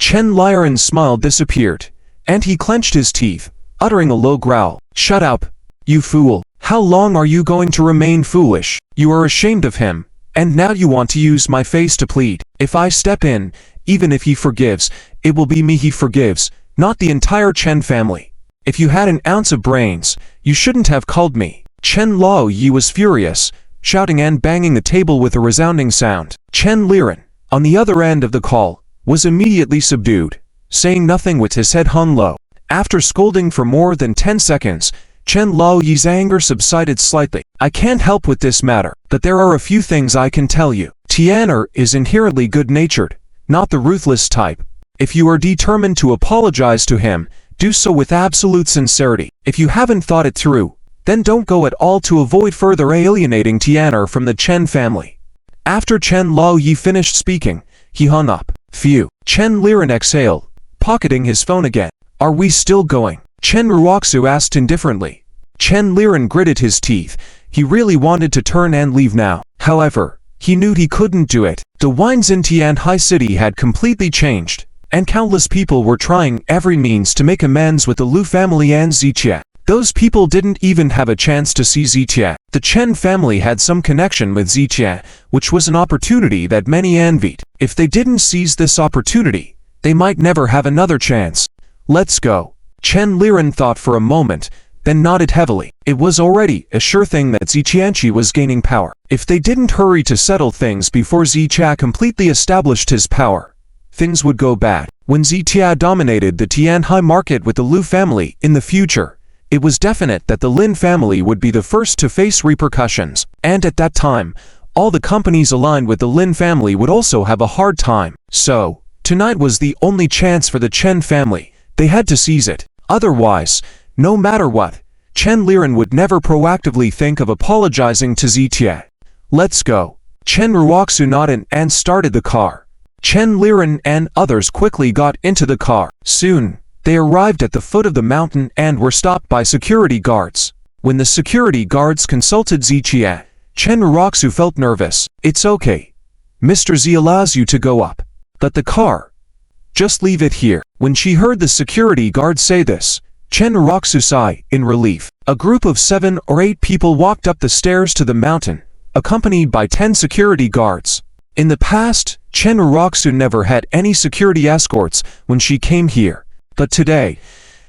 Chen Len's smile disappeared, and he clenched his teeth, uttering a low growl. "Shut up, you fool. How long are you going to remain foolish? You are ashamed of him, and now you want to use my face to plead. If I step in, even if he forgives, it will be me he forgives, not the entire Chen family. If you had an ounce of brains, you shouldn't have called me." Chen Laoyi was furious, shouting and banging the table with a resounding sound. Chen Len, on the other end of the call, was immediately subdued, saying nothing with his head hung low. After scolding for more than 10 seconds, Chen Laoyi's anger subsided slightly. "I can't help with this matter, but there are a few things I can tell you. Tian'er is inherently good-natured, not the ruthless type. If you are determined to apologize to him, do so with absolute sincerity. If you haven't thought it through, then don't go at all to avoid further alienating Tian'er from the Chen family." After Chen Laoyi finished speaking, he hung up. Phew. Chen Len exhaled, pocketing his phone again. "Are we still going?" Chen Raku asked indifferently. Chen Len gritted his teeth. He really wanted to turn and leave now. However, he knew he couldn't do it. The wines in Tianhai City had completely changed, and countless people were trying every means to make amends with the Lu family and Zixia. Those people didn't even have a chance to see Zixia. The Chen family had some connection with Zixia, which was an opportunity that many envied. If they didn't seize this opportunity, they might never have another chance. "Let's go." Chen Len thought for a moment, then nodded heavily. It was already a sure thing that Ziqianqi was gaining power. If they didn't hurry to settle things before Zixia completely established his power, things would go bad. When Zixia dominated the Tianhai market with the Lu family in the future, it was definite that the Lin family would be the first to face repercussions, and at that time, all the companies aligned with the Lin family would also have a hard time. So, tonight was the only chance for the Chen family. They had to seize it. Otherwise, no matter what, Chen Len would never proactively think of apologizing to Zixia. "Let's go." Chen Raku nodded and started the car. Chen Len and others quickly got into the car. Soon, they arrived at the foot of the mountain and were stopped by security guards. When the security guards consulted Zixia, Chen Raku felt nervous. "It's okay. Mr. Z allows you to go up. But the car, just leave it here." When she heard the security guard say this, Chen Raku sighed in relief. A group of 7 or 8 people walked up the stairs to the mountain, accompanied by 10 security guards. In the past, Chen Raku never had any security escorts when she came here. But today,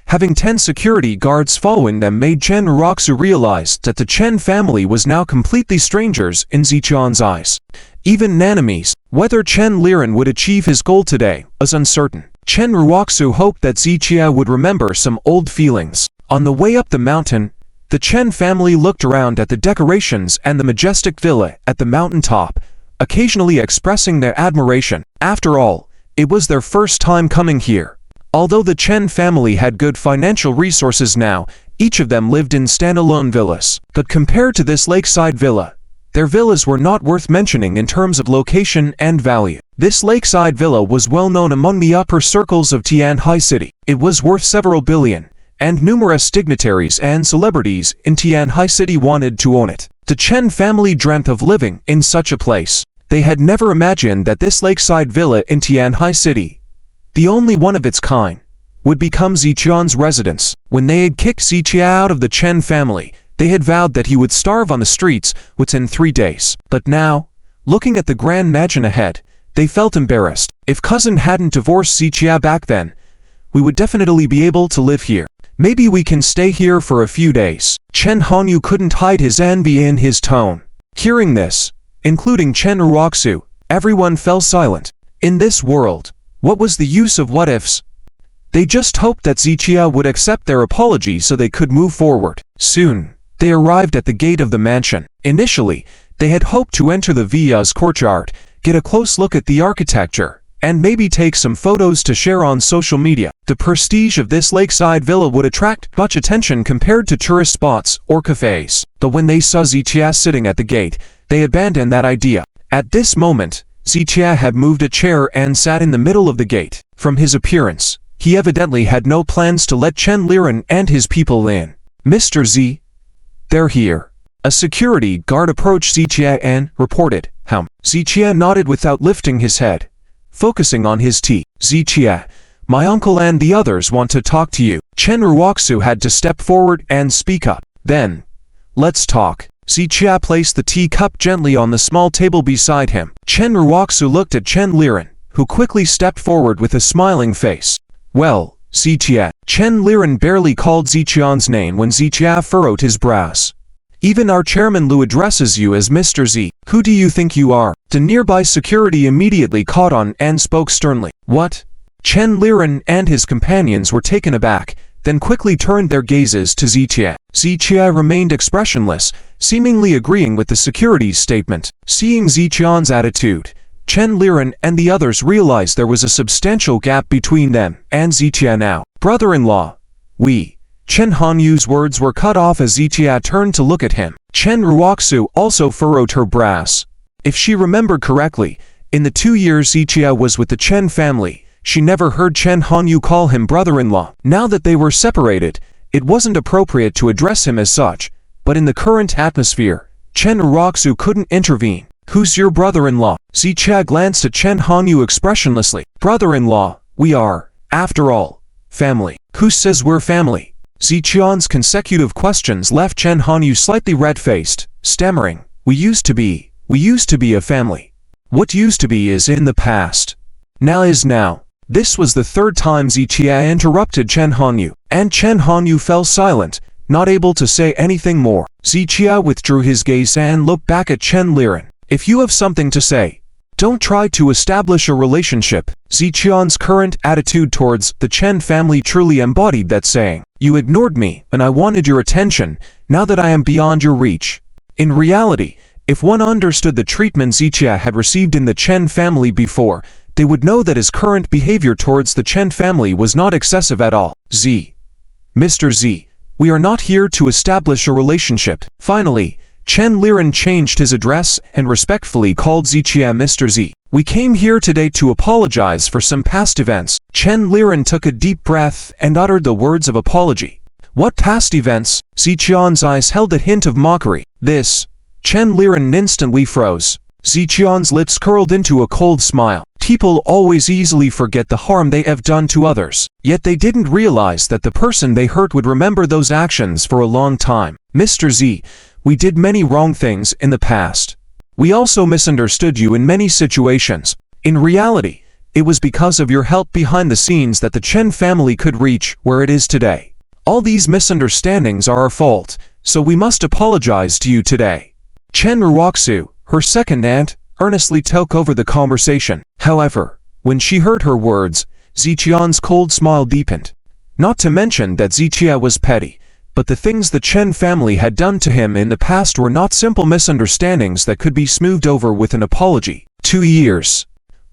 having 10 security guards following them made Chen Raku realize that the Chen family was now completely strangers in Ziqian's eyes. Even enemies. Whether Chen Len would achieve his goal today was uncertain. Chen Raku hoped that Zixia would remember some old feelings. On the way up the mountain, the Chen family looked around at the decorations and the majestic villa at the mountaintop, occasionally expressing their admiration. After all, it was their first time coming here. Although the Chen family had good financial resources now, each of them lived in standalone villas. But compared to this lakeside villa, their villas were not worth mentioning in terms of location and value. This lakeside villa was well known among the upper circles of Tianhai City. It was worth several billion, and numerous dignitaries and celebrities in Tianhai City wanted to own it. The Chen family dreamt of living in such a place. They had never imagined that this lakeside villa in Tianhai City, the only one of its kind, would become Ziqian's residence. When they had kicked Zixia out of the Chen family, they had vowed that he would starve on the streets within 3 days. But now, looking at the grand mansion ahead, they felt embarrassed. If cousin hadn't divorced Zixia back then, we would definitely be able to live here. Maybe we can stay here for a few days. Chen Hongyu couldn't hide his envy in his tone. Hearing this, including Chen Raku, everyone fell silent. In this world, what was the use of what-ifs? They just hoped that Zixia would accept their apology so they could move forward. Soon, they arrived at the gate of the mansion. Initially, they had hoped to enter the villa's courtyard, get a close look at the architecture, and maybe take some photos to share on social media. The prestige of this lakeside villa would attract much attention compared to tourist spots or cafes. But when they saw Zixia sitting at the gate, they abandoned that idea. At this moment, Zixia had moved a chair and sat in the middle of the gate. From his appearance, he evidently had no plans to let Chen Len and his people in. "Mr. Z, they're here." A security guard approached Zixia and reported, "Zixia nodded without lifting his head, focusing on his tea. Zichia, my uncle and the others want to talk to you. Chen Raku had to step forward and speak up. Then, let's talk. Zichia placed the teacup gently on the small table beside him. Chen Raku looked at Chen Len, who quickly stepped forward with a smiling face. Well, Zichia. Chen Len barely called Zichian's name when Zichia furrowed his brows. Even our chairman Lu addresses you as Mr. Z. Who do you think you are? The nearby security immediately caught on and spoke sternly. What? Chen Len and his companions were taken aback, then quickly turned their gazes to Zichia. Zichia remained expressionless, seemingly agreeing with the security's statement. Seeing Zichian's attitude, Chen Len and the others realized there was a substantial gap between them and Zichia now. Brother-in-law, Chen Hanyu's words were cut off as Zichia turned to look at him. Chen Raku also furrowed her brows. If she remembered correctly, in the 2 years Zichia was with the Chen family, she never heard Chen Hanyu call him brother-in-law. Now that they were separated, it wasn't appropriate to address him as such, but in the current atmosphere, Chen Raku couldn't intervene. Who's your brother-in-law? Zichia glanced at Chen Hanyu expressionlessly. Brother-in-law, we are, after all, family. Who says we're family? Zichian's consecutive questions left Chen Hanyu slightly red-faced, stammering. We used to be a family. What used to be is in the past. Now is now. This was the third time Zichia interrupted Chen Hanyu, and Chen Hanyu fell silent, not able to say anything more. Zichia withdrew his gaze and looked back at Chen Len. If you have something to say, don't try to establish a relationship. Zichian's current attitude towards the Chen family truly embodied that saying. You ignored me, and I wanted your attention, now that I am beyond your reach. In reality, if one understood the treatment Zichia had received in the Chen family before, they would know that his current behavior towards the Chen family was not excessive at all. Mr. Z, we are not here to establish a relationship. Finally, Chen Len changed his address and respectfully called Zichia Mr. Z. We came here today to apologize for some past events. Chen Len took a deep breath and uttered the words of apology. What past events? Zichian's eyes held a hint of mockery. Chen Len instantly froze. Zichian's lips curled into a cold smile. People always easily forget the harm they have done to others. Yet they didn't realize that the person they hurt would remember those actions for a long time. Mr. Z, we did many wrong things in the past. We also misunderstood you in many situations. In reality, it was because of your help behind the scenes that the Chen family could reach where it is today. All these misunderstandings are our fault, so we must apologize to you today. Chen Raku, her second aunt, earnestly took over the conversation. However, when she heard her words, Zichian's cold smile deepened. Not to mention that Zichia was petty, but the things the Chen family had done to him in the past were not simple misunderstandings that could be smoothed over with an apology. 2 years.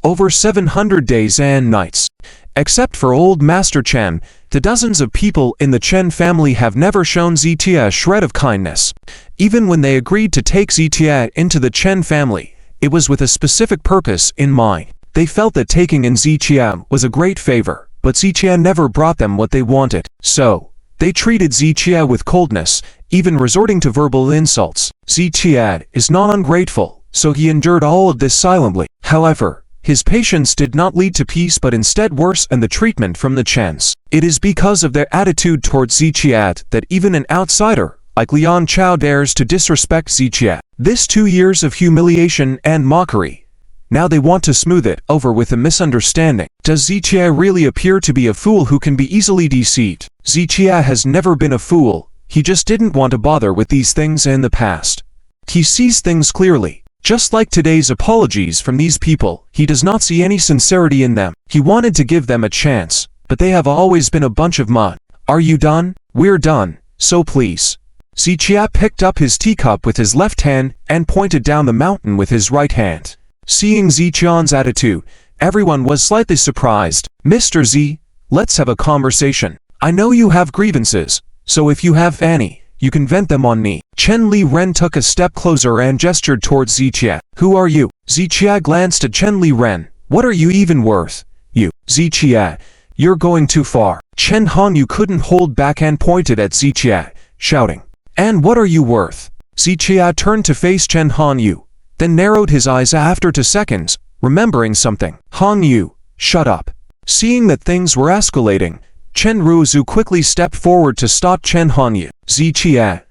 Over 700 days and nights. Except for old Master Chen, the dozens of people in the Chen family have never shown Zichia a shred of kindness. Even when they agreed to take Zichia into the Chen family, it was with a specific purpose in mind. They felt that taking in Zichia was a great favor, but Zichia never brought them what they wanted. So, they treated Zichia with coldness, even resorting to verbal insults. Zichia is not ungrateful, so he endured all of this silently. However, his patience did not lead to peace but instead worsened the treatment from the Chens. It is because of their attitude towards Zichia that even an outsider, like Lian Chao, dares to disrespect Zichia. This 2 years of humiliation and mockery. Now they want to smooth it over with a misunderstanding. Does Zichia really appear to be a fool who can be easily deceived? Zichia has never been a fool, he just didn't want to bother with these things in the past. He sees things clearly. Just like today's apologies from these people, he does not see any sincerity in them. He wanted to give them a chance, but they have always been a bunch of mud. Are you done? We're done, so please. Zichia picked up his teacup with his left hand and pointed down the mountain with his right hand. Seeing Zichian's attitude, everyone was slightly surprised. Mr. Z, let's have a conversation. I know you have grievances, so if you have any, you can vent them on me. Chen Len took a step closer and gestured towards Zichia. Who are you? Zichia glanced at Chen Len. What are you even worth? You. Zichia, you're going too far. Chen Hanyu couldn't hold back and pointed at Zichia, shouting. And what are you worth? Zichia turned to face Chen Hanyu, then narrowed his eyes after 2 seconds, remembering something. Hanyu, shut up. Seeing that things were escalating, Chen Raku quickly stepped forward to stop Chen Hanyu. Ziqie,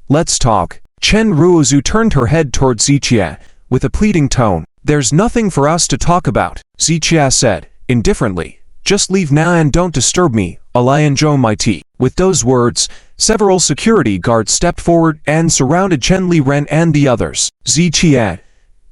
let's talk. Chen Raku turned her head towards Ziqie with a pleading tone. There's nothing for us to talk about, Ziqie said, indifferently. Just leave now and don't disturb me, while I enjoy my tea. With those words, several security guards stepped forward and surrounded Chen Len and the others. Ziqie,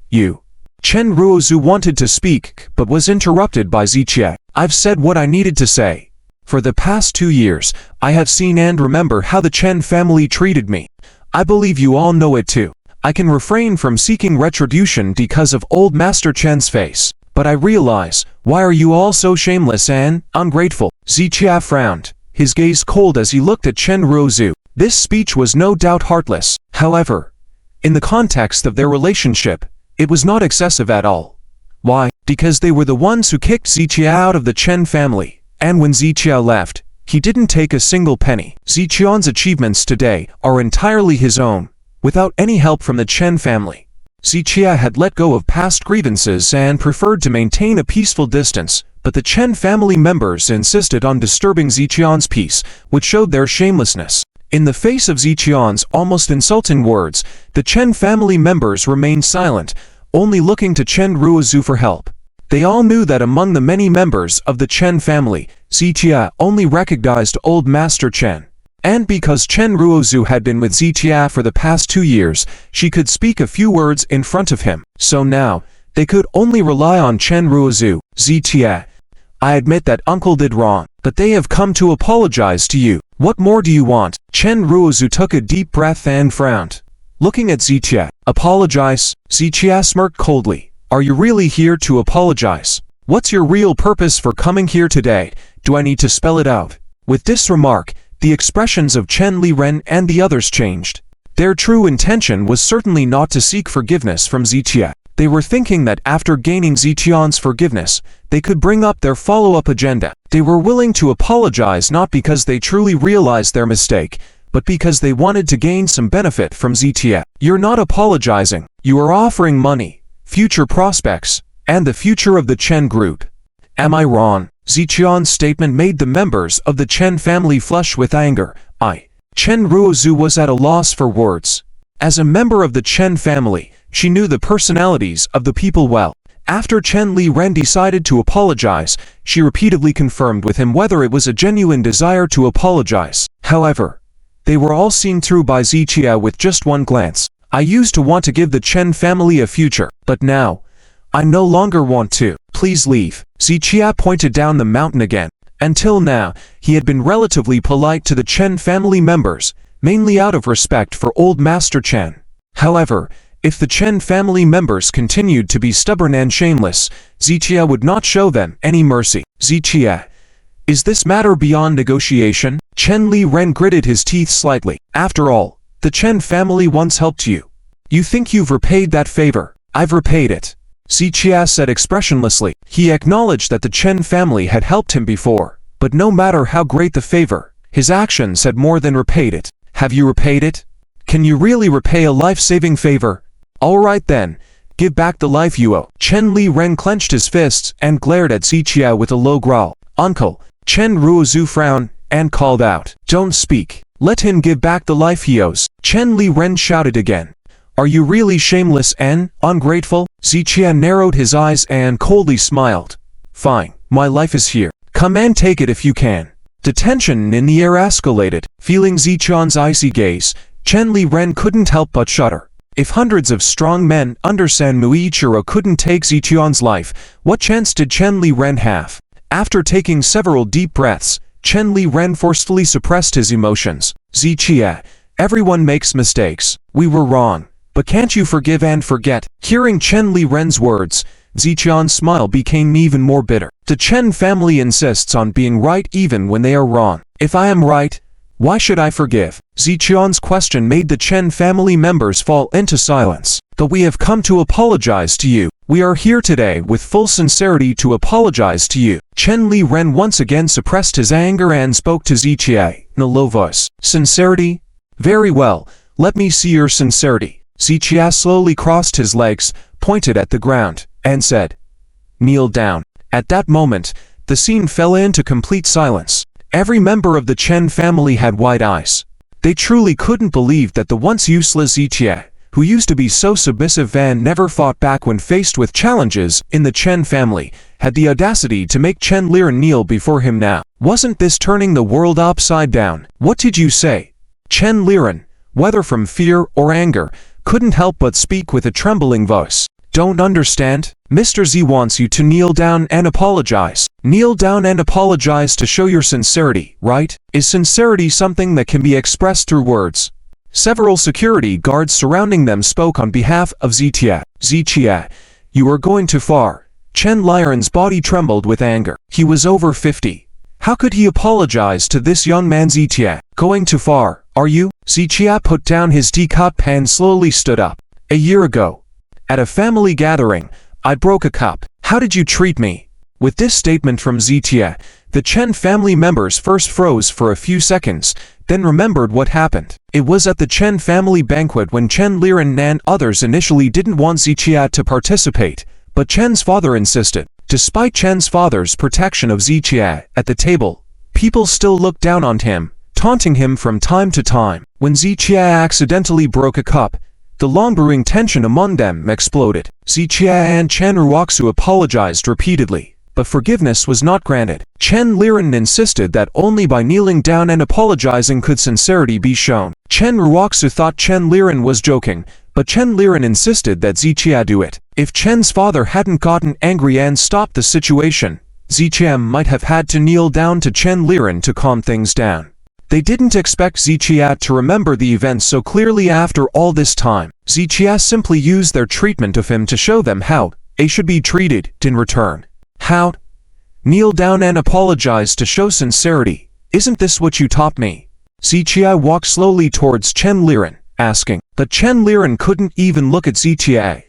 you. Chen Raku wanted to speak, but was interrupted by Ziqie. I've said what I needed to say. For the past 2 years, I have seen and remember how the Chen family treated me. I believe you all know it too. I can refrain from seeking retribution because of old Master Chen's face. But I realize, why are you all so shameless and ungrateful? Ziqie frowned, his gaze cold as he looked at Chen Raku. This speech was no doubt heartless. However, in the context of their relationship, it was not excessive at all. Why? Because they were the ones who kicked Ziqie out of the Chen family. And when Ziqie left, he didn't take a single penny. Ziqian's achievements today are entirely his own, without any help from the Chen family. Ziqie had let go of past grievances and preferred to maintain a peaceful distance, but the Chen family members insisted on disturbing Ziqian's peace, which showed their shamelessness. In the face of Ziqian's almost insulting words, the Chen family members remained silent, only looking to Chen Raku for help. They all knew that among the many members of the Chen family, Ziqie only recognized old Master Chen. And because Chen Raku had been with Ziqie for the past 2 years, she could speak a few words in front of him. So now, they could only rely on Chen Raku. Ziqie, I admit that uncle did wrong, but they have come to apologize to you. What more do you want? Chen Raku took a deep breath and frowned. Looking at Ziqie, apologize? Ziqie smirked coldly. Are you really here to apologize? What's your real purpose for coming here today? Do I need to spell it out? With this remark, the expressions of Chen Len and the others changed. Their true intention was certainly not to seek forgiveness from Ziqie. They were thinking that after gaining Ziqian's forgiveness, they could bring up their follow-up agenda. They were willing to apologize not because they truly realized their mistake, but because they wanted to gain some benefit from Ziqie. You're not apologizing. You are offering money, future prospects, and the future of the Chen group. Am I wrong? Ziqian's statement made the members of the Chen family flush with anger. Chen Raku was at a loss for words. As a member of the Chen family, she knew the personalities of the people well. After Chen Len decided to apologize, she repeatedly confirmed with him whether it was a genuine desire to apologize. However, they were all seen through by Ziqie with just one glance. I used to want to give the Chen family a future, but now, I no longer want to. Please leave. Ziqie pointed down the mountain again. Until now, he had been relatively polite to the Chen family members, mainly out of respect for old Master Chen. However, if the Chen family members continued to be stubborn and shameless, Ziqie would not show them any mercy. Ziqie, is this matter beyond negotiation? Chen Len gritted his teeth slightly. After all, the Chen family once helped you. You think you've repaid that favor? I've repaid it. Ziqie said expressionlessly. He acknowledged that the Chen family had helped him before, but no matter how great the favor, his actions had more than repaid it. Have you repaid it? Can you really repay a life-saving favor? Alright then, give back the life you owe. Chen Len clenched his fists and glared at Ziqie with a low growl. Uncle, Chen Raku frowned and called out. Don't speak. Let him give back the life he owes. Chen Len shouted again. Are you really shameless and ungrateful? Ziqie narrowed his eyes and coldly smiled. Fine, my life is here. Come and take it if you can. The tension in the air escalated. Feeling Ziqian's icy gaze, Chen Len couldn't help but shudder. If hundreds of strong men under Sanmuichiro couldn't take Ziqian's life, what chance did Chen Len have? After taking several deep breaths, Chen Len forcefully suppressed his emotions. Ziqie, everyone makes mistakes. We were wrong. But can't you forgive and forget? Hearing Chen Len's words, Ziqian's smile became even more bitter. The Chen family insists on being right even when they are wrong. If I am right, why should I forgive? Ziqian's question made the Chen family members fall into silence. But we have come to apologize to you. We are here today with full sincerity to apologize to you. Chen Len once again suppressed his anger and spoke to Ziqie in a low voice. Sincerity? Very well, let me see your sincerity. Ziqie slowly crossed his legs, pointed at the ground, and said, Kneel down. At that moment, the scene fell into complete silence. Every member of the Chen family had wide eyes. They truly couldn't believe that the once useless Ziqie, who used to be so submissive and never fought back when faced with challenges in the Chen family, had the audacity to make Chen Len kneel before him now. Wasn't this turning the world upside down? What did you say? Chen Len, whether from fear or anger, couldn't help but speak with a trembling voice. Don't understand? Mr. Z wants you to kneel down and apologize. Kneel down and apologize to show your sincerity, right? Is sincerity something that can be expressed through words? Several security guards surrounding them spoke on behalf of Ziqie. Ziqie, you are going too far. Chen Len's body trembled with anger. He was over 50. How could he apologize to this young man? Ziqie, going too far, are you? Ziqie put down his teacup and slowly stood up. A year ago, at a family gathering, I broke a cup. How did you treat me? With this statement from Ziqie, the Chen family members first froze for a few seconds, then remembered what happened. It was at the Chen family banquet when Chen Len and others initially didn't want Ziqie to participate, but Chen's father insisted. Despite Chen's father's protection of Ziqie at the table, people still looked down on him, taunting him from time to time. When Ziqie accidentally broke a cup, the long-brewing tension among them exploded. Ziqie and Chen Raku apologized repeatedly, but forgiveness was not granted. Chen Len insisted that only by kneeling down and apologizing could sincerity be shown. Chen Raku thought Chen Len was joking, but Chen Len insisted that Ziqie do it. If Chen's father hadn't gotten angry and stopped the situation, Ziqie might have had to kneel down to Chen Len to calm things down. They didn't expect Ziqie to remember the events so clearly after all this time. Ziqie simply used their treatment of him to show them how they should be treated in return. How? Kneel down and apologize to show sincerity. Isn't this what you taught me? Ziqie walked slowly towards Chen Len, asking. But Chen Len couldn't even look at Ziqie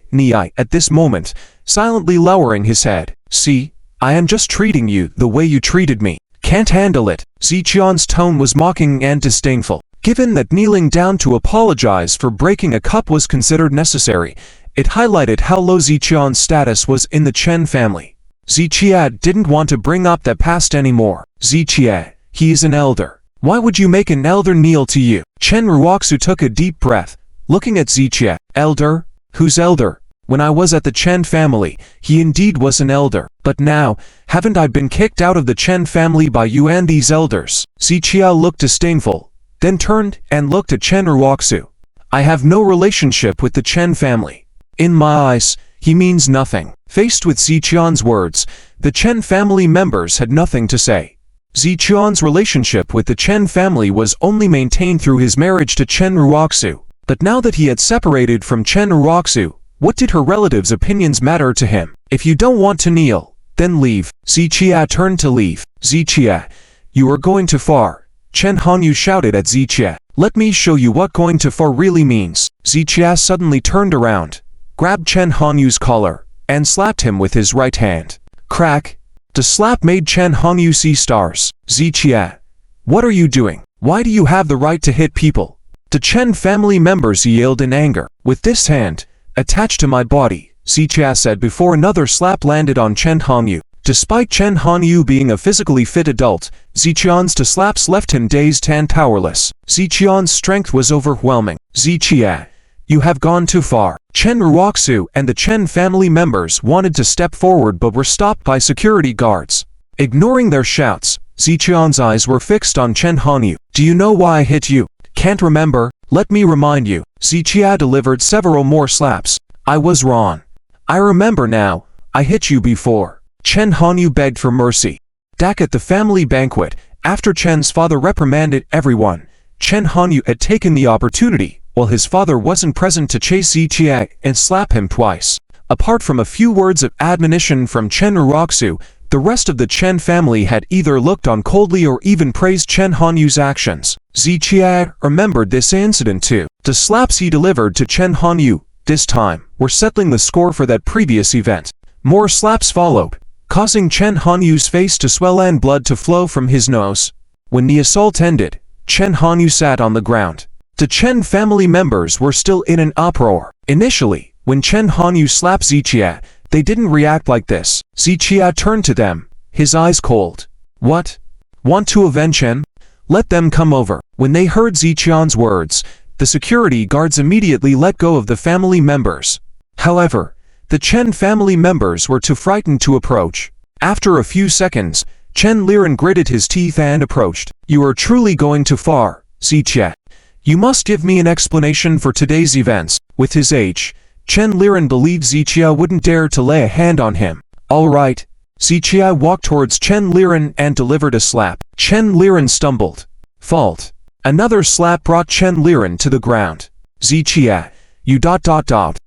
at this moment, silently lowering his head. See, I am just treating you the way you treated me. Can't handle it. Ziqian's tone was mocking and disdainful. Given that kneeling down to apologize for breaking a cup was considered necessary, it highlighted how low Ziqian's status was in the Chen family. Ziqie didn't want to bring up that past anymore. Ziqie, he is an elder. Why would you make an elder kneel to you? Chen Raku took a deep breath, looking at Ziqie. Elder? Who's elder? When I was at the Chen family, he indeed was an elder. But now, haven't I been kicked out of the Chen family by you and these elders? Ziqie looked disdainful, then turned and looked at Chen Raku. I have no relationship with the Chen family. In my eyes, he means nothing. Faced with Ziqian's words, the Chen family members had nothing to say. Ziqian's relationship with the Chen family was only maintained through his marriage to Chen Raku. But now that he had separated from Chen Raku, what did her relatives' opinions matter to him? If you don't want to kneel, then leave. Ziqie turned to leave. Ziqie, you are going too far. Chen Hanyu shouted at Ziqie. Let me show you what going too far really means. Ziqie suddenly turned around, grabbed Chen Hanyu's collar, and slapped him with his right hand. Crack! The slap made Chen Hanyu see stars. Ziqie, what are you doing? Why do you have the right to hit people? The Chen family members yelled in anger. With this hand attached to my body, Ziqie said before another slap landed on Chen Hanyu. Despite Chen Hanyu being a physically fit adult, Ziqian's two slaps left him dazed and powerless. Ziqian's strength was overwhelming. Ziqie, you have gone too far. Chen Raku and the Chen family members wanted to step forward but were stopped by security guards. Ignoring their shouts, Ziqian's eyes were fixed on Chen Hanyu. Do you know why I hit you? Can't remember? Let me remind you. Ziqie delivered several more slaps. I was wrong. I remember now. I hit you before. Chen Hanyu begged for mercy. Back at the family banquet, after Chen's father reprimanded everyone, Chen Hanyu had taken the opportunity, while his father wasn't present, to chase Ziqie and slap him twice. Apart from a few words of admonition from Chen Raku, the rest of the Chen family had either looked on coldly or even praised Chen Hanyu's actions. Ziqie remembered this incident too. The slaps he delivered to Chen Hanyu, this time, were settling the score for that previous event. More slaps followed, causing Chen Hanyu's face to swell and blood to flow from his nose. When the assault ended, Chen Hanyu sat on the ground. The Chen family members were still in an uproar. Initially, when Chen Hanyu slapped Ziqie, they didn't react like this. Ziqie turned to them, his eyes cold. What? Want to avenge him? Let them come over. When they heard Ziqian's words, the security guards immediately let go of the family members. However, the Chen family members were too frightened to approach. After a few seconds, Chen Len gritted his teeth and approached. You are truly going too far, Ziqia. You must give me an explanation for today's events. With his age, Chen Len believed Ziqia wouldn't dare to lay a hand on him. All right. Ziqia walked towards Chen Len and delivered a slap. Chen Len stumbled. Fault. Another slap brought Chen Len to the ground. Ziqia, you ...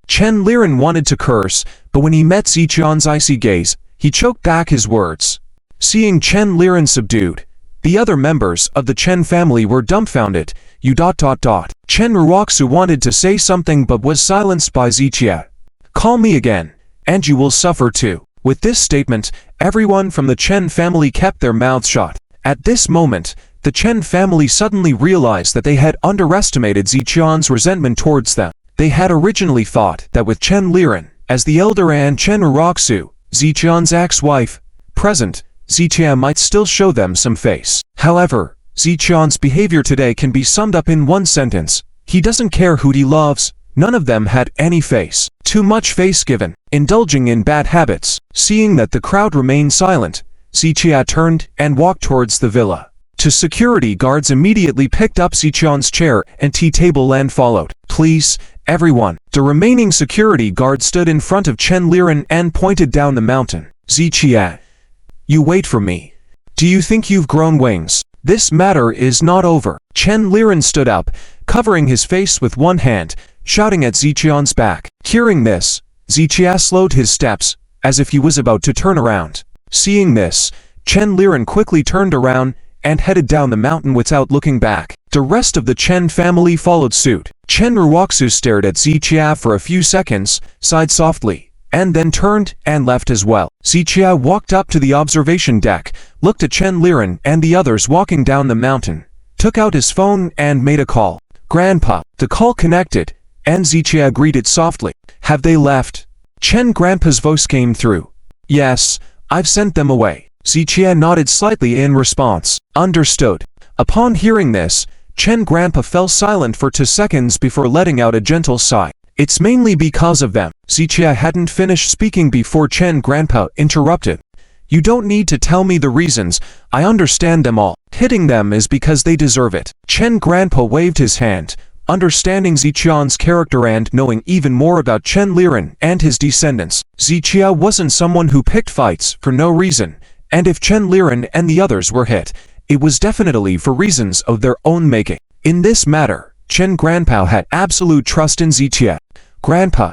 Chen Len wanted to curse, but when he met Ziqian's icy gaze, he choked back his words. Seeing Chen Len subdued, the other members of the Chen family were dumbfounded. You ... Chen Raku wanted to say something but was silenced by Ziqia. Call me again, and you will suffer too. With this statement, everyone from the Chen family kept their mouths shut. At this moment, the Chen family suddenly realized that they had underestimated Ziqian's resentment towards them. They had originally thought that with Chen Len, as the elder and Chen Raku, Ziqian's ex-wife, present, Ziqia might still show them some face. However, Ziqian's behavior today can be summed up in one sentence. He doesn't care who he loves. None of them had any face. Too much face given. Indulging in bad habits. Seeing that the crowd remained silent, Ziqia turned and walked towards the villa. Two security guards immediately picked up Ziqian's chair and tea table and followed. Please, everyone. The remaining security guard stood in front of Chen Len and pointed down the mountain. Ziqia, you wait for me. Do you think you've grown wings? This matter is not over. Chen Len stood up, covering his face with one hand, shouting at Ziqian's back. Hearing this, Ziqia slowed his steps, as if he was about to turn around. Seeing this, Chen Len quickly turned around and headed down the mountain without looking back. The rest of the Chen family followed suit. Chen Raku stared at Ziqia for a few seconds, sighed softly, and then turned and left as well. Ziqia walked up to the observation deck, looked at Chen Len and the others walking down the mountain, took out his phone and made a call. Grandpa. The call connected, and Ziqia greeted softly. Have they left? Chen Grandpa's voice came through. Yes, I've sent them away. Ziqia nodded slightly in response. Understood. Upon hearing this, Chen Grandpa fell silent for 2 seconds before letting out a gentle sigh. It's mainly because of them. Ziqia hadn't finished speaking before Chen Grandpa interrupted. You don't need to tell me the reasons, I understand them all. Hitting them is because they deserve it. Chen Grandpa waved his hand, understanding Ziqian's character and knowing even more about Chen Len and his descendants. Ziqia wasn't someone who picked fights for no reason, and if Chen Len and the others were hit, it was definitely for reasons of their own making. In this matter, Chen Grandpa had absolute trust in Ziqia. Grandpa,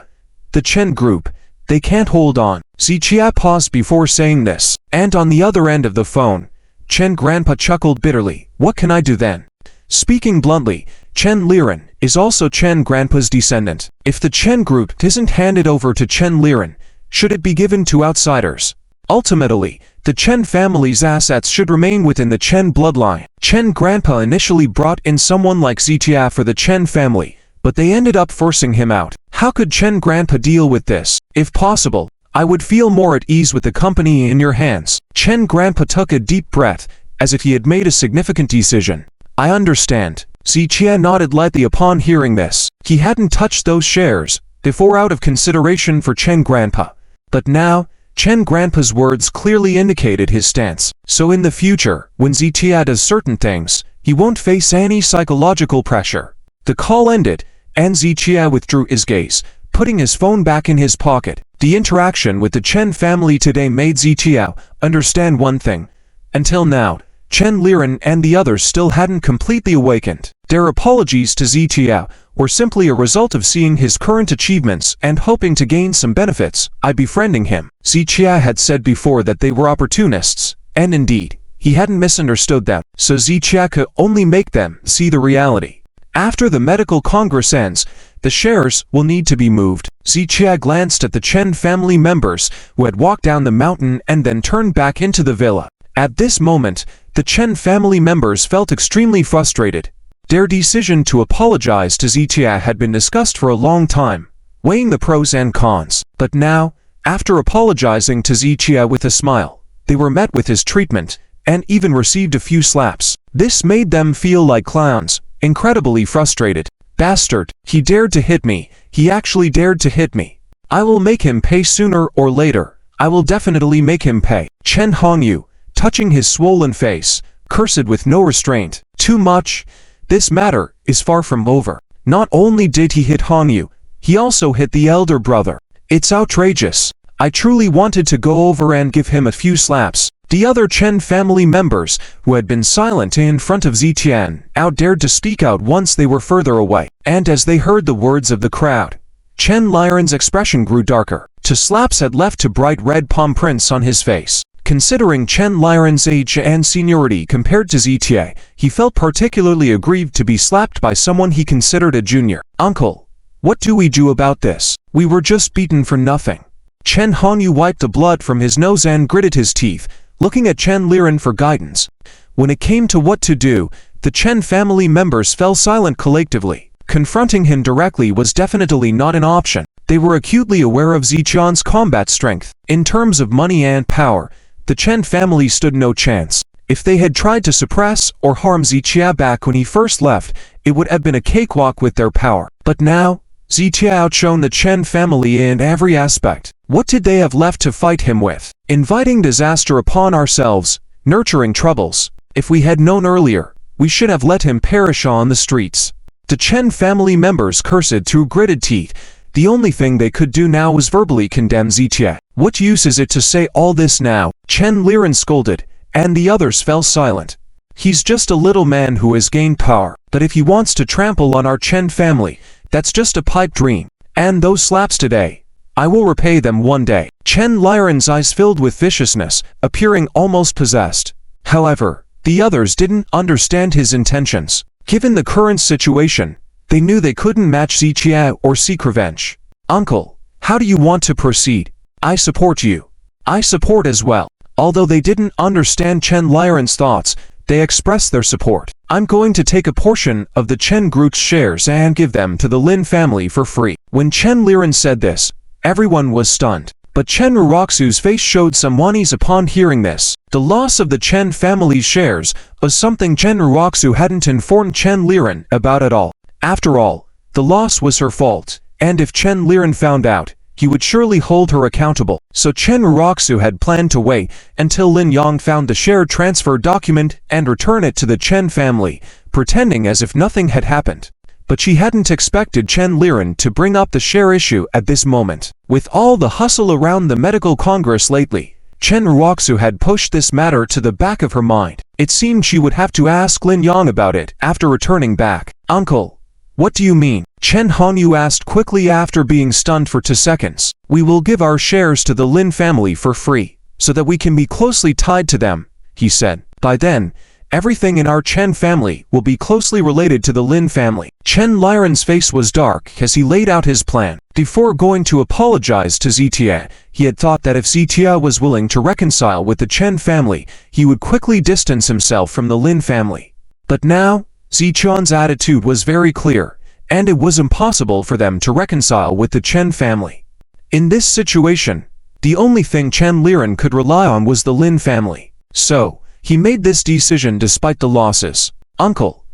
the Chen group, they can't hold on. Ziqia paused before saying this, and on the other end of the phone, Chen Grandpa chuckled bitterly. What can I do then? Speaking bluntly, Chen Len is also Chen Grandpa's descendant. If the Chen group isn't handed over to Chen Len, should it be given to outsiders? Ultimately, the Chen family's assets should remain within the Chen bloodline. Chen Grandpa initially brought in someone like Ziqia for the Chen family, but they ended up forcing him out. How could Chen Grandpa deal with this? If possible, I would feel more at ease with the company in your hands. Chen Grandpa took a deep breath, as if he had made a significant decision. I understand. Ziqia nodded lightly upon hearing this. He hadn't touched those shares before out of consideration for Chen Grandpa. But now, Chen Grandpa's words clearly indicated his stance. So in the future, when Ziqia does certain things, he won't face any psychological pressure. The call ended, and Ziqia withdrew his gaze, putting his phone back in his pocket. The interaction with the Chen family today made Ziqia understand one thing. Until now, Chen Len and the others still hadn't completely awakened. Their apologies to Ziqia were simply a result of seeing his current achievements and hoping to gain some benefits by befriending him. Ziqia had said before that they were opportunists, and indeed, he hadn't misunderstood them, so Ziqia could only make them see the reality. After the medical congress ends, the shares will need to be moved. Ziqia glanced at the Chen family members who had walked down the mountain and then turned back into the villa. At this moment, the Chen family members felt extremely frustrated. Their decision to apologize to Ziqia had been discussed for a long time, weighing the pros and cons. But now, after apologizing to Ziqia with a smile, they were met with his treatment, and even received a few slaps. This made them feel like clowns, incredibly frustrated. Bastard, he dared to hit me, he actually dared to hit me. I will make him pay sooner or later, I will definitely make him pay. Chen Hongyu, touching his swollen face, cursed with no restraint. Too much. This matter is far from over. Not only did he hit Hongyu, he also hit the elder brother. It's outrageous. I truly wanted to go over and give him a few slaps. The other Chen family members, who had been silent in front of Zitian, dared to speak out once they were further away. And as they heard the words of the crowd, Chen Liren's expression grew darker. Two slaps had left a bright red palm prints on his face. Considering Chen Liren's age and seniority compared to Zitia, he felt particularly aggrieved to be slapped by someone he considered a junior. Uncle, what do we do about this? We were just beaten for nothing. Chen Hongyu wiped the blood from his nose and gritted his teeth, looking at Chen Liren for guidance. When it came to what to do, the Chen family members fell silent collectively. Confronting him directly was definitely not an option. They were acutely aware of Ziqian's combat strength. In terms of money and power, the Chen family stood no chance. If they had tried to suppress or harm Ziqia back when he first left, it would have been a cakewalk with their power. But now, Ziqia outshone the Chen family in every aspect. What did they have left to fight him with? Inviting disaster upon ourselves, nurturing troubles. If we had known earlier, we should have let him perish on the streets. The Chen family members cursed through gritted teeth. The only thing they could do now was verbally condemn Zitia. What use is it to say all this now? Chen Liren scolded, and the others fell silent. He's just a little man who has gained power, but if he wants to trample on our Chen family, that's just a pipe dream. And those slaps today, I will repay them one day. Chen Liren's eyes filled with viciousness, appearing almost possessed. However, the others didn't understand his intentions. Given the current situation, they knew they couldn't match Ziqia or seek revenge. Uncle, how do you want to proceed? I support you. I support as well. Although they didn't understand Chen Liren's thoughts, they expressed their support. I'm going to take a portion of the Chen Group's shares and give them to the Lin family for free. When Chen Liren said this, everyone was stunned. But Chen Raku's face showed some unease upon hearing this. The loss of the Chen family's shares was something Chen Raku hadn't informed Chen Liren about at all. After all, the loss was her fault, and if Chen Liren found out, he would surely hold her accountable. So Chen Raku had planned to wait until Lin Yan found the share transfer document and return it to the Chen family, pretending as if nothing had happened. But she hadn't expected Chen Liren to bring up the share issue at this moment. With all the hustle around the medical congress lately, Chen Raku had pushed this matter to the back of her mind. It seemed she would have to ask Lin Yan about it after returning back. Uncle, what do you mean? Chen Hongyu asked quickly after being stunned for 2 seconds. We will give our shares to the Lin family for free, so that we can be closely tied to them, he said. By then, everything in our Chen family will be closely related to the Lin family. Chen Liren's face was dark as he laid out his plan. Before going to apologize to Zitia, he had thought that if Zitia was willing to reconcile with the Chen family, he would quickly distance himself from the Lin family. But now, Ziqian's attitude was very clear, and it was impossible for them to reconcile with the Chen family. In this situation, the only thing Chen Liren could rely on was the Lin family. So, he made this decision despite the losses. Uncle,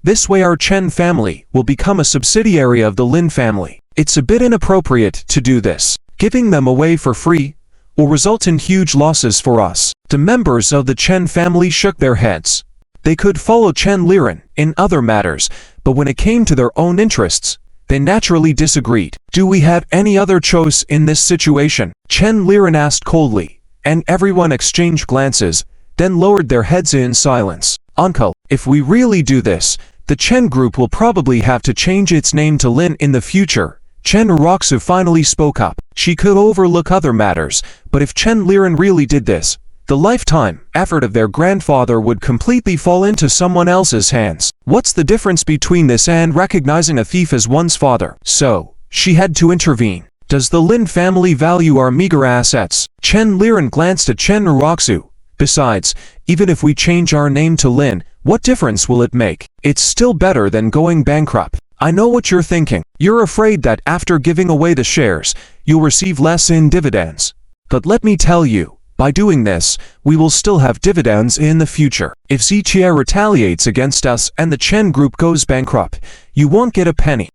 this way our Chen family will become a subsidiary of the Lin family. It's a bit inappropriate to do this. Giving them away for free will result in huge losses for us. The members of the Chen family shook their heads. They could follow Chen Liren in other matters, but when it came to their own interests, they naturally disagreed. Do we have any other choice in this situation? Chen Liren asked coldly, and everyone exchanged glances, then lowered their heads in silence. Uncle, if we really do this, the Chen group will probably have to change its name to Lin in the future. Chen Raku finally spoke up. She could overlook other matters, but if Chen Liren really did this, the lifetime effort of their grandfather would completely fall into someone else's hands. What's the difference between this and recognizing a thief as one's father? So, she had to intervene. Does the Lin family value our meager assets? Chen Liren glanced at Chen Raku. Besides, even if we change our name to Lin, what difference will it make? It's still better than going bankrupt. I know what you're thinking. You're afraid that after giving away the shares, you'll receive less in dividends. But let me tell you, By doing this, we will still have dividends in the future. If Ziqie retaliates against us and the Chen group goes bankrupt, you won't get a penny."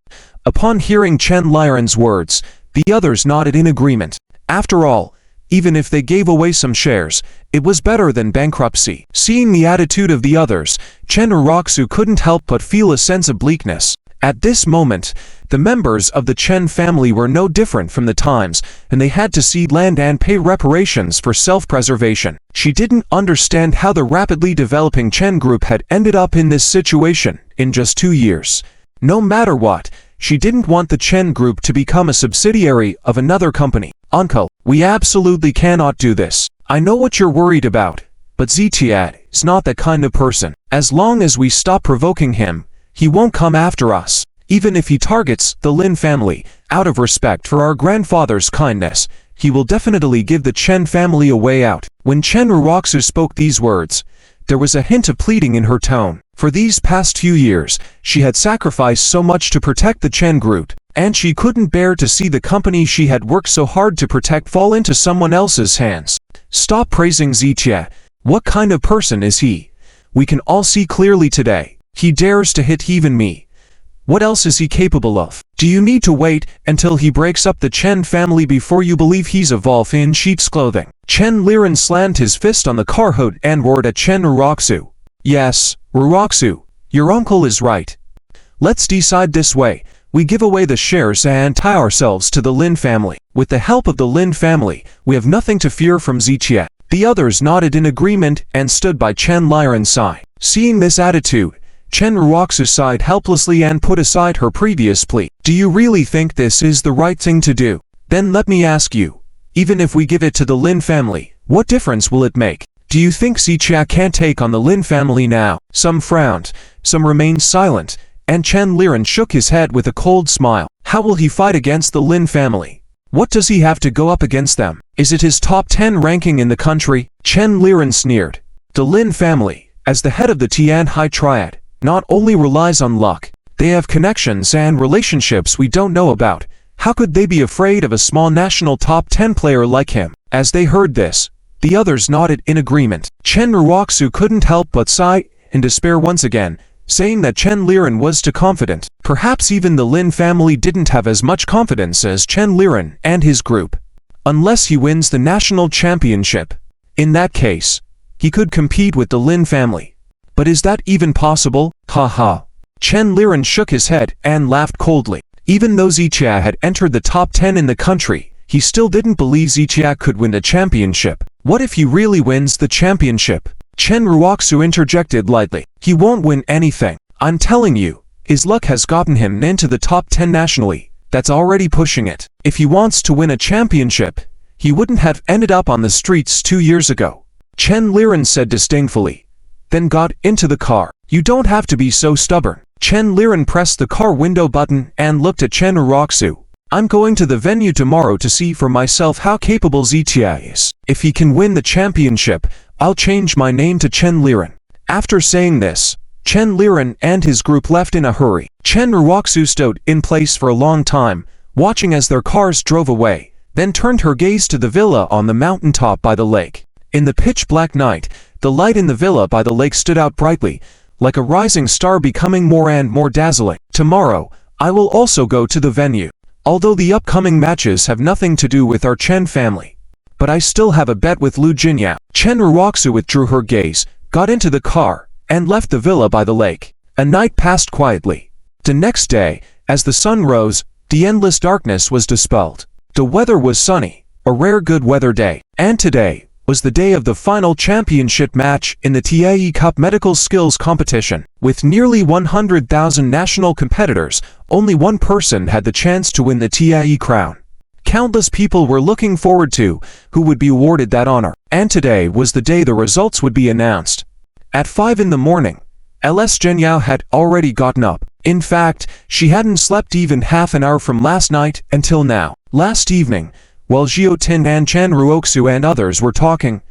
Upon hearing Chen Liren's words, the others nodded in agreement. After all, even if they gave away some shares, it was better than bankruptcy. Seeing the attitude of the others, Chen Raku couldn't help but feel a sense of bleakness. At this moment, the members of the Chen family were no different from the times, and they had to cede land and pay reparations for self-preservation. She didn't understand how the rapidly developing Chen group had ended up in this situation in just 2 years. No matter what, she didn't want the Chen group to become a subsidiary of another company. "Uncle, we absolutely cannot do this. I know what you're worried about, but Ziqie is not that kind of person. As long as we stop provoking him, he won't come after us. Even if he targets the Lin family, out of respect for our grandfather's kindness, he will definitely give the Chen family a way out." When Chen Raku spoke these words, there was a hint of pleading in her tone. For these past few years, she had sacrificed so much to protect the Chen group, and she couldn't bear to see the company she had worked so hard to protect fall into someone else's hands. "Stop praising Ziqie. What kind of person is he? We can all see clearly today. He dares to hit even me. What else is he capable of? Do you need to wait until he breaks up the Chen family before you believe he's a wolf in sheep's clothing?" Chen Len slammed his fist on the car hood and roared at Chen Raku. "Yes, Raku, your uncle is right. Let's decide this way. We give away the shares and tie ourselves to the Lin family. With the help of the Lin family, we have nothing to fear from Ziqie." The others nodded in agreement and stood by Chen Liren's side. Seeing this attitude, Chen Raku sighed helplessly and put aside her previous plea. "Do you really think this is the right thing to do? Then let me ask you, even if we give it to the Lin family, what difference will it make? Do you think Ziqie can take on the Lin family now?" Some frowned, some remained silent, and Chen Len shook his head with a cold smile. "How will he fight against the Lin family? What does he have to go up against them? Is it his top 10 ranking in the country?" Chen Len sneered. "The Lin family, as the head of the Tian High Triad, not only relies on luck, they have connections and relationships we don't know about. How could they be afraid of a small national top 10 player like him?" As they heard this, the others nodded in agreement. Chen Raku couldn't help but sigh in despair once again, saying that Chen Len was too confident. Perhaps even the Lin family didn't have as much confidence as Chen Len and his group. Unless he wins the national championship. In that case, he could compete with the Lin family. But is that even possible? Ha. Chen Len shook his head and laughed coldly. Even though Ziqie had entered the top 10 in the country, he still didn't believe Ziqie could win the championship. What if he really wins the championship? Chen Raku interjected lightly. "He won't win anything. I'm telling you, his luck has gotten him into the top 10 nationally. That's already pushing it. If he wants to win a championship, he wouldn't have ended up on the streets 2 years ago." Chen Len said disdainfully, then got into the car. "You don't have to be so stubborn." Chen Len pressed the car window button and looked at Chen Raku. "I'm going to the venue tomorrow to see for myself how capable Ziqie is. If he can win the championship, I'll change my name to Chen Len." After saying this, Chen Len and his group left in a hurry. Chen Raku stood in place for a long time, watching as their cars drove away, then turned her gaze to the villa on the mountaintop by the lake. In the pitch-black night, the light in the villa by the lake stood out brightly, like a rising star becoming more and more dazzling. "Tomorrow, I will also go to the venue. Although the upcoming matches have nothing to do with our Chen family. But I still have a bet with Lu Jinyao." Chen Raku withdrew her gaze, got into the car, and left the villa by the lake. A night passed quietly. The next day, as the sun rose, the endless darkness was dispelled. The weather was sunny, a rare good weather day. And today was the day of the final championship match in the TAE Cup Medical Skills Competition. With nearly 100,000 national competitors, only one person had the chance to win the TAE crown. Countless people were looking forward to who would be awarded that honor. And today was the day the results would be announced. At 5 in the morning, LS Jinyao had already gotten up. In fact, she hadn't slept even half an hour from last night until now. Last evening, while Xiao Tin and Chen Raku and others were talking,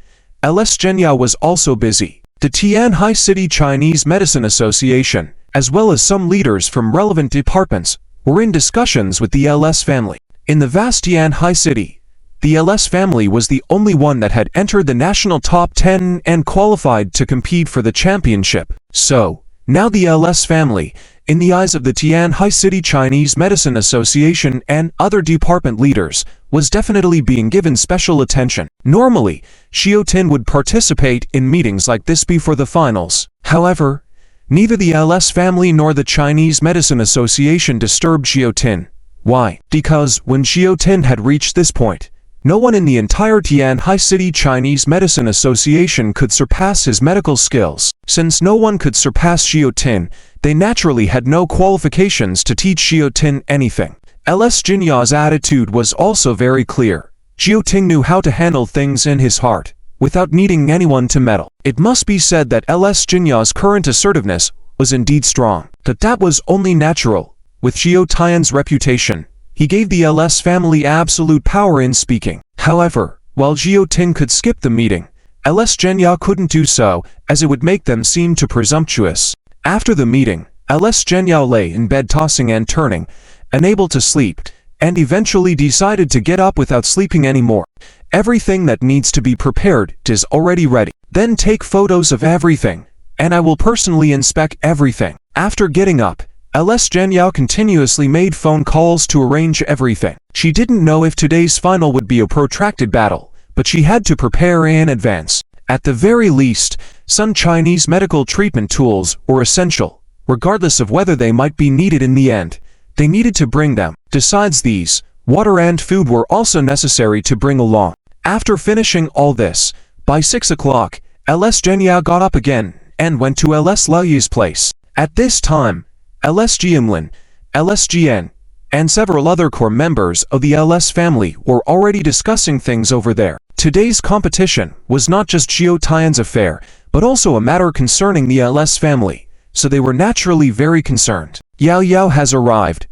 LS Jinyao was also busy. The Tianhai City Chinese Medicine Association, as well as some leaders from relevant departments, were in discussions with the LS family. In the vast Tianhai City, The LS family was the only one that had entered the national top 10 and qualified to compete for the championship. So, now the LS family, in the eyes of the Tianhai City Chinese Medicine Association and other department leaders, was definitely being given special attention. Normally, Xiao Tin would participate in meetings like this before the finals. However, neither the LS family nor the Chinese Medicine Association disturbed Xiao Tin. Why? Because when Xiao Tin had reached this point, no one in the entire Tianhai City Chinese Medicine Association could surpass his medical skills. Since no one could surpass Xiao Tin, they naturally had no qualifications to teach Xiao Tin anything. LS Jinya's attitude was also very clear. Xiao Tin knew how to handle things in his heart, without needing anyone to meddle. It must be said that LS Jinya's current assertiveness was indeed strong. But that was only natural. With Xiao Tian's reputation, he gave the LS family absolute power in speaking. However, while Xiao Tin could skip the meeting, LS Jinya couldn't do so, as it would make them seem too presumptuous. After the meeting, LS Jinya lay in bed tossing and turning, unable to sleep, and eventually decided to get up without sleeping anymore. Everything that needs to be prepared is already ready. Then take photos of everything, and I will personally inspect everything. After getting up, LS Jinya continuously made phone calls to arrange everything. She didn't know if today's final would be a protracted battle, but she had to prepare in advance. At the very least, some Chinese medical treatment tools were essential. Regardless of whether they might be needed in the end, they needed to bring them. Besides these, water and food were also necessary to bring along. After finishing all this, by 6 o'clock, LS Jinya got up again and went to LS Liu's place. At this time, LS Len, LS Jian, and several other core members of the LS family were already discussing things over there. Today's competition was not just Xiao Tian's affair, but also a matter concerning the LS family, so they were naturally very concerned. Yao Yao has arrived.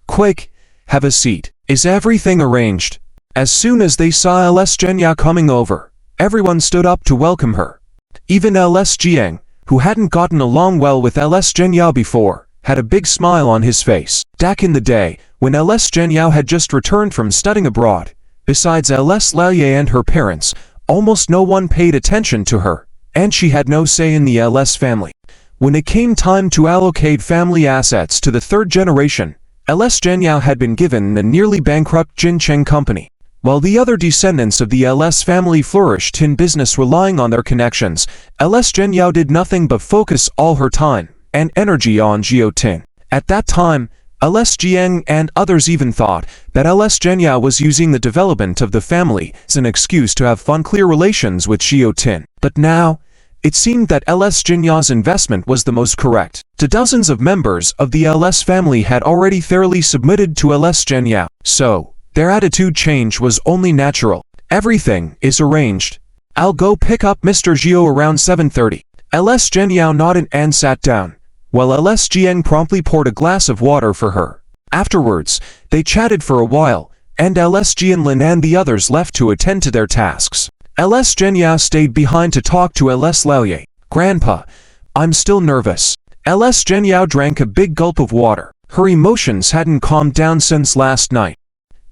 Quick, have a seat. Is everything arranged? As soon as they saw LS Jinya coming over, everyone stood up to welcome her. Even LS Jiang, who hadn't gotten along well with LS Jinya before, had a big smile on his face. Back in the day, when LS Jinya had just returned from studying abroad, besides LS Liu and her parents, almost no one paid attention to her, and she had no say in the LS family. When it came time to allocate family assets to the third generation, LS Jinya had been given the nearly bankrupt Jincheng company. While the other descendants of the LS family flourished in business relying on their connections, LS Jinya did nothing but focus all her time and energy on Xiao Tin. At that time, LS Jiang and others even thought that LS Jinya was using the development of the family as an excuse to have unclear relations with Xiao Tin. But now, it seemed that LS Jinya's investment was the most correct. The dozens of members of the LS family had already thoroughly submitted to LS Jinya, so their attitude change was only natural. Everything is arranged. I'll go pick up Mr. Xiao around 7:30. LS Jinya nodded and sat down, while LS Jiang promptly poured a glass of water for her. Afterwards, they chatted for a while, and LS Len and the others left to attend to their tasks. LS Jinya stayed behind to talk to LS Liu. Grandpa, I'm still nervous. LS Jinya drank a big gulp of water. Her emotions hadn't calmed down since last night.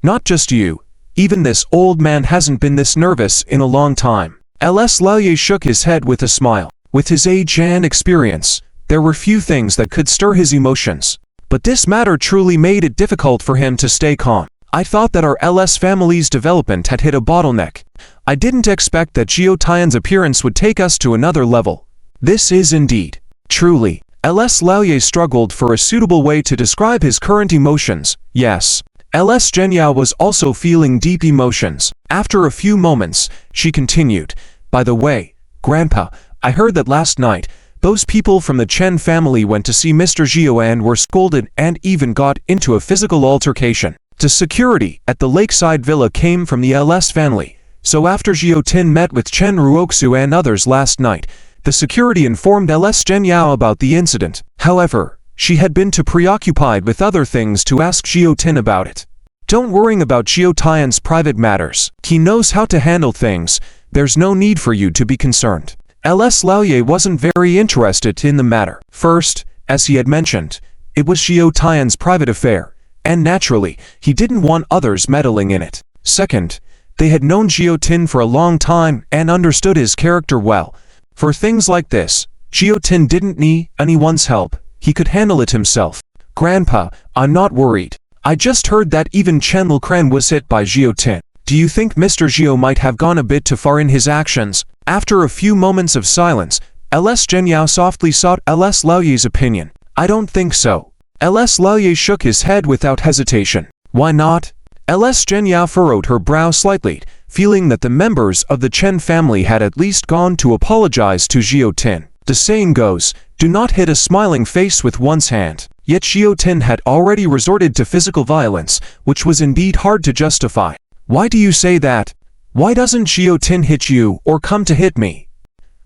Not just you, even this old man hasn't been this nervous in a long time. LS Liu shook his head with a smile. With his age and experience, there were few things that could stir his emotions. But this matter truly made it difficult for him to stay calm. I thought that our LS family's development had hit a bottleneck. I didn't expect that Xiao Tian's appearance would take us to another level. This is indeed, truly. LS Liu struggled for a suitable way to describe his current emotions. Yes, LS Jinya was also feeling deep emotions. After a few moments, she continued, by the way, Grandpa, I heard that last night, those people from the Chen family went to see Mr. Xiao and were scolded and even got into a physical altercation. The security at the lakeside villa came from the LS family, so after Xiao Tin met with Chen Raku and others last night, the security informed LS Jinya about the incident. However, she had been too preoccupied with other things to ask Xiao Tin about it. Don't worry about Xiao Tian's private matters. He knows how to handle things. There's no need for you to be concerned. LS Liu wasn't very interested in the matter. First, as he had mentioned, it was Xiao Tian's private affair, and naturally, he didn't want others meddling in it. Second, They had known Jiotin for a long time and understood his character well. For things like this, Jiotin didn't need anyone's help. He could handle it himself. Grandpa, I'm not worried. I just heard that even Chen Len was hit by Jiotin. Do you think Mr. Zhao might have gone a bit too far in his actions? After a few moments of silence, LS Zhenyao softly sought LS Laoye's opinion. I don't think so. LS Laoye shook his head without hesitation. Why not? LS Zhenyao furrowed her brow slightly, feeling that the members of the Chen family had at least gone to apologize to Jiotin. The saying goes, do not hit a smiling face with one's hand. Yet Jiotin had already resorted to physical violence, which was indeed hard to justify. Why do you say that? Why doesn't Jiotin hit you or come to hit me?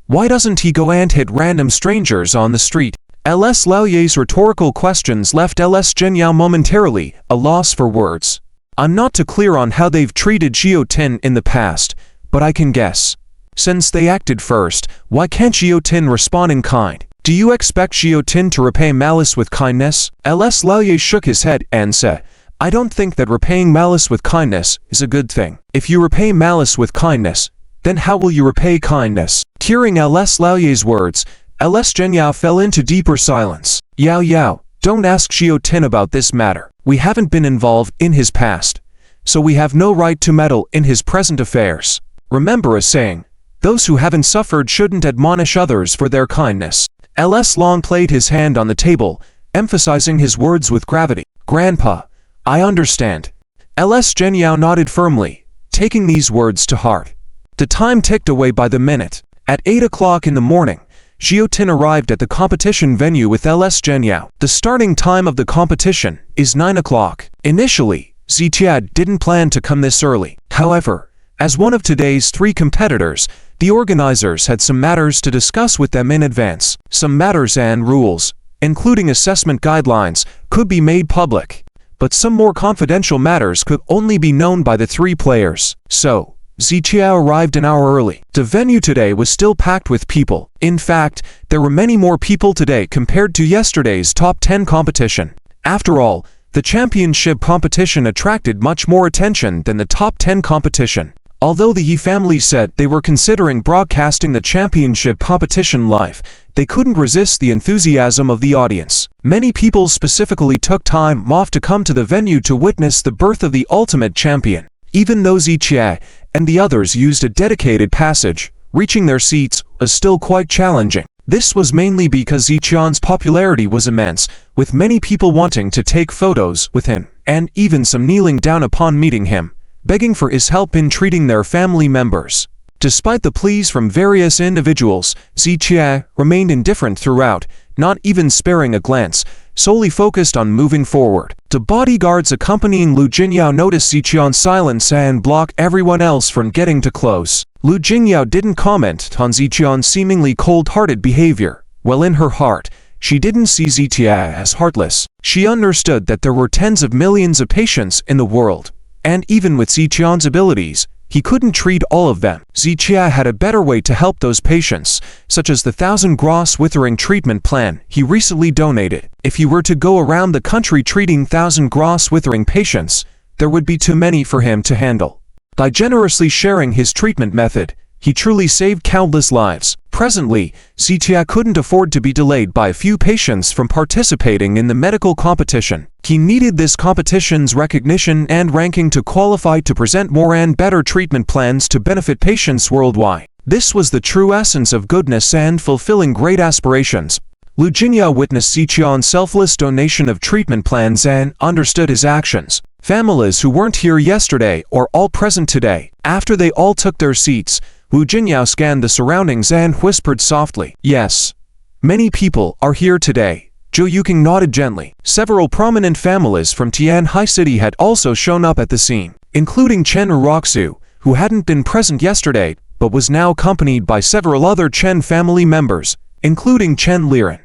Why doesn't he go and hit random strangers on the street? LS Laoye's rhetorical questions left LS Zhenyao momentarily a loss for words. I'm not too clear on how they've treated Jiotin in the past, but I can guess. Since they acted first, why can't Jiotin respond in kind? Do you expect Jiotin to repay malice with kindness? LS Laoye shook his head and said, I don't think that repaying malice with kindness is a good thing. If you repay malice with kindness, then how will you repay kindness? Hearing LS Laoye's words, LS Zhenyao fell into deeper silence. Yao, don't ask Jiotin about this matter. We haven't been involved in his past, so we have no right to meddle in his present affairs. Remember a saying, those who haven't suffered shouldn't admonish others for their kindness. LS Long played his hand on the table, emphasizing his words with gravity. Grandpa, I understand. LS Zhenyao nodded firmly, taking these words to heart. The time ticked away by the minute. At 8 o'clock in the morning, Jiotin arrived at the competition venue with LS Zhenyao. The starting time of the competition is 9 o'clock. Initially, Zitiad didn't plan to come this early. However, as one of today's 3 competitors, the organizers had some matters to discuss with them in advance. Some matters and rules, including assessment guidelines, could be made public, but some more confidential matters could only be known by the 3 players. So, Ziqiao arrived an hour early. The venue today was still packed with people. In fact, there were many more people today compared to yesterday's top 10 competition. After all, the championship competition attracted much more attention than the top 10 competition. Although the Yi family said they were considering broadcasting the championship competition live, they couldn't resist the enthusiasm of the audience. Many people specifically took time off to come to the venue to witness the birth of the ultimate champion. Even though Ziqia and the others used a dedicated passage, reaching their seats was still quite challenging. This was mainly because Ziqian's popularity was immense, with many people wanting to take photos with him, and even some kneeling down upon meeting him, begging for his help in treating their family members. Despite the pleas from various individuals, Ziqia remained indifferent throughout, not even sparing a glance, solely focused on moving forward. The bodyguards accompanying Lu Jingyao noticed Ziqian's silence and blocked everyone else from getting too close. Lu Jingyao didn't comment on Ziqian's seemingly cold-hearted behavior. Well, in her heart, she didn't see Ziqia as heartless. She understood that there were tens of millions of patients in the world, and even with Ziqian's abilities, he couldn't treat all of them. Ziqia had a better way to help those patients, such as the 1,000 gross withering treatment plan he recently donated. If he were to go around the country treating 1,000 gross withering patients, there would be too many for him to handle. By generously sharing his treatment method, he truly saved countless lives. Presently, Ziqia couldn't afford to be delayed by a few patients from participating in the medical competition. He needed this competition's recognition and ranking to qualify to present more and better treatment plans to benefit patients worldwide. This was the true essence of goodness and fulfilling great aspirations. Lu Jingyao witnessed Ziqian's selfless donation of treatment plans and understood his actions. Families who weren't here yesterday are all present today. After they all took their seats, Lu Jingyao scanned the surroundings and whispered softly, "Yes, many people are here today." Zhou Yuqing nodded gently. Several prominent families from Tianhai City had also shown up at the scene, including Chen Raku, who hadn't been present yesterday but was now accompanied by several other Chen family members, including Chen Liren.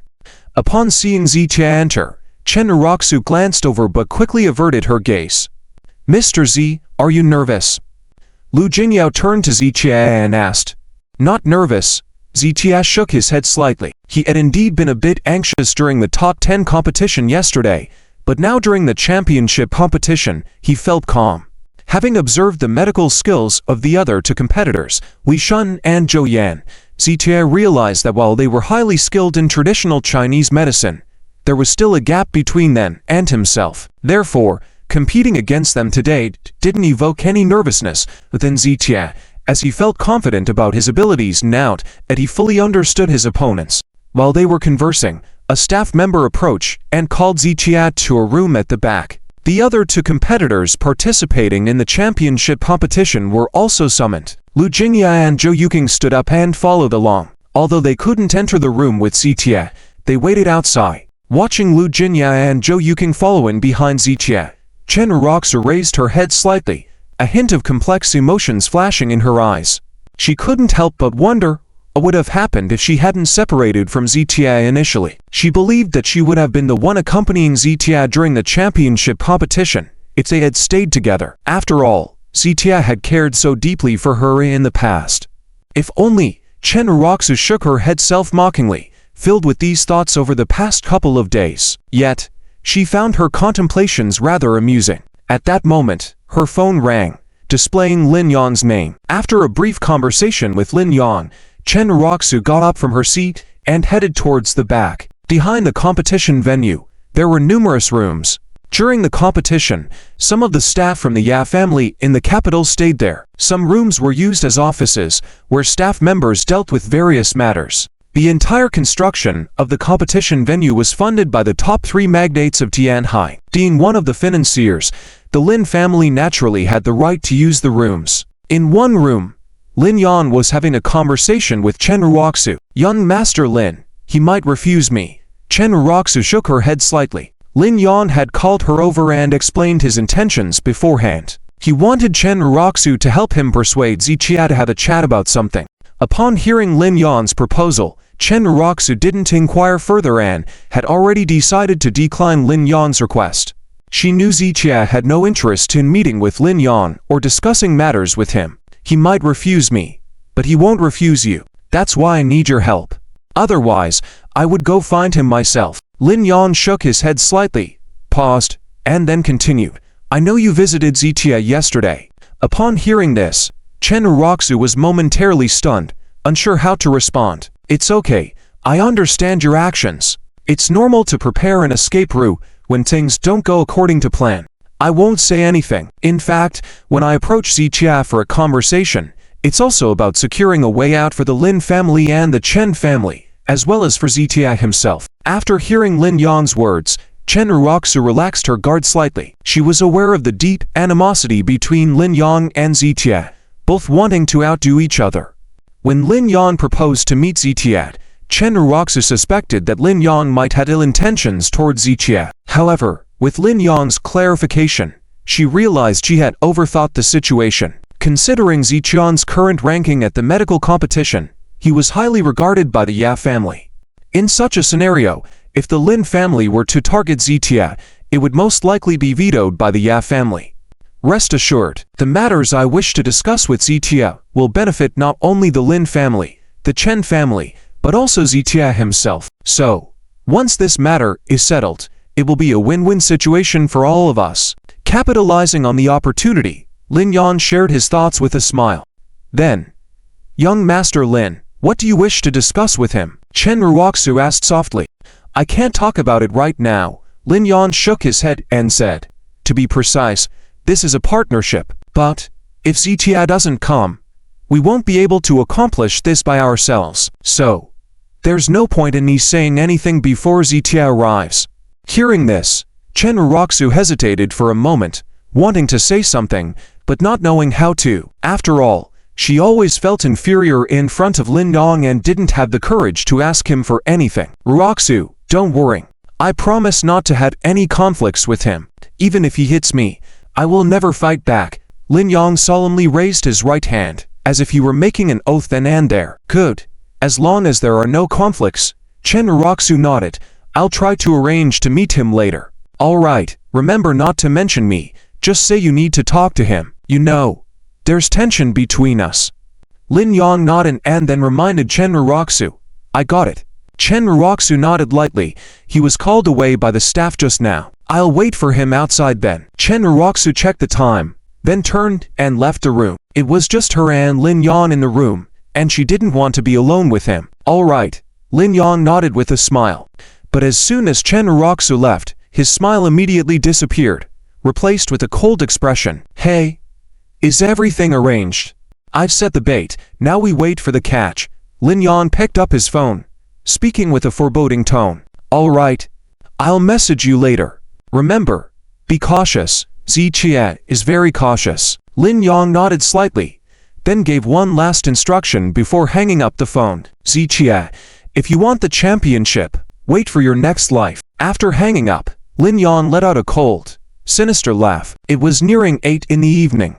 Upon seeing Ziqia enter, Chen Raku glanced over but quickly averted her gaze. "Mr. Z, are you nervous?" Lu Jingyao turned to Ziqia and asked. "Not nervous." Ziqia shook his head slightly. He had indeed been a bit anxious during the top 10 competition yesterday, but now during the championship competition, he felt calm. Having observed the medical skills of the other two competitors, Li Shun and Zhou Yan, Zitia realized that while they were highly skilled in traditional Chinese medicine, there was still a gap between them and himself. Therefore, competing against them today didn't evoke any nervousness within Zitia, as he felt confident about his abilities now that he fully understood his opponents. While they were conversing, a staff member approached and called Zitia to a room at the back. The other two competitors participating in the championship competition were also summoned. Lu Jingya and Zhou Yuqing stood up and followed along. Although they couldn't enter the room with Zitia, they waited outside. Watching Lu Jingya and Zhou Yuqing following behind Zitia, Chen Raku raised her head slightly, a hint of complex emotions flashing in her eyes. She couldn't help but wonder what would have happened if she hadn't separated from Zitia initially. She believed that she would have been the one accompanying Zitia during the championship competition if they had stayed together. After all, Zitia had cared so deeply for her in the past. If only. Chen Raku shook her head self-mockingly, filled with these thoughts over the past couple of days. Yet, she found her contemplations rather amusing. At that moment, her phone rang, displaying Lin Yan's name. After a brief conversation with Lin Yan, Chen Raku got up from her seat and headed towards the back. Behind the competition venue, there were numerous rooms. During the competition, some of the staff from the Ya family in the capital stayed there. Some rooms were used as offices, where staff members dealt with various matters. The entire construction of the competition venue was funded by the top 3 magnates of Tianhai. Being one of the financiers, the Lin family naturally had the right to use the rooms. In one room, Lin Yan was having a conversation with Chen Raku. "Young Master Lin, he might refuse me." Chen Raku shook her head slightly. Lin Yan had called her over and explained his intentions beforehand. He wanted Chen Raku to help him persuade Zitia to have a chat about something. Upon hearing Lin Yan's proposal, Chen Raku didn't inquire further and had already decided to decline Lin Yan's request. She knew Zitia had no interest in meeting with Lin Yan or discussing matters with him. "He might refuse me, but he won't refuse you. That's why I need your help. Otherwise, I would go find him myself." Lin Yan shook his head slightly, paused, and then continued. "I know you visited Zitia yesterday." Upon hearing this, Chen Raku was momentarily stunned, unsure how to respond. "It's okay, I understand your actions. It's normal to prepare an escape route when things don't go according to plan. I won't say anything. In fact, when I approach Zitia for a conversation, it's also about securing a way out for the Lin family and the Chen family, as well as for Zitia himself." After hearing Lin Yan's words, Chen Raku relaxed her guard slightly. She was aware of the deep animosity between Lin Yan and Zitia, both wanting to outdo each other. When Lin Yan proposed to meet Zitia, Chen Raku suspected that Lin Yan might have ill intentions towards Zitia. However, with Lin Yan's clarification, she realized she had overthought the situation. Considering Zitian's current ranking at the medical competition, he was highly regarded by the Ya family. In such a scenario, if the Lin family were to target Zitia, it would most likely be vetoed by the Ya family. "Rest assured, the matters I wish to discuss with Zitia will benefit not only the Lin family, the Chen family, but also Zitia himself. So, once this matter is settled, it will be a win-win situation for all of us." Capitalizing on the opportunity, Lin Yan shared his thoughts with a smile. Then, "Young Master Lin, what do you wish to discuss with him?" Chen Raku asked softly. "I can't talk about it right now." Lin Yan shook his head and said, "To be precise, this is a partnership. But, if Zitia doesn't come, we won't be able to accomplish this by ourselves. So, there's no point in me saying anything before Zitia arrives." Hearing this, Chen Raku hesitated for a moment, wanting to say something, but not knowing how to. After all, she always felt inferior in front of Lin Yan and didn't have the courage to ask him for anything. "Raku, don't worry. I promise not to have any conflicts with him. Even if he hits me, I will never fight back." Lin Yan solemnly raised his right hand, as if he were making an oath then and there. "Good. As long as there are no conflicts." Chen Raku nodded. "I'll try to arrange to meet him later." "All right, remember not to mention me. Just say you need to talk to him. You know, there's tension between us." Lin Yan nodded and then reminded Chen Raku. "I got it." Chen Raku nodded lightly. He was called away by the staff just now. "I'll wait for him outside then." Chen Raku checked the time, then turned and left the room. It was just her and Lin Yan in the room, and she didn't want to be alone with him. "All right," Lin Yan nodded with a smile. But as soon as Chen Raku left, his smile immediately disappeared, replaced with a cold expression. "Hey, is everything arranged? I've set the bait, now we wait for the catch." Lin Yan picked up his phone, speaking with a foreboding tone. "All right, I'll message you later. Remember, be cautious. Ziqie is very cautious." Lin Yan nodded slightly, then gave one last instruction before hanging up the phone. "Ziqie, if you want the championship, wait for your next life." After hanging up, Lin Yan let out a cold, sinister laugh. It was nearing 8 in the evening,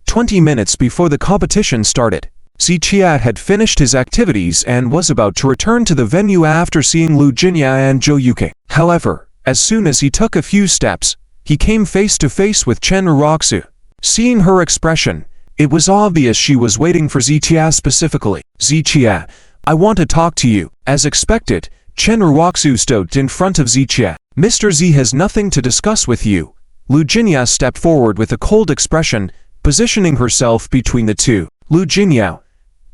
20 minutes before the competition started. Ziqie had finished his activities and was about to return to the venue after seeing Lu Jinya and Zhou Yuke. However, as soon as he took a few steps, he came face to face with Chen Raku. Seeing her expression, it was obvious she was waiting for Ziqie specifically. "Ziqie, I want to talk to you." As expected, Chen Raku stood in front of Ziqie. "Mr. Z has nothing to discuss with you." Lu Jinya stepped forward with a cold expression, positioning herself between the two. "Lu Jinya,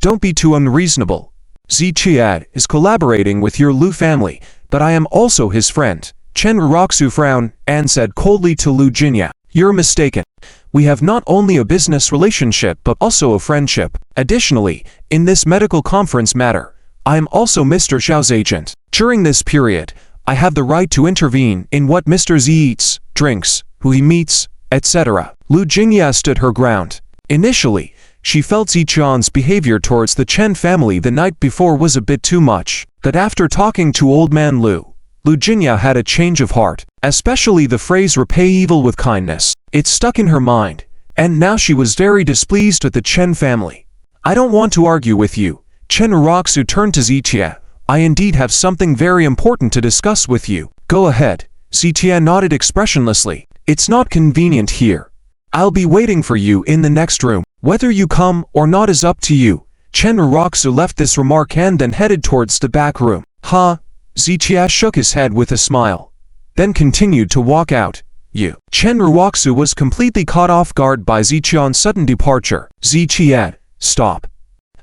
don't be too unreasonable. Ziqie is collaborating with your Lu family, but I am also his friend." Chen Raku frowned and said coldly to Lu Jinya, "You're mistaken. We have not only a business relationship but also a friendship. Additionally, in this medical conference matter, I am also Mr. Xiao's agent. During this period, I have the right to intervene in what Mr. Z eats, drinks, who he meets, etc." Lu Jinya stood her ground. Initially, she felt Ziqian's behavior towards the Chen family the night before was a bit too much, but after talking to old man Lu Jinya had a change of heart, especially the phrase repay evil with kindness. It stuck in her mind, and now she was very displeased with the Chen family. "I don't want to argue with you." Chen Raku turned to Ziqie. "I indeed have something very important to discuss with you." "Go ahead." Ziqie nodded expressionlessly. "It's not convenient here. I'll be waiting for you in the next room. Whether you come or not is up to you." Chen Raku left this remark and then headed towards the back room. "Huh?" Ziqie shook his head with a smile, then continued to walk out. "You." Chen Raku was completely caught off guard by Ziqian's sudden departure. "Ziqie, stop.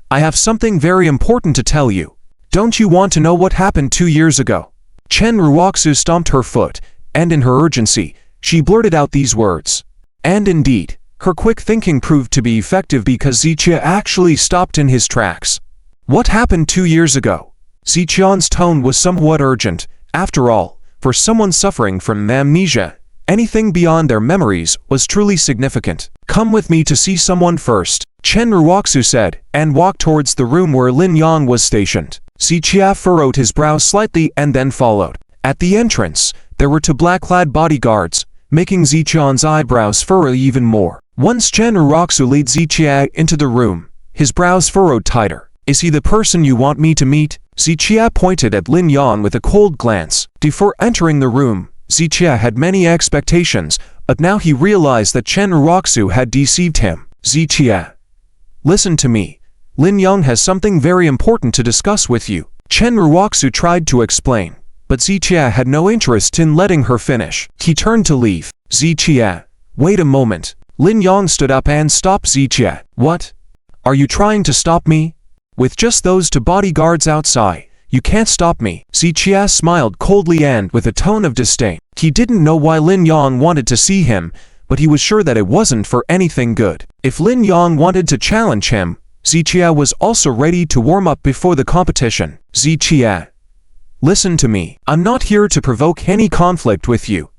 I have something very important to tell you. Don't you want to know what happened 2 years ago?" Chen Raku stomped her foot, and in her urgency, she blurted out these words. And indeed, her quick thinking proved to be effective because Ziqie actually stopped in his tracks. "What happened 2 years ago?" Ziqian's tone was somewhat urgent. After all, for someone suffering from amnesia, anything beyond their memories was truly significant. "Come with me to see someone first," Chen Raku said, and walked towards the room where Lin Yan was stationed. Ziqie furrowed his brow slightly and then followed. At the entrance, there were 2 black-clad bodyguards, making Ziqian's eyebrows furrow even more. Once Chen Raku led Ziqie into the room, his brows furrowed tighter. "Is he the person you want me to meet?" Ziqie pointed at Lin Yan with a cold glance. Before entering the room, Ziqie had many expectations, but now he realized that Chen Raku had deceived him. "Ziqie, listen to me. Lin Yan has something very important to discuss with you." Chen Raku tried to explain, but Ziqie had no interest in letting her finish. He turned to leave. "Ziqie, wait a moment." Lin Yan stood up and stopped Ziqie. "What? Are you trying to stop me? With just those 2 bodyguards outside, you can't stop me." Ziqie smiled coldly and with a tone of disdain. He didn't know why Lin Yan wanted to see him, but he was sure that it wasn't for anything good. If Lin Yan wanted to challenge him, Ziqie was also ready to warm up before the competition. "Ziqie, listen to me. I'm not here to provoke any conflict with you.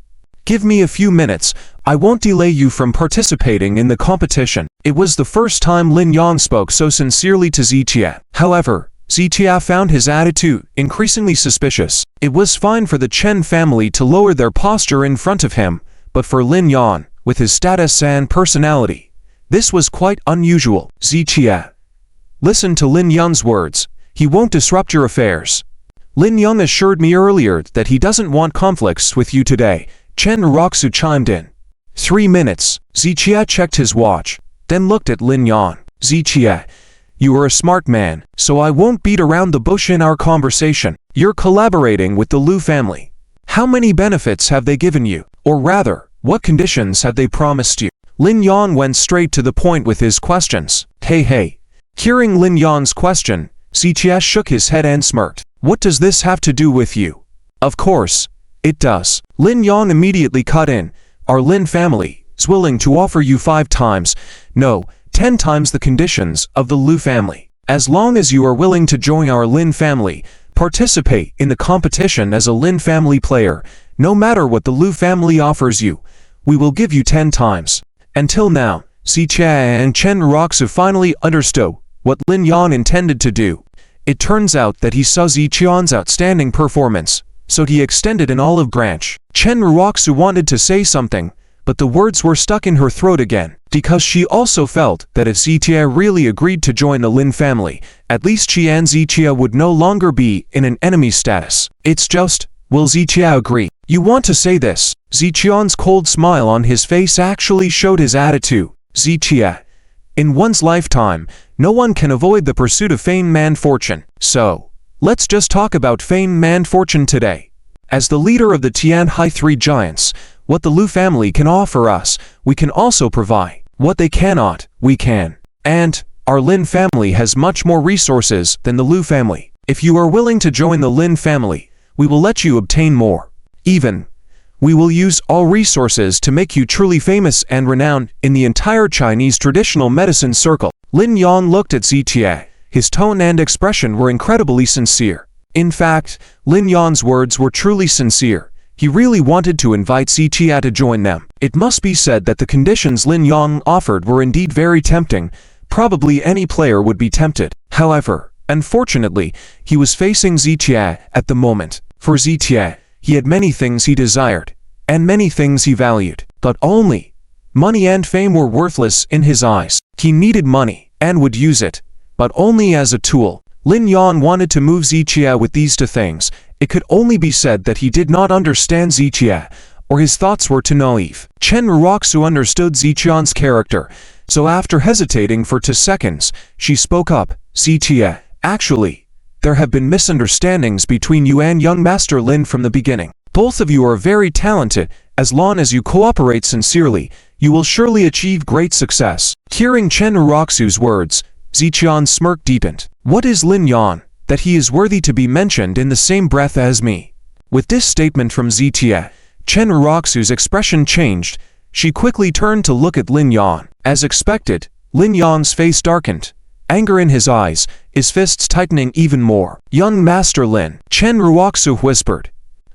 Give me a few minutes, I won't delay you from participating in the competition." It was the first time Lin Yan spoke so sincerely to Ziqie. However, Ziqie found his attitude increasingly suspicious. It was fine for the Chen family to lower their posture in front of him, but for Lin Yan, with his status and personality, this was quite unusual. "Ziqie, listen to Lin Yan's words. He won't disrupt your affairs. Lin Yan assured me earlier that he doesn't want conflicts with you today." Chen Raku chimed in. 3 minutes. Ziqie checked his watch, then looked at Lin Yan. "Ziqie, you are a smart man, so I won't beat around the bush in our conversation. You're collaborating with the Lu family. How many benefits have they given you? Or rather, what conditions have they promised you?" Lin Yan went straight to the point with his questions. Hey. Hearing Lin Yan's question, Ziqie shook his head and smirked. What does this have to do with you? Of course, it does. Lin Yan immediately cut in. Our Lin family is willing to offer you 5 times, no, 10 times the conditions of the Lu family. As long as you are willing to join our Lin family, participate in the competition as a Lin family player, no matter what the Lu family offers you, we will give you 10 times. Until now, Ziqie and Chen Raku finally understood what Lin Yan intended to do. It turns out that he saw Ziqian's outstanding performance, so he extended an olive branch. Chen Raku wanted to say something, but the words were stuck in her throat again, because she also felt that if Ziqie really agreed to join the Lin family, at least she and Ziqie would no longer be in an enemy status. It's just, will Ziqie agree? You want to say this? Ziqian's cold smile on his face actually showed his attitude. Ziqie, in one's lifetime, no one can avoid the pursuit of fame and fortune. So, let's just talk about fame and fortune today. As the leader of the Tianhai 3 giants, what the Lu family can offer us, we can also provide. What they cannot, we can. And our Lin family has much more resources than the Lu family. If you are willing to join the Lin family, we will let you obtain more. Even, we will use all resources to make you truly famous and renowned in the entire Chinese traditional medicine circle. Lin Yan looked at Ziqie. His tone and expression were incredibly sincere. In fact, Lin Yan's words were truly sincere. He really wanted to invite Ziqie to join them. It must be said that the conditions Lin Yan offered were indeed very tempting. Probably any player would be tempted. However, unfortunately, he was facing Ziqie at the moment. For Ziqie, he had many things he desired, and many things he valued, but only money and fame were worthless in his eyes. He needed money, and would use it, but only as a tool. Lin Yan wanted to move Ziqie with these 2 things. It could only be said that he did not understand Ziqie, or his thoughts were too naive. Chen Raku understood Ziqian's character, so after hesitating for 2 seconds, she spoke up. Ziqie, actually, there have been misunderstandings between you and young Master Lin from the beginning. Both of you are very talented. As long as you cooperate sincerely, you will surely achieve great success. Hearing Chen Raku's words, Ziqian's smirk deepened. What is Lin Yan, that he is worthy to be mentioned in the same breath as me? With this statement from Ziqie, Chen Raku's expression changed. She quickly turned to look at Lin Yan. As expected, Lin Yan's face darkened. Anger in his eyes, his fists tightening even more. Young Master Lin, Chen Raku whispered.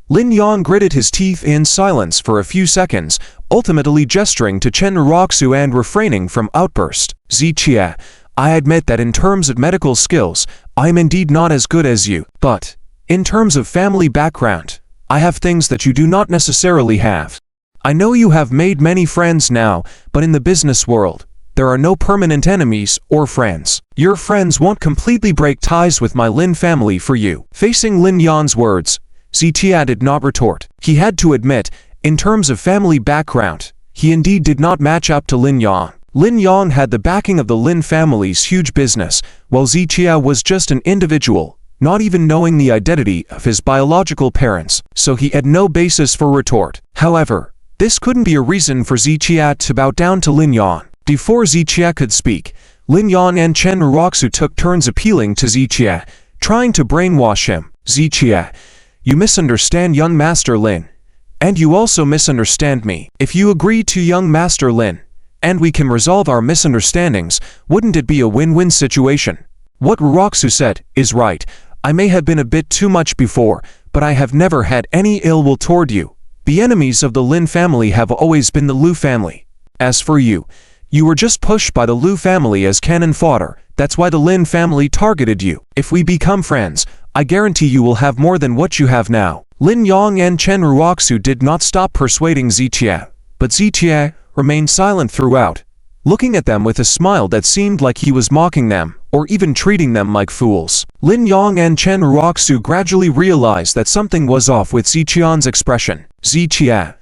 Lin Yan gritted his teeth in silence for a few seconds, ultimately gesturing to Chen Raku and refraining from outburst. Ziqie, I admit that in terms of medical skills, I am indeed not as good as you, but in terms of family background, I have things that you do not necessarily have. I know you have made many friends now, but in the business world, there are no permanent enemies or friends. Your friends won't completely break ties with my Lin family for you. Facing Lin Yan's words, Ziqie did not retort. He had to admit, in terms of family background, he indeed did not match up to Lin Yan. Lin Yan had the backing of the Lin family's huge business, while Ziqie was just an individual, not even knowing the identity of his biological parents, so he had no basis for retort. However, this couldn't be a reason for Ziqie to bow down to Lin Yan. Before Ziqie could speak, Lin Yan and Chen Raku took turns appealing to Ziqie, trying to brainwash him. Ziqie, you misunderstand young Master Lin, and you also misunderstand me. If you agree to young Master Lin, and we can resolve our misunderstandings, wouldn't it be a win-win situation? What Raku said is right. I may have been a bit too much before, but I have never had any ill will toward you. The enemies of the Lin family have always been the Lu family. As for you, you were just pushed by the Lu family as cannon fodder. That's why the Lin family targeted you. If we become friends, I guarantee you will have more than what you have now. Lin Yan and Chen Raku did not stop persuading Ziqie, but Ziqie remained silent throughout, looking at them with a smile that seemed like he was mocking them, or even treating them like fools. Lin Yan and Chen Raku gradually realized that something was off with Ziqian's expression. Ziqie,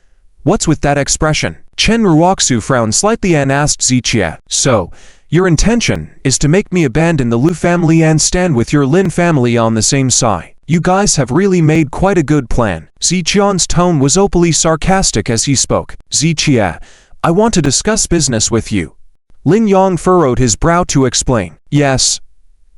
what's with that expression? Chen Raku frowned slightly and asked Ziqie, so, your intention is to make me abandon the Lu family and stand with your Lin family on the same side. You guys have really made quite a good plan. Ziqian's tone was openly sarcastic as he spoke. Ziqie, I want to discuss business with you. Lin Yan furrowed his brow to explain. Yes.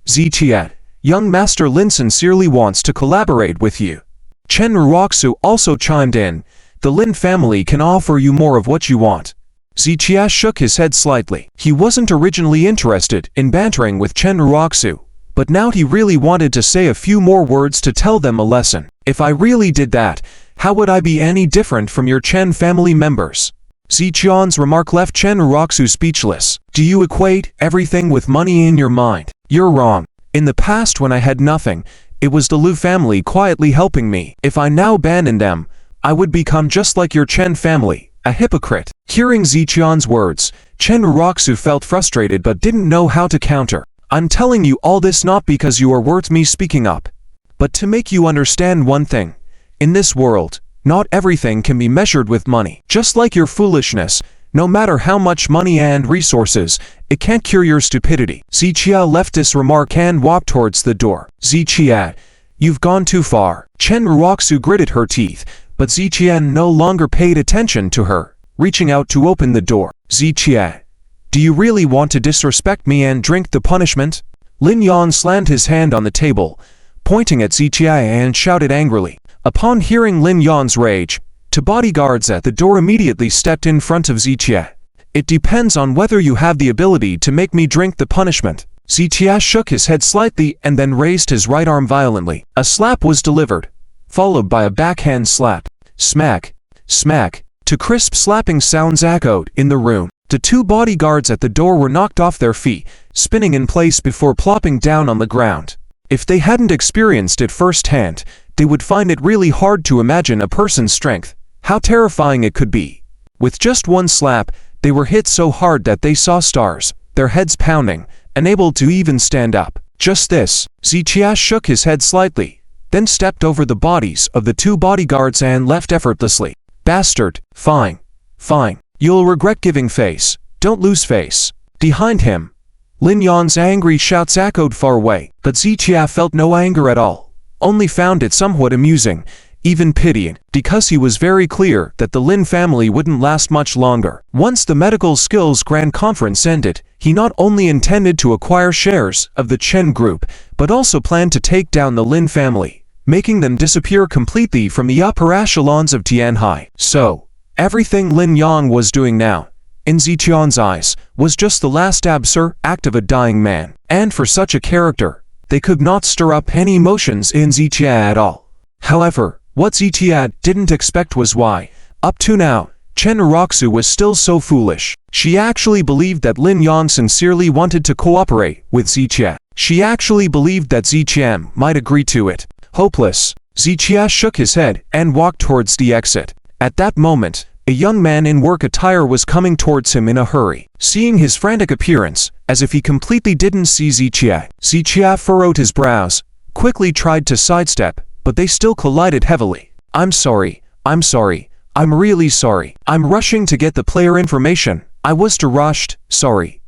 Ziqian, young Master Lin sincerely wants to collaborate with you. Chen Raku also chimed in. The Lin family can offer you more of what you want. Ziqian shook his head slightly. He wasn't originally interested in bantering with Chen Raku, but now he really wanted to say a few more words to tell them a lesson. If I really did that, how would I be any different from your Chen family members? Ziqian's remark left Chen Raku speechless. Do you equate everything with money in your mind? You're wrong. In the past when I had nothing, it was the Lu family quietly helping me. If I now abandon them, I would become just like your Chen family, a hypocrite. Hearing Ziqian's words, Chen Raku felt frustrated but didn't know how to counter. I'm telling you all this not because you are worth me speaking up, but to make you understand one thing. In this world, not everything can be measured with money. Just like your foolishness, no matter how much money and resources, it can't cure your stupidity. Ziqian left this remark and walked towards the door. Ziqian, you've gone too far. Chen Raku gritted her teeth, but Ziqian no longer paid attention to her, reaching out to open the door. Ziqian, do you really want to disrespect me and drink the punishment? Lin Yan slammed his hand on the table, pointing at Ziqian and shouted angrily. Upon hearing Lin Yan's rage, two bodyguards at the door immediately stepped in front of Ziqian. It depends on whether you have the ability to make me drink the punishment. Ziqian shook his head slightly and then raised his right arm violently. A slap was delivered, followed by a backhand slap. Smack, smack, two crisp slapping sounds echoed in the room. The two bodyguards at the door were knocked off their feet, spinning in place before plopping down on the ground. If they hadn't experienced it firsthand, they would find it really hard to imagine a person's strength, how terrifying it could be. With just one slap, they were hit so hard that they saw stars, their heads pounding, unable to even stand up. Just this. Ziqian shook his head slightly, then stepped over the bodies of the two bodyguards and left effortlessly. Bastard. Fine. Fine. You'll regret giving face. Don't lose face. Behind him, Lin Yan's angry shouts echoed far away, but Ziqian felt no anger at all, only found it somewhat amusing, even pitying, because he was very clear that the Lin family wouldn't last much longer. Once the medical skills grand conference ended, he not only intended to acquire shares of the Chen group, but also planned to take down the Lin family, making them disappear completely from the upper echelons of Tianhai. So, everything Lin Yan was doing now, in Ziqian's eyes, was just the last absurd act of a dying man. And for such a character, they could not stir up any emotions in Ziqian at all. However, what Ziqian didn't expect was why, up to now, Chen Raku was still so foolish. She actually believed that Lin Yan sincerely wanted to cooperate with Ziqian. She actually believed that Ziqian might agree to it. Hopeless, Ziqian shook his head and walked towards the exit. At that moment, a young man in work attire was coming towards him in a hurry. Seeing his frantic appearance, as if he completely didn't see Ziqian, Ziqian furrowed his brows, quickly tried to sidestep, but they still collided heavily. I'm sorry, I'm really sorry. I'm rushing to get the player information. I was too rushed, sorry.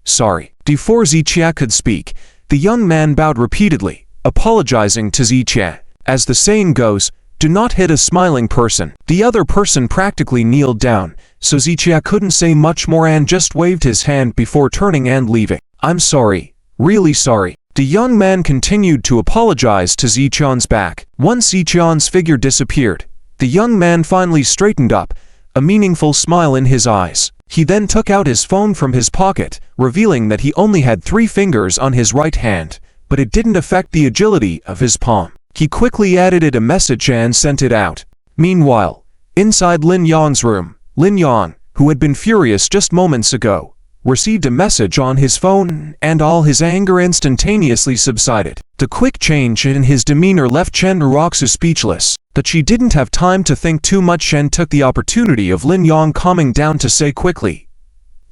Before Ziqian could speak, the young man bowed repeatedly, apologizing to Ziqian. As the saying goes, do not hit a smiling person. The other person practically kneeled down, so Ziqian couldn't say much more and just waved his hand before turning and leaving. I'm sorry, really sorry. The young man continued to apologize to Ziqian's back. Once Ziqian's figure disappeared, the young man finally straightened up, a meaningful smile in his eyes. He then took out his phone from his pocket, revealing that he only had 3 fingers on his right hand, but it didn't affect the agility of his palm. He quickly edited a message and sent it out. Meanwhile, inside Lin Yan's room, Lin Yan, who had been furious just moments ago, received a message on his phone and all his anger instantaneously subsided. The quick change in his demeanor left Chen Raku speechless, but she didn't have time to think too much and took the opportunity of Lin Yan calming down to say quickly,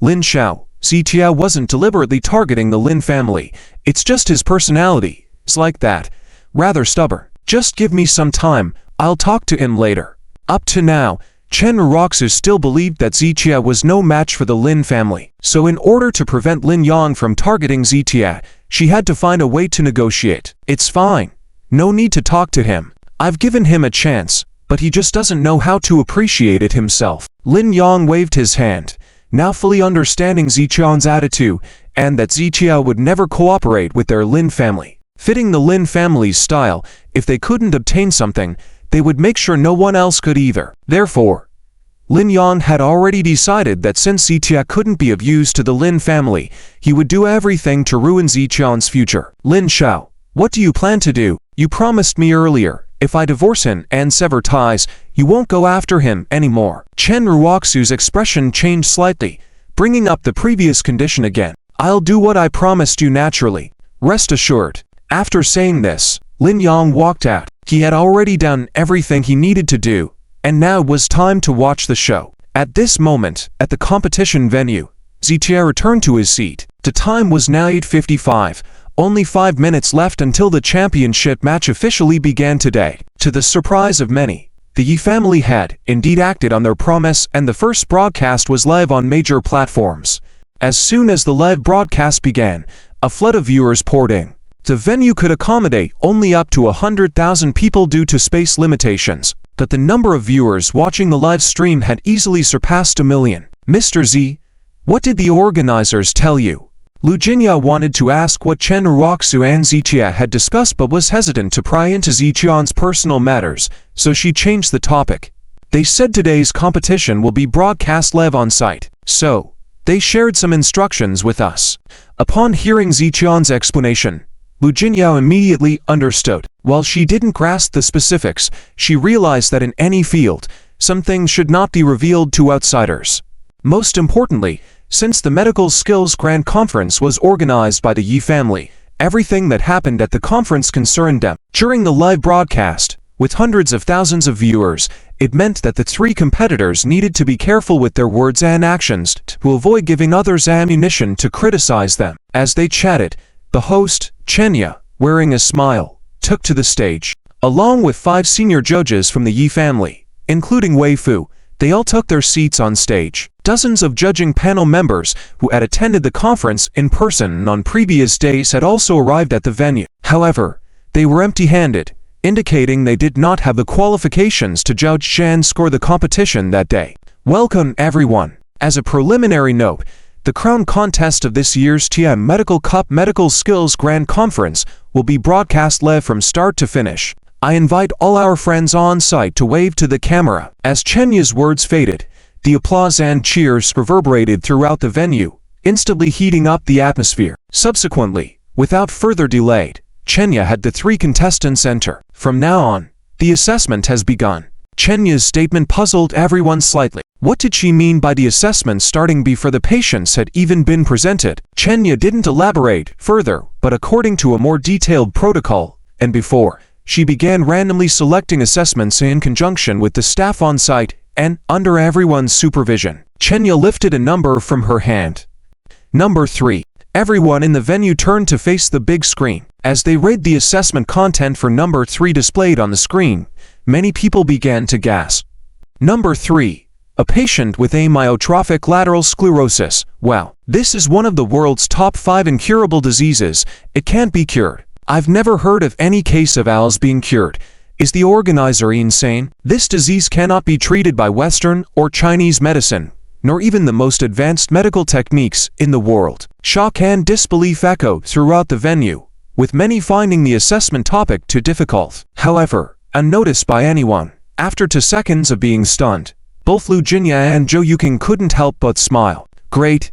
Lin Xiao, Ziqian wasn't deliberately targeting the Lin family, it's just his personality, it's like that. Rather stubborn. Just give me some time, I'll talk to him later. Up to now, Chen Raku still believed that Ziqian was no match for the Lin family, so in order to prevent Lin Yan from targeting Ziqian, she had to find a way to negotiate. It's fine. No need to talk to him. I've given him a chance, but he just doesn't know how to appreciate it himself. Lin Yan waved his hand, now fully understanding Ziqian's attitude, and that Ziqia would never cooperate with their Lin family. Fitting the Lin family's style, if they couldn't obtain something, they would make sure no one else could either. Therefore, Lin Yan had already decided that since Ziqia couldn't be of use to the Lin family, he would do everything to ruin Ziqian's future. Lin Xiao, what do you plan to do? You promised me earlier, if I divorce him and sever ties, you won't go after him anymore. Chen Raku's expression changed slightly, bringing up the previous condition again. I'll do what I promised you naturally. Rest assured. After saying this, Lin Yan walked out. He had already done everything he needed to do, and now it was time to watch the show. At this moment, at the competition venue, Ziqia returned to his seat. The time was now 8:55, only 5 minutes left until the championship match officially began today. To the surprise of many, the Yi family had indeed acted on their promise, and the first broadcast was live on major platforms. As soon as the live broadcast began, a flood of viewers poured in. The venue could accommodate only up to 100,000 people due to space limitations, but the number of viewers watching the live stream had easily surpassed 1 million. Mr. Z, what did the organizers tell you? Lu Jinya wanted to ask what Chen Raku and Ziqia had discussed but was hesitant to pry into Ziqian's personal matters, so she changed the topic. They said today's competition will be broadcast live on site, so they shared some instructions with us. Upon hearing Ziqian's explanation, Lu Jinyao immediately understood. While she didn't grasp the specifics, she realized that in any field, some things should not be revealed to outsiders. Most importantly, since the Medical Skills Grand Conference was organized by the Yi family, everything that happened at the conference concerned them. During the live broadcast, with hundreds of thousands of viewers, it meant that the 3 competitors needed to be careful with their words and actions to avoid giving others ammunition to criticize them. As they chatted, the host, Chenya, wearing a smile, took to the stage. Along with 5 senior judges from the Yi family, including Wei Fu, they all took their seats on stage. Dozens of judging panel members who had attended the conference in person on previous days had also arrived at the venue. However, they were empty-handed, indicating they did not have the qualifications to judge and score the competition that day. Welcome everyone. As a preliminary note, the crown contest of this year's TM Medical Cup Medical Skills Grand Conference will be broadcast live from start to finish. I invite all our friends on site to wave to the camera. As Chenya's words faded, the applause and cheers reverberated throughout the venue, instantly heating up the atmosphere. Subsequently, without further delay, Chenya had the 3 contestants enter. From now on, the assessment has begun. Chenya's statement puzzled everyone slightly. What did she mean by the assessment starting before the patients had even been presented? Chenya didn't elaborate further, but according to a more detailed protocol, and before, she began randomly selecting assessments in conjunction with the staff on site and under everyone's supervision. Chenya lifted a number from her hand. Number 3. Everyone in the venue turned to face the big screen. As they read the assessment content for number 3 displayed on the screen, many people began to gasp. Number 3. A patient with amyotrophic lateral sclerosis. Wow, this is one of the world's top 5 incurable diseases. It can't be cured. I've never heard of any case of ALS being cured. Is the organizer insane? This disease cannot be treated by Western or Chinese medicine, nor even the most advanced medical techniques in the world. Shock and disbelief echoed throughout the venue, with many finding the assessment topic too difficult. However, unnoticed by anyone, after 2 seconds of being stunned, both Lu Jinya and Zhou Yuqing couldn't help but smile. Great.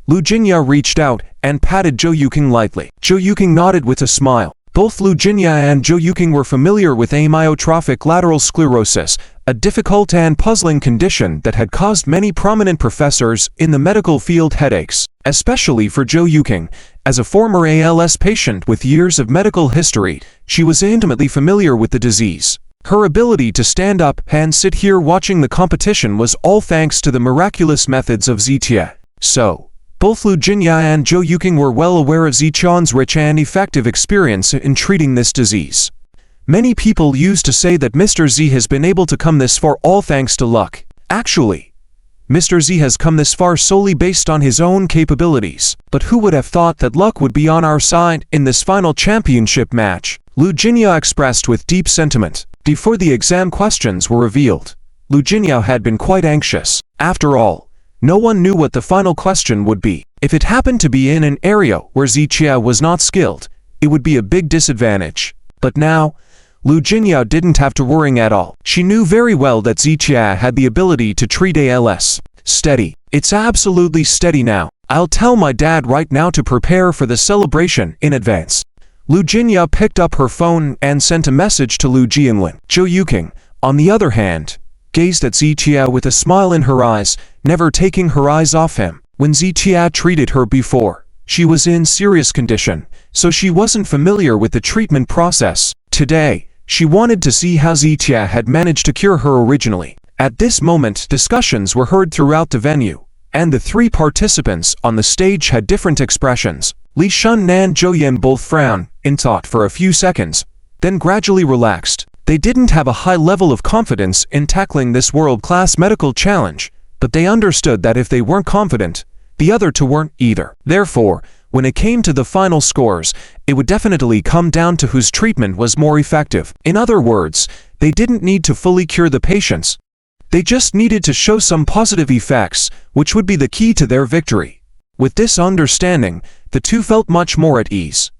Lu Jinya reached out and patted Zhou Yuqing lightly. Zhou Yuqing nodded with a smile. Both Lu Jinya and Zhou Yuqing were familiar with amyotrophic lateral sclerosis, a difficult and puzzling condition that had caused many prominent professors in the medical field headaches, especially for Zhou Yuqing. As a former ALS patient with years of medical history, she was intimately familiar with the disease. Her ability to stand up and sit here watching the competition was all thanks to the miraculous methods of Ziqia. So, both Lu Jinya and Zhou Yuqing were well aware of Ziqian's rich and effective experience in treating this disease. Many people used to say that Mr. Z has been able to come this far all thanks to luck. Actually, Mr. Z has come this far solely based on his own capabilities. But who would have thought that luck would be on our side in this final championship match? Lu Jinya expressed with deep sentiment. Before the exam questions were revealed, Lu Jinya had been quite anxious. After all, No one knew what the final question would be. If it happened to be in an area where Zichia was not skilled, it would be a big disadvantage. But now, Lu Jinyao didn't have to worry at all. She knew very well that Zichia had the ability to treat ALS. Steady. It's absolutely steady now. I'll tell my dad right now to prepare for the celebration in advance. Lu Jinyao picked up her phone and sent a message to Lu Jianlin. Zhou Yuking, on the other hand, gazed at Zichia with a smile in her eyes, never taking her eyes off him. When Zichia treated her before, she was in serious condition, so she wasn't familiar with the treatment process. Today, she wanted to see how Zichia had managed to cure her originally. At this moment, discussions were heard throughout the venue, and the three participants on the stage had different expressions. Li Shun and Zhou Yan both frowned in thought for a few seconds, then gradually relaxed. They didn't have a high level of confidence in tackling this world-class medical challenge, but they understood that if they weren't confident, the other two weren't either. Therefore, when it came to the final scores, it would definitely come down to whose treatment was more effective. In other words, they didn't need to fully cure the patients. They just needed to show some positive effects, which would be the key to their victory. With this understanding, the two felt much more at ease.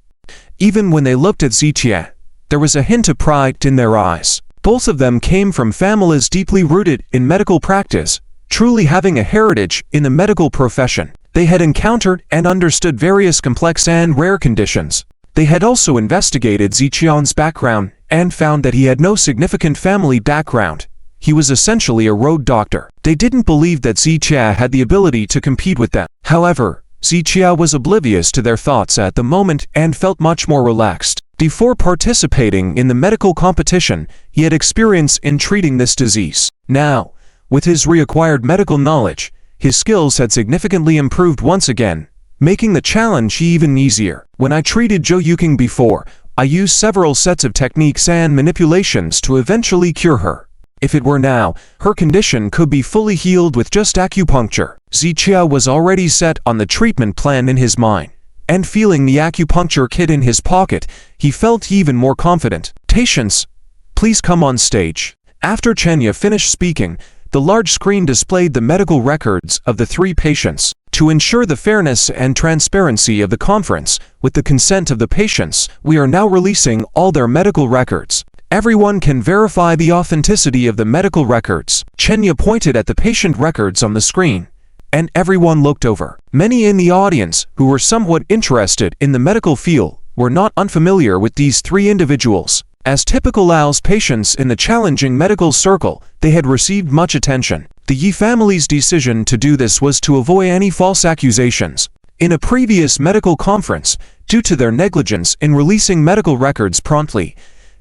Even when they looked at Zichia, there was a hint of pride in their eyes. Both of them came from families deeply rooted in medical practice, truly having a heritage in the medical profession. They had encountered and understood various complex and rare conditions. They had also investigated Zichian's background and found that he had no significant family background. He was essentially a road doctor. They didn't believe that Zichia had the ability to compete with them. However, Zichia was oblivious to their thoughts at the moment and felt much more relaxed. Before participating in the medical competition, he had experience in treating this disease. Now, with his reacquired medical knowledge, his skills had significantly improved once again, making the challenge even easier. When I treated Zhou Yuking before, I used several sets of techniques and manipulations to eventually cure her. If it were now, her condition could be fully healed with just acupuncture. Zichia was already set on the treatment plan in his mind, and feeling the acupuncture kit in his pocket, he felt even more confident. Patients, please come on stage. After Chenya finished speaking, the large screen displayed the medical records of the three patients. To ensure the fairness and transparency of the conference, with the consent of the patients, we are now releasing all their medical records. Everyone can verify the authenticity of the medical records. Chenya pointed at the patient records on the screen, and everyone looked over. Many in the audience, who were somewhat interested in the medical field, were not unfamiliar with these three individuals. As typical Lao's patients in the challenging medical circle, they had received much attention. The Yi family's decision to do this was to avoid any false accusations. In a previous medical conference, due to their negligence in releasing medical records promptly,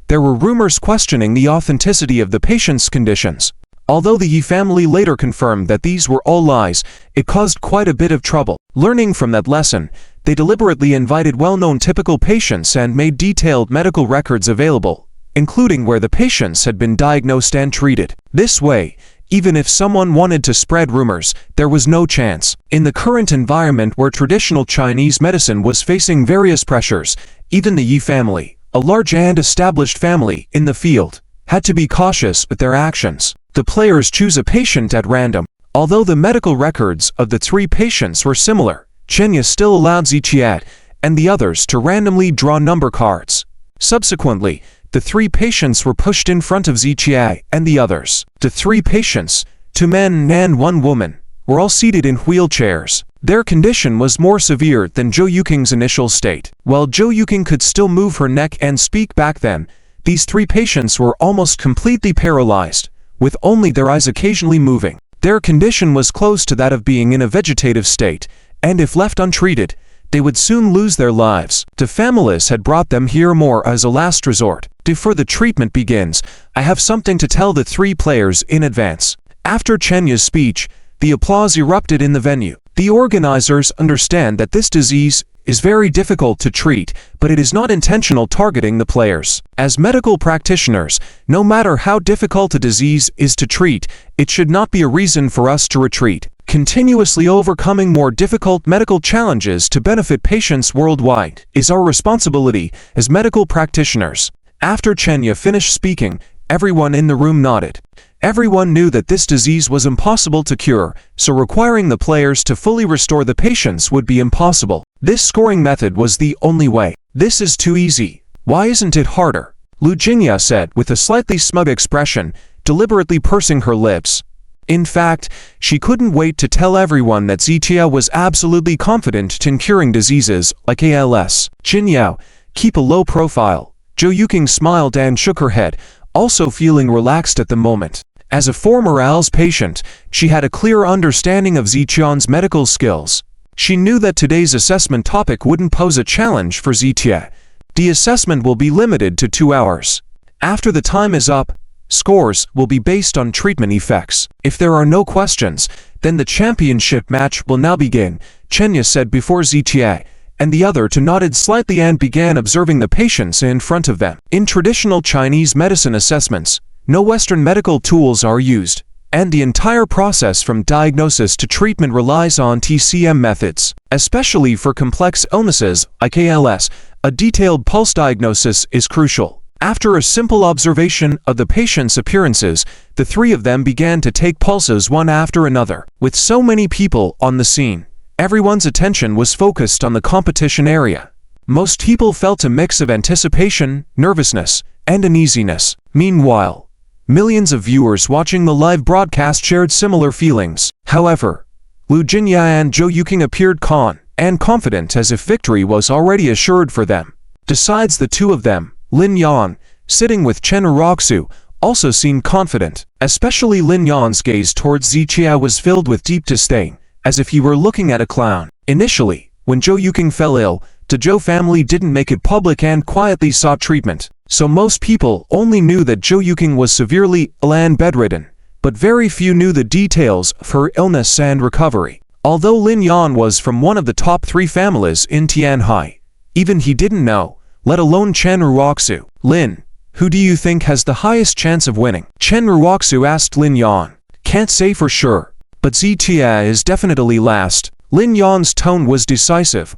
there were rumors questioning the authenticity of the patient's conditions. Although the Yi family later confirmed that these were all lies, it caused quite a bit of trouble. Learning from that lesson, they deliberately invited well-known typical patients and made detailed medical records available, including where the patients had been diagnosed and treated. This way, even if someone wanted to spread rumors, there was no chance. In the current environment where traditional Chinese medicine was facing various pressures, even the Yi family, a large and established family in the field, had to be cautious with their actions. The players choose a patient at random. Although the medical records of the three patients were similar, Chenya still allowed Zichia and the others to randomly draw number cards. Subsequently, the three patients were pushed in front of Zichia and the others. The three patients, 2 men and 1 woman, were all seated in wheelchairs. Their condition was more severe than Zhou Yuking's initial state. While Zhou Yuking could still move her neck and speak back then, these three patients were almost completely paralyzed, with only their eyes occasionally moving. Their condition was close to that of being in a vegetative state, and if left untreated, they would soon lose their lives. The families had brought them here more as a last resort. Before the treatment begins, I have something to tell the three players in advance. After Chenya's speech, the applause erupted in the venue. The organizers understand that this disease is very difficult to treat, but it is not intentional targeting the players. As medical practitioners, no matter how difficult a disease is to treat, it should not be a reason for us to retreat. Continuously overcoming more difficult medical challenges to benefit patients worldwide is our responsibility as medical practitioners. After Chenya finished speaking, everyone in the room nodded. Everyone knew that this disease was impossible to cure, so requiring the players to fully restore the patients would be impossible. This scoring method was the only way. This is too easy. Why isn't it harder? Lu Jingya said with a slightly smug expression, deliberately pursing her lips. In fact, she couldn't wait to tell everyone that Zitia was absolutely confident in curing diseases like ALS. Jinyao, keep a low profile. Zhou Yuqing smiled and shook her head, also feeling relaxed at the moment. As a former ALS patient, she had a clear understanding of Ziqian's medical skills. She knew that today's assessment topic wouldn't pose a challenge for Zitia. The assessment will be limited to 2 hours. After the time is up, scores will be based on treatment effects. If there are no questions, then the championship match will now begin, Chenya said before Zitia, and the other two nodded slightly and began observing the patients in front of them. In traditional Chinese medicine assessments, no Western medical tools are used, and the entire process from diagnosis to treatment relies on TCM methods. Especially for complex illnesses like ALS, a detailed pulse diagnosis is crucial. After a simple observation of the patient's appearances, the three of them began to take pulses one after another. With so many people on the scene, everyone's attention was focused on the competition area. Most people felt a mix of anticipation, nervousness, and uneasiness. Meanwhile, millions of viewers watching the live broadcast shared similar feelings. However, Lu Jinya and Zhou Yuqing appeared calm and confident as if victory was already assured for them. Besides the two of them, Lin Yan, sitting with Chen Raku, also seemed confident. Especially Lin Yan's gaze towards Zitia was filled with deep disdain, as if he were looking at a clown. Initially, when Zhou Yuqing fell ill, the Zhou family didn't make it public and quietly sought treatment. So most people only knew that Zhou Yuqing was severely ill and bedridden, but very few knew the details of her illness and recovery. Although Lin Yan was from one of the top 3 families in Tianhai, even he didn't know, let alone Chen Raku. Lin, who do you think has the highest chance of winning? Chen Raku asked Lin Yan. Can't say for sure, but Zitia is definitely last. Lin Yan's tone was decisive,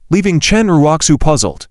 leaving Chen Raku puzzled.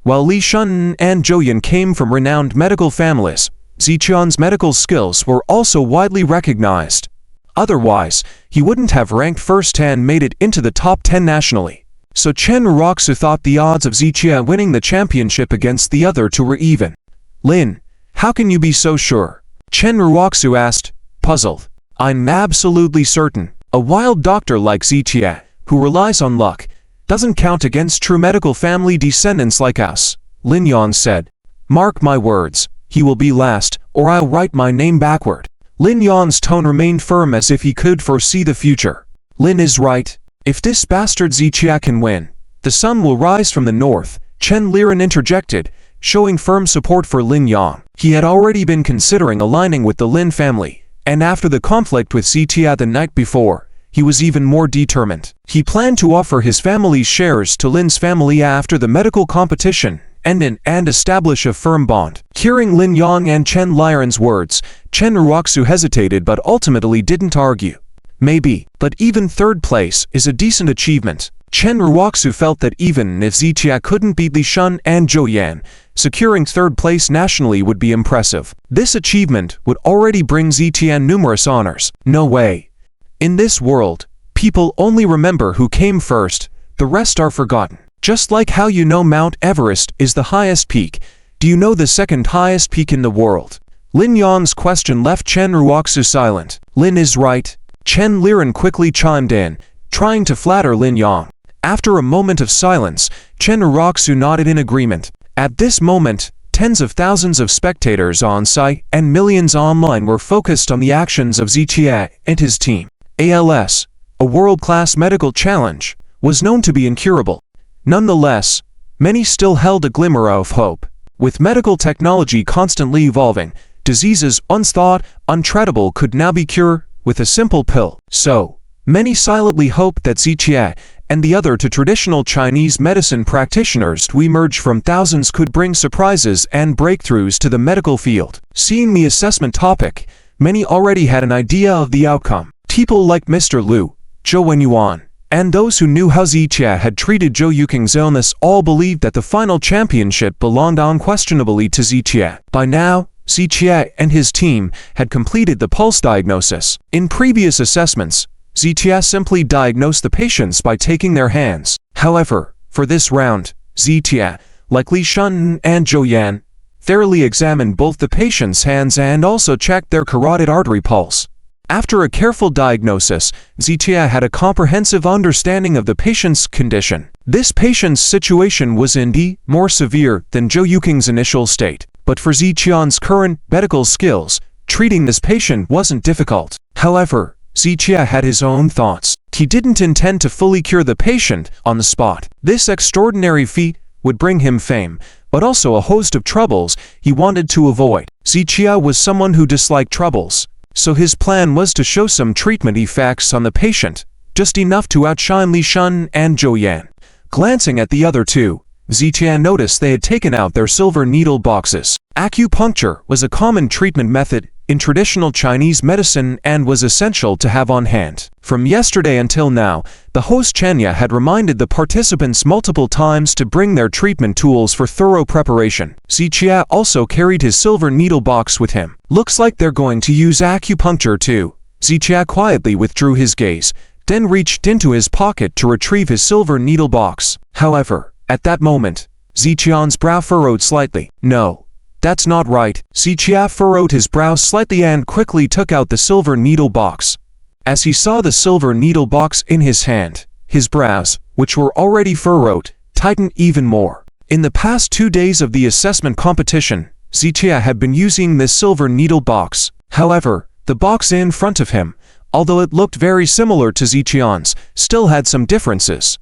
While Li Shun and Zhou Yan came from renowned medical families, Ziqian's medical skills were also widely recognized. Otherwise, he wouldn't have ranked first and made it into the top 10 nationally. So Chen Raku thought the odds of Ziqia winning the championship against the other two were even. Lin, how can you be so sure? Chen Raku asked, puzzled. I'm absolutely certain. A wild doctor like Ziqia, who relies on luck, doesn't count against true medical family descendants like us, Lin Yan said. Mark my words, he will be last, or I'll write my name backward. Lin Yan's tone remained firm as if he could foresee the future. Lin is right. If this bastard Ziqia can win, the sun will rise from the north, Chen Liren interjected, showing firm support for Lin Yan. He had already been considering aligning with the Lin family, and after the conflict with Ziqia the night before, he was even more determined. He planned to offer his family's shares to Lin's family after the medical competition ended and establish a firm bond. Hearing Lin Yan and Chen Liren's words, Chen Raku hesitated but ultimately didn't argue. Maybe, but even third place is a decent achievement. Chen Raku felt that even if Ziqia couldn't beat Li Shun and Zhou Yan, securing third place nationally would be impressive. This achievement would already bring Ziqia numerous honors. No way. In this world, people only remember who came first, the rest are forgotten. Just like how you know Mount Everest is the highest peak, do you know the second highest peak in the world? Lin Yan's question left Chen Raku silent. Lin is right. Chen Liren quickly chimed in, trying to flatter Lin Yan. After a moment of silence, Chen Raku nodded in agreement. At this moment, tens of thousands of spectators on site and millions online were focused on the actions of Ziqia and his team. ALS, a world-class medical challenge, was known to be incurable. Nonetheless, many still held a glimmer of hope. With medical technology constantly evolving, diseases once thought untreatable could now be cured with a simple pill. So, many silently hoped that Ziqia and the other two traditional Chinese medicine practitioners to emerge from thousands could bring surprises and breakthroughs to the medical field. Seeing the assessment topic, many already had an idea of the outcome. People like Mr. Liu, Zhou Wenyuan, and those who knew how Ziqia had treated Zhou Yuqing's illness all believed that the final championship belonged unquestionably to Ziqia. By now, Ziqia and his team had completed the pulse diagnosis. In previous assessments, Ziqia simply diagnosed the patients by taking their hands. However, for this round, Ziqia, like Li Shun and Zhou Yan, thoroughly examined both the patient's hands and also checked their carotid artery pulse. After a careful diagnosis, Ziqia had a comprehensive understanding of the patient's condition. This patient's situation was indeed more severe than Zhou Yuking's initial state, but for Ziqian's current medical skills, treating this patient wasn't difficult. However, Ziqia had his own thoughts. He didn't intend to fully cure the patient on the spot. This extraordinary feat would bring him fame, but also a host of troubles he wanted to avoid. Ziqia was someone who disliked troubles, so his plan was to show some treatment effects on the patient, just enough to outshine Li Shun and Zhou Yan. Glancing at the other two, Ziqia noticed they had taken out their silver needle boxes. Acupuncture was a common treatment method in traditional Chinese medicine and was essential to have on hand. From yesterday until now, the host Chenya had reminded the participants multiple times to bring their treatment tools for thorough preparation. Ziqia also carried his silver needle box with him. Looks like they're going to use acupuncture too. Ziqia quietly withdrew his gaze, then reached into his pocket to retrieve his silver needle box. However, at that moment, Ziqian's brow furrowed slightly. No, that's not right. Ziqia furrowed his brow slightly and quickly took out the silver needle box. As he saw the silver needle box in his hand, his brows, which were already furrowed, tightened even more. In the past 2 days of the assessment competition, Ziqia had been using this silver needle box. However, the box in front of him, although it looked very similar to Ziqian's, still had some differences.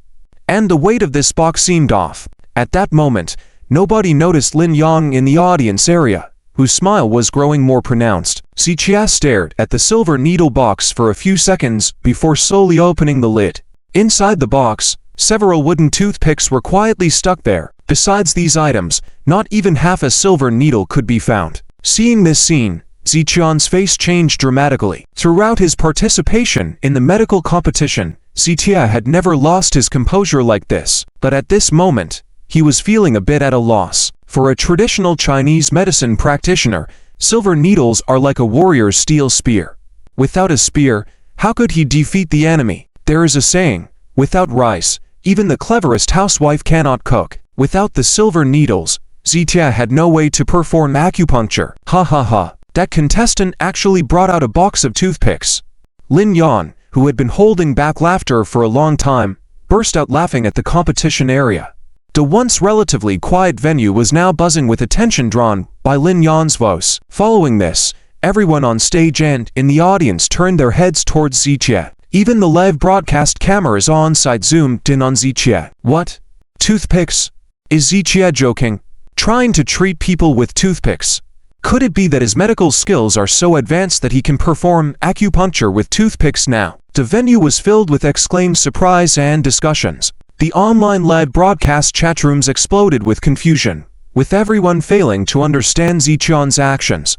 And the weight of this box seemed off. At that moment, nobody noticed Lin Yan in the audience area, whose smile was growing more pronounced. Ziqia stared at the silver needle box for a few seconds before slowly opening the lid. Inside the box, several wooden toothpicks were quietly stuck there. Besides these items, not even half a silver needle could be found. Seeing this scene, Ziqian's face changed dramatically. Throughout his participation in the medical competition, Ziqia had never lost his composure like this, but at this moment, he was feeling a bit at a loss. For a traditional Chinese medicine practitioner, silver needles are like a warrior's steel spear. Without a spear, how could he defeat the enemy? There is a saying, without rice, even the cleverest housewife cannot cook. Without the silver needles, Ziqia had no way to perform acupuncture. Ha ha ha. That contestant actually brought out a box of toothpicks. Lin Yan, who had been holding back laughter for a long time, burst out laughing at the competition area. The once relatively quiet venue was now buzzing with attention drawn by Lin Yan's voice. Following this, everyone on stage and in the audience turned their heads towards Ziqia. Even the live broadcast cameras on-site zoomed in on Ziqia. What? Toothpicks? Is Ziqia joking? Trying to treat people with toothpicks? Could it be that his medical skills are so advanced that he can perform acupuncture with toothpicks now? The venue was filled with exclaimed surprise and discussions. The online live broadcast chat rooms exploded with confusion, with everyone failing to understand Ziqian's actions.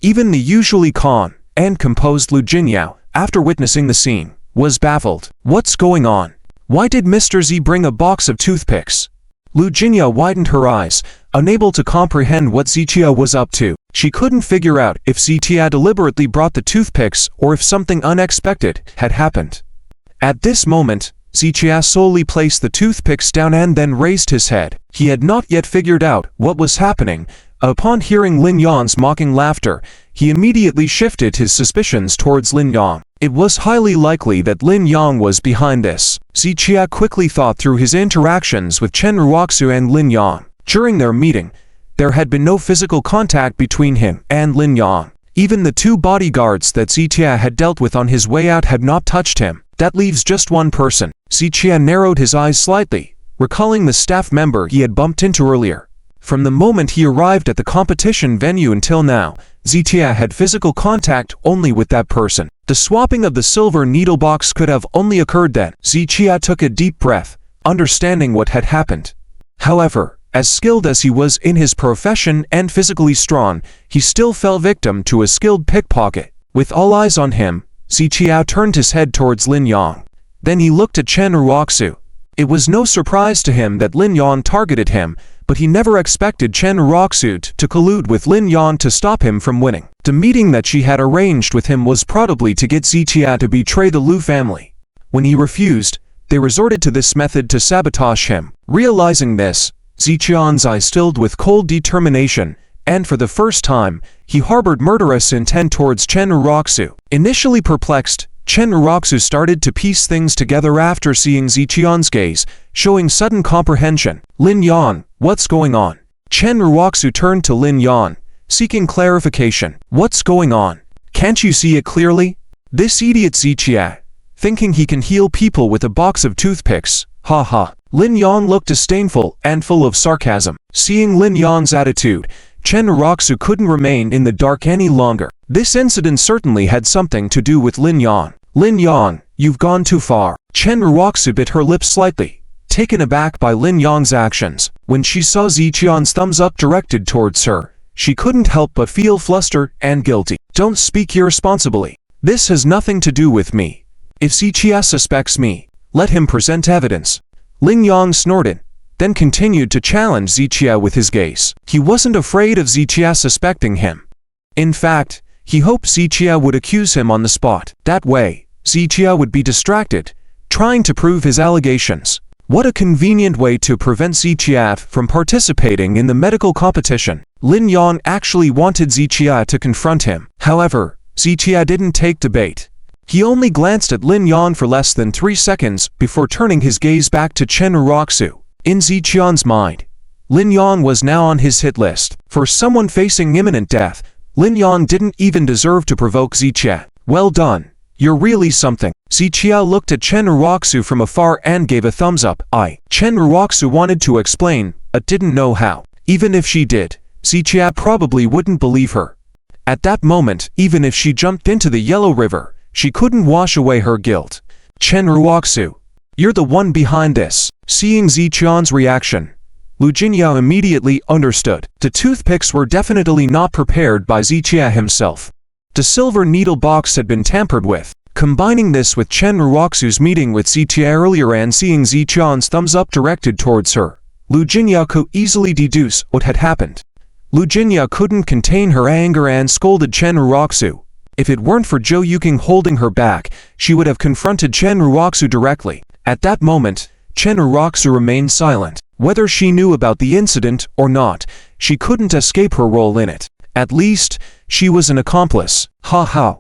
Even the usually calm and composed Lu Jinyao, after witnessing the scene, was baffled. What's going on? Why did Mr. Z bring a box of toothpicks? Lu Jinyao widened her eyes, unable to comprehend what Ziqia was up to. She couldn't figure out if Ziqia deliberately brought the toothpicks or if something unexpected had happened. At this moment, Ziqia slowly placed the toothpicks down and then raised his head. He had not yet figured out what was happening. Upon hearing Lin Yan's mocking laughter, he immediately shifted his suspicions towards Lin Yan. It was highly likely that Lin Yan was behind this. Ziqia quickly thought through his interactions with Chen Raku and Lin Yan. During their meeting, there had been no physical contact between him and Lin Yan. Even the 2 bodyguards that Ziqia had dealt with on his way out had not touched him. That leaves just one person. Ziqia narrowed his eyes slightly, recalling the staff member he had bumped into earlier. From the moment he arrived at the competition venue until now, Ziqia had physical contact only with that person. The swapping of the silver needle box could have only occurred then. Ziqia took a deep breath, understanding what had happened. However, as skilled as he was in his profession and physically strong, he still fell victim to a skilled pickpocket. With all eyes on him, Ziqia turned his head towards Lin Yan. Then he looked at Chen Raku. It was no surprise to him that Lin Yan targeted him, but he never expected Chen Raku to collude with Lin Yan to stop him from winning. The meeting that she had arranged with him was probably to get Ziqia to betray the Lu family. When he refused, they resorted to this method to sabotage him. Realizing this, Ziqian's eyes filled with cold determination, and for the first time, he harbored murderous intent towards Chen Raku. Initially perplexed, Chen Raku started to piece things together after seeing Ziqian's gaze, showing sudden comprehension. Lin Yan, what's going on? Chen Raku turned to Lin Yan, seeking clarification. What's going on? Can't you see it clearly? This idiot Ziqia, thinking he can heal people with a box of toothpicks, ha. Lin Yan looked disdainful and full of sarcasm. Seeing Lin Yan's attitude, Chen Raku couldn't remain in the dark any longer. This incident certainly had something to do with Lin Yan. Lin Yan, you've gone too far. Chen Raku bit her lips slightly, taken aback by Lin Yan's actions. When she saw Ziqian's thumbs up directed towards her, she couldn't help but feel flustered and guilty. Don't speak irresponsibly. This has nothing to do with me. If Ziqia suspects me, let him present evidence. Lin Yan snorted, then continued to challenge Ziqia with his gaze. He wasn't afraid of Ziqia suspecting him. In fact, he hoped Ziqia would accuse him on the spot. That way, Ziqia would be distracted, trying to prove his allegations. What a convenient way to prevent Ziqia from participating in the medical competition. Lin Yan actually wanted Ziqia to confront him. However, Ziqia didn't take the bait. He only glanced at Lin Yan for less than 3 seconds before turning his gaze back to Chen Raku. In Ziqian's mind, Lin Yan was now on his hit list. For someone facing imminent death, Lin Yan didn't even deserve to provoke Ziqia. Well done. You're really something. Ziqia looked at Chen Raku from afar and gave a thumbs up. Chen Raku wanted to explain, but didn't know how. Even if she did, Ziqia probably wouldn't believe her. At that moment, even if she jumped into the Yellow River, she couldn't wash away her guilt. Chen Raku, you're the one behind this. Seeing Ziqian's reaction, Lu Jinyao immediately understood. The toothpicks were definitely not prepared by Ziqia himself. The silver needle box had been tampered with. Combining this with Chen Raku's meeting with Ziqia earlier and seeing Ziqian's thumbs up directed towards her, Lu Jinyao could easily deduce what had happened. Lu Jinyao couldn't contain her anger and scolded Chen Raku. If it weren't for Zhou Yuqing holding her back, she would have confronted Chen Raku directly. At that moment, Chen Raku remained silent. Whether she knew about the incident or not, she couldn't escape her role in it. At least, she was an accomplice. Ha.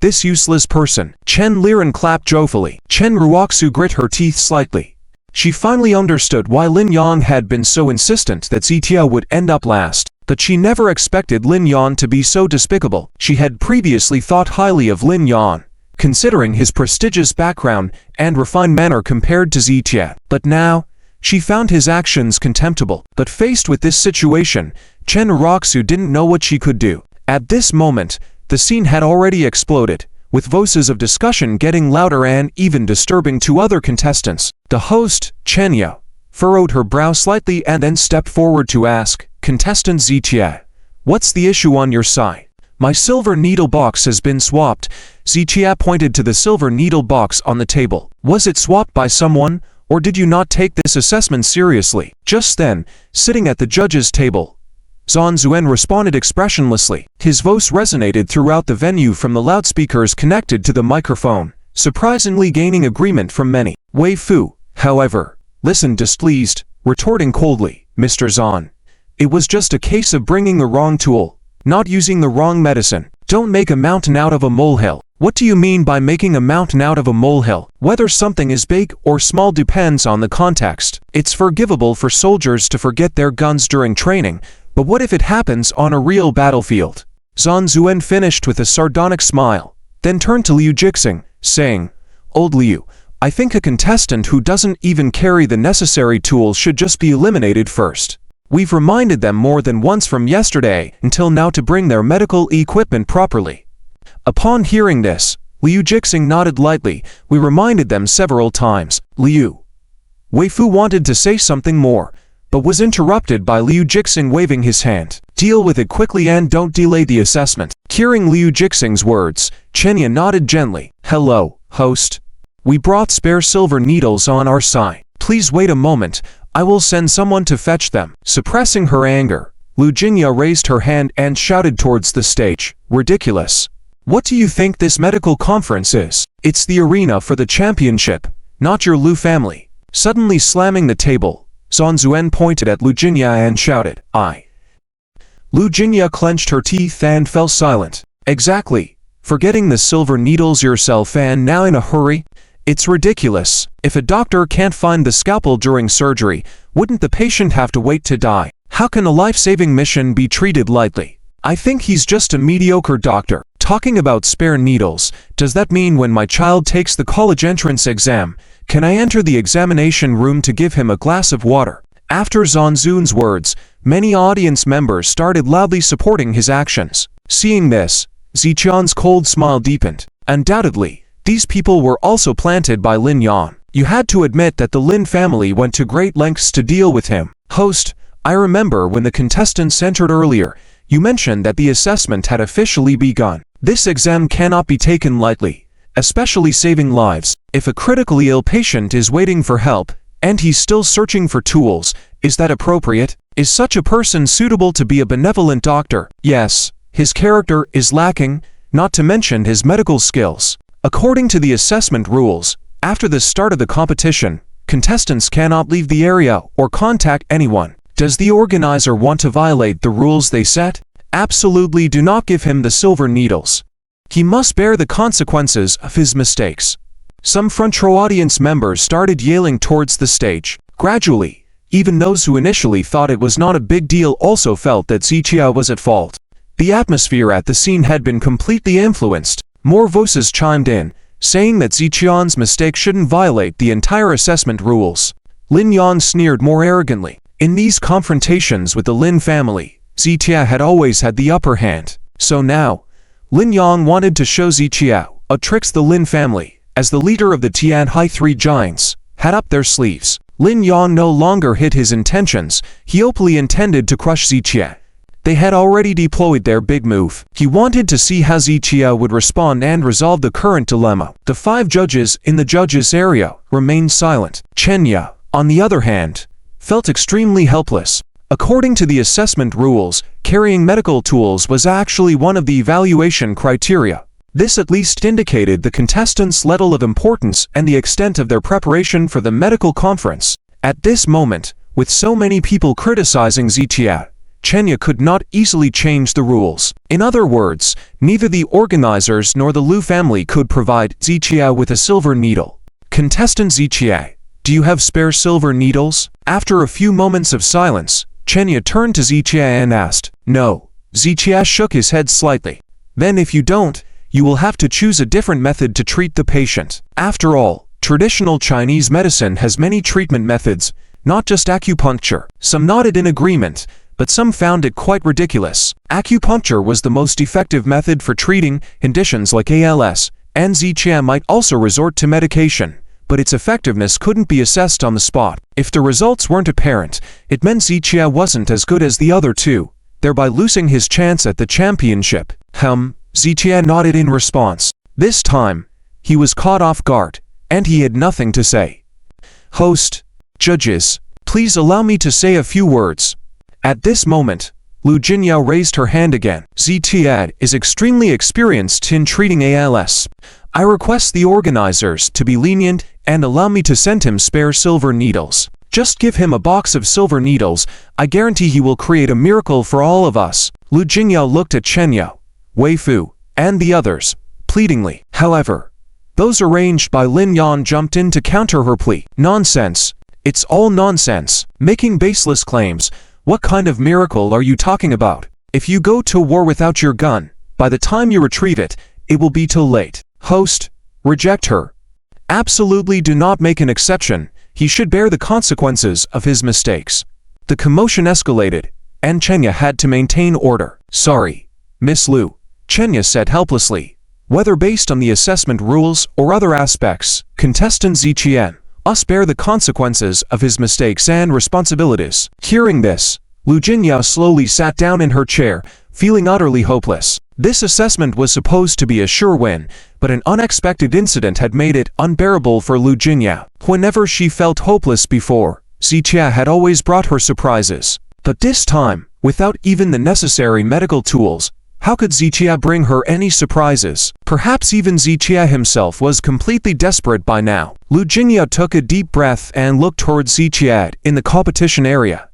This useless person. Chen Liren clapped joyfully. Chen Raku grit her teeth slightly. She finally understood why Lin Yan had been so insistent that Ziqia would end up last. But she never expected Lin Yan to be so despicable. She had previously thought highly of Lin Yan, considering his prestigious background and refined manner compared to Ziqia. But now, she found his actions contemptible. But faced with this situation, Chen Raku didn't know what she could do. At this moment, the scene had already exploded, with voices of discussion getting louder and even disturbing to other contestants. The host, Chen Yao, furrowed her brow slightly and then stepped forward to ask, "Contestant Ziqia, what's the issue on your side?" "My silver needle box has been swapped." Ziqia pointed to the silver needle box on the table. "Was it swapped by someone, or did you not take this assessment seriously?" Just then, sitting at the judge's table, Zhan Zuen responded expressionlessly. His voice resonated throughout the venue from the loudspeakers connected to the microphone, surprisingly gaining agreement from many. Wei Fu, however, listened displeased, retorting coldly, "Mr. Zhan, it was just a case of bringing the wrong tool, not using the wrong medicine. Don't make a mountain out of a molehill." "What do you mean by making a mountain out of a molehill?" "Whether something is big or small depends on the context. It's forgivable for soldiers to forget their guns during training, but what if it happens on a real battlefield?" Zhan Zuen finished with a sardonic smile, then turned to Liu Jixing, saying, "Old Liu, I think a contestant who doesn't even carry the necessary tools should just be eliminated first. We've reminded them more than once from yesterday until now to bring their medical equipment properly." Upon hearing this, Liu Jixing nodded lightly. "We reminded them several times." Liu Wei Fu wanted to say something more, but was interrupted by Liu Jixing waving his hand. "Deal with it quickly and don't delay the assessment." Hearing Liu Jixing's words, Chen Yan nodded gently. "Hello, host. We brought spare silver needles on our side. Please wait a moment, I will send someone to fetch them. Suppressing her anger, Lu Jingya raised her hand and shouted towards the stage. Ridiculous. What do you think this medical conference is? It's the arena for the championship, not your Lu family. Suddenly slamming the table, Zhan Zuan pointed at Lu Jingya and shouted, I. Lu Jingya clenched her teeth and fell silent. Exactly. Forgetting the silver needles yourself and now in a hurry? It's ridiculous. If a doctor can't find the scalpel during surgery, wouldn't the patient have to wait to die? How can a life-saving mission be treated lightly? I think he's just a mediocre doctor. Talking about spare needles, does that mean when my child takes the college entrance exam, can I enter the examination room to give him a glass of water? After Zhan Zun's words, many audience members started loudly supporting his actions. Seeing this, Ziqian's cold smile deepened. Undoubtedly, these people were also planted by Lin Yan. You had to admit that the Lin family went to great lengths to deal with him. Host, I remember when the contestants entered earlier, you mentioned that the assessment had officially begun. This exam cannot be taken lightly, especially saving lives. If a critically ill patient is waiting for help, and he's still searching for tools, is that appropriate? Is such a person suitable to be a benevolent doctor? Yes, his character is lacking, not to mention his medical skills. According to the assessment rules, after the start of the competition, contestants cannot leave the area or contact anyone. Does the organizer want to violate the rules they set? Absolutely do not give him the silver needles. He must bear the consequences of his mistakes. Some front row audience members started yelling towards the stage. Gradually, even those who initially thought it was not a big deal also felt that Ziqia was at fault. The atmosphere at the scene had been completely influenced. More voices chimed in, saying that Ziqian's mistake shouldn't violate the entire assessment rules. Lin Yan sneered more arrogantly. In these confrontations with the Lin family, Ziqia had always had the upper hand. So now, Lin Yan wanted to show Ziqia a tricks the Lin family, as the leader of the Tianhai Three Giants, had up their sleeves. Lin Yan no longer hid his intentions. He openly intended to crush Ziqia. They had already deployed their big move. He wanted to see how Ziqia would respond and resolve the current dilemma. The 5 judges in the judges area remained silent. Chen Ye, on the other hand, felt extremely helpless. According to the assessment rules, carrying medical tools was actually one of the evaluation criteria. This at least indicated the contestants' level of importance and the extent of their preparation for the medical conference. At this moment, with so many people criticizing Ziqia, Chen Ye could not easily change the rules. In other words, neither the organizers nor the Lu family could provide Ziqia with a silver needle. Contestant Ziqia, do you have spare silver needles? After a few moments of silence, Chen Ye turned to Ziqia and asked. No. Ziqia shook his head slightly. Then if you don't, you will have to choose a different method to treat the patient. After all, traditional Chinese medicine has many treatment methods, not just acupuncture. Some nodded in agreement, but some found it quite ridiculous. Acupuncture was the most effective method for treating conditions like ALS, and Ziqia might also resort to medication, but its effectiveness couldn't be assessed on the spot. If the results weren't apparent, it meant Ziqia wasn't as good as the other two, thereby losing his chance at the championship. Ziqia nodded in response. This time, he was caught off guard, and he had nothing to say. Host, judges, please allow me to say a few words. At this moment, Lu Jingya raised her hand again. Ziqia is extremely experienced in treating ALS. I request the organizers to be lenient and allow me to send him spare silver needles. Just give him a box of silver needles. I guarantee he will create a miracle for all of us. Lu Jingya looked at Chen Ye, Wei Fu, and the others, pleadingly. However, those arranged by Lin Yan jumped in to counter her plea. Nonsense. It's all nonsense. Making baseless claims. What kind of miracle are you talking about? If you go to war without your gun, by the time you retrieve it, it will be too late. Host, reject her. Absolutely do not make an exception. He should bear the consequences of his mistakes. The commotion escalated, and Chen Ye had to maintain order. Sorry, Miss Lu, Chen Ye said helplessly. Whether based on the assessment rules or other aspects, contestant Ziqian must bear the consequences of his mistakes and responsibilities. Hearing this, Lu Jingya slowly sat down in her chair, feeling utterly hopeless. This assessment was supposed to be a sure win, but an unexpected incident had made it unbearable for Lu Jingya. Whenever she felt hopeless before, Zichia had always brought her surprises. But this time, without even the necessary medical tools, how could Zichia bring her any surprises? Perhaps even Zichia himself was completely desperate by now. Lu Jingya took a deep breath and looked towards Zichia in the competition area.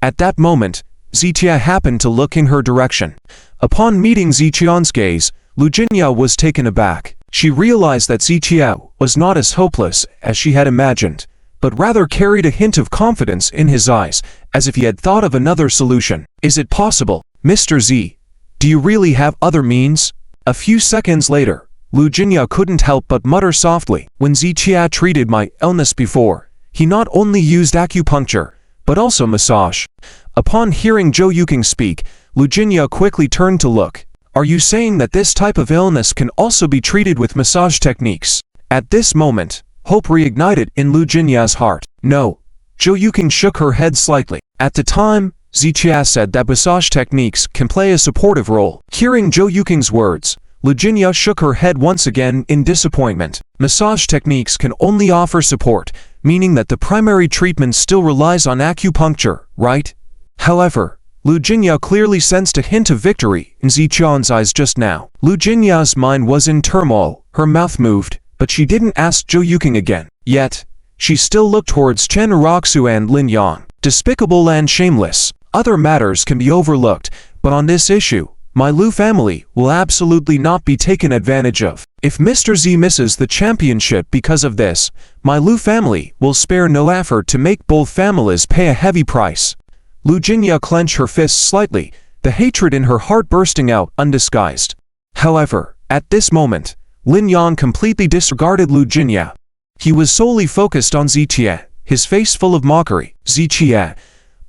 At that moment, Zichia happened to look in her direction. Upon meeting Zichia's gaze, Lu Jingya was taken aback. She realized that Zichia was not as hopeless as she had imagined, but rather carried a hint of confidence in his eyes, as if he had thought of another solution. Is it possible, Mr. Z? Do you really have other means? A few seconds later, Lu Jingya couldn't help but mutter softly. When Zichia treated my illness before, he not only used acupuncture, but also massage. Upon hearing Zhou Yuking speak, Lu Jingya quickly turned to look. Are you saying that this type of illness can also be treated with massage techniques? At this moment, hope reignited in Lu Jingya's heart. No. Zhou Yuking shook her head slightly. At the time, Zichia said that massage techniques can play a supportive role. Hearing Zhou Yuking's words, Lu Jingya shook her head once again in disappointment. Massage techniques can only offer support, meaning that the primary treatment still relies on acupuncture, right? However, Lu Jingya clearly sensed a hint of victory in Zichia's eyes just now. Lu Jingya's mind was in turmoil, her mouth moved, but she didn't ask Zhou Yuking again. Yet, she still looked towards Chen Raku and Lin Yan. Despicable and shameless. Other matters can be overlooked, but on this issue, my Lu family will absolutely not be taken advantage of. If Mr. Z misses the championship because of this, my Lu family will spare no effort to make both families pay a heavy price. Lu Jingya clenched her fists slightly, the hatred in her heart bursting out undisguised. However, at this moment, Lin Yan completely disregarded Lu Jingya. He was solely focused on Zichia, his face full of mockery. Zichia,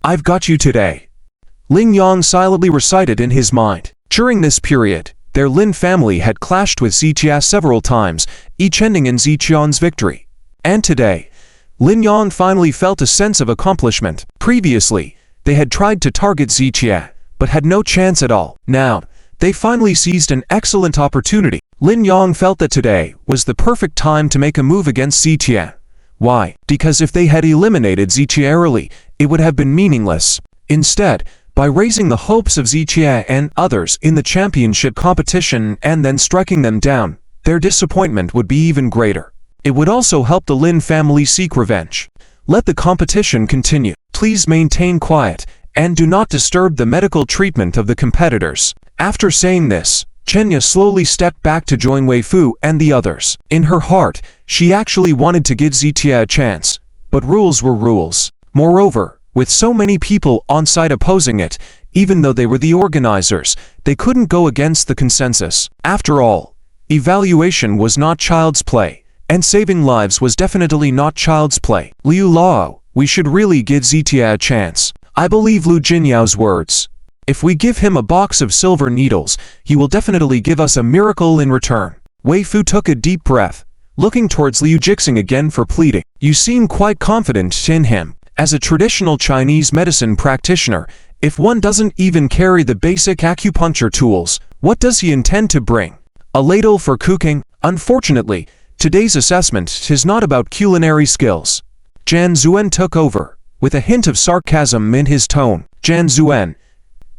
I've got you today. Lin Yan silently recited in his mind. During this period, their Lin family had clashed with Zichia several times, each ending in Zichia's victory. And today, Lin Yan finally felt a sense of accomplishment. Previously, they had tried to target Zichia, but had no chance at all. Now, they finally seized an excellent opportunity. Lin Yan felt that today was the perfect time to make a move against Zichia. Why? Because if they had eliminated Zichia early, it would have been meaningless. Instead, by raising the hopes of Zichia and others in the championship competition and then striking them down, their disappointment would be even greater. It would also help the Lin family seek revenge. Let the competition continue. Please maintain quiet, and do not disturb the medical treatment of the competitors. After saying this, Chenya slowly stepped back to join Wei Fu and the others. In her heart, she actually wanted to give Zichia a chance, but rules were rules. Moreover, with so many people on site opposing it, even though they were the organizers, they couldn't go against the consensus. After all, evaluation was not child's play, and saving lives was definitely not child's play. Liu Lao, we should really give Zichia a chance. I believe Lu Jinyao's words. If we give him a box of silver needles, he will definitely give us a miracle in return. Wei Fu took a deep breath, looking towards Liu Jixing again for pleading. You seem quite confident in him. As a traditional Chinese medicine practitioner, if one doesn't even carry the basic acupuncture tools, what does he intend to bring? A ladle for cooking? Unfortunately, today's assessment is not about culinary skills. Jan Zuen took over, with a hint of sarcasm in his tone. Jan Zuen,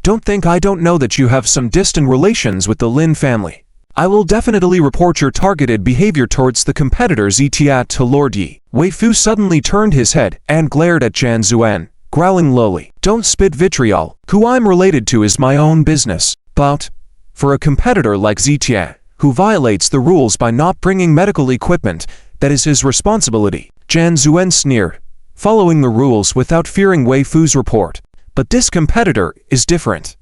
don't think I don't know that you have some distant relations with the Lin family. I will definitely report your targeted behavior towards the competitors Etiat to Lord Yi. Wei Fu suddenly turned his head and glared at Jan Zuen, growling lowly. Don't spit vitriol. Who I'm related to is my own business. But, for a competitor like Zitia, who violates the rules by not bringing medical equipment, that is his responsibility. Jan Zuen sneered, following the rules without fearing Wei Fu's report. But this competitor is different.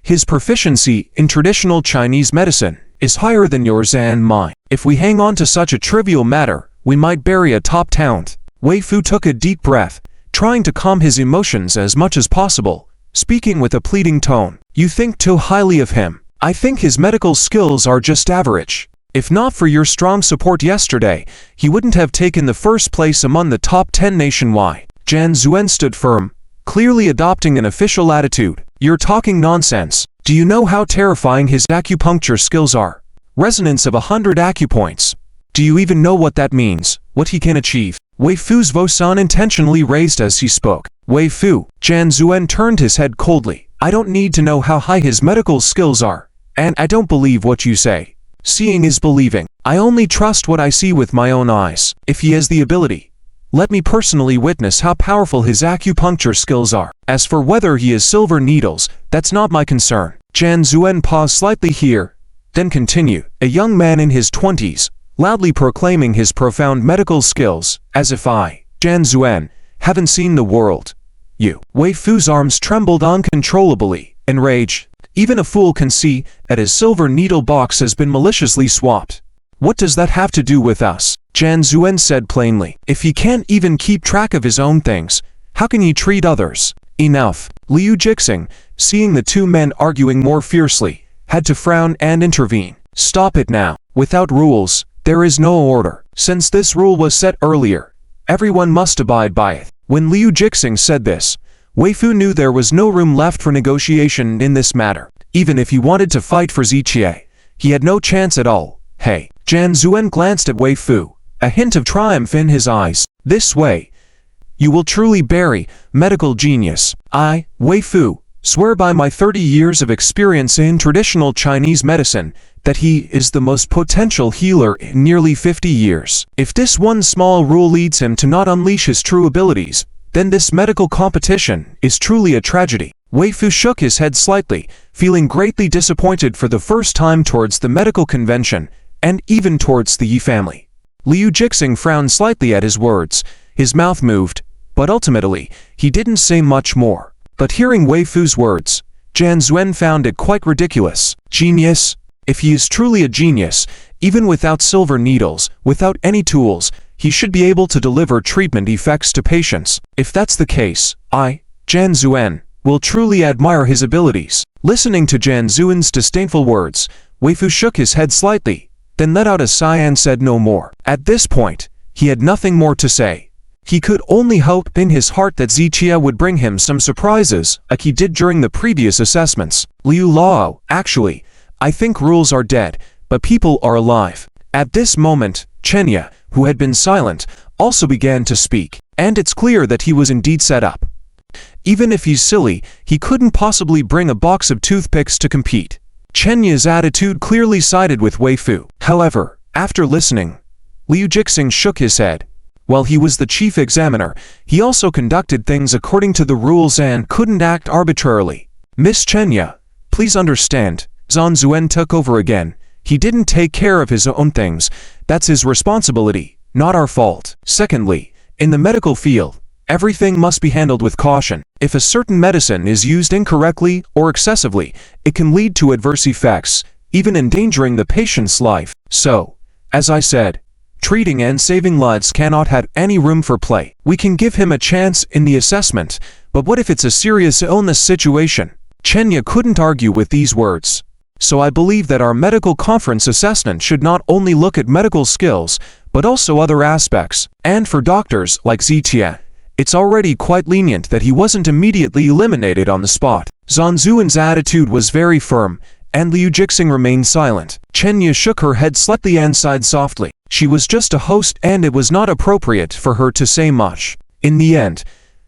His proficiency in traditional Chinese medicine is higher than yours and mine. If we hang on to such a trivial matter, we might bury a top talent. Wei Fu took a deep breath, trying to calm his emotions as much as possible, speaking with a pleading tone. You think too highly of him. I think his medical skills are just average. If not for your strong support yesterday, he wouldn't have taken the first place among the top 10 nationwide. Jan Zuen stood firm, clearly adopting an official attitude. You're talking nonsense. Do you know how terrifying his acupuncture skills are? Resonance of 100 acupoints. Do you even know what that means? what he can achieve. Wei Fu's voice unintentionally raised as he spoke. Wei Fu. Zhan Zuan turned his head coldly. I don't need to know how high his medical skills are, and I don't believe what you say. Seeing is believing. I only trust what I see with my own eyes. If he has the ability, let me personally witness how powerful his acupuncture skills are. As for whether he has silver needles, that's not my concern. Zhan Zuan paused slightly here, then continued. A young man in his 20s, loudly proclaiming his profound medical skills, as if I, Zhan Zuan, haven't seen the world. You. Wei Fu's arms trembled uncontrollably, enraged. Even a fool can see that his silver needle box has been maliciously swapped. What does that have to do with us? Zhan Zuan said plainly. If he can't even keep track of his own things, how can he treat others? Enough. Liu Jixing, seeing the two men arguing more fiercely, had to frown and intervene. Stop it now. Without rules, there is no order. Since this rule was set earlier, everyone must abide by it. When Liu Jixing said this, Wei Fu knew there was no room left for negotiation in this matter. Even if he wanted to fight for Ziqie, he had no chance at all. Hey. Zhan Zuan glanced at Wei Fu, a hint of triumph in his eyes. This way, you will truly bury medical genius. I, Wei Fu, swear by my 30 years of experience in traditional Chinese medicine that he is the most potential healer in nearly 50 years. If this one small rule leads him to not unleash his true abilities, then this medical competition is truly a tragedy. Wei Fu shook his head slightly, feeling greatly disappointed for the first time towards the medical convention, and even towards the Yi family. Liu Jixing frowned slightly at his words. His mouth moved, but ultimately, he didn't say much more. But hearing Wei Fu's words, Zhan Zuan found it quite ridiculous. Genius? If he is truly a genius, even without silver needles, without any tools, he should be able to deliver treatment effects to patients. If that's the case, I, Zhan Zuan, will truly admire his abilities. Listening to Zhan Zuan's disdainful words, Wei Fu shook his head slightly, then let out a sigh and said no more. At this point, he had nothing more to say. He could only hope in his heart that Ziqie would bring him some surprises, like he did during the previous assessments. Liu Lao, actually, I think rules are dead, but people are alive. At this moment, Chenya, who had been silent, also began to speak, and it's clear that he was indeed set up. Even if he's silly, he couldn't possibly bring a box of toothpicks to compete. Chenya's attitude clearly sided with Wei Fu. However, after listening, Liu Jixing shook his head. While he was the chief examiner, he also conducted things according to the rules and couldn't act arbitrarily. Miss Chenya, please understand, Zhan Zuan took over again. He didn't take care of his own things. That's his responsibility, not our fault. Secondly, in the medical field, everything must be handled with caution. If a certain medicine is used incorrectly or excessively, it can lead to adverse effects, even endangering the patient's life. So, as I said, treating and saving lives cannot have any room for play. We can give him a chance in the assessment, but what if it's a serious illness situation? Chenya couldn't argue with these words. So I believe that our medical conference assessment should not only look at medical skills, but also other aspects. And for doctors like Ziqie, it's already quite lenient that he wasn't immediately eliminated on the spot. Zhan Zuan's attitude was very firm, and Liu Jixing remained silent. Chenya shook her head slightly and sighed softly. She was just a host and it was not appropriate for her to say much. In the end,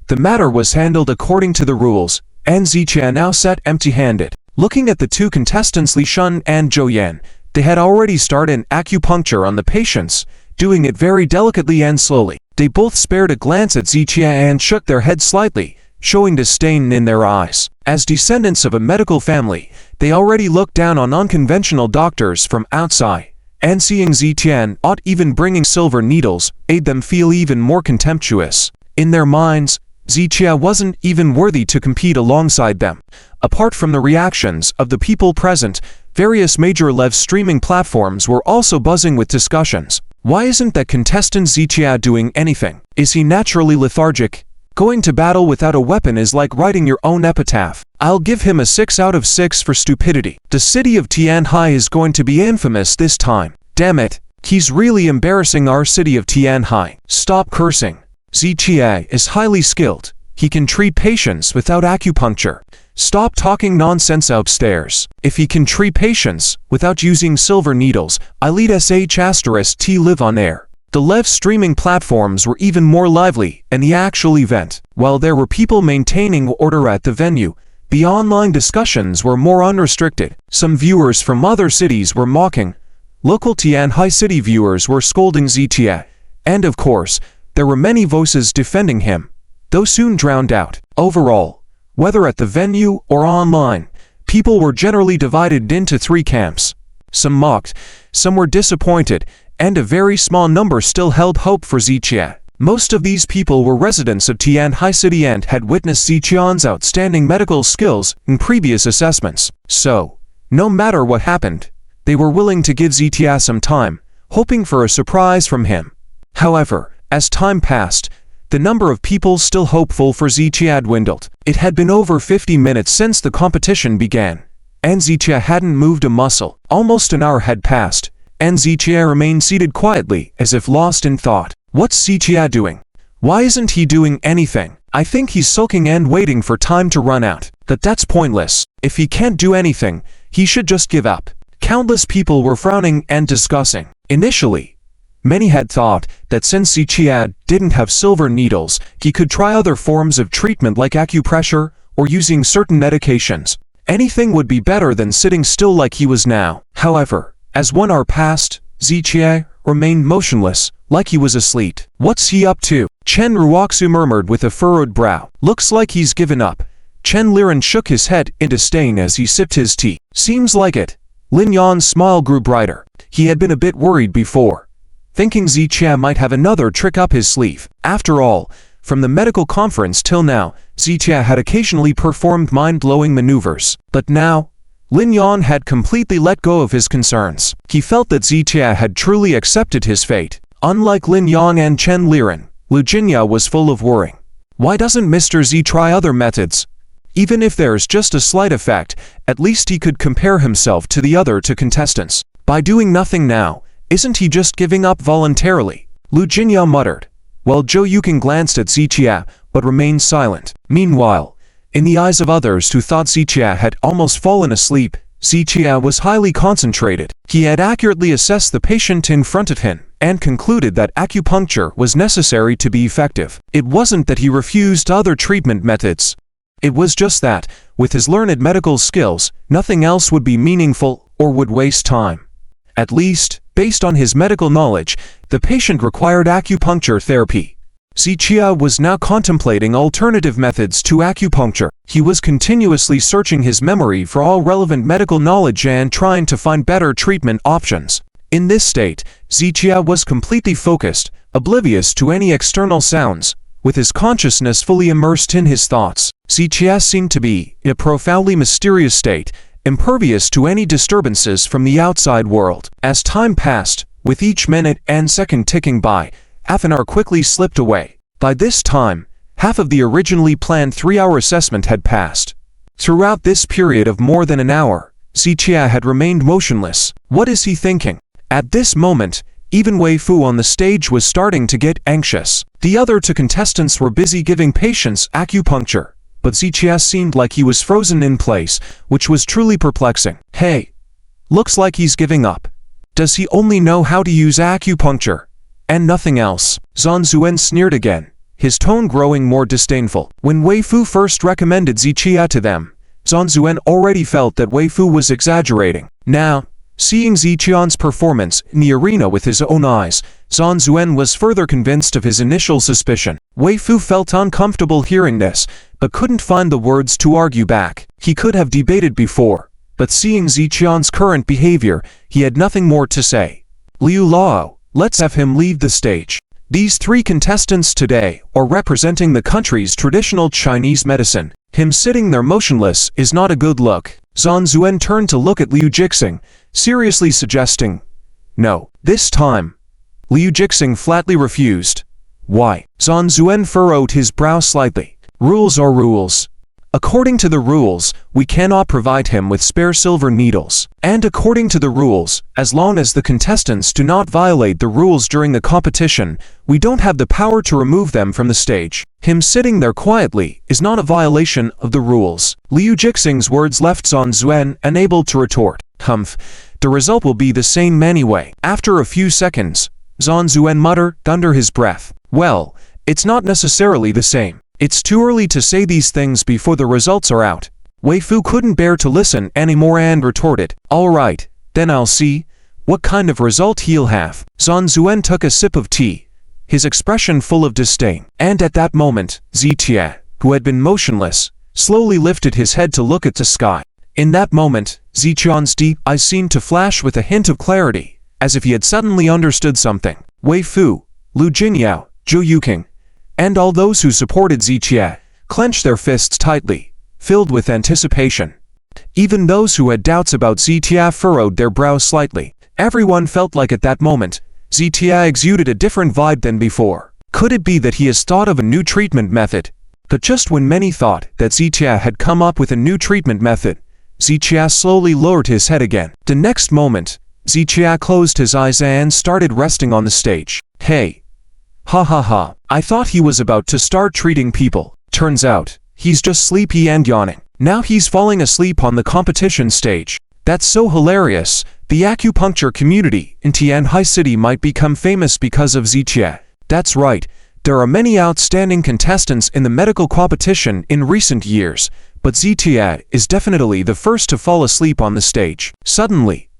the matter was handled according to the rules, and Ziqie now sat empty-handed. Looking at the two contestants Li Shun and Zhou Yan, they had already started acupuncture on the patients, doing it very delicately and slowly. They both spared a glance at Ziqie and shook their heads slightly, showing disdain in their eyes. As descendants of a medical family, they already looked down on unconventional doctors from outside, and seeing Ziqie not even bringing silver needles made them feel even more contemptuous. In their minds, Ziqie wasn't even worthy to compete alongside them. Apart from the reactions of the people present, various major live streaming platforms were also buzzing with discussions. Why isn't that contestant Ziqie doing anything? Is he naturally lethargic? Going to battle without a weapon is like writing your own epitaph. I'll give him a 6 out of 6 for stupidity. The city of Tianhai is going to be infamous this time. Damn it, he's really embarrassing our city of Tianhai. Stop cursing. Ziqie is highly skilled. He can treat patients without acupuncture. Stop talking nonsense upstairs. If he can treat patients without using silver needles, I'll eat sh*t live on air. The live streaming platforms were even more lively, and the actual event, while there were people maintaining order at the venue, the online discussions were more unrestricted. Some viewers from other cities were mocking. Local Tianhai City viewers were scolding Zitia, and of course, there were many voices defending him, though soon drowned out. Overall, whether at the venue or online, people were generally divided into three camps. Some mocked, some were disappointed, and a very small number still held hope for Zitia. Most of these people were residents of Tianhai City and had witnessed Ziqian's outstanding medical skills in previous assessments. So, no matter what happened, they were willing to give Zitia some time, hoping for a surprise from him. However, as time passed, the number of people still hopeful for Zitia dwindled. It had been over 50 minutes since the competition began, and Zitia hadn't moved a muscle. Almost an hour had passed, and Zitia remained seated quietly, as if lost in thought. What's Zitia doing? Why isn't he doing anything? I think he's sulking and waiting for time to run out. That's pointless. If he can't do anything, he should just give up. Countless people were frowning and discussing. Initially, many had thought that since Zitia didn't have silver needles, he could try other forms of treatment like acupressure or using certain medications. Anything would be better than sitting still like he was now. However, as 1 hour passed, Zitia remained motionless, like he was asleep. What's he up to? Chen Raku murmured with a furrowed brow. Looks like he's given up. Chen Len shook his head in disdain as he sipped his tea. Seems like it. Lin Yan's smile grew brighter. He had been a bit worried before, thinking Zitia might have another trick up his sleeve. After all, from the medical conference till now, Zitia had occasionally performed mind-blowing maneuvers. But now, Lin Yan had completely let go of his concerns. He felt that Zitia had truly accepted his fate. Unlike Lin Yan and Chen Len, Lu Jinya was full of worry. Why doesn't Mr. Z try other methods? Even if there's just a slight effect, at least he could compare himself to the other two contestants. By doing nothing now, isn't he just giving up voluntarily? Lu Jinya muttered, while Zhou Yuqing glanced at Zitia but remained silent. Meanwhile, in the eyes of others who thought Zitia had almost fallen asleep, Zitia was highly concentrated. He had accurately assessed the patient in front of him and concluded that acupuncture was necessary to be effective. It wasn't that he refused other treatment methods. It was just that, with his learned medical skills, nothing else would be meaningful or would waste time. At least, based on his medical knowledge, the patient required acupuncture therapy. Zitia was now contemplating alternative methods to acupuncture. He was continuously searching his memory for all relevant medical knowledge and trying to find better treatment options. In this state, Zitia was completely focused, oblivious to any external sounds, with his consciousness fully immersed in his thoughts. Zitia seemed to be in a profoundly mysterious state, impervious to any disturbances from the outside world. As time passed, with each minute and second ticking by, half an hour quickly slipped away. By this time, half of the originally planned 3-hour assessment had passed. Throughout this period of more than an hour, Zitia had remained motionless. What is he thinking? At this moment, even Wei Fu on the stage was starting to get anxious. The other two contestants were busy giving patients acupuncture, but Zitia seemed like he was frozen in place, which was truly perplexing. Hey, looks like he's giving up. Does he only know how to use acupuncture and nothing else? Zhang Zuen sneered again, his tone growing more disdainful. When Wei Fu first recommended Zitia to them, Zhang Zuen already felt that Wei Fu was exaggerating. Now, seeing Ziqian's performance in the arena with his own eyes, Zhang Zuen was further convinced of his initial suspicion. Wei Fu felt uncomfortable hearing this, but couldn't find the words to argue back. He could have debated before, but seeing Ziqian's current behavior, he had nothing more to say. Liu Lao, let's have him leave the stage. These three contestants today are representing the country's traditional Chinese medicine. Him sitting there motionless is not a good look. Zhang Zuen turned to look at Liu Jixing, seriously suggesting, no. This time, Liu Jixing flatly refused. Why? Zhang Zuen furrowed his brow slightly. Rules are rules. According to the rules, we cannot provide him with spare silver needles. And according to the rules, as long as the contestants do not violate the rules during the competition, we don't have the power to remove them from the stage. Him sitting there quietly is not a violation of the rules. Liu Jixing's words left Zhang Zuen unable to retort. Humph, the result will be the same anyway. After a few seconds, Zhan Zuan muttered under his breath. Well, it's not necessarily the same. It's too early to say these things before the results are out. Wei Fu couldn't bear to listen anymore and retorted, all right, then I'll see what kind of result he'll have. Zhan Zuan took a sip of tea, his expression full of disdain. And at that moment, Zitia, who had been motionless, slowly lifted his head to look at the sky. In that moment, Ziqian's deep eyes seemed to flash with a hint of clarity, as if he had suddenly understood something. Wei Fu, Lu Jinyao, Zhou Yuqing, and all those who supported Zitia clenched their fists tightly, filled with anticipation. Even those who had doubts about Zitia furrowed their brows slightly. Everyone felt like at that moment, Zitia exuded a different vibe than before. Could it be that he has thought of a new treatment method? But just when many thought that Zitia had come up with a new treatment method, Zitia slowly lowered his head again. The next moment, Zitia closed his eyes and started resting on the stage. Hey! Ha ha ha, I thought he was about to start treating people. Turns out, he's just sleepy and yawning. Now he's falling asleep on the competition stage. That's so hilarious. The acupuncture community in Tianhai City might become famous because of Zitia. That's right, there are many outstanding contestants in the medical competition in recent years, but Zitia is definitely the first to fall asleep on the stage. Suddenly,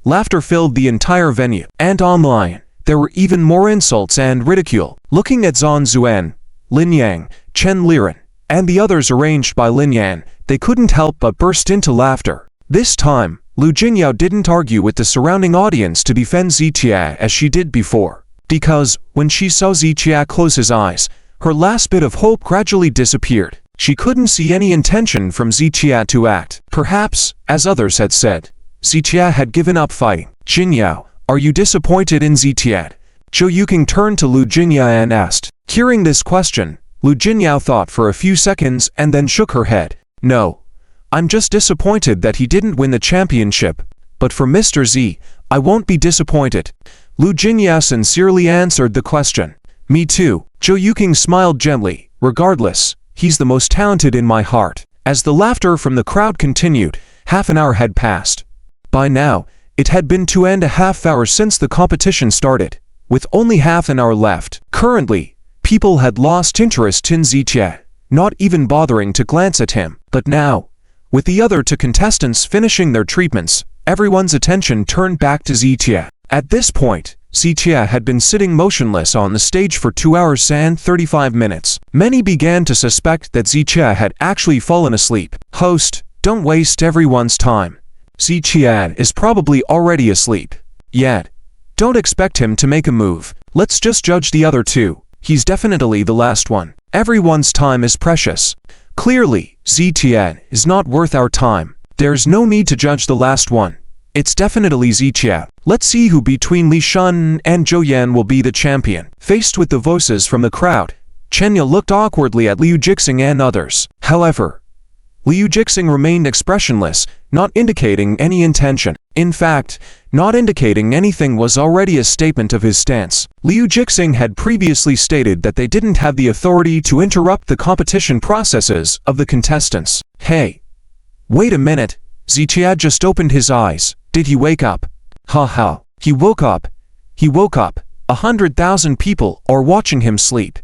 laughter filled the entire venue, and online, there were even more insults and ridicule. Looking at Zhan Zuan, Lin Yan, Chen Len, and the others arranged by Lin Yan, they couldn't help but burst into laughter. This time, Lu Jinyao didn't argue with the surrounding audience to defend Zitia as she did before, because when she saw Zitia close his eyes, her last bit of hope gradually disappeared. She couldn't see any intention from Zitia to act. Perhaps, as others had said, Zitia had given up fighting. Jinyao, are you disappointed in Zitia? Zhou Yuqing turned to Lu Jinyao and asked. Hearing this question, Lu Jinyao thought for a few seconds and then shook her head. No. I'm just disappointed that he didn't win the championship, but for Mr. Z, I won't be disappointed. Lu Jinyao sincerely answered the question. Me too. Zhou Yuqing smiled gently. Regardless, he's the most talented in my heart. As the laughter from the crowd continued, half an hour had passed. By now, it had been 2.5 hours since the competition started, with only half an hour left. Currently, people had lost interest in Zitia, not even bothering to glance at him. But now, with the other two contestants finishing their treatments, everyone's attention turned back to Zitia. At this point, Zitia had been sitting motionless on the stage for 2 hours and 35 minutes. Many began to suspect that Zitia had actually fallen asleep. Host, don't waste everyone's time. Zitia is probably already asleep. Yet, don't expect him to make a move. Let's just judge the other two. He's definitely the last one. Everyone's time is precious. Clearly, Zitia is not worth our time. There's no need to judge the last one. It's definitely Zitia. Let's see who between Li Shun and Zhou Yan will be the champion. Faced with the voices from the crowd, Chen Ye looked awkwardly at Liu Jixing and others. However, Liu Jixing remained expressionless, not indicating any intention. In fact, not indicating anything was already a statement of his stance. Liu Jixing had previously stated that they didn't have the authority to interrupt the competition processes of the contestants. Hey! Wait a minute, Zitia just opened his eyes. Did he wake up? Ha ha, he woke up. He woke up. 100,000 people are watching him sleep.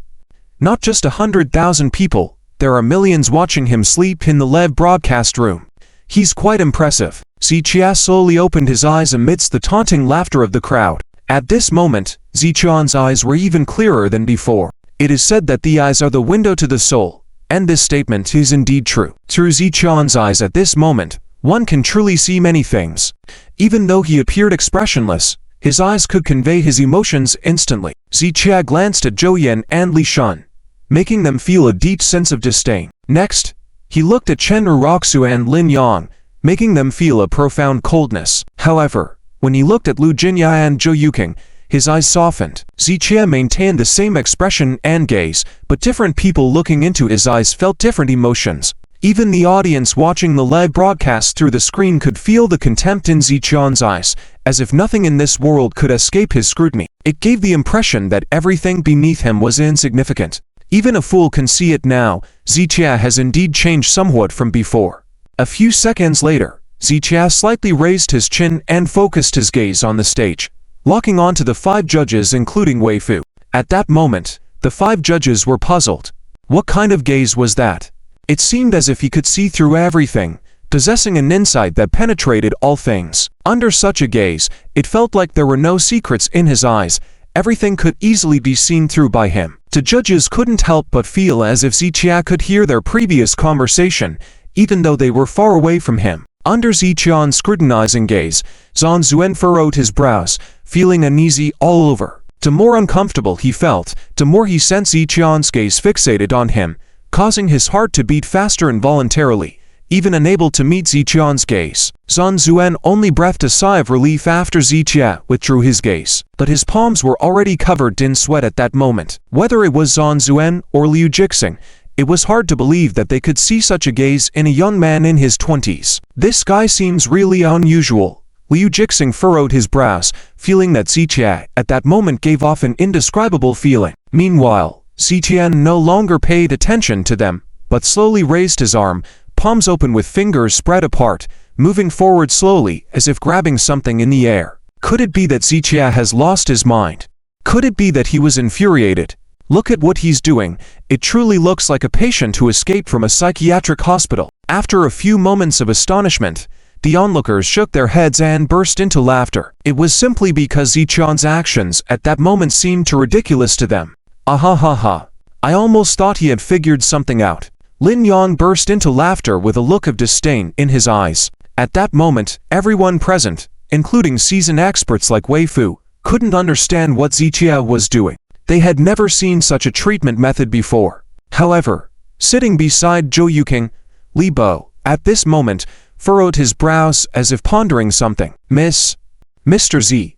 Not just 100,000 people, there are millions watching him sleep in the live broadcast room. He's quite impressive. Zitia slowly opened his eyes amidst the taunting laughter of the crowd. At this moment, Ziqian's eyes were even clearer than before. It is said that the eyes are the window to the soul, and this statement is indeed true. Through Ziqian's eyes at this moment, one can truly see many things. Even though he appeared expressionless, his eyes could convey his emotions instantly. Ziqia glanced at Zhou Yan and Li Shun, making them feel a deep sense of disdain. Next, he looked at Chen Raku and Lin Yan, making them feel a profound coldness. However, when he looked at Lu Jinyao and Zhou Yuqing, his eyes softened. Ziqia maintained the same expression and gaze, but different people looking into his eyes felt different emotions. Even the audience watching the live broadcast through the screen could feel the contempt in Ziqian's eyes, as if nothing in this world could escape his scrutiny. It gave the impression that everything beneath him was insignificant. Even a fool can see it now. Ziqia has indeed changed somewhat from before. A few seconds later, Ziqia slightly raised his chin and focused his gaze on the stage. locking onto the 5 judges including Wei Fu. At that moment, the 5 judges were puzzled. What kind of gaze was that? It seemed as if he could see through everything, possessing an insight that penetrated all things. Under such a gaze, it felt like there were no secrets in his eyes. Everything could easily be seen through by him. The judges couldn't help but feel as if Zichia could hear their previous conversation, even though they were far away from him. Under Zichian's scrutinizing gaze, Zhang Zuan furrowed his brows, feeling uneasy all over. The more uncomfortable he felt, the more he sensed Zichian's gaze fixated on him, causing his heart to beat faster involuntarily. Even unable to meet Zichian's gaze, Zhang Zuan only breathed a sigh of relief after Zichia withdrew his gaze. But his palms were already covered in sweat at that moment. Whether it was Zhang Zuan or Liu Jixing, it was hard to believe that they could see such a gaze in a young man in his 20s. This guy seems really unusual. Liu Jixing furrowed his brows, feeling that Zichia at that moment gave off an indescribable feeling. Meanwhile, Zichia no longer paid attention to them, but slowly raised his arm, palms open with fingers spread apart, moving forward slowly as if grabbing something in the air. Could it be that Zichia has lost his mind? Could it be that he was infuriated? Look at what he's doing. It truly looks like a patient who escaped from a psychiatric hospital. After a few moments of astonishment, the onlookers shook their heads and burst into laughter. It was simply because Zichian's actions at that moment seemed too ridiculous to them. Ah ha ha. I almost thought he had figured something out. Lin Yan burst into laughter with a look of disdain in his eyes. At that moment, everyone present, including seasoned experts like Wei Fu, couldn't understand what Zichia was doing. They had never seen such a treatment method before. However, sitting beside Zhou Yuking, Li Bo, at this moment, furrowed his brows as if pondering something. Mr. Z.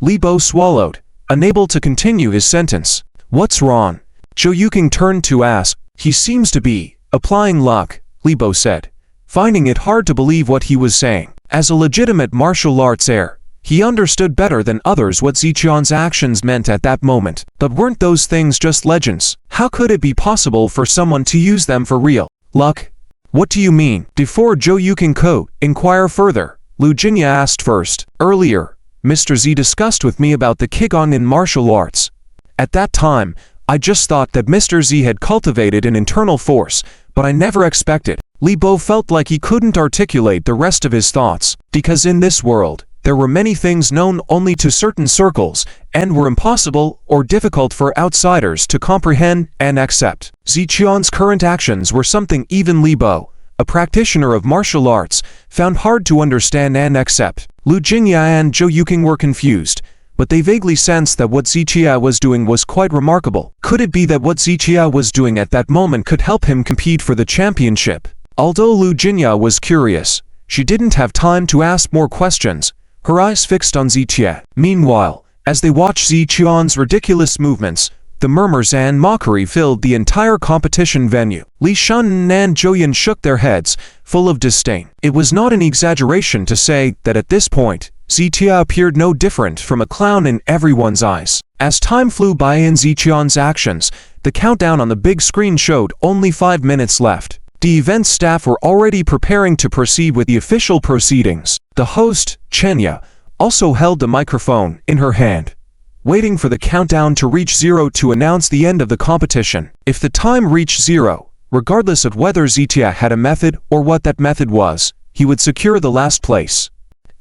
Li Bo swallowed, unable to continue his sentence. What's wrong? Zhou Yuking turned to ask. He seems to be applying luck, Li Bo said, finding it hard to believe what he was saying. As a legitimate martial arts heir, he understood better than others what Zichian's actions meant at that moment. But weren't those things just legends? How could it be possible for someone to use them for real? Luck? What do you mean? Before Zhou Yuking could inquire further, Lu Jinya asked first. Earlier, Mr. Z discussed with me about the Qigong in martial arts. At that time, I just thought that Mr. Z had cultivated an internal force, but I never expected. Li Bo felt like he couldn't articulate the rest of his thoughts, because in this world, there were many things known only to certain circles, and were impossible or difficult for outsiders to comprehend and accept. Zichian's current actions were something even Li Bo, a practitioner of martial arts, found hard to understand and accept. Lu Jingya and Zhou Yuking were confused, but they vaguely sensed that what Zichia was doing was quite remarkable. Could it be that what Zichia was doing at that moment could help him compete for the championship? Although Lu Jinya was curious, she didn't have time to ask more questions, her eyes fixed on Zichia. Meanwhile, as they watched Zichian's ridiculous movements, the murmurs and mockery filled the entire competition venue. Li Shan and Zhouyan shook their heads, full of disdain. It was not an exaggeration to say that at this point, Zichia appeared no different from a clown in everyone's eyes. As time flew by in Zichian's actions, the countdown on the big screen showed only 5 minutes left. The event staff were already preparing to proceed with the official proceedings. The host, Chenya, also held the microphone in her hand, waiting for the countdown to reach 0 to announce the end of the competition. If the time reached 0, regardless of whether Zichia had a method or what that method was, he would secure the last place.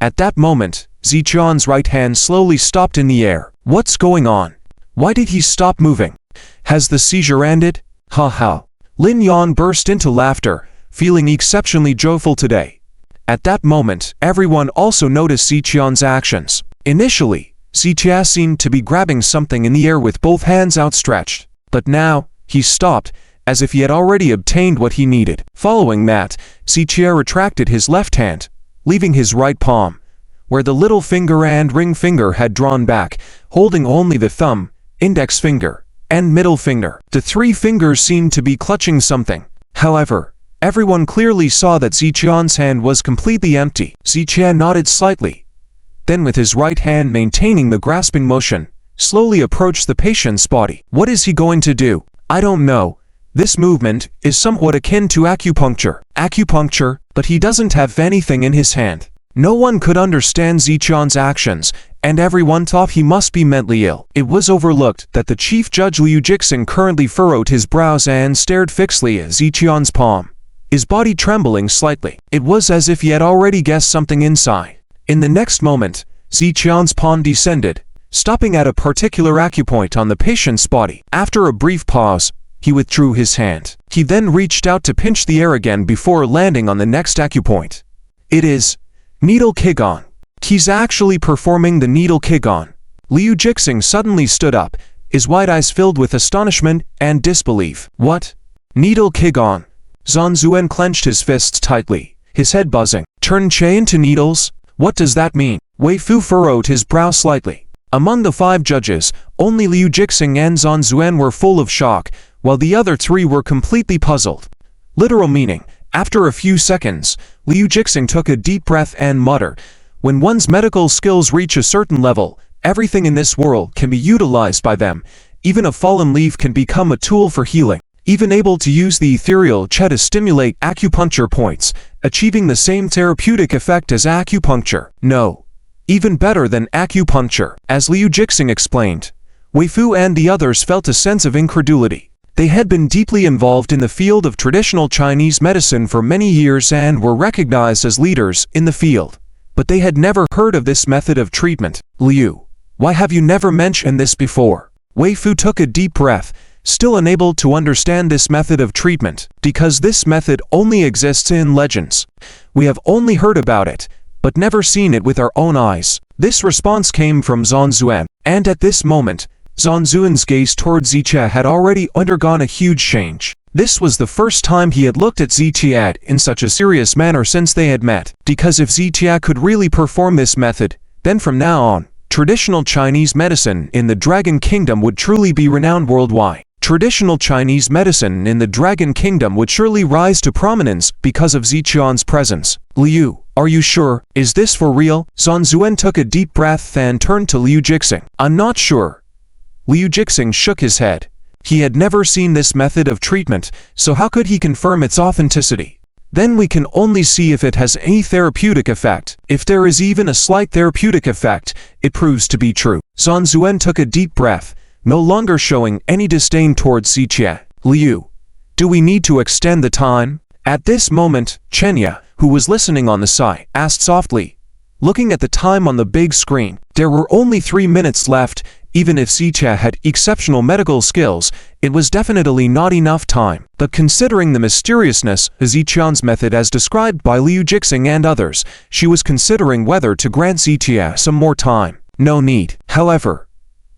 At that moment, Zichian's right hand slowly stopped in the air. What's going on? Why did he stop moving? Has the seizure ended? Ha ha. Lin Yan burst into laughter, feeling exceptionally joyful today. At that moment, everyone also noticed Zichian's actions. Initially, Zichia seemed to be grabbing something in the air with both hands outstretched. But now, he stopped, as if he had already obtained what he needed. Following that, Zichia retracted his left hand, leaving his right palm, where the little finger and ring finger had drawn back, holding only the thumb, index finger, and middle finger. The 3 fingers seemed to be clutching something. However, everyone clearly saw that Zichian's hand was completely empty. Zichia nodded slightly, then with his right hand maintaining the grasping motion, slowly approached the patient's body. What is he going to do? I don't know. This movement is somewhat akin to acupuncture. But he doesn't have anything in his hand. No one could understand Ziqian's actions, and everyone thought he must be mentally ill. It was overlooked that the chief judge Liu Jixing currently furrowed his brows and stared fixedly at Ziqian's palm, his body trembling slightly. It was as if he had already guessed something inside. In the next moment, Ziqian's palm descended, stopping at a particular acupoint on the patient's body. After a brief pause, he withdrew his hand. He then reached out to pinch the air again before landing on the next acupoint. It is Needle Qigong. He's actually performing the Needle Qigong. Liu Jixing suddenly stood up, his wide eyes filled with astonishment and disbelief. What? Needle Qigong? Zhang Zuan clenched his fists tightly, his head buzzing. Turn Che into needles? What does that mean? Wei Fu furrowed his brow slightly. Among the 5 judges, only Liu Jixing and Zhang Zuan were full of shock, while the other 3 were completely puzzled. Literal meaning. After a few seconds, Liu Jixing took a deep breath and muttered, "When one's medical skills reach a certain level, everything in this world can be utilized by them. Even a fallen leaf can become a tool for healing." Even able to use the ethereal Che to stimulate acupuncture points, achieving the same therapeutic effect as acupuncture. No, even better than acupuncture. As Liu Jixing explained, Wei Fu and the others felt a sense of incredulity. They had been deeply involved in the field of traditional Chinese medicine for many years and were recognized as leaders in the field. But they had never heard of this method of treatment. Liu, why have you never mentioned this before? Wei Fu took a deep breath, still unable to understand this method of treatment. Because this method only exists in legends. We have only heard about it, but never seen it with our own eyes. This response came from Zhang Zuan, and at this moment, Zhang Zuan's gaze towards Ziqia had already undergone a huge change. This was the first time he had looked at Ziqia in such a serious manner since they had met. Because if Ziqia could really perform this method, then from now on, traditional Chinese medicine in the Dragon Kingdom would truly be renowned worldwide. Traditional Chinese medicine in the Dragon Kingdom would surely rise to prominence because of Ziqian's presence. Liu, are you sure? Is this for real? Zhang Zuan took a deep breath and turned to Liu Jixing. I'm not sure. Liu Jixing shook his head. He had never seen this method of treatment, so how could he confirm its authenticity? Then we can only see if it has any therapeutic effect. If there is even a slight therapeutic effect, it proves to be true. Zhang Zuan took a deep breath, no longer showing any disdain towards Ziqia. Liu, do we need to extend the time? At this moment, Chenya, who was listening on the side, asked softly. Looking at the time on the big screen, there were only 3 minutes left. Even if Ziqia had exceptional medical skills, it was definitely not enough time. But considering the mysteriousness of Ziqian's method as described by Liu Jixing and others, she was considering whether to grant Ziqia some more time. No need. However,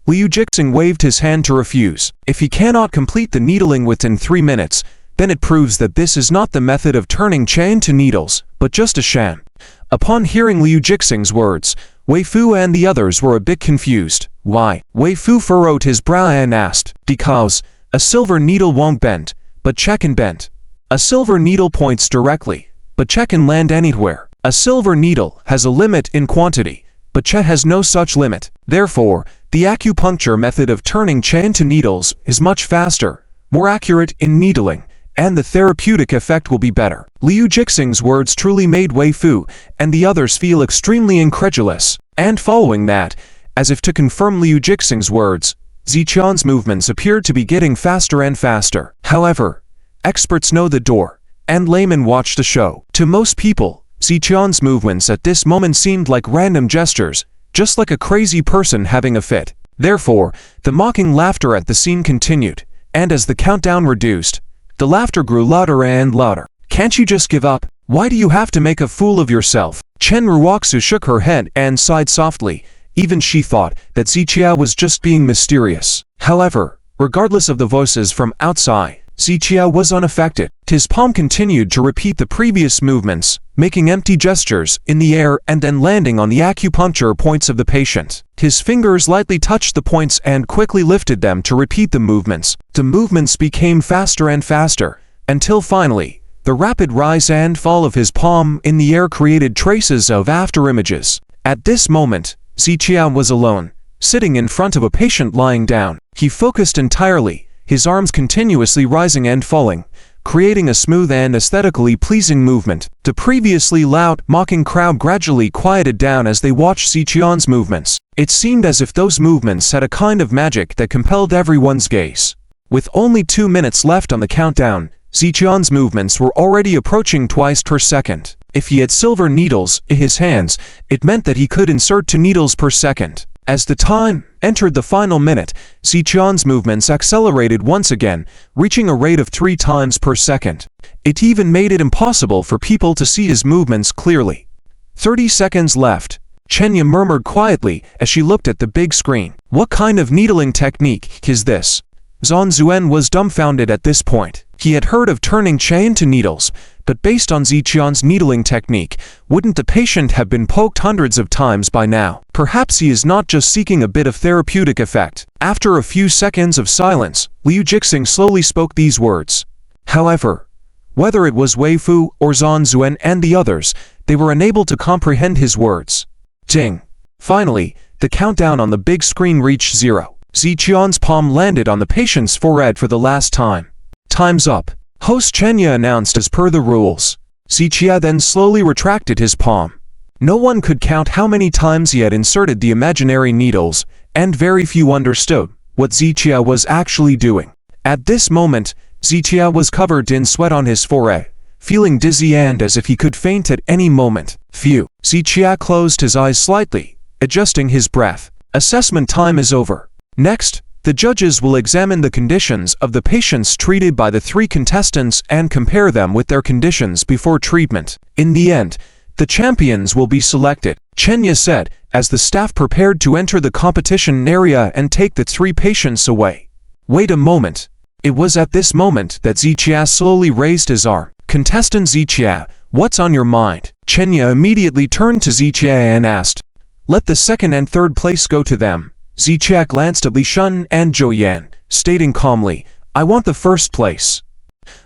Liu Jixing waved his hand to refuse. If he cannot complete the needling within 3 minutes, then it proves that this is not the method of turning Che into needles, but just a sham. Upon hearing Liu Jixing's words, Wei Fu and the others were a bit confused. Why? Wei Fu furrowed his brow and asked. Because a silver needle won't bend, but Che can bend. A silver needle points directly, but Che can land anywhere. A silver needle has a limit in quantity, but Che has no such limit. Therefore, the acupuncture method of turning Che into needles is much faster, more accurate in needling, and the therapeutic effect will be better. Liu Jixing's words truly made Wei Fu and the others feel extremely incredulous. And following that, as if to confirm Liu Jixing's words, Ziqian's movements appeared to be getting faster and faster. However, experts know the door, and laymen watch the show. To most people, Ziqian's movements at this moment seemed like random gestures, just like a crazy person having a fit. Therefore, the mocking laughter at the scene continued, and as the countdown reduced, the laughter grew louder and louder. Can't you just give up? Why do you have to make a fool of yourself? Chen Raku shook her head and sighed softly. Even she thought that Ziqia was just being mysterious. However, regardless of the voices from outside, Ziqia was unaffected. His palm continued to repeat the previous movements, making empty gestures in the air and then landing on the acupuncture points of the patient. His fingers lightly touched the points and quickly lifted them to repeat the movements. The movements became faster and faster, until finally, the rapid rise and fall of his palm in the air created traces of afterimages. At this moment, Ziqia was alone, sitting in front of a patient lying down. He focused entirely, his arms continuously rising and falling, creating a smooth and aesthetically pleasing movement. The previously loud, mocking crowd gradually quieted down as they watched Ziqian's movements. It seemed as if those movements had a kind of magic that compelled everyone's gaze. With only 2 minutes left on the countdown, Ziqian's movements were already approaching twice per second. If he had silver needles in his hands, it meant that he could insert 2 needles per second. As the time entered the final minute, Ziqian's movements accelerated once again, reaching a rate of 3 times per second. It even made it impossible for people to see his movements clearly. 30 seconds left. Chenya murmured quietly as she looked at the big screen. What kind of needling technique is this? Zhan Zuan was dumbfounded at this point. He had heard of turning Che into needles, but based on Ziqian's needling technique, wouldn't the patient have been poked hundreds of times by now? Perhaps he is not just seeking a bit of therapeutic effect. After a few seconds of silence, Liu Jixing slowly spoke these words. However, whether it was Wei Fu or Zhan Zuan and the others, they were unable to comprehend his words. Ding! Finally, the countdown on the big screen reached 0. Ziqian's palm landed on the patient's forehead for the last time. Time's up, Host Chenya announced as per the rules. Ziqia then slowly retracted his palm. No one could count how many times he had inserted the imaginary needles, and very few understood what Ziqia was actually doing. At this moment, Ziqia was covered in sweat on his forehead, feeling dizzy and as if he could faint at any moment. Phew. Ziqia closed his eyes slightly, adjusting his breath. Assessment time is over. Next, the judges will examine the conditions of the patients treated by the 3 contestants and compare them with their conditions before treatment. In the end, the champions will be selected, Chenya said, as the staff prepared to enter the competition area and take the 3 patients away. Wait a moment. It was at this moment that Ziqia slowly raised his arm. Contestant Ziqia, what's on your mind? Chenya immediately turned to Ziqia and asked. Let the 2nd and 3rd place go to them. Ziqia glanced at Li Shun and Zhou Yan, stating calmly, I want the 1st place.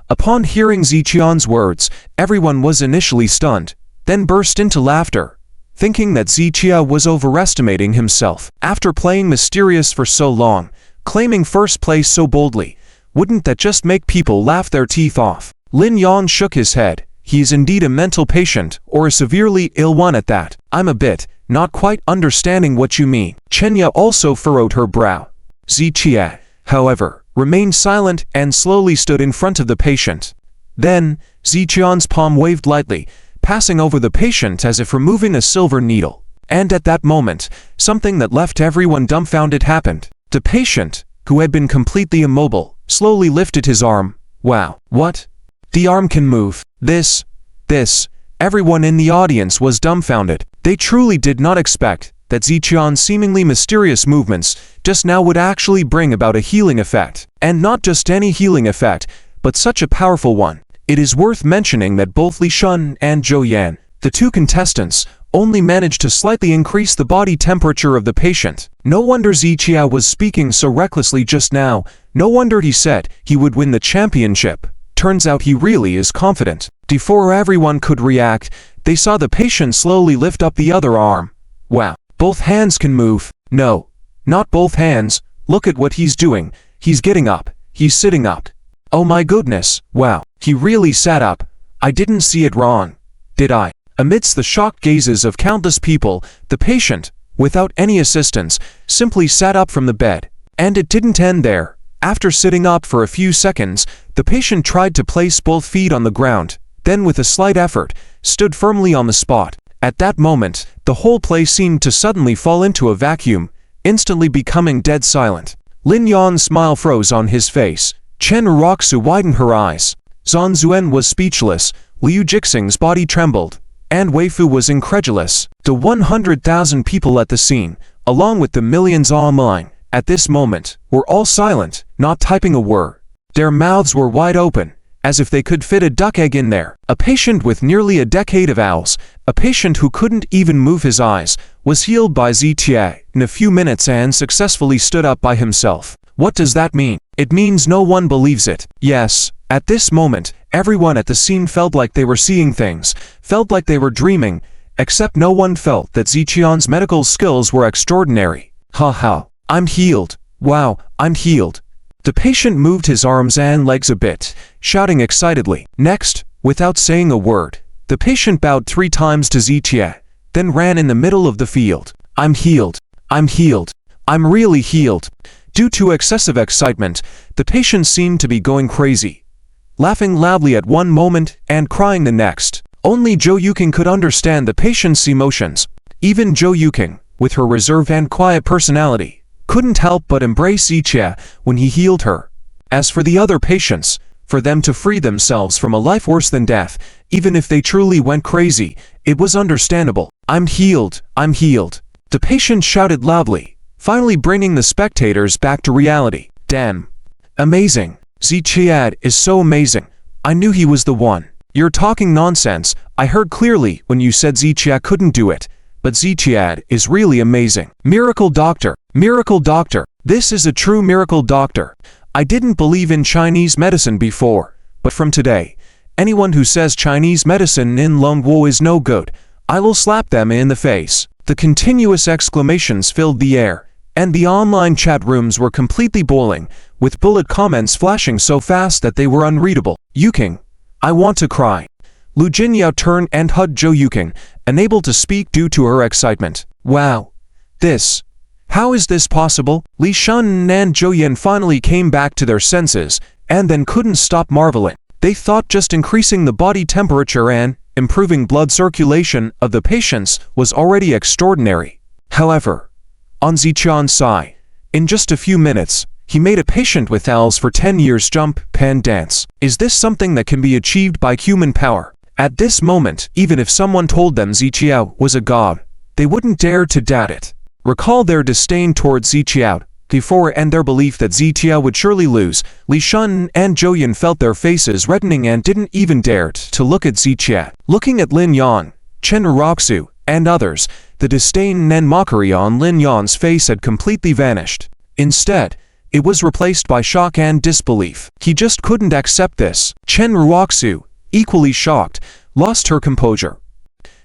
Upon hearing Ziqian's words, everyone was initially stunned, then burst into laughter, thinking that Ziqia was overestimating himself. After playing mysterious for so long, claiming 1st place so boldly, wouldn't that just make people laugh their teeth off? Lin Yan shook his head. He is indeed a mental patient, or a severely ill one at that. I'm a bit not quite understanding what you mean. Chenya also furrowed her brow. Ziqia, however, remained silent and slowly stood in front of the patient. Then, Ziqian's palm waved lightly, passing over the patient as if removing a silver needle. And at that moment, something that left everyone dumbfounded happened. The patient, who had been completely immobile, slowly lifted his arm. Wow, what? The arm can move. This. Everyone in the audience was dumbfounded. They truly did not expect that Ziqian's seemingly mysterious movements just now would actually bring about a healing effect. And not just any healing effect, but such a powerful one. It is worth mentioning that both Li Shun and Zhou Yan, the 2 contestants, only managed to slightly increase the body temperature of the patient. No wonder Ziqia was speaking so recklessly just now. No wonder he said he would win the championship. Turns out he really is confident. Before everyone could react, they saw the patient slowly lift up the other arm. Wow, both hands can move. No, not both hands. Look at what he's doing. He's getting up. He's sitting up. Oh my goodness, wow, he really sat up. I didn't see it wrong, did I? Amidst the shocked gazes of countless people, the patient, without any assistance, simply sat up from the bed. And it didn't end there. After sitting up for a few seconds, the patient tried to place both feet on the ground, then with a slight effort, stood firmly on the spot. At that moment, the whole place seemed to suddenly fall into a vacuum, instantly becoming dead silent. Lin Yan's smile froze on his face. Chen Raku widened her eyes. Zhan Zuan was speechless, Liu Jixing's body trembled, and Wei Fu was incredulous. The 100,000 people at the scene, along with the millions online, at this moment, were all silent, not typing a word. Their mouths were wide open, as if they could fit a duck egg in there. A patient with nearly a decade of owls, a patient who couldn't even move his eyes, was healed by Ziqia in a few minutes and successfully stood up by himself. What does that mean? It means no one believes it. Yes, at this moment, everyone at the scene felt like they were seeing things, felt like they were dreaming, except no one felt that Ziqian's medical skills were extraordinary. Ha ha. I'm healed. Wow, I'm healed. The The patient moved his arms and legs a bit, shouting excitedly. Next, without saying a word, the patient bowed 3 times to Zijie, then ran in the middle of the field. I'm healed. I'm healed. I'm really healed. Due to excessive excitement, the patient seemed to be going crazy, laughing loudly at one moment and crying the next. Only Zhou Yuking could understand the patient's emotions. Even Zhou Yuking, with her reserved and quiet personality, couldn't help but embrace Zijie when he healed her. As for the other patients, for them to free themselves from a life worse than death, even if they truly went crazy, it was understandable. I'm healed. I'm healed. The patient shouted loudly, finally bringing the spectators back to reality. Damn. Amazing. Zijie is so amazing. I knew he was the one. You're talking nonsense. I heard clearly when you said Zijie couldn't do it, but Zijie is really amazing. Miracle doctor. Miracle doctor. This is a true miracle doctor. I didn't believe in Chinese medicine before, but from today, anyone who says Chinese medicine in Longwo is no good, I will slap them in the face. The continuous exclamations filled the air, and the online chat rooms were completely boiling, with bullet comments flashing so fast that they were unreadable. Yuking, I want to cry. Lu Jinyao turned and hugged Zhou Yuking, unable to speak due to her excitement. Wow. How is this possible? Li Shan and Zhou Yan finally came back to their senses, and then couldn't stop marveling. They thought just increasing the body temperature and improving blood circulation of the patients was already extraordinary. However, on Ziqian's side, in just a few minutes, he made a patient with owls for 10 years jump, pan dance. Is this something that can be achieved by human power? At this moment, even if someone told them Ziqiao was a god, they wouldn't dare to doubt it. Recall their disdain towards Ziqiao before and their belief that Ziqiao would surely lose. Li Shan and Zhou Yan felt their faces reddening and didn't even dare to look at Ziqiao. Looking at Lin Yan, Chen Raku, and others, the disdain and mockery on Lin Yan's face had completely vanished. Instead, it was replaced by shock and disbelief. He just couldn't accept this. Chen Raku, equally shocked, lost her composure.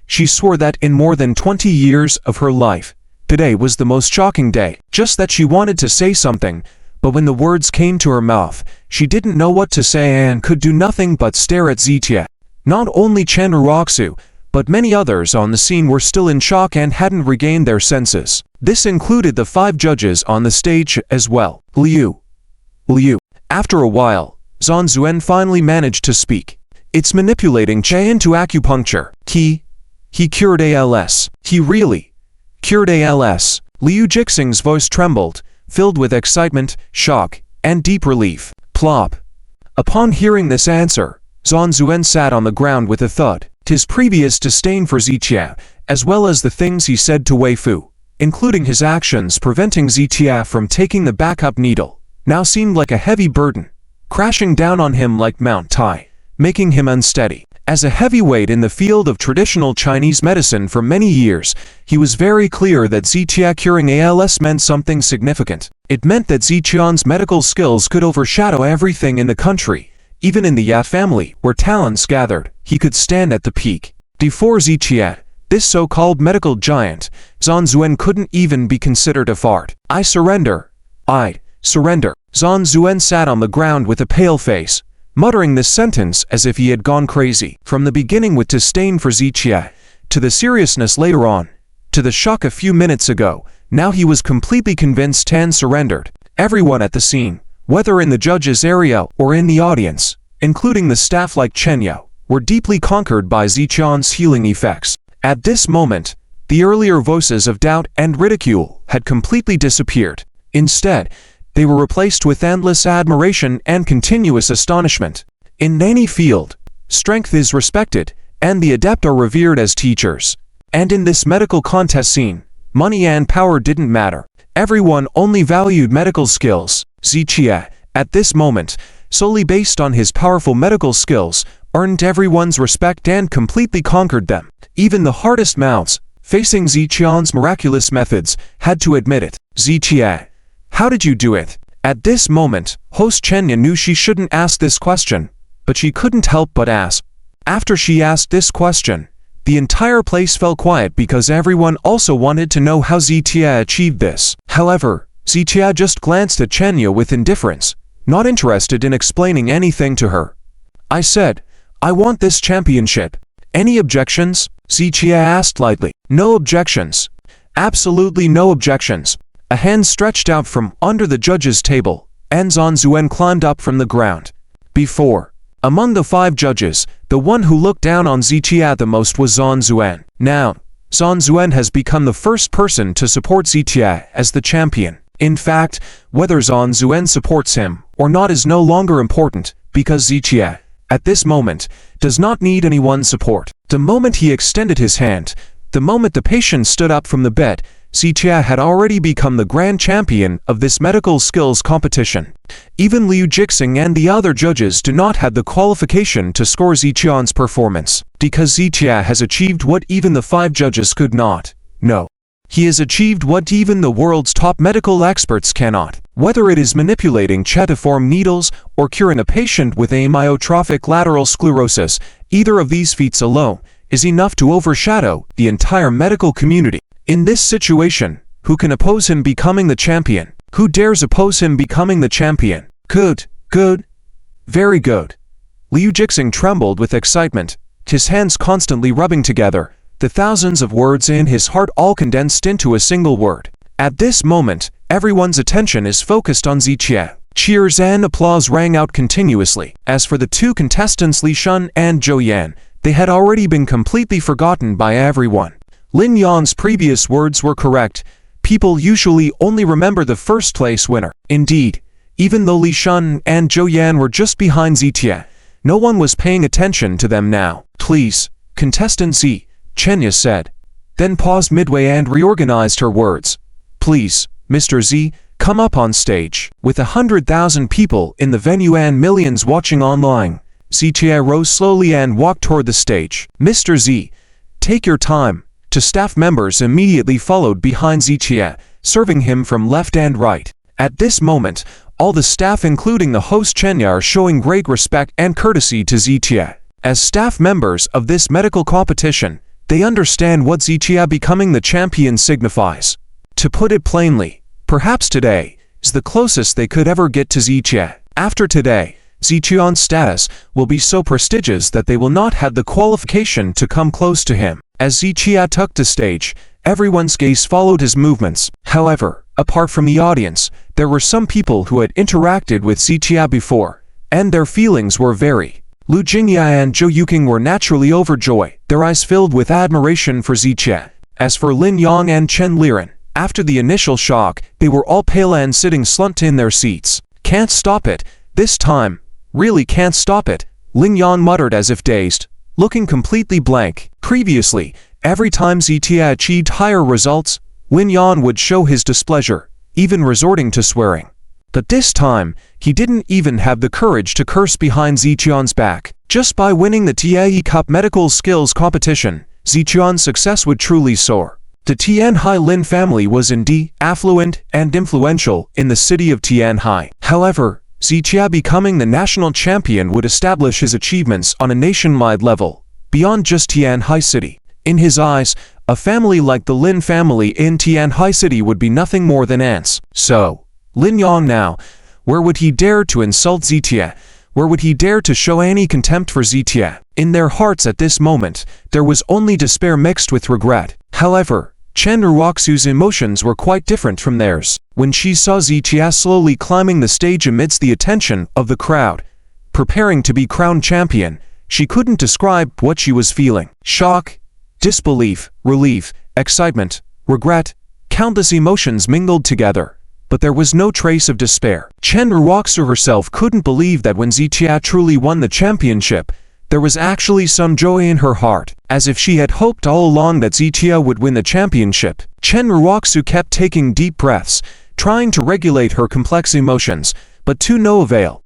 She swore that in more than 20 years of her life, today was the most shocking day. Just that she wanted to say something, but when the words came to her mouth, she didn't know what to say and could do nothing but stare at Zijie. Not only Chen Raku, but many others on the scene were still in shock and hadn't regained their senses. This included the 5 judges on the stage as well. Liu. After a while, Zhan Zuen finally managed to speak. It's manipulating Che into acupuncture. He cured ALS. He really cured ALS. Liu Jixing's voice trembled, filled with excitement, shock, and deep relief. Plop. Upon hearing this answer, Zhan Zuen sat on the ground with a thud. His previous disdain for Zijie, as well as the things he said to Wei Fu, including his actions preventing Zijie from taking the backup needle, now seemed like a heavy burden, crashing down on him like Mount Tai, making him unsteady. As a heavyweight in the field of traditional Chinese medicine for many years, he was very clear that Zijie curing ALS meant something significant. It meant that Ziqian's medical skills could overshadow everything in the country. Even in the Ya family, where talents gathered, he could stand at the peak. Before Zijie, this so-called medical giant, Zhan Zuen couldn't even be considered a fart. I'd surrender. Zhan Zuen sat on the ground with a pale face, muttering this sentence as if he had gone crazy. From the beginning with disdain for Zijie, to the seriousness later on, to the shock a few minutes ago, now he was completely convinced and surrendered. Everyone at the scene, whether in the judges' area or in the audience, including the staff like Chen Yao, were deeply conquered by Ziqian's healing effects. At this moment, the earlier voices of doubt and ridicule had completely disappeared. Instead, they were replaced with endless admiration and continuous astonishment. In any field, strength is respected, and the adept are revered as teachers. And in this medical contest scene, money and power didn't matter. Everyone only valued medical skills. Zijie, at this moment, solely based on his powerful medical skills, earned everyone's respect and completely conquered them. Even the hardest mouths, facing Ziqian's miraculous methods, had to admit it. Zijie, how did you do it? At this moment, host Chen Yan knew she shouldn't ask this question, but she couldn't help but ask. After she asked this question, the entire place fell quiet because everyone also wanted to know how Zijie achieved this. However, Zijie just glanced at Chen Yan with indifference, not interested in explaining anything to her. I said, I want this championship. Any objections? Zichia asked lightly. No objections. Absolutely no objections. A hand stretched out from under the judge's table, and Zhan Zuan climbed up from the ground. Among the 5 judges, the one who looked down on Zichia the most was Zhan Zuan. Now, Zhan Zuan has become the first person to support Zichia as the champion. In fact, whether Zhan Zuan supports him or not is no longer important, because Zichia, at this moment, does not need anyone's support. The moment he extended his hand, the moment the patient stood up from the bed, Zichia had already become the grand champion of this medical skills competition. Even Liu Jixing and the other judges do not have the qualification to score Zichia's performance, because Zichia has achieved what even the 5 judges could not. No. He has achieved what even the world's top medical experts cannot. Whether it is manipulating Qi to form needles or curing a patient with amyotrophic lateral sclerosis, either of these feats alone is enough to overshadow the entire medical community. In this situation, who can oppose him becoming the champion? Who dares oppose him becoming the champion? Good, very good. Liu Jixing trembled with excitement, his hands constantly rubbing together, the thousands of words in his heart all condensed into a single word. At this moment, everyone's attention is focused on Zichia. Cheers and applause rang out continuously. As for the 2 contestants Li Shun and Zhou Yan, they had already been completely forgotten by everyone. Lin Yan's previous words were correct. People usually only remember the first-place winner. Indeed, even though Li Shun and Zhou Yan were just behind Zichia, no one was paying attention to them now. Please, contestant Z, Chenya said, then paused midway and reorganized her words. Please, Mr. Z, come up on stage. With 100,000 people in the venue and millions watching online, Zichia rose slowly and walked toward the stage. Mr. Z, take your time. To staff members immediately followed behind Zichia, serving him from left and right. At this moment, all the staff including the host Chenya are showing great respect and courtesy to Zichia. As staff members of this medical competition, they understand what Zichia becoming the champion signifies. To put it plainly, perhaps today is the closest they could ever get to Zichia. After today, Zichia's status will be so prestigious that they will not have the qualification to come close to him. As Zichia took the stage, everyone's gaze followed his movements. However, apart from the audience, there were some people who had interacted with Zichia before, and their feelings were very. Lu Jingya and Zhou Yuqing were naturally overjoyed, their eyes filled with admiration for Zichia. As for Lin Yan and Chen Liren, after the initial shock, they were all pale and sitting slumped in their seats. Can't stop it, this time. Really can't stop it, Lin Yan muttered as if dazed, looking completely blank. Previously, every time Zichia achieved higher results, Lin Yan would show his displeasure, even resorting to swearing. But this time, he didn't even have the courage to curse behind Zichia's back. Just by winning the Tianhe Cup Medical Skills Competition, Zichia's success would truly soar. The Tianhe Lin family was indeed affluent and influential in the city of Tianhe. However, Zichia becoming the national champion would establish his achievements on a nationwide level, beyond just Tianhe City. In his eyes, a family like the Lin family in Tianhe City would be nothing more than ants. So, Lin Yan now, where would he dare to insult Zichia? Where would he dare to show any contempt for Zichia? In their hearts at this moment, there was only despair mixed with regret. However, Chen Raku's emotions were quite different from theirs. When she saw Zichia slowly climbing the stage amidst the attention of the crowd, preparing to be crowned champion, she couldn't describe what she was feeling. Shock, disbelief, relief, excitement, regret, countless emotions mingled together. But there was no trace of despair. Chen Raku herself couldn't believe that when Zichia truly won the championship, there was actually some joy in her heart, as if she had hoped all along that Zichia would win the championship. Chen Raku kept taking deep breaths, trying to regulate her complex emotions, but to no avail.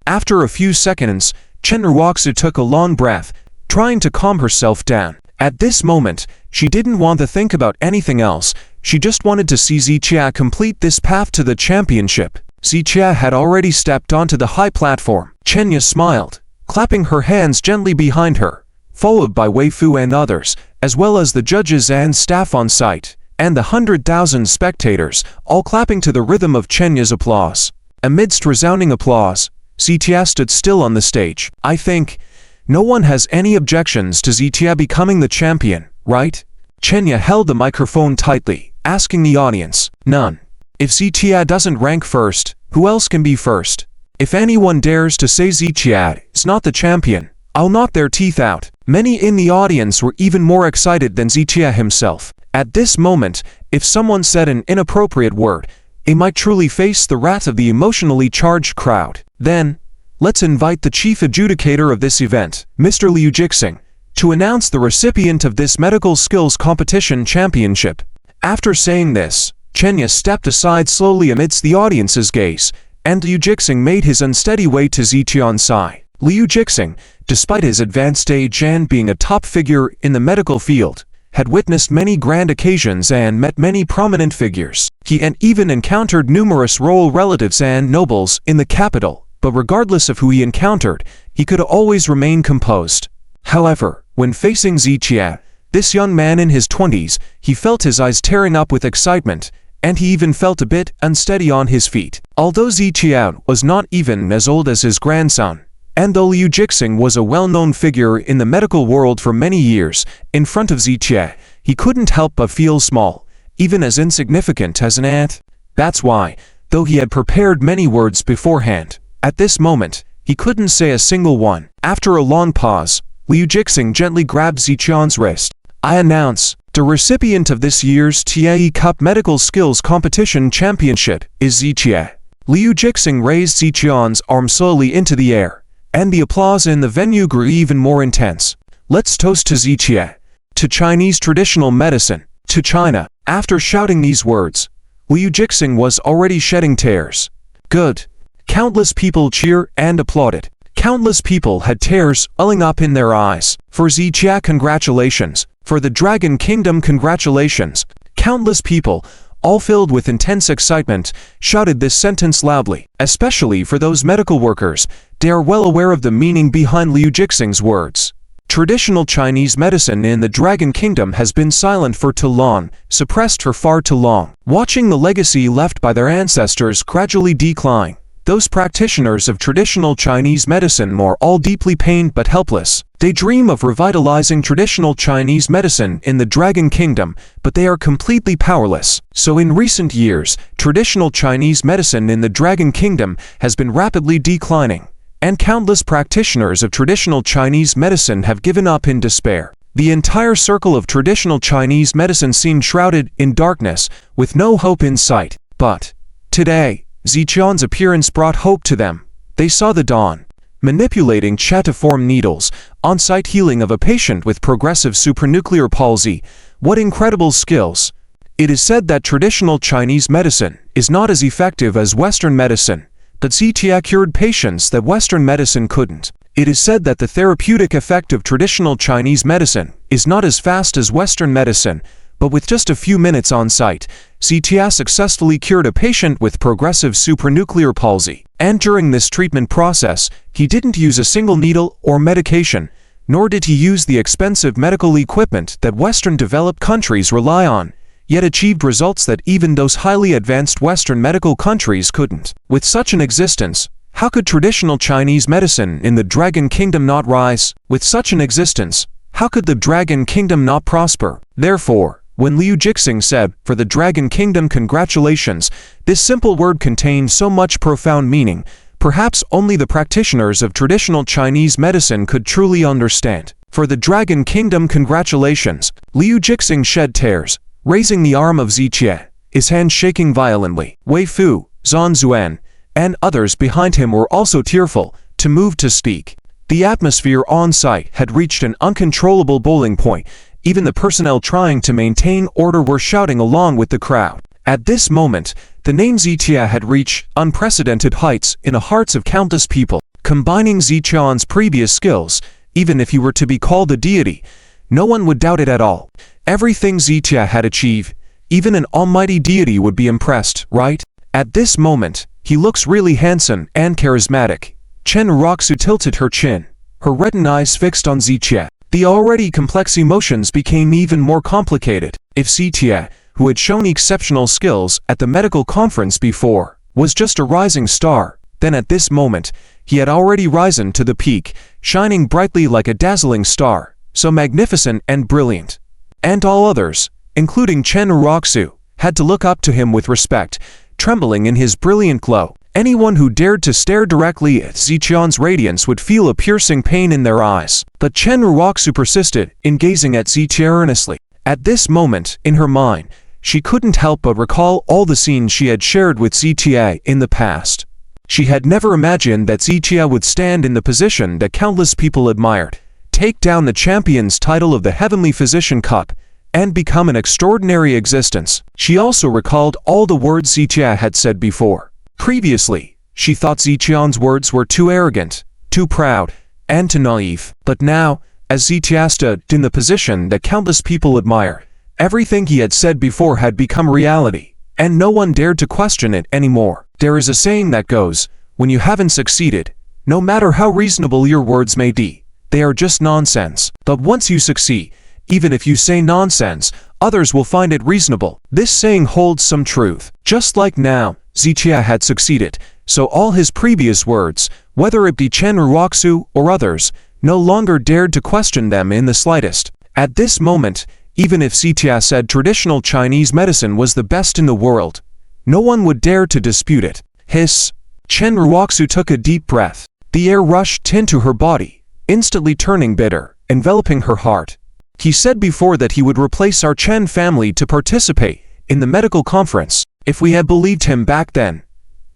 After a few seconds, Chen Raku took a long breath, trying to calm herself down. At this moment, she didn't want to think about anything else. She just wanted to see Zichia complete this path to the championship. Zichia had already stepped onto the high platform. Chenya smiled, clapping her hands gently behind her, followed by Wei Fu and others, as well as the judges and staff on site, and the 100,000 spectators, all clapping to the rhythm of Chenya's applause. Amidst resounding applause, Zitia stood still on the stage. I think no one has any objections to Zitia becoming the champion, right? Chenya held the microphone tightly, asking the audience. None. If Zitia doesn't rank first, who else can be first? If anyone dares to say Zitia is not the champion, I'll knock their teeth out. Many in the audience were even more excited than Zitia himself. At this moment, if someone said an inappropriate word, it might truly face the wrath of the emotionally charged crowd. Then, let's invite the chief adjudicator of this event, Mr. Liu Jixing, to announce the recipient of this medical skills competition championship. After saying this, Chenya stepped aside slowly amidst the audience's gaze, and Liu Jixing made his unsteady way to Zitian's side. Liu Jixing, despite his advanced age and being a top figure in the medical field, had witnessed many grand occasions and met many prominent figures. He had even encountered numerous royal relatives and nobles in the capital, but regardless of who he encountered, he could always remain composed. However, when facing Zitia, this young man in his 20s, he felt his eyes tearing up with excitement, and he even felt a bit unsteady on his feet. Although Zitia was not even as old as his grandson, and though Liu Jixing was a well-known figure in the medical world for many years, in front of Zitia, he couldn't help but feel small, even as insignificant as an ant. That's why, though he had prepared many words beforehand, at this moment, he couldn't say a single one. After a long pause, Liu Jixing gently grabbed Zitian's wrist. I announce, the recipient of this year's TAE Cup Medical Skills Competition Championship is Zitia. Liu Jixing raised Zitian's arm slowly into the air, and the applause in the venue grew even more intense. Let's toast to Zitia, to Chinese traditional medicine, to China. After shouting these words, Liu Jixing was already shedding tears. Good. Countless people cheered and applauded. Countless people had tears welling up in their eyes. For Zitia, congratulations. For the Dragon Kingdom, congratulations. Countless people, all filled with intense excitement, shouted this sentence loudly. Especially for those medical workers, they are well aware of the meaning behind Liu Jixing's words. Traditional Chinese medicine in the Dragon Kingdom has been silent for too long, suppressed for far too long. Watching the legacy left by their ancestors gradually decline, those practitioners of traditional Chinese medicine are all deeply pained but helpless. They dream of revitalizing traditional Chinese medicine in the Dragon Kingdom, but they are completely powerless. So in recent years, traditional Chinese medicine in the Dragon Kingdom has been rapidly declining, and countless practitioners of traditional Chinese medicine have given up in despair. The entire circle of traditional Chinese medicine seemed shrouded in darkness, with no hope in sight. But today, Zitian's appearance brought hope to them. They saw the dawn. Manipulating cha to form needles, on-site healing of a patient with progressive supranuclear palsy. What incredible skills! It is said that traditional Chinese medicine is not as effective as Western medicine, but Zitia cured patients that Western medicine couldn't. It is said that the therapeutic effect of traditional Chinese medicine is not as fast as Western medicine, but with just a few minutes on site, Zitia successfully cured a patient with progressive supranuclear palsy. And during this treatment process, he didn't use a single needle or medication, nor did he use the expensive medical equipment that Western developed countries rely on, yet achieved results that even those highly advanced Western medical countries couldn't. With such an existence, how could traditional Chinese medicine in the Dragon Kingdom not rise? With such an existence, how could the Dragon Kingdom not prosper? Therefore, when Liu Jixing said, "For the Dragon Kingdom, congratulations," this simple word contained so much profound meaning, perhaps only the practitioners of traditional Chinese medicine could truly understand. For the Dragon Kingdom, congratulations. Liu Jixing shed tears, raising the arm of Zitia, his hand shaking violently. Wei Fu, Zhan Zuan, and others behind him were also tearful, too moved to speak. The atmosphere on site had reached an uncontrollable boiling point. Even the personnel trying to maintain order were shouting along with the crowd. At this moment, the name Zitia had reached unprecedented heights in the hearts of countless people. Combining Zitian's previous skills, even if he were to be called a deity, no one would doubt it at all. Everything Zitia had achieved, even an almighty deity would be impressed, right? At this moment, he looks really handsome and charismatic. Chen Raku tilted her chin, her reddened eyes fixed on Zitia. The already complex emotions became even more complicated. If Zitia, who had shown exceptional skills at the medical conference before, was just a rising star, then at this moment, he had already risen to the peak, shining brightly like a dazzling star, so magnificent and brilliant. And all others, including Chen Raku, had to look up to him with respect, trembling in his brilliant glow. Anyone who dared to stare directly at Ziqian's radiance would feel a piercing pain in their eyes. But Chen Raku persisted in gazing at Ziqia earnestly. At this moment, in her mind, she couldn't help but recall all the scenes she had shared with Ziqia in the past. She had never imagined that Ziqia would stand in the position that countless people admired, take down the champion's title of the Heavenly Physician Cup, and become an extraordinary existence. She also recalled all the words Ziqia had said before. Previously, she thought Ziqian's words were too arrogant, too proud, and too naive. But now, as Ziqia stood in the position that countless people admire, everything he had said before had become reality, and no one dared to question it anymore. There is a saying that goes, when you haven't succeeded, no matter how reasonable your words may be, they are just nonsense. But once you succeed, even if you say nonsense, others will find it reasonable. This saying holds some truth. Just like now, Ziqia had succeeded, so all his previous words, whether it be Chen Raku or others, no longer dared to question them in the slightest. At this moment, even if Ziqia said traditional Chinese medicine was the best in the world, no one would dare to dispute it. Hiss. Chen Raku took a deep breath. The air rushed into her body, instantly turning bitter, enveloping her heart. He said before that he would replace our Chen family to participate in the medical conference. If we had believed him back then,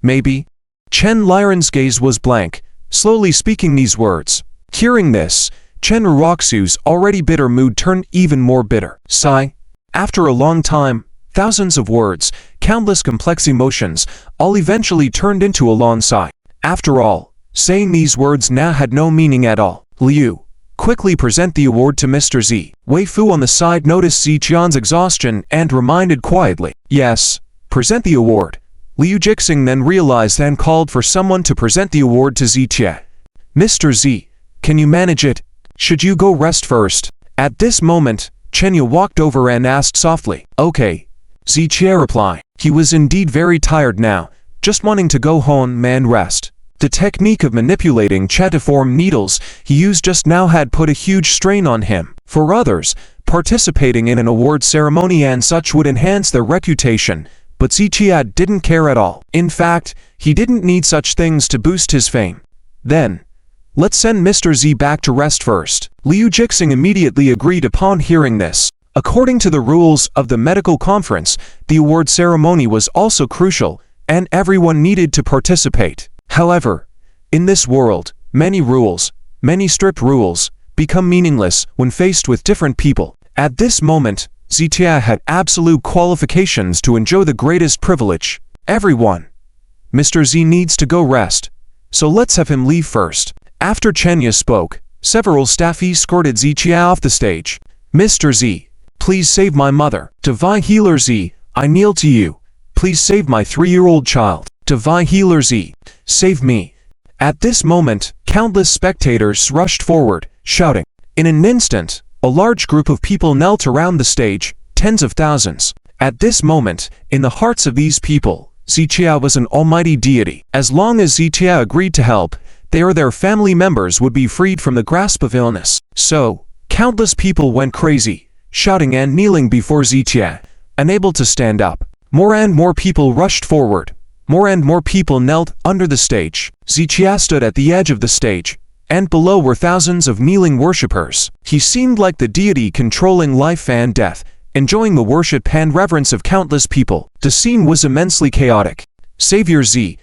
maybe. Chen Liren's gaze was blank, slowly speaking these words. Hearing this, Chen Raku's already bitter mood turned even more bitter. Sigh. After a long time, thousands of words, countless complex emotions, all eventually turned into a long sigh. After all, saying these words now had no meaning at all. Liu, quickly present the award to Mr. Z. Wei Fu on the side noticed Ziqian's exhaustion and reminded quietly. Yes, present the award. Liu Jixing then realized and called for someone to present the award to Ziqia. Mr. Z, can you manage it? Should you go rest first? At this moment, Chen Yu walked over and asked softly. Okay. Ziqia replied. He was indeed very tired now, just wanting to go home and rest. The technique of manipulating Cha to form needles he used just now had put a huge strain on him. For others, participating in an award ceremony and such would enhance their reputation, but Ziqia didn't care at all. In fact, he didn't need such things to boost his fame. Then, let's send Mr. Z back to rest first. Liu Jixing immediately agreed upon hearing this. According to the rules of the medical conference, the award ceremony was also crucial, and everyone needed to participate. However, in this world, many rules, many strict rules, become meaningless when faced with different people. At this moment, Ziqia had absolute qualifications to enjoy the greatest privilege. Everyone. Mr. Z needs to go rest, so let's have him leave first. After Chen Yu spoke, several staff escorted Ziqia off the stage. Mr. Z, please save my mother. Divine Healer Z, I kneel to you. Please save my 3-year-old child. Divine Healer Z, save me. At this moment, countless spectators rushed forward, shouting. In an instant, a large group of people knelt around the stage, tens of thousands. At this moment, in the hearts of these people, Ziqia was an almighty deity. As long as Ziqia agreed to help, they or their family members would be freed from the grasp of illness. So, countless people went crazy, shouting and kneeling before Ziqia, unable to stand up. More and more people rushed forward. More and more people knelt under the stage. Ziqia stood at the edge of the stage, and below were thousands of kneeling worshippers. He seemed like the deity controlling life and death, enjoying the worship and reverence of countless people. The scene was immensely chaotic. Savior Z,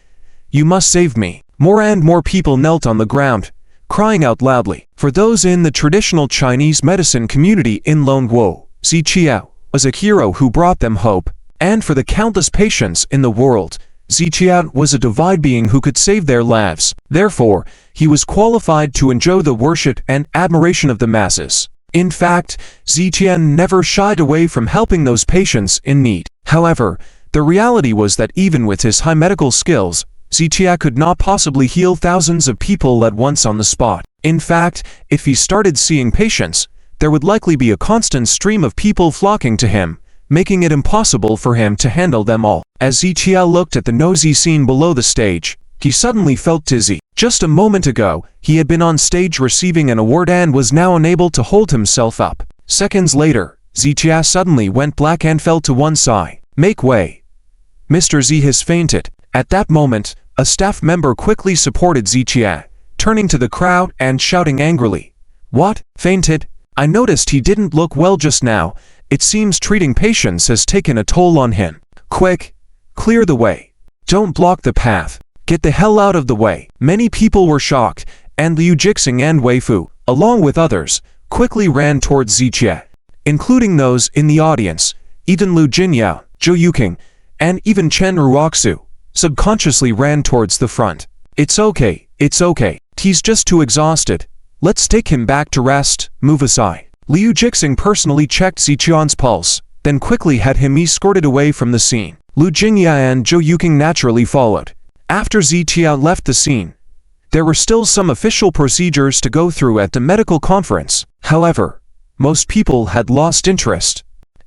you must save me. More and more people knelt on the ground, crying out loudly. For those in the traditional Chinese medicine community in Longguo, Ziqia was a hero who brought them hope. And for the countless patients in the world, Ziqia was a divine being who could save their lives. Therefore, he was qualified to enjoy the worship and admiration of the masses. In fact, Ziqia never shied away from helping those patients in need. However, the reality was that even with his high medical skills, Ziqia could not possibly heal thousands of people at once on the spot. In fact, if he started seeing patients, there would likely be a constant stream of people flocking to him, making it impossible for him to handle them all. As Zichia looked at the nosy scene below the stage, he suddenly felt dizzy. Just a moment ago, he had been on stage receiving an award and was now unable to hold himself up. Seconds later, Zichia suddenly went black and fell to one side. Make way. Mr. Z has fainted. At that moment, a staff member quickly supported Zichia, turning to the crowd and shouting angrily. What? Fainted? I noticed he didn't look well just now. It seems treating patients has taken a toll on him. Quick! Clear the way. Don't block the path. Get the hell out of the way. Many people were shocked, and Liu Jixing and Wei Fu, along with others, quickly ran towards Zichia, including those in the audience. Even Lu Jinyao, Zhou Yuqing, and even Chen Raku subconsciously ran towards the front. It's okay, he's just too exhausted. Let's take him back to rest, move aside. Liu Jixing personally checked Zichian's pulse, then quickly had him escorted away from the scene. Lu Jinyao and Zhou Yuqing naturally followed. After Zichia left the scene, there were still some official procedures to go through at the medical conference. However, most people had lost interest.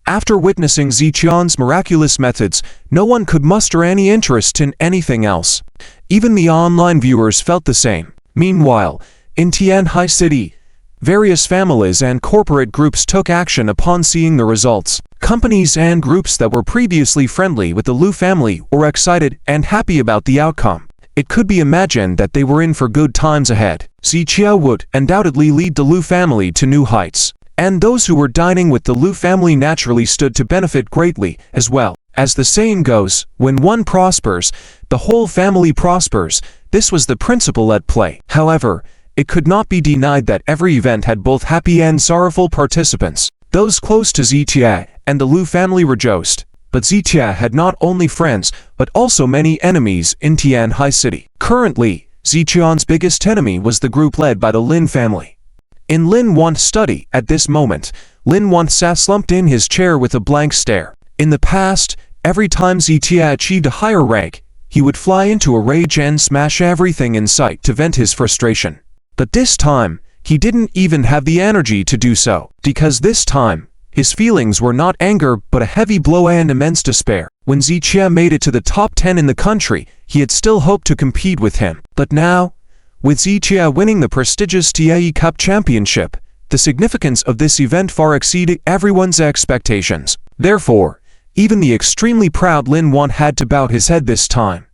After witnessing Zichian's miraculous methods, no one could muster any interest in anything else. Even the online viewers felt the same. Meanwhile, in Tianhai City, various families and corporate groups took action upon seeing the results. Companies and groups that were previously friendly with the Lu family were excited and happy about the outcome. It could be imagined that they were in for good times ahead. Zichia would undoubtedly lead the Lu family to new heights, and those who were dining with the Lu family naturally stood to benefit greatly as well. As the saying goes, when one prospers, the whole family prospers. This was the principle at play. However, it could not be denied that every event had both happy and sorrowful participants. Those close to Zichia and the Lu family rejoiced, but Zichia had not only friends, but also many enemies in Tianhai City. Currently, Zichian's biggest enemy was the group led by the Lin family. In Lin Yan's study, at this moment, Lin Yan sat slumped in his chair with a blank stare. In the past, every time Zichia achieved a higher rank, he would fly into a rage and smash everything in sight to vent his frustration. But this time, he didn't even have the energy to do so, because this time, his feelings were not anger but a heavy blow and immense despair. When Zichia made it to the top 10 in the country, he had still hoped to compete with him. But now, with Zichia winning the prestigious TAE Cup Championship, the significance of this event far exceeded everyone's expectations. Therefore, even the extremely proud Lin Yan had to bow his head this time.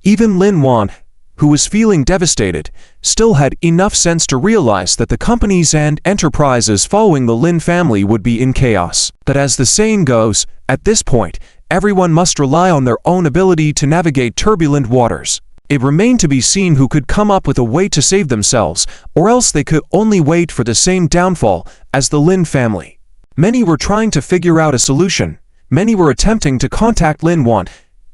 Even Lin Yan, who was feeling devastated, still had enough sense to realize that the companies and enterprises following the Lin family would be in chaos. But as the saying goes, at this point, everyone must rely on their own ability to navigate turbulent waters. It remained to be seen who could come up with a way to save themselves, or else they could only wait for the same downfall as the Lin family. Many were trying to figure out a solution, many were attempting to contact Lin Yan,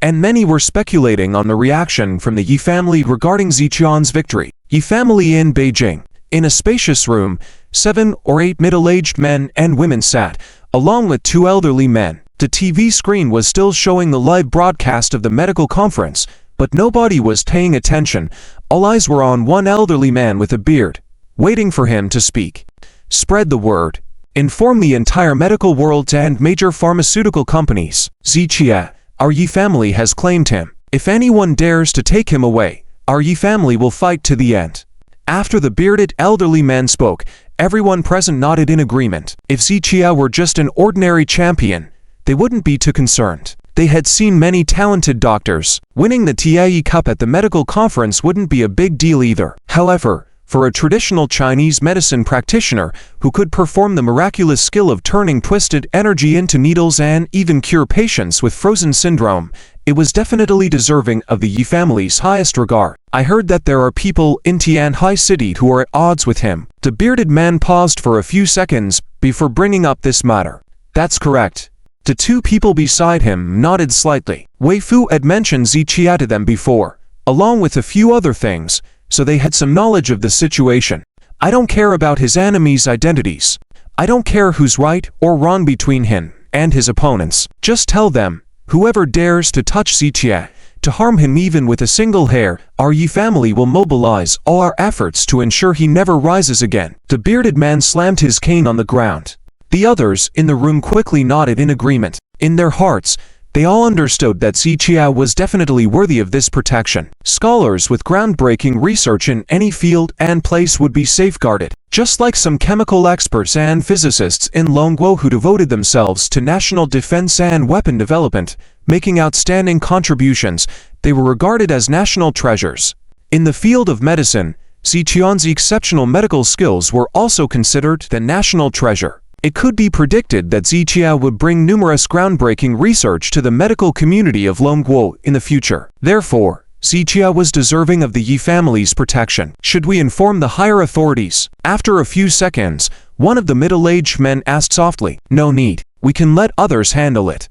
and many were speculating on the reaction from the Yi family regarding Zichian's victory. Yi family in Beijing. In a spacious room, 7 or 8 middle-aged men and women sat, along with 2 elderly men. The TV screen was still showing the live broadcast of the medical conference, but nobody was paying attention. All eyes were on one elderly man with a beard, waiting for him to speak. Spread the word. Inform the entire medical world and major pharmaceutical companies. Zichia, our Yi family has claimed him. If anyone dares to take him away, our Yi family will fight to the end. After the bearded elderly man spoke, everyone present nodded in agreement. If Zichia were just an ordinary champion, they wouldn't be too concerned. They had seen many talented doctors. Winning the TAE Cup at the medical conference wouldn't be a big deal either. However, for a traditional Chinese medicine practitioner who could perform the miraculous skill of turning twisted energy into needles and even cure patients with frozen syndrome, it was definitely deserving of the Yi family's highest regard. I heard that there are people in Tianhai City who are at odds with him. The bearded man paused for a few seconds before bringing up this matter. That's correct. The 2 people beside him nodded slightly. Wei Fu had mentioned Zichia to them before, along with a few other things, so they had some knowledge of the situation. I don't care about his enemies' identities. I don't care who's right or wrong between him and his opponents. Just tell them, whoever dares to touch Zichia, to harm him even with a single hair, our Yi family will mobilize all our efforts to ensure he never rises again. The bearded man slammed his cane on the ground. The others in the room quickly nodded in agreement. In their hearts, They all understood that Zichia was definitely worthy of this protection. Scholars with groundbreaking research in any field and place would be safeguarded, just like some chemical experts and physicists in Longguo who devoted themselves to national defense and weapon development, making outstanding contributions. They were regarded as national treasures. In the field of medicine, Ziqian's exceptional medical skills were also considered the national treasure. It could be predicted that Zichia would bring numerous groundbreaking research to the medical community of Longguo in the future. Therefore, Zichia was deserving of the Yi family's protection. Should we inform the higher authorities? After a few seconds, one of the middle-aged men asked softly, "No need. We can let others handle it.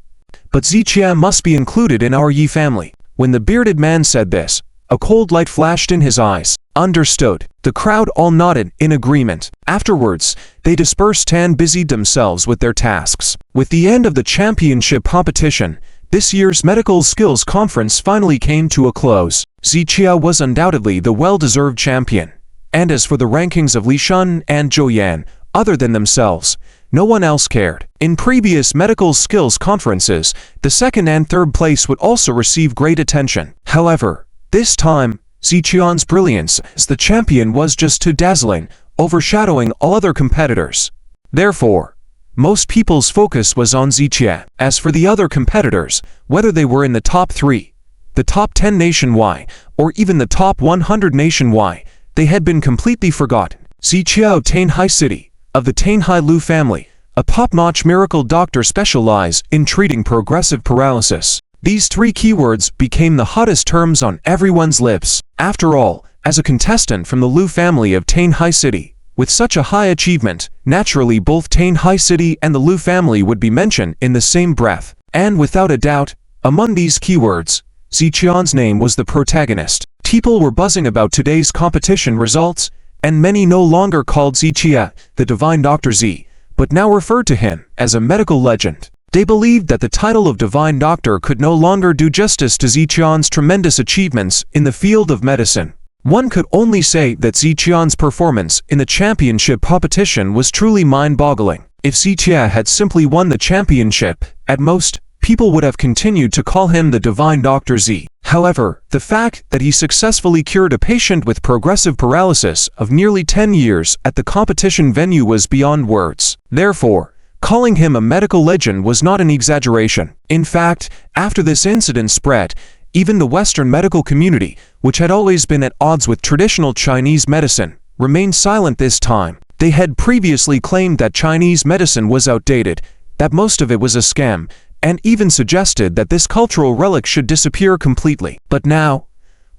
But Zichia must be included in our Yi family." When the bearded man said this, a cold light flashed in his eyes. Understood. The crowd all nodded in agreement. Afterwards, they dispersed and busied themselves with their tasks. With the end of the championship competition, this year's medical skills conference finally came to a close. Zichia was undoubtedly the well-deserved champion. And as for the rankings of Li Shun and Zhou Yan, other than themselves, no one else cared. In previous medical skills conferences, the second and third place would also receive great attention. However, this time, Ziqian's brilliance as the champion was just too dazzling, overshadowing all other competitors. Therefore, most people's focus was on Ziqia. As for the other competitors, whether they were in the top 3, the top 10 nationwide, or even the top 100 nationwide, they had been completely forgotten. Ziqia of Tanhai City, of the Tanhai Lu family, a top-notch miracle doctor specialized in treating progressive paralysis. These 3 keywords became the hottest terms on everyone's lips. After all, as a contestant from the Lu family of Tanhai City, with such a high achievement, naturally both Tanhai City and the Lu family would be mentioned in the same breath. And without a doubt, among these keywords, Ziqian's name was the protagonist. People were buzzing about today's competition results, and many no longer called Ziqia the Divine Dr. Z, but now referred to him as a medical legend. They believed that the title of Divine Doctor could no longer do justice to Ziqian's tremendous achievements in the field of medicine. One could only say that Ziqian's performance in the championship competition was truly mind-boggling. If Ziqia had simply won the championship, at most, people would have continued to call him the Divine Dr. Z. However, the fact that he successfully cured a patient with progressive paralysis of nearly 10 years at the competition venue was beyond words. Therefore, calling him a medical legend was not an exaggeration. In fact, after this incident spread, even the Western medical community, which had always been at odds with traditional Chinese medicine, remained silent this time. They had previously claimed that Chinese medicine was outdated, that most of it was a scam, and even suggested that this cultural relic should disappear completely. But now,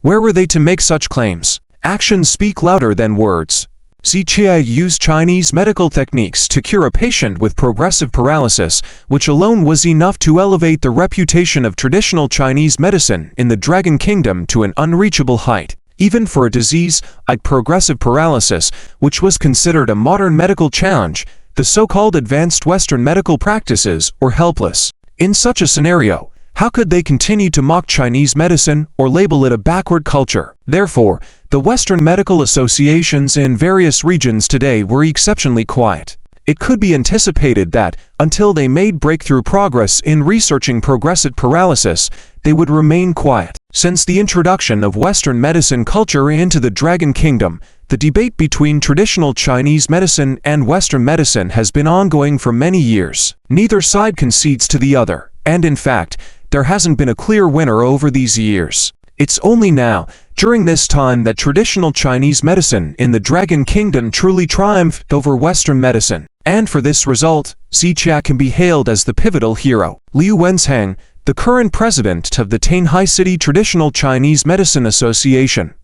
where were they to make such claims? Actions speak louder than words. Ziqia used Chinese medical techniques to cure a patient with progressive paralysis, which alone was enough to elevate the reputation of traditional Chinese medicine in the Dragon Kingdom to an unreachable height. Even for a disease like progressive paralysis, which was considered a modern medical challenge, the so-called advanced Western medical practices were helpless. In such a scenario, how could they continue to mock Chinese medicine or label it a backward culture? Therefore, the Western medical associations in various regions today were exceptionally quiet. It could be anticipated that, until they made breakthrough progress in researching progressive paralysis, they would remain quiet. Since the introduction of Western medicine culture into the Dragon Kingdom, the debate between traditional Chinese medicine and Western medicine has been ongoing for many years. Neither side concedes to the other, and in fact, there hasn't been a clear winner over these years. It's only now, during this time, that traditional Chinese medicine in the Dragon Kingdom truly triumphed over Western medicine. And for this result, Ziqia can be hailed as the pivotal hero. Liu Wenzheng, the current president of the Tanhai City Traditional Chinese Medicine Association,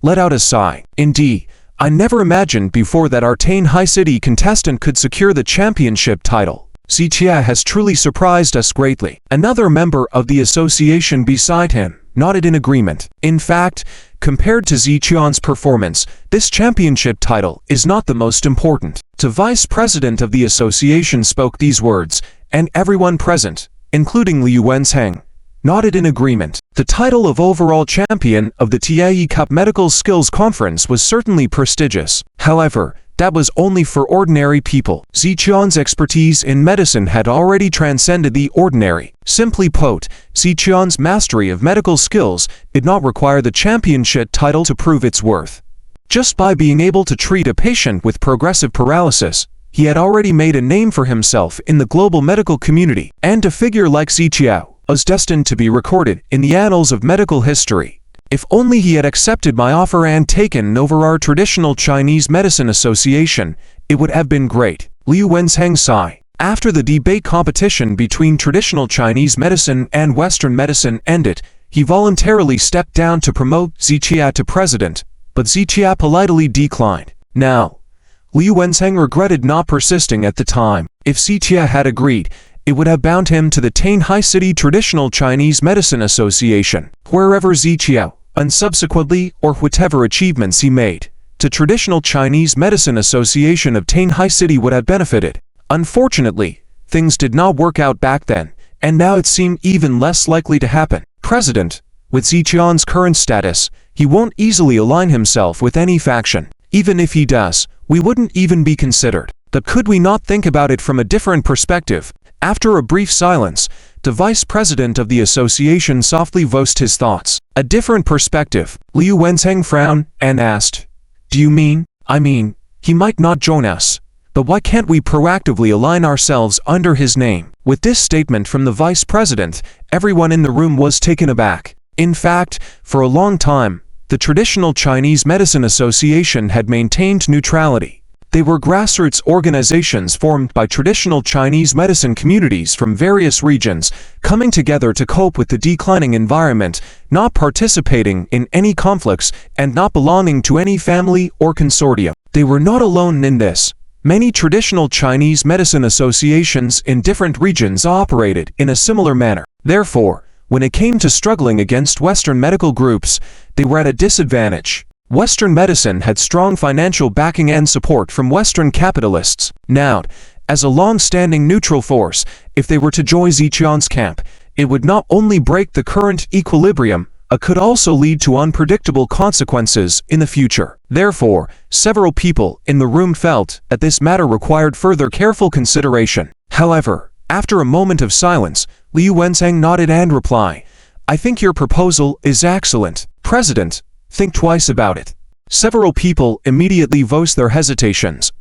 let out a sigh. Indeed, I never imagined before that our Tanhai City contestant could secure the championship title. Ziqia has truly surprised us greatly. Another member of the association beside him nodded in agreement. In fact, compared to Ziqian's performance, this championship title is not the most important. The vice president of the association spoke these words, and everyone present, including Liu Wenzheng, nodded in agreement. The title of overall champion of the TAE Cup Medical Skills Conference was certainly prestigious. However, that was only for ordinary people. Ziqian's expertise in medicine had already transcended the ordinary. Simply put, Ziqian's mastery of medical skills did not require the championship title to prove its worth. Just by being able to treat a patient with progressive paralysis, he had already made a name for himself in the global medical community, and a figure like Ziqiao was destined to be recorded in the annals of medical history. If only he had accepted my offer and taken over our traditional Chinese medicine association, it would have been great. Liu Wenzheng sighed. After the debate competition between traditional Chinese medicine and Western medicine ended, he voluntarily stepped down to promote Ziqia to president, but Ziqia politely declined. Now, Liu Wenzheng regretted not persisting at the time. If Ziqia had agreed, it would have bound him to the Tanhai City Traditional Chinese Medicine Association. Wherever Ziqia, and subsequently, or whatever achievements he made, the Traditional Chinese Medicine Association of Tanhai City would have benefited. Unfortunately, things did not work out back then, and now it seemed even less likely to happen. President, with Ziqian's current status, he won't easily align himself with any faction. Even if he does, we wouldn't even be considered. But could we not think about it from a different perspective? After a brief silence, the vice president of the association softly voiced his thoughts. A different perspective. Liu Wenzheng frowned and asked, "Do you mean?" "I mean, he might not join us. But why can't we proactively align ourselves under his name?" With this statement from the vice president, everyone in the room was taken aback. In fact, for a long time, the Traditional Chinese Medicine Association had maintained neutrality. They were grassroots organizations formed by traditional Chinese medicine communities from various regions, coming together to cope with the declining environment, not participating in any conflicts, and not belonging to any family or consortium. They were not alone in this. Many traditional Chinese medicine associations in different regions operated in a similar manner. Therefore, when it came to struggling against Western medical groups, they were at a disadvantage. Western medicine had strong financial backing and support from Western capitalists. Now, as a long-standing neutral force, if they were to join Ziqian's camp, it would not only break the current equilibrium, it could also lead to unpredictable consequences in the future. Therefore, several people in the room felt that this matter required further careful consideration. However, after a moment of silence, Liu Wenzheng nodded and replied, "I think your proposal is excellent. President, think twice about it." Several people immediately voiced their hesitations.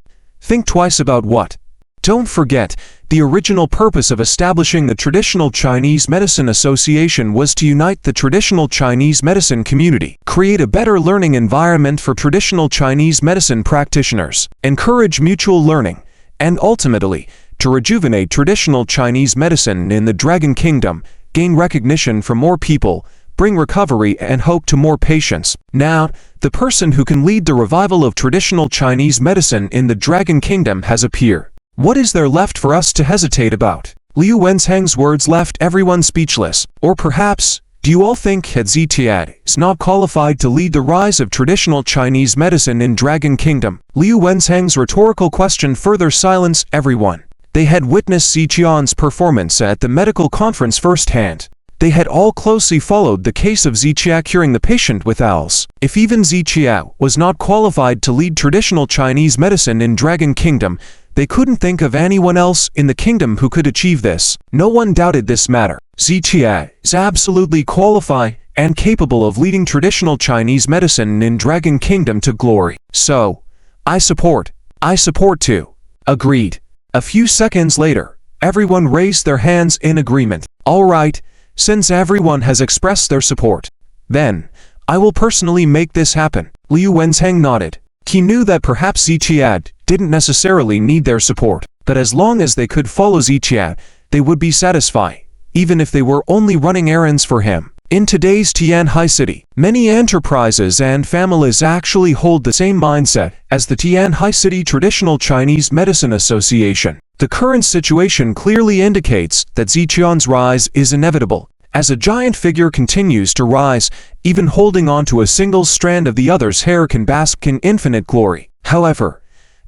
Think twice about what? Don't forget, the original purpose of establishing the Traditional Chinese Medicine Association was to unite the traditional Chinese medicine community, create a better learning environment for traditional Chinese medicine practitioners, encourage mutual learning, and ultimately, to rejuvenate traditional Chinese medicine in the Dragon Kingdom, gain recognition from more people, bring recovery and hope to more patients. Now, the person who can lead the revival of traditional Chinese medicine in the Dragon Kingdom has appeared. What is there left for us to hesitate about? Liu Wenzheng's words left everyone speechless. Or perhaps, do you all think that Ziqian is not qualified to lead the rise of traditional Chinese medicine in Dragon Kingdom? Liu Wenzheng's rhetorical question further silenced everyone. They had witnessed Ziqian's performance at the medical conference firsthand. They had all closely followed the case of Ziqia curing the patient with owls. If even Ziqia was not qualified to lead traditional Chinese medicine in Dragon Kingdom, they couldn't think of anyone else in the kingdom who could achieve this. No one doubted this matter. Ziqia is absolutely qualified and capable of leading traditional Chinese medicine in Dragon Kingdom to glory. So, I support too. Agreed. A few seconds later, everyone raised their hands in agreement. All right, since everyone has expressed their support, then I will personally make this happen. Liu Wenzheng nodded. He knew that perhaps Ziqian didn't necessarily need their support, but as long as they could follow Ziqian, they would be satisfied, even if they were only running errands for him. In today's Tianhai City, many enterprises and families actually hold the same mindset as the Tianhai City Traditional Chinese Medicine Association. The current situation clearly indicates that Ziqian's rise is inevitable. As a giant figure continues to rise, even holding on to a single strand of the other's hair can bask in infinite glory. However,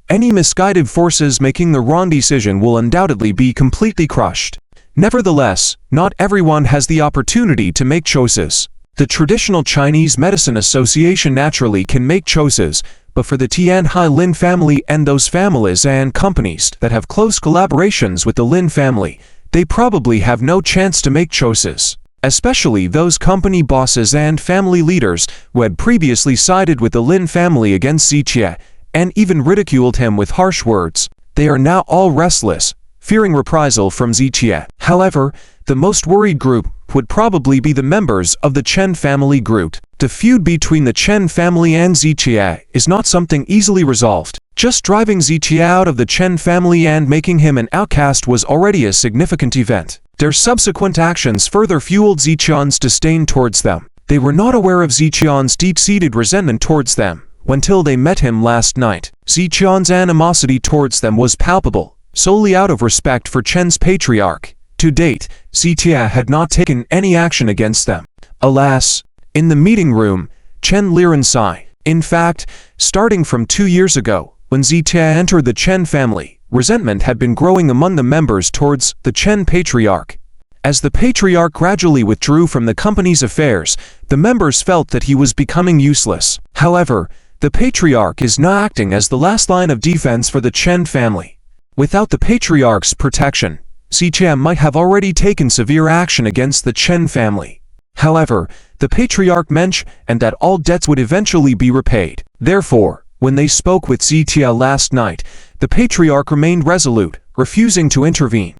any misguided forces making the wrong decision will undoubtedly be completely crushed. Nevertheless, not everyone has the opportunity to make choices. The Traditional Chinese Medicine Association naturally can make choices, but for the Tianhai Lin family and those families and companies that have close collaborations with the Lin family, they probably have no chance to make choices. Especially those company bosses and family leaders who had previously sided with the Lin family against Zichie and even ridiculed him with harsh words. They are now all restless, fearing reprisal from Zichie. However, the most worried group would probably be the members of the Chen family group. The feud between the Chen family and Zichie is not something easily resolved. Just driving Zichie out of the Chen family and making him an outcast was already a significant event. Their subsequent actions further fueled Zichion's disdain towards them. They were not aware of Zichion's deep-seated resentment towards them until they met him last night. Zichion's animosity towards them was palpable, solely out of respect for Chen's patriarch. To date, Zichie had not taken any action against them. Alas, in the meeting room, Chen Len sighed. In fact, starting from 2 years ago, when Zichie entered the Chen family, resentment had been growing among the members towards the Chen patriarch. As the patriarch gradually withdrew from the company's affairs, the members felt that he was becoming useless. However, the patriarch is now acting as the last line of defense for the Chen family. Without the patriarch's protection, Zichie might have already taken severe action against the Chen family. However, the patriarch mentioned that all debts would eventually be repaid. Therefore, when they spoke with Zichie last night, the patriarch remained resolute, refusing to intervene.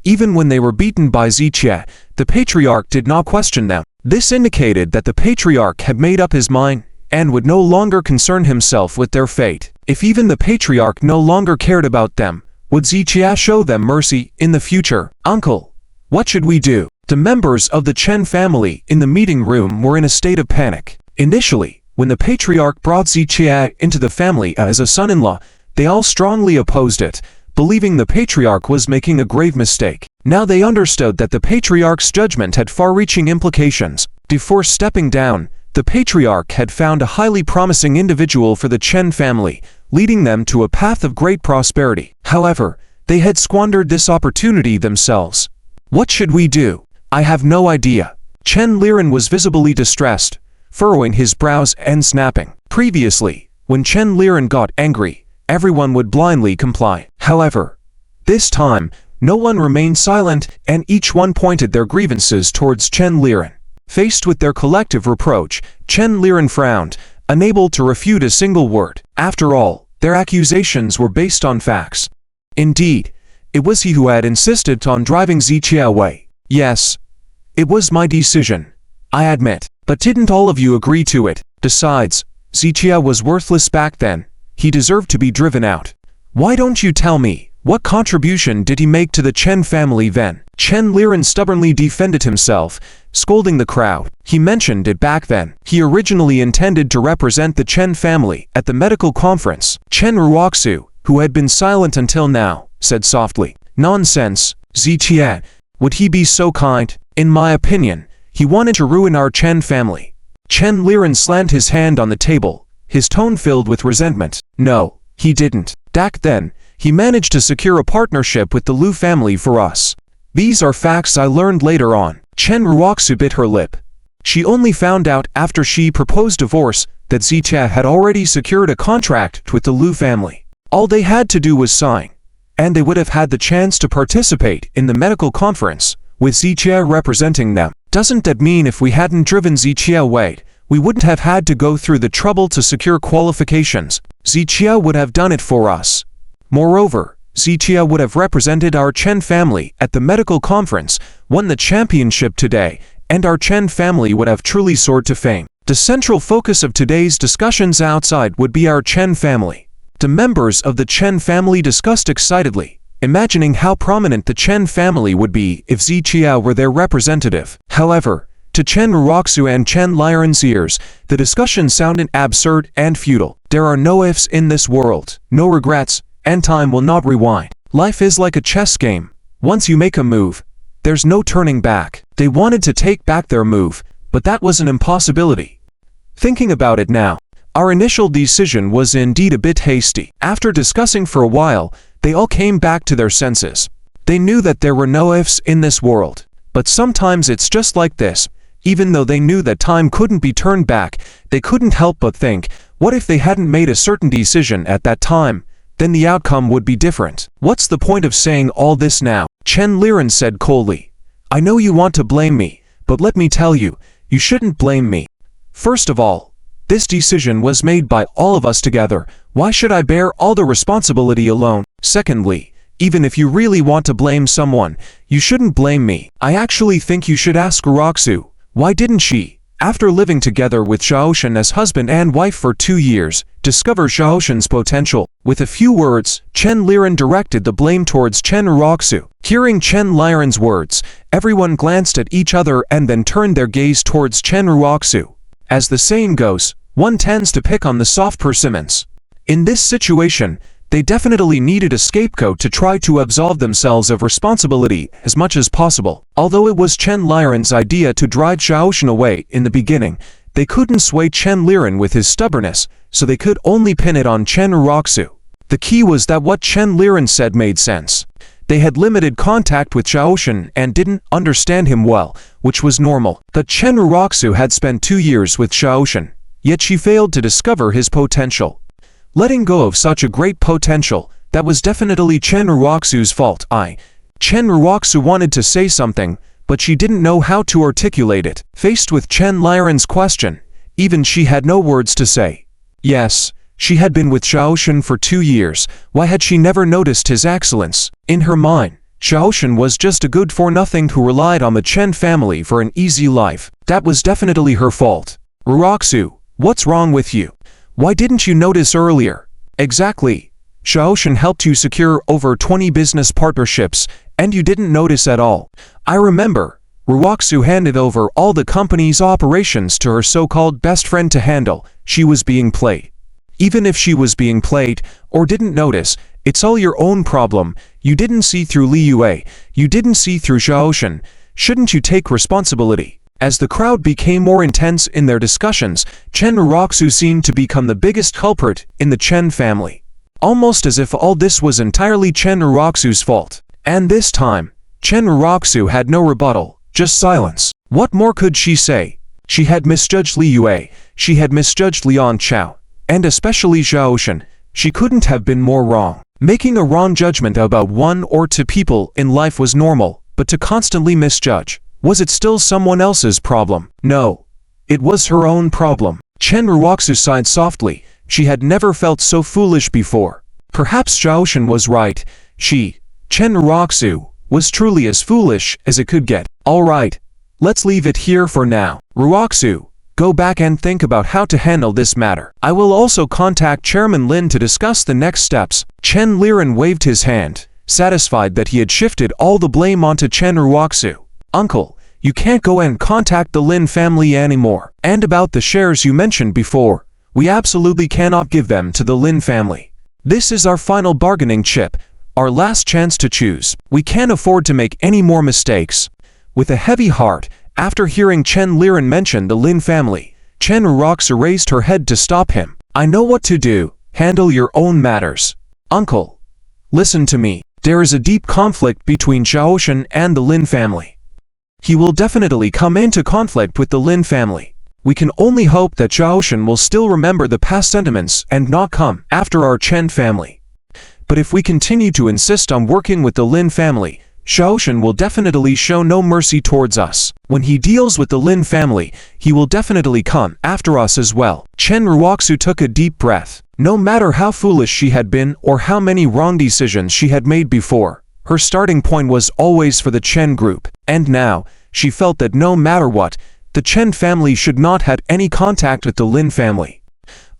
Even when they were beaten by Zichie, the patriarch did not question them. This indicated that the patriarch had made up his mind and would no longer concern himself with their fate. If even the patriarch no longer cared about them, would Zichie show them mercy in the future? Uncle, what should we do? The members of the Chen family in the meeting room were in a state of panic. Initially, when the patriarch brought Zichie into the family as a son-in-law, they all strongly opposed it, believing the patriarch was making a grave mistake. Now they understood that the patriarch's judgment had far-reaching implications. Before stepping down, the patriarch had found a highly promising individual for the Chen family, leading them to a path of great prosperity. However, they had squandered this opportunity themselves. What should we do? I have no idea. Chen Len was visibly distressed, furrowing his brows and snapping. Previously, when Chen Len got angry, everyone would blindly comply. However, this time, no one remained silent and each one pointed their grievances towards Chen Len. Faced with their collective reproach, Chen Len frowned, unable to refute a single word. After all, their accusations were based on facts. Indeed, it was he who had insisted on driving Zichie away. Yes, it was my decision, I admit. But didn't all of you agree to it? Besides, Zichie was worthless back then. He deserved to be driven out. Why don't you tell me, what contribution did he make to the Chen family then? Chen Len stubbornly defended himself, scolding the crowd. He mentioned it back then. He originally intended to represent the Chen family at the medical conference. Chen Raku, who had been silent until now, said softly, "Nonsense, Zichie. Would he be so kind? In my opinion, he wanted to ruin our Chen family." Chen Len slammed his hand on the table, his tone filled with resentment. No, he didn't. Back then, he managed to secure a partnership with the Lu family for us. These are facts I learned later on. Chen Raku bit her lip. She only found out after she proposed divorce that Zichie had already secured a contract with the Lu family. All they had to do was sign, and they would have had the chance to participate in the medical conference, with Zichie representing them. Doesn't that mean if we hadn't driven Zichie away, we wouldn't have had to go through the trouble to secure qualifications? Zichie would have done it for us. Moreover, Zichie would have represented our Chen family at the medical conference, won the championship today, and our Chen family would have truly soared to fame. The central focus of today's discussions outside would be our Chen family. The members of the Chen family discussed excitedly, imagining how prominent the Chen family would be if Zichie were their representative. However, to Chen Raku and Chen Len's ears, the discussion sounded absurd and futile. There are no ifs in this world, no regrets, and time will not rewind. Life is like a chess game. Once you make a move, there's no turning back. They wanted to take back their move, but that was an impossibility. Thinking about it now, our initial decision was indeed a bit hasty. After discussing for a while, they all came back to their senses. They knew that there were no ifs in this world. But sometimes it's just like this. Even though they knew that time couldn't be turned back, they couldn't help but think, what if they hadn't made a certain decision at that time? Then the outcome would be different. What's the point of saying all this now? Chen Len said coldly. I know you want to blame me, but let me tell you, you shouldn't blame me. First of all, this decision was made by all of us together. Why should I bear all the responsibility alone? Secondly, even if you really want to blame someone, you shouldn't blame me. I actually think you should ask Raku. Why didn't she, after living together with Xiaoshan as husband and wife for 2 years, discover Xiaoshan's potential? With a few words, Chen Len directed the blame towards Chen Raku. Hearing Chen Len's words, everyone glanced at each other and then turned their gaze towards Chen Raku. As the saying goes, one tends to pick on the soft persimmons. In this situation, they definitely needed a scapegoat to try to absolve themselves of responsibility as much as possible. Although it was Chen Len's idea to drive Xiaoshan away in the beginning, they couldn't sway Chen Len with his stubbornness, so they could only pin it on Chen Raku. The key was that what Chen Len said made sense. They had limited contact with Xiaoshan and didn't understand him well, which was normal. That Chen Raku had spent 2 years with Xiaoshan, yet she failed to discover his potential. Letting go of such a great potential, that was definitely Chen Raku's fault. Chen Raku wanted to say something, but she didn't know how to articulate it. Faced with Chen Len's question, even she had no words to say. Yes, she had been with Xiaoshan for 2 years. Why had she never noticed his excellence? In her mind, Xiaoshan was just a good-for-nothing who relied on the Chen family for an easy life. That was definitely her fault. Raku, what's wrong with you? Why didn't you notice earlier? Exactly. Xiaoshan helped you secure over 20 business partnerships, and you didn't notice at all. I remember, Raku handed over all the company's operations to her so-called best friend to handle. She was being played. Even if she was being played, or didn't notice, it's all your own problem. You didn't see through Li Yue. You didn't see through Xiaoshan. Shouldn't you take responsibility? As the crowd became more intense in their discussions, Chen Raku seemed to become the biggest culprit in the Chen family. Almost as if all this was entirely Chen Raku's fault. And this time, Chen Raku had no rebuttal, just silence. What more could she say? She had misjudged Li Yue, she had misjudged Lian Chao, and especially Xiaoshan. She couldn't have been more wrong. Making a wrong judgment about 1 or 2 people in life was normal, but to constantly misjudge, was it still someone else's problem? No. It was her own problem. Chen Raku sighed softly. She had never felt so foolish before. Perhaps Xiaoshan was right. She, Chen Raku, was truly as foolish as it could get. Alright. Let's leave it here for now. Raku, go back and think about how to handle this matter. I will also contact Chairman Lin to discuss the next steps. Chen Len waved his hand, satisfied that he had shifted all the blame onto Chen Raku. Uncle, you can't go and contact the Lin family anymore. And about the shares you mentioned before, we absolutely cannot give them to the Lin family. This is our final bargaining chip, our last chance to choose. We can't afford to make any more mistakes. With a heavy heart, after hearing Chen Len mention the Lin family, Chen Raku raised her head to stop him. I know what to do. Handle your own matters. Uncle, listen to me. There is a deep conflict between Xiaoshan and the Lin family. He will definitely come into conflict with the Lin family. We can only hope that Xiaoshan will still remember the past sentiments and not come after our Chen family. But if we continue to insist on working with the Lin family, Xiaoshan will definitely show no mercy towards us. When he deals with the Lin family, he will definitely come after us as well. Chen Raku took a deep breath. No matter how foolish she had been or how many wrong decisions she had made before, her starting point was always for the Chen group. And now, she felt that no matter what, the Chen family should not have any contact with the Lin family.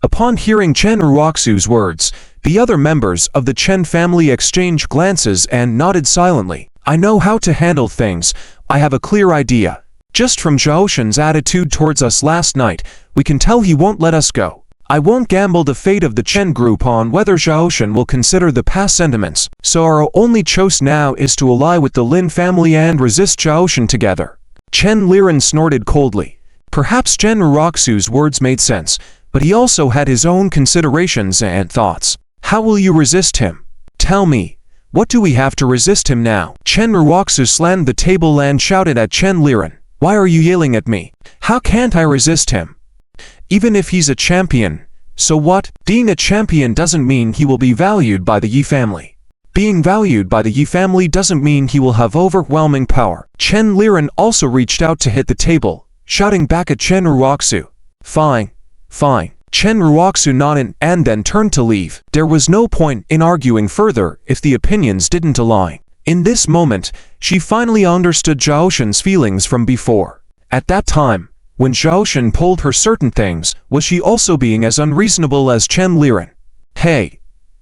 Upon hearing Chen Raku's words, the other members of the Chen family exchanged glances and nodded silently. I know how to handle things. I have a clear idea. Just from Xiaoshan's attitude towards us last night, we can tell he won't let us go. I won't gamble the fate of the Chen group on whether Xiaoshan will consider the past sentiments, so our only choice now is to ally with the Lin family and resist Xiaoshan together. Chen Len snorted coldly. Perhaps Chen Raku's words made sense, but he also had his own considerations and thoughts. How will you resist him? Tell me, what do we have to resist him now? Chen Raku slammed the table and shouted at Chen Len. Why are you yelling at me? How can't I resist him? Even if he's a champion, so what? Being a champion doesn't mean he will be valued by the Yi family. Being valued by the Yi family doesn't mean he will have overwhelming power. Chen Len also reached out to hit the table, shouting back at Chen Raku. Fine, fine. Chen Raku nodded and then turned to leave. There was no point in arguing further if the opinions didn't align. In this moment, she finally understood Zhao Shen's feelings from before. At that time, when Zhao Shen told her certain things, was she also being as unreasonable as Chen Len? Hey,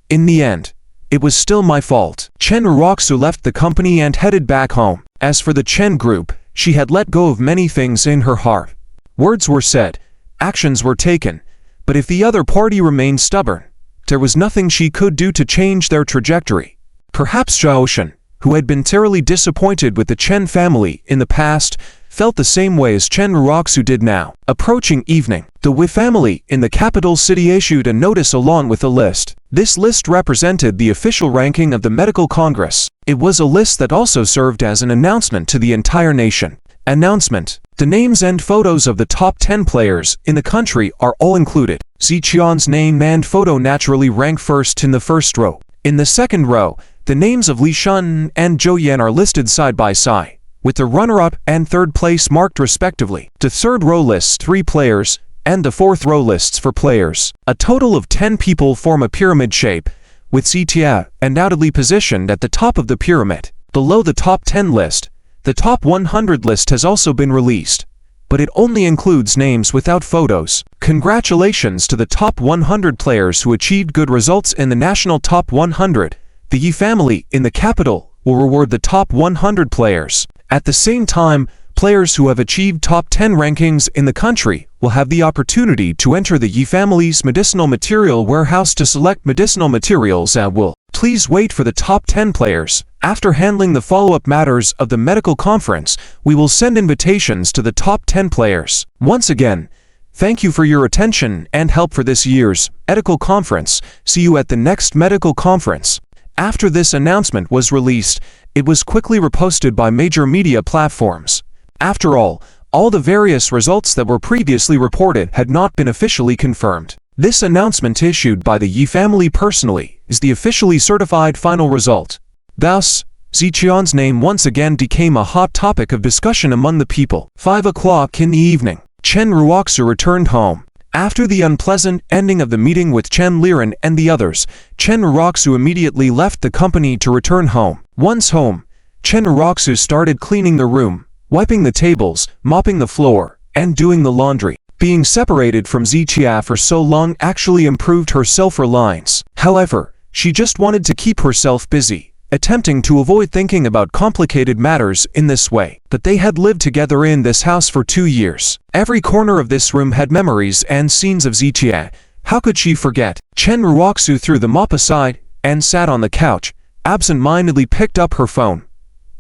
in the end, it was still my fault. Chen Raku left the company and headed back home. As for the Chen group, she had let go of many things in her heart. Words were said, actions were taken, but if the other party remained stubborn, there was nothing she could do to change their trajectory. Perhaps Zhao Shen, who had been terribly disappointed with the Chen family in the past, felt the same way as Chen Raku did now. Approaching evening, the Wei family in the capital city issued a notice along with a list. This list represented the official ranking of the medical congress. It was a list that also served as an announcement to the entire nation. Announcement: the names and photos of the top 10 players in the country are all included. Ziqian's name and photo naturally rank first in the first row. In the second row, the names of Li Shun and Zhou Yan are listed side by side, with the runner-up and third place marked respectively. The third row lists 3 players, and the fourth row lists 4 players. A total of 10 people form a pyramid shape, with Zitia undoubtedly positioned at the top of the pyramid. Below the top 10 list, the top 100 list has also been released, but it only includes names without photos. Congratulations to the top 100 players who achieved good results in the national top 100. The Yi family in the capital will reward the top 100 players. At the same time, players who have achieved top 10 rankings in the country will have the opportunity to enter the Yi family's medicinal material warehouse to select medicinal materials at will. Please wait for the top 10 players. After handling the follow-up matters of the medical conference, we will send invitations to the top 10 players. Once again, thank you for your attention and help for this year's medical conference. See you at the next medical conference. After this announcement was released, it was quickly reposted by major media platforms. After all the various results that were previously reported had not been officially confirmed. This announcement issued by the Yi family personally is the officially certified final result. Thus, Ziqian's name once again became a hot topic of discussion among the people. 5 o'clock in the evening, Chen Raku returned home. After the unpleasant ending of the meeting with Chen Len and the others, Chen Raku immediately left the company to return home. Once home, Chen Raku started cleaning the room, wiping the tables, mopping the floor, and doing the laundry. Being separated from Ziqia for so long actually improved her self-reliance. However, she just wanted to keep herself busy, attempting to avoid thinking about complicated matters in this way. But they had lived together in this house for 2 years. Every corner of this room had memories and scenes of Ziqia. How could she forget? Chen Raku threw the mop aside and sat on the couch, absent-mindedly picked up her phone,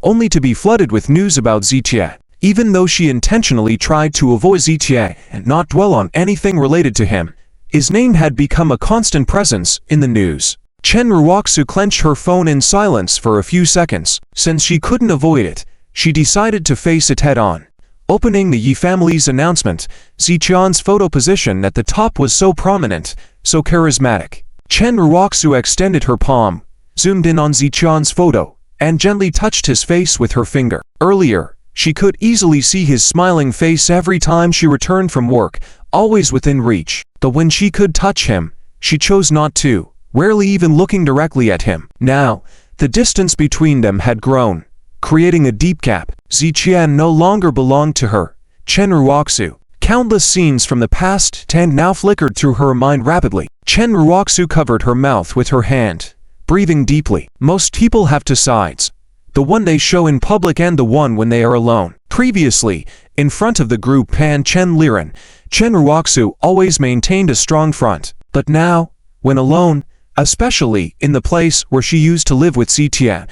only to be flooded with news about Ziqia. Even though she intentionally tried to avoid Ziqia and not dwell on anything related to him, his name had become a constant presence in the news. Chen Raku clenched her phone in silence for a few seconds. Since she couldn't avoid it, she decided to face it head-on. Opening the Yi family's announcement, Ziqian's photo position at the top was so prominent, so charismatic. Chen Raku extended her palm, zoomed in on Ziqian's photo, and gently touched his face with her finger. Earlier, she could easily see his smiling face every time she returned from work, always within reach. But when she could touch him, she chose not to, rarely even looking directly at him. Now, the distance between them had grown, creating a deep gap. Ziqian no longer belonged to her. Chen Raku. Countless scenes from the past now flickered through her mind rapidly. Chen Raku covered her mouth with her hand, breathing deeply. Most people have 2 sides. The one they show in public and the one when they are alone. Previously, in front of the group and Chen Len, Chen Raku always maintained a strong front. But now, when alone, especially in the place where she used to live with Ziqia,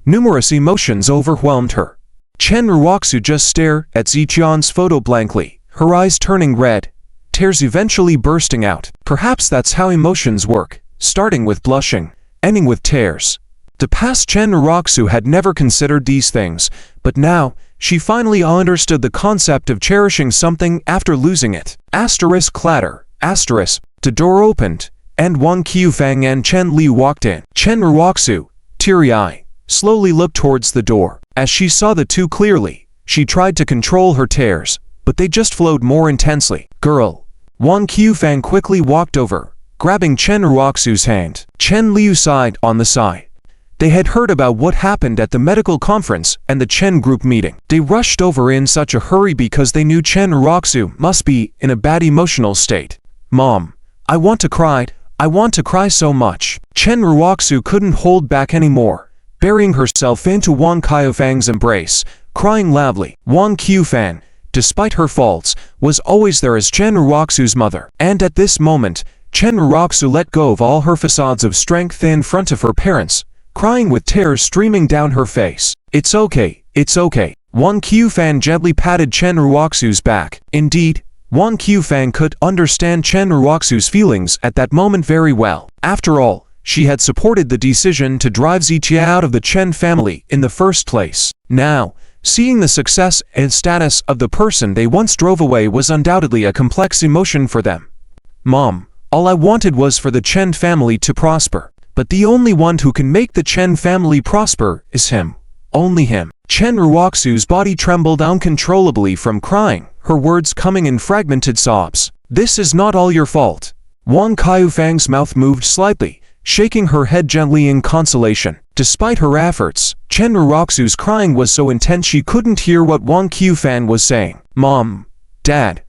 numerous emotions overwhelmed her. Chen Raku just stared at Ziqian's photo blankly, her eyes turning red, tears eventually bursting out. Perhaps that's how emotions work, starting with blushing, ending with tears. The past Chen Raku had never considered these things, but now, She finally understood the concept of cherishing something after losing it. Asterisk clatter. Asterisk. The door opened, and Wang Qiufang and Chen Li walked in. Chen Raku, teary-eyed, slowly looked towards the door. As she saw the two clearly, she tried to control her tears, but they just flowed more intensely. Girl. Wang Qiufang quickly walked over, grabbing Chen Raku's hand. Chen Liu sighed on the side. They had heard about what happened at the medical conference and the Chen group meeting. They rushed over in such a hurry because they knew Chen Raku must be in a bad emotional state. Mom, I want to cry. I want to cry so much. Chen Raku couldn't hold back anymore, burying herself into Wang Qiufang's embrace, crying loudly. Wang Qiufang, despite her faults, was always there as Chen Raku's mother. And at this moment, Chen Raku let go of all her facades of strength in front of her parents, crying with tears streaming down her face. It's okay, it's okay. Wang Qiufang gently patted Chen Raku's back. Indeed, Wang Qiufang could understand Chen Raku's feelings at that moment very well. After all, she had supported the decision to drive Zijie out of the Chen family in the first place. Now, seeing the success and status of the person they once drove away was undoubtedly a complex emotion for them. Mom, all I wanted was for the Chen family to prosper. But the only one who can make the Chen family prosper is him. Only him. Chen Raku's body trembled uncontrollably from crying, her words coming in fragmented sobs. This is not all your fault. Wang Qiufang's mouth moved slightly, shaking her head gently in consolation. Despite her efforts, Chen Raku's crying was so intense she couldn't hear what Wang Qiufang was saying. Mom, Dad,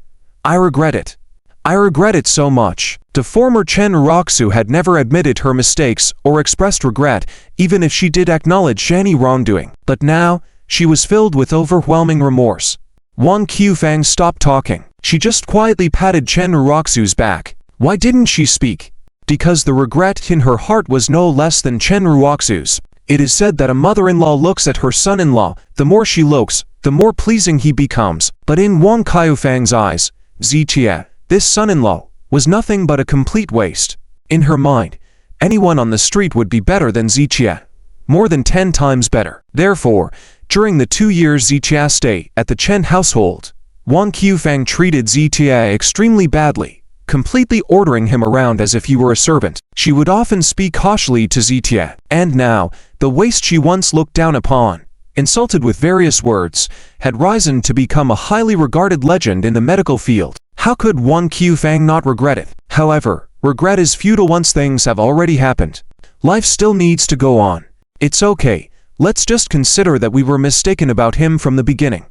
I regret it. I regret it so much. The former Chen Raku had never admitted her mistakes or expressed regret, even if she did acknowledge any wrongdoing. But now, she was filled with overwhelming remorse. Wang Qiufang stopped talking. She just quietly patted Chen Raku's back. Why didn't she speak? Because the regret in her heart was no less than Chen Raku's. It is said that a mother-in-law looks at her son-in-law. The more she looks, the more pleasing he becomes. But in Wang Qiufang's eyes, Zijie, this son-in-law, was nothing but a complete waste. In her mind, anyone on the street would be better than Zijie. More than 10 times better. Therefore, during the 2 years Zijie's stay at the Chen household, Wang Qiufang treated Zijie extremely badly, completely ordering him around as if he were a servant. She would often speak harshly to Zijie. And now, the waste she once looked down upon, insulted with various words, had risen to become a highly regarded legend in the medical field. How could Wang Qiufang not regret it? However, regret is futile once things have already happened. Life still needs to go on. It's okay, let's just consider that we were mistaken about him from the beginning.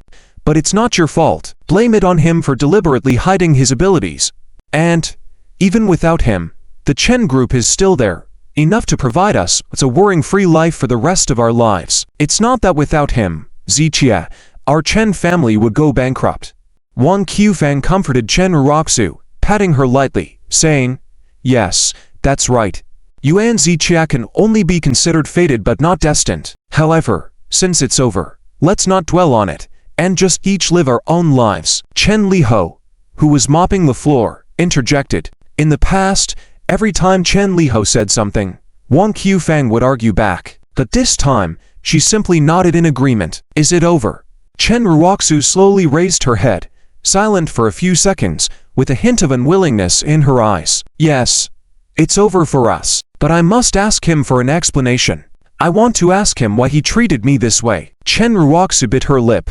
But it's not your fault. Blame it on him for deliberately hiding his abilities. And, even without him, the Chen group is still there, enough to provide us with a worrying-free life for the rest of our lives. It's not that without him, Zijie, our Chen family would go bankrupt. Wang Qiufang comforted Chen Raku, patting her lightly, saying, yes, that's right. You and Zijie can only be considered fated but not destined. However, since it's over, let's not dwell on it, and just each live our own lives. Chen Liho, who was mopping the floor, interjected. In the past, every time Chen Liho said something, Wang Qiufang would argue back. But this time, she simply nodded in agreement. Is it over? Chen Raku slowly raised her head, silent for a few seconds, with a hint of unwillingness in her eyes. Yes, it's over for us, but I must ask him for an explanation. I want to ask him why he treated me this way. Chen Raku bit her lip,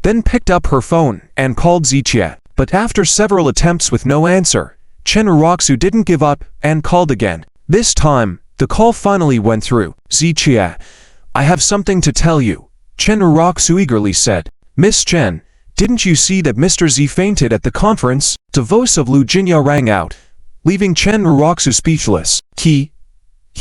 then picked up her phone and called Zijie. But after several attempts with no answer, Chen Raku didn't give up and called again. This time, the call finally went through. Zijie, I have something to tell you, Chen Raku eagerly said. Miss Chen, didn't you see that Mr. Z fainted at the conference? The voice of Lu Jinya rang out, leaving Chen Raku speechless. He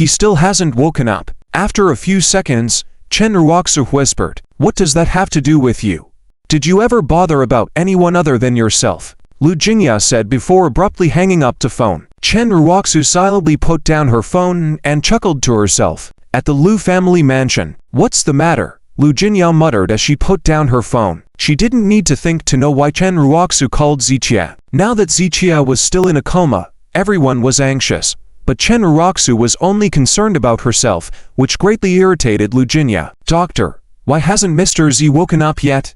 still hasn't woken up. After a few seconds, Chen Raku whispered, what does that have to do with you? Did you ever bother about anyone other than yourself? Lu Jinya said before abruptly hanging up the phone. Chen Raku silently put down her phone and chuckled to herself. At the Lu family mansion, what's the matter? Lu Jinya muttered as she put down her phone. She didn't need to think to know why Chen Raku called Zijie. Now that Zijie was still in a coma, everyone was anxious. But Chen Raku was only concerned about herself, which greatly irritated Lu Jinya. Doctor, why hasn't Mr. Z woken up yet?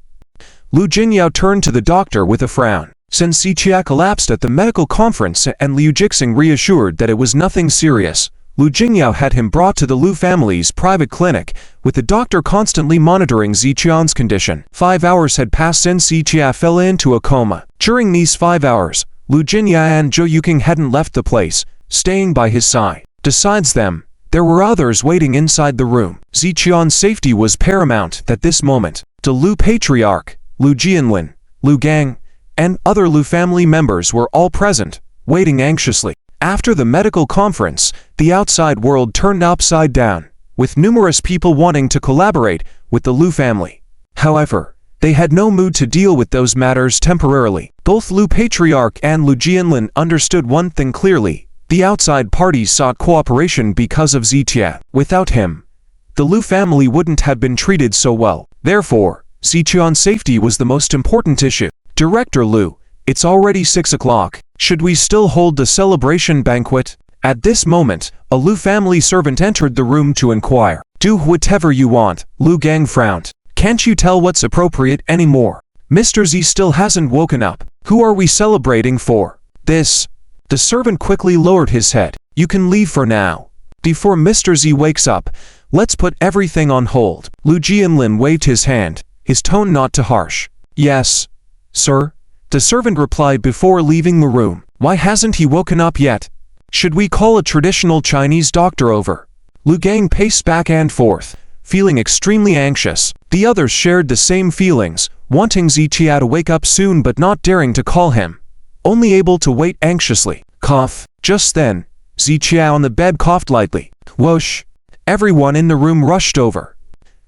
Lu Jingyao turned to the doctor with a frown. Since Zichia collapsed at the medical conference and Liu Jixing reassured that it was nothing serious, Lu Jingyao had him brought to the Lu family's private clinic, with the doctor constantly monitoring Ziqian's condition. 5 hours had passed since Zichia fell into a coma. During these 5 hours, Lu Jingyao and Zhou Yuqing hadn't left the place, staying by his side. Besides them, there were others waiting inside the room. Ziqian's safety was paramount at this moment. The Lu patriarch, Lu Jianlin, Lu Gang, and other Lu family members were all present, waiting anxiously. After the medical conference, the outside world turned upside down, with numerous people wanting to collaborate with the Lu family. However, they had no mood to deal with those matters temporarily. Both Lu patriarch and Lu Jianlin understood one thing clearly: the outside parties sought cooperation because of Zichia. Without him, the Lu family wouldn't have been treated so well. Therefore, Ziqian's safety was the most important issue. Director Lu, it's already 6 o'clock. Should we still hold the celebration banquet? At this moment, a Lu family servant entered the room to inquire. Do whatever you want, Lu Gang frowned. Can't you tell what's appropriate anymore? Mr. Z still hasn't woken up. Who are we celebrating for? This. The servant quickly lowered his head. You can leave for now. Before Mr. Z wakes up, let's put everything on hold. Lu Jianlin waved his hand, his tone not too harsh. Yes, sir. The servant replied before leaving the room. Why hasn't he woken up yet? Should we call a traditional Chinese doctor over? Lu Gang paced back and forth, feeling extremely anxious. The others shared the same feelings, wanting Zichia to wake up soon but not daring to call him, only able to wait anxiously. Cough. Just then, Zichia on the bed coughed lightly. Whoosh. Everyone in the room rushed over.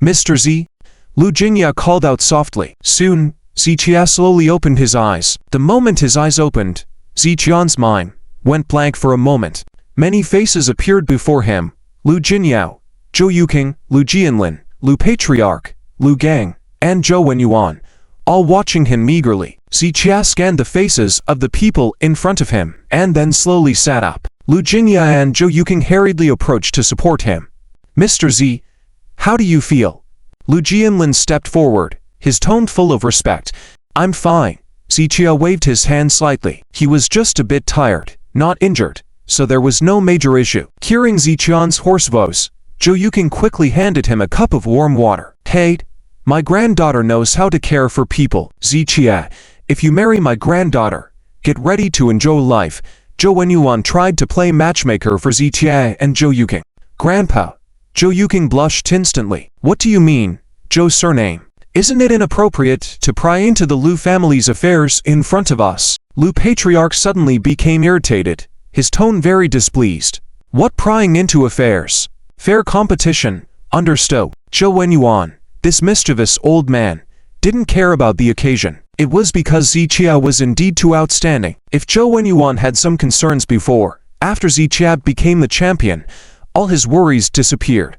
Mr. Z? Lu Jingyao called out softly. Soon, Zichia slowly opened his eyes. The moment his eyes opened, Ziqian's mind went blank for a moment. Many faces appeared before him. Lu Jingyao, Zhou Yuqing, Lu Jianlin, Lu Patriarch, Lu Gang, and Zhou Wenyuan, all watching him eagerly. Zichia scanned the faces of the people in front of him, and then slowly sat up. Lu Jingyao and Zhou Yuqing hurriedly approached to support him. Mr. Z, how do you feel? Lu Jianlin stepped forward, his tone full of respect. I'm fine. Zichia waved his hand slightly. He was just a bit tired, not injured, so there was no major issue. Hearing Ziqian's hoarse voice, Zhou Yuqing quickly handed him a cup of warm water. Hey, my granddaughter knows how to care for people. Zichia, if you marry my granddaughter, get ready to enjoy life. Zhou Wenyuan tried to play matchmaker for Zichia and Zhou Yuqing. Grandpa. Zhou Yuqing blushed instantly. What do you mean, Zhou's surname? Isn't it inappropriate to pry into the Lu family's affairs in front of us? Lu Patriarch suddenly became irritated, his tone very displeased. What prying into affairs? Fair competition, understood. Zhou Wenyuan, this mischievous old man, didn't care about the occasion. It was because Zichia was indeed too outstanding. If Zhou Wenyuan had some concerns before, after Zichia became the champion, all his worries disappeared.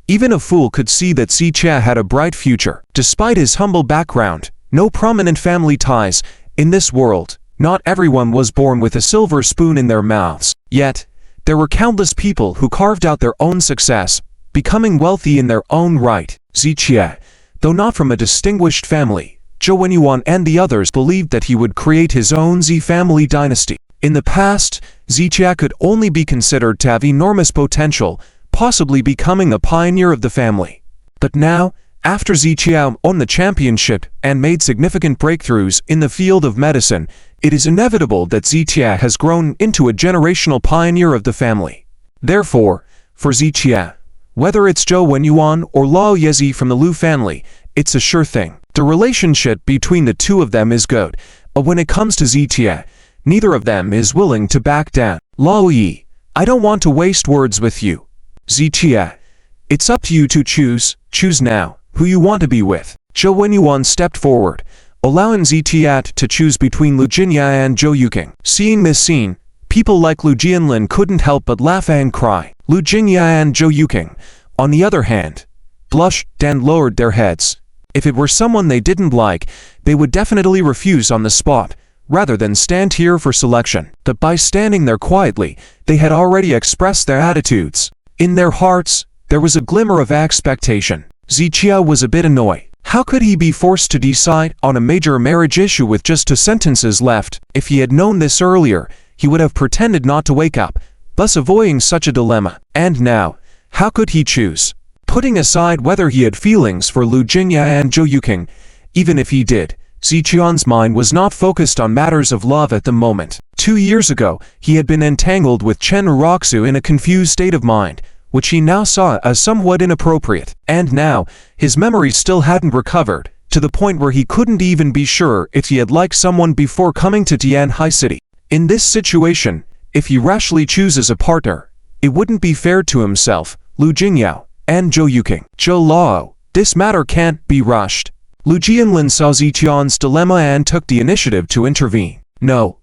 Even a fool could see that Zichia had a bright future. Despite his humble background, no prominent family ties, in this world, not everyone was born with a silver spoon in their mouths. Yet, there were countless people who carved out their own success, becoming wealthy in their own right. Zichia, though not from a distinguished family, Zhou Wenyuan and the others believed that he would create his own Z family dynasty. In the past, Zichia could only be considered to have enormous potential, possibly becoming a pioneer of the family. But now, after Zichia won the championship and made significant breakthroughs in the field of medicine, it is inevitable that Zichia has grown into a generational pioneer of the family. Therefore, for Zichia, whether it's Zhou Wenyuan or Lao Yezi from the Lu family, it's a sure thing. The relationship between the two of them is good, but when it comes to Zichia, neither of them is willing to back down. Lao Yi, I don't want to waste words with you. Zichia, it's up to you to choose now, who you want to be with. Zhou Wenyuan stepped forward, allowing Zichia to choose between Lu Jingyao and Zhou Yuqing. Seeing this scene, people like Lu Jianlin couldn't help but laugh and cry. Lu Jingyao and Zhou Yuqing, on the other hand, blushed and lowered their heads. If it were someone they didn't like, they would definitely refuse on the spot, rather than stand here for selection. But by standing there quietly, they had already expressed their attitudes. In their hearts, there was a glimmer of expectation. Zichia was a bit annoyed. How could he be forced to decide on a major marriage issue with just 2 sentences left? If he had known this earlier, he would have pretended not to wake up, thus avoiding such a dilemma. And now, how could he choose? Putting aside whether he had feelings for Lu Jingya and Zhou Yuqing, even if he did, Ziqian's mind was not focused on matters of love at the moment. 2 years ago, he had been entangled with Chen Raku in a confused state of mind, which he now saw as somewhat inappropriate. And now, his memory still hadn't recovered, to the point where he couldn't even be sure if he had liked someone before coming to Tianhai City. In this situation, if he rashly chooses a partner, it wouldn't be fair to himself, Lu Jingyao, and Zhou Yuqing. Zhou Lao, this matter can't be rushed. Lu Jianlin saw Ziqian's dilemma and took the initiative to intervene. No.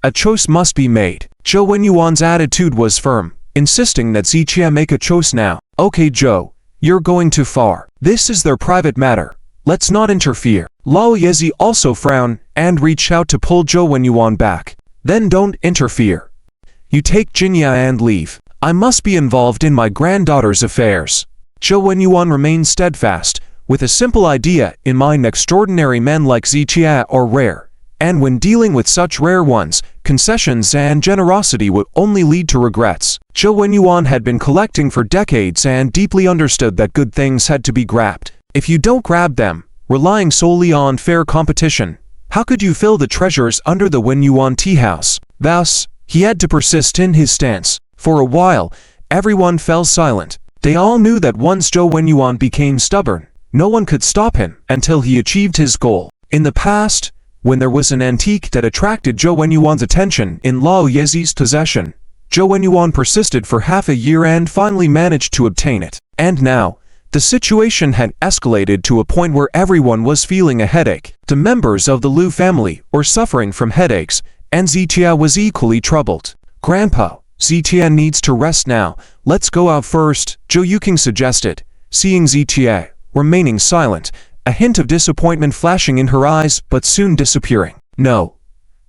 A choice must be made. Zhou Wenyuan's attitude was firm, insisting that Ziqian make a choice now. Okay Zhou, you're going too far. This is their private matter. Let's not interfere. Lao Yezi also frowned and reached out to pull Zhou Wenyuan back. Then don't interfere. You take Jinya and leave. I must be involved in my granddaughter's affairs. Zhou Wenyuan remained steadfast, with a simple idea in mind: extraordinary men like Ziqia are rare, and when dealing with such rare ones, concessions and generosity would only lead to regrets. Zhou Wenyuan had been collecting for decades and deeply understood that good things had to be grabbed. If you don't grab them, relying solely on fair competition, how could you fill the treasures under the Wenyuan tea house? Thus, he had to persist in his stance. For a while, everyone fell silent. They all knew that once Zhou Wenyuan became stubborn, no one could stop him until he achieved his goal. In the past, when there was an antique that attracted Zhou Wenyuan's attention in Lao Yezi's possession, Zhou Wenyuan persisted for half a year and finally managed to obtain it. And now, the situation had escalated to a point where everyone was feeling a headache. The members of the Lu family were suffering from headaches, and Ziqia was equally troubled. Grandpa, Ziqia needs to rest now. Let's go out first, Zhou Yuqing suggested, seeing Ziqia remaining silent, a hint of disappointment flashing in her eyes but soon disappearing. No.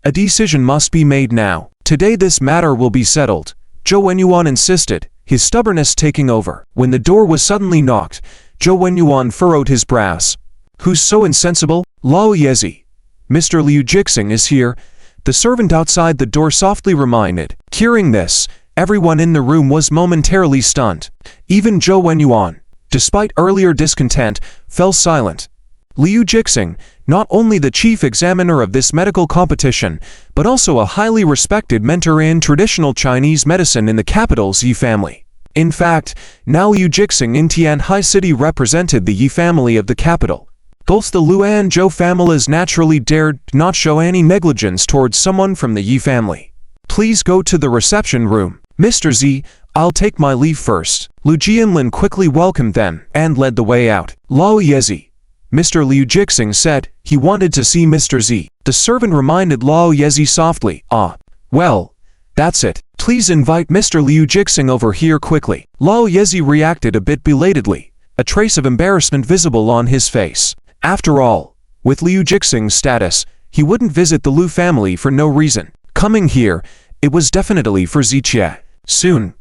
A decision must be made now. Today this matter will be settled, Zhou Wenyuan insisted, his stubbornness taking over. When the door was suddenly knocked, Zhou Wenyuan furrowed his brows. Who's so insensible? Lao Yezi. Mr. Liu Jixing is here, the servant outside the door softly reminded. Hearing this, everyone in the room was momentarily stunned. Even Zhou Wenyuan, despite earlier discontent, fell silent. Liu Jixing, not only the chief examiner of this medical competition, but also a highly respected mentor in traditional Chinese medicine in the capital's Yi family. In fact, now Liu Jixing in Tianhai City represented the Yi family of the capital. Both the Lu and Zhou families naturally dared not show any negligence towards someone from the Yi family. Please go to the reception room. Mr. Z, I'll take my leave first. Lu Jianlin quickly welcomed them and led the way out. Lao Yezi. Mr. Liu Jixing said he wanted to see Mr. Z. The servant reminded Lao Yezi softly. Ah, well, that's it. Please invite Mr. Liu Jixing over here quickly. Lao Yezi reacted a bit belatedly, a trace of embarrassment visible on his face. After all, with Liu Jixing's status, he wouldn't visit the Lu family for no reason. Coming here, it was definitely for Ziqia. Soon,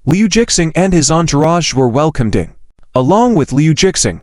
Liu Jixing and his entourage were welcomed in. Along with Liu Jixing,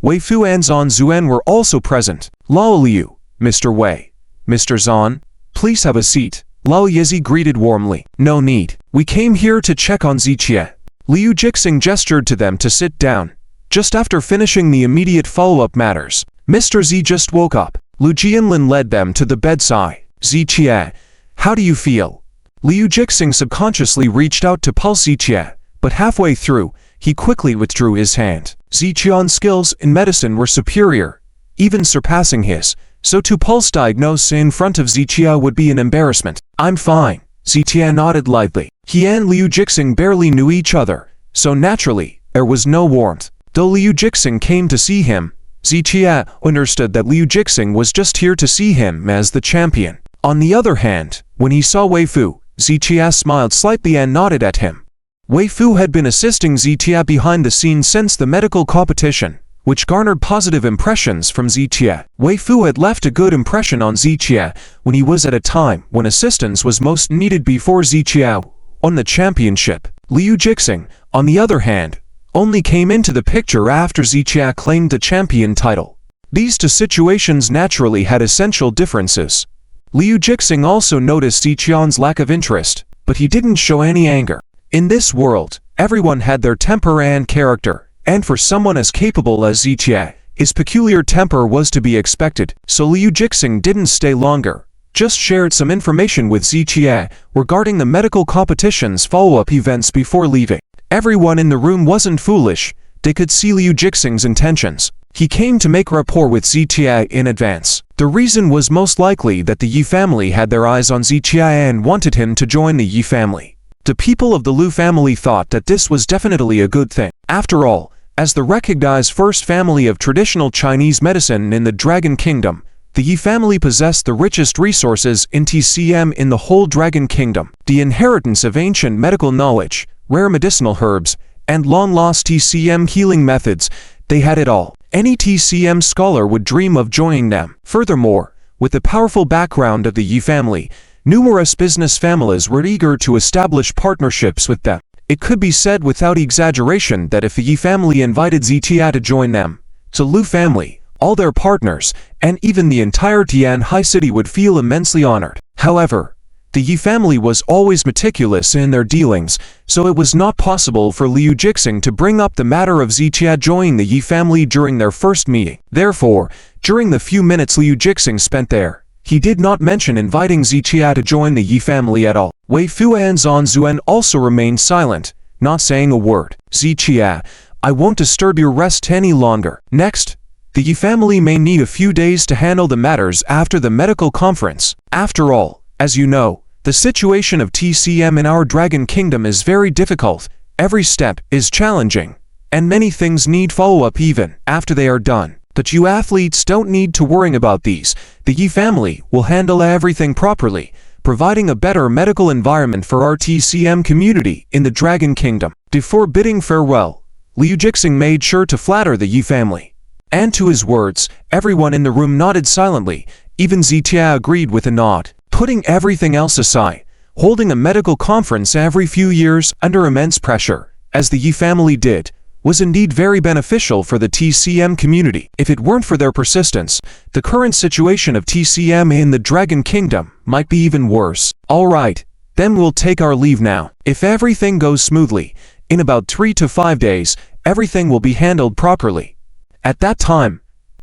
Wei Fu and Zan Zuen were also present. Lao Liu, Mr. Wei, Mr. Zan, please have a seat. Lao Yezi greeted warmly. No need. We came here to check on Ziqia. Liu Jixing gestured to them to sit down. Just after finishing the immediate follow-up matters, Mr. Z just woke up. Lu Jianlin led them to the bedside. Ziqia, how do you feel? Liu Jixing subconsciously reached out to pulse Ziqia, but halfway through, he quickly withdrew his hand. Ziqian's skills in medicine were superior, even surpassing his, so to pulse diagnose in front of Ziqia would be an embarrassment. I'm fine, Ziqia nodded lightly. He and Liu Jixing barely knew each other, so naturally, there was no warmth. Though Liu Jixing came to see him, Ziqia understood that Liu Jixing was just here to see him as the champion. On the other hand, when he saw Wei Fu, Ziqia smiled slightly and nodded at him. Wei Fu had been assisting Ziqia behind the scenes since the medical competition, which garnered positive impressions from Ziqia. Wei Fu had left a good impression on Ziqia when he was at a time when assistance was most needed before Ziqia won the championship. Liu Jixing, on the other hand, only came into the picture after Zichia claimed the champion title. These two situations naturally had essential differences. Liu Jixing also noticed Ziqian's lack of interest, but he didn't show any anger. In this world, everyone had their temper and character, and for someone as capable as Zichia, his peculiar temper was to be expected, so Liu Jixing didn't stay longer, just shared some information with Zichia regarding the medical competition's follow-up events before leaving. Everyone in the room wasn't foolish, they could see Liu Jixing's intentions. He came to make rapport with Zichia in advance. The reason was most likely that the Yi family had their eyes on Zichia and wanted him to join the Yi family. The people of the Lu family thought that this was definitely a good thing. After all, as the recognized first family of traditional Chinese medicine in the Dragon Kingdom, the Yi family possessed the richest resources in TCM in the whole Dragon Kingdom. The inheritance of ancient medical knowledge, rare medicinal herbs, and long-lost TCM healing methods, they had it all. Any TCM scholar would dream of joining them. Furthermore, with the powerful background of the Yi family, numerous business families were eager to establish partnerships with them. It could be said without exaggeration that if the Yi family invited Zichia to join them, the Lu family, all their partners, and even the entire Tianhai city would feel immensely honored. However, the Yi family was always meticulous in their dealings, so it was not possible for Liu Jixing to bring up the matter of Zichia joining the Yi family during their first meeting. Therefore, during the few minutes Liu Jixing spent there, he did not mention inviting Zichia to join the Yi family at all. Wei Fu and Zhan Zuan also remained silent, not saying a word. Zichia, I won't disturb your rest any longer. Next, the Yi family may need a few days to handle the matters after the medical conference. After all, as you know, the situation of TCM in our Dragon Kingdom is very difficult, every step is challenging, and many things need follow-up even after they are done. But you athletes don't need to worry about these. The Yi family will handle everything properly, providing a better medical environment for our TCM community in the Dragon Kingdom. Before bidding farewell, Liu Jixing made sure to flatter the Yi family. And to his words, everyone in the room nodded silently, even Zichia agreed with a nod. Putting everything else aside, holding a medical conference every few years under immense pressure, as the Yi family did, was indeed very beneficial for the TCM community. If it weren't for their persistence, the current situation of TCM in the Dragon Kingdom might be even worse. Alright, then we'll take our leave now. If everything goes smoothly, in about 3 to 5 days, everything will be handled properly. At that time,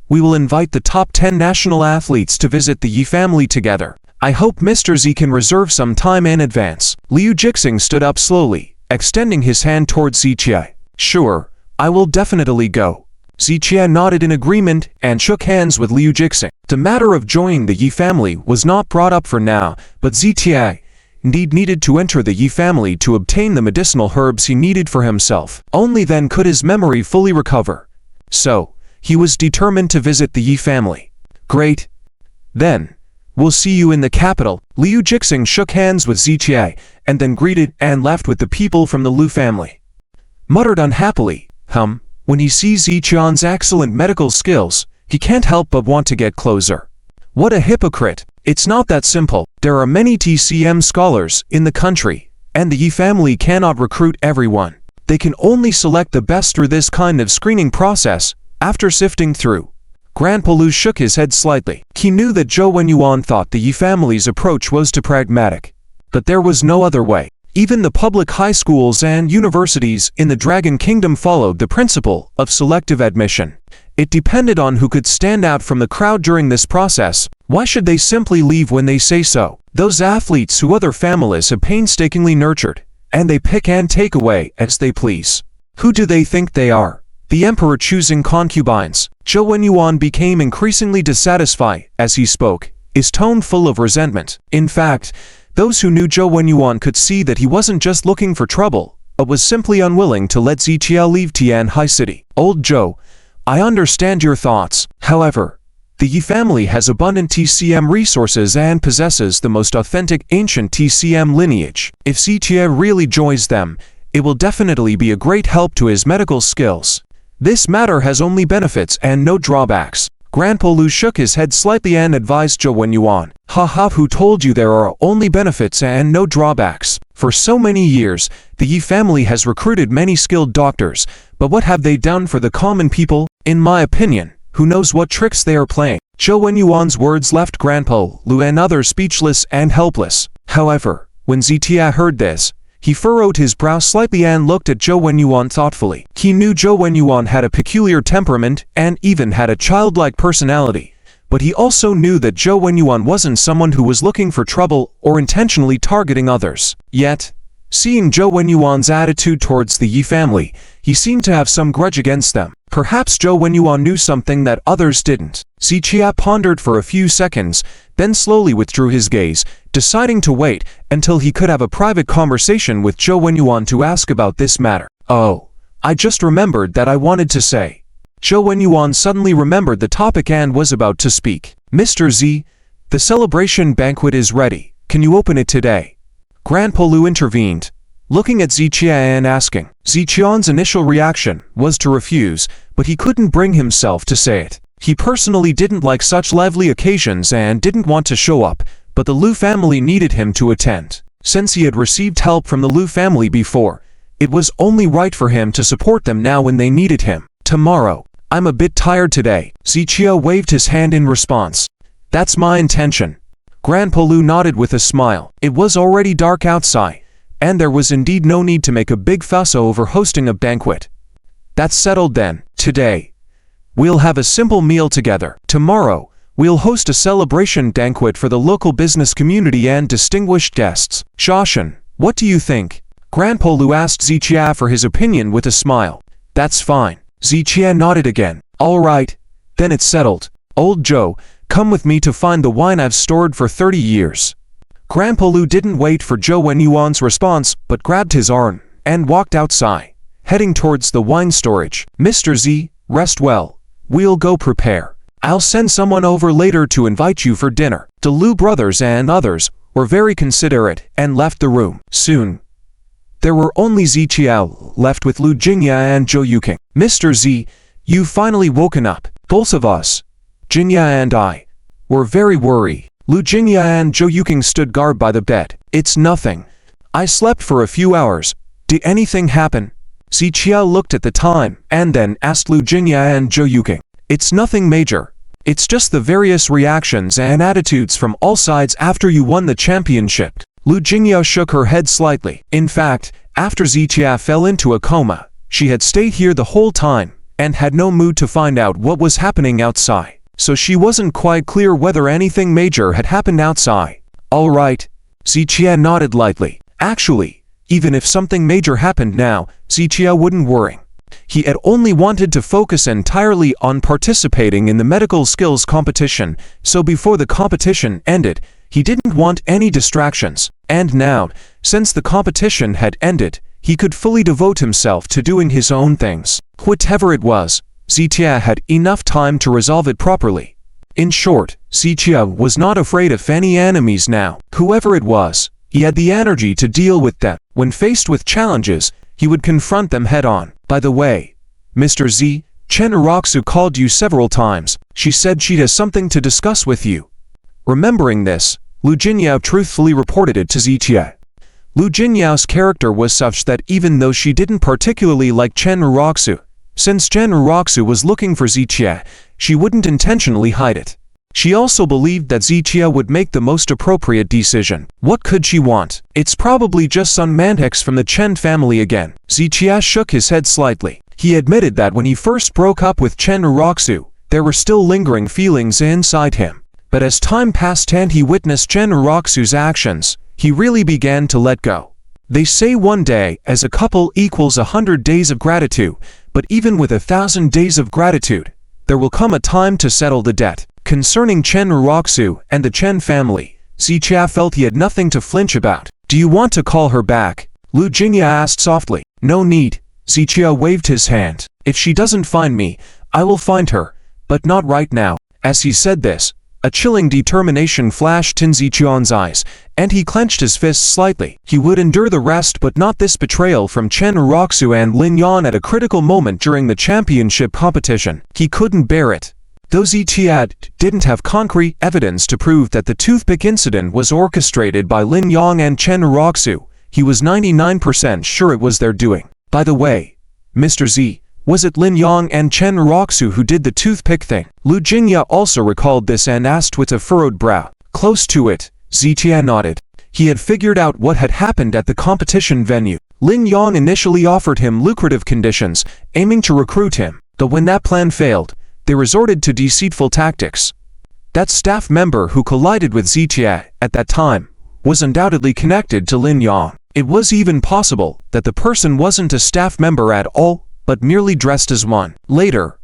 we will invite the top 10 national athletes to visit the Yi family together. I hope Mr. Z can reserve some time in advance. Liu Jixing stood up slowly, extending his hand towards Zichia. Sure, I will definitely go. Zichia nodded in agreement and shook hands with Liu Jixing. The matter of joining the Yi family was not brought up for now, but Zichia indeed needed to enter the Yi family to obtain the medicinal herbs he needed for himself. Only then could his memory fully recover. So, he was determined to visit the Yi family. Great. Then, we'll see you in the capital. Liu Jixing shook hands with Zichia, and then greeted and left with the people from the Lu family. Muttered unhappily, when he sees Ziqian's excellent medical skills, he can't help but want to get closer. What a hypocrite. It's not that simple. There are many TCM scholars in the country, and the Yi family cannot recruit everyone. They can only select the best through this kind of screening process, after sifting through. Grandpa Lu shook his head slightly. He knew that Zhou Wenyuan thought the Yi family's approach was too pragmatic. But there was no other way. Even the public high schools and universities in the Dragon Kingdom followed the principle of selective admission. It depended on who could stand out from the crowd during this process. Why should they simply leave when they say so? Those athletes who other families have painstakingly nurtured, and they pick and take away as they please. Who do they think they are? The emperor choosing concubines. Zhou Wenyuan became increasingly dissatisfied as he spoke, his tone full of resentment. In fact, those who knew Zhou Wenyuan could see that he wasn't just looking for trouble, but was simply unwilling to let Zichia leave Tianhai City. Old Zhou, I understand your thoughts. However, the Yi family has abundant TCM resources and possesses the most authentic ancient TCM lineage. If Zichia really joins them, it will definitely be a great help to his medical skills. This matter has only benefits and no drawbacks. Grandpa Lu shook his head slightly and advised Zhou Wenyuan. Haha, who told you there are only benefits and no drawbacks? For so many years, the Yi family has recruited many skilled doctors, but what have they done for the common people? In my opinion, who knows what tricks they are playing? Zhou Wenyuan's words left Grandpa Lu and others speechless and helpless. However, when Zitia heard this, he furrowed his brow slightly and looked at Zhou Wenyuan thoughtfully. He knew Zhou Wenyuan had a peculiar temperament and even had a childlike personality, but he also knew that Zhou Wenyuan wasn't someone who was looking for trouble or intentionally targeting others. Yet, seeing Zhou Wenyuan's attitude towards the Yi family, he seemed to have some grudge against them. Perhaps Zhou Wenyuan knew something that others didn't. Zitia pondered for a few seconds, then slowly withdrew his gaze, deciding to wait until he could have a private conversation with Zhou Wenyuan to ask about this matter. Oh, I just remembered that I wanted to say. Zhou Wenyuan suddenly remembered the topic and was about to speak. Mr. Z, the celebration banquet is ready. Can you open it today? Grandpa Lu intervened, looking at Zitia and asking. Ziqian's initial reaction was to refuse, but he couldn't bring himself to say it. He personally didn't like such lively occasions and didn't want to show up, but the Lu family needed him to attend. Since he had received help from the Lu family before, it was only right for him to support them now when they needed him. Tomorrow, I'm a bit tired today. Ziqia waved his hand in response. That's my intention. Grandpa Lu nodded with a smile. It was already dark outside, and there was indeed no need to make a big fuss over hosting a banquet. That's settled then. Today, we'll have a simple meal together. Tomorrow, we'll host a celebration banquet for the local business community and distinguished guests. Shashan, what do you think? Grandpa Lu asked Ziqia for his opinion with a smile. That's fine. Ziqia nodded again. All right, then it's settled. Old Zhou, come with me to find the wine I've stored for 30 years. Grandpa Lu didn't wait for Zhou Wenyuan's response, but grabbed his arm and walked outside, heading towards the wine storage. Mr. Z, rest well. We'll go prepare. I'll send someone over later to invite you for dinner. The Lu brothers and others were very considerate and left the room. Soon, there were only Ziqiao left with Lu Jingya and Zhou Yuking. Mr. Z, you've finally woken up. Both of us, Jingya and I, were very worried. Lu Jingya and Zhou Yuking stood guard by the bed. It's nothing. I slept for a few hours. Did anything happen? Ziqia looked at the time and then asked Lu Jingya and Zhou Yuking. It's nothing major. It's just the various reactions and attitudes from all sides after you won the championship. Lu Jingya shook her head slightly. In fact, after Ziqia fell into a coma, she had stayed here the whole time and had no mood to find out what was happening outside. So she wasn't quite clear whether anything major had happened outside. All right. Ziqia nodded lightly. Actually, even if something major happened now, Ziqia wouldn't worry. He had only wanted to focus entirely on participating in the medical skills competition, so before the competition ended, he didn't want any distractions. And now, since the competition had ended, he could fully devote himself to doing his own things. Whatever it was, Zitia had enough time to resolve it properly. In short, Zitia was not afraid of any enemies now. Whoever it was, he had the energy to deal with them. When faced with challenges, he would confront them head-on. By the way, Mr. Z, Chen Raku called you several times. She said she has something to discuss with you. Remembering this, Lu Jinyao truthfully reported it to Zitia. Lu Jinyao's character was such that even though she didn't particularly like Chen Raku, since Chen Raku was looking for Zitia, she wouldn't intentionally hide it. She also believed that Zitia would make the most appropriate decision. What could she want? It's probably just some manheks from the Chen family again. Zitia shook his head slightly. He admitted that when he first broke up with Chen Raku, there were still lingering feelings inside him. But as time passed and he witnessed Chen Raku's actions, he really began to let go. They say one day as a couple equals 100 days of gratitude, but even with 1,000 days of gratitude, there will come a time to settle the debt. Concerning Chen Raku and the Chen family, Zitia felt he had nothing to flinch about. Do you want to call her back? Lu Jingya asked softly. No need. Zitia waved his hand. If she doesn't find me, I will find her, but not right now. As he said this, a chilling determination flashed in Ziqian's eyes, and he clenched his fists slightly. He would endure the rest but not this betrayal from Chen Raku and Lin Yan at a critical moment during the championship competition. He couldn't bear it. Though Zitiat didn't have concrete evidence to prove that the toothpick incident was orchestrated by Lin Yan and Chen Raku, he was 99% sure it was their doing. By the way, Mr. Z, was it Lin Yan and Chen Raku who did the toothpick thing? Lu Jingya also recalled this and asked with a furrowed brow. Close to it, Zitia nodded. He had figured out what had happened at the competition venue. Lin Yan initially offered him lucrative conditions, aiming to recruit him, though when that plan failed, they resorted to deceitful tactics. That staff member who collided with Zitia at that time was undoubtedly connected to Lin Yan. It was even possible that the person wasn't a staff member at all, but merely dressed as one. Later,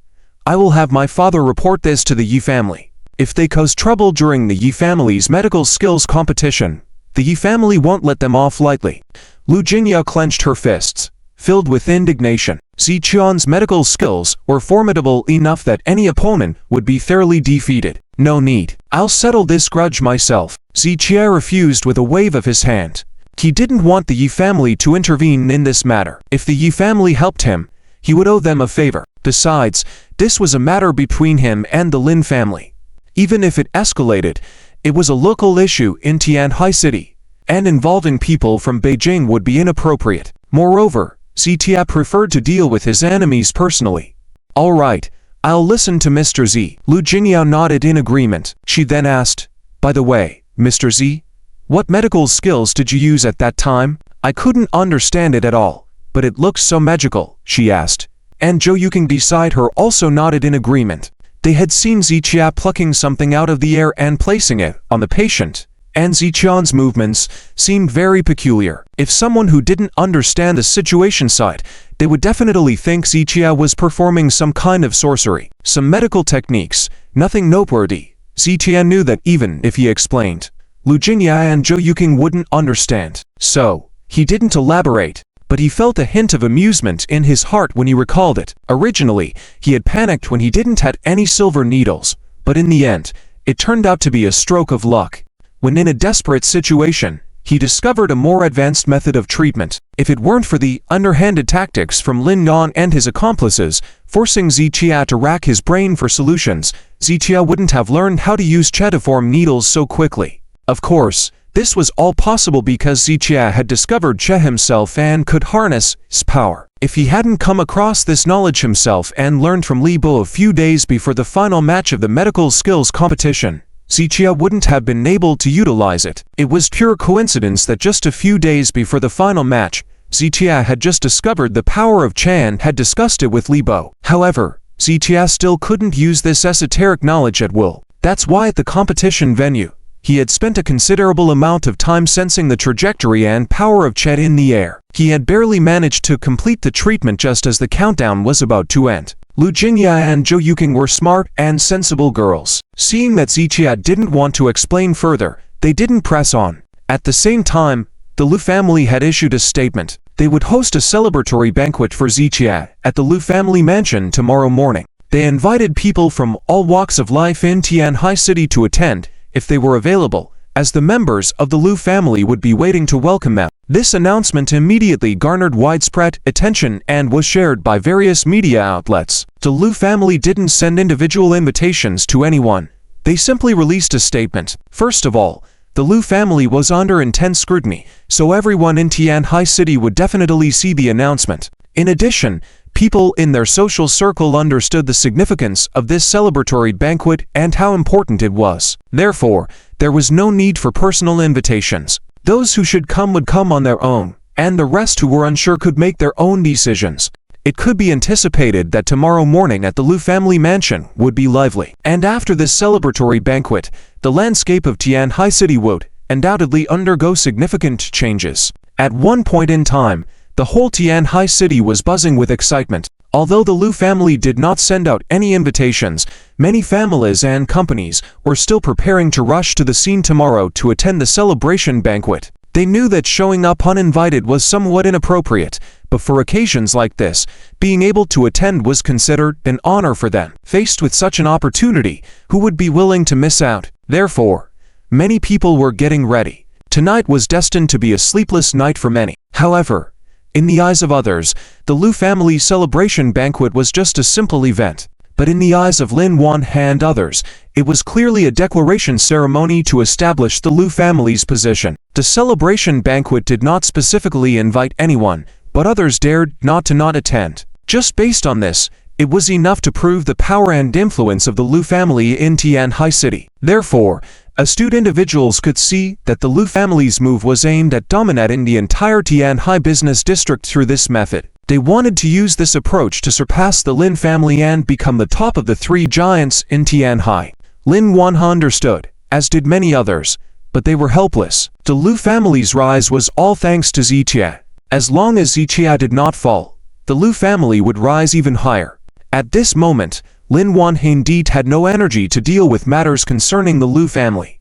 I will have my father report this to the Yi family. If they cause trouble during the Yi family's medical skills competition, the Yi family won't let them off lightly. Lu Jingya clenched her fists, filled with indignation. Ziqian's medical skills were formidable enough that any opponent would be thoroughly defeated. No need. I'll settle this grudge myself. Ziqia refused with a wave of his hand. He didn't want the Yi family to intervene in this matter. If the Yi family helped him, he would owe them a favor. Besides, this was a matter between him and the Lin family. Even if it escalated, it was a local issue in Tianhai City, and involving people from Beijing would be inappropriate. Moreover, Zitia preferred to deal with his enemies personally. All right, I'll listen to Mr. Z. Lu Jingyao nodded in agreement. She then asked, by the way, Mr. Z, what medical skills did you use at that time? I couldn't understand it at all, but it looks so magical, she asked. And Zhou Yuking beside her also nodded in agreement. They had seen Ziqia plucking something out of the air and placing it on the patient, and Ziqian's movements seemed very peculiar. If someone who didn't understand the situation saw it, they would definitely think Ziqia was performing some kind of sorcery, some medical techniques, nothing noteworthy. Ziqia knew that even if he explained, Lu Jingya and Zhou Yuking wouldn't understand. So, he didn't elaborate, but he felt a hint of amusement in his heart when he recalled it. Originally, he had panicked when he didn't have any silver needles, but in the end, it turned out to be a stroke of luck. When in a desperate situation, he discovered a more advanced method of treatment. If it weren't for the underhanded tactics from Lin Yan and his accomplices, forcing Ziqia to rack his brain for solutions, Ziqia wouldn't have learned how to use chetiform needles so quickly. Of course, this was all possible because Ziqia had discovered Che himself and could harness his power. If he hadn't come across this knowledge himself and learned from Li Bo a few days before the final match of the medical skills competition, Ziqia wouldn't have been able to utilize it. It was pure coincidence that just a few days before the final match, Ziqia had just discovered the power of Che and had discussed it with Li Bo. However, Ziqia still couldn't use this esoteric knowledge at will. That's why at the competition venue, he had spent a considerable amount of time sensing the trajectory and power of Chet in the air. He had barely managed to complete the treatment just as the countdown was about to end. Lu Jingya and Zhou Yuking were smart and sensible girls. Seeing that Ziqia didn't want to explain further, they didn't press on. At the same time, the Lu family had issued a statement. They would host a celebratory banquet for Ziqia at the Lu family mansion tomorrow morning. They invited people from all walks of life in Tianhai City to attend, if they were available, as the members of the Lu family would be waiting to welcome them. This announcement immediately garnered widespread attention and was shared by various media outlets. The Lu family didn't send individual invitations to anyone. They simply released a statement. First of all, the Lu family was under intense scrutiny, so everyone in Tianhai City would definitely see the announcement. In addition, people in their social circle understood the significance of this celebratory banquet and how important it was. Therefore, there was no need for personal invitations. Those who should come would come on their own, and the rest who were unsure could make their own decisions. It could be anticipated that tomorrow morning at the Lu family mansion would be lively. And after this celebratory banquet, the landscape of Tianhai City would undoubtedly undergo significant changes. At one point in time, the whole Tianhai City was buzzing with excitement. Although the Lu family did not send out any invitations, many families and companies were still preparing to rush to the scene tomorrow to attend the celebration banquet. They knew that showing up uninvited was somewhat inappropriate, but for occasions like this, being able to attend was considered an honor for them. Faced with such an opportunity, who would be willing to miss out? Therefore, many people were getting ready. Tonight was destined to be a sleepless night for many. However, in the eyes of others, the Lu family celebration banquet was just a simple event. but in the eyes of Lin Yan and others, it was clearly a declaration ceremony to establish the Lu family's position. The celebration banquet did not specifically invite anyone, but others dared not attend. Just based on this, it was enough to prove the power and influence of the Lu family in Tianhai City. Therefore, astute individuals could see that the Lu family's move was aimed at dominating the entire Tianhai business district through this method. They wanted to use this approach to surpass the Lin family and become the top of the three giants in Tianhai. Lin Yan understood, as did many others, but they were helpless. The Lu family's rise was all thanks to Ziqia. As long as Ziqia did not fall, the Lu family would rise even higher. At this moment, Lin Yan indeed had no energy to deal with matters concerning the Lu family.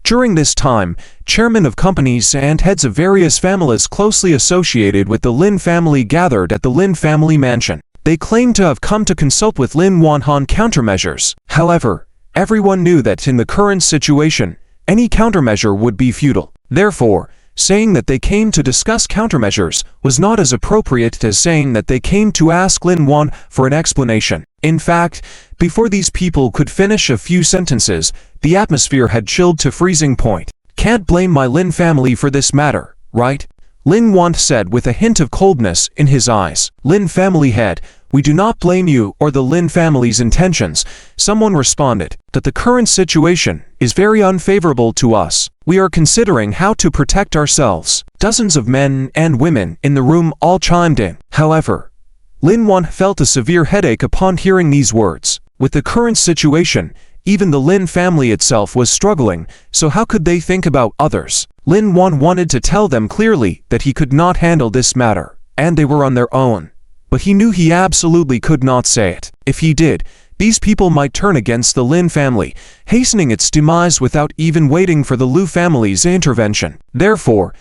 During this time, chairmen of companies and heads of various families closely associated with the Lin family gathered at the Lin family mansion. They claimed to have come to consult with Lin Yan on countermeasures. However, everyone knew that in the current situation, any countermeasure would be futile. Therefore, saying that they came to discuss countermeasures was not as appropriate as saying that they came to ask Lin Yan for an explanation. In fact, before these people could finish a few sentences, the atmosphere had chilled to freezing point. "Can't blame my Lin family for this matter, right?" Lin Yan said with a hint of coldness in his eyes. "Lin family head, we do not blame you or the Lin family's intentions." Someone responded that the current situation is very unfavorable to us. "We are considering how to protect ourselves." Dozens of men and women in the room all chimed in. However, Lin Yan felt a severe headache upon hearing these words. With the current situation, even the Lin family itself was struggling, so how could they think about others? Lin Yan wanted to tell them clearly that he could not handle this matter, and they were on their own. But he knew he absolutely could not say it. If he did, these people might turn against the Lin family, hastening its demise without even waiting for the Lu family's intervention. Therefore,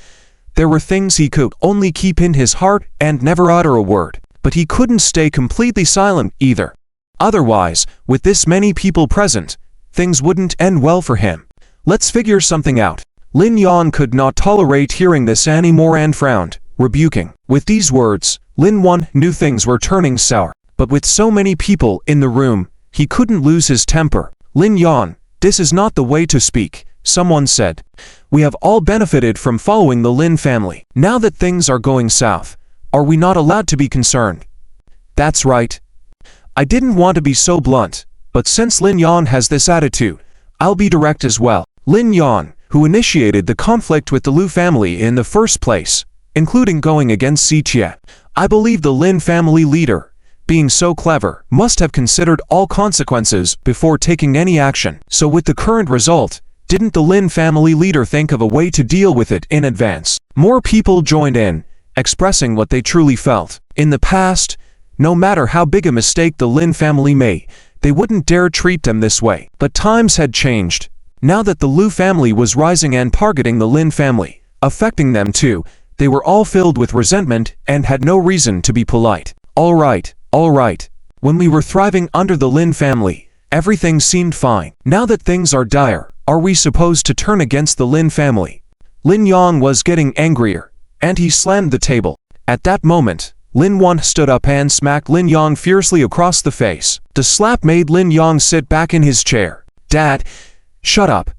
there were things he could only keep in his heart and never utter a word. But he couldn't stay completely silent either. Otherwise, with this many people present, things wouldn't end well for him. "Let's figure something out." Lin Yan could not tolerate hearing this anymore and frowned, rebuking. With these words, Lin Yan knew things were turning sour. But with so many people in the room, he couldn't lose his temper. "Lin Yan, this is not the way to speak," someone said. "We have all benefited from following the Lin family. Now that things are going south, are we not allowed to be concerned?" "That's right. I didn't want to be so blunt, but since Lin Yan has this attitude, I'll be direct as well." Lin Yan, who initiated the conflict with the Lu family in the first place, including going against Ziqia. "I believe the Lin family leader, being so clever, must have considered all consequences before taking any action. So with the current result, didn't the Lin family leader think of a way to deal with it in advance?" More people joined in, expressing what they truly felt. In the past, no matter how big a mistake the Lin family made, they wouldn't dare treat them this way. But times had changed. Now that the Lu family was rising and targeting the Lin family, affecting them too, they were all filled with resentment and had no reason to be polite. All right. When we were thriving under the Lin family, everything seemed fine. Now that things are dire, are we supposed to turn against the Lin family?" Lin Yan was getting angrier, and he slammed the table. At that moment, Lin Yan stood up and smacked Lin Yang fiercely across the face. The slap made Lin Yang sit back in his chair. "Dad, shut up."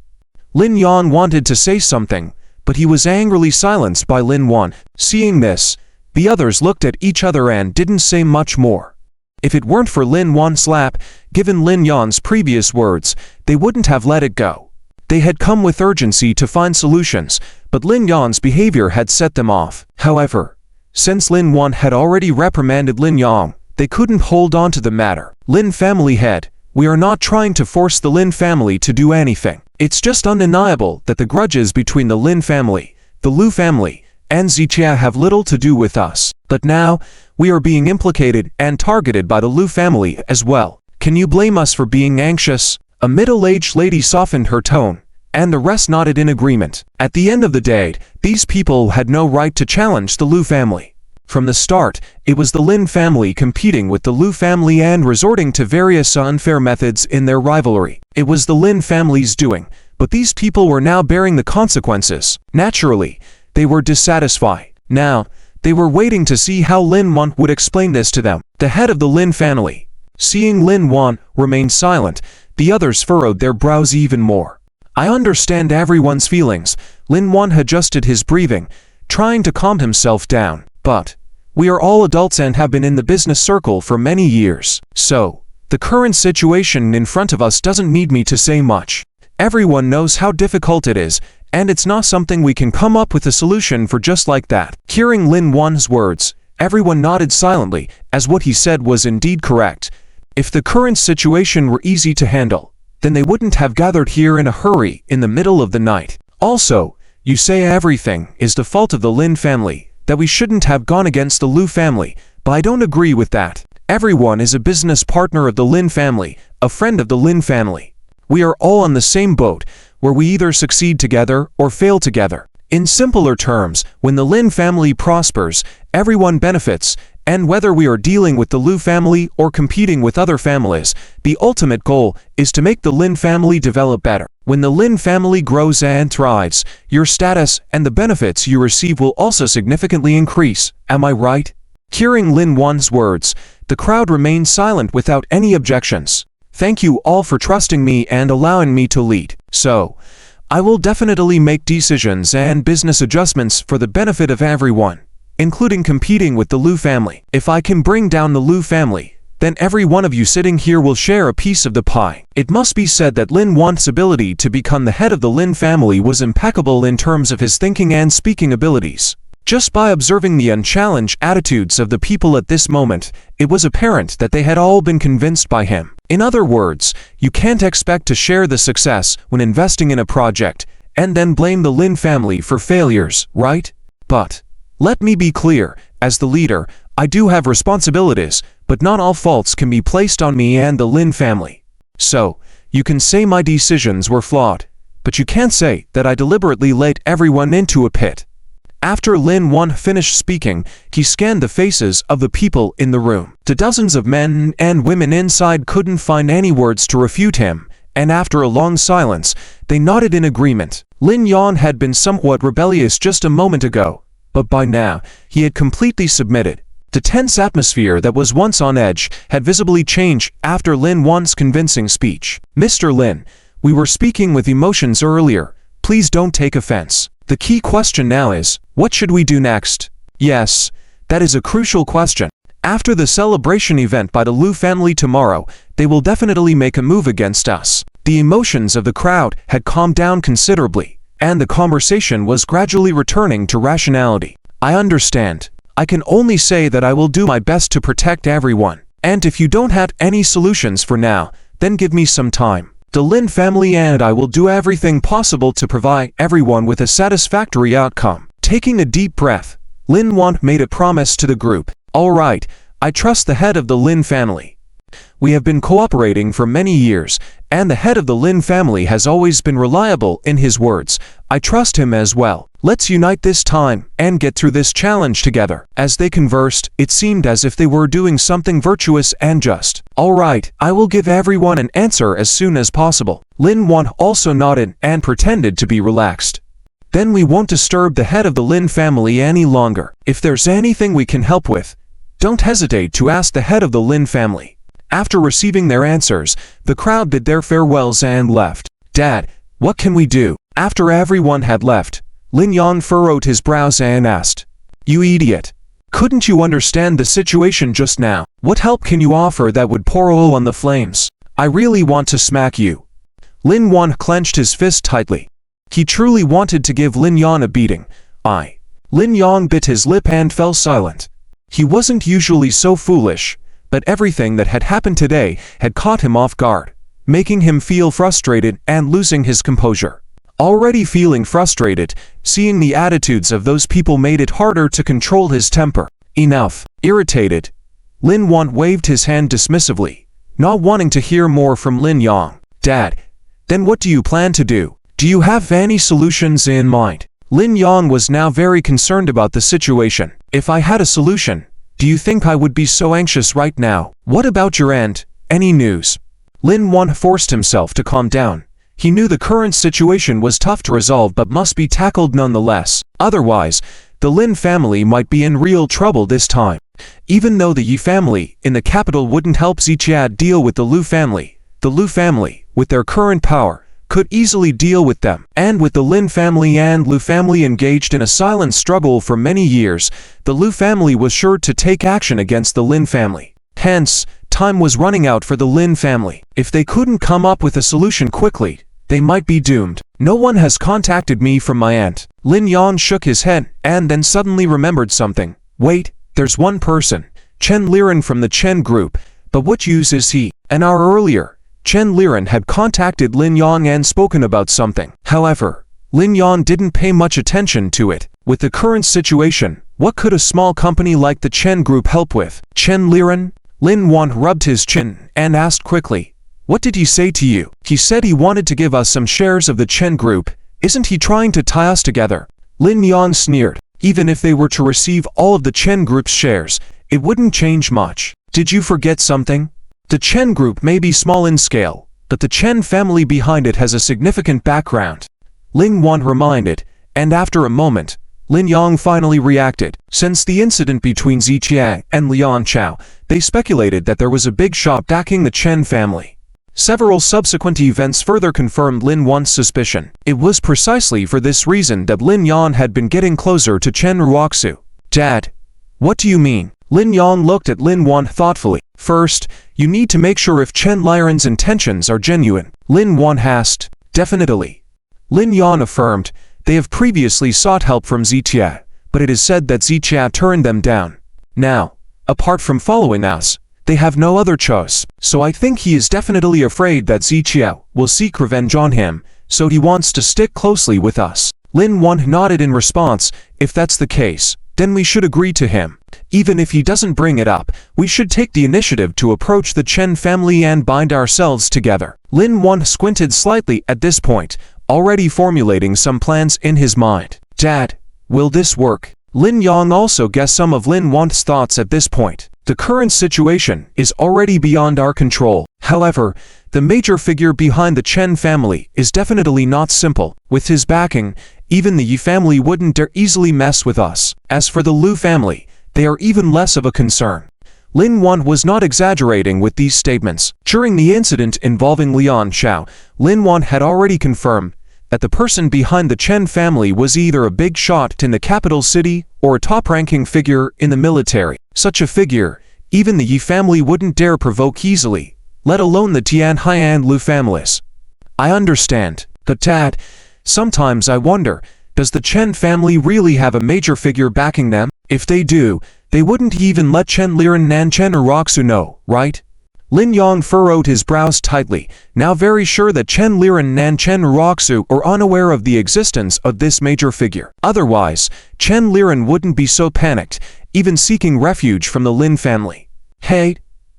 Lin Yan wanted to say something, but he was angrily silenced by Lin Yan. Seeing this, the others looked at each other and didn't say much more. If it weren't for Lin Yan's slap, given Lin Yan's previous words, they wouldn't have let it go. They had come with urgency to find solutions, but Lin Yan's behavior had set them off. However, since Lin Yan had already reprimanded Lin Yang, they couldn't hold on to the matter. "Lin family head, we are not trying to force the Lin family to do anything. It's just undeniable that the grudges between the Lin family, the Lu family, and Ziqia have little to do with us. But now, we are being implicated and targeted by the Lu family as well. Can you blame us for being anxious?" A middle-aged lady softened her tone, and the rest nodded in agreement. At the end of the day, these people had no right to challenge the Lu family. From the start, it was the Lin family competing with the Lu family and resorting to various unfair methods in their rivalry. It was the Lin family's doing, but these people were now bearing the consequences. Naturally, they were dissatisfied. Now, they were waiting to see how Lin Yan would explain this to them. The head of the Lin family, Seeing Lin Yan remain silent, the others furrowed their brows even more. I understand everyone's feelings. Lin Yan adjusted his breathing, trying to calm himself down. But we are all adults and have been in the business circle for many years. So, the current situation in front of us doesn't need me to say much. Everyone knows how difficult it is, and it's not something we can come up with a solution for just like that. Hearing Lin Yan's words, everyone nodded silently, as what he said was indeed correct. If the current situation were easy to handle, then they wouldn't have gathered here in a hurry in the middle of the night. Also, you say everything is the fault of the Lin family, that we shouldn't have gone against the Lu family, but I don't agree with that. Everyone is a business partner of the Lin family, a friend of the Lin family. We are all on the same boat, where we either succeed together or fail together. In simpler terms, when the Lin family prospers, everyone benefits, and whether we are dealing with the Lu family or competing with other families, the ultimate goal is to make the Lin family develop better. When the Lin family grows and thrives, your status and the benefits you receive will also significantly increase. Am I right? Hearing Lin Yan's words, the crowd remained silent without any objections. Thank you all for trusting me and allowing me to lead. So, I will definitely make decisions and business adjustments for the benefit of everyone, including competing with the Lu family. If I can bring down the Lu family, then every one of you sitting here will share a piece of the pie. It must be said that Lin Yan's ability to become the head of the Lin family was impeccable in terms of his thinking and speaking abilities. Just by observing the unchallenged attitudes of the people at this moment, it was apparent that they had all been convinced by him. In other words, you can't expect to share the success when investing in a project, and then blame the Lin family for failures, right? But let me be clear, as the leader, I do have responsibilities, but not all faults can be placed on me and the Lin family. So, you can say my decisions were flawed, but you can't say that I deliberately led everyone into a pit. After Lin Yan finished speaking, he scanned the faces of the people in the room. The dozens of men and women inside couldn't find any words to refute him, and after a long silence, they nodded in agreement. Lin Yan had been somewhat rebellious just a moment ago, but by now, he had completely submitted. The tense atmosphere that was once on edge had visibly changed after Lin Yan's convincing speech. Mr. Lin, we were speaking with emotions earlier. Please don't take offense. The key question now is, what should we do next? Yes, that is a crucial question. After the celebration event by the Lu family tomorrow, they will definitely make a move against us. The emotions of the crowd had calmed down considerably, and the conversation was gradually returning to rationality. I understand. I can only say that I will do my best to protect everyone. And if you don't have any solutions for now, then give me some time. The Lin family and I will do everything possible to provide everyone with a satisfactory outcome. Taking a deep breath, Lin Yan made a promise to the group. All right, I trust the head of the Lin family. We have been cooperating for many years, and the head of the Lin family has always been reliable in his words. I trust him as well. Let's unite this time and get through this challenge together. As they conversed, it seemed as if they were doing something virtuous and just. All right, I will give everyone an answer as soon as possible. Lin Yan also nodded and pretended to be relaxed. Then we won't disturb the head of the Lin family any longer. If there's anything we can help with, don't hesitate to ask the head of the Lin family. After receiving their answers, the crowd bid their farewells and left. Dad, what can we do? After everyone had left, Lin Yan furrowed his brows and asked, You idiot. Couldn't you understand the situation just now? What help can you offer that would pour oil on the flames? I really want to smack you. Lin Yan clenched his fist tightly. He truly wanted to give Lin Yan a beating. Lin Yan bit his lip and fell silent. He wasn't usually so foolish, but everything that had happened today had caught him off guard, making him feel frustrated and losing his composure. Already feeling frustrated, seeing the attitudes of those people made it harder to control his temper. Enough. Irritated, Lin Yan waved his hand dismissively, not wanting to hear more from Lin Yan. Dad, then what do you plan to do? Do you have any solutions in mind? Lin Yan was now very concerned about the situation. If I had a solution, do you think I would be so anxious right now? What about your end? Any news? Lin Yan forced himself to calm down. He knew the current situation was tough to resolve but must be tackled nonetheless. Otherwise, the Lin family might be in real trouble this time. Even though the Yi family in the capital wouldn't help Zichia deal with the Lu family, with their current power, could easily deal with them. And with the Lin family and Lu family engaged in a silent struggle for many years, the Lu family was sure to take action against the Lin family. Hence, time was running out for the Lin family. If they couldn't come up with a solution quickly, they might be doomed. No one has contacted me from my aunt. Lin Yan shook his head and then suddenly remembered something. Wait, there's one person, Chen Len from the Chen group, but what use is he? An hour earlier, Chen Len had contacted Lin Yan and spoken about something. However, Lin Yan didn't pay much attention to it. With the current situation, what could a small company like the Chen group help with? Chen Len? Lin Yan rubbed his chin and asked quickly, "What did he say to you?" "He said he wanted to give us some shares of the Chen group. Isn't he trying to tie us together?" Lin Yan sneered. Even if they were to receive all of the Chen group's shares, it wouldn't change much. Did you forget something? The Chen group may be small in scale, but the Chen family behind it has a significant background. Lin Yan reminded, and after a moment, Lin Yang finally reacted. Since the incident between Zichia and Lian Chao, they speculated that there was a big shot backing the Chen family. Several subsequent events further confirmed Lin Yan's suspicion. It was precisely for this reason that Lin Yan had been getting closer to Chen Raku. "Dad, what do you mean?" Lin Yan looked at Lin Yan thoughtfully. "First, you need to make sure if Chen Len's intentions are genuine." Lin Yan asked. "Definitely." Lin Yan affirmed. They have previously sought help from Zichia, but it is said that Zichia turned them down. Now, apart from following us, they have no other choice. So I think he is definitely afraid that Zichia will seek revenge on him, so he wants to stick closely with us. Lin Yan nodded in response. If that's the case, then we should agree to him. Even if he doesn't bring it up, we should take the initiative to approach the Chen family and bind ourselves together. Lin Yan squinted slightly at this point, already formulating some plans in his mind. "Dad, will this work?" Lin Yang also guessed some of Lin Yan's thoughts at this point. The current situation is already beyond our control. However, the major figure behind the Chen family is definitely not simple. With his backing, even the Yi family wouldn't dare easily mess with us. As for the Lu family, they are even less of a concern. Lin Yan was not exaggerating with these statements. During the incident involving Lian Chao, Lin Yan had already confirmed that the person behind the Chen family was either a big shot in the capital city or a top-ranking figure in the military. Such a figure, even the Yi family wouldn't dare provoke easily, let alone the Tianhai and Lu families. I understand, but Dad, sometimes I wonder, does the Chen family really have a major figure backing them? If they do, they wouldn't even let Chen Len and Chen Raku know, right? Lin Yang furrowed his brows tightly, now very sure that Chen Len and Chen Raku are unaware of the existence of this major figure. Otherwise, Chen Len wouldn't be so panicked, even seeking refuge from the Lin family. Hey,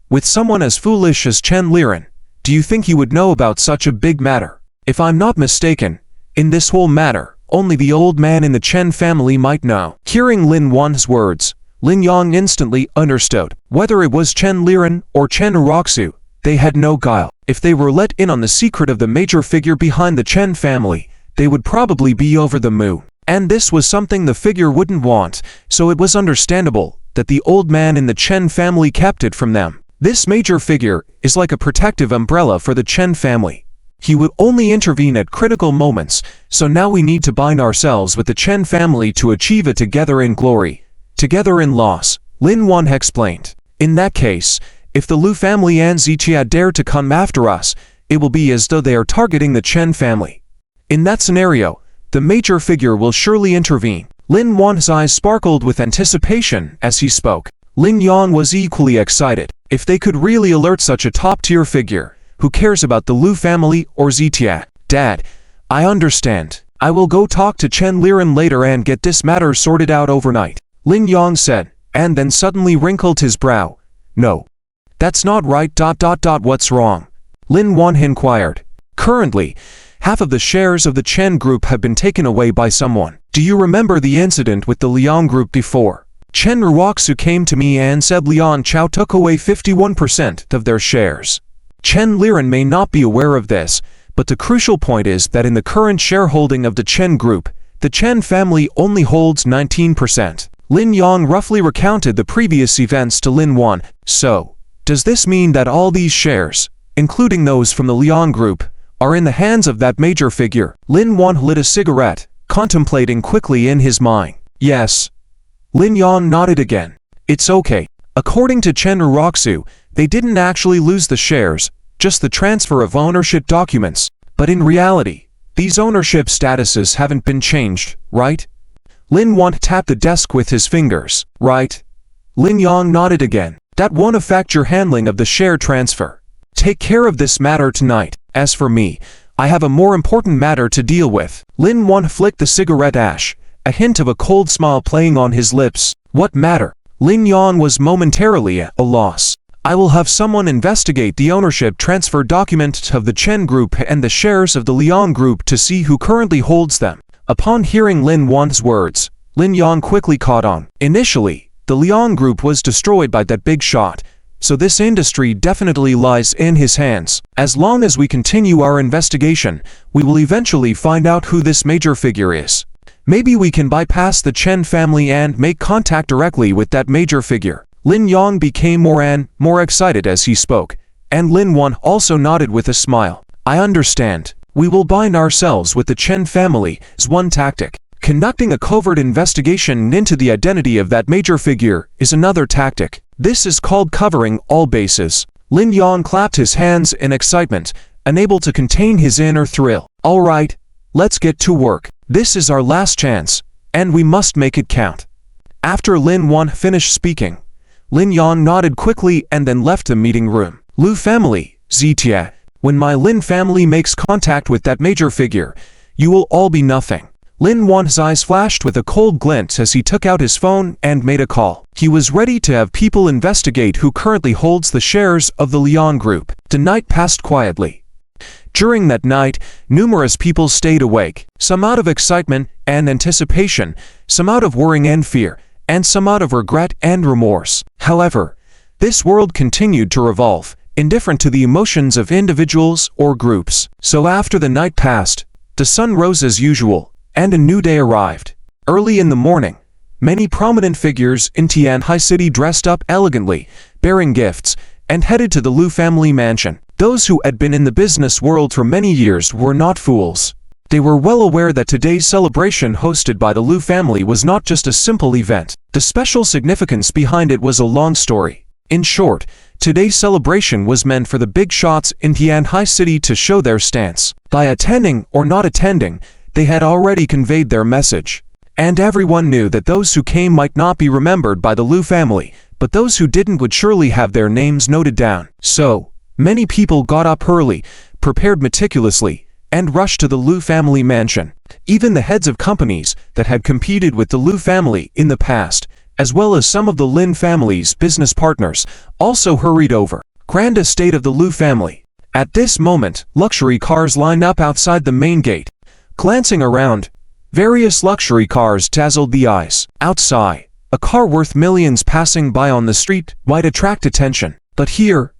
with someone as foolish as Chen Len, do you think he would know about such a big matter? If I'm not mistaken, in this whole matter, only the old man in the Chen family might know. Hearing Lin Yan's words, Lin Yang instantly understood. Whether it was Chen Len or Chen Raku, they had no guile. If they were let in on the secret of the major figure behind the Chen family, they would probably be over the moon. And this was something the figure wouldn't want, so it was understandable that the old man in the Chen family kept it from them. This major figure is like a protective umbrella for the Chen family. He would only intervene at critical moments, so now we need to bind ourselves with the Chen family to achieve it together in glory. Together in loss, Lin Yan explained. In that case, if the Lu family and Zichia dare to come after us, it will be as though they are targeting the Chen family. In that scenario, the major figure will surely intervene. Lin Yan's eyes sparkled with anticipation as he spoke. Lin Yan was equally excited. If they could really alert such a top-tier figure, who cares about the Lu family or Zichia? Dad, I understand. I will go talk to Chen Len later and get this matter sorted out overnight. Lin Yan said, and then suddenly wrinkled his brow. No. That's not right. What's wrong? Lin Yan inquired. Currently, half of the shares of the Chen group have been taken away by someone. Do you remember the incident with the Liang group before? Chen Raku came to me and said Lian Chao took away 51% of their shares. Chen Len may not be aware of this, but the crucial point is that in the current shareholding of the Chen group, the Chen family only holds 19%. Lin Yan roughly recounted the previous events to Lin Yan. So, does this mean that all these shares, including those from the Liang group, are in the hands of that major figure? Lin Yan lit a cigarette, contemplating quickly in his mind. Yes. Lin Yan nodded again. It's okay. According to Chen Raku, they didn't actually lose the shares, just the transfer of ownership documents. But in reality, these ownership statuses haven't been changed, right? Lin Yan tapped the desk with his fingers. Right. Lin Yan nodded again. That won't affect your handling of the share transfer. Take care of this matter tonight. As for me, I have a more important matter to deal with. Lin Yan flicked the cigarette ash, a hint of a cold smile playing on his lips. What matter? Lin Yan was momentarily at a loss. I will have someone investigate the ownership transfer document of the Chen Group and the shares of the Liang Group to see who currently holds them. Upon hearing Lin Yan's words, Lin Yan quickly caught on. Initially, the Liang Group was destroyed by that big shot, so this industry definitely lies in his hands. As long as we continue our investigation, we will eventually find out who this major figure is. Maybe we can bypass the Chen family and make contact directly with that major figure. Lin Yan became more and more excited as he spoke, and Lin Yan also nodded with a smile. I understand. We will bind ourselves with the Chen family as one tactic. Conducting a covert investigation into the identity of that major figure is another tactic. This is called covering all bases. Lin Yan clapped his hands in excitement, unable to contain his inner thrill. All right, let's get to work. This is our last chance, and we must make it count. After Lin Yan finished speaking, Lin Yan nodded quickly and then left the meeting room. Lu family, Zitia, when my Lin family makes contact with that major figure, you will all be nothing. Lin Yan's eyes flashed with a cold glint as he took out his phone and made a call. He was ready to have people investigate who currently holds the shares of the Liang Group. The night passed quietly. During that night, numerous people stayed awake, some out of excitement and anticipation, some out of worrying and fear, and some out of regret and remorse. However, this world continued to revolve, indifferent to the emotions of individuals or groups. So after the night passed, the sun rose as usual, and a new day arrived. Early in the morning, many prominent figures in Tianhai City dressed up elegantly, bearing gifts, and headed to the Lu family mansion. Those who had been in the business world for many years were not fools. They were well aware that today's celebration hosted by the Lu family was not just a simple event. The special significance behind it was a long story. In short, today's celebration was meant for the big shots in Tianhai City to show their stance. By attending or not attending, they had already conveyed their message. And everyone knew that those who came might not be remembered by the Lu family, but those who didn't would surely have their names noted down. So, many people got up early, prepared meticulously, and rushed to the Lu family mansion. Even the heads of companies that had competed with the Lu family in the past, as well as some of the Lin family's business partners, also hurried over. Grand estate of the Lu family. At this moment, luxury cars lined up outside the main gate. Glancing around, various luxury cars dazzled the eyes. Outside, a car worth millions passing by on the street might attract attention. But here,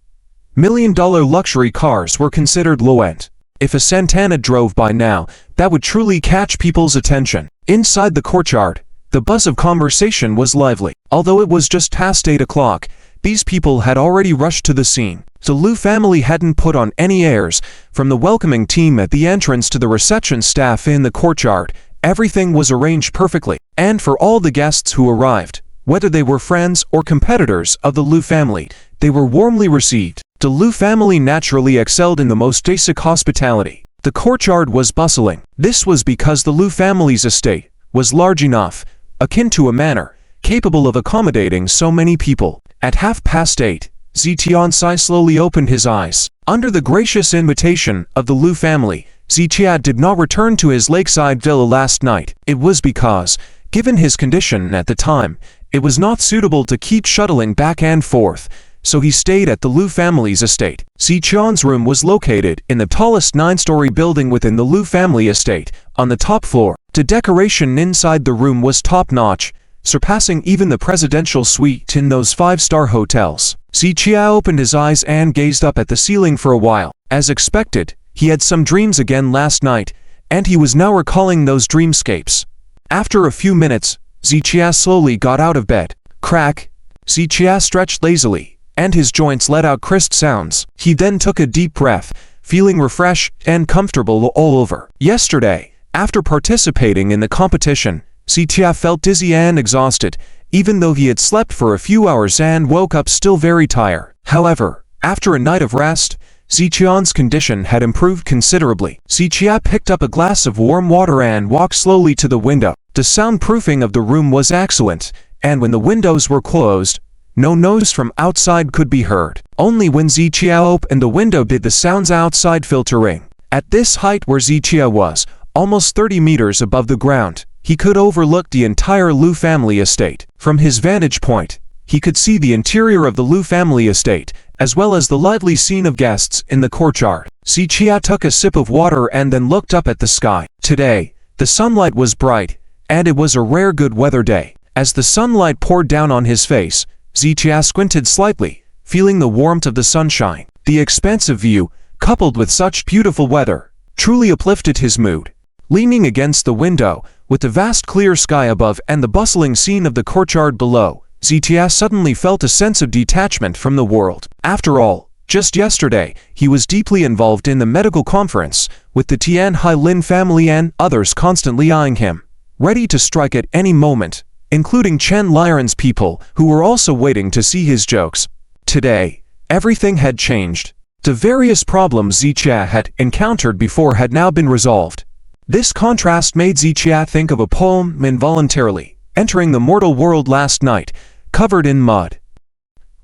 million-dollar luxury cars were considered low-end. If a Santana drove by now, that would truly catch people's attention. Inside the courtyard, the buzz of conversation was lively. Although it was just past 8 o'clock, these people had already rushed to the scene. The Lu family hadn't put on any airs. From the welcoming team at the entrance to the reception staff in the courtyard, everything was arranged perfectly. And for all the guests who arrived, whether they were friends or competitors of the Lu family, they were warmly received. The Lu family naturally excelled in the most basic hospitality. The courtyard was bustling. This was because the Lu family's estate was large enough, akin to a manor, capable of accommodating so many people. At 8:30, Zitiansai slowly opened his eyes. Under the gracious invitation of the Lu family, Zitia did not return to his lakeside villa last night. It was because, given his condition at the time, it was not suitable to keep shuttling back and forth, so he stayed at the Lu family's estate. Ziqian's room was located in the tallest 9-story building within the Lu family estate, on the top floor. The decoration inside the room was top-notch, surpassing even the presidential suite in those 5-star hotels. Ziqia opened his eyes and gazed up at the ceiling for a while. As expected, he had some dreams again last night, and he was now recalling those dreamscapes. After a few minutes, Zichia slowly got out of bed. Crack! Zichia stretched lazily, and his joints let out crisp sounds. He then took a deep breath, feeling refreshed and comfortable all over. Yesterday, after participating in the competition, Zichia felt dizzy and exhausted, even though he had slept for a few hours and woke up still very tired. However, after a night of rest, Zichia's condition had improved considerably. Zichia picked up a glass of warm water and walked slowly to the window. The soundproofing of the room was excellent, and when the windows were closed, no noise from outside could be heard. Only when Zichia opened the window did the sounds outside filtering. At this height where Zichia was, almost 30 meters above the ground, he could overlook the entire Lu family estate. From his vantage point, he could see the interior of the Lu family estate, as well as the lively scene of guests in the courtyard. Zichia took a sip of water and then looked up at the sky. Today, the sunlight was bright, and it was a rare good weather day. As the sunlight poured down on his face, Zichia squinted slightly, feeling the warmth of the sunshine. The expansive view, coupled with such beautiful weather, truly uplifted his mood. Leaning against the window, with the vast clear sky above and the bustling scene of the courtyard below, Zichia suddenly felt a sense of detachment from the world. After all, just yesterday, he was deeply involved in the medical conference, with the Tianhai Lin family and others constantly eyeing him, ready to strike at any moment, including Chen Len's people, who were also waiting to see his jokes. Today, everything had changed. The various problems Zichia had encountered before had now been resolved. This contrast made Zichia think of a poem involuntarily, entering the mortal world last night, covered in mud.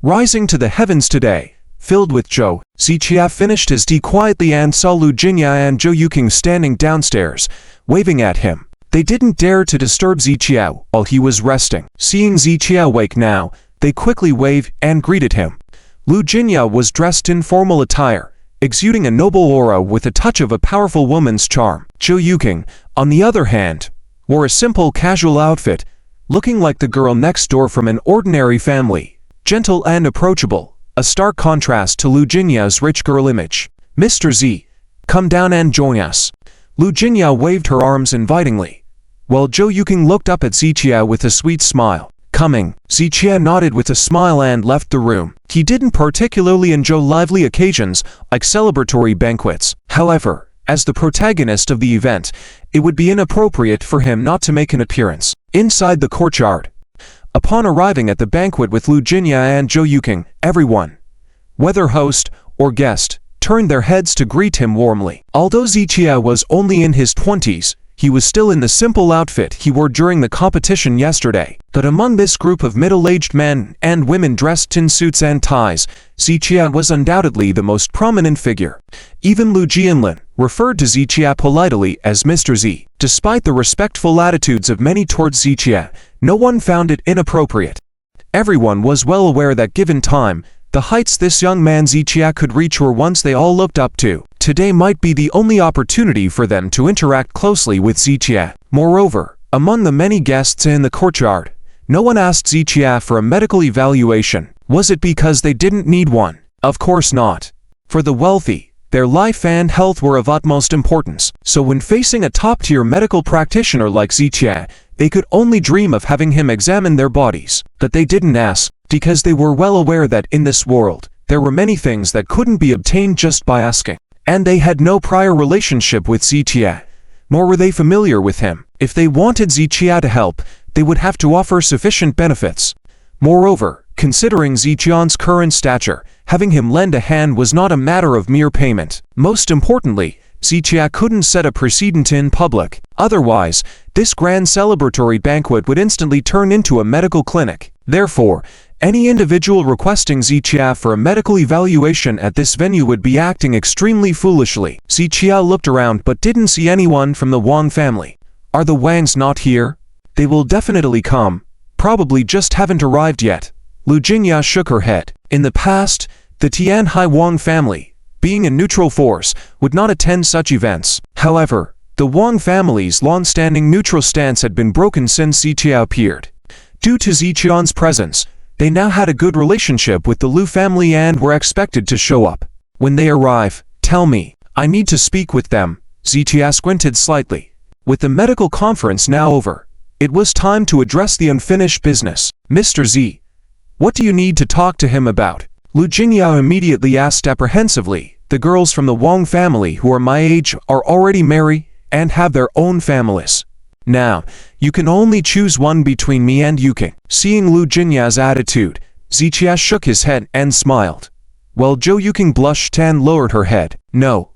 Rising to the heavens today, filled with joy, Zichia finished his tea quietly and saw Lu Jinya and Zhou Yuqing standing downstairs, waving at him. They didn't dare to disturb Zichia while he was resting. Seeing Zichia awake now, they quickly waved and greeted him. Lu Jinya was dressed in formal attire, exuding a noble aura with a touch of a powerful woman's charm. Zhou Yuqing, on the other hand, wore a simple casual outfit, looking like the girl next door from an ordinary family, gentle and approachable, a stark contrast to Lu Jinya's rich girl image. "Mr. Z, come down and join us." Lu Jinya waved her arms invitingly, while Zhou Yuqing looked up at Zichia with a sweet smile. "Coming." Zichia nodded with a smile and left the room. He didn't particularly enjoy lively occasions like celebratory banquets. However, as the protagonist of the event, it would be inappropriate for him not to make an appearance. Inside the courtyard, upon arriving at the banquet with Lu Jinya and Zhou Yuqing, everyone, whether host or guest, turned their heads to greet him warmly. Although Zichia was only in his 20s, he was still in the simple outfit he wore during the competition yesterday. But among this group of middle-aged men and women dressed in suits and ties, Zichia was undoubtedly the most prominent figure. Even Lu Jianlin referred to Zichia politely as Mr. Z. Despite the respectful attitudes of many towards Zichia, no one found it inappropriate. Everyone was well aware that given time, the heights this young man Zichia could reach were ones they all looked up to. Today might be the only opportunity for them to interact closely with Zichia. Moreover, among the many guests in the courtyard, no one asked Zichia for a medical evaluation. Was it because they didn't need one? Of course not. For the wealthy, their life and health were of utmost importance. So when facing a top-tier medical practitioner like Zichia, they could only dream of having him examine their bodies. But they didn't ask, because they were well aware that in this world, there were many things that couldn't be obtained just by asking. And they had no prior relationship with Zichia, nor were they familiar with him. If they wanted Zichia to help, they would have to offer sufficient benefits. Moreover, considering Zichia's current stature, having him lend a hand was not a matter of mere payment. Most importantly, Zichia couldn't set a precedent in public. Otherwise, this grand celebratory banquet would instantly turn into a medical clinic. Therefore, any individual requesting Zichia for a medical evaluation at this venue would be acting extremely foolishly. Zichia looked around but didn't see anyone from the Wang family. Are the Wangs not here? They will definitely come. Probably just haven't arrived yet. Lu Jinya shook her head. In the past, the Tianhai Wang family, being a neutral force, would not attend such events. However, the Wang family's long-standing neutral stance had been broken since Zichia appeared. Due to Zichia's presence, they now had a good relationship with the Lu family and were expected to show up. When they arrive, tell me. I need to speak with them. Zichia squinted slightly. With the medical conference now over, It was time to address the unfinished business. Mr. Z, what do you need to talk to him about? Lu Jingyao immediately asked apprehensively. The girls from the Wang family who are my age are already married and have their own families. Now, you can only choose one between me and Yuking. Seeing Lu Jinyao's attitude, Zichia shook his head and smiled. While Zhou Yuking blushed and lowered her head. No.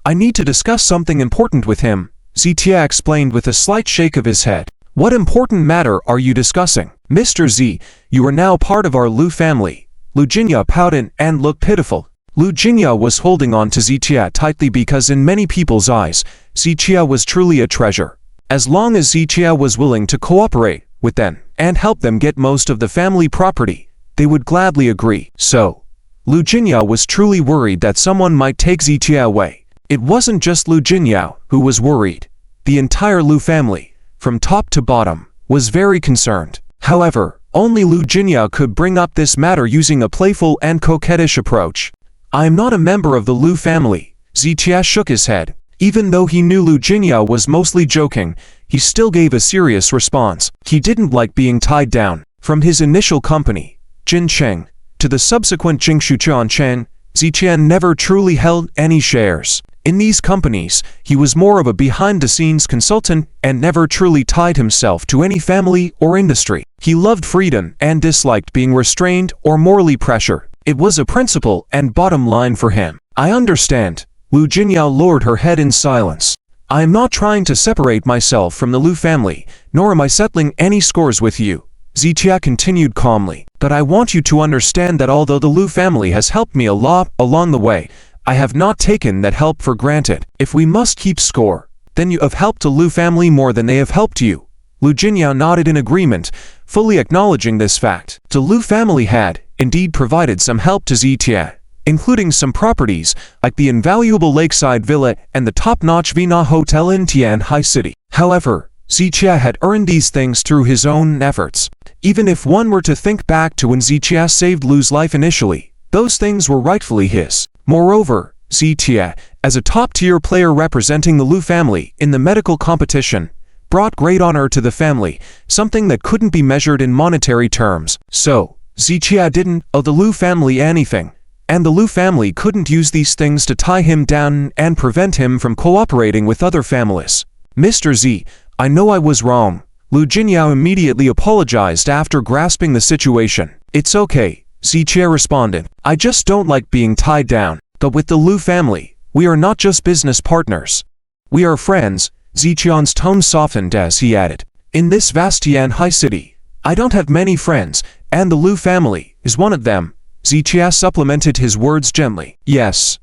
I need to discuss something important with him, Zichia explained with a slight shake of his head. What important matter are you discussing? Mr. Z, you are now part of our Lu family. Lu Jinya pouted and looked pitiful. Lu Jinya was holding on to Zichia tightly because in many people's eyes, Zichia was truly a treasure. As long as Zichia was willing to cooperate with them and help them get most of the family property, they would gladly agree. So, Lu Jinya was truly worried that someone might take Zichia away. It wasn't just Lu Jinya who was worried. The entire Lu family, from top to bottom, was very concerned. However, only Lu Jinya could bring up this matter using a playful and coquettish approach. I am not a member of the Lu family. Zichia shook his head. Even though he knew Lu Jinya was mostly joking, he still gave a serious response. He didn't like being tied down. From his initial company, Jin Cheng, to the subsequent Jingshu Chen, Zichia never truly held any shares. In these companies, he was more of a behind-the-scenes consultant and never truly tied himself to any family or industry. He loved freedom and disliked being restrained or morally pressured. It was a principle and bottom line for him. I understand. Lu Jinyao lowered her head in silence. I am not trying to separate myself from the Lu family, nor am I settling any scores with you. Zichia continued calmly. But I want you to understand that although the Lu family has helped me a lot along the way, I have not taken that help for granted. If we must keep score, then you have helped the Lu family more than they have helped you. Lu Jinyao nodded in agreement, fully acknowledging this fact. The Lu family had, indeed, provided some help to Zichia, including some properties, like the invaluable lakeside villa and the top-notch Vina Hotel in Tianhai City. However, Zichia had earned these things through his own efforts. Even if one were to think back to when Zichia saved Lu's life initially, those things were rightfully his. Moreover, Zichia, as a top-tier player representing the Lu family in the medical competition, brought great honor to the family, something that couldn't be measured in monetary terms. So, Zichia didn't owe the Lu family anything, and the Lu family couldn't use these things to tie him down and prevent him from cooperating with other families. Mr. Z, I know I was wrong. Lu Jinyao immediately apologized after grasping the situation. It's okay, Zichia responded. I just don't like being tied down. But with the Lu family, we are not just business partners. We are friends. Zichian's tone softened as he added. In this vast Tianhai city, I don't have many friends, and the Lu family is one of them. Zichia supplemented his words gently. Yes,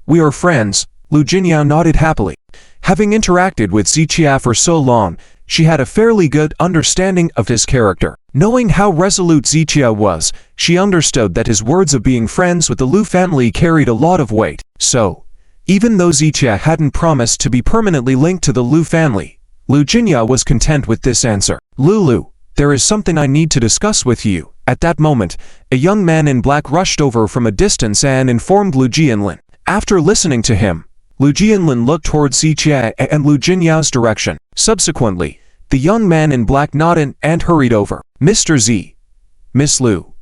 we are friends. Lu Jinyao nodded happily. Having interacted with Zichia for so long, she had a fairly good understanding of his character. Knowing how resolute Zichia was, she understood that his words of being friends with the Lu family carried a lot of weight. So, even though Zichia hadn't promised to be permanently linked to the Lu family, Lu Jinya was content with this answer. Lulu, there is something I need to discuss with you. At that moment, a young man in black rushed over from a distance and informed Lu Jianlin. After listening to him, Lu Jianlin looked towards Zichia and Lu Jinyao's direction. Subsequently, the young man in black nodded and hurried over. Mr. Z, Miss Lu,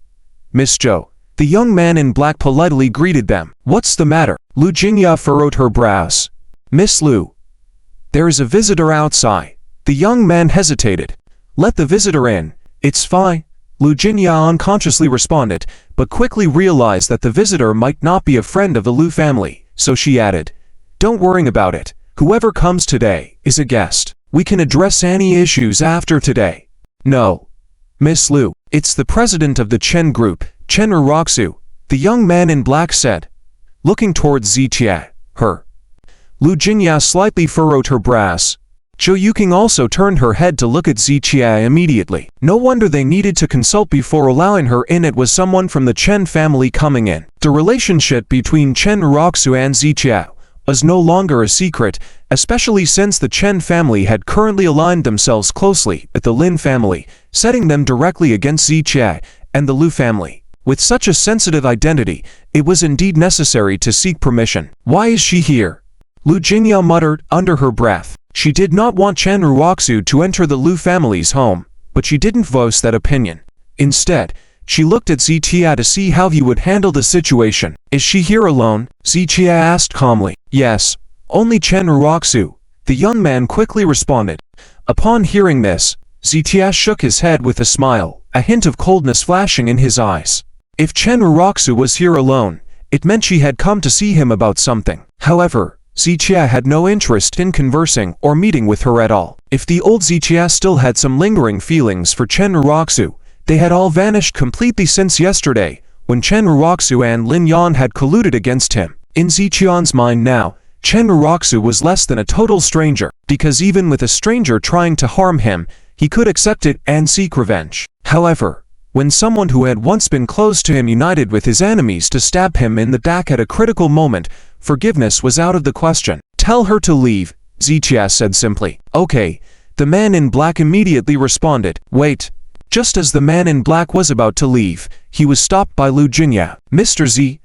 Miss Zhou. The young man in black politely greeted them. What's the matter? Lu Jinya furrowed her brows. Miss Lu, there is a visitor outside. The young man hesitated. Let the visitor in. It's fine. Lu Jinya unconsciously responded, but quickly realized that the visitor might not be a friend of the Lu family, so she added, don't worry about it. Whoever comes today is a guest. We can address any issues after today. No, Miss Lu, it's the president of the Chen group, Chen Raku, the young man in black said, looking towards Zichia, her. Lu Jinya slightly furrowed her brows. Zhou Yuking also turned her head to look at Zichia immediately. No wonder they needed to consult before allowing her in. It was someone from the Chen family coming in. The relationship between Chen Raku and Zichia was no longer a secret, especially since the Chen family had currently aligned themselves closely with the Lin family, setting them directly against Zichia and the Lu family. With such a sensitive identity, it was indeed necessary to seek permission. Why is she here? Lu Jinya muttered under her breath. She did not want Chen Raku to enter the Lu family's home, but she didn't voice that opinion. Instead, she looked at Zitia to see how he would handle the situation. Is she here alone? Zitia asked calmly. Yes, only Chen Raku, the young man quickly responded. Upon hearing this, Zitia shook his head with a smile, a hint of coldness flashing in his eyes. If Chen Raku was here alone, it meant she had come to see him about something. However, Zitia had no interest in conversing or meeting with her at all. If the old Zitia still had some lingering feelings for Chen Raku, they had all vanished completely since yesterday, when Chen Raku and Lin Yan had colluded against him. In Zitian's mind now, Chen Raku was less than a total stranger, because even with a stranger trying to harm him, he could accept it and seek revenge. However, when someone who had once been close to him united with his enemies to stab him in the back at a critical moment, forgiveness was out of the question. Tell her to leave, Zitia said simply. Okay, the man in black immediately responded. Wait. Just as the man in black was about to leave, he was stopped by Lu Jinya. Mr. Z,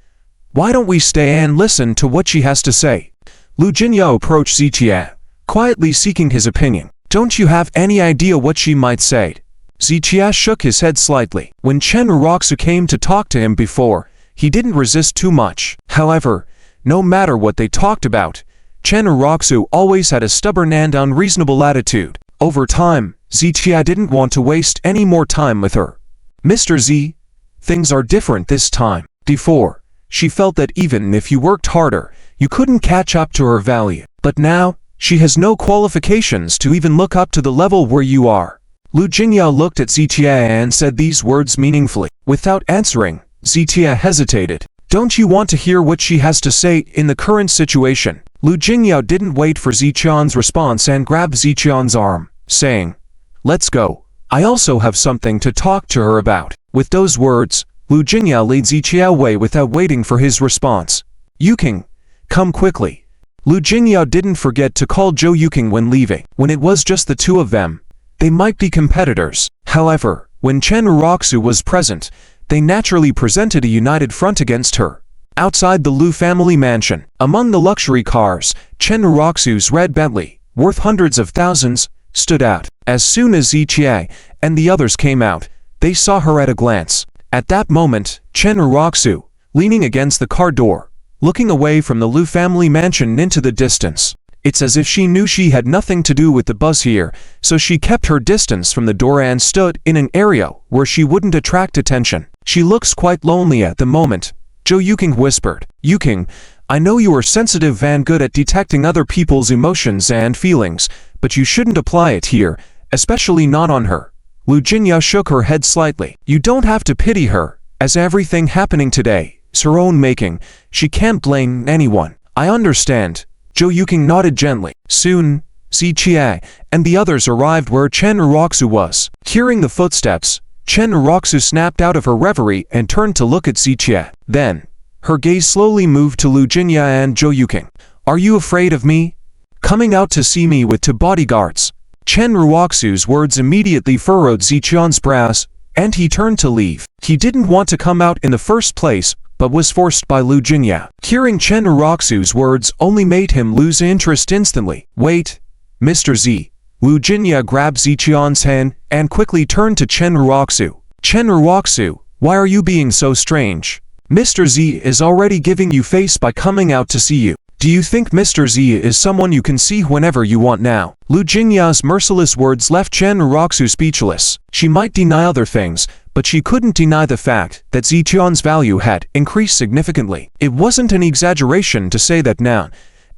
why don't we stay and listen to what she has to say? Lu Jinya approached Zitia, quietly seeking his opinion. Don't you have any idea what she might say? Zitia shook his head slightly. When Chen Raku came to talk to him before, he didn't resist too much. However, no matter what they talked about, Chen Raku always had a stubborn and unreasonable attitude. Over time, Zitia didn't want to waste any more time with her. Mr. Z, things are different this time. Before, she felt that even if you worked harder, you couldn't catch up to her value. But now, she has no qualifications to even look up to the level where you are. Lu Jingya looked at Zitia and said these words meaningfully. Without answering, Zitia hesitated. Don't you want to hear what she has to say in the current situation? Lu Jingya didn't wait for Zitian's response and grabbed Zitian's arm, saying, Let's go. I also have something to talk to her about. With those words, Lu Jingya led Zitia away without waiting for his response. Yuking, come quickly. Lu Jingya didn't forget to call Zhou Yuking when leaving. When it was just the two of them, they might be competitors. However, when Chen Raku was present, they naturally presented a united front against her. Outside the Lu family mansion, among the luxury cars, Chen Raku's red Bentley, worth hundreds of thousands, stood out. As soon as Zitia and the others came out, they saw her at a glance. At that moment, Chen Raku, leaning against the car door, looking away from the Lu family mansion into the distance. It's as if she knew she had nothing to do with the buzz here, so she kept her distance from the door and stood in an area where she wouldn't attract attention. She looks quite lonely at the moment, Zhou Yuking whispered. Yuking, I know you are sensitive and good at detecting other people's emotions and feelings, but you shouldn't apply it here, especially not on her. Lu Jinya shook her head slightly. You don't have to pity her, as everything happening today is her own making. She can't blame anyone. I understand. Zhou Yuking nodded gently. Soon, Zitia and the others arrived where Chen Raku was. Hearing the footsteps, Chen Raku snapped out of her reverie and turned to look at Zitia. Then, her gaze slowly moved to Lu Jinya and Zhou Yuking. Are you afraid of me? Coming out to see me with two bodyguards? Chen Raku's words immediately furrowed Zitian's brows, and he turned to leave. He didn't want to come out in the first place, but was forced by Lu Jinya. Hearing Chen Raku's words only made him lose interest instantly. Wait, Mr. Z. Lu Jinya grabbed Zitian's hand and quickly turned to Chen Raku. Chen Raku, why are you being so strange? Mr. Z is already giving you face by coming out to see you. Do you think Mr. Z is someone you can see whenever you want now? Lu Jingya's merciless words left Chen Raku speechless. She might deny other things, but she couldn't deny the fact that Zitian's value had increased significantly. It wasn't an exaggeration to say that now,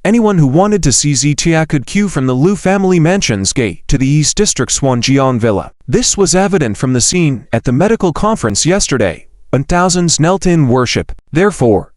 anyone who wanted to see Zitia could queue from the Lu family mansion's gate to the East District's Wanjian Villa. This was evident from the scene at the medical conference yesterday, when thousands knelt in worship. Therefore,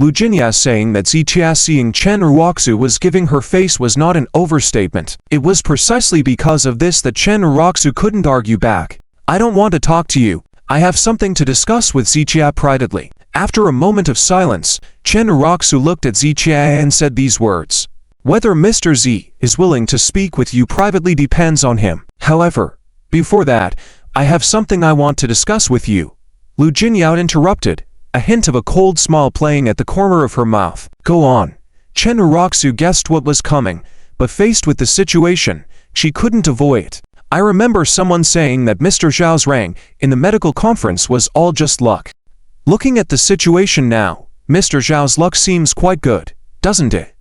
Lu Jinya saying that Zitia seeing Chen Raku was giving her face was not an overstatement. It was precisely because of this that Chen Raku couldn't argue back. I don't want to talk to you. I have something to discuss with Zitia privately. After a moment of silence, Chen Raku looked at Zitia and said these words. Whether Mr. Z is willing to speak with you privately depends on him. However, before that, I have something I want to discuss with you. Lu Jinya interrupted, a hint of a cold smile playing at the corner of her mouth. Go on. Chen Raku guessed what was coming, but faced with the situation, she couldn't avoid it. I remember someone saying that Mr. Zhao's rank in the medical conference was all just luck. Looking at the situation now, Mr. Zhao's luck seems quite good, doesn't it?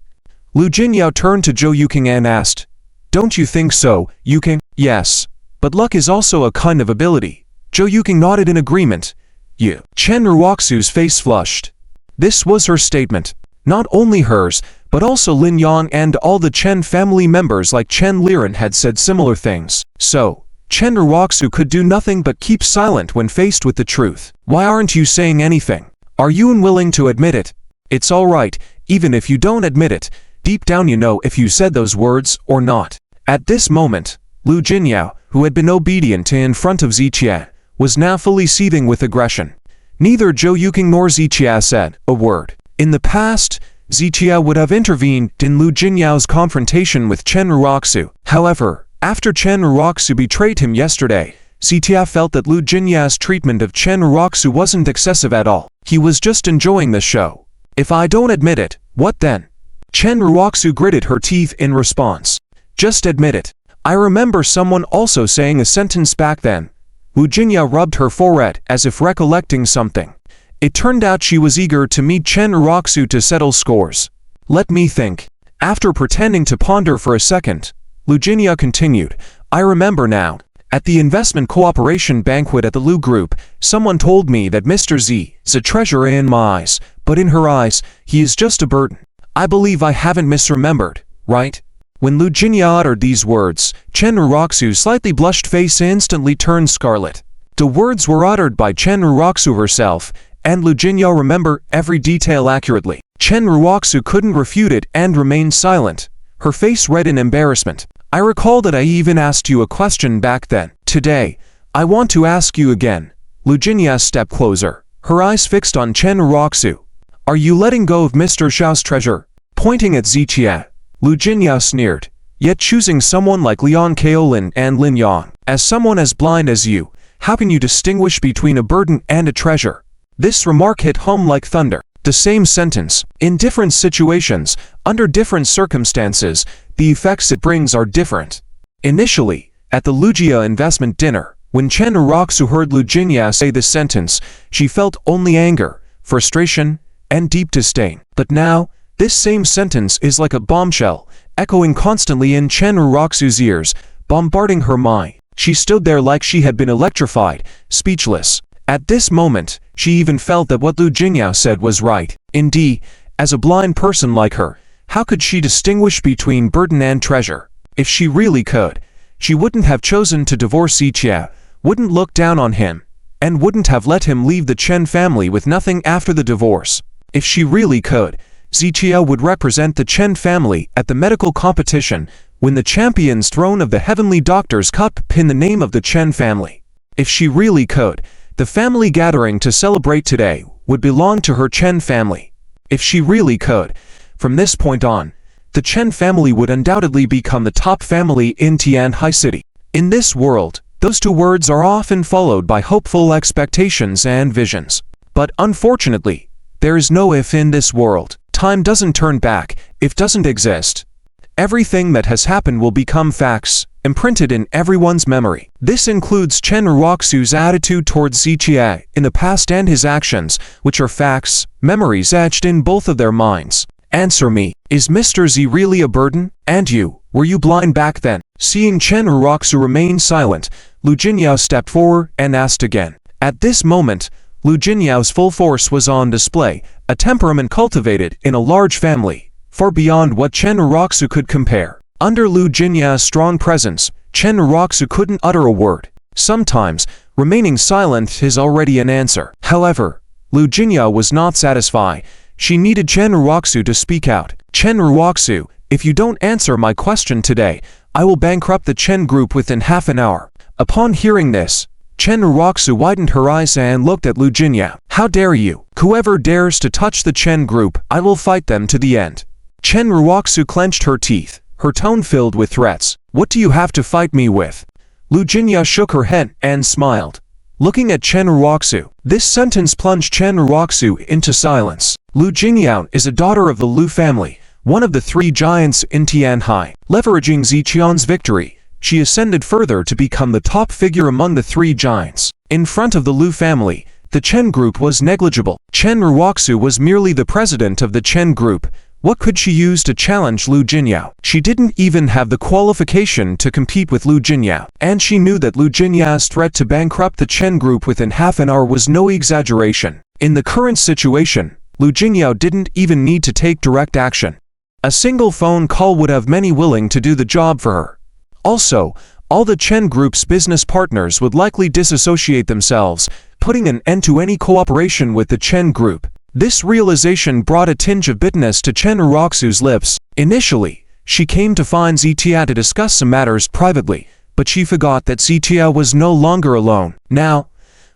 Lu Jinyao turned to Zhou Yuking and asked, "Don't you think so, Yuking?" "Yes, but luck is also a kind of ability." Zhou Yuking nodded in agreement. "You." Chen Raku's face flushed. This was her statement. Not only hers, but also Lin Yan and all the Chen family members like Chen Liren had said similar things. So, Chen Raku could do nothing but keep silent when faced with the truth. "Why aren't you saying anything? Are you unwilling to admit it?" "It's alright, even if you don't admit it. Deep down you know if you said those words or not." At this moment, Lu Jinyao, who had been obedient in front of Ziqia, was now fully seething with aggression. Neither Zhou Yuking nor Ziqia said a word. In the past, Ziqia would have intervened in Lu Jinyao's confrontation with Chen Raku. However, after Chen Raku betrayed him yesterday, Ziqia felt that Lu Jinyao's treatment of Chen Raku wasn't excessive at all. He was just enjoying the show. "If I don't admit it, what then?" Chen Raku gritted her teeth in response. "Just admit it." I remember someone also saying a sentence back then. Lu Jinyao rubbed her forehead as if recollecting something. It turned out she was eager to meet Chen Raku to settle scores. "Let me think." After pretending to ponder for a second, Lu Jinyao continued, "I remember now. At the investment cooperation banquet at the Lu Group, someone told me that Mr. Z is a treasure in my eyes, but in her eyes, he is just a burden. I believe I haven't misremembered, right?" When Lu Jinyao uttered these words, Chen Raku's slightly blushed face instantly turned scarlet. The words were uttered by Chen Raku herself, and Lu Jinyao remembered every detail accurately. Chen Raku couldn't refute it and remained silent, her face red in embarrassment. "I recall that I even asked you a question back then. Today, I want to ask you again." Lu Jinyao stepped closer, her eyes fixed on Chen Raku. "Are you letting go of Mr. Zhao's treasure?" Pointing at Ziqia, Lu Jinyao sneered, "Yet choosing someone like Liang Kaolin and Lin Yan, as someone as blind as you, how can you distinguish between a burden and a treasure?" This remark hit home like thunder. The same sentence, in different situations, under different circumstances, the effects it brings are different. Initially, at the Lujia investment dinner, when Chen Raku heard Lu Jinyao say this sentence, she felt only anger, frustration, and deep disdain. But now, this same sentence is like a bombshell, echoing constantly in Chen Raku's ears, bombarding her mind. She stood there like she had been electrified, speechless. At this moment, she even felt that what Lu Jinyao said was right. Indeed, as a blind person like her, how could she distinguish between burden and treasure? If she really could, she wouldn't have chosen to divorce Ziqia, wouldn't look down on him, and wouldn't have let him leave the Chen family with nothing after the divorce. If she really could, Ziqia would represent the Chen family at the medical competition when the champion's throne of the Heavenly Doctor's Cup pinned the name of the Chen family. If she really could, the family gathering to celebrate today would belong to her Chen family. If she really could, from this point on, the Chen family would undoubtedly become the top family in Tianhai City. In this world, those two words are often followed by hopeful expectations and visions. But unfortunately, there is no if in this world. Time doesn't turn back, if doesn't exist. Everything that has happened will become facts, imprinted in everyone's memory. This includes Chen Raku's attitude towards Ziqia in the past and his actions, which are facts, memories etched in both of their minds. Answer me, is Mr. Z really a burden? And you, were you blind back then? Seeing Chen Raku remain silent, Lu Jinyao stepped forward and asked again. At this moment, Lu Jinyao's full force was on display, a temperament cultivated in a large family, far beyond what Chen Raku could compare. Under Lu Jinyao's strong presence, Chen Raku couldn't utter a word. Sometimes, remaining silent is already an answer. However, Lu Jinyao was not satisfied. She needed Chen Raku to speak out. Chen Raku, if you don't answer my question today, I will bankrupt the Chen group within half an hour. Upon hearing this, Chen Raku widened her eyes and looked at Lu Jinyao. How dare you? Whoever dares to touch the Chen group, I will fight them to the end. Chen Raku clenched her teeth, her tone filled with threats. What do you have to fight me with? Lu Jinyao shook her head and smiled. Looking at Chen Raku, this sentence plunged Chen Raku into silence. Lu Jinyao is a daughter of the Lu family, one of the three giants in Tianhai. Leveraging Ziqian's victory, she ascended further to become the top figure among the three giants. In front of the Lu family, the Chen group was negligible. Chen Raku was merely the president of the Chen group. What could she use to challenge Lu Jinyao? She didn't even have the qualification to compete with Lu Jinyao, and she knew that Lu Jinyao's threat to bankrupt the Chen group within half an hour was no exaggeration. In the current situation, Lu Jinyao didn't even need to take direct action. A single phone call would have many willing to do the job for her. Also, all the Chen group's business partners would likely disassociate themselves, putting an end to any cooperation with the Chen group. This realization brought a tinge of bitterness to Chen Raku's lips. Initially, she came to find Zitia to discuss some matters privately, but she forgot that Zitia was no longer alone. Now,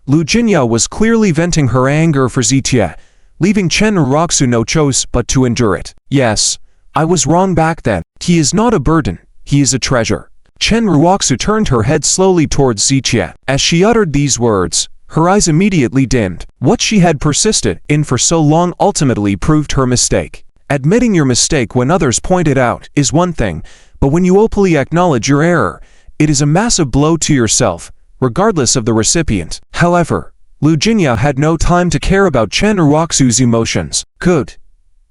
Lu Jinyao was clearly venting her anger for Zitia, leaving Chen Raku no choice but to endure it. Yes, I was wrong back then. He is not a burden, he is a treasure. Chen Raku turned her head slowly towards Zitia. As she uttered these words, her eyes immediately dimmed. What she had persisted in for so long ultimately proved her mistake. Admitting your mistake when others point it out is one thing, but when you openly acknowledge your error, it is a massive blow to yourself, regardless of the recipient. However, Lu Jinyao had no time to care about Chen Raku's emotions. Good.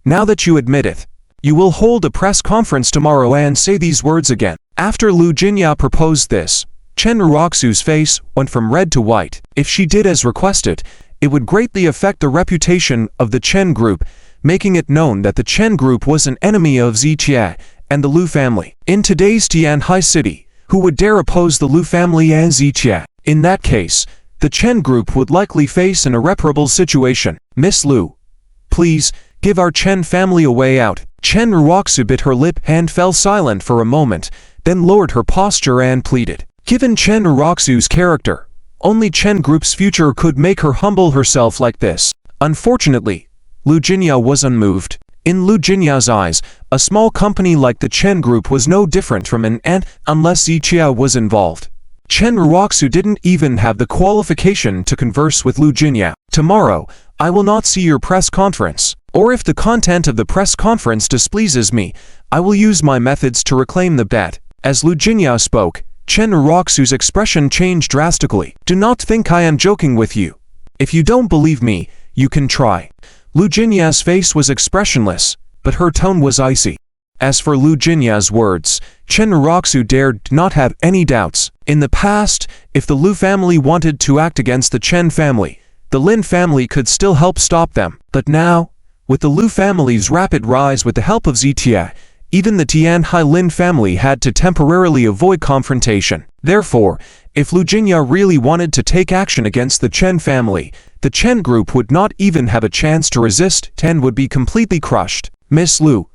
Now that you admit it, you will hold a press conference tomorrow and say these words again. After Lu Jinyao proposed this, Chen Raku's face went from red to white. If she did as requested, it would greatly affect the reputation of the Chen group, making it known that the Chen group was an enemy of Zitia and the Lu family. In today's Tianhai city, who would dare oppose the Lu family and Zitia? In that case, the Chen group would likely face an irreparable situation. Miss Lu, please, give our Chen family a way out. Chen Raku bit her lip and fell silent for a moment, then lowered her posture and pleaded. Given Chen Raku's character, only Chen Group's future could make her humble herself like this. Unfortunately, Lu Jinyao was unmoved. In Lu Jinyao's eyes, a small company like the Chen Group was no different from an ant unless Zitia was involved. Chen Raku didn't even have the qualification to converse with Lu Jinyao. Tomorrow, I will not see your press conference. Or if the content of the press conference displeases me, I will use my methods to reclaim the bet. As Lu Jinyao spoke, Chen Raku's expression changed drastically. Do not think I am joking with you. If you don't believe me, you can try. Lu Jinyao's face was expressionless, but her tone was icy. As for Lu Jinyao's words, Chen Raku dared not have any doubts. In the past, if the Lu family wanted to act against the Chen family, the Lin family could still help stop them. But now, with the Lu family's rapid rise with the help of Zitia, even the Tianhai Lin family had to temporarily avoid confrontation. Therefore, if Lu Jinyao really wanted to take action against the Chen family, the Chen group would not even have a chance to resist and would be completely crushed. Miss Lu,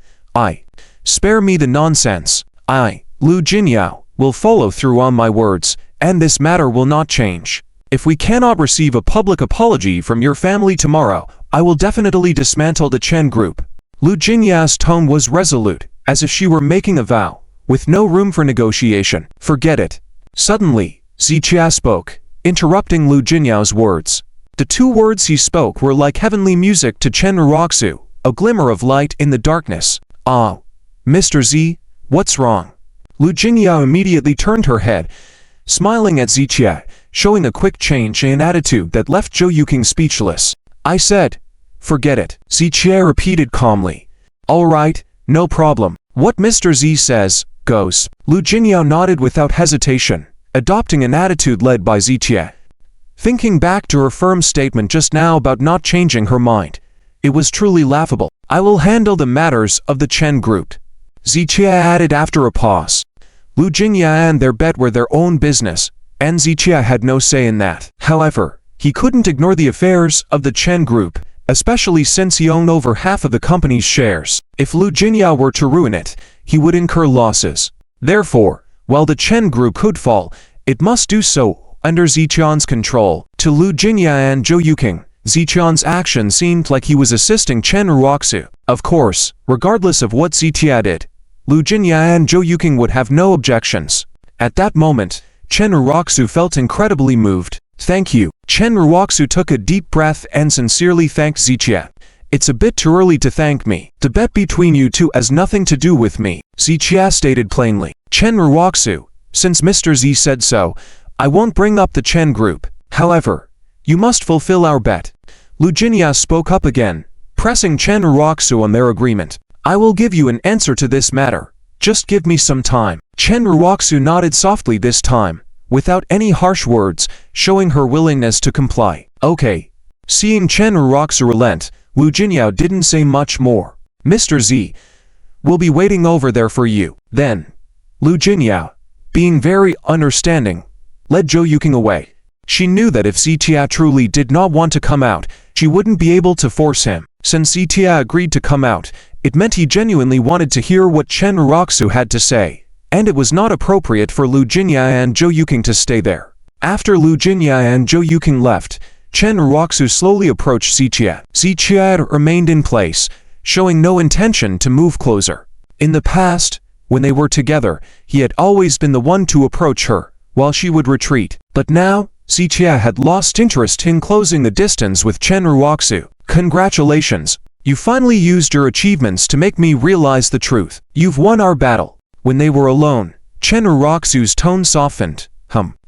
spare me the nonsense. Lu Jinyao, will follow through on my words, and this matter will not change. If we cannot receive a public apology from your family tomorrow, I will definitely dismantle the Chen group. Lu Jinyao's tone was resolute, as if she were making a vow, with no room for negotiation. Forget it. Suddenly, Zitia spoke, interrupting Lu Jinyao's words. The two words he spoke were like heavenly music to Chen Raku, a glimmer of light in the darkness. Ah, Mr. Z, what's wrong? Lu Jinyao immediately turned her head, smiling at Zitia, showing a quick change in attitude that left Zhou Yuqing speechless. I said, forget it. Zitia repeated calmly. All right, no problem. What Mr. Z says, goes. Lu Jinyao nodded without hesitation, adopting an attitude led by Zitia. Thinking back to her firm statement just now about not changing her mind, it was truly laughable. I will handle the matters of the Chen group, Zitia added after a pause. Lu Jinyao and their bet were their own business, and Zitia had no say in that. However, he couldn't ignore the affairs of the Chen group, especially since he owned over half of the company's shares. If Lu Jinyao were to ruin it, he would incur losses. Therefore, while the Chen group could fall, it must do so under Ziqian's control. To Lu Jinyao and Zhou Yuqing, Ziqian's action seemed like he was assisting Chen Raku. Of course, regardless of what Zitia did, Lu Jinyao and Zhou Yuqing would have no objections. At that moment, Chen Raku felt incredibly moved. Thank you. Chen Raku took a deep breath and sincerely thanked Zitia. it's a bit too early to thank me. The bet between you two has nothing to do with me, Zichia stated plainly. Chen Raku, since Mr. Z said so, I won't bring up the Chen group. However, you must fulfill our bet. Lu Jinya spoke up again, pressing Chen Raku on their agreement. I will give you an answer to this matter. Just give me some time. Chen Raku nodded softly this time, without any harsh words, showing her willingness to comply. Okay. Seeing Chen Raku relent, Lu Jinyao didn't say much more. Mr. Z, we'll be waiting over there for you. Then, Lu Jinyao, being very understanding, led Zhou Yuqing away. She knew that if Zichia truly did not want to come out, she wouldn't be able to force him. Since Zichia agreed to come out, it meant he genuinely wanted to hear what Chen Raku had to say, and it was not appropriate for Lu Jinyao and Zhou Yuqing to stay there. After Lu Jinyao and Zhou Yuqing left, Chen Raku slowly approached Zichia. Zichia had remained in place, showing no intention to move closer. In the past, when they were together, he had always been the one to approach her, while she would retreat. But now, Zichia had lost interest in closing the distance with Chen Raku. Congratulations! You finally used your achievements to make me realize the truth. You've won our battle. When they were alone, Chen Raku's tone softened.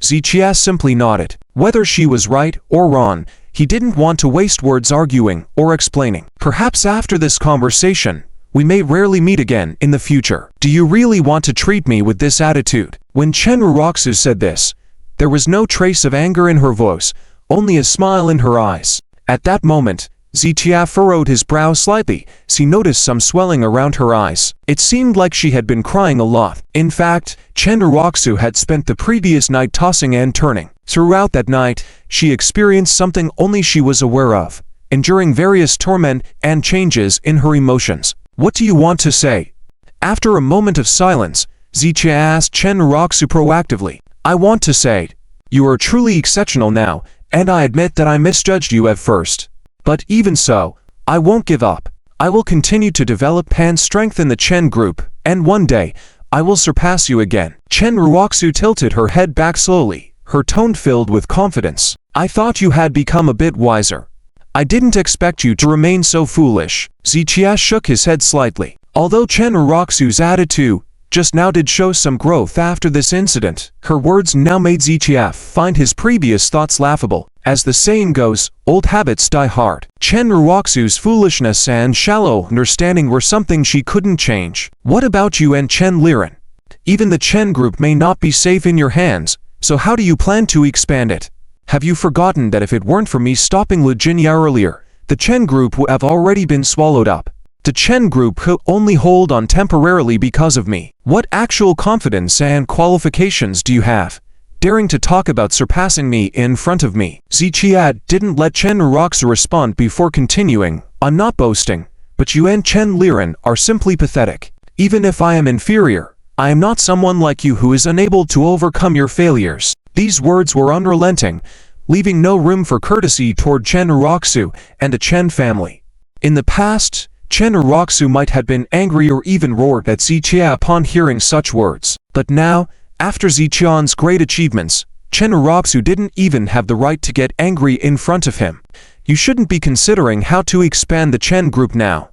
Zichia simply nodded. Whether she was right or wrong, he didn't want to waste words arguing or explaining. Perhaps after this conversation, we may rarely meet again in the future. Do you really want to treat me with this attitude? When Chen Raku said this, there was no trace of anger in her voice, only a smile in her eyes. At that moment, Zichia furrowed his brow slightly as he noticed some swelling around her eyes. It seemed like she had been crying a lot. In fact, Chen Raku had spent the previous night tossing and turning. Throughout that night, she experienced something only she was aware of, enduring various torment and changes in her emotions. What do you want to say? After a moment of silence, Zichia asked Chen Raku proactively. I want to say, you are truly exceptional now, and I admit that I misjudged you at first. But even so, I won't give up. I will continue to develop and strengthen the Chen group, and one day, I will surpass you again. Chen Raku tilted her head back slowly, her tone filled with confidence. I thought you had become a bit wiser. I didn't expect you to remain so foolish. Zichia shook his head slightly. Although Chen Raku's attitude just now did show some growth after this incident, her words now made Zichia find his previous thoughts laughable. As the saying goes, old habits die hard. Chen Raku's foolishness and shallow understanding were something she couldn't change. What about you and Chen Len? Even the Chen group may not be safe in your hands, so how do you plan to expand it? Have you forgotten that if it weren't for me stopping Lu Jinya earlier, the Chen group would have already been swallowed up? The Chen group could only hold on temporarily because of me. What actual confidence and qualifications do you have, daring to talk about surpassing me in front of me? Zichia didn't let Chen Raku respond before continuing. I'm not boasting, but you and Chen Len are simply pathetic. Even if I am inferior, I am not someone like you who is unable to overcome your failures. These words were unrelenting, leaving no room for courtesy toward Chen Raku and the Chen family. In the past, Chen Raku might have been angry or even roared at Zichia upon hearing such words. But now, after Zichia's great achievements, Chen Raku didn't even have the right to get angry in front of him. You shouldn't be considering how to expand the Chen group now.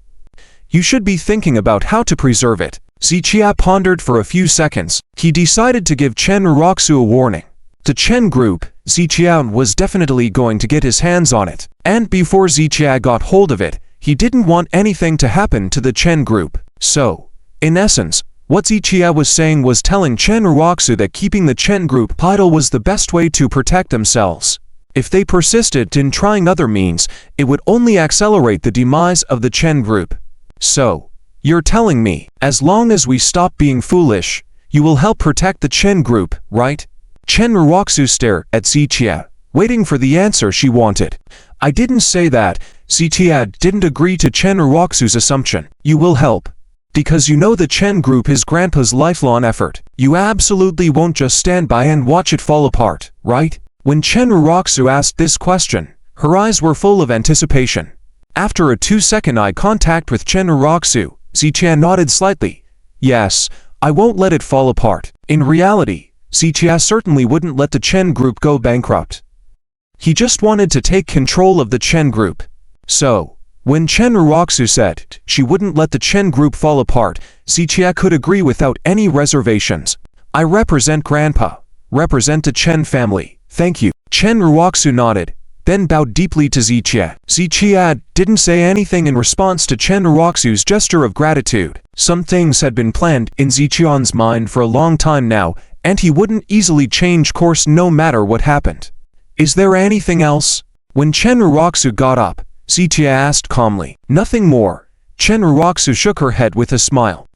You should be thinking about how to preserve it. Zichia pondered for a few seconds. He decided to give Chen Raku a warning. The Chen group, Zichia was definitely going to get his hands on it. And before Zichia got hold of it, he didn't want anything to happen to the Chen group. So, in essence, what Zichia was saying was telling Chen Raku that keeping the Chen group idle was the best way to protect themselves. If they persisted in trying other means, it would only accelerate the demise of the Chen group. So, you're telling me, as long as we stop being foolish, you will help protect the Chen group, right? Chen Raku stared at Zichia, waiting for the answer she wanted. I didn't say that. Zichia didn't agree to Chen Raku's assumption. You will help. Because you know the Chen group is Grandpa's lifelong effort. You absolutely won't just stand by and watch it fall apart, right? When Chen Raku asked this question, her eyes were full of anticipation. After a 2-second eye contact with Chen Raku, Zichia nodded slightly. Yes, I won't let it fall apart. In reality, Zichia certainly wouldn't let the Chen group go bankrupt. He just wanted to take control of the Chen group. So, When Chen Raku said she wouldn't let the Chen group fall apart, Zichia could agree without any reservations. I represent Grandpa. Represent the Chen family. Thank you. Chen Raku nodded, then bowed deeply to Zichia. Zichia didn't say anything in response to Chen Raku's gesture of gratitude. Some things had been planned in Zichia's mind for a long time now, and he wouldn't easily change course no matter what happened. Is there anything else? When Chen Raku got up, Zichia asked calmly. Nothing more. Chen Raku shook her head with a smile.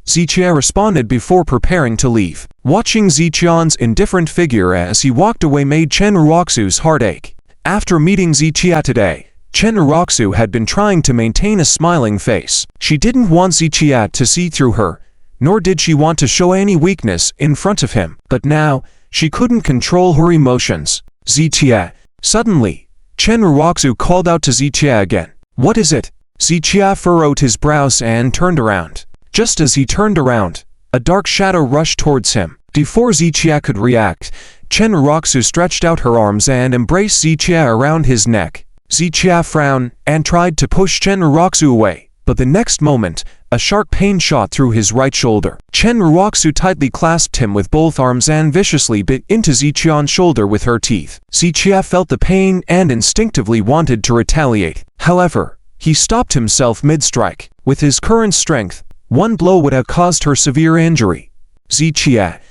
Zichia responded before preparing to leave. Watching Zichia's indifferent figure as he walked away made Chen Raku's heart ache. After meeting Zichia today, Chen Raku had been trying to maintain a smiling face. She didn't want Zichia to see through her, nor did she want to show any weakness in front of him. But now, she couldn't control her emotions. Zichia. Suddenly, Chen Raku called out to Zichia again. What is it? Zichia furrowed his brows and turned around. Just as he turned around, a dark shadow rushed towards him. Before Zichia could react, Chen Raku stretched out her arms and embraced Zichia around his neck. Zichia frowned and tried to push Chen Raku away, but the next moment, a sharp pain shot through his right shoulder. Chen Raku tightly clasped him with both arms and viciously bit into Zichia's shoulder with her teeth. Zichia felt the pain and instinctively wanted to retaliate. However, he stopped himself mid-strike. With his current strength, one blow would have caused her severe injury. Zichia,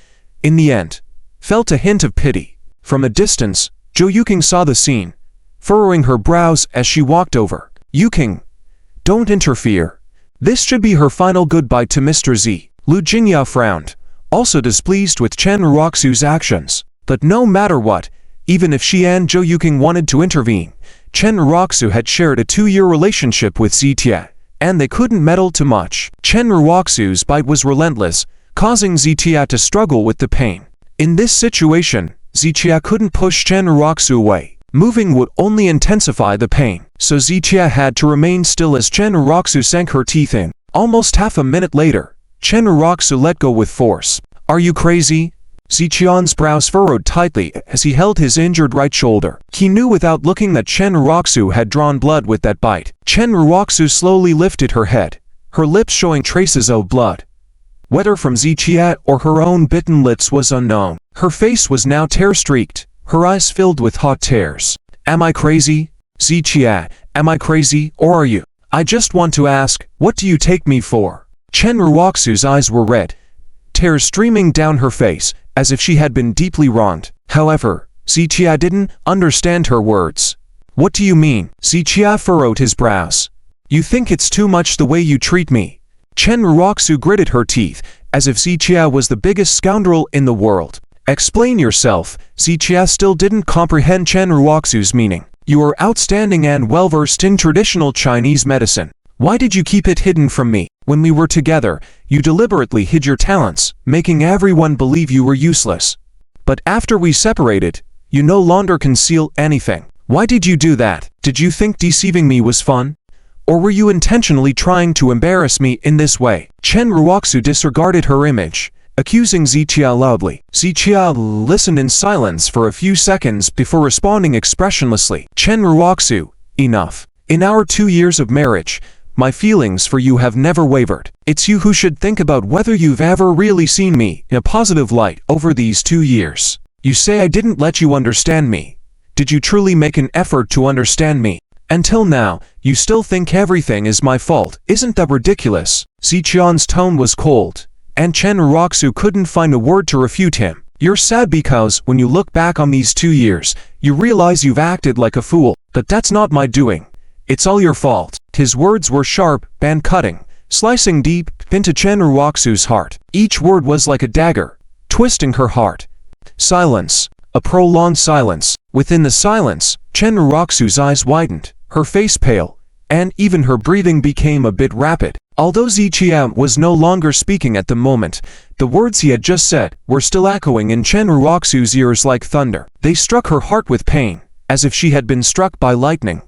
in the end, felt a hint of pity. From a distance, Zhou Yuqing saw the scene, furrowing her brows as she walked over. Yuqing, don't interfere. This should be her final goodbye to Mr. Z. Lu Jingya frowned, also displeased with Chen Raku's actions. But no matter what, even if she and Zhou Yuqing wanted to intervene, Chen Raku had shared a 2-year relationship with Zichia, and they couldn't meddle too much. Chen Raku's bite was relentless, causing Zichia to struggle with the pain. In this situation, Zichia couldn't push Chen Raku away. Moving would only intensify the pain, so Zichia had to remain still as Chen Raku sank her teeth in. Almost half a minute later, Chen Raku let go with force. Are you crazy? Zichia's brows furrowed tightly as he held his injured right shoulder. He knew without looking that Chen Raku had drawn blood with that bite. Chen Raku slowly lifted her head, her lips showing traces of blood. Whether from Zichia or her own bitten lips was unknown. Her face was now tear-streaked, her eyes filled with hot tears. Am I crazy? Zichia, am I crazy, or are you? I just want to ask, what do you take me for? Chen Raku's eyes were red, tears streaming down her face, as if she had been deeply wronged. However, Zichia didn't understand her words. What do you mean? Zichia furrowed his brows. You think it's too much the way you treat me? Chen Raku gritted her teeth, as if Zichia was the biggest scoundrel in the world. Explain yourself. Zichia still didn't comprehend Chen Raku's meaning. You are outstanding and well-versed in traditional Chinese medicine. Why did you keep it hidden from me? When we were together, you deliberately hid your talents, making everyone believe you were useless. But after we separated, you no longer conceal anything. Why did you do that? Did you think deceiving me was fun? Or were you intentionally trying to embarrass me in this way? Chen Raku disregarded her image, accusing Zichia loudly. Zichia listened in silence for a few seconds before responding expressionlessly. Chen Raku, enough. In our 2 years of marriage, my feelings for you have never wavered. It's you who should think about whether you've ever really seen me in a positive light over these 2 years. You say I didn't let you understand me. Did you truly make an effort to understand me? Until now, you still think everything is my fault. Isn't that ridiculous? Zichia's tone was cold, and Chen Raku couldn't find a word to refute him. You're sad because, when you look back on these 2 years, you realize you've acted like a fool. But that's not my doing. It's all your fault. His words were sharp and cutting, slicing deep into Chen Raku's heart. Each word was like a dagger, twisting her heart. Silence. A prolonged silence. Within the silence, Chen Raku's eyes widened, her face pale, and even her breathing became a bit rapid. Although Zichia was no longer speaking at the moment, the words he had just said were still echoing in Chen Raku's ears like thunder. They struck her heart with pain, as if she had been struck by lightning,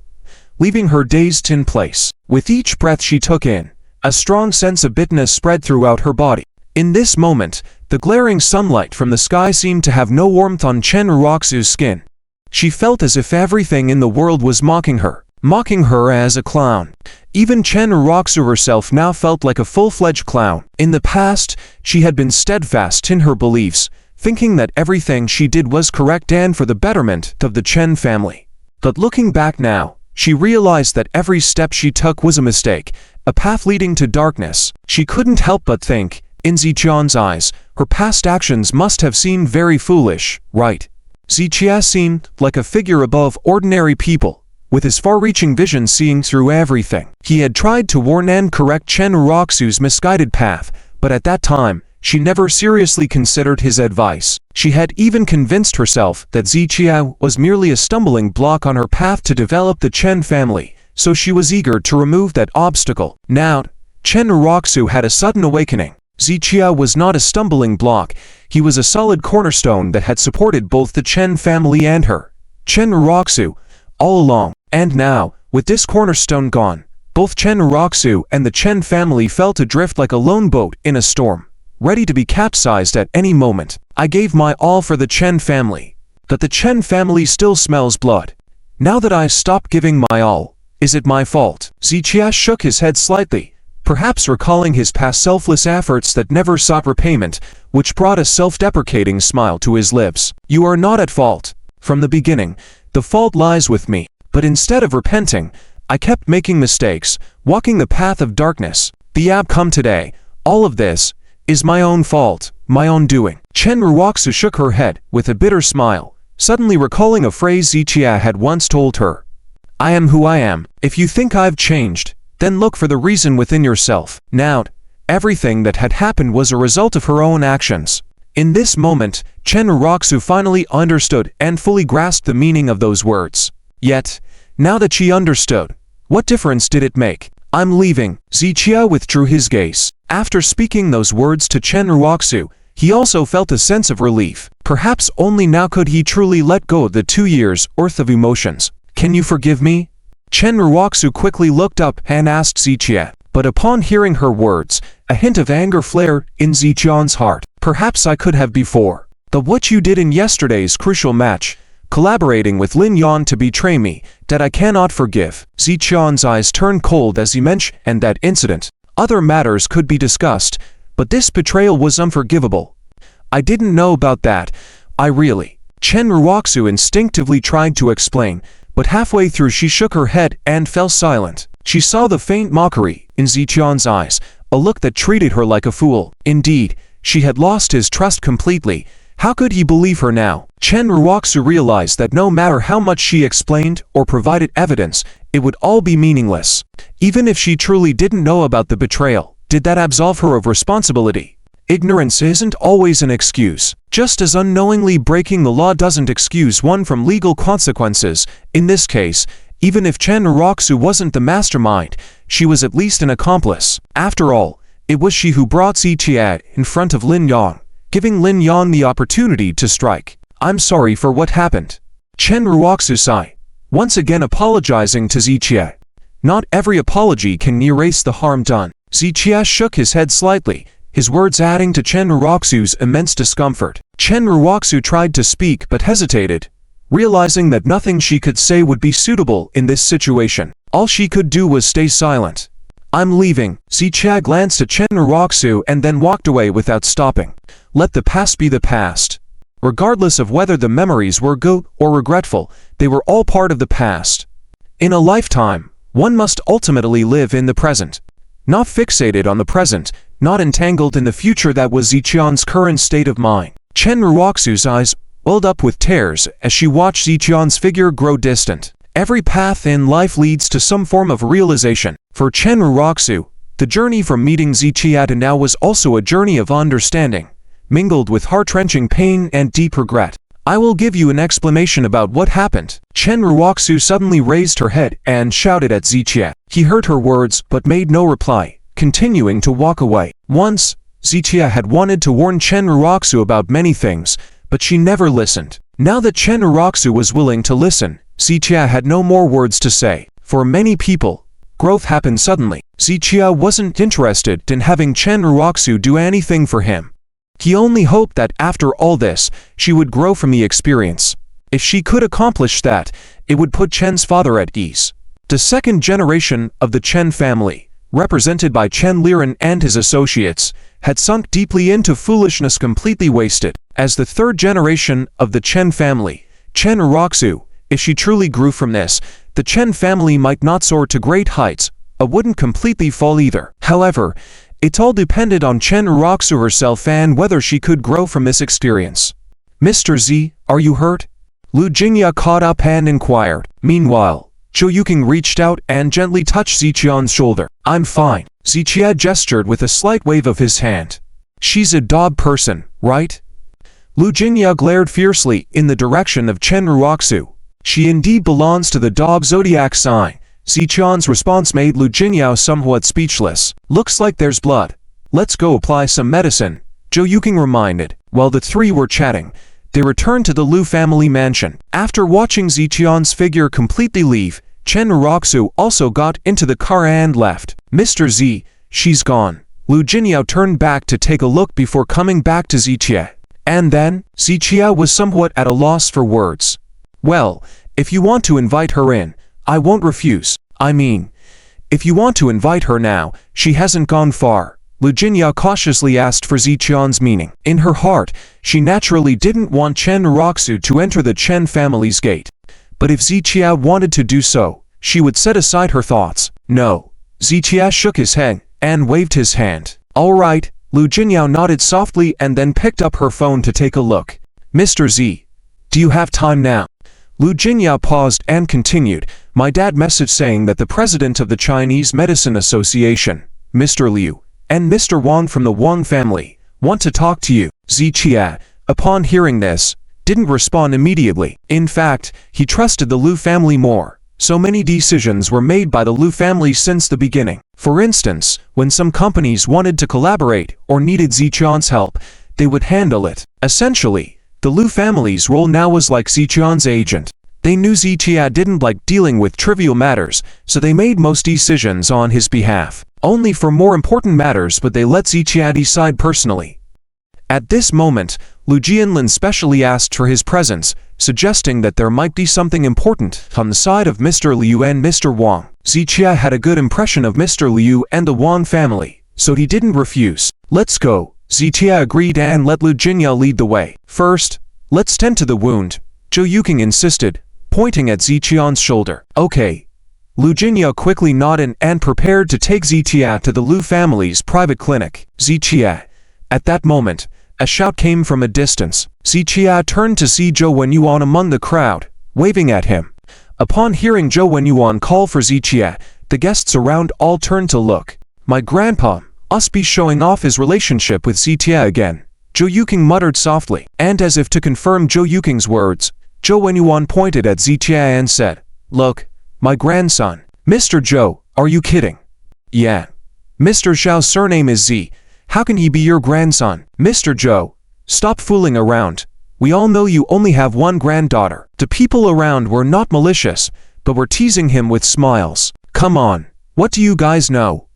leaving her dazed in place. With each breath she took in, a strong sense of bitterness spread throughout her body. In this moment, the glaring sunlight from the sky seemed to have no warmth on Chen Raku's skin. She felt as if everything in the world was mocking her. mocking her as a clown. Even Chen Raku herself now felt like a full-fledged clown. In the past, she had been steadfast in her beliefs, thinking that everything she did was correct and for the betterment of the Chen family. But looking back now, she realized that every step she took was a mistake, a path leading to darkness. She couldn't help but think, in Ziqian's eyes, her past actions must have seemed very foolish, right? Ziqia seemed like a figure above ordinary people, with his far-reaching vision seeing through everything. He had tried to warn and correct Chen Raku's misguided path, but at that time, she never seriously considered his advice. She had even convinced herself that Ziqia was merely a stumbling block on her path to develop the Chen family, so she was eager to remove that obstacle. Now, Chen Raku had a sudden awakening. Ziqia was not a stumbling block, he was a solid cornerstone that had supported both the Chen family and her, Chen Raku, all along. And now, with this cornerstone gone, both Chen Raku and the Chen family felt adrift like a lone boat in a storm, ready to be capsized at any moment. I gave my all for the Chen family, but the Chen family still smells blood. Now that I stopped giving my all, is it my fault? Ziqia shook his head slightly, perhaps recalling his past selfless efforts that never sought repayment, which brought a self-deprecating smile to his lips. You are not at fault. From the beginning, the fault lies with me. But instead of repenting, I kept making mistakes, walking the path of darkness. The outcome today, all of this, is my own fault, my own doing. Chen Raku shook her head with a bitter smile, suddenly recalling a phrase Ziqia had once told her. I am who I am. If you think I've changed, then look for the reason within yourself. Now, everything that had happened was a result of her own actions. In this moment, Chen Raku finally understood and fully grasped the meaning of those words. Yet, now that she understood, what difference did it make? I'm leaving. Ziqia withdrew his gaze. After speaking those words to Chen Raku, he also felt a sense of relief. Perhaps only now could he truly let go of the 2 years' worth of emotions. Can you forgive me? Chen Raku quickly looked up and asked Ziqia, but upon hearing her words, a hint of anger flared in Ziqian's heart. Perhaps I could have before. But what you did in yesterday's crucial match, collaborating with Lin Yan to betray me, that I cannot forgive. Ziqian's eyes turned cold as he mentioned that incident. Other matters could be discussed, but this betrayal was unforgivable. I didn't know about that, I really. Chen Raku instinctively tried to explain, but halfway through she shook her head and fell silent. She saw the faint mockery in Ziqian's eyes, a look that treated her like a fool. Indeed, she had lost his trust completely. How could he believe her now? Chen Raku realized that no matter how much she explained or provided evidence, it would all be meaningless. Even if she truly didn't know about the betrayal, did that absolve her of responsibility? Ignorance isn't always an excuse. Just as unknowingly breaking the law doesn't excuse one from legal consequences, in this case, even if Chen Raku wasn't the mastermind, she was at least an accomplice. After all, it was she who brought Ziqia in front of Lin Yan, giving Lin Yan the opportunity to strike. I'm sorry for what happened. Chen Raku sighed, once again apologizing to Ziqia. Not every apology can erase the harm done. Ziqia shook his head slightly, his words adding to Chen Raku's immense discomfort. Chen Raku tried to speak but hesitated, realizing that nothing she could say would be suitable in this situation. All she could do was stay silent. I'm leaving. Ziqia glanced at Chen Raku and then walked away without stopping. Let the past be the past. Regardless of whether the memories were good or regretful, they were all part of the past. In a lifetime, one must ultimately live in the present. Not fixated on the present, not entangled in the future. That was Ziqian's current state of mind. Chen Raku's eyes welled up with tears as she watched Ziqian's figure grow distant. Every path in life leads to some form of realization. For Chen Raku, the journey from meeting Ziqia to now was also a journey of understanding, mingled with heart-wrenching pain and deep regret. I will give you an explanation about what happened. Chen Raku suddenly raised her head and shouted at Ziqia. He heard her words but made no reply, continuing to walk away. Once, Ziqia had wanted to warn Chen Raku about many things, but she never listened. Now that Chen Raku was willing to listen, Ziqia had no more words to say. For many people, growth happened suddenly. Ziqia wasn't interested in having Chen Raku do anything for him. He only hoped that after all this, she would grow from the experience. If she could accomplish that, it would put Chen's father at ease. The second generation of the Chen family, represented by Chen Len and his associates, had sunk deeply into foolishness, completely wasted. As the third generation of the Chen family, Chen Raku, if she truly grew from this, the Chen family might not soar to great heights, but wouldn't completely fall either. However, it all depended on Chen Raku herself and whether she could grow from this experience. "Mr. Z, are you hurt?" Lu Jingya caught up and inquired. Meanwhile, Zhou Yuqing reached out and gently touched Ziqian's shoulder. "I'm fine." Ziqia gestured with a slight wave of his hand. "She's a dog person, right?" Lu Jingya glared fiercely in the direction of Chen Raku. "She indeed belongs to the dog zodiac sign." Ziqian's response made Lu Jingya somewhat speechless. "Looks like there's blood. Let's go apply some medicine," Zhou Yuqing reminded. While the three were chatting, they returned to the Lu family mansion. After watching Ziqian's figure completely leave, Chen Raku also got into the car and left. "Mr. Z, she's gone." Lu Jingya turned back to take a look before coming back to Ziqia. And then, Ziqia was somewhat at a loss for words. "Well, if you want to invite her in, I won't refuse. I mean, if you want to invite her now, she hasn't gone far." Lu Jingya cautiously asked for Ziqian's meaning. In her heart, she naturally didn't want Chen Raku to enter the Chen family's gate. But if Ziqia wanted to do so, she would set aside her thoughts. "No." Ziqia shook his head and waved his hand. "All right." Lu Jingya nodded softly and then picked up her phone to take a look. "Mr. Z, do you have time now?" Lu Jingya paused and continued. "My dad messaged saying that the president of the Chinese Medicine Association, Mr. Liu, and Mr. Wang from the Wang family, want to talk to you." Ziqia, upon hearing this, didn't respond immediately. In fact, he trusted the Lu family more. So many decisions were made by the Lu family since the beginning. For instance, when some companies wanted to collaborate or needed Ziqian's help, they would handle it. Essentially, the Lu family's role now was like Ziqian's agent. They knew Ziqia didn't like dealing with trivial matters, so they made most decisions on his behalf. Only for more important matters would they let Ziqia decide personally. At this moment, Lu Jianlin specially asked for his presence, suggesting that there might be something important on the side of Mr. Liu and Mr. Wang. Ziqia had a good impression of Mr. Liu and the Wang family, so he didn't refuse. "Let's go." Ziqia agreed and let Lu Jingya lead the way. "First, let's tend to the wound," Zhou Yuqing insisted, pointing at Ziqian's shoulder. "Okay." Lu Jingya quickly nodded and prepared to take Ziqia to the Lu family's private clinic. "Ziqia." At that moment, a shout came from a distance. Ziqia turned to see Zhou Wenyuan among the crowd, waving at him. Upon hearing Zhou Wenyuan call for Ziqia, the guests around all turned to look. "My grandpa must be showing off his relationship with Ziqia again," Zhou Yuqing muttered softly. And as if to confirm Zhou Yuqing's words, Zhou Wenyuan pointed at Ziqia and said, "Look, my grandson." "Mr. Zhou, are you kidding?" "Yeah. Mr. Zhao's surname is Z. How can he be your grandson?" "Mr. Zhou, stop fooling around. We all know you only have one granddaughter." The people around were not malicious, but were teasing him with smiles. "Come on, what do you guys know?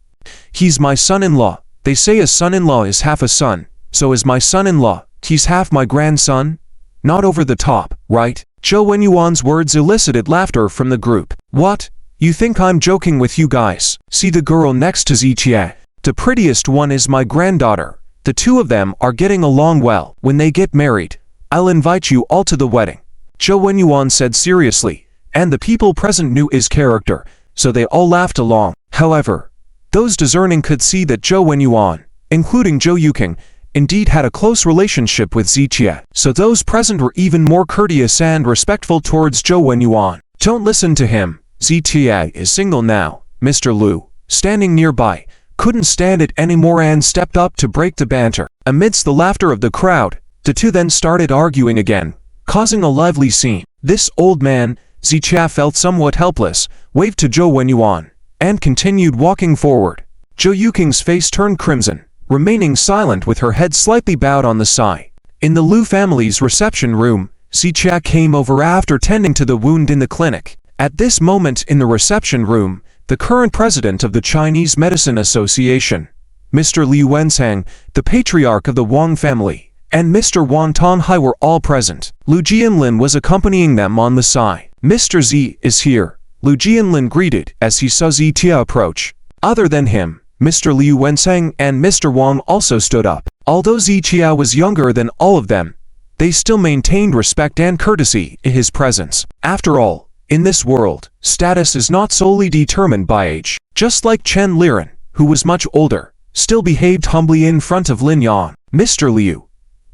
He's my son-in-law. They say a son-in-law is half a son, so is my son-in-law. He's half my grandson? Not over the top, right?" Zhou Wenyuan's words elicited laughter from the group. "What? You think I'm joking with you guys? See the girl next to Ziqia? The prettiest one is my granddaughter. The two of them are getting along well. When they get married, I'll invite you all to the wedding," Zhou Wenyuan said seriously, and the people present knew his character, so they all laughed along. However, those discerning could see that Zhou Wenyuan, including Zhou Yuqing, indeed had a close relationship with Ziqia, so those present were even more courteous and respectful towards Zhou Wenyuan. "Don't listen to him. Ziqia is single now." Mr. Liu, standing nearby, couldn't stand it anymore and stepped up to break the banter. Amidst the laughter of the crowd, the two then started arguing again, causing a lively scene. This old man, Ziqia, felt somewhat helpless, waved to Zhou Wenyuan, and continued walking forward. Zhou Yuqing's face turned crimson, remaining silent with her head slightly bowed on the side. In the Lu family's reception room, Ziqia came over after tending to the wound in the clinic. At this moment in the reception room, the current president of the Chinese Medicine Association, Mr. Liu Wenzhang, the patriarch of the Wang family, and Mr. Wang Tonghai were all present. Lu Jianlin was accompanying them on the side. "Mr. Z is here," Chen Len greeted as he saw Zitia approach. Other than him, Mr. Liu Wensheng and Mr. Wang also stood up. Although Zitia was younger than all of them, they still maintained respect and courtesy in his presence. After all, in this world, status is not solely determined by age. Just like Chen Len, who was much older, still behaved humbly in front of Lin Yan. Mr. Liu,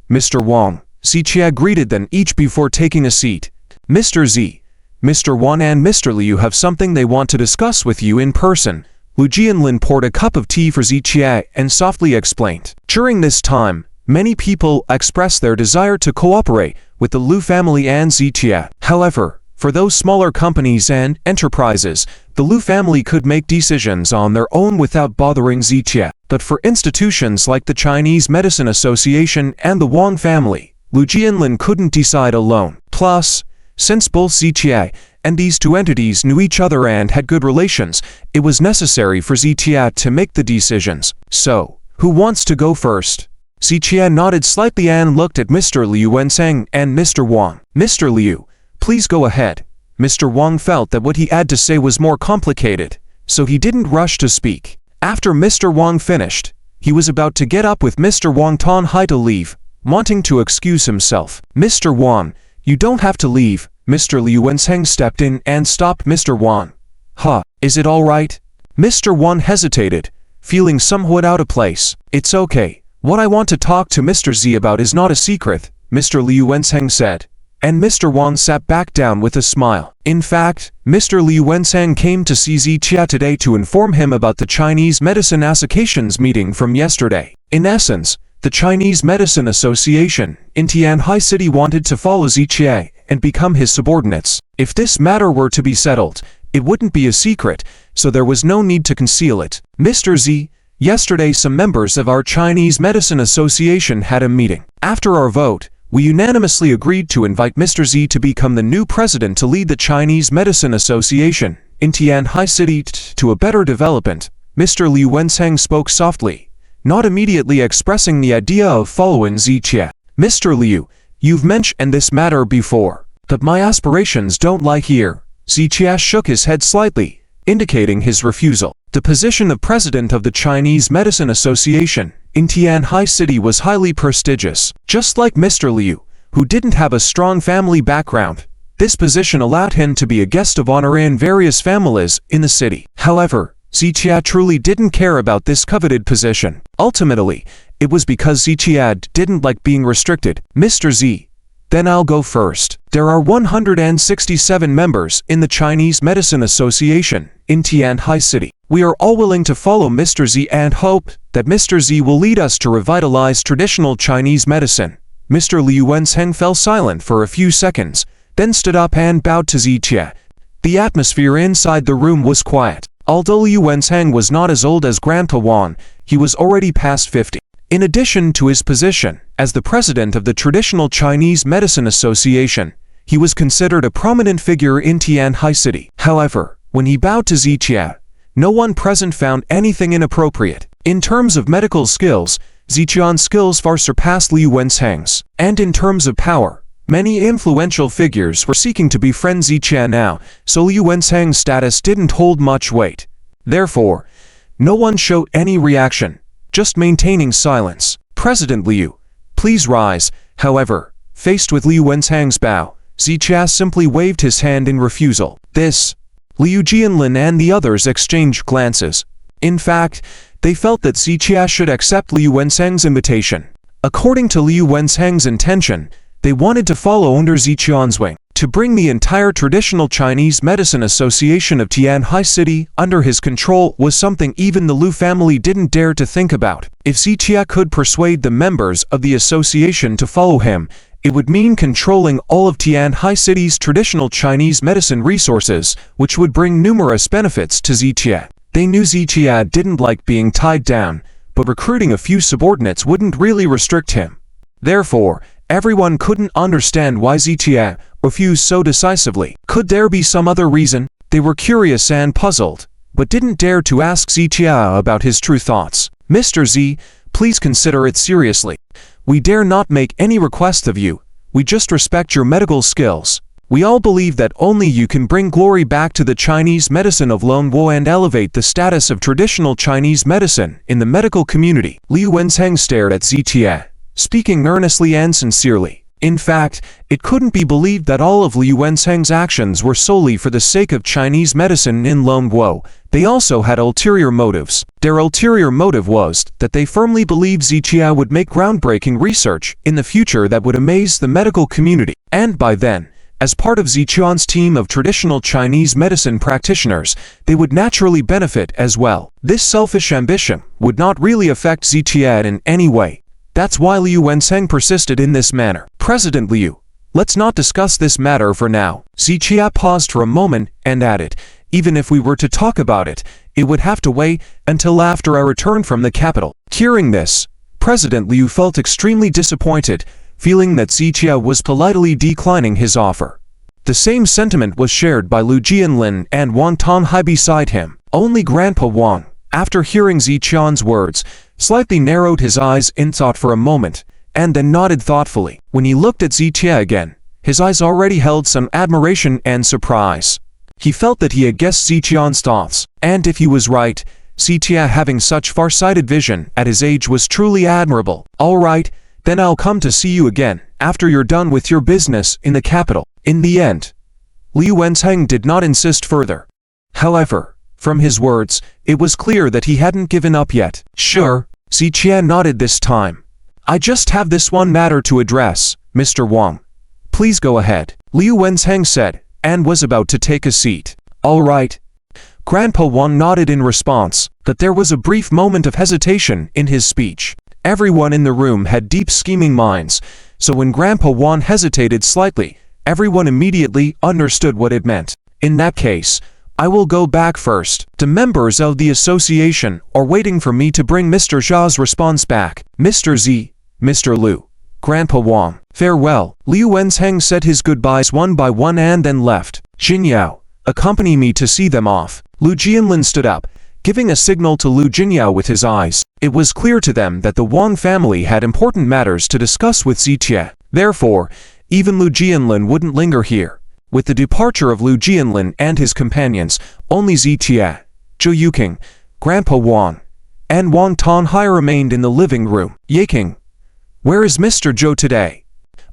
Mr. Wang, Zitia greeted them each before taking a seat. Mr. Z, Mr. Wang and Mr. Liu have something they want to discuss with you in person. Chen Len poured a cup of tea for Zitia and softly explained. During this time, many people expressed their desire to cooperate with the Liu family and Zitia. However, for those smaller companies and enterprises, the Liu family could make decisions on their own without bothering Zitia. But for institutions like the Chinese Medicine Association and the Wang family, Chen Len couldn't decide alone. Plus, since both Zitia and these two entities knew each other and had good relations, it was necessary for Zitia to make the decisions. So, who wants to go first? Zitia nodded slightly and looked at Mr. Liu Wensheng and Mr. Wang. Mr. Liu, please go ahead. Mr. Wang felt that what he had to say was more complicated, so he didn't rush to speak. After Mr. Wang finished, he was about to get up with Mr. Wang Tanhai to leave, wanting to excuse himself. Mr. Wang, you don't have to leave. Mr. Liu Wensheng stepped in and stopped Mr. Wang. Is it all right? Mr. Wang hesitated, feeling somewhat out of place. It's okay. What I want to talk to Mr. Z about is not a secret, Mr. Liu Wensheng said. And Mr. Wang sat back down with a smile. In fact, Mr. Liu Wensheng came to see Zitia today to inform him about the Chinese Medicine Association's meeting from yesterday. In essence, the Chinese Medicine Association in Tianhai City wanted to follow Zitia and become his subordinates. If this matter were to be settled, it wouldn't be a secret, so there was no need to conceal it. Mr. Z, yesterday some members of our Chinese Medicine Association had a meeting. After our vote, we unanimously agreed to invite Mr. Z to become the new president to lead the Chinese Medicine Association in Tianhai City to a better development. Mr. Liu Wensheng spoke softly, not immediately expressing the idea of following Zitia. Mr. Liu, you've mentioned this matter before, but my aspirations don't lie here. Zitia shook his head slightly, indicating his refusal. The position of president of the Chinese Medicine Association in Tianhai City was highly prestigious. Just like Mr. Liu, who didn't have a strong family background, this position allowed him to be a guest of honor in various families in the city. However, Zitia truly didn't care about this coveted position. Ultimately, it was because Zitia didn't like being restricted. Mr. Z, then I'll go first. There are 167 members in the Chinese Medicine Association in Tianhai City. We are all willing to follow Mr. Z and hope that Mr. Z will lead us to revitalize traditional Chinese medicine. Mr. Liu Wensheng fell silent for a few seconds, then stood up and bowed to Zitia. The atmosphere inside the room was quiet. Although Liu Wensheng was not as old as Grandpa Wan, he was already past 50. In addition to his position as the president of the Traditional Chinese Medicine Association, he was considered a prominent figure in Tianhai City. However, when he bowed to Zitia, no one present found anything inappropriate. In terms of medical skills, Zitian's skills far surpassed Liu Wensheng's. And in terms of power, many influential figures were seeking to befriend Zitia now, so Liu Wensheng's status didn't hold much weight. Therefore, no one showed any reaction, just maintaining silence. President Liu, please rise. However, faced with Liu Wensheng's bow, Zitia simply waved his hand in refusal. This, Liu Chen and the others exchanged glances. In fact, they felt that Zitia should accept Liu Wensheng's invitation. According to Liu Wensheng's intention, they wanted to follow under Zitian's wing. To bring the entire Traditional Chinese Medicine Association of Tianhai City under his control was something even the Liu family didn't dare to think about. If Zitia could persuade the members of the association to follow him, it would mean controlling all of Tianhai City's traditional Chinese medicine resources, which would bring numerous benefits to Zitia. They knew Zitia didn't like being tied down, but recruiting a few subordinates wouldn't really restrict him. Therefore, everyone couldn't understand why Zitia refused so decisively. Could there be some other reason? They were curious and puzzled, but didn't dare to ask Zitia about his true thoughts. Mr. Z, please consider it seriously. We dare not make any request of you. We just respect your medical skills. We all believe that only you can bring glory back to the Chinese medicine of Lun Wo and elevate the status of traditional Chinese medicine in the medical community. Liu Wenzheng stared at Zitia, speaking earnestly and sincerely. In fact, it couldn't be believed that all of Liu Wenzheng's actions were solely for the sake of Chinese medicine in Lun Wo. They also had ulterior motives. Their ulterior motive was that they firmly believed Zitia would make groundbreaking research in the future that would amaze the medical community. And by then, as part of Zichuan's team of traditional Chinese medicine practitioners, they would naturally benefit as well. This selfish ambition would not really affect Zitia in any way. That's why Liu Wenzheng persisted in this manner. President Liu, let's not discuss this matter for now. Zitia paused for a moment and added, even if we were to talk about it, it would have to wait until after I return from the capital. Hearing this, President Liu felt extremely disappointed, feeling that Zitia was politely declining his offer. The same sentiment was shared by Lu Jianlin and Wang Tonghai beside him. Only Grandpa Wang, after hearing Zichuan's words, slightly narrowed his eyes in thought for a moment, and then nodded thoughtfully. When he looked at Zitia again, his eyes already held some admiration and surprise. He felt that he had guessed Zichuan's thoughts, and if he was right, Zitia having such far-sighted vision at his age was truly admirable. All right, then I'll come to see you again, after you're done with your business in the capital. In the end, Liu Wenzheng did not insist further. However, from his words, it was clear that he hadn't given up yet. Sure, Zitia nodded this time. I just have this one matter to address, Mr. Wang. Please go ahead, Liu Wenzheng said, and was about to take a seat. All right. Grandpa Wang nodded in response, but there was a brief moment of hesitation in his speech. Everyone in the room had deep scheming minds, so when Grandpa Wang hesitated slightly, everyone immediately understood what it meant. In that case, I will go back first. The members of the association are waiting for me to bring Mr. Zha's response back. Mr. Z, Mr. Liu, Grandpa Wang, farewell. Liu Wenzheng said his goodbyes one by one and then left. Jinyao, accompany me to see them off. Lu Jianlin stood up, giving a signal to Lu Jinyao with his eyes. It was clear to them that the Wang family had important matters to discuss with Zitia. Therefore, even Lu Jianlin wouldn't linger here. With the departure of Lu Jianlin and his companions, only Zitia, Zhou Yuqing, Grandpa Wang, and Wang Tonghai remained in the living room. Yaking, where is Mr. Zhou today?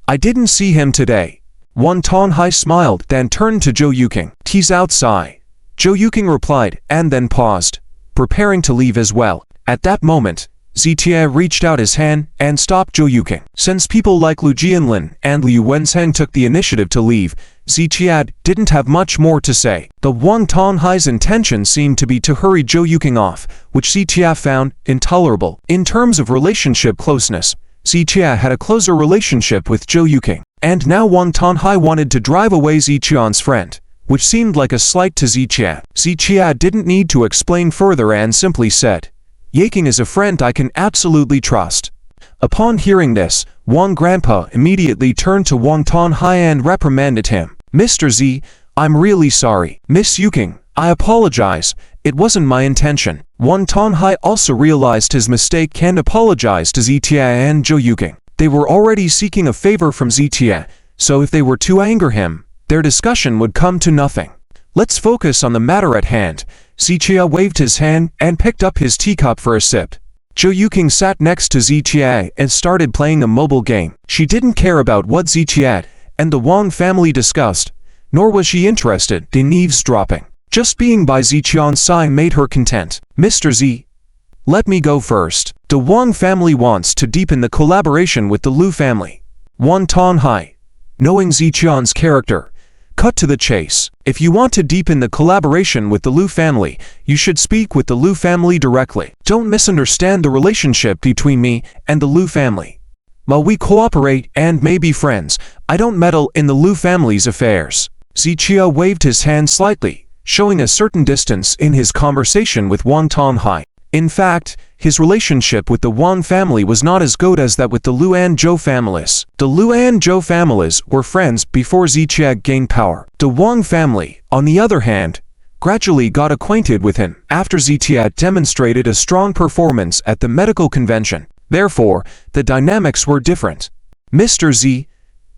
I didn't see him today. Wang Tonghai smiled, then turned to Zhou Yuqing. He's outside, Zhou Yuqing replied, and then paused, preparing to leave as well. At that moment, Zitia reached out his hand and stopped Zhou Yuqing. Since people like Lu Jianlin and Liu Wenzheng took the initiative to leave, Zitia didn't have much more to say. The Wang Tonghai's intention seemed to be to hurry Zhou Yuqing off, which Zitia found intolerable. In terms of relationship closeness, Zitia had a closer relationship with Zhou Yuqing, and now Wang Tonghai wanted to drive away Zichuan's friend, which seemed like a slight to Zitia. Zitia didn't need to explain further and simply said, Yaking is a friend I can absolutely trust. Upon hearing this, Wang Grandpa immediately turned to Wang Tonghai and reprimanded him. Mr. Z, I'm really sorry. Miss Yuqing, I apologize. It wasn't my intention. Wang Tonghai also realized his mistake and apologized to Zitia and Zhou Yuqing. They were already seeking a favor from Zitia, so if they were to anger him, their discussion would come to nothing. Let's focus on the matter at hand. Zitia waved his hand and picked up his teacup for a sip. Zhou Yuqing sat next to Zitia and started playing a mobile game. She didn't care about what Zitia and the Wang family discussed, nor was she interested in eavesdropping. Just being by Zichuan's side made her content. Mr. Z, let me go first. The Wang family wants to deepen the collaboration with the Lu family. Wang Tonghai, knowing Zichuan's character, cut to the chase. If you want to deepen the collaboration with the Lu family, you should speak with the Lu family directly. Don't misunderstand the relationship between me and the Lu family. While we cooperate and may be friends, I don't meddle in the Lu family's affairs. Zitia waved his hand slightly, showing a certain distance in his conversation with Wang Tonghai. In fact, his relationship with the Wang family was not as good as that with the Lu and Zhou families. The Lu and Zhou families were friends before Zitia gained power. The Wang family, on the other hand, gradually got acquainted with him after Zitia demonstrated a strong performance at the medical convention. Therefore, the dynamics were different. Mr. Z,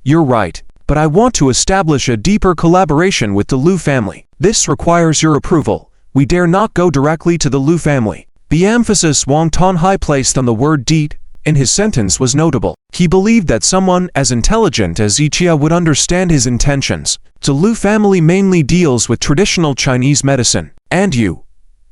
you're right. but I want to establish a deeper collaboration with the Liu family. This requires your approval. We dare not go directly to the Liu family." The emphasis Wang Tonghai placed on the word deed in his sentence was notable. He believed that someone as intelligent as Zichia would understand his intentions. The Liu family mainly deals with traditional Chinese medicine. And you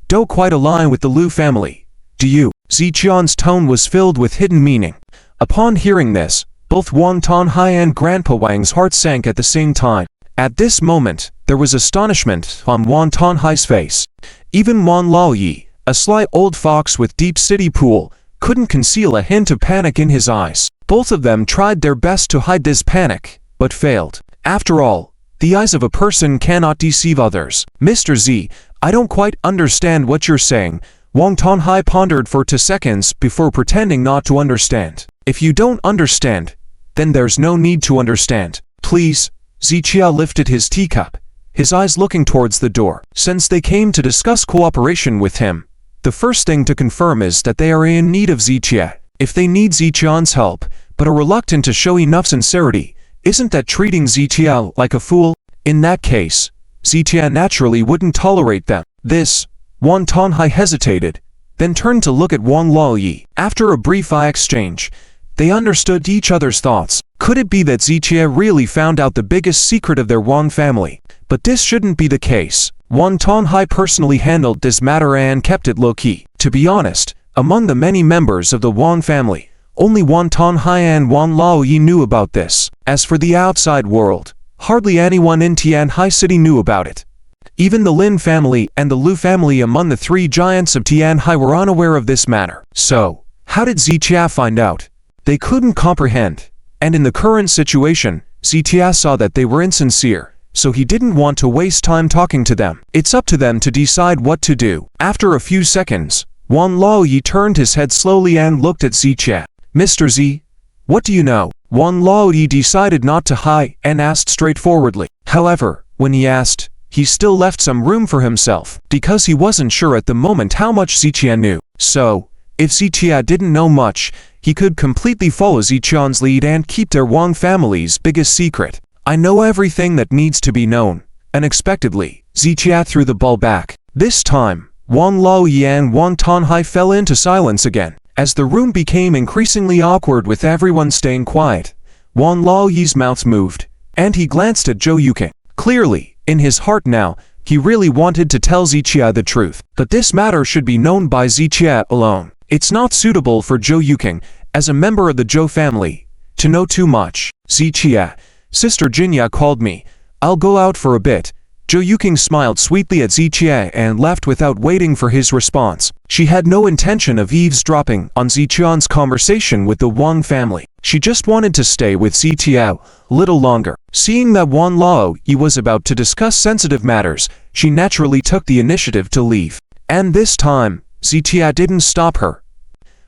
don't quite align with the Liu family, do you? Ziqian's tone was filled with hidden meaning. Upon hearing this, both Wang Tonghai and Grandpa Wang's heart sank at the same time. At this moment, there was astonishment on Wang Tonghai's face. Even Wan Laoyi, a sly old fox with deep city pool, couldn't conceal a hint of panic in his eyes. Both of them tried their best to hide this panic, but failed. After all, the eyes of a person cannot deceive others. "Mr. Z, I don't quite understand what you're saying." Wang Tonghai pondered for 2 seconds before pretending not to understand. "If you don't understand, then there's no need to understand. Please." Zichia lifted his teacup, his eyes looking towards the door. Since they came to discuss cooperation with him, the first thing to confirm is that they are in need of Zichia. If they need Ziqian's help, but are reluctant to show enough sincerity, isn't that treating Zichia like a fool? In that case, Zichia naturally wouldn't tolerate them. This, Wang Tonghai hesitated, then turned to look at Wang Laoyi. After a brief eye exchange, they understood each other's thoughts. Could it be that Zichia really found out the biggest secret of their Wang family? But this shouldn't be the case. Wang Tonghai personally handled this matter and kept it low-key. To be honest, among the many members of the Wang family, only Wang Tonghai and Wang Laoyi knew about this. As for the outside world, hardly anyone in Tianhai City knew about it. Even the Lin family and the Liu family among the 3 giants of Tianhai were unaware of this matter. So, how did Zichia find out? They couldn't comprehend. And in the current situation, Zichia saw that they were insincere, so he didn't want to waste time talking to them. It's up to them to decide what to do. After a few seconds, Wang Laoyi turned his head slowly and looked at Zichia. "Mr. Z, what do you know?" Wang Laoyi decided not to hide and asked straightforwardly. However, when he asked, he still left some room for himself, because he wasn't sure at the moment how much Zichia knew. So, if Zichia didn't know much, he could completely follow Ziqian's lead and keep their Wang family's biggest secret. "I know everything that needs to be known." Unexpectedly, Zichia threw the ball back. This time, Wang Laoyi and Wang Tonghai fell into silence again. As the room became increasingly awkward with everyone staying quiet, Wang Laoyi's mouth moved, and he glanced at Zhou Yuqing. Clearly, in his heart now, he really wanted to tell Zichia the truth. But this matter should be known by Zichia alone. It's not suitable for Zhou Yuqing, as a member of the Zhou family, to know too much. "Zichia, Sister Jinya called me. I'll go out for a bit." Zhou Yuqing smiled sweetly at Zichia and left without waiting for his response. She had no intention of eavesdropping on Ziqian's conversation with the Wang family. She just wanted to stay with Zichia a little longer. Seeing that Wang Laoyi was about to discuss sensitive matters, she naturally took the initiative to leave. And this time, Zichia didn't stop her.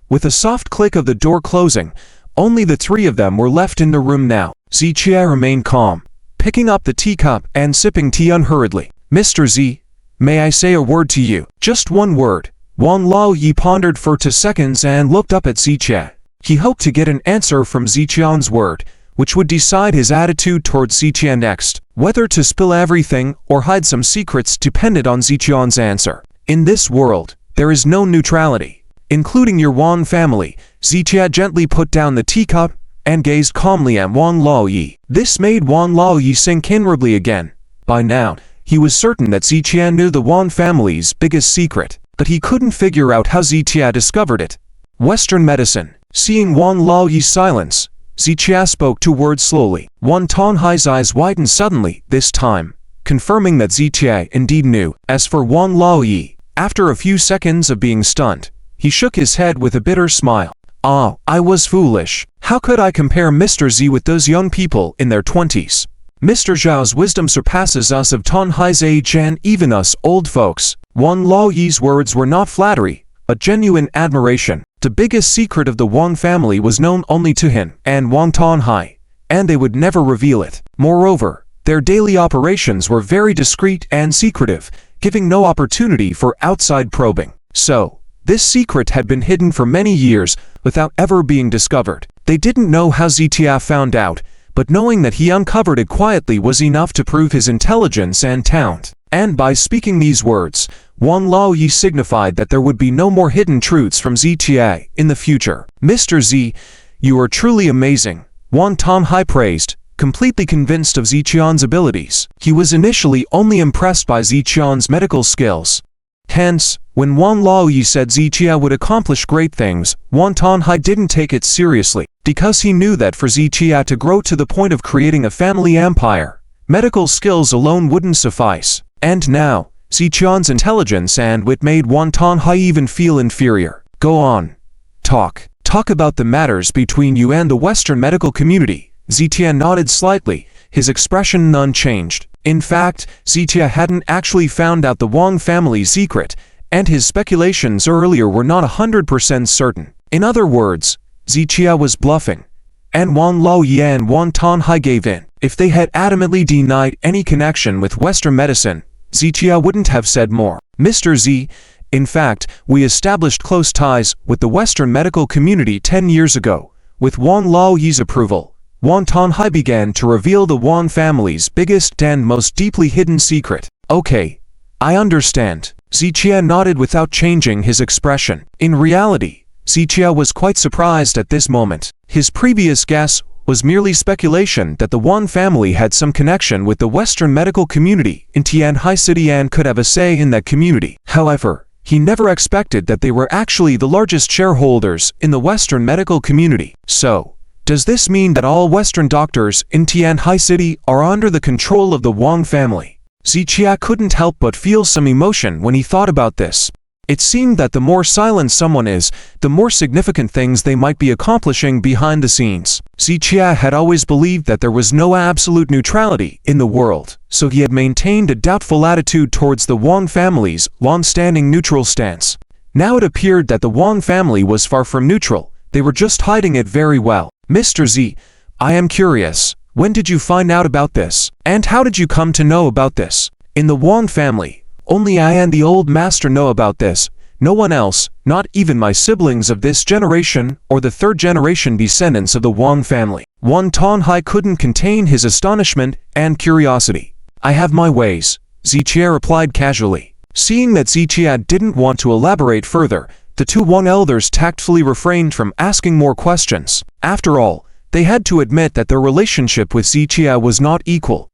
With a soft click of the door closing, only the 3 of them were left in the room now. Zichia remained calm, picking up the teacup and sipping tea unhurriedly. "Mr. Z, may I say a word to you?" "Just one word." Wang Laoyi pondered for 2 seconds and looked up at Zichia. He hoped to get an answer from Ziqian's word, which would decide his attitude towards Zichia next. Whether to spill everything or hide some secrets depended on Ziqian's answer. In this world, there is no neutrality, including your Wang family. Zichia gently put down the teacup and gazed calmly at Wang Laoyi. This made Wang Laoyi sink inwardly again. By now, he was certain that Zichia knew the Wang family's biggest secret, but he couldn't figure out how Zichia discovered it. Western medicine. Seeing Wang Laoyi's silence, Zichia spoke 2 words slowly. Wang Tonghai's eyes widened suddenly, this time, confirming that Zichia indeed knew. As for Wang Laoyi, after a few seconds of being stunned, he shook his head with a bitter smile. "Ah, I was foolish. How could I compare Mr. Z with those young people in their 20s? Mr. Zhao's wisdom surpasses us of Tonghai's age and even us old folks." Wang Laoyi's words were not flattery, but genuine admiration. The biggest secret of the Wang family was known only to him and Wang Tonghai, and they would never reveal it. Moreover, their daily operations were very discreet and secretive, giving no opportunity for outside probing. So, this secret had been hidden for many years without ever being discovered. They didn't know how Zichia found out, but knowing that he uncovered it quietly was enough to prove his intelligence and talent. And by speaking these words, Wang Laoyi signified that there would be no more hidden truths from Ziqie in the future. Mr. Z, you are truly amazing, Wang Tonghai praised, completely convinced of Ziqian's abilities. He was initially only impressed by Ziqian's medical skills. Hence, when Wang Laoyi said Ziqie would accomplish great things, Wang Tonghai didn't take it seriously, because he knew that for Ziqie to grow to the point of creating a family empire, medical skills alone wouldn't suffice. And now, Ziqian's intelligence and wit made Wang Tonghai even feel inferior. Go on. Talk about the matters between you and the Western medical community. Ziqian nodded slightly, his expression unchanged. In fact, Ziqie hadn't actually found out the Wang family's secret, and his speculations earlier were not 100% certain. In other words, Ziqie was bluffing, and Wang Laoyi and Wang Tonghai gave in. If they had adamantly denied any connection with Western medicine, Ziqie wouldn't have said more. Mr. Z, in fact, we established close ties with the Western medical community 10 years ago. With Wang Laoyi's approval, Wang Tonghai began to reveal the Wang family's biggest and most deeply hidden secret. Okay, I understand. Ziqie nodded without changing his expression. In reality, Ziqie was quite surprised at this moment. His previous guess was merely speculation that the Wang family had some connection with the Western medical community in Tianhai City and could have a say in that community. However, he never expected that they were actually the largest shareholders in the Western medical community. So, does this mean that all Western doctors in Tianhai City are under the control of the Wang family? Ziqie couldn't help but feel some emotion when he thought about this. It seemed that the more silent someone is, the more significant things they might be accomplishing behind the scenes. Ziqie had always believed that there was no absolute neutrality in the world, so he had maintained a doubtful attitude towards the Wang family's long-standing neutral stance. Now it appeared that the Wang family was far from neutral, they were just hiding it very well. Mr. Z, I am curious, when did you find out about this? And how did you come to know about this? In the Wang family, only I and the old master know about this. No one else, not even my siblings of this generation or the third-generation descendants of the Wang family. Wang Tonghai couldn't contain his astonishment and curiosity. I have my ways, Ziqie replied casually. Seeing that Ziqie didn't want to elaborate further, the two Wang elders tactfully refrained from asking more questions. After all, they had to admit that their relationship with Ziqie was not equal.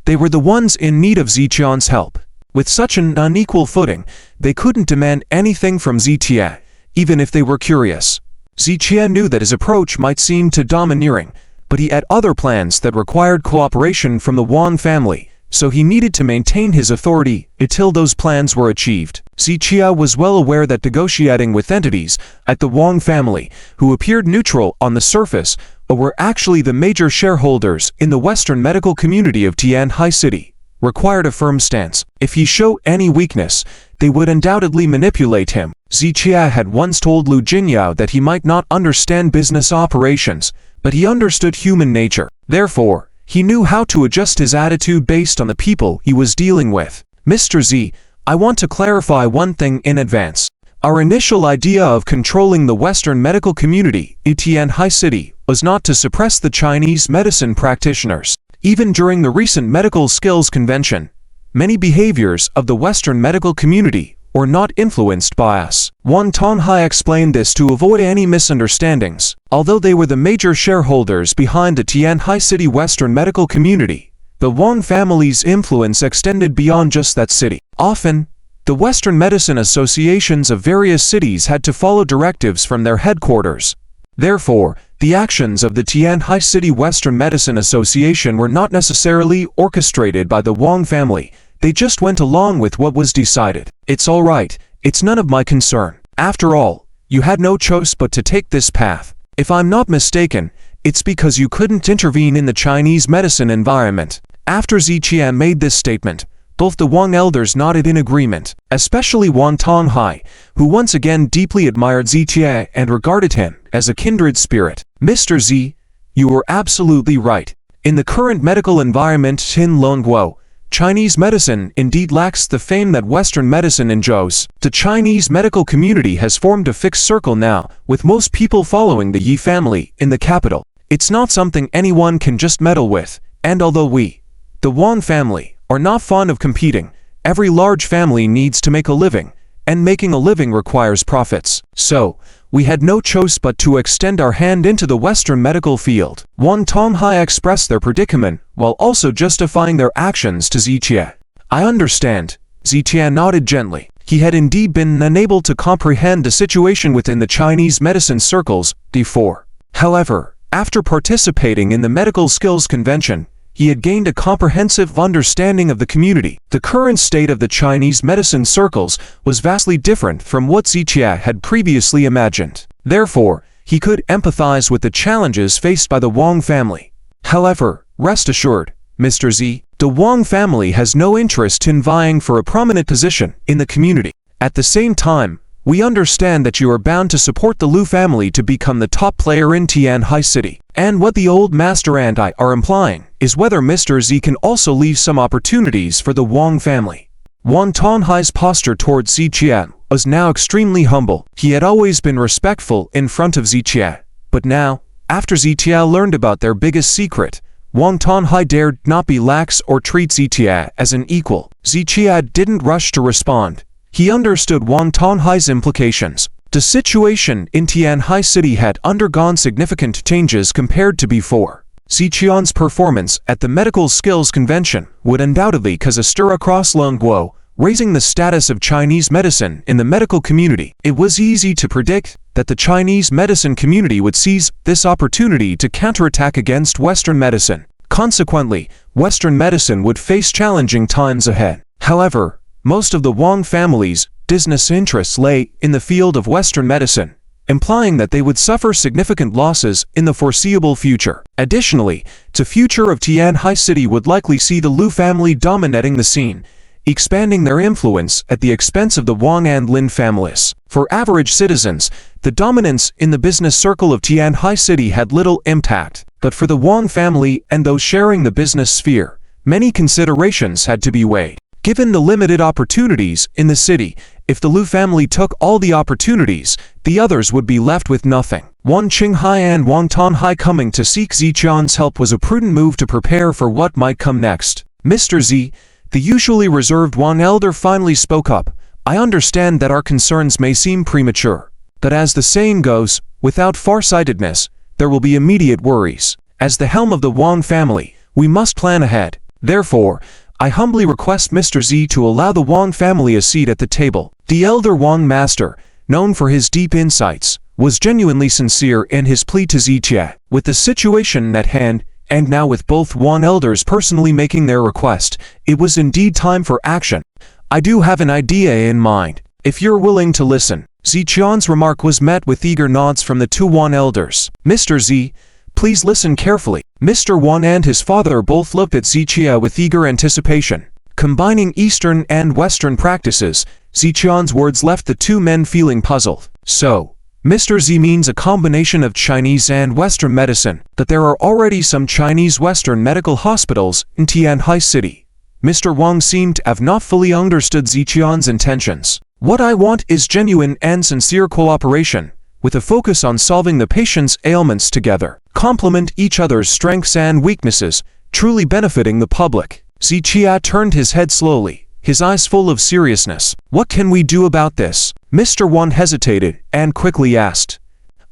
They were the ones in need of Ziqian's help. With such an unequal footing, they couldn't demand anything from Ziqie, even if they were curious. Ziqie knew that his approach might seem too domineering, but he had other plans that required cooperation from the Wang family, so he needed to maintain his authority until those plans were achieved. Ziqie was well aware that negotiating with entities at the Wang family, who appeared neutral on the surface, but were actually the major shareholders in the Western medical community of Tianhai City, required a firm stance. If he showed any weakness, they would undoubtedly manipulate him. Ziqie had once told Lu Jinyao that he might not understand business operations, but he understood human nature. Therefore, he knew how to adjust his attitude based on the people he was dealing with. Mr. Z, I want to clarify one thing in advance. Our initial idea of controlling the Western medical community in Tianhai City was not to suppress the Chinese medicine practitioners. Even during the recent medical skills convention, many behaviors of the Western medical community were not influenced by us. Wang Tonghai explained this to avoid any misunderstandings. Although they were the major shareholders behind the Tianhai City Western medical community, the Wang family's influence extended beyond just that city. Often, the Western medicine associations of various cities had to follow directives from their headquarters. Therefore, the actions of the Tianhai City Western Medicine Association were not necessarily orchestrated by the Wang family, they just went along with what was decided. It's all right, it's none of my concern. After all, you had no choice but to take this path. If I'm not mistaken, it's because you couldn't intervene in the Chinese medicine environment. After Ziqie made this statement, both the Wang elders nodded in agreement, especially Wang Tonghai, who once again deeply admired Ziqie and regarded him as a kindred spirit. Mr. Z, you were absolutely right. In the current medical environment Xin Longguo, Chinese medicine indeed lacks the fame that Western medicine enjoys. The Chinese medical community has formed a fixed circle now, with most people following the Yi family in the capital. It's not something anyone can just meddle with, and although we, the Wang family, are not fond of competing, every large family needs to make a living, and making a living requires profits. So, we had no choice but to extend our hand into the Western medical field. Wang Tonghai expressed their predicament, while also justifying their actions to Ziqie. I understand. Ziqie nodded gently. He had indeed been unable to comprehend the situation within the Chinese medicine circles before. However, after participating in the medical skills convention, he had gained a comprehensive understanding of the community. The current state of the Chinese medicine circles was vastly different from what Ziqie had previously imagined. Therefore, he could empathize with the challenges faced by the Wang family. However, rest assured, Mr. Z, the Wang family has no interest in vying for a prominent position in the community. At the same time, we understand that you are bound to support the Lu family to become the top player in Tianhai City. And what the old master and I are implying is whether Mr. Z can also leave some opportunities for the Wang family. Wang Tonghai's posture towards Ziqie was now extremely humble. He had always been respectful in front of Ziqie, but now, after Ziqie learned about their biggest secret, Wang Tonghai dared not be lax or treat Ziqie as an equal. Ziqie didn't rush to respond. He understood Wang Tonghai's implications. The situation in Tianhai City had undergone significant changes compared to before. Ziqian's performance at the Medical Skills Convention would undoubtedly cause a stir across Lengguo, raising the status of Chinese medicine in the medical community. It was easy to predict that the Chinese medicine community would seize this opportunity to counterattack against Western medicine. Consequently, Western medicine would face challenging times ahead. However, most of the Wang family's business interests lay in the field of Western medicine, implying that they would suffer significant losses in the foreseeable future. Additionally, the future of Tianhai City would likely see the Lu family dominating the scene, expanding their influence at the expense of the Wang and Lin families. For average citizens, the dominance in the business circle of Tianhai City had little impact, but for the Wang family and those sharing the business sphere, many considerations had to be weighed. Given the limited opportunities in the city, if the Lu family took all the opportunities, the others would be left with nothing. Wang Qinghai and Wang Tonghai coming to seek Ziqian's help was a prudent move to prepare for what might come next. Mr. Z, the usually reserved Wang elder finally spoke up. I understand that our concerns may seem premature, but as the saying goes, without farsightedness, there will be immediate worries. As the helm of the Wang family, we must plan ahead. Therefore, I humbly request Mr. Z to allow the Wang family a seat at the table. The elder Wang master, known for his deep insights, was genuinely sincere in his plea to Ziqie. With the situation at hand, and now with both Wang elders personally making their request, it was indeed time for action. I do have an idea in mind, if you're willing to listen. Ziqian's remark was met with eager nods from the two Wang elders. Mr. Z, please listen carefully. Mr. Wang and his father both looked at Ziqie with eager anticipation. Combining Eastern and Western practices, Ziqian's words left the two men feeling puzzled. So, Mr. Z means a combination of Chinese and Western medicine, that there are already some Chinese Western medical hospitals in Tianhai City. Mr. Wang seemed to have not fully understood Ziqian's intentions. What I want is genuine and sincere cooperation, with a focus on solving the patient's ailments together, complement each other's strengths and weaknesses, truly benefiting the public. Ziqie turned his head slowly, his eyes full of seriousness. What can we do about this? Mr. Wang hesitated and quickly asked.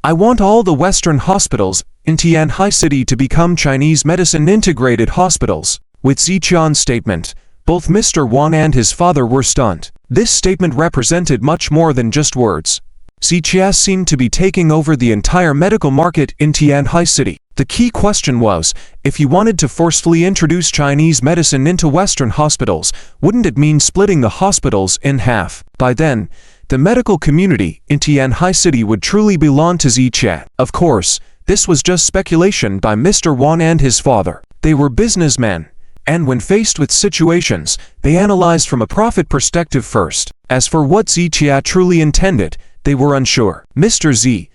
I want all the Western hospitals in Tianhai City to become Chinese medicine integrated hospitals. With Ziqian's statement, both Mr. Wang and his father were stunned. This statement represented much more than just words. Ziqie seemed to be taking over the entire medical market in Tianhai City. The key question was, if he wanted to forcefully introduce Chinese medicine into Western hospitals, wouldn't it mean splitting the hospitals in half? By then, the medical community in Tianhai City would truly belong to Ziqie. Of course, this was just speculation by Mr. Wang and his father. They were businessmen, and when faced with situations, they analyzed from a profit perspective first. As for what Ziqie truly intended, they were unsure. Mr. Z,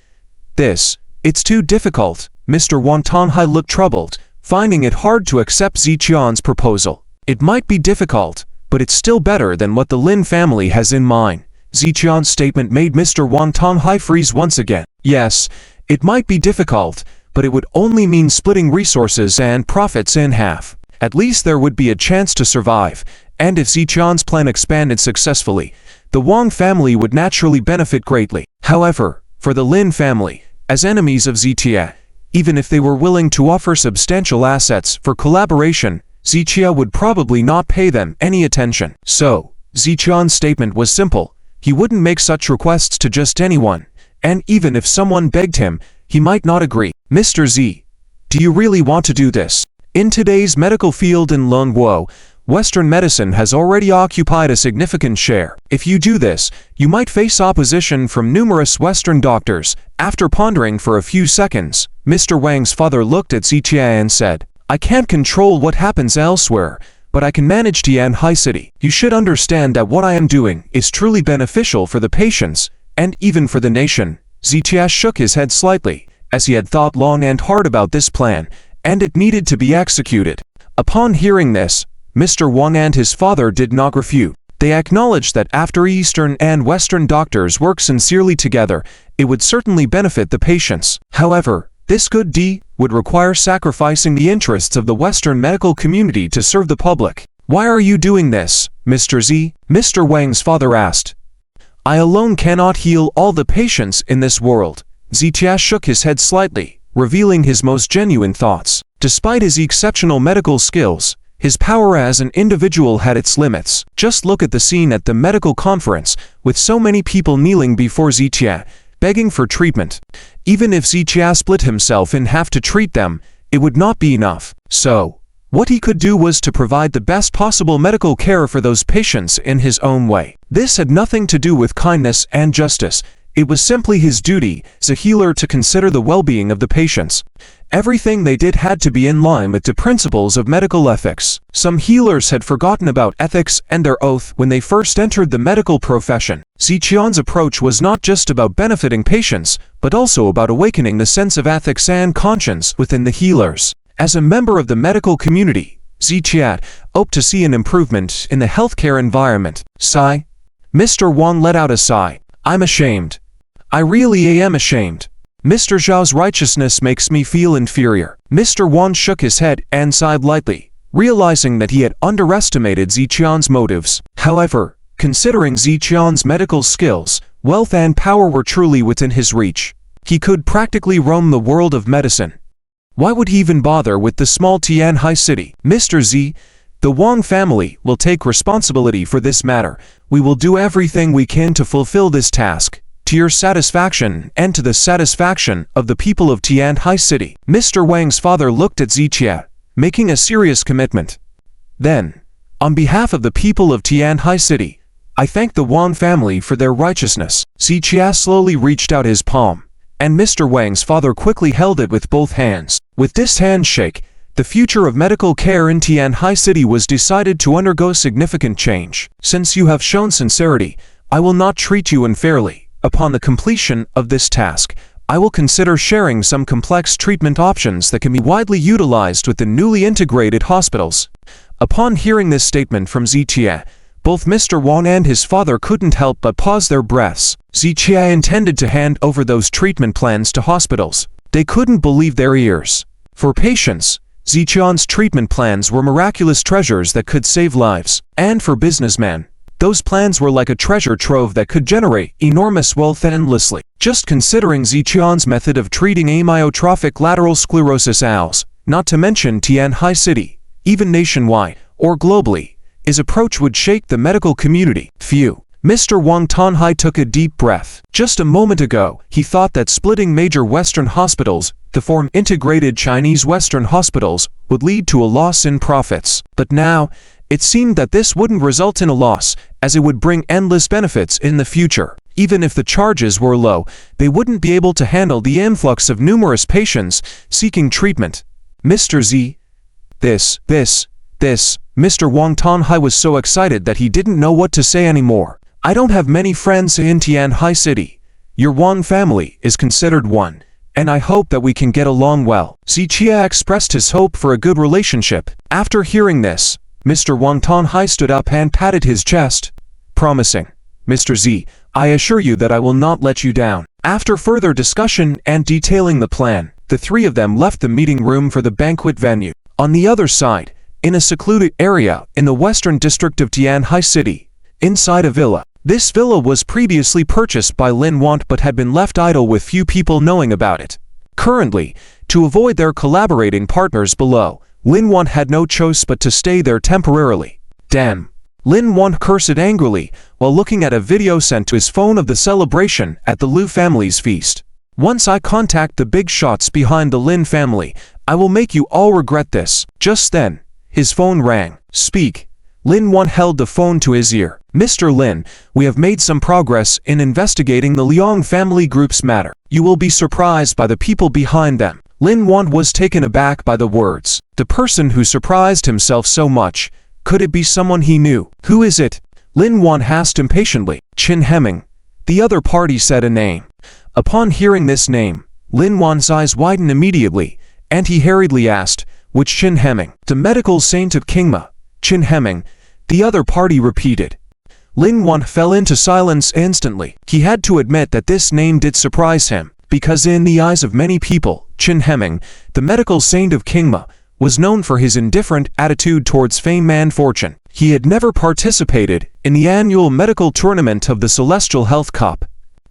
it's too difficult. Mr. Wang Tonghai looked troubled, finding it hard to accept Ziqian's proposal. It might be difficult, but it's still better than what the Lin family has in mind. Ziqian's statement made Mr. Wang Tonghai freeze once again. Yes, it might be difficult, but it would only mean splitting resources and profits in half. At least there would be a chance to survive, and if Ziqian's plan expanded successfully, the Wang family would naturally benefit greatly. However, for the Lin family, as enemies of Ziqia, even if they were willing to offer substantial assets for collaboration, Ziqia would probably not pay them any attention. So, Ziqian's statement was simple. He wouldn't make such requests to just anyone, and even if someone begged him, he might not agree. Mr. Z, do you really want to do this? In today's medical field in Longguo, Western medicine has already occupied a significant share. If you do this, you might face opposition from numerous Western doctors. After pondering for a few seconds, Mr. Wang's father looked at Ziqia and said, I can't control what happens elsewhere, but I can manage Tianhai City. You should understand that what I am doing is truly beneficial for the patients, and even for the nation. Ziqia shook his head slightly, as he had thought long and hard about this plan, and it needed to be executed. Upon hearing this, Mr. Wang and his father did not refute. They acknowledged that after Eastern and Western doctors work sincerely together, it would certainly benefit the patients. However, this good deed would require sacrificing the interests of the Western medical community to serve the public. Why are you doing this, Mr. Z? Mr. Wang's father asked. I alone cannot heal all the patients in this world. Ziqia shook his head slightly, revealing his most genuine thoughts. Despite his exceptional medical skills, his power as an individual had its limits. Just look at the scene at the medical conference, with so many people kneeling before Ziqia, begging for treatment. Even if Ziqia split himself in half to treat them, it would not be enough. So, what he could do was to provide the best possible medical care for those patients in his own way. This had nothing to do with kindness and justice. It was simply his duty as a healer to consider the well-being of the patients. Everything they did had to be in line with the principles of medical ethics. Some healers had forgotten about ethics and their oath when they first entered the medical profession. Ziqian's approach was not just about benefiting patients, but also about awakening the sense of ethics and conscience within the healers. As a member of the medical community, Ziqia hoped to see an improvement in the healthcare environment. Sigh. Mr. Wang let out a sigh. I'm ashamed. I really am ashamed. Mr. Zhao's righteousness makes me feel inferior. Mr. Wang shook his head and sighed lightly, realizing that he had underestimated Ziqian's motives. However, considering Ziqian's medical skills, wealth and power were truly within his reach. He could practically roam the world of medicine. Why would he even bother with the small Tianhai city? Mr. Z, the Wang family will take responsibility for this matter. We will do everything we can to fulfill this task, to your satisfaction and to the satisfaction of the people of Tianhai City. Mr. Wang's father looked at Ziqia, making a serious commitment. Then, on behalf of the people of Tianhai City, I thank the Wang family for their righteousness. Ziqia slowly reached out his palm, and Mr. Wang's father quickly held it with both hands. With this handshake, the future of medical care in Tianhai City was decided to undergo significant change. Since you have shown sincerity, I will not treat you unfairly. Upon the completion of this task, I will consider sharing some complex treatment options that can be widely utilized with the newly integrated hospitals. Upon hearing this statement from Ziqia, both Mr. Wang and his father couldn't help but pause their breaths. Ziqia intended to hand over those treatment plans to hospitals. They couldn't believe their ears. For patients, Ziqian's treatment plans were miraculous treasures that could save lives. And for businessmen, those plans were like a treasure trove that could generate enormous wealth endlessly. Just considering Ziqian's method of treating amyotrophic lateral sclerosis ALS, not to mention Tianhai City, even nationwide or globally, his approach would shake the medical community. Phew. Mr. Wang Tanhai took a deep breath. Just a moment ago, he thought that splitting major Western hospitals to form integrated Chinese Western hospitals would lead to a loss in profits. But now, it seemed that this wouldn't result in a loss, as it would bring endless benefits in the future. Even if the charges were low, they wouldn't be able to handle the influx of numerous patients seeking treatment. Mr. Z. Mr. Wang Tanhai was so excited that he didn't know what to say anymore. I don't have many friends in Tianhai City. Your Wang family is considered one, and I hope that we can get along well. Ziqia expressed his hope for a good relationship. After hearing this, Mr. Wang Tanhai stood up and patted his chest, promising, Mr. Z, I assure you that I will not let you down. After further discussion and detailing the plan, the three of them left the meeting room for the banquet venue. On the other side, in a secluded area in the western district of Tianhai City, inside a villa. This villa was previously purchased by Lin Yan but had been left idle with few people knowing about it. Currently, to avoid their collaborating partners below, Lin Yan had no choice but to stay there temporarily. Damn! Lin Yan cursed angrily while looking at a video sent to his phone of the celebration at the Liu family's feast. Once I contact the big shots behind the Lin family, I will make you all regret this. Just then, his phone rang. Speak. Lin Yan held the phone to his ear. Mr. Lin, we have made some progress in investigating the Liang family group's matter. You will be surprised by the people behind them. Lin Yan was taken aback by the words. The person who surprised himself so much. Could it be someone he knew? Who is it? Lin Yan asked impatiently. Chen Heming. The other party said a name. Upon hearing this name, Lin Yan's eyes widened immediately, and he hurriedly asked, which Chen Heming? The medical saint of Qingma. Chen Heming. The other party repeated. Lin Yan fell into silence instantly. He had to admit that this name did surprise him, because in the eyes of many people, Chen Heming, the medical saint of Qingma, was known for his indifferent attitude towards fame and fortune. He had never participated in the annual medical tournament of the Celestial Health Cup.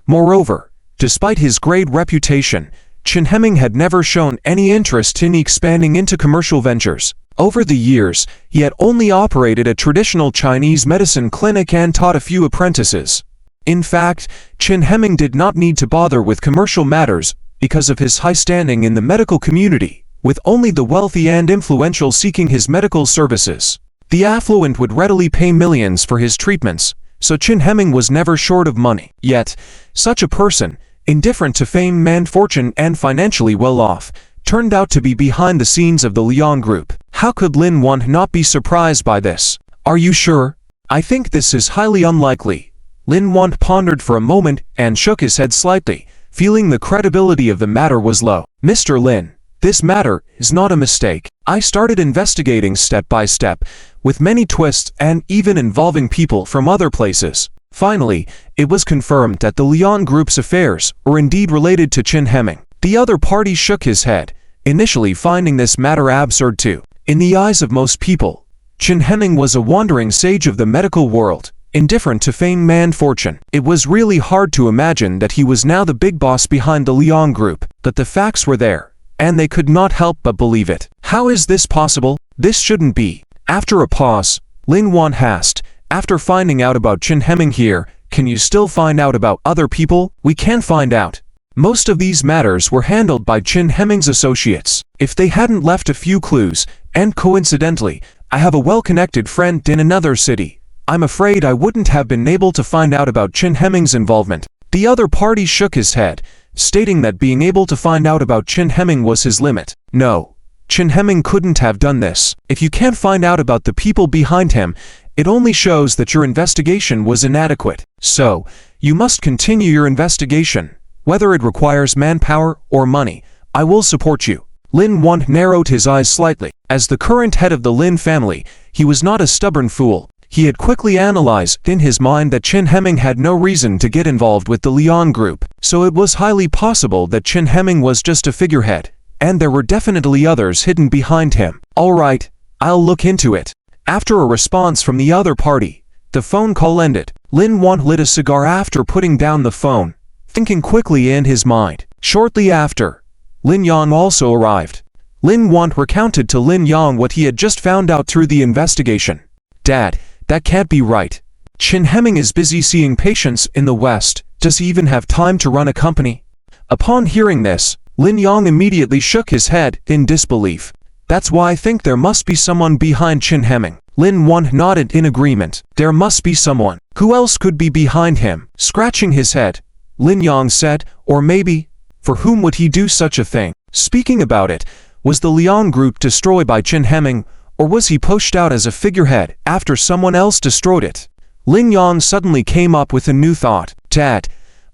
Moreover, despite his great reputation, Chen Heming had never shown any interest in expanding into commercial ventures. Over the years, he had only operated a traditional Chinese medicine clinic and taught a few apprentices. In fact, Chen Heming did not need to bother with commercial matters because of his high standing in the medical community, with only the wealthy and influential seeking his medical services. The affluent would readily pay millions for his treatments, so Chen Heming was never short of money. Yet, such a person, indifferent to fame and fortune and financially well off, turned out to be behind the scenes of the Liang group. How could Lin Yan not be surprised by this? Are you sure? I think this is highly unlikely. Lin Yan pondered for a moment and shook his head slightly, feeling the credibility of the matter was low. Mr. Lin, this matter is not a mistake. I started investigating step by step, with many twists and even involving people from other places. Finally, it was confirmed that the Liang group's affairs were indeed related to Chen Heming. The other party shook his head, initially finding this matter absurd too. In the eyes of most people, Chen Heming was a wandering sage of the medical world, indifferent to fame and fortune. It was really hard to imagine that he was now the big boss behind the Liang group, but the facts were there, and they could not help but believe it. How is this possible? This shouldn't be. After a pause, Lin Yan asked, after finding out about Chen Heming here, can you still find out about other people? We can find out. Most of these matters were handled by Chen Heming's associates. If they hadn't left a few clues, and coincidentally, I have a well-connected friend in another city, I'm afraid I wouldn't have been able to find out about Chen Heming's involvement. The other party shook his head, stating that being able to find out about Chen Heming was his limit. No, Chen Heming couldn't have done this. If you can't find out about the people behind him, it only shows that your investigation was inadequate. So, you must continue your investigation. Whether it requires manpower or money, I will support you. Lin Yan narrowed his eyes slightly. As the current head of the Lin family, he was not a stubborn fool. He had quickly analyzed in his mind that Chen Heming had no reason to get involved with the Liang group, so it was highly possible that Chen Heming was just a figurehead, and there were definitely others hidden behind him. All right, I'll look into it. After a response from the other party, the phone call ended. Lin Yan lit a cigar after putting down the phone, thinking quickly in his mind. Shortly after, Lin Yan also arrived. Lin Yan recounted to Lin Yang what he had just found out through the investigation. Dad, that can't be right. Chen Heming is busy seeing patients in the West. Does he even have time to run a company? Upon hearing this, Lin Yang immediately shook his head in disbelief. That's why I think there must be someone behind Chen Heming. Lin Yan nodded in agreement. There must be someone. Who else could be behind him? Scratching his head, Lin Yang said, or maybe, for whom would he do such a thing? Speaking about it, was the Liang group destroyed by Chen Heming, or was he pushed out as a figurehead after someone else destroyed it? Lin Yan suddenly came up with a new thought. Dad,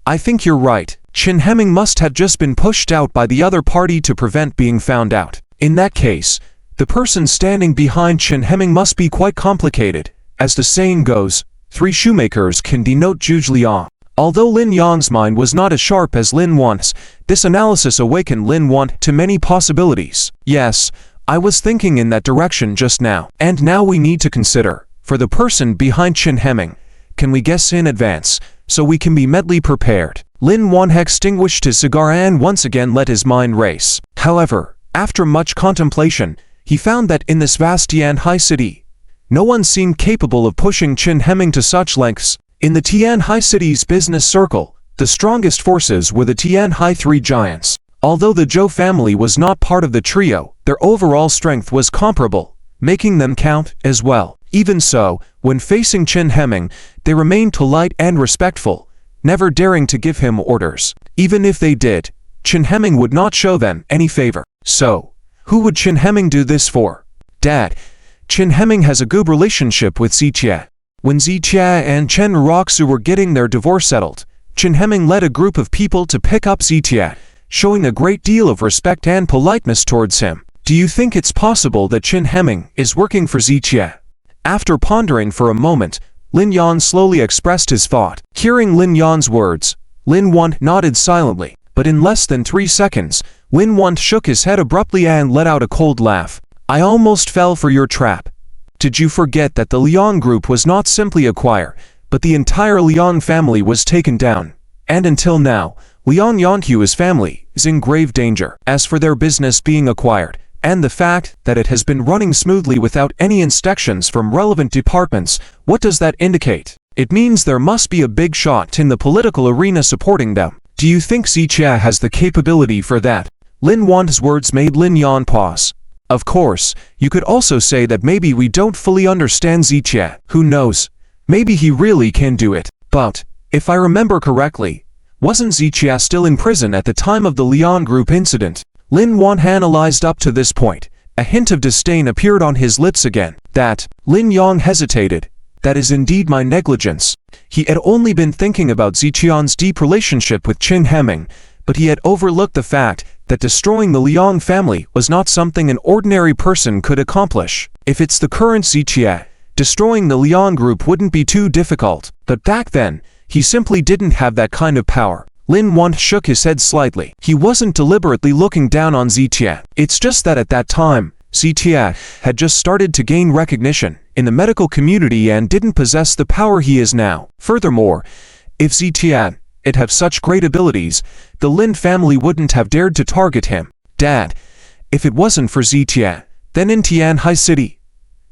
I think you're right. Chen Heming must have just been pushed out by the other party to prevent being found out. In that case, the person standing behind Chen Heming must be quite complicated. As the saying goes, 3 shoemakers can denote Juge Liang. Although Lin Yang's mind was not as sharp as Lin Yan's, This analysis awakened Lin Yan to many possibilities. Yes, I was thinking in that direction just now. And now we need to consider, for the person behind Chen Hemming, can we guess in advance, so we can be mentally prepared? Lin Yan extinguished his cigar and once again let his mind race. However, after much contemplation, he found that in this vast Tianhai city, no one seemed capable of pushing Chen Hemming to such lengths. In the Tianhai city's business circle, the strongest forces were the Tianhai Three Giants. Although the Zhou family was not part of the trio, their overall strength was comparable, making them count as well. Even so, when facing Chen Hemming, they remained polite and respectful, never daring to give him orders. Even if they did, Chen Hemming would not show them any favor. So, who would Chen Hemming do this for? Dad, Chen Hemming has a good relationship with Zijie. When Zijie and Chen Raku were getting their divorce settled, Chen Hemming led a group of people to pick up Zijie, showing a great deal of respect and politeness towards him. Do you think it's possible that Chen Hemming is working for Zijie? After pondering for a moment, Lin Yan slowly expressed his thought. Hearing Lin Yan's words, Lin Yan nodded silently, but in less than 3 seconds, Lin Yan shook his head abruptly and let out a cold laugh. I almost fell for your trap. Did you forget that the Liang group was not simply acquired, but the entire Liang family was taken down? And until now, Liang Yanhua's family is in grave danger. As for their business being acquired, and the fact that it has been running smoothly without any inspections from relevant departments, what does that indicate? It means there must be a big shot in the political arena supporting them. Do you think Zijie has the capability for that? Lin Yan's words made Lin Yan pause. Of course, you could also say that maybe we don't fully understand Zijie. Who knows? Maybe he really can do it. But, if I remember correctly, wasn't Zijie still in prison at the time of the Liang group incident? Lin Yan analyzed up to this point. A hint of disdain appeared on his lips again. That, Lin Yan hesitated. That is indeed my negligence. He had only been thinking about Zijie's deep relationship with Chen Hemming, but he had overlooked the fact that destroying the Liang family was not something an ordinary person could accomplish. If it's the current Zijie, destroying the Liang group wouldn't be too difficult, but back then, he simply didn't have that kind of power. Lin Yan shook his head slightly. He wasn't deliberately looking down on Zijie. It's just that at that time, Zijie had just started to gain recognition in the medical community and didn't possess the power he is now. Furthermore, if Zijie had have such great abilities, the Lin family wouldn't have dared to target him. Dad, if it wasn't for Zijie, then in Tianhai City,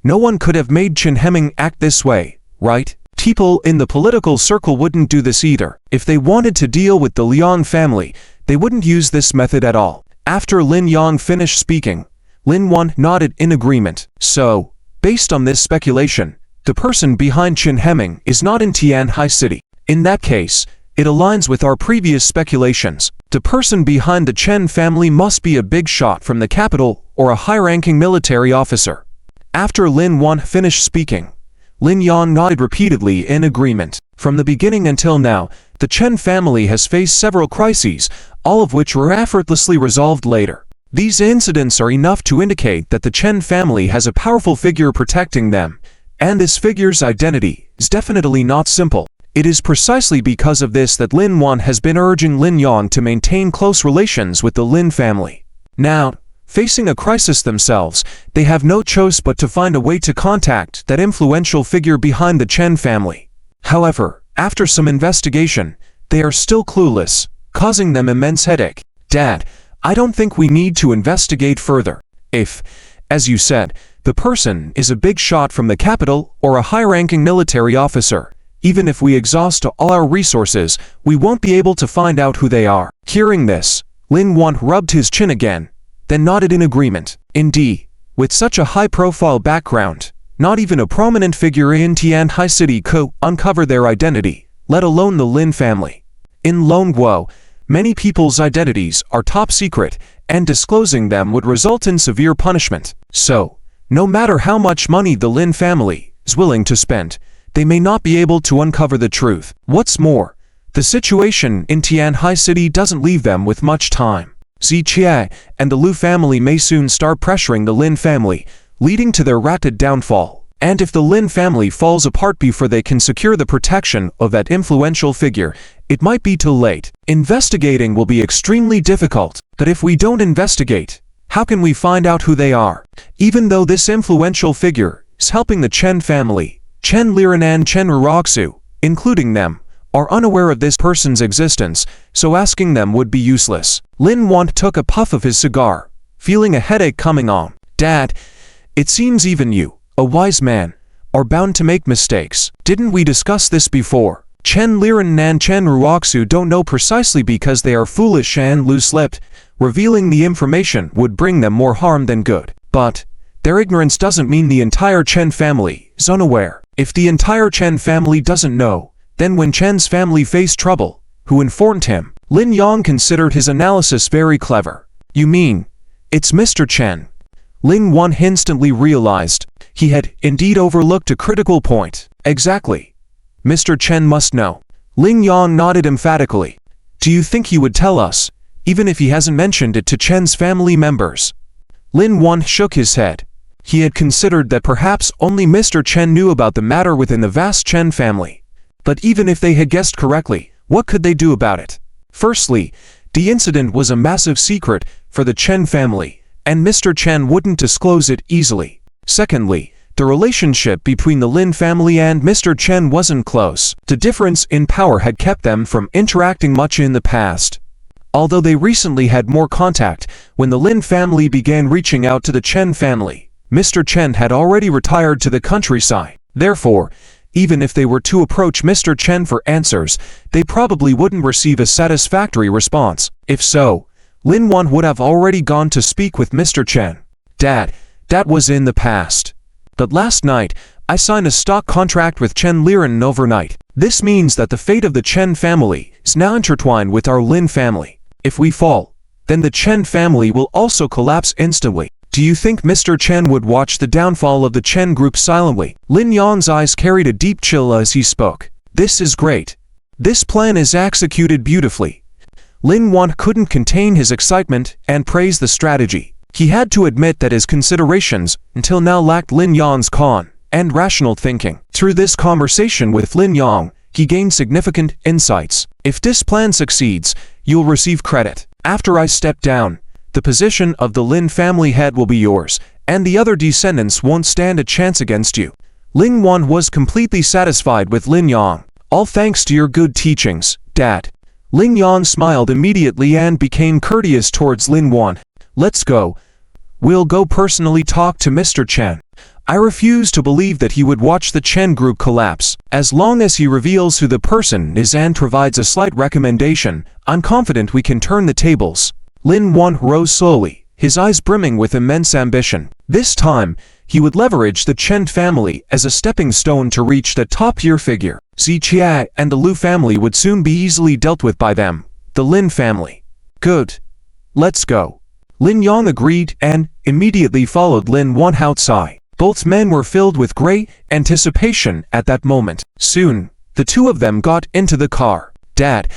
no one could have made Chen Hemming act this way, right? People in the political circle wouldn't do this either. If they wanted to deal with the Liang family, they wouldn't use this method at all. After Lin Yan finished speaking, Lin Yan nodded in agreement. So, based on this speculation, the person behind Chen Hemming is not in Tianhai City. In that case, it aligns with our previous speculations. The person behind the Chen family must be a big shot from the capital or a high-ranking military officer. After Lin Yan finished speaking, Lin Yan nodded repeatedly in agreement. From the beginning until now, the Chen family has faced several crises, all of which were effortlessly resolved later. These incidents are enough to indicate that the Chen family has a powerful figure protecting them, and this figure's identity is definitely not simple. It is precisely because of this that Lin Yan has been urging Lin Yan to maintain close relations with the Lin family. Now, facing a crisis themselves, they have no choice but to find a way to contact that influential figure behind the Chen family. However, after some investigation, they are still clueless, causing them immense headache. Dad, I don't think we need to investigate further. If, as you said, the person is a big shot from the capital or a high-ranking military officer, even if we exhaust all our resources, we won't be able to find out who they are. Hearing this, Lin Yan rubbed his chin again, then nodded in agreement. Indeed, with such a high-profile background, not even a prominent figure in Tianhai City could uncover their identity, let alone the Lin family. In Longguo, many people's identities are top secret, and disclosing them would result in severe punishment. So, no matter how much money the Lin family is willing to spend, they may not be able to uncover the truth. What's more, the situation in Tianhai City doesn't leave them with much time. Zijie and the Lu family may soon start pressuring the Lin family, leading to their rapid downfall. And if the Lin family falls apart before they can secure the protection of that influential figure, it might be too late. Investigating will be extremely difficult, but if we don't investigate, how can we find out who they are? Even though this influential figure is helping the Chen family, Chen Len and Chen Raku, including them, are unaware of this person's existence, so asking them would be useless. Lin Yan took a puff of his cigar, feeling a headache coming on. Dad, it seems even you, a wise man, are bound to make mistakes. Didn't we discuss this before? Chen Len and Chen Raku don't know precisely because they are foolish and loose-lipped. Revealing the information would bring them more harm than good. But their ignorance doesn't mean the entire Chen family is unaware. If the entire Chen family doesn't know, then when Chen's family faced trouble, who informed him? Lin Yan considered his analysis very clever. You mean, it's Mr. Chen? Lin Yan instantly realized he had indeed overlooked a critical point. Exactly. Mr. Chen must know. Lin Yan nodded emphatically. Do you think he would tell us, even if he hasn't mentioned it to Chen's family members? Lin Yan shook his head. He had considered that perhaps only Mr. Chen knew about the matter within the vast Chen family. But even if they had guessed correctly, what could they do about it? Firstly, the incident was a massive secret for the Chen family, and Mr. Chen wouldn't disclose it easily. Secondly, the relationship between the Lin family and Mr. Chen wasn't close. The difference in power had kept them from interacting much in the past. Although they recently had more contact, when the Lin family began reaching out to the Chen family, Mr. Chen had already retired to the countryside. Therefore, even if they were to approach Mr. Chen for answers, they probably wouldn't receive a satisfactory response. If so, Lin Yan would have already gone to speak with Mr. Chen. Dad, that was in the past. But last night, I signed a stock contract with Chen Len overnight. This means that the fate of the Chen family is now intertwined with our Lin family. If we fall, then the Chen family will also collapse instantly. Do you think Mr. Chen would watch the downfall of the Chen group silently? Lin Yan's eyes carried a deep chill as he spoke. This is great. This plan is executed beautifully. Lin Yan couldn't contain his excitement and praised the strategy. He had to admit that his considerations until now lacked Lin Yan's calm and rational thinking. Through this conversation with Lin Yan, he gained significant insights. If this plan succeeds, you'll receive credit. After I step down, the position of the Lin family head will be yours, and the other descendants won't stand a chance against you. Lin Yan was completely satisfied with Lin Yan. All thanks to your good teachings, Dad. Lin Yan smiled immediately and became courteous towards Lin Yan. Let's go. We'll go personally talk to Mr. Chen. I refuse to believe that he would watch the Chen group collapse. As long as he reveals who the person is and provides a slight recommendation, I'm confident we can turn the tables. Lin Yan rose slowly, his eyes brimming with immense ambition. This time, he would leverage the Chen family as a stepping stone to reach the top-tier figure. Zijia and the Lu family would soon be easily dealt with by them, the Lin family. Good. Let's go. Lin Yan agreed and immediately followed Lin Yan outside. Both men were filled with great anticipation at that moment. Soon, the two of them got into the car. Dad,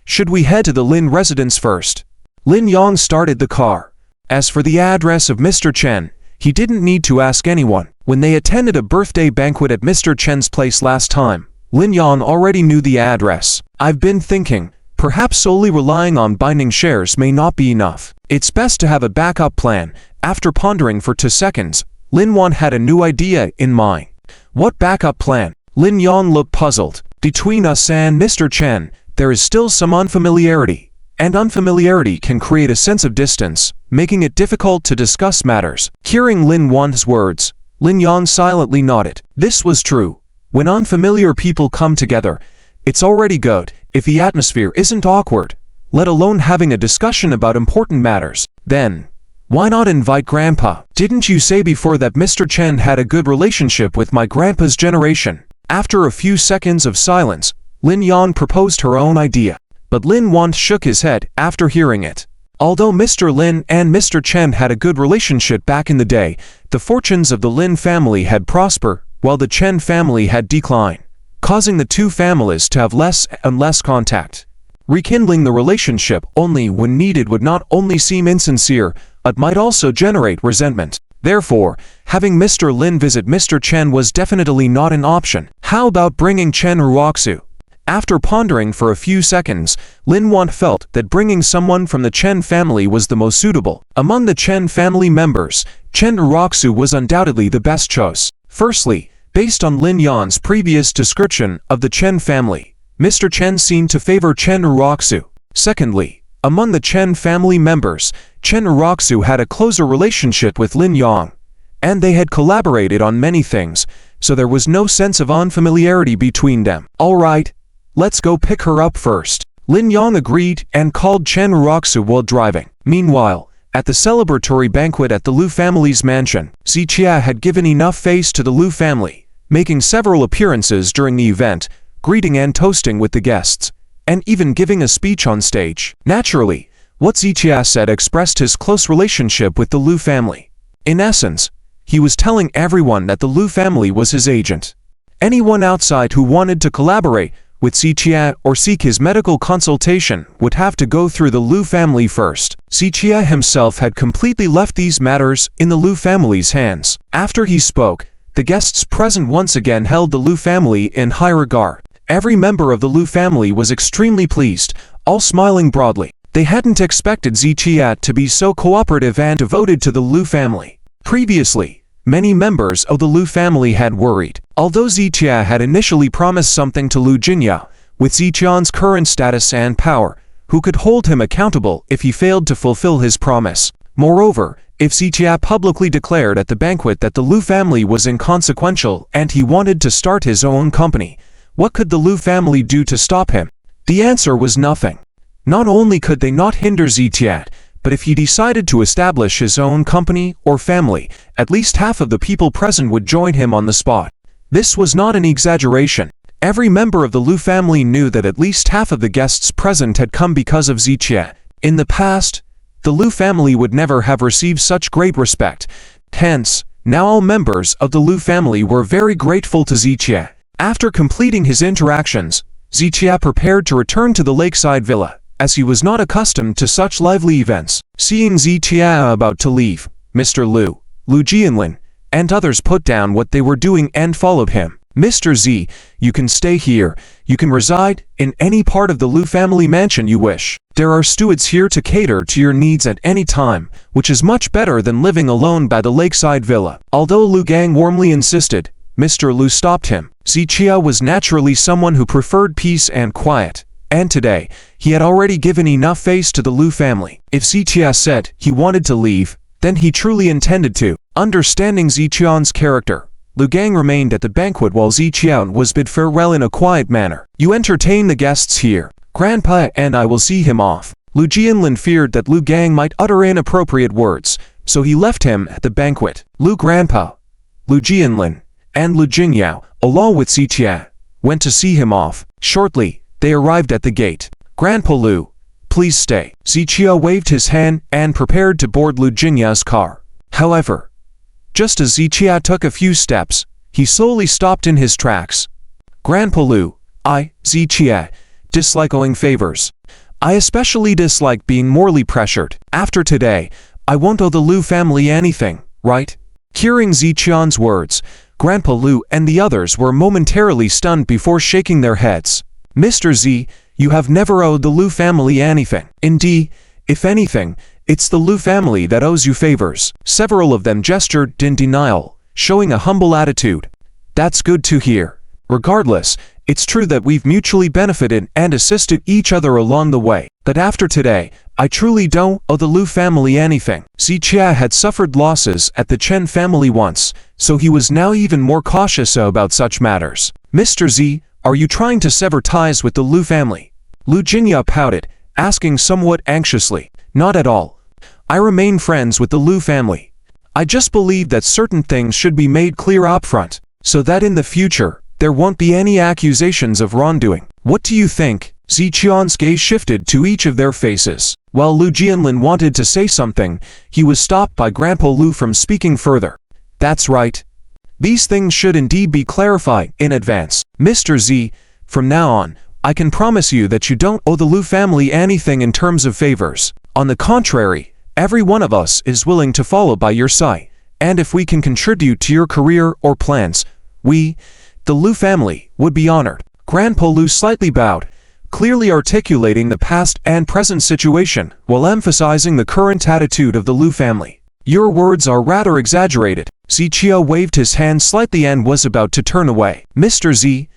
should we head to the Lin residence first? Lin Yan started the car. As for the address of Mr. Chen, he didn't need to ask anyone. When they attended a birthday banquet at Mr. Chen's place last time, Lin Yan already knew the address. I've been thinking, perhaps solely relying on binding shares may not be enough. It's best to have a backup plan. After pondering for 2 seconds, Lin Yan had a new idea in mind. What backup plan? Lin Yan looked puzzled. Between us and Mr. Chen, there is still some unfamiliarity. And unfamiliarity can create a sense of distance, making it difficult to discuss matters. Hearing Lin Yan's words, Lin Yan silently nodded. This was true. When unfamiliar people come together, it's already good if the atmosphere isn't awkward, let alone having a discussion about important matters. Then, why not invite Grandpa? Didn't you say before that Mr. Chen had a good relationship with my grandpa's generation? After a few seconds of silence, Lin Yan proposed her own idea. But Lin Yan shook his head after hearing it. Although Mr. Lin and Mr. Chen had a good relationship back in the day, the fortunes of the Lin family had prospered, while the Chen family had declined, causing the two families to have less and less contact. Rekindling the relationship only when needed would not only seem insincere, but might also generate resentment. Therefore, having Mr. Lin visit Mr. Chen was definitely not an option. How about bringing Chen Raku? After pondering for a few seconds, Lin Yan felt that bringing someone from the Chen family was the most suitable. Among the Chen family members, Chen Raku was undoubtedly the best choice. Firstly, based on Lin Yan's previous description of the Chen family, Mr. Chen seemed to favor Chen Raku. Secondly, among the Chen family members, Chen Raku had a closer relationship with Lin Yan, and they had collaborated on many things, so there was no sense of unfamiliarity between them. Alright, let's go pick her up first. Lin Yan agreed and called Chen Raku while driving. Meanwhile, at the celebratory banquet at the Lu family's mansion, Ziqia had given enough face to the Lu family, making several appearances during the event, greeting and toasting with the guests, and even giving a speech on stage. Naturally, what Ziqia said expressed his close relationship with the Lu family. In essence, he was telling everyone that the Lu family was his agent. Anyone outside who wanted to collaborate with Ziqia or seek his medical consultation would have to go through the Lu family first. Ziqia himself had completely left these matters in the Lu family's hands. After he spoke, the guests present once again held the Lu family in high regard. Every member of the Lu family was extremely pleased, all smiling broadly. They hadn't expected Ziqia to be so cooperative and devoted to the Lu family. Previously, many members of the Lu family had worried. Although Ziqia had initially promised something to Lu Jinya, with Ziqian's current status and power, who could hold him accountable if he failed to fulfill his promise. Moreover, if Ziqia publicly declared at the banquet that the Lu family was inconsequential and he wanted to start his own company, what could the Lu family do to stop him? The answer was nothing. Not only could they not hinder Ziqia, but if he decided to establish his own company or family, at least half of the people present would join him on the spot. This was not an exaggeration. Every member of the Lu family knew that at least half of the guests present had come because of Ziqia. In the past, the Lu family would never have received such great respect. Hence, now all members of the Lu family were very grateful to Ziqia. After completing his interactions, Ziqia prepared to return to the lakeside villa, as he was not accustomed to such lively events. Seeing Ziqia about to leave, Mr. Lu Jianlin, and others put down what they were doing and followed him. Mr. Z, you can stay here. You can reside in any part of the Lu family mansion you wish. There are stewards here to cater to your needs at any time, which is much better than living alone by the lakeside villa. Although Lu Gang warmly insisted, Mr. Lu stopped him. Ziqia was naturally someone who preferred peace and quiet, and today, he had already given enough face to the Lu family. If Ziqia said he wanted to leave, then he truly intended to. Understanding Ziqian's character, Lu Gang remained at the banquet while Ziqian was bid farewell in a quiet manner. You entertain the guests here. Grandpa and I will see him off. Lu Jianlin feared that Lu Gang might utter inappropriate words, so he left him at the banquet. Lu Grandpa, Lu Jianlin, and Lu Jingyao, along with Ziqia, went to see him off. Shortly, they arrived at the gate. Grandpa Lu, please stay. Ziqia waved his hand and prepared to board Lu Jingya's car. However, just as Ziqia took a few steps, he slowly stopped in his tracks. Grandpa Lu, I, Ziqia, dislike owing favors. I especially dislike being morally pressured. After today, I won't owe the Lu family anything, right? Hearing Ziqian's words, Grandpa Lu and the others were momentarily stunned before shaking their heads. Mr. Z, you have never owed the Lu family anything. Indeed, if anything, it's the Lu family that owes you favors. Several of them gestured in denial, showing a humble attitude. That's good to hear. Regardless, it's true that we've mutually benefited and assisted each other along the way. But after today, I truly don't owe the Lu family anything. Ziqia had suffered losses at the Chen family once, so he was now even more cautious about such matters. Mr. Z, are you trying to sever ties with the Lu family? Lu Jingya pouted, asking somewhat anxiously. Not at all. I remain friends with the Lu family. I just believe that certain things should be made clear up front, so that in the future, there won't be any accusations of wrongdoing. What do you think? Ziqian's gaze shifted to each of their faces. While Lu Jianlin wanted to say something, he was stopped by Grandpa Lu from speaking further. That's right. These things should indeed be clarified in advance. Mr. Z, from now on, I can promise you that you don't owe the Lu family anything in terms of favors. On the contrary, every one of us is willing to follow by your side, and if we can contribute to your career or plans, we, the Lu family, would be honored. Grandpa Lu slightly bowed, clearly articulating the past and present situation while emphasizing the current attitude of the Lu family. Your words are rather exaggerated. Zichia waved his hand slightly and was about to turn away. Mr. Z,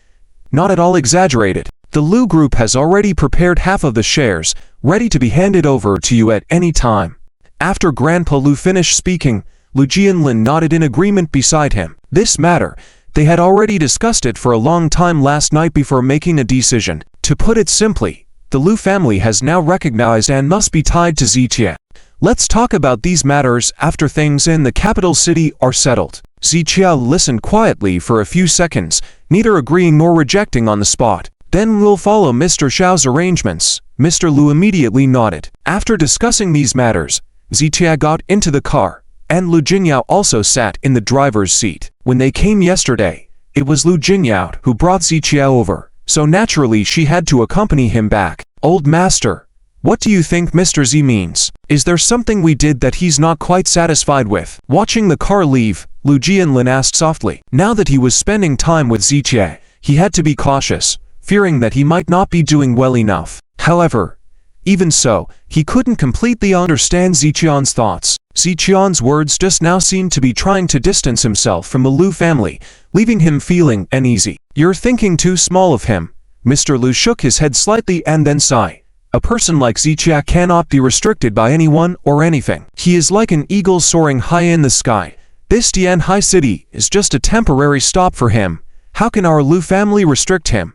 not at all exaggerated. The Lu group has already prepared half of the shares, ready to be handed over to you at any time. After Grandpa Lu finished speaking, Chen Len nodded in agreement beside him. This matter, they had already discussed it for a long time last night before making a decision. To put it simply, the Lu family has now recognized and must be tied to Zichia. Let's talk about these matters after things in the capital city are settled. Zichia listened quietly for a few seconds, neither agreeing nor rejecting on the spot. Then we'll follow Mr. Xiao's arrangements. Mr. Lu immediately nodded. After discussing these matters, Zichia got into the car, and Lu Jinyao also sat in the driver's seat. When they came yesterday, it was Lu Jinyao who brought Zichia over, so naturally she had to accompany him back. Old master, what do you think Mr. Z means? Is there something we did that he's not quite satisfied with? Watching the car leave, Chen Len asked softly. Now that he was spending time with Zichia, he had to be cautious, fearing that he might not be doing well enough. However, even so, he couldn't completely understand Zichian's thoughts. Zichian's words just now seemed to be trying to distance himself from the Lu family, leaving him feeling uneasy. You're thinking too small of him. Mr. Lu shook his head slightly and then sighed. A person like Zichia cannot be restricted by anyone or anything. He is like an eagle soaring high in the sky. This Dianhai city is just a temporary stop for him. How can our Lu family restrict him?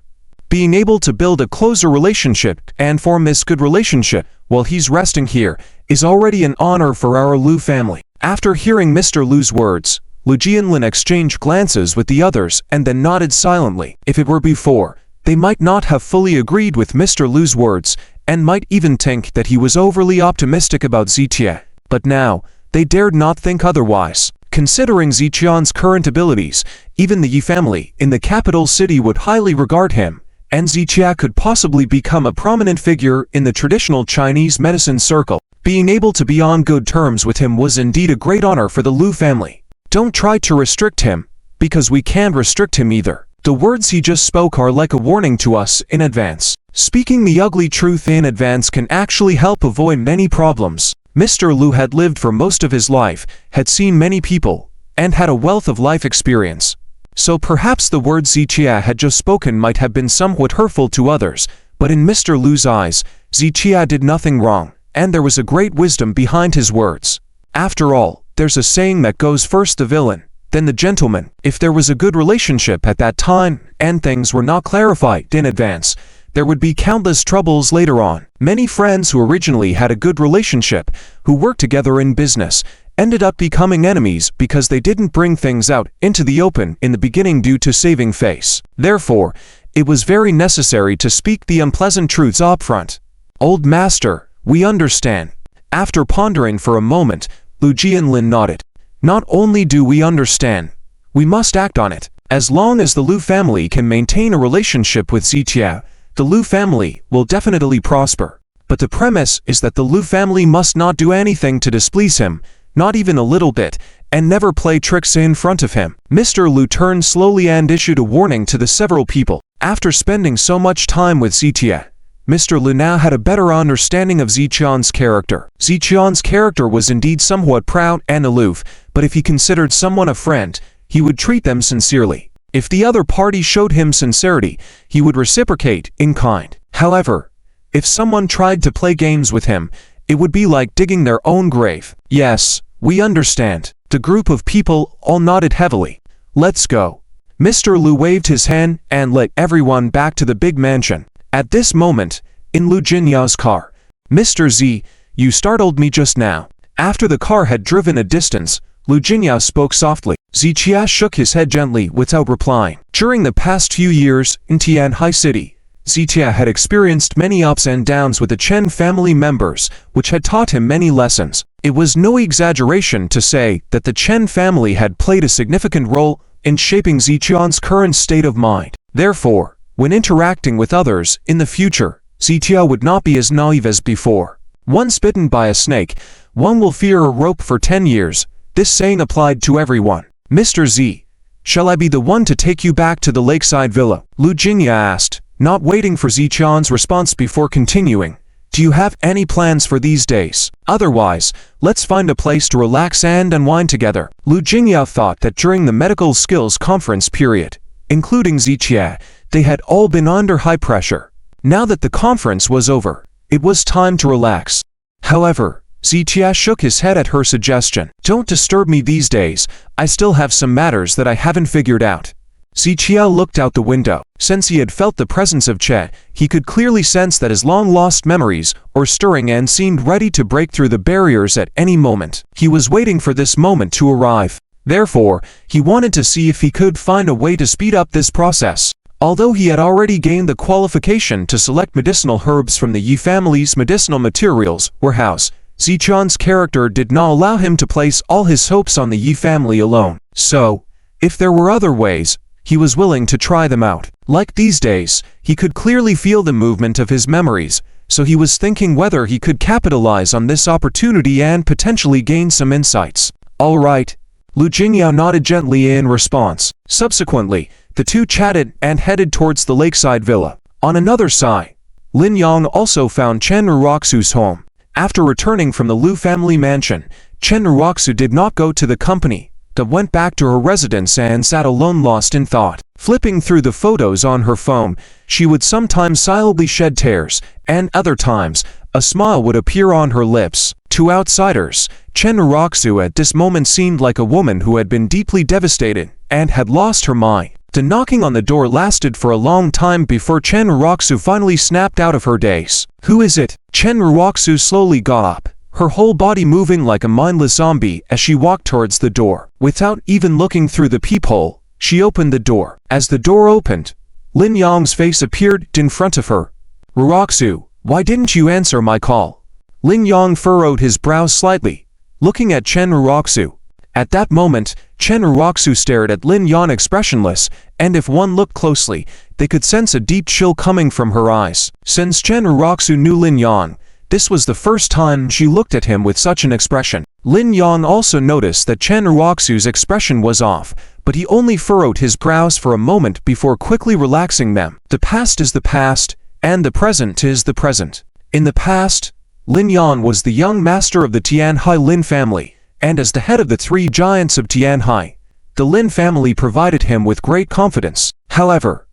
Being able to build a closer relationship and form this good relationship while he's resting here is already an honor for our Lu family. After hearing Mr. Lu's words, Chen Len exchanged glances with the others and then nodded silently. If it were before, they might not have fully agreed with Mr. Lu's words and might even think that he was overly optimistic about Zichia. But now, they dared not think otherwise. Considering Zichian's current abilities, even the Yi family in the capital city would highly regard him, and Zichia could possibly become a prominent figure in the traditional Chinese medicine circle. Being able to be on good terms with him was indeed a great honor for the Lu family. Don't try to restrict him, because we can't restrict him either. The words he just spoke are like a warning to us in advance. Speaking the ugly truth in advance can actually help avoid many problems. Mr. Lu had lived for most of his life, had seen many people, and had a wealth of life experience. So perhaps the words Zichia had just spoken might have been somewhat hurtful to others, but in Mr. Lu's eyes, Zichia did nothing wrong, and there was a great wisdom behind his words. After all, there's a saying that goes first the villain, then the gentleman. If there was a good relationship at that time, and things were not clarified in advance, there would be countless troubles later on. Many friends who originally had a good relationship, who worked together in business, ended up becoming enemies because they didn't bring things out into the open in the beginning due to saving face. Therefore, it was very necessary to speak the unpleasant truths up front. Old master, we understand. After pondering for a moment, Chen Len nodded. Not only do we understand, we must act on it. As long as the Lu family can maintain a relationship with Zichia, the Lu family will definitely prosper. But the premise is that the Lu family must not do anything to displease him, not even a little bit, and never play tricks in front of him. Mr. Lu turned slowly and issued a warning to the several people. After spending so much time with Zichia, Mr. Lu now had a better understanding of Zichian's character. Zichian's character was indeed somewhat proud and aloof, but if he considered someone a friend, he would treat them sincerely. If the other party showed him sincerity, he would reciprocate in kind. However, if someone tried to play games with him, it would be like digging their own grave. Yes, we understand. The group of people all nodded heavily. Let's go. Mr. Lu waved his hand and led everyone back to the big mansion. At this moment, in Lu Jinyao's car, Mr. Z, you startled me just now. After the car had driven a distance, Lu Jinyao spoke softly. Zichia shook his head gently without replying. During the past few years in Tianhai City, Zichia had experienced many ups and downs with the Chen family members, which had taught him many lessons. It was no exaggeration to say that the Chen family had played a significant role in shaping Zichian's current state of mind. Therefore, when interacting with others in the future, Zichia would not be as naive as before. Once bitten by a snake, one will fear a rope for 10 years. This saying applied to everyone. Mr. Z, Shall I be the one to take you back to the lakeside villa? Lu Jingya asked, not waiting for Ziqian's response before continuing. Do you have any plans for these days? Otherwise, let's find a place to relax and unwind together. Lu Jingya thought that during the medical skills conference period, including Ziqia, they had all been under high pressure. Now that the conference was over, it was time to relax. However, Ziqia shook his head at her suggestion. Don't disturb me these days, I still have some matters that I haven't figured out. Ziqia looked out the window. Since he had felt the presence of Che, he could clearly sense that his long-lost memories were stirring and seemed ready to break through the barriers at any moment. He was waiting for this moment to arrive. Therefore, he wanted to see if he could find a way to speed up this process. Although he had already gained the qualification to select medicinal herbs from the Yi family's medicinal materials warehouse, Ziqian's character did not allow him to place all his hopes on the Yi family alone. So, if there were other ways, he was willing to try them out. Like these days, he could clearly feel the movement of his memories, so he was thinking whether he could capitalize on this opportunity and potentially gain some insights. All right. Lu Jingya nodded gently in response. Subsequently, the two chatted and headed towards the lakeside villa. On another side, Lin Yan also found Chen Raku's home. After returning from the Lu family mansion, Chen Raku did not go to the company, but went back to her residence and sat alone lost in thought. Flipping through the photos on her phone, she would sometimes silently shed tears, and other times, a smile would appear on her lips. To outsiders, Chen Raku at this moment seemed like a woman who had been deeply devastated and had lost her mind. The knocking on the door lasted for a long time before Chen Raku finally snapped out of her daze. Who is it? Chen Raku slowly got up, her whole body moving like a mindless zombie as she walked towards the door. Without even looking through the peephole, she opened the door. As the door opened, Lin Yan's face appeared in front of her. Raku, why didn't you answer my call? Lin Yan furrowed his brows slightly, looking at Chen Raku. At that moment, Chen Raku stared at Lin Yan expressionless, and if one looked closely, they could sense a deep chill coming from her eyes. Since Chen Raku knew Lin Yan, this was the first time she looked at him with such an expression. Lin Yan also noticed that Chen Raku's expression was off, but he only furrowed his brows for a moment before quickly relaxing them. The past is the past, and the present is the present. In the past, Lin Yan was the young master of the Tianhai Lin family, and as the head of the three giants of Tianhai, the Lin family provided him with great confidence. However,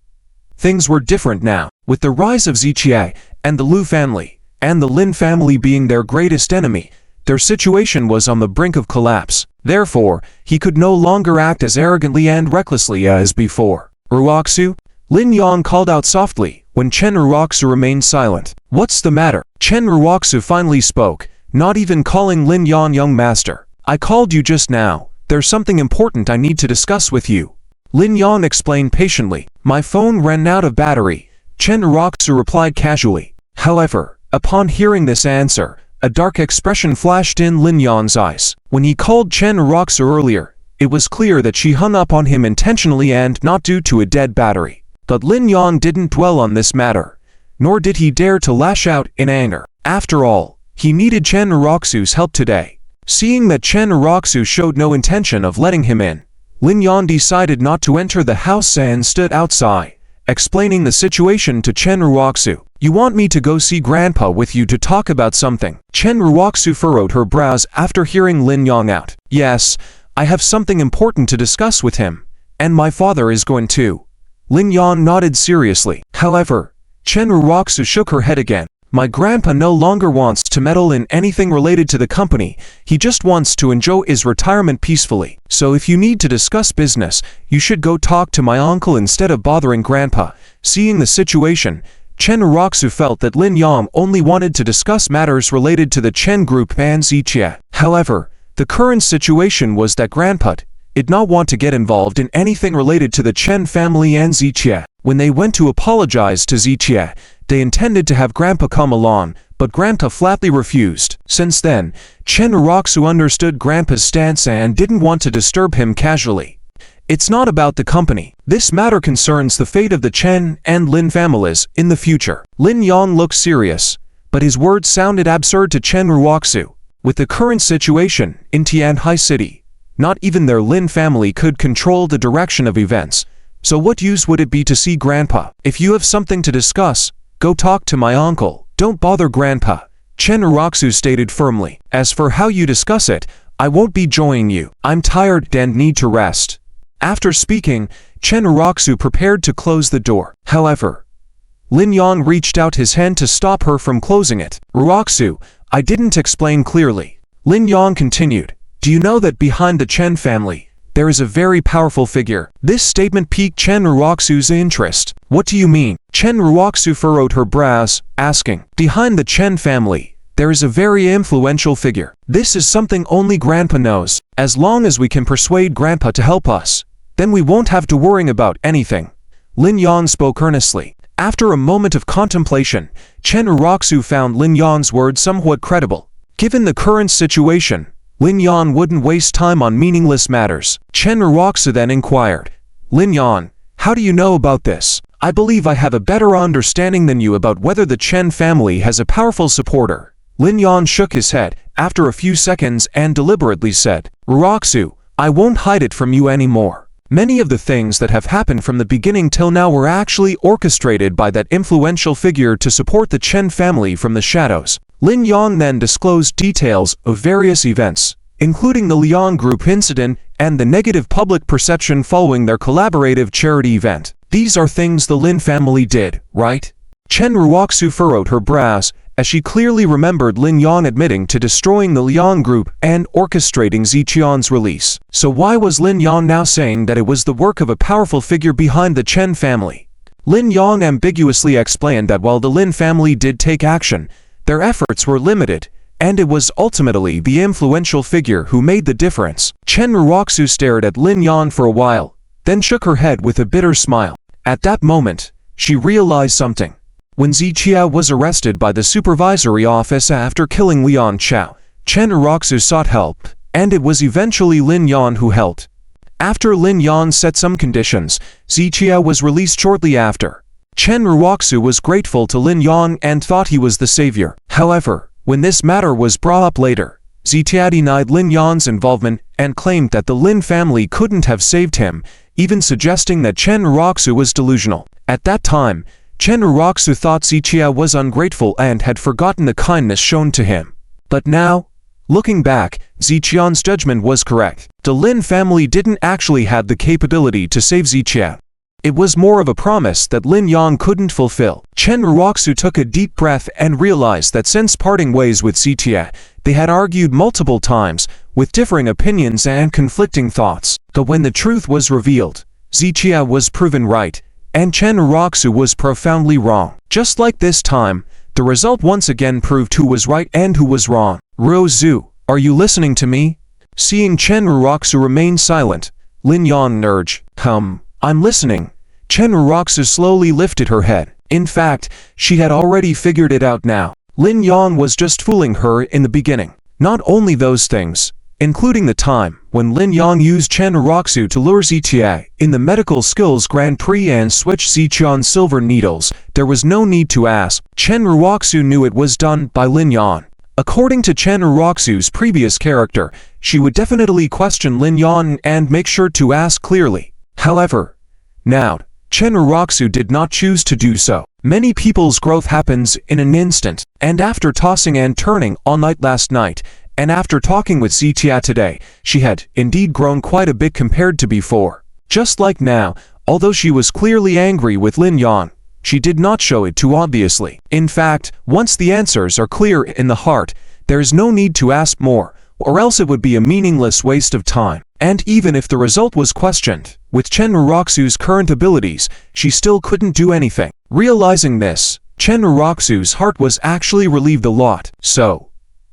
things were different now. With the rise of Ziqia and the Lu family, and the Lin family being their greatest enemy, their situation was on the brink of collapse. Therefore, he could no longer act as arrogantly and recklessly as before. Raku? Lin Yan called out softly, when Chen Raku remained silent. What's the matter? Chen Raku finally spoke, not even calling Lin Yan young master. I called you just now. There's something important I need to discuss with you. Lin Yan explained patiently. My phone ran out of battery, Chen Raku replied casually. However, upon hearing this answer, a dark expression flashed in Lin Yan's eyes. When he called Chen Raku earlier, it was clear that she hung up on him intentionally and not due to a dead battery. But Lin Yan didn't dwell on this matter, nor did he dare to lash out in anger. After all, he needed Chen Raku's help today. Seeing that Chen Raku showed no intention of letting him in, Lin Yan decided not to enter the house and stood outside, explaining the situation to Chen Raku. You want me to go see Grandpa with you to talk about something? Chen Raku furrowed her brows after hearing Lin Yan out. Yes, I have something important to discuss with him, and my father is going too. Lin Yan nodded seriously. However, Chen Raku shook her head again. My grandpa no longer wants to meddle in anything related to the company, he just wants to enjoy his retirement peacefully. So if you need to discuss business, you should go talk to my uncle instead of bothering grandpa. Seeing the situation, Chen Raku felt that Lin Yan only wanted to discuss matters related to the Chen group and Ziqia. However, the current situation was that grandpa did not want to get involved in anything related to the Chen family and Ziqia. When they went to apologize to Ziqia, they intended to have Grandpa come along, but Grandpa flatly refused. Since then, Chen Raku understood Grandpa's stance and didn't want to disturb him casually. It's not about the company. This matter concerns the fate of the Chen and Lin families in the future. Lin Yan looked serious, but his words sounded absurd to Chen Raku. With the current situation in Tianhai City, Not even their Lin family could control the direction of events. So what use would it be to see Grandpa? If you have something to discuss, go talk to my uncle. Don't bother Grandpa, Chen Raku stated firmly. As for how you discuss it, I won't be joining you. I'm tired and need to rest. After speaking, Chen Raku prepared to close the door. However, Lin Yan reached out his hand to stop her from closing it. Raku, I didn't explain clearly. Lin Yan continued. Do you know that behind the Chen family, there is a very powerful figure? This statement piqued Chen Raku's interest. What do you mean? Chen Raku furrowed her brows, asking. Behind the Chen family, there is a very influential figure. This is something only Grandpa knows. As long as we can persuade Grandpa to help us, then we won't have to worry about anything. Lin Yan spoke earnestly. After a moment of contemplation, Chen Raku found Lin Yan's words somewhat credible. Given the current situation, Lin Yan wouldn't waste time on meaningless matters. Chen Raku then inquired. Lin Yan, how do you know about this? I believe I have a better understanding than you about whether the Chen family has a powerful supporter. Lin Yan shook his head after a few seconds and deliberately said, Raku, I won't hide it from you anymore. Many of the things that have happened from the beginning till now were actually orchestrated by that influential figure to support the Chen family from the shadows. Lin Yan then disclosed details of various events, including the Liang Group incident and the negative public perception following their collaborative charity event. These are things the Lin family did, right? Chen Raku furrowed her brows, as she clearly remembered Lin Yan admitting to destroying the Liang Group and orchestrating Ziqian's release. So why was Lin Yan now saying that it was the work of a powerful figure behind the Chen family? Lin Yan ambiguously explained that while the Lin family did take action, their efforts were limited, and it was ultimately the influential figure who made the difference. Chen Raku stared at Lin Yan for a while, then shook her head with a bitter smile. At that moment, she realized something. When Ziqia was arrested by the supervisory office after killing Lian Chao, Chen Raku sought help, and it was eventually Lin Yan who helped. After Lin Yan set some conditions, Ziqia was released shortly after. Chen Raku was grateful to Lin Yan and thought he was the savior. However, when this matter was brought up later, Ziqia denied Lin Yan's involvement and claimed that the Lin family couldn't have saved him, even suggesting that Chen Raku was delusional. At that time, Chen Raku thought Ziqia was ungrateful and had forgotten the kindness shown to him. But now, looking back, Ziqian's judgment was correct. The Lin family didn't actually have the capability to save Ziqia. It was more of a promise that Lin Yan couldn't fulfill. Chen Raku took a deep breath and realized that since parting ways with Ziqia, they had argued multiple times, with differing opinions and conflicting thoughts. But when the truth was revealed, Ziqia was proven right, and Chen Raku was profoundly wrong. Just like this time, the result once again proved who was right and who was wrong. Rozu, are you listening to me? Seeing Chen Raku remain silent, Lin Yan urged. I'm listening. Chen Raku slowly lifted her head. In fact, she had already figured it out now. Lin Yan was just fooling her in the beginning. Not only those things, including the time when Lin Yan used Chen Raku to lure Ziqia in the medical skills Grand Prix and switch Ziqian's silver needles, there was no need to ask. Chen Raku knew it was done by Lin Yan. According to Chen Raku's previous character, she would definitely question Lin Yan and make sure to ask clearly. However, now, Chen Raku did not choose to do so. Many people's growth happens in an instant, and after tossing and turning all night last night, and after talking with Ziqia today, she had indeed grown quite a bit compared to before. Just like now, although she was clearly angry with Lin Yan, she did not show it too obviously. In fact, once the answers are clear in the heart, there is no need to ask more, or else it would be a meaningless waste of time. And even if the result was questioned, with Chen Raku's current abilities, she still couldn't do anything. Realizing this, Chen Raku's heart was actually relieved a lot. So,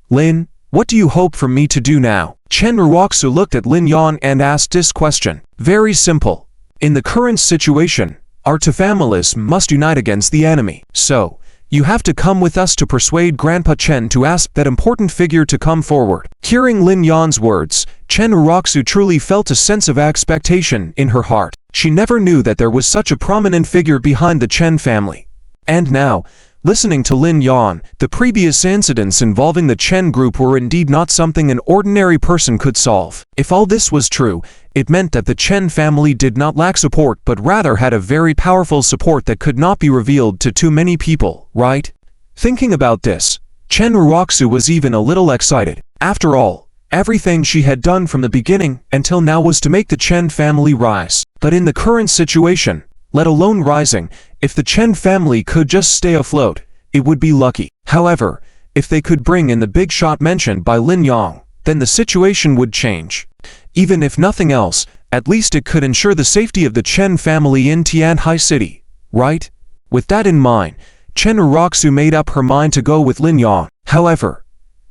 Lin, what do you hope for me to do now? Chen Raku looked at Lin Yan and asked this question. Very simple. In the current situation, our two families must unite against the enemy. So, you have to come with us to persuade Grandpa Chen to ask that important figure to come forward. Hearing Lin Yan's words, Chen Raku truly felt a sense of expectation in her heart. She never knew that there was such a prominent figure behind the Chen family. And now, Listening to Lin Yan, the previous incidents involving the Chen group were indeed not something an ordinary person could solve. If all this was true, it meant that the Chen family did not lack support but rather had a very powerful support that could not be revealed to too many people, right? Thinking about this, Chen Raku was even a little excited. After all, everything she had done from the beginning until now was to make the Chen family rise. But in the current situation, let alone rising, if the Chen family could just stay afloat, it would be lucky. However, if they could bring in the big shot mentioned by Lin Yan, then the situation would change. Even if nothing else, at least it could ensure the safety of the Chen family in Tianhai City, right? With that in mind, Chen Raku made up her mind to go with Lin Yan. However,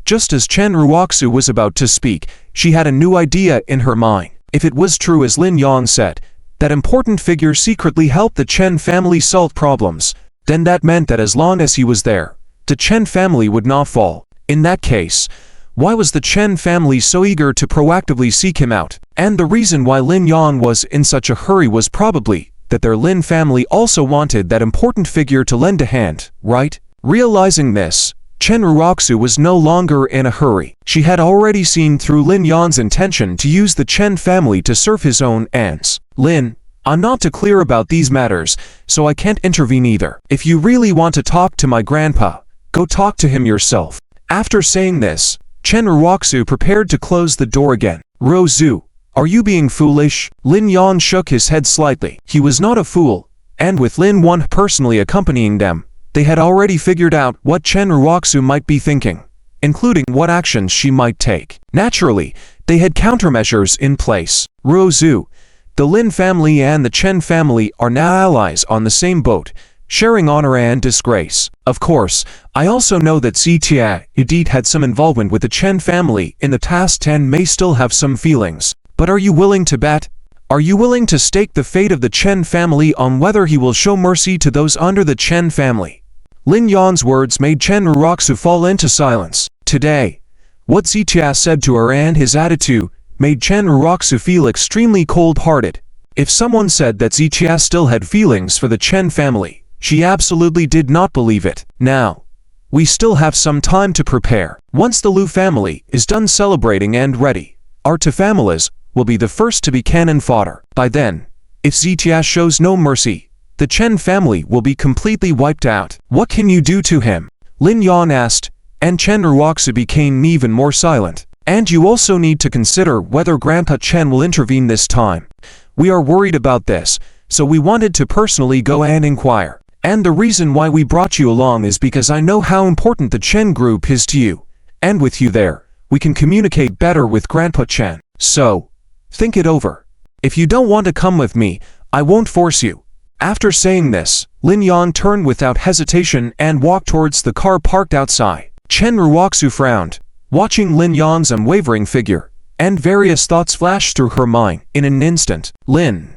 just as Chen Raku was about to speak, she had a new idea in her mind. If it was true as Lin Yan said, that important figure secretly helped the Chen family solve problems, then that meant that as long as he was there, the Chen family would not fall. In that case, why was the Chen family so eager to proactively seek him out? And the reason why Lin Yan was in such a hurry was probably that their Lin family also wanted that important figure to lend a hand, right? Realizing this, Chen Raku was no longer in a hurry. She had already seen through Lin Yan's intention to use the Chen family to serve his own ends. Lin, I'm not too clear about these matters, so I can't intervene either. If you really want to talk to my grandpa, go talk to him yourself. After saying this, Chen Raku prepared to close the door again. Rozu, are you being foolish? Lin Yan shook his head slightly. He was not a fool, and with Lin Yan personally accompanying them, they had already figured out what Chen Raku might be thinking, including what actions she might take. Naturally, they had countermeasures in place. Rozu, the Lin family and the Chen family are now allies on the same boat, sharing honor and disgrace. Of course, I also know that Xia indeed had some involvement with the Chen family in the past and may still have some feelings. But are you willing to bet? Are you willing to stake the fate of the Chen family on whether he will show mercy to those under the Chen family? Lin Yan's words made Chen Raku fall into silence. Today, what Xia said to her and his attitude made Chen Raku feel extremely cold-hearted. If someone said that Xia still had feelings for the Chen family, she absolutely did not believe it. Now, we still have some time to prepare. Once the Lu family is done celebrating and ready, our two families will be the first to be cannon fodder. By then, if Xia shows no mercy, the Chen family will be completely wiped out. What can you do to him? Lin Yan asked, and Chen Raku became even more silent. And you also need to consider whether Grandpa Chen will intervene this time. We are worried about this, so we wanted to personally go and inquire. And the reason why we brought you along is because I know how important the Chen group is to you. And with you there, we can communicate better with Grandpa Chen. So, think it over. If you don't want to come with me, I won't force you. After saying this, Lin Yan turned without hesitation and walked towards the car parked outside. Chen Raku frowned, watching Lin Yan's unwavering figure, and various thoughts flashed through her mind in an instant. Lin,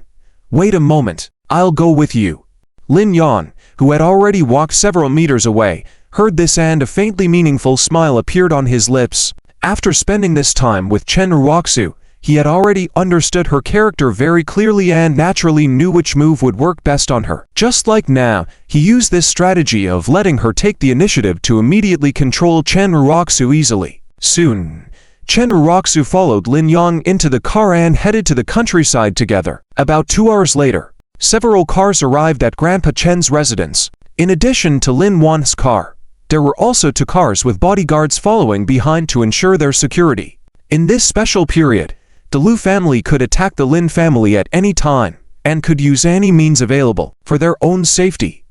wait a moment, I'll go with you. Lin Yan, who had already walked several meters away, heard this and a faintly meaningful smile appeared on his lips. After spending this time with Chen Raku, he had already understood her character very clearly and naturally knew which move would work best on her. Just like now, he used this strategy of letting her take the initiative to immediately control Chen Raku easily. Soon, Chen Raku followed Lin Yan into the car and headed to the countryside together. About 2 hours later, several cars arrived at Grandpa Chen's residence. In addition to Lin Yan's car, there were also 2 cars with bodyguards following behind to ensure their security. In this special period, the Lu family could attack the Lin family at any time, and could use any means available for their own safety.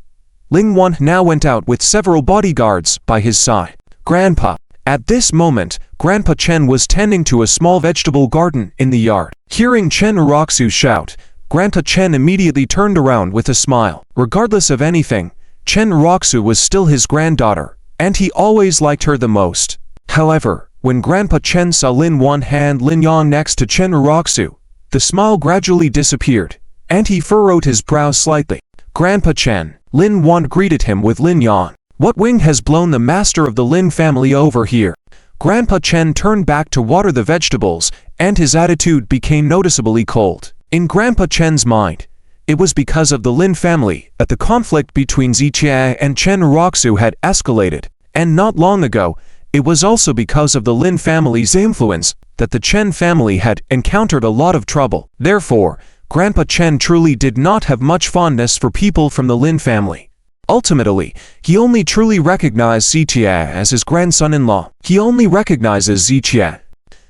Lin Yan now went out with several bodyguards by his side. Grandpa. At this moment, Grandpa Chen was tending to a small vegetable garden in the yard. Hearing Chen Raku shout, Grandpa Chen immediately turned around with a smile. Regardless of anything, Chen Raku was still his granddaughter, and he always liked her the most. However, when Grandpa Chen saw Lin Yan and Lin Yan next to Chen Raku, the smile gradually disappeared, and he furrowed his brows slightly. Grandpa Chen, Lin Yan greeted him with Lin Yan. What wind has blown the master of the Lin family over here? Grandpa Chen turned back to water the vegetables, and his attitude became noticeably cold. In Grandpa Chen's mind, It was because of the Lin family that the conflict between Ziqie and Chen Raku had escalated, and not long ago, it was also because of the Lin family's influence that the Chen family had encountered a lot of trouble. Therefore, Grandpa Chen truly did not have much fondness for people from the Lin family. Ultimately, he only truly recognized Ziqie as his grandson-in-law. He only recognizes Ziqie.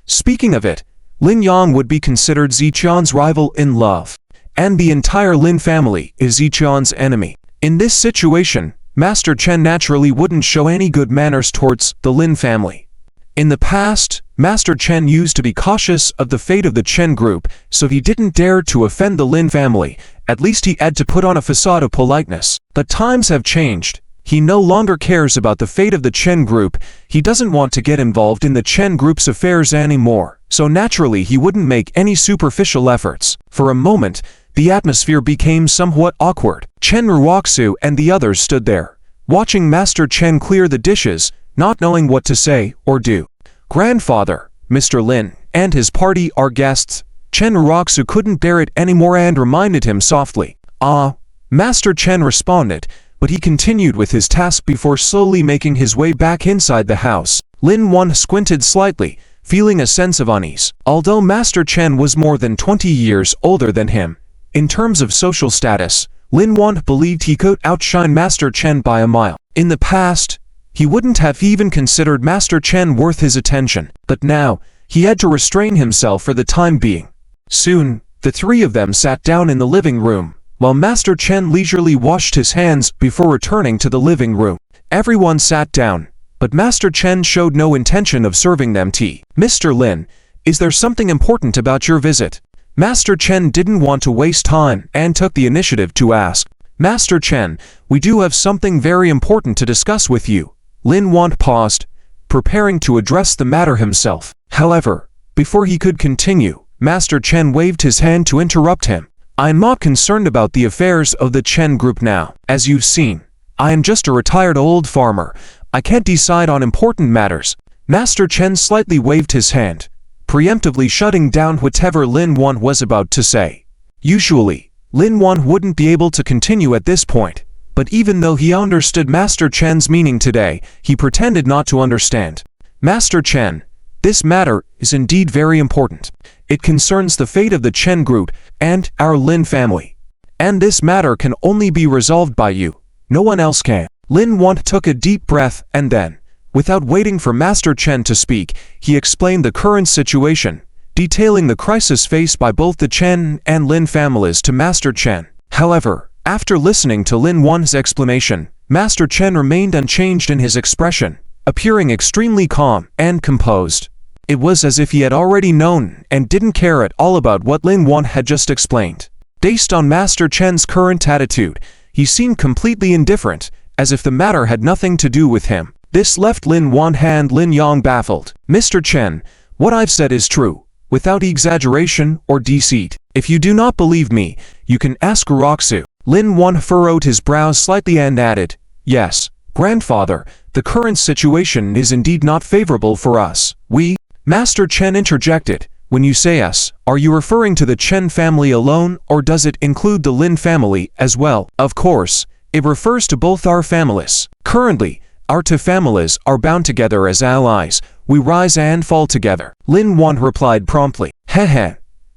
Speaking of it, Lin Yan would be considered Ziqian's rival in love, and the entire Lin family is Ziqian's enemy. In this situation, Master Chen naturally wouldn't show any good manners towards the Lin family. In the past, Master Chen used to be cautious of the fate of the Chen group, so he didn't dare to offend the Lin family. At least he had to put on a facade of politeness. But times have changed. He no longer cares about the fate of the Chen group. He doesn't want to get involved in the Chen group's affairs anymore, so naturally he wouldn't make any superficial efforts. For a moment, the atmosphere became somewhat awkward. Chen Raku and the others stood there, watching Master Chen clear the dishes, not knowing what to say or do. Grandfather, Mr. Lin, and his party are guests. Chen Raku couldn't bear it anymore and reminded him softly. "Ah." Master Chen responded, but he continued with his task before slowly making his way back inside the house. Lin Yan squinted slightly, feeling a sense of unease. Although Master Chen was more than 20 years older than him, in terms of social status, Lin Yan believed he could outshine Master Chen by a mile. In the past, he wouldn't have even considered Master Chen worth his attention, but now, he had to restrain himself for the time being. Soon, the three of them sat down in the living room, while Master Chen leisurely washed his hands before returning to the living room. Everyone sat down, but Master Chen showed no intention of serving them tea. "Mr. Lin, is there something important about your visit?" Master Chen didn't want to waste time and took the initiative to ask. "Master Chen, we do have something very important to discuss with you." Lin Yan paused, preparing to address the matter himself. However, before he could continue, Master Chen waved his hand to interrupt him. "I'm not concerned about the affairs of the Chen group now. As you've seen, I am just a retired old farmer. I can't decide on important matters." Master Chen slightly waved his hand, preemptively shutting down whatever Lin Yan was about to say. Usually, Lin Yan wouldn't be able to continue at this point, but even though he understood Master Chen's meaning today, he pretended not to understand. "Master Chen, this matter is indeed very important. It concerns the fate of the Chen group and our Lin family. And this matter can only be resolved by you. No one else can." Lin Yan took a deep breath and then, without waiting for Master Chen to speak, he explained the current situation, detailing the crisis faced by both the Chen and Lin families to Master Chen. However, after listening to Lin Yan's explanation, Master Chen remained unchanged in his expression, appearing extremely calm and composed. It was as if he had already known and didn't care at all about what Lin Yan had just explained. Based on Master Chen's current attitude, he seemed completely indifferent, as if the matter had nothing to do with him. This left Lin Yan and Lin Yang baffled. "Mr. Chen, what I've said is true, without exaggeration or deceit. If you do not believe me, you can ask Raku." Lin Yan furrowed his brows slightly and added, "Yes, grandfather, the current situation is indeed not favorable for us. Master Chen interjected, "When you say us, are you referring to the Chen family alone, or does it include the Lin family as well?" "Of course, it refers to both our families. Currently, our two families are bound together as allies. We rise and fall together." Lin Yan replied promptly. "Heh."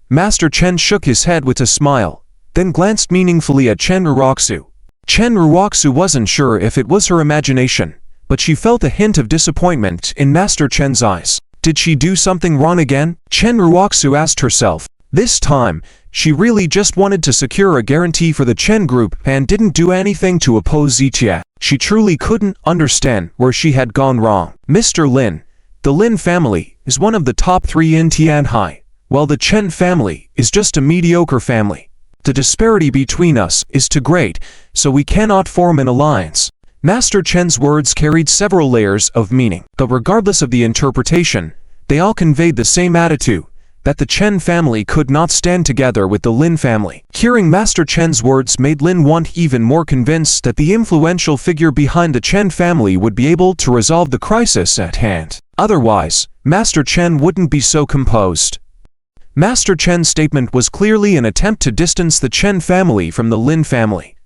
Master Chen shook his head with a smile, then glanced meaningfully at Chen Raku. Chen Raku wasn't sure if it was her imagination, but she felt a hint of disappointment in Master Chen's eyes. Did she do something wrong again? Chen Raku asked herself. This time, she really just wanted to secure a guarantee for the Chen group and didn't do anything to oppose Ziqie. She truly couldn't understand where she had gone wrong. "Mr. Lin, the Lin family is one of the top 3 in Tianhai, while the Chen family is just a mediocre family. The disparity between us is too great, so we cannot form an alliance." Master Chen's words carried several layers of meaning, but regardless of the interpretation, they all conveyed the same attitude, that the Chen family could not stand together with the Lin family. Hearing Master Chen's words made Lin Yan even more convinced that the influential figure behind the Chen family would be able to resolve the crisis at hand. Otherwise, Master Chen wouldn't be so composed. Master Chen's statement was clearly an attempt to distance the Chen family from the Lin family.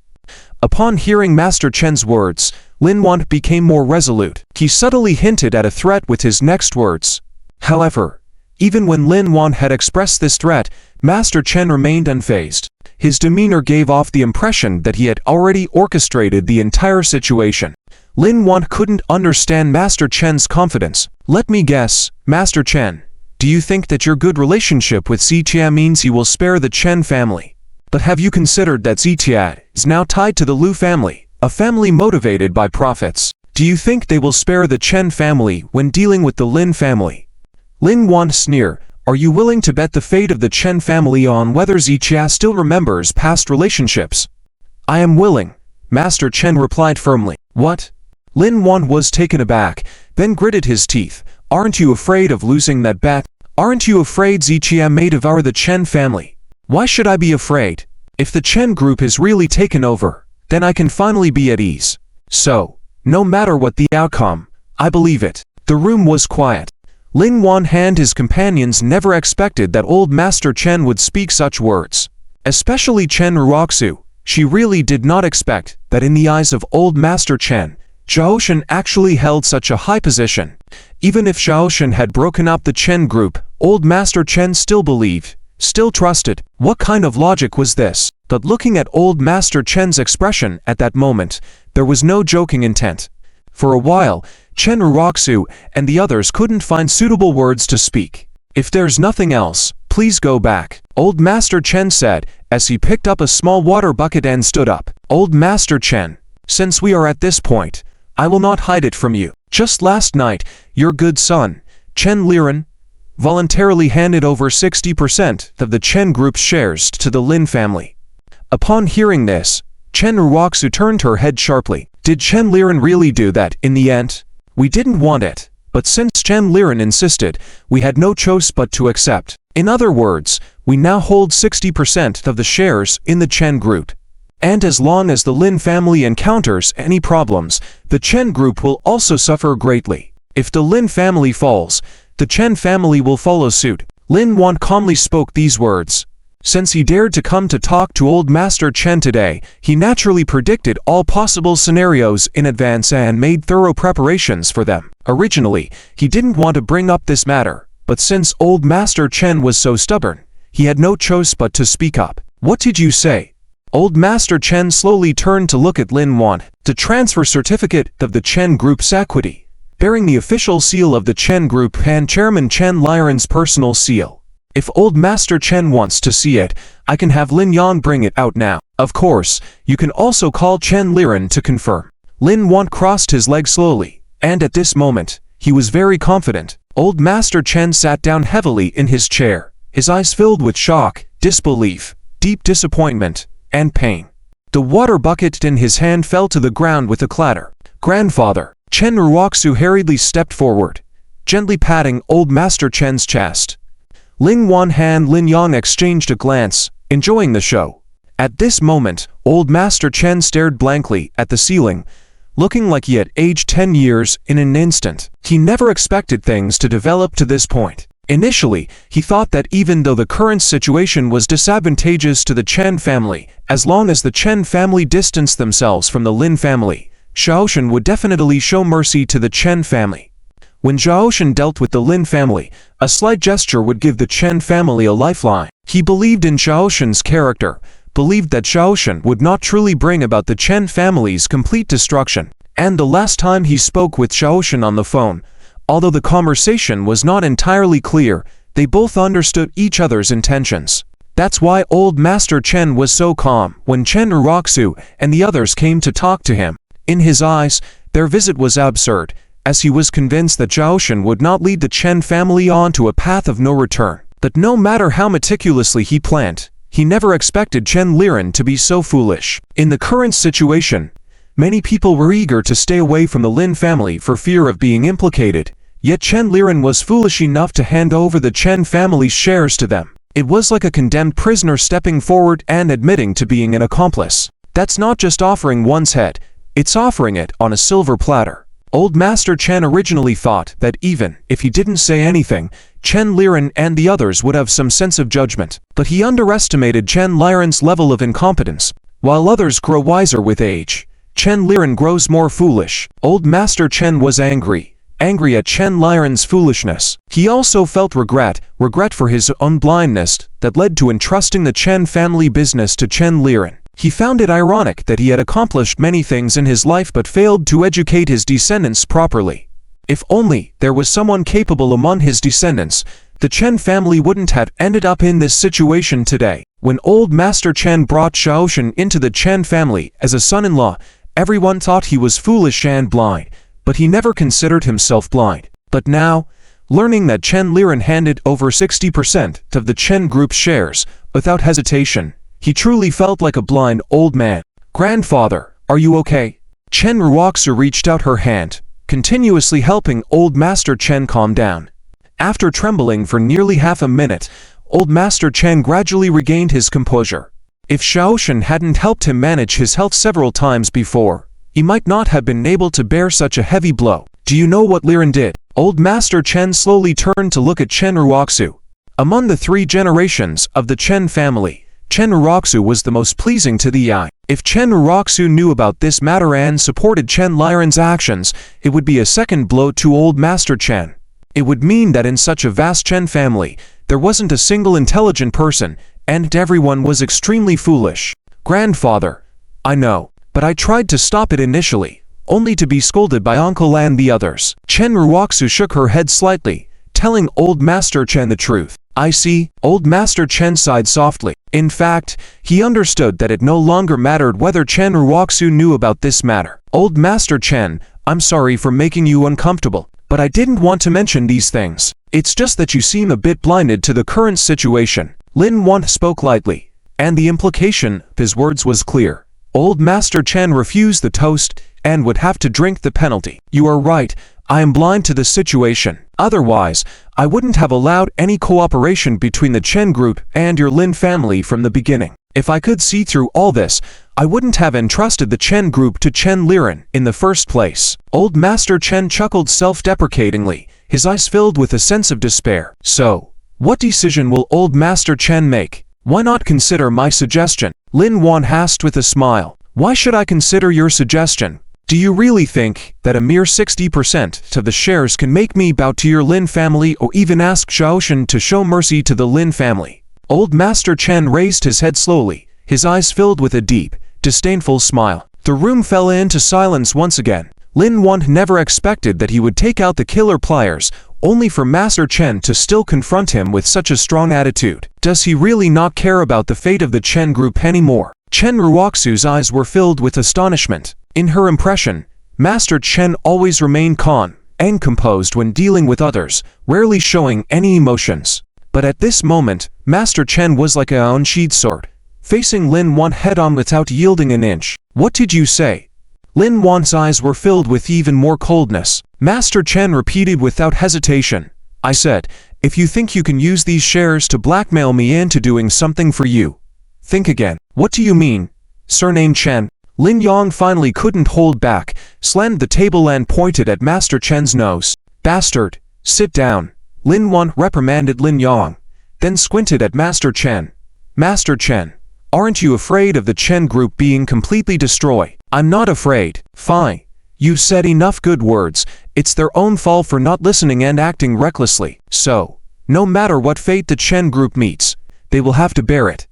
Upon hearing Master Chen's words, Lin Yan became more resolute. He subtly hinted at a threat with his next words. However, even when Lin Yan had expressed this threat, Master Chen remained unfazed. His demeanor gave off the impression that he had already orchestrated the entire situation. Lin Yan couldn't understand Master Chen's confidence. Let me guess, Master Chen, do you think that your good relationship with Zitia means you will spare the Chen family? But have you considered that Zitia is now tied to the Lu family, a family motivated by profits? Do you think they will spare the Chen family when dealing with the Lin family? Lin Yan sneered. Are you willing to bet the fate of the Chen family on whether Zitia still remembers past relationships? I am willing, Master Chen replied firmly. What? Lin Yan was taken aback, then gritted his teeth. Aren't you afraid of losing that bet? Aren't you afraid Zitia may devour the Chen family? Why should I be afraid? If the Chen group is really taken over, then I can finally be at ease. So, no matter what the outcome, I believe it. The room was quiet. Lin Yan and his companions never expected that old Master Chen would speak such words. Especially Chen Raku. She really did not expect that in the eyes of old Master Chen, Xiaoshan actually held such a high position. Even if Xiaoshan had broken up the Chen group, old Master Chen still believed, still trusted. What kind of logic was this? But looking at old Master Chen's expression at that moment, there was no joking intent. For a while, Chen Raku and the others couldn't find suitable words to speak. If there's nothing else, please go back, old Master Chen said, as he picked up a small water bucket and stood up. Old Master Chen, since we are at this point, I will not hide it from you. Just last night, your good son, Chen Len, voluntarily handed over 60% of the Chen group's shares to the Lin family. Upon hearing this, Chen Raku turned her head sharply. Did Chen Len really do that in the end? We didn't want it, but since Chen Len insisted, we had no choice but to accept. In other words, we now hold 60% of the shares in the Chen group. And as long as the Lin family encounters any problems, the Chen group will also suffer greatly. If the Lin family falls, the Chen family will follow suit. Lin Yan calmly spoke these words. Since he dared to come to talk to old Master Chen today, he naturally predicted all possible scenarios in advance and made thorough preparations for them. Originally, he didn't want to bring up this matter, but since old Master Chen was so stubborn, he had no choice but to speak up. What did you say? Old Master Chen slowly turned to look at Lin Yan. The transfer certificate of the Chen Group's equity, bearing the official seal of the Chen Group and Chairman Chen Liren's personal seal. If old Master Chen wants to see it, I can have Lin Yan bring it out now. Of course, you can also call Chen Len to confirm. Lin Yan crossed his legs slowly, and at this moment, he was very confident. Old Master Chen sat down heavily in his chair, his eyes filled with shock, disbelief, deep disappointment, and pain. The water bucket in his hand fell to the ground with a clatter. Grandfather, Chen Raku hurriedly stepped forward, gently patting old Master Chen's chest. Lin Yan and Lin Yan exchanged a glance, enjoying the show. At this moment, old Master Chen stared blankly at the ceiling, looking like he had aged 10 years in an instant. He never expected things to develop to this point. Initially, he thought that even though the current situation was disadvantageous to the Chen family, as long as the Chen family distanced themselves from the Lin family, Xiaoshan would definitely show mercy to the Chen family. When Xiaoshan dealt with the Lin family, a slight gesture would give the Chen family a lifeline. He believed in Xiaoshan's character, believed that Xiaoshan would not truly bring about the Chen family's complete destruction. And the last time he spoke with Xiaoshan on the phone, although the conversation was not entirely clear, they both understood each other's intentions. That's why old Master Chen was so calm when Chen Raku and the others came to talk to him. In his eyes, their visit was absurd, as he was convinced that Xiaoshan would not lead the Chen family on to a path of no return. But no matter how meticulously he planned, he never expected Chen Len to be so foolish. In the current situation, many people were eager to stay away from the Lin family for fear of being implicated. Yet Chen Len was foolish enough to hand over the Chen family's shares to them. It was like a condemned prisoner stepping forward and admitting to being an accomplice. That's not just offering one's head, it's offering it on a silver platter. Old Master Chen originally thought that even if he didn't say anything, Chen Liren and the others would have some sense of judgment. But he underestimated Chen Liren's level of incompetence. While others grow wiser with age, Chen Liren grows more foolish. Old Master Chen was angry at Chen Liren's foolishness. He also felt regret for his own blindness that led to entrusting the Chen family business to Chen Liren. He found it ironic that he had accomplished many things in his life but failed to educate his descendants properly. If only there was someone capable among his descendants, the Chen family wouldn't have ended up in this situation today. When Old Master Chen brought Xiaoshen into the Chen family as a son-in-law, everyone thought he was foolish and blind, but he never considered himself blind. But now, learning that Chen Liren handed over 60% of the Chen Group's shares without hesitation, he truly felt like a blind old man. "Grandfather, are you okay?" Chen Raku reached out her hand, continuously helping Old Master Chen calm down. After trembling for nearly half a minute, Old Master Chen gradually regained his composure. If Xiaoshen hadn't helped him manage his health several times before, he might not have been able to bear such a heavy blow. "Do you know what Liren did?" Old Master Chen slowly turned to look at Chen Raku. Among the 3 generations of the Chen family, Chen Raku was the most pleasing to the eye. If Chen Raku knew about this matter and supported Chen Liren's actions, it would be a second blow to Old Master Chen. It would mean that in such a vast Chen family, there wasn't a single intelligent person, and everyone was extremely foolish. "Grandfather, I know, but I tried to stop it initially, only to be scolded by Uncle and the others." Chen Raku shook her head slightly, telling Old Master Chen the truth. "I see." Old Master Chen sighed softly. In fact, he understood that it no longer mattered whether Chen Raku knew about this matter. "Old Master Chen, I'm sorry for making you uncomfortable, but I didn't want to mention these things. It's just that you seem a bit blinded to the current situation." Lin Yan spoke lightly, and the implication of his words was clear. Old Master Chen refused the toast and would have to drink the penalty. "You are right, I am blind to the situation. Otherwise, I wouldn't have allowed any cooperation between the Chen group and your Lin family from the beginning. If I could see through all this, I wouldn't have entrusted the Chen group to Chen Liren in the first place." Old Master Chen chuckled self-deprecatingly, his eyes filled with a sense of despair. "So, what decision will Old Master Chen make? Why not consider my suggestion?" Lin Yan asked with a smile. "Why should I consider your suggestion? Do you really think that a mere 60% of the shares can make me bow to your Lin family or even ask Xiaoshen to show mercy to the Lin family?" Old Master Chen raised his head slowly, his eyes filled with a deep, disdainful smile. The room fell into silence once again. Lin Yan never expected that he would take out the killer pliers, only for Master Chen to still confront him with such a strong attitude. Does he really not care about the fate of the Chen group anymore? Chen Raku's eyes were filled with astonishment. In her impression, Master Chen always remained calm and composed when dealing with others, rarely showing any emotions. But at this moment, Master Chen was like a unsheathed sword, facing Lin Yan head-on without yielding an inch. "What did you say?" Lin Yan's eyes were filled with even more coldness. Master Chen repeated without hesitation, "I said, if you think you can use these shares to blackmail me into doing something for you, think again." "What do you mean, surname Chen?" Lin Yan finally couldn't hold back, slammed the table and pointed at Master Chen's nose. "Bastard, sit down." Lin Yan reprimanded Lin Yan, then squinted at Master Chen. "Master Chen, aren't you afraid of the Chen group being completely destroyed?" "I'm not afraid." "Fine. You've said enough good words. It's their own fault for not listening and acting recklessly. So, no matter what fate the Chen group meets, they will have to bear it."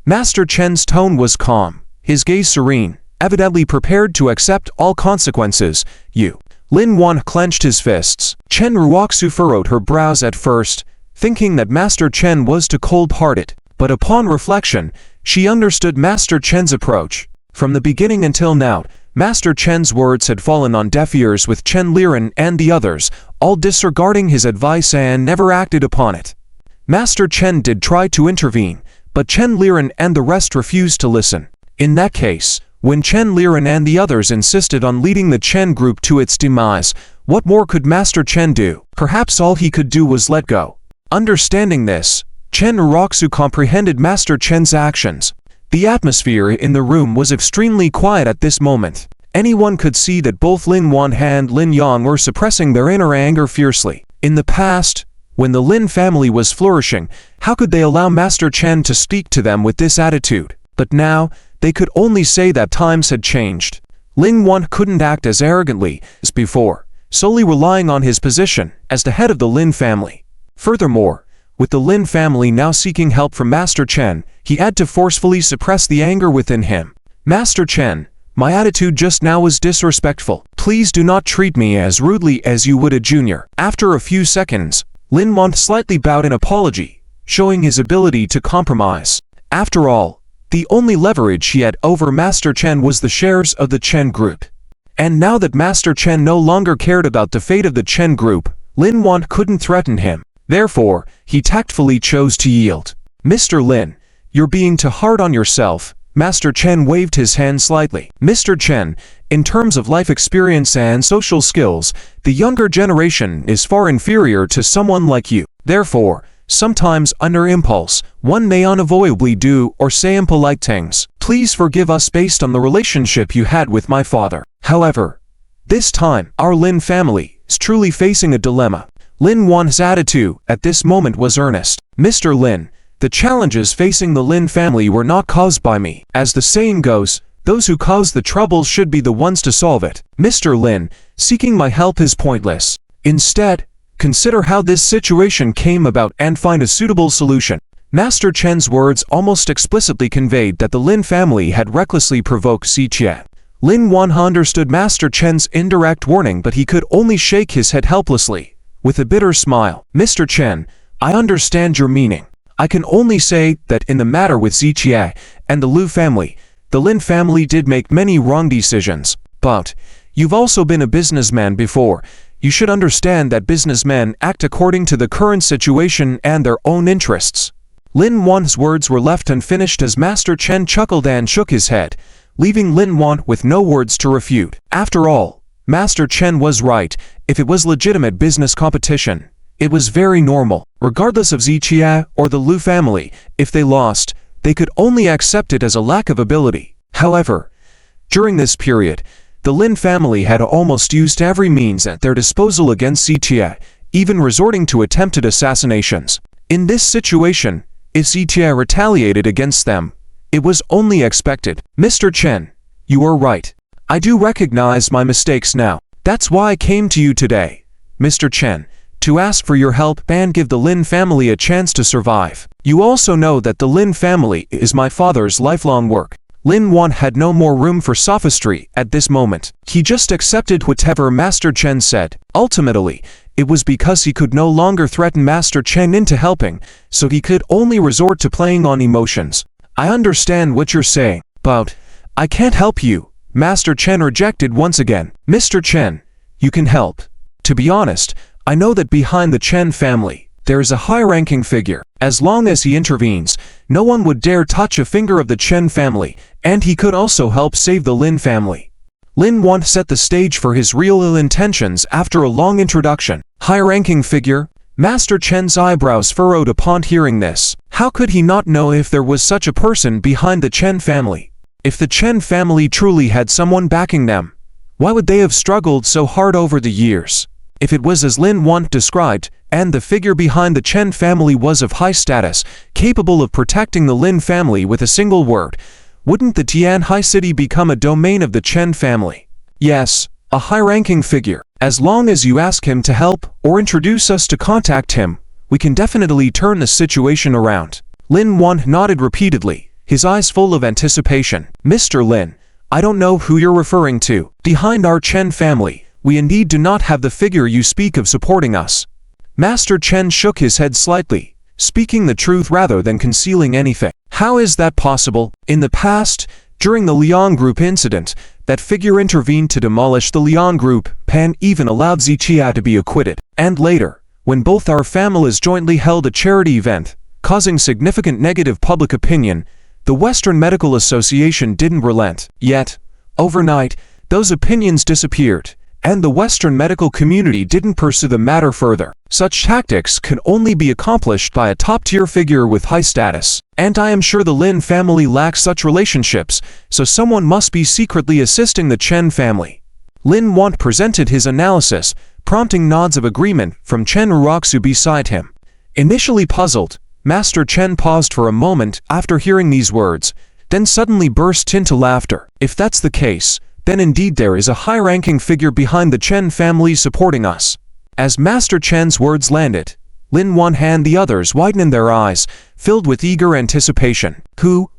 Master Chen's tone was calm, his gaze serene, evidently prepared to accept all consequences. "You." Lin Yan clenched his fists. Chen Raku furrowed her brows at first, thinking that Master Chen was too cold-hearted. But upon reflection, she understood Master Chen's approach. From the beginning until now, Master Chen's words had fallen on deaf ears with Chen Liren and the others, all disregarding his advice and never acted upon it. Master Chen did try to intervene, but Chen Liren and the rest refused to listen. In that case, when Chen Liren and the others insisted on leading the Chen group to its demise, what more could Master Chen do? Perhaps all he could do was let go. Understanding this, Chen Raku comprehended Master Chen's actions. The atmosphere in the room was extremely quiet at this moment. Anyone could see that both Lin Yan and Lin Yan were suppressing their inner anger fiercely. In the past, when the Lin family was flourishing, how could they allow Master Chen to speak to them with this attitude? But now, they could only say that times had changed. Lin Yan couldn't act as arrogantly as before, solely relying on his position as the head of the Lin family. Furthermore, with the Lin family now seeking help from Master Chen, he had to forcefully suppress the anger within him. Master Chen, my attitude just now was disrespectful. Please do not treat me as rudely as you would a junior. After a few seconds, Lin Yan slightly bowed in apology, showing his ability to compromise. After all, the only leverage he had over Master Chen was the shares of the Chen group. And now that Master Chen no longer cared about the fate of the Chen group, Lin Yan couldn't threaten him. Therefore, he tactfully chose to yield. Mr. Lin, you're being too hard on yourself. Master Chen waved his hand slightly. Mr. Chen, in terms of life experience and social skills, the younger generation is far inferior to someone like you. Therefore, sometimes under impulse, one may unavoidably do or say impolite things. Please forgive us based on the relationship you had with my father. However, this time, our Lin family is truly facing a dilemma. Lin Yan's attitude at this moment was earnest. Mr. Lin, the challenges facing the Lin family were not caused by me. As the saying goes, those who cause the trouble should be the ones to solve it. Mr. Lin, seeking my help is pointless. Instead, consider how this situation came about and find a suitable solution. Master Chen's words almost explicitly conveyed that the Lin family had recklessly provoked Ziqie. Lin Yan understood Master Chen's indirect warning, but he could only shake his head helplessly. With a bitter smile, Mr. Chen, I understand your meaning. I can only say that in the matter with Ziqie and the Lu family, the Lin family did make many wrong decisions. But you've also been a businessman before. You should understand that businessmen act according to the current situation and their own interests. Lin Yan's words were left unfinished as Master Chen chuckled and shook his head, leaving Lin Yan with no words to refute. After all, Master Chen was right. If it was legitimate business competition, it was very normal. Regardless of Ziqie or the Lu family, if they lost, they could only accept it as a lack of ability. However, during this period, the Lin family had almost used every means at their disposal against Ziqie, even resorting to attempted assassinations. In this situation, if Ziqie retaliated against them, it was only expected. Mr. Chen, you are right. I do recognize my mistakes now. That's why I came to you today, Mr. Chen, to ask for your help and give the Lin family a chance to survive. You also know that the Lin family is my father's lifelong work. Lin Yan had no more room for sophistry at this moment. He just accepted whatever Master Chen said. Ultimately, it was because he could no longer threaten Master Chen into helping, so he could only resort to playing on emotions. I understand what you're saying, but I can't help you. Master Chen rejected once again. Mr. Chen, you can help. To be honest, I know that behind the Chen family, there is a high-ranking figure. As long as he intervenes, no one would dare touch a finger of the Chen family, and he could also help save the Lin family. Lin Yan set the stage for his real ill intentions after a long introduction. High-ranking figure? Master Chen's eyebrows furrowed upon hearing this. How could he not know if there was such a person behind the Chen family? If the Chen family truly had someone backing them, why would they have struggled so hard over the years? If it was as Lin Yan described, and the figure behind the Chen family was of high status, capable of protecting the Lin family with a single word, wouldn't the Tianhai city become a domain of the Chen family? Yes, a high-ranking figure. As long as you ask him to help or introduce us to contact him, we can definitely turn the situation around. Lin Yan nodded repeatedly, his eyes full of anticipation. Mr. Lin, I don't know who you're referring to. Behind our Chen family, we indeed do not have the figure you speak of supporting us. Master Chen shook his head slightly, speaking the truth rather than concealing anything. How is that possible? In the past, during the Liang Group incident, that figure intervened to demolish the Liang Group, and even allowed Ziqie to be acquitted. And later, when both our families jointly held a charity event, causing significant negative public opinion, the Western Medical Association didn't relent. Yet, overnight, those opinions disappeared, and the Western medical community didn't pursue the matter further. Such tactics can only be accomplished by a top-tier figure with high status, and I am sure the Lin family lacks such relationships, so someone must be secretly assisting the Chen family. Lin Yan presented his analysis, prompting nods of agreement from Chen Raku beside him. Initially puzzled, Master Chen paused for a moment after hearing these words, then suddenly burst into laughter. If that's the case, then indeed there is a high-ranking figure behind the Chen family supporting us. As Master Chen's words landed, Lin Yan and the others widened their eyes, filled with eager anticipation. Who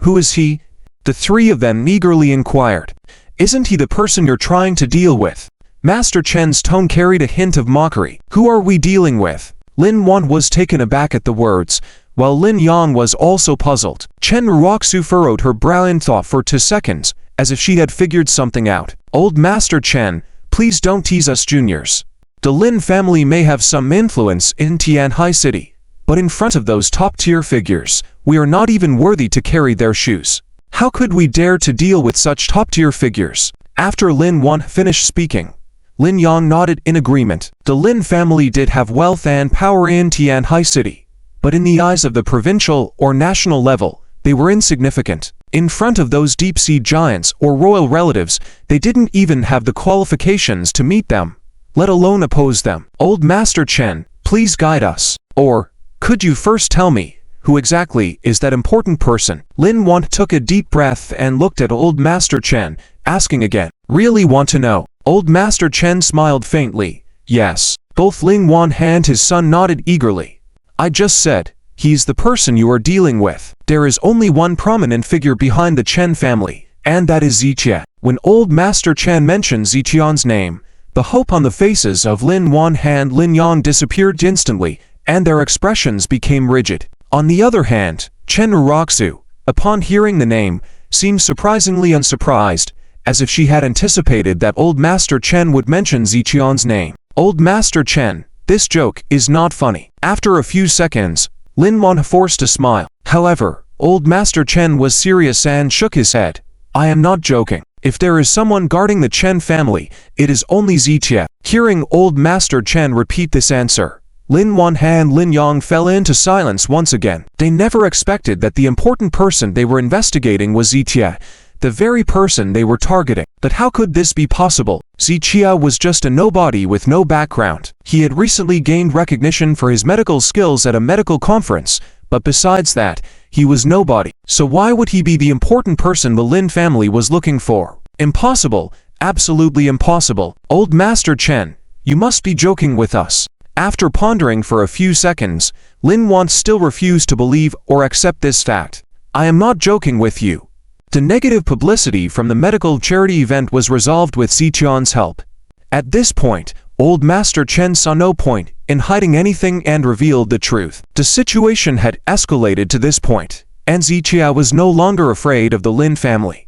is he? The three of them eagerly inquired. Isn't he the person you're trying to deal with? Master Chen's tone carried a hint of mockery. Who are we dealing with? Lin Yan was taken aback at the words, while Lin Yan was also puzzled. Chen Raku furrowed her brow in thought for 2 seconds, as if she had figured something out. Old Master Chen, please don't tease us juniors. The Lin family may have some influence in Tianhai City, but in front of those top-tier figures, we are not even worthy to carry their shoes. How could we dare to deal with such top-tier figures? After Lin Yan finished speaking, Lin Yan nodded in agreement. The Lin family did have wealth and power in Tianhai City, but in the eyes of the provincial or national level, they were insignificant. In front of those deep-sea giants or royal relatives, they didn't even have the qualifications to meet them, let alone oppose them. Old Master Chen, please guide us. Or, could you first tell me, who exactly is that important person? Lin Yan took a deep breath and looked at Old Master Chen, asking again. Really want to know? Old Master Chen smiled faintly. Yes. Both Lin Yan and his son nodded eagerly. I just said, he's the person you are dealing with. There is only one prominent figure behind the Chen family, and that is Ziqie. When Old Master Chen mentioned Ziqian's name, the hope on the faces of Lin Yan and Lin Yan disappeared instantly, and their expressions became rigid. On the other hand, Chen Raku, upon hearing the name, seemed surprisingly unsurprised, as if she had anticipated that Old Master Chen would mention Ziqian's name. Old Master Chen, this joke is not funny. After a few seconds, Lin Yan forced a smile. However, Old Master Chen was serious and shook his head. I am not joking. If there is someone guarding the Chen family, it is only Ziqie. Hearing Old Master Chen repeat this answer, Lin Yan and Lin Yang fell into silence once again. They never expected that the important person they were investigating was Ziqie, the very person they were targeting. But how could this be possible? Ziqie was just a nobody with no background. He had recently gained recognition for his medical skills at a medical conference, but besides that, he was nobody. So why would he be the important person the Lin family was looking for? Impossible. Absolutely impossible. Old Master Chen, you must be joking with us. After pondering for a few seconds, Lin Yan still refused to believe or accept this fact. I am not joking with you. The negative publicity from the medical charity event was resolved with Ziqian's help. At this point, Old Master Chen saw no point in hiding anything and revealed the truth. The situation had escalated to this point, and Ziqie was no longer afraid of the Lin family.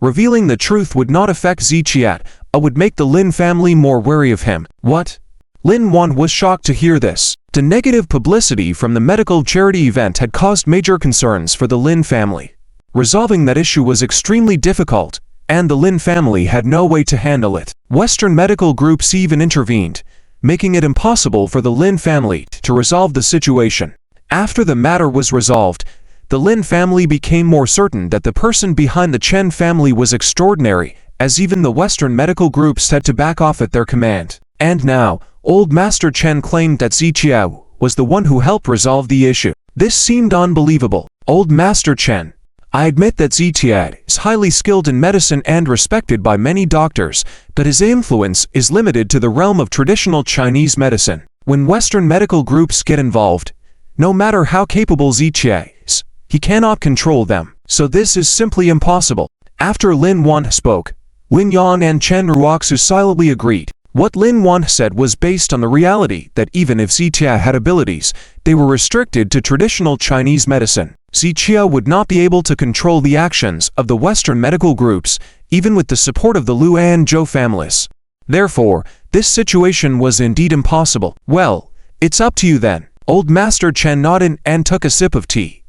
Revealing the truth would not affect Ziqie, but would make the Lin family more wary of him. What? Lin Yan was shocked to hear this. The negative publicity from the medical charity event had caused major concerns for the Lin family. Resolving that issue was extremely difficult, and the Lin family had no way to handle it. Western medical groups even intervened, making it impossible for the Lin family to resolve the situation. After the matter was resolved, the Lin family became more certain that the person behind the Chen family was extraordinary, as even the Western medical groups had to back off at their command. And now, Old Master Chen claimed that Ziqie was the one who helped resolve the issue. This seemed unbelievable. Old Master Chen, I admit that Ziqie is highly skilled in medicine and respected by many doctors, but his influence is limited to the realm of traditional Chinese medicine. When Western medical groups get involved, no matter how capable Ziqie is, he cannot control them, so this is simply impossible. After Lin Yan spoke, Lin Yan and Chen Raku silently agreed. What Lin Yan said was based on the reality that even if Ziqie had abilities, they were restricted to traditional Chinese medicine. Ziqie would not be able to control the actions of the Western medical groups, even with the support of the Lu and Zhou families. Therefore, this situation was indeed impossible. Well, it's up to you then. Old Master Chen nodded and took a sip of tea.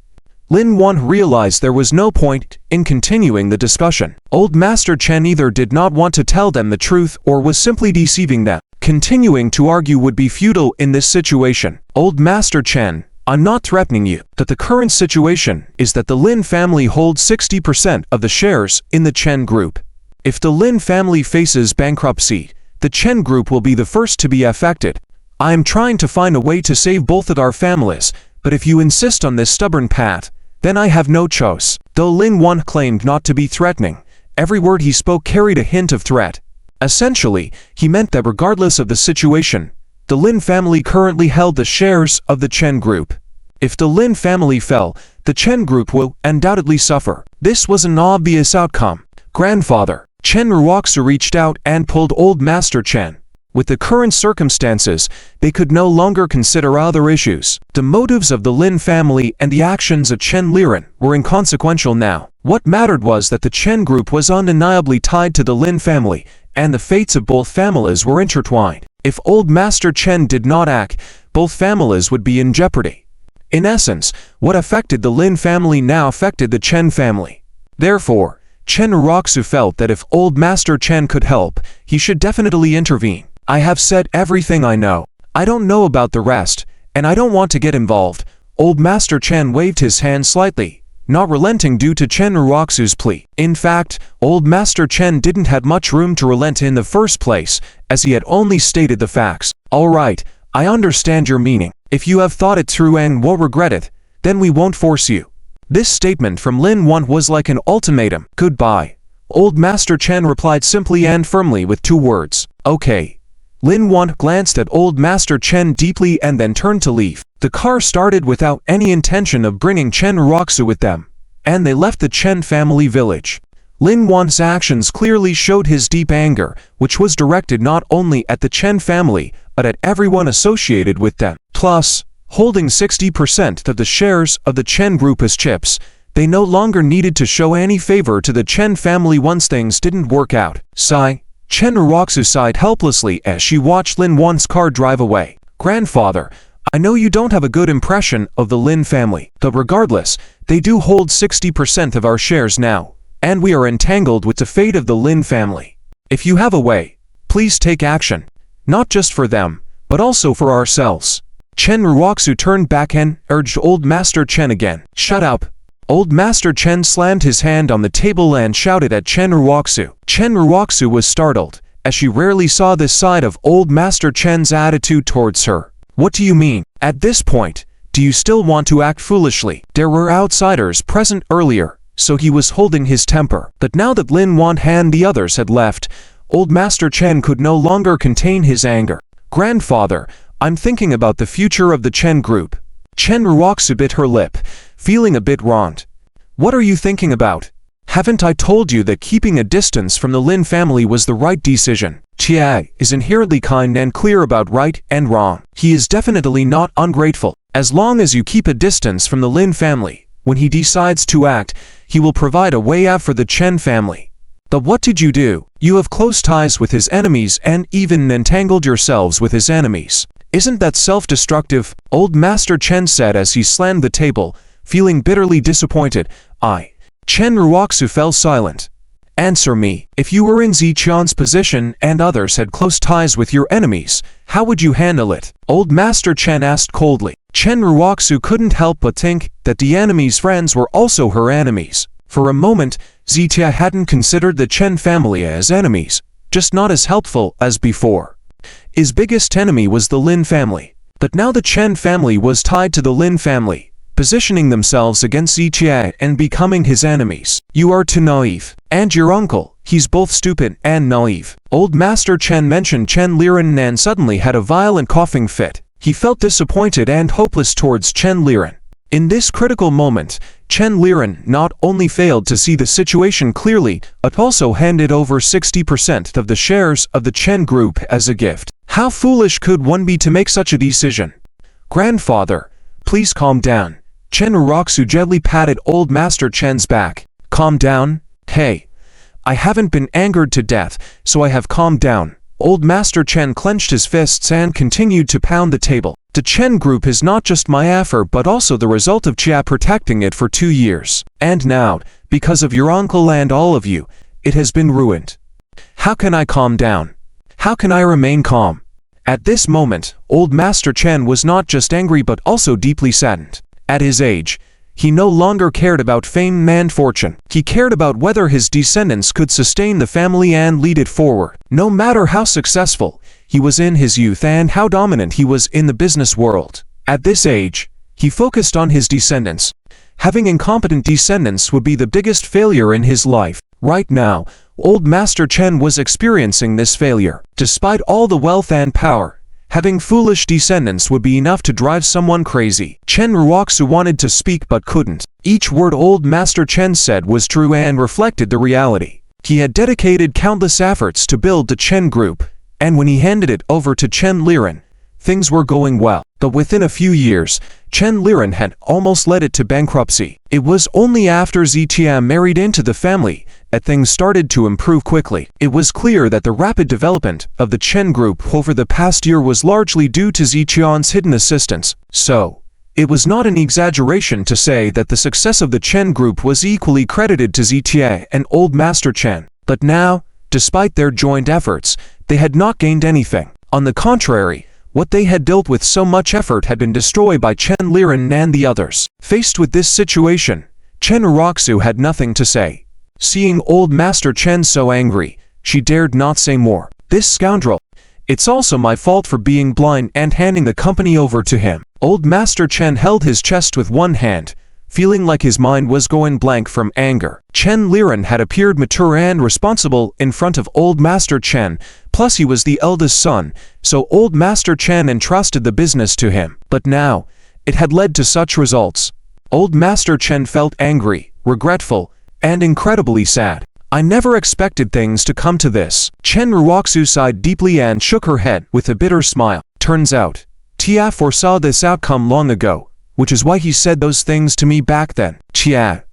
Lin Yan realized there was no point in continuing the discussion. Old Master Chen either did not want to tell them the truth or was simply deceiving them. Continuing to argue would be futile in this situation. Old Master Chen, I'm not threatening you. That the current situation is that the Lin family holds 60% of the shares in the Chen group. If the Lin family faces bankruptcy, the Chen group will be the first to be affected. I am trying to find a way to save both of our families, but if you insist on this stubborn path, then I have no choice. Though Lin Yan claimed not to be threatening, every word he spoke carried a hint of threat. Essentially, he meant that regardless of the situation, the Lin family currently held the shares of the Chen group. If the Lin family fell, the Chen group will undoubtedly suffer. This was an obvious outcome. Grandfather, Chen Raku reached out and pulled Old Master Chen. With the current circumstances, they could no longer consider other issues. The motives of the Lin family and the actions of Chen Len were inconsequential now. What mattered was that the Chen group was undeniably tied to the Lin family, and the fates of both families were intertwined. If Old Master Chen did not act, both families would be in jeopardy. In essence, what affected the Lin family now affected the Chen family. Therefore, Chen Raku felt that if Old Master Chen could help, he should definitely intervene. I have said everything I know. I don't know about the rest, and I don't want to get involved. Old Master Chen waved his hand slightly, not relenting due to Chen Raku's plea. In fact, Old Master Chen didn't have much room to relent in the first place, as he had only stated the facts. Alright, I understand your meaning. If you have thought it through and will regret it, then we won't force you. This statement from Lin Yan was like an ultimatum. Goodbye. Old Master Chen replied simply and firmly with 2 words. Okay. Lin Yan glanced at Old Master Chen deeply and then turned to leave. The car started without any intention of bringing Chen Raku with them, and they left the Chen family village. Lin Yan's actions clearly showed his deep anger, which was directed not only at the Chen family, but at everyone associated with them. Plus, holding 60% of the shares of the Chen group as chips, they no longer needed to show any favor to the Chen family once things didn't work out. Sigh. Chen Raku sighed helplessly as she watched Lin Yan's car drive away. Grandfather, I know you don't have a good impression of the Lin family, but regardless, they do hold 60% of our shares now, and we are entangled with the fate of the Lin family. If you have a way, please take action, not just for them, but also for ourselves. Chen Raku turned back and urged Old Master Chen again. Shut up. Old Master Chen slammed his hand on the table and shouted at Chen Raku. Chen Raku was startled, as she rarely saw this side of Old Master Chen's attitude towards her. What do you mean? At this point, do you still want to act foolishly? There were outsiders present earlier, so he was holding his temper. But now that Lin Yan and the others had left, Old Master Chen could no longer contain his anger. Grandfather, I'm thinking about the future of the Chen group. Chen Raku bit her lip, feeling a bit wronged. What are you thinking about? Haven't I told you that keeping a distance from the Lin family was the right decision? Jia is inherently kind and clear about right and wrong. He is definitely not ungrateful. As long as you keep a distance from the Lin family, when he decides to act, he will provide a way out for the Chen family. But what did you do? You have close ties with his enemies and even entangled yourselves with his enemies. Isn't that self-destructive? Old Master Chen said as he slammed the table, feeling bitterly disappointed. Chen Raku fell silent. Answer me. If you were in Zichan's position and others had close ties with your enemies, how would you handle it? Old Master Chen asked coldly. Chen Raku couldn't help but think that the enemy's friends were also her enemies. For a moment, Zitia hadn't considered the Chen family as enemies, just not as helpful as before. His biggest enemy was the Lin family. But now the Chen family was tied to the Lin family, positioning themselves against Zitia and becoming his enemies. You are too naive. And your uncle, he's both stupid and naive. Old Master Chen mentioned Chen Len and suddenly had a violent coughing fit. He felt disappointed and hopeless towards Chen Len. In this critical moment, Chen Len not only failed to see the situation clearly, but also handed over 60% of the shares of the Chen group as a gift. How foolish could one be to make such a decision? Grandfather, please calm down. Chen Raku gently patted Old Master Chen's back. Calm down? Hey. I haven't been angered to death, so I have calmed down. Old Master Chen clenched his fists and continued to pound the table. The Chen group is not just my effort but also the result of Chia protecting it for 2 years. And now, because of your uncle and all of you, it has been ruined. How can I calm down? How can I remain calm? At this moment, old Master Chen was not just angry but also deeply saddened. At his age, he no longer cared about fame and fortune. He cared about whether his descendants could sustain the family and lead it forward. No matter how successful he was in his youth and how dominant he was in the business world. At this age, he focused on his descendants. Having incompetent descendants would be the biggest failure in his life. Right now, old Master Chen was experiencing this failure. Despite all the wealth and power, having foolish descendants would be enough to drive someone crazy. Chen Raku wanted to speak but couldn't. Each word old Master Chen said was true and reflected the reality. He had dedicated countless efforts to build the Chen group, and when he handed it over to Chen Len, things were going well. But within a few years, Chen Len had almost led it to bankruptcy. It was only after Ziqian married into the family that things started to improve quickly. It was clear that the rapid development of the Chen group over the past year was largely due to Ziqian's hidden assistance. So, it was not an exaggeration to say that the success of the Chen group was equally credited to Ziqian and old Master Chen. But now, despite their joint efforts, they had not gained anything. On the contrary, what they had built with so much effort had been destroyed by Chen Len and the others. Faced with this situation, Chen Raku had nothing to say. Seeing old Master Chen so angry, she dared not say more. This scoundrel! It's also my fault for being blind and handing the company over to him. Old Master Chen held his chest with one hand, feeling like his mind was going blank from anger. Chen Len had appeared mature and responsible in front of old Master Chen, plus he was the eldest son, so old Master Chen entrusted the business to him. But now, it had led to such results. Old Master Chen felt angry, regretful, and incredibly sad. I never expected things to come to this. Chen Raku sighed deeply and shook her head with a bitter smile. Turns out, Tia foresaw this outcome long ago, which is why he said those things to me back then. Tia,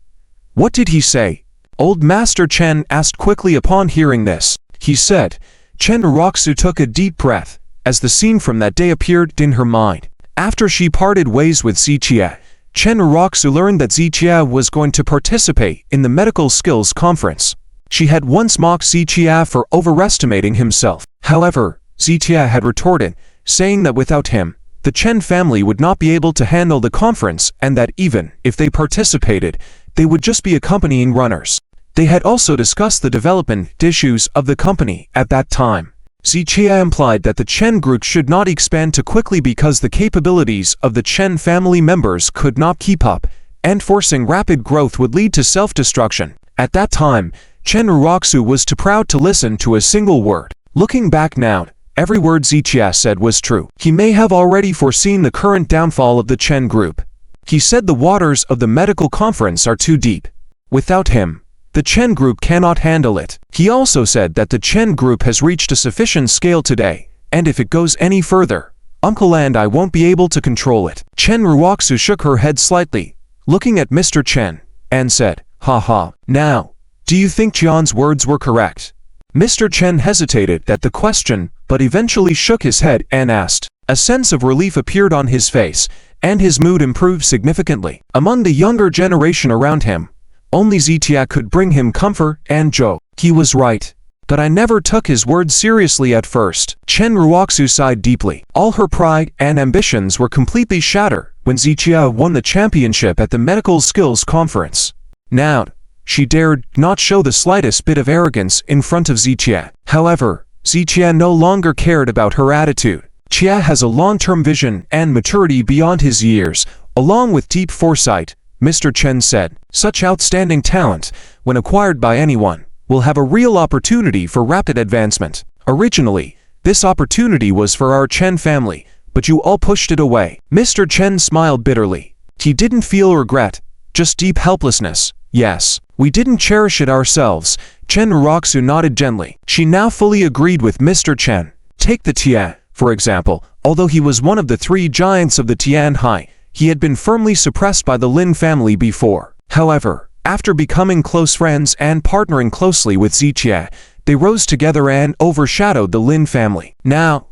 what did he say? Old Master Chen asked quickly upon hearing this. He said, Chen Raku took a deep breath, as the scene from that day appeared in her mind. After she parted ways with Ziqia, Chen Raku learned that Ziqia was going to participate in the medical skills conference. She had once mocked Ziqia for overestimating himself. However, Ziqia had retorted, saying that without him, the Chen family would not be able to handle the conference and that even if they participated, they would just be accompanying runners. They had also discussed the development issues of the company at that time. Ziqia implied that the Chen group should not expand too quickly because the capabilities of the Chen family members could not keep up, and forcing rapid growth would lead to self-destruction. At that time, Chen Raku was too proud to listen to a single word. Looking back now, every word Ziqia said was true. He may have already foreseen the current downfall of the Chen group. He said the waters of the medical conference are too deep. Without him, the Chen group cannot handle it. He also said that the Chen group has reached a sufficient scale today, and if it goes any further, Uncle and I won't be able to control it. Chen Raku shook her head slightly, looking at Mr. Chen, and said, "Haha, now, do you think Jian's words were correct?" Mr. Chen hesitated at the question, but eventually shook his head and asked. A sense of relief appeared on his face, and his mood improved significantly. Among the younger generation around him, only Ziqia could bring him comfort and joy. He was right. But I never took his words seriously at first. Chen Raku sighed deeply. All her pride and ambitions were completely shattered when Ziqia won the championship at the medical skills conference. Now, she dared not show the slightest bit of arrogance in front of Ziqia. However, Ziqia no longer cared about her attitude. Chia has a long-term vision and maturity beyond his years, along with deep foresight, Mr. Chen said. Such outstanding talent, when acquired by anyone, will have a real opportunity for rapid advancement. Originally, this opportunity was for our Chen family, but you all pushed it away. Mr. Chen smiled bitterly. He didn't feel regret, just deep helplessness. Yes, we didn't cherish it ourselves. Chen Raku nodded gently. She now fully agreed with Mr. Chen. Take the Tian, for example. Although he was one of the 3 giants of the Tianhai, he had been firmly suppressed by the Lin family before. However, after becoming close friends and partnering closely with Ziqia, they rose together and overshadowed the Lin family. Now,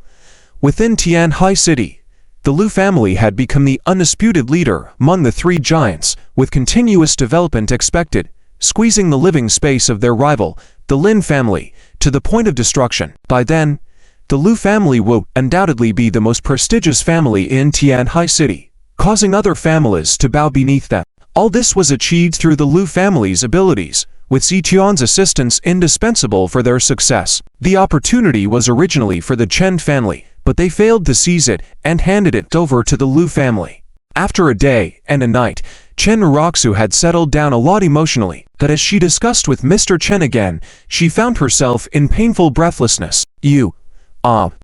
within Tianhai City, The Lu family had become the undisputed leader among the three giants, with continuous development expected, squeezing the living space of their rival, the Lin family, to the point of destruction. By then, the Lu family will undoubtedly be the most prestigious family in Tianhai City, causing other families to bow beneath them. All this was achieved through the Lu family's abilities, with Ziqian's assistance indispensable for their success. The opportunity was originally for the Chen family, but they failed to seize it and handed it over to the Lu family. After a day and a night, Chen Raku had settled down a lot emotionally, that as she discussed with Mr. Chen again, she found herself in painful breathlessness.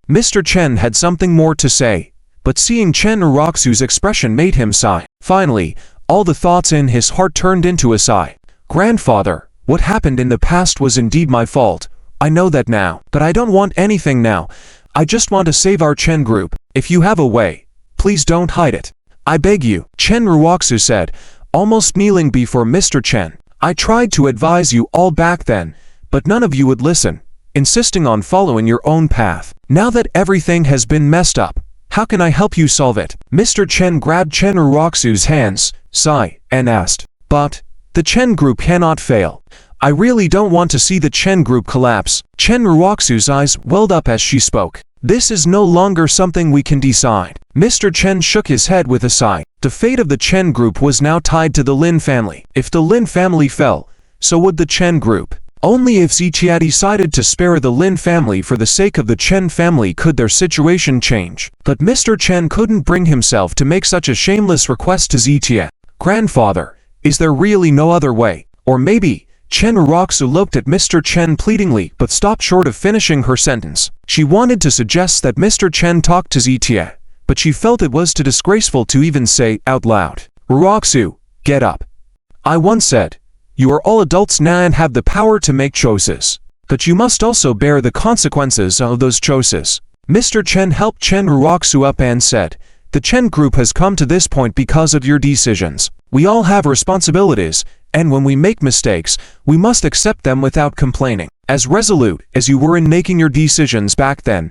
Mr. Chen had something more to say, but seeing Chen Raku's expression made him sigh. Finally, all the thoughts in his heart turned into a sigh. Grandfather, what happened in the past was indeed my fault. I know that now, but I don't want anything now. I just want to save our Chen group. If you have a way, please don't hide it. I beg you, Chen Raku said, almost kneeling before Mr. Chen. I tried to advise you all back then, but none of you would listen, insisting on following your own path. Now that everything has been messed up, how can I help you solve it? Mr. Chen grabbed Chen Raku's hands, sighed, and asked, but the Chen group cannot fail. I really don't want to see the Chen group collapse. Chen Raku's eyes welled up as she spoke. This is no longer something we can decide. Mr. Chen shook his head with a sigh. The fate of the Chen group was now tied to the Lin family. If the Lin family fell, so would the Chen group. Only if Ziqia decided to spare the Lin family for the sake of the Chen family could their situation change. But Mr. Chen couldn't bring himself to make such a shameless request to Ziqia. Grandfather, is there really no other way? Or maybe, Chen Raku looked at Mr. Chen pleadingly but stopped short of finishing her sentence. She wanted to suggest that Mr. Chen talk to Ziqia, but she felt it was too disgraceful to even say out loud. Raku, get up. I once said, you are all adults now and have the power to make choices, but you must also bear the consequences of those choices. Mr. Chen helped Chen Raku up and said, the Chen group has come to this point because of your decisions. We all have responsibilities, and when we make mistakes, we must accept them without complaining. As resolute as you were in making your decisions back then,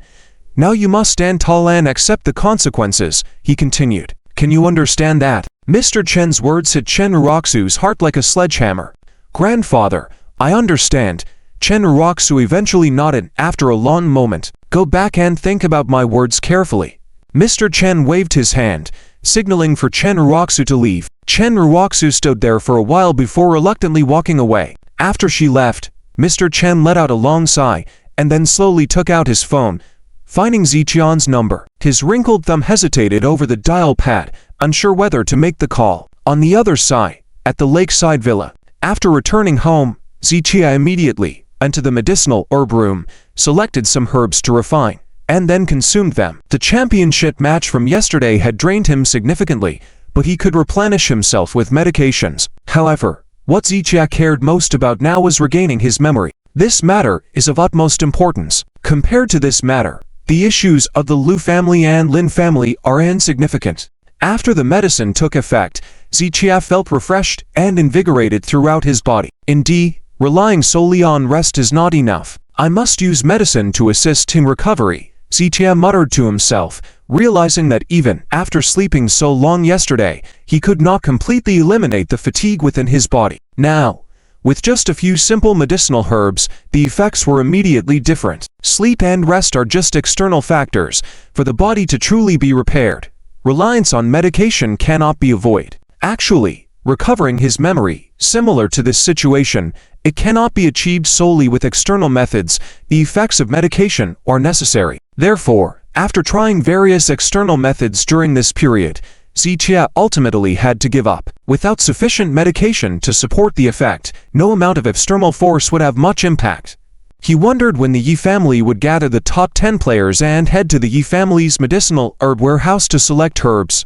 now you must stand tall and accept the consequences, he continued. Can you understand that? Mr. Chen's words hit Chen Raku's heart like a sledgehammer. Grandfather, I understand. Chen Raku eventually nodded after a long moment. Go back and think about my words carefully. Mr. Chen waved his hand, signaling for Chen Raku to leave. Chen Raku stood there for a while before reluctantly walking away. After she left, Mr. Chen let out a long sigh, and then slowly took out his phone, finding Ziqian's number. His wrinkled thumb hesitated over the dial pad, unsure whether to make the call. On the other side, at the lakeside villa, after returning home, Ziqia immediately into the medicinal herb room, selected some herbs to refine, and then consumed them. The championship match from yesterday had drained him significantly, but he could replenish himself with medications. However, what Ziqia cared most about now was regaining his memory. This matter is of utmost importance. Compared to this matter, the issues of the Lu family and Lin family are insignificant. After the medicine took effect, Ziqia felt refreshed and invigorated throughout his body. Indeed, relying solely on rest is not enough. I must use medicine to assist in recovery, Ziqia muttered to himself, realizing that even after sleeping so long yesterday, he could not completely eliminate the fatigue within his body. Now, with just a few simple medicinal herbs, the effects were immediately different. Sleep and rest are just external factors. For the body to truly be repaired, reliance on medication cannot be avoided. Actually, recovering his memory, similar to this situation, it cannot be achieved solely with external methods. The effects of medication are necessary. Therefore, after trying various external methods during this period, Ziqia ultimately had to give up. Without sufficient medication to support the effect, no amount of external force would have much impact. He wondered when the Yi family would gather the top 10 players and head to the Yi family's medicinal herb warehouse to select herbs.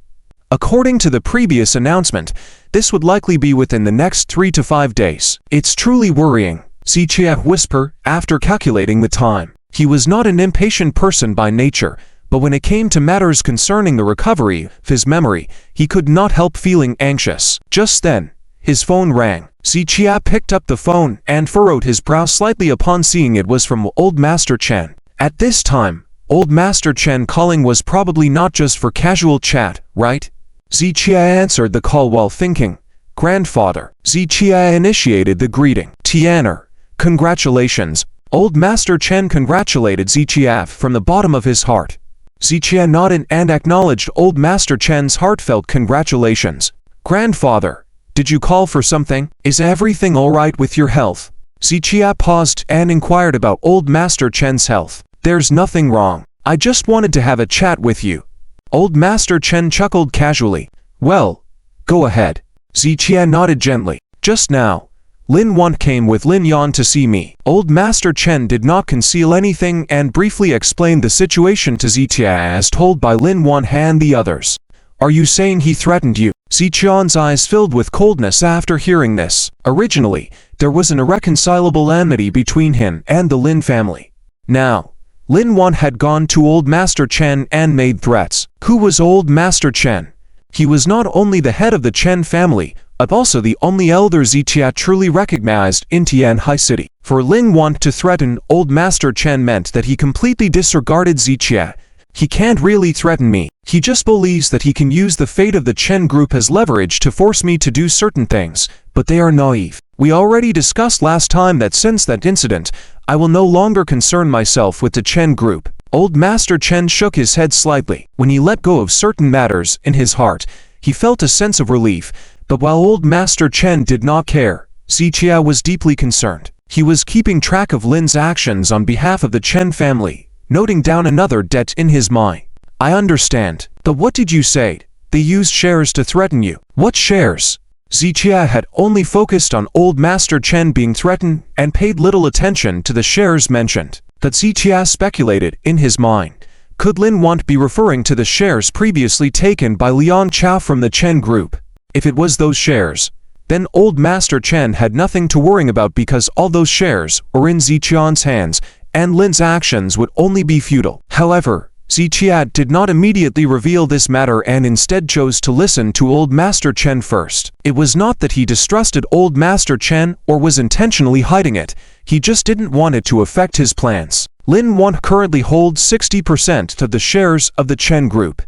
According to the previous announcement, this would likely be within the next 3 to 5 days. It's truly worrying, Ziqia whispered after calculating the time. He was not an impatient person by nature, but when it came to matters concerning the recovery of his memory, he could not help feeling anxious. Just then, his phone rang. Ziqia picked up the phone and furrowed his brow slightly upon seeing it was from old Master Chen. At this time, Old Master Chen calling was probably not just for casual chat, right? Zichia answered the call while thinking. Grandfather. Zichia initiated the greeting. Tian'er. Congratulations. Old Master Chen congratulated Zichia from the bottom of his heart. Zichia nodded and acknowledged Old Master Chen's heartfelt congratulations. Grandfather, did you call for something? Is everything alright with your health? Zichia paused and inquired about Old Master Chen's health. There's nothing wrong. I just wanted to have a chat with you. Old Master Chen chuckled casually. Well, go ahead. Zichia nodded gently. Just now, Lin Yan came with Lin Yan to see me. Old Master Chen did not conceal anything and briefly explained the situation to Zichia as told by Lin Yan and the others. Are you saying he threatened you? Zichia's eyes filled with coldness after hearing this. Originally, there was an irreconcilable enmity between him and the Lin family. Now, Lin Yan had gone to Old Master Chen and made threats. Who was Old Master Chen? He was not only the head of the Chen family, but also the only elder Zichia truly recognized in Tianhai City. For Lin Yan to threaten Old Master Chen meant that he completely disregarded Zichia. He can't really threaten me. He just believes that he can use the fate of the Chen group as leverage to force me to do certain things, but they are naive. We already discussed last time that since that incident, I will no longer concern myself with the Chen group. Old Master Chen shook his head slightly. When he let go of certain matters in his heart, he felt a sense of relief, but while Old Master Chen did not care, Zichia was deeply concerned. He was keeping track of Lin's actions on behalf of the Chen family, noting down another debt in his mind. I understand. But what did you say? They used shares to threaten you. What shares? Zichia had only focused on Old Master Chen being threatened and paid little attention to the shares mentioned. That Zichia speculated in his mind. Could Lin Yan be referring to the shares previously taken by Liang Chao from the Chen group? If it was those shares, then Old Master Chen had nothing to worry about because all those shares were in Zichia's hands, and Lin's actions would only be futile. However, Zichia did not immediately reveal this matter and instead chose to listen to Old Master Chen first. It was not that he distrusted Old Master Chen or was intentionally hiding it, he just didn't want it to affect his plans. Lin Yan currently holds 60% of the shares of the Chen group.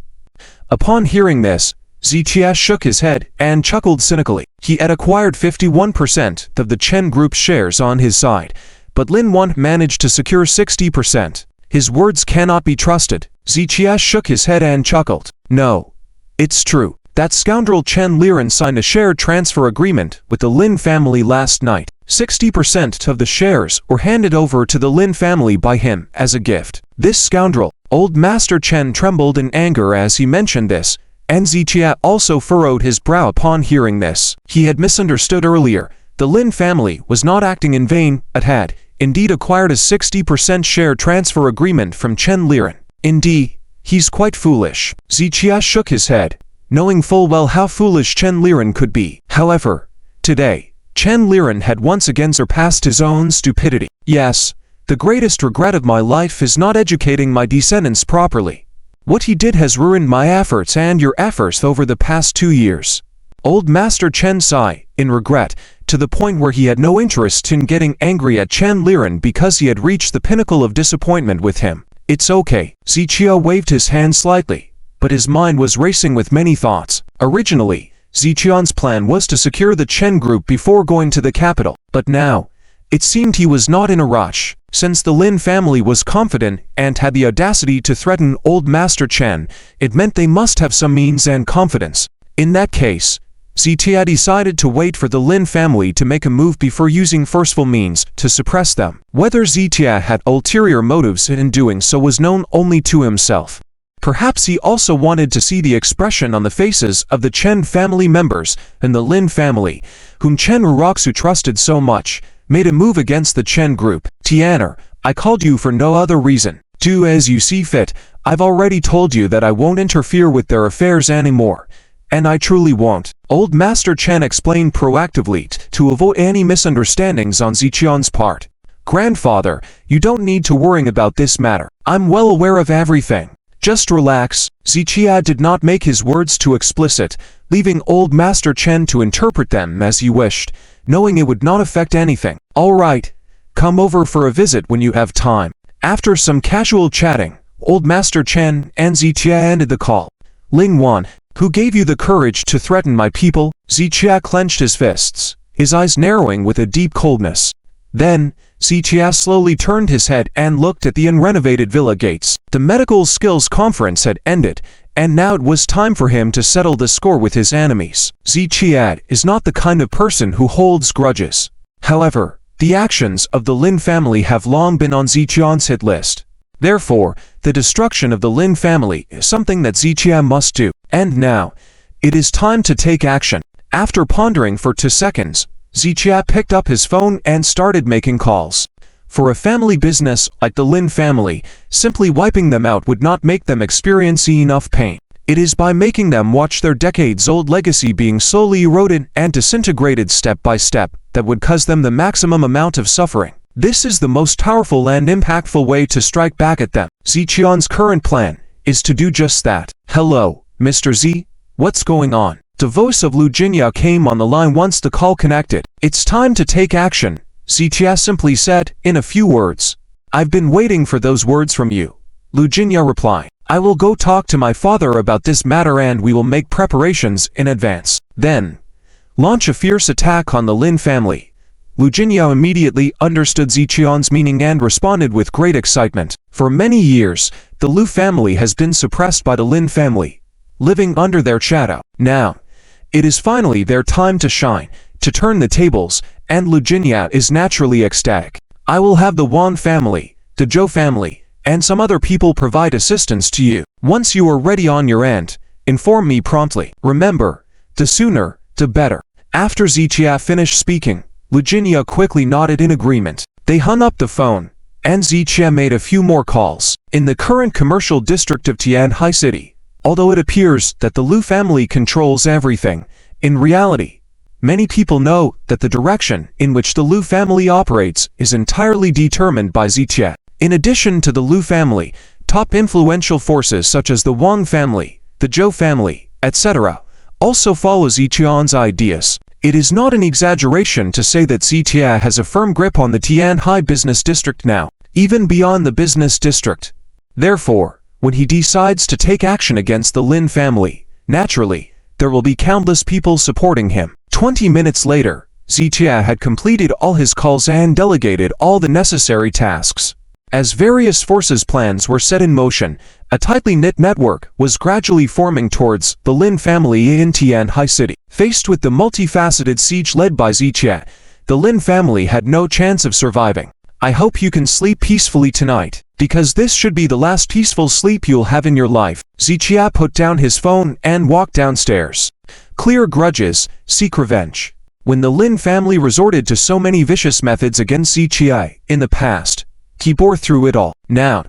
Upon hearing this, Zichia shook his head and chuckled cynically. He had acquired 51% of the Chen group shares on his side, but Lin Yan managed to secure 60%. His words cannot be trusted. Zichia shook his head and chuckled. No, it's true. That scoundrel Chen Len signed a share transfer agreement with the Lin family last night. 60% of the shares were handed over to the Lin family by him as a gift. This scoundrel. Old Master Chen trembled in anger as he mentioned this, and Zichia also furrowed his brow upon hearing this. He had misunderstood earlier. The Lin family was not acting in vain, but had, indeed, acquired a 60% share transfer agreement from Chen Len. Indeed, he's quite foolish. Zichia shook his head, knowing full well how foolish Chen Len could be. However, today, Chen Len had once again surpassed his own stupidity. Yes, the greatest regret of my life is not educating my descendants properly. What he did has ruined my efforts and your efforts over the past 2 years. Old Master Chen sighed in regret, to the point where he had no interest in getting angry at Chen Len because he had reached the pinnacle of disappointment with him. It's okay. Zichia waved his hand slightly, but his mind was racing with many thoughts. Originally, Zichia's plan was to secure the Chen group before going to the capital, but now, it seemed he was not in a rush. Since the Lin family was confident and had the audacity to threaten Old Master Chen, it meant they must have some means and confidence. In that case, Zichia decided to wait for the Lin family to make a move before using forceful means to suppress them. Whether Zichia had ulterior motives in doing so was known only to himself. Perhaps he also wanted to see the expression on the faces of the Chen family members and the Lin family, whom Chen Raku trusted so much, made a move against the Chen group. Tian'er, I called you for no other reason. Do as you see fit. I've already told you that I won't interfere with their affairs anymore. And I truly won't. Old Master Chen explained proactively to avoid any misunderstandings on Zichia's part. Grandfather, you don't need to worry about this matter. I'm well aware of everything. Just relax. Zichia did not make his words too explicit, leaving Old Master Chen to interpret them as he wished, knowing it would not affect anything. All right, come over for a visit when you have time. After some casual chatting, Old Master Chen and Zichia ended the call. Lin Yan, who gave you the courage to threaten my people? Zichia clenched his fists, his eyes narrowing with a deep coldness. Then, Zichia slowly turned his head and looked at the unrenovated villa gates. The medical skills conference had ended, and now it was time for him to settle the score with his enemies. Zichia is not the kind of person who holds grudges. However, the actions of the Lin family have long been on Zichia's hit list. Therefore, the destruction of the Lin family is something that Zichia must do. And now, it is time to take action. After pondering for 2 seconds, Zichia picked up his phone and started making calls. For a family business like the Lin family, simply wiping them out would not make them experience enough pain. It is by making them watch their decades-old legacy being slowly eroded and disintegrated step by step that would cause them the maximum amount of suffering. This is the most powerful and impactful way to strike back at them. Zichia's current plan is to do just that. Hello, Mr. Z, what's going on? The voice of Lu Jinya came on the line once the call connected. It's time to take action, Zichia simply said, in a few words. I've been waiting for those words from you, Lu Jinya replied. I will go talk to my father about this matter and we will make preparations in advance. Then, launch a fierce attack on the Lin family. Lu Jinya immediately understood Zichia's meaning and responded with great excitement. For many years, the Lu family has been suppressed by the Lin family, living under their shadow. Now, it is finally their time to shine, to turn the tables, and Lu Jinya is naturally ecstatic. I will have the Wan family, the Zhou family, and some other people provide assistance to you. Once you are ready on your end, inform me promptly. Remember, the sooner, the better. After Zichia finished speaking, Lu Jinya quickly nodded in agreement. They hung up the phone, and Zichia made a few more calls. In the current commercial district of Tianhai City, although it appears that the Lu family controls everything, in reality, many people know that the direction in which the Lu family operates is entirely determined by Zichia. In addition to the Lu family, top influential forces such as the Wang family, the Zhou family, etc., also follow Zichia's ideas. It is not an exaggeration to say that Zichia has a firm grip on the Tianhai business district now, even beyond the business district. Therefore, when he decides to take action against the Lin family, naturally, there will be countless people supporting him. 20 minutes later, Zichia had completed all his calls and delegated all the necessary tasks. As various forces' plans were set in motion, a tightly knit network was gradually forming towards the Lin family in Tianhai City. Faced with the multifaceted siege led by Zichia, the Lin family had no chance of surviving. I hope you can sleep peacefully tonight, because this should be the last peaceful sleep you'll have in your life. Zichia put down his phone and walked downstairs. Clear grudges, seek revenge. When the Lin family resorted to so many vicious methods against Zichia in the past, he bore through it all. Now,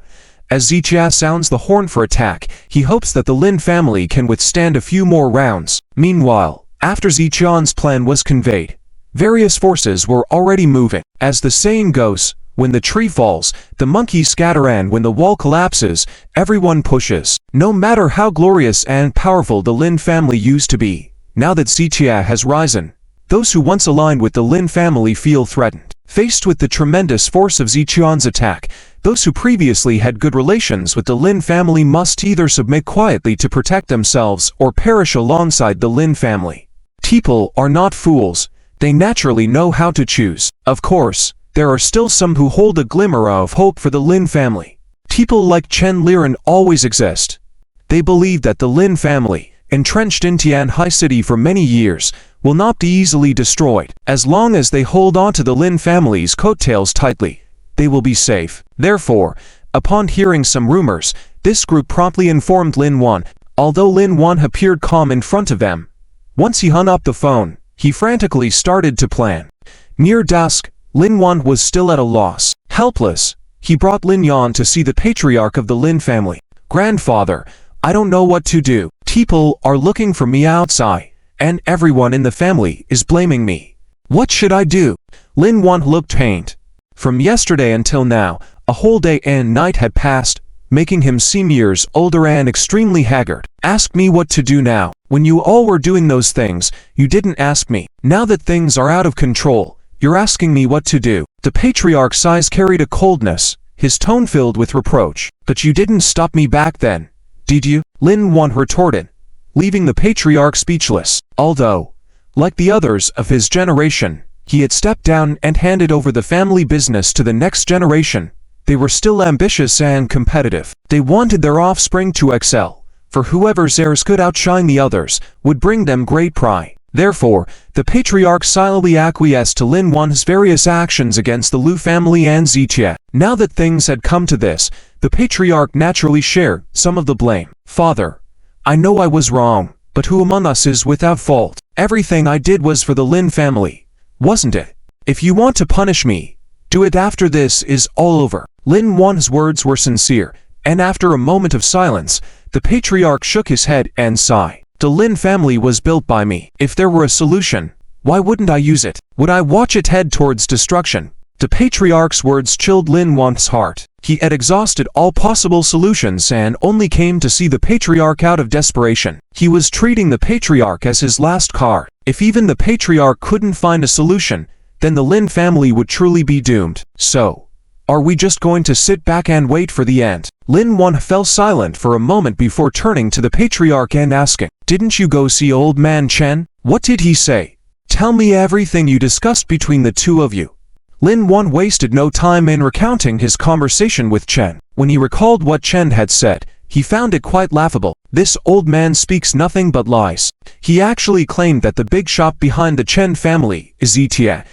as Zichia sounds the horn for attack, he hopes that the Lin family can withstand a few more rounds. Meanwhile, after Zichia's plan was conveyed, various forces were already moving. As the saying goes, when the tree falls, the monkeys scatter, and when the wall collapses, everyone pushes. No matter how glorious and powerful the Lin family used to be, now that Zichia has risen, those who once aligned with the Lin family feel threatened. Faced with the tremendous force of Zichia's attack, those who previously had good relations with the Lin family must either submit quietly to protect themselves or perish alongside the Lin family. People are not fools, they naturally know how to choose. Of course, there are still some who hold a glimmer of hope for the Lin family. People like Chen Len always exist. They believe that the Lin family, entrenched in Tianhai City for many years, will not be easily destroyed. As long as they hold on to the Lin family's coattails tightly, they will be safe. Therefore, upon hearing some rumors, this group promptly informed Lin Yan. Although Lin Yan appeared calm in front of them, once he hung up the phone, he frantically started to plan. Near dusk, Lin Yan was still at a loss. Helpless, he brought Lin Yan to see the patriarch of the Lin family. Grandfather, I don't know what to do. People are looking for me outside, and everyone in the family is blaming me. What should I do? Lin Yan looked pained. From yesterday until now, a whole day and night had passed, making him seem years older and extremely haggard. Ask me what to do now. When you all were doing those things, you didn't ask me. Now that things are out of control, you're asking me what to do. The patriarch's eyes carried a coldness, his tone filled with reproach. "But you didn't stop me back then, did you?" Lin Yan retorted, leaving the patriarch speechless. Although, like the others of his generation, he had stepped down and handed over the family business to the next generation, they were still ambitious and competitive. They wanted their offspring to excel, for whoever's heirs could outshine the others would bring them great pride. Therefore, the patriarch silently acquiesced to Lin Yan's various actions against the Lu family and Zitia. Now that things had come to this, the patriarch naturally shared some of the blame. "Father, I know I was wrong, but who among us is without fault? Everything I did was for the Lin family, wasn't it? If you want to punish me, do it after this is all over." Lin Yan's words were sincere, and after a moment of silence, the patriarch shook his head and sighed. "The Lin family was built by me. If there were a solution, why wouldn't I use it? Would I watch it head towards destruction?" The patriarch's words chilled Lin Yan's heart. He had exhausted all possible solutions and only came to see the patriarch out of desperation. He was treating the patriarch as his last card. If even the patriarch couldn't find a solution, then the Lin family would truly be doomed. "So, are we just going to sit back and wait for the end?" Lin Yan fell silent for a moment before turning to the patriarch and asking, "Didn't you go see old man Chen? What did he say? Tell me everything you discussed between the two of you." Lin Yan wasted no time in recounting his conversation with Chen. When he recalled what Chen had said, he found it quite laughable. This old man speaks nothing but lies. He actually claimed that the big shop behind the Chen family is Zitia.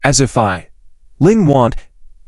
As if Lin Yan,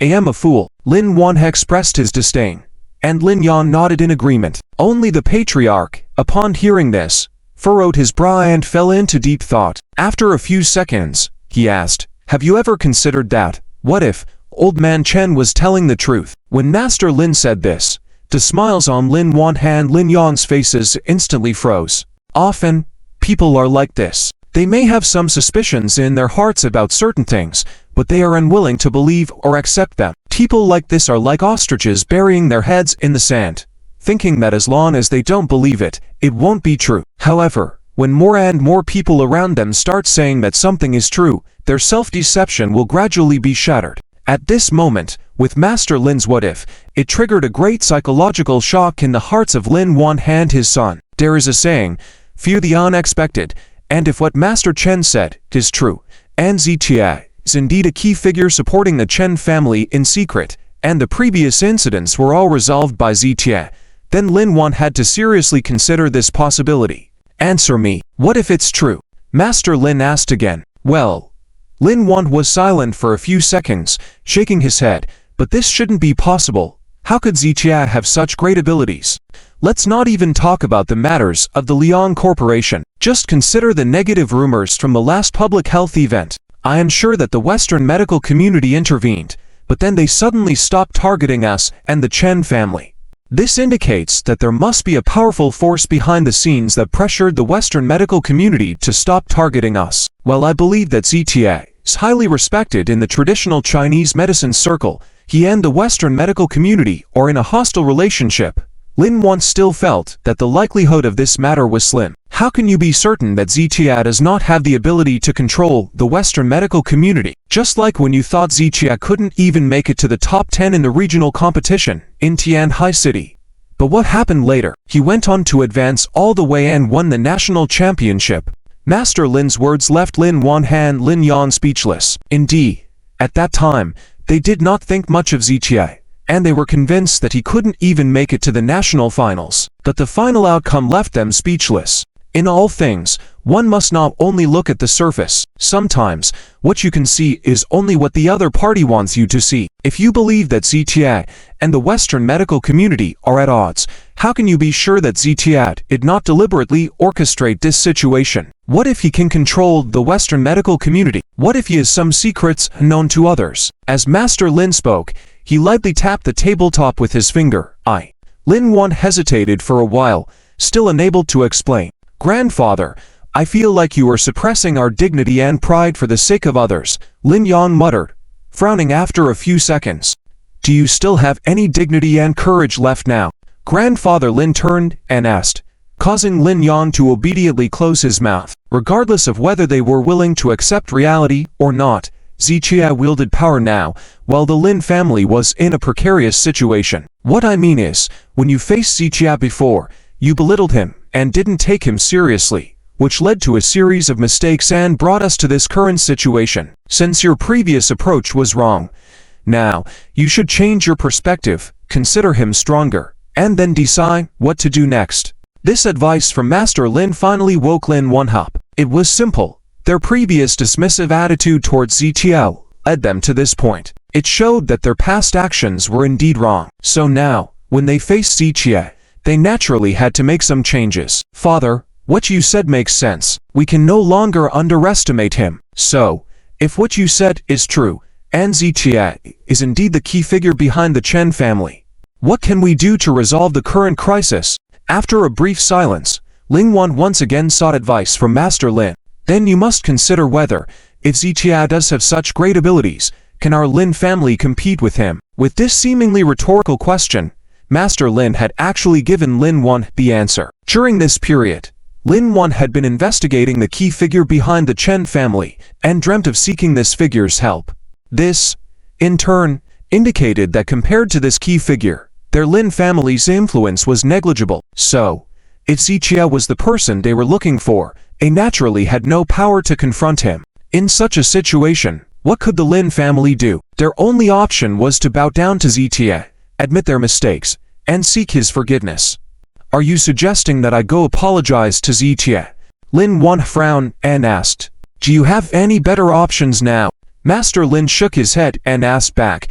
am a fool. Lin Yan expressed his disdain, and Lin Yan nodded in agreement. Only the patriarch, upon hearing this, furrowed his brow and fell into deep thought. After a few seconds, he asked, "Have you ever considered that? What if old man Chen was telling the truth?" When Master Lin said this, the smiles on Lin Yan and Lin Yan's faces instantly froze. Often, people are like this. They may have some suspicions in their hearts about certain things, but they are unwilling to believe or accept them. People like this are like ostriches burying their heads in the sand, thinking that as long as they don't believe it, it won't be true. However, when more and more people around them start saying that something is true, their self-deception will gradually be shattered. At this moment, with Master Lin's what if, it triggered a great psychological shock in the hearts of Lin Yan and his son. There is a saying, "Fear the unexpected," and if what Master Chen said is true, and Zitia is indeed a key figure supporting the Chen family in secret, and the previous incidents were all resolved by Zitia, then Lin Yan had to seriously consider this possibility. "Answer me, what if it's true?" Master Lin asked again. "Well," Lin Yan was silent for a few seconds, shaking his head, "but this shouldn't be possible. How could Zitia have such great abilities? Let's not even talk about the matters of the Liang Corporation. Just consider the negative rumors from the last public health event. I am sure that the Western medical community intervened, but then they suddenly stopped targeting us and the Chen family. This indicates that there must be a powerful force behind the scenes that pressured the Western medical community to stop targeting us. Well, I believe that ZTA is highly respected in the traditional Chinese medicine circle. He and the Western medical community are in a hostile relationship." Lin Yan still felt that the likelihood of this matter was slim. How can you be certain that ZTA does not have the ability to control the Western medical community? Just like when you thought ZTA couldn't even make it to the top 10 in the regional competition in Tianhai City. But what happened later? He went on to advance all the way and won the national championship. Master Lin's words left Lin Yan and Lin Yan speechless. Indeed, at that time, they did not think much of ZTA, and they were convinced that he couldn't even make it to the national finals. But the final outcome left them speechless. In all things, one must not only look at the surface. Sometimes, what you can see is only what the other party wants you to see. If you believe that ZTA and the Western medical community are at odds, how can you be sure that ZTA did not deliberately orchestrate this situation? What if he can control the Western medical community? What if he has some secrets unknown to others? As Master Lin spoke, he lightly tapped the tabletop with his finger. Lin Yan hesitated for a while, still unable to explain. "Grandfather, I feel like you are suppressing our dignity and pride for the sake of others," Lin Yan muttered, frowning after a few seconds. "Do you still have any dignity and courage left now?" Grandfather Lin turned and asked, causing Lin Yan to obediently close his mouth. Regardless of whether they were willing to accept reality or not, Zichia wielded power now, while the Lin family was in a precarious situation. What I mean is, when you faced Zichia before, you belittled him and didn't take him seriously, which led to a series of mistakes and brought us to this current situation. Since your previous approach was wrong, now, you should change your perspective, consider him stronger, and then decide what to do next. This advice from Master Lin finally woke Lin Yan up. It was simple. Their previous dismissive attitude towards Zichia led them to this point. It showed that their past actions were indeed wrong. So now, when they faced Zichia, they naturally had to make some changes. Father, what you said makes sense. We can no longer underestimate him. So, if what you said is true, and Zichia is indeed the key figure behind the Chen family, what can we do to resolve the current crisis? After a brief silence, Lin Yan once again sought advice from Master Lin. Then you must consider whether, if Zichia does have such great abilities, can our Lin family compete with him? With this seemingly rhetorical question, Master Lin had actually given Lin Yan the answer. During this period, Lin Yan had been investigating the key figure behind the Chen family and dreamt of seeking this figure's help. This, in turn, indicated that compared to this key figure, their Lin family's influence was negligible. So, if Zichia was the person they were looking for, they naturally had no power to confront him. In such a situation, what could the Lin family do? Their only option was to bow down to Zichia, admit their mistakes, and seek his forgiveness. Are you suggesting that I go apologize to Zichia? Lin Yan frowned and asked. Do you have any better options now? Master Lin shook his head and asked back,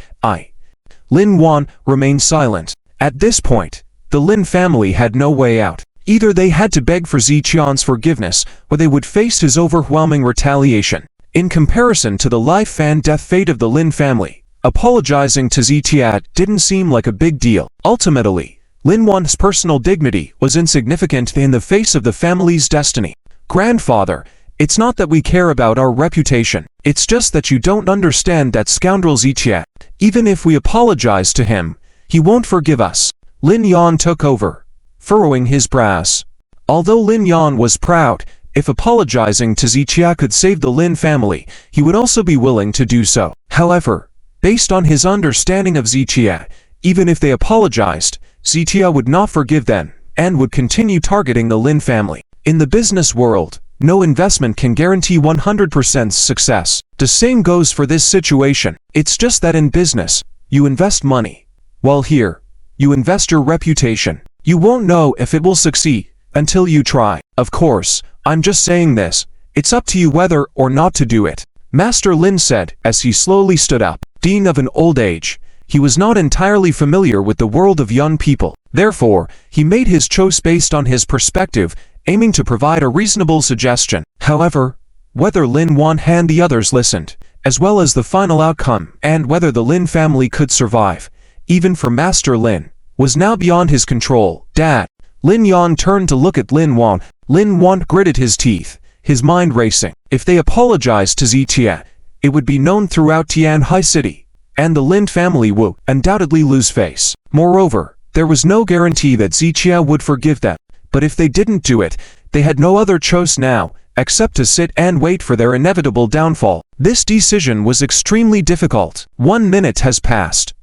Lin Yan remained silent. At this point, the Lin family had no way out. Either they had to beg for Zichia's forgiveness, or they would face his overwhelming retaliation. In comparison to the life and death fate of the Lin family, apologizing to Zichia didn't seem like a big deal. Ultimately, Lin Yan's personal dignity was insignificant in the face of the family's destiny. Grandfather, it's not that we care about our reputation. It's just that you don't understand that scoundrel Zichia. Even if we apologize to him, he won't forgive us. Lin Yan took over, furrowing his brows. Although Lin Yan was proud, if apologizing to Zichia could save the Lin family, he would also be willing to do so. However, based on his understanding of Zichia, even if they apologized, Zichia would not forgive them, and would continue targeting the Lin family. In the business world, no investment can guarantee 100% success. The same goes for this situation. It's just that in business, you invest money, while here, you invest your reputation. You won't know if it will succeed until you try. Of course, I'm just saying this. It's up to you whether or not to do it. Master Lin said as he slowly stood up. Being of an old age, he was not entirely familiar with the world of young people. Therefore, he made his choice based on his perspective, aiming to provide a reasonable suggestion. However, whether Lin Yan and the others listened, as well as the final outcome and whether the Lin family could survive, even for Master Lin, was now beyond his control. Dad. Lin Yan turned to look at Lin Yan. Lin Yan gritted his teeth, his mind racing. If they apologized to Zichia, it would be known throughout Tianhai City, and the Lin family would undoubtedly lose face. Moreover, there was no guarantee that Zichia would forgive them. But if they didn't do it, they had no other choice now, except to sit and wait for their inevitable downfall. This decision was extremely difficult. 1 minute has passed.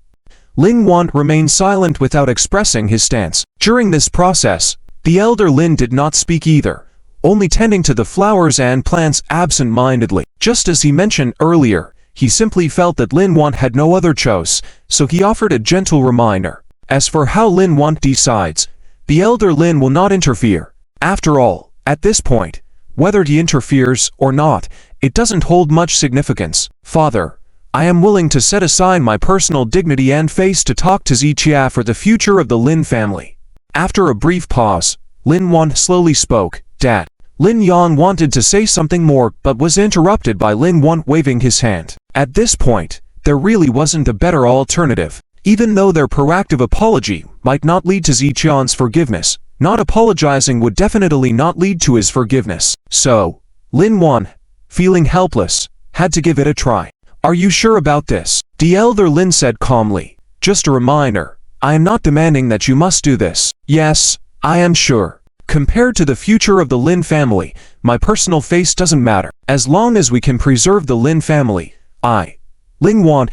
Lin Yan remained silent without expressing his stance. During this process, the elder Lin did not speak either, only tending to the flowers and plants absent-mindedly. Just as he mentioned earlier, he simply felt that Lin Yan had no other choice, so he offered a gentle reminder. As for how Lin Yan decides, the elder Lin will not interfere. After all, at this point, whether he interferes or not, it doesn't hold much significance. Father, I am willing to set aside my personal dignity and face to talk to Zichia for the future of the Lin family. After a brief pause, Lin Yan slowly spoke. Dad. Lin Yan wanted to say something more but was interrupted by Lin Yan waving his hand. At this point, there really wasn't a better alternative. Even though their proactive apology might not lead to Zichia's forgiveness, not apologizing would definitely not lead to his forgiveness. So, Lin Yan, feeling helpless, had to give it a try. Are you sure about this? The elder Lin said calmly. Just a reminder, I am not demanding that you must do this. Yes, I am sure. Compared to the future of the Lin family, my personal face doesn't matter. As long as we can preserve the Lin family, I, Lin Yan,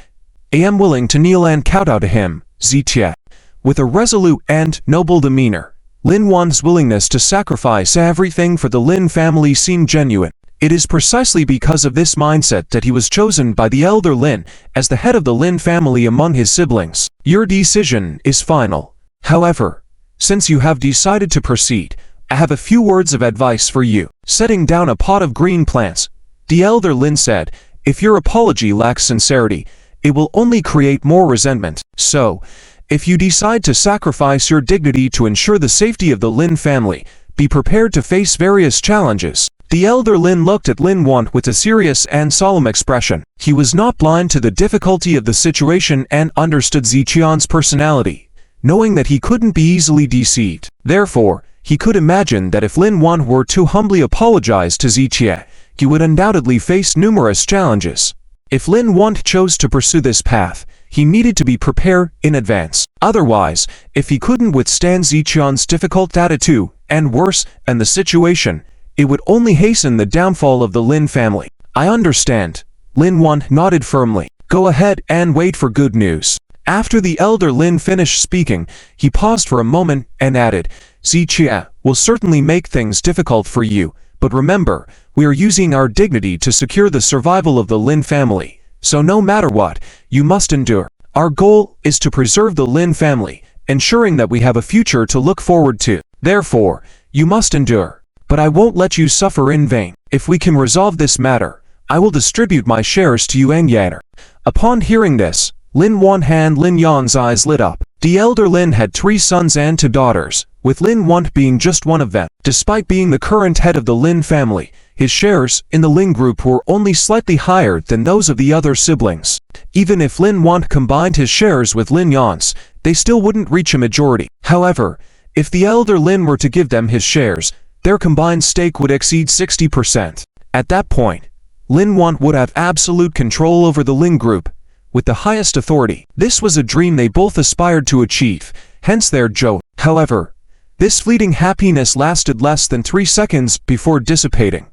am willing to kneel and kowtow to him, Zitia. With a resolute and noble demeanor, Lin Yan's willingness to sacrifice everything for the Lin family seemed genuine. It is precisely because of this mindset that he was chosen by the elder Lin as the head of the Lin family among his siblings. Your decision is final. However, since you have decided to proceed, I have a few words of advice for you. Setting down a pot of green plants, the elder Lin said, if your apology lacks sincerity, it will only create more resentment. So, if you decide to sacrifice your dignity to ensure the safety of the Lin family, be prepared to face various challenges. The elder Lin looked at Lin Yan with a serious and solemn expression. He was not blind to the difficulty of the situation and understood Ziqian's personality, knowing that he couldn't be easily deceived. Therefore, he could imagine that if Lin Yan were to humbly apologize to Ziqia, he would undoubtedly face numerous challenges. If Lin Yan chose to pursue this path, he needed to be prepared in advance. Otherwise, if he couldn't withstand Ziqian's difficult attitude, and worse, and the situation, it would only hasten the downfall of the Lin family. I understand. Lin Yan nodded firmly. Go ahead and wait for good news. After the elder Lin finished speaking, he paused for a moment and added, Ziqia will certainly make things difficult for you, but remember, we are using our dignity to secure the survival of the Lin family. So no matter what, you must endure. Our goal is to preserve the Lin family, ensuring that we have a future to look forward to. Therefore, you must endure. But I won't let you suffer in vain. If we can resolve this matter, I will distribute my shares to you and Yatter. Upon hearing this, Lin Yan and Lin Yan's eyes lit up. The elder Lin had 3 sons and 2 daughters, with Lin Yan being just one of them. Despite being the current head of the Lin family, his shares in the Lin group were only slightly higher than those of the other siblings. Even if Lin Yan combined his shares with Lin Yan's, they still wouldn't reach a majority. However, if the elder Lin were to give them his shares, their combined stake would exceed 60%. At that point, Lin Yan would have absolute control over the Lin group, with the highest authority. This was a dream they both aspired to achieve, hence their joke. However, this fleeting happiness lasted less than 3 seconds before dissipating.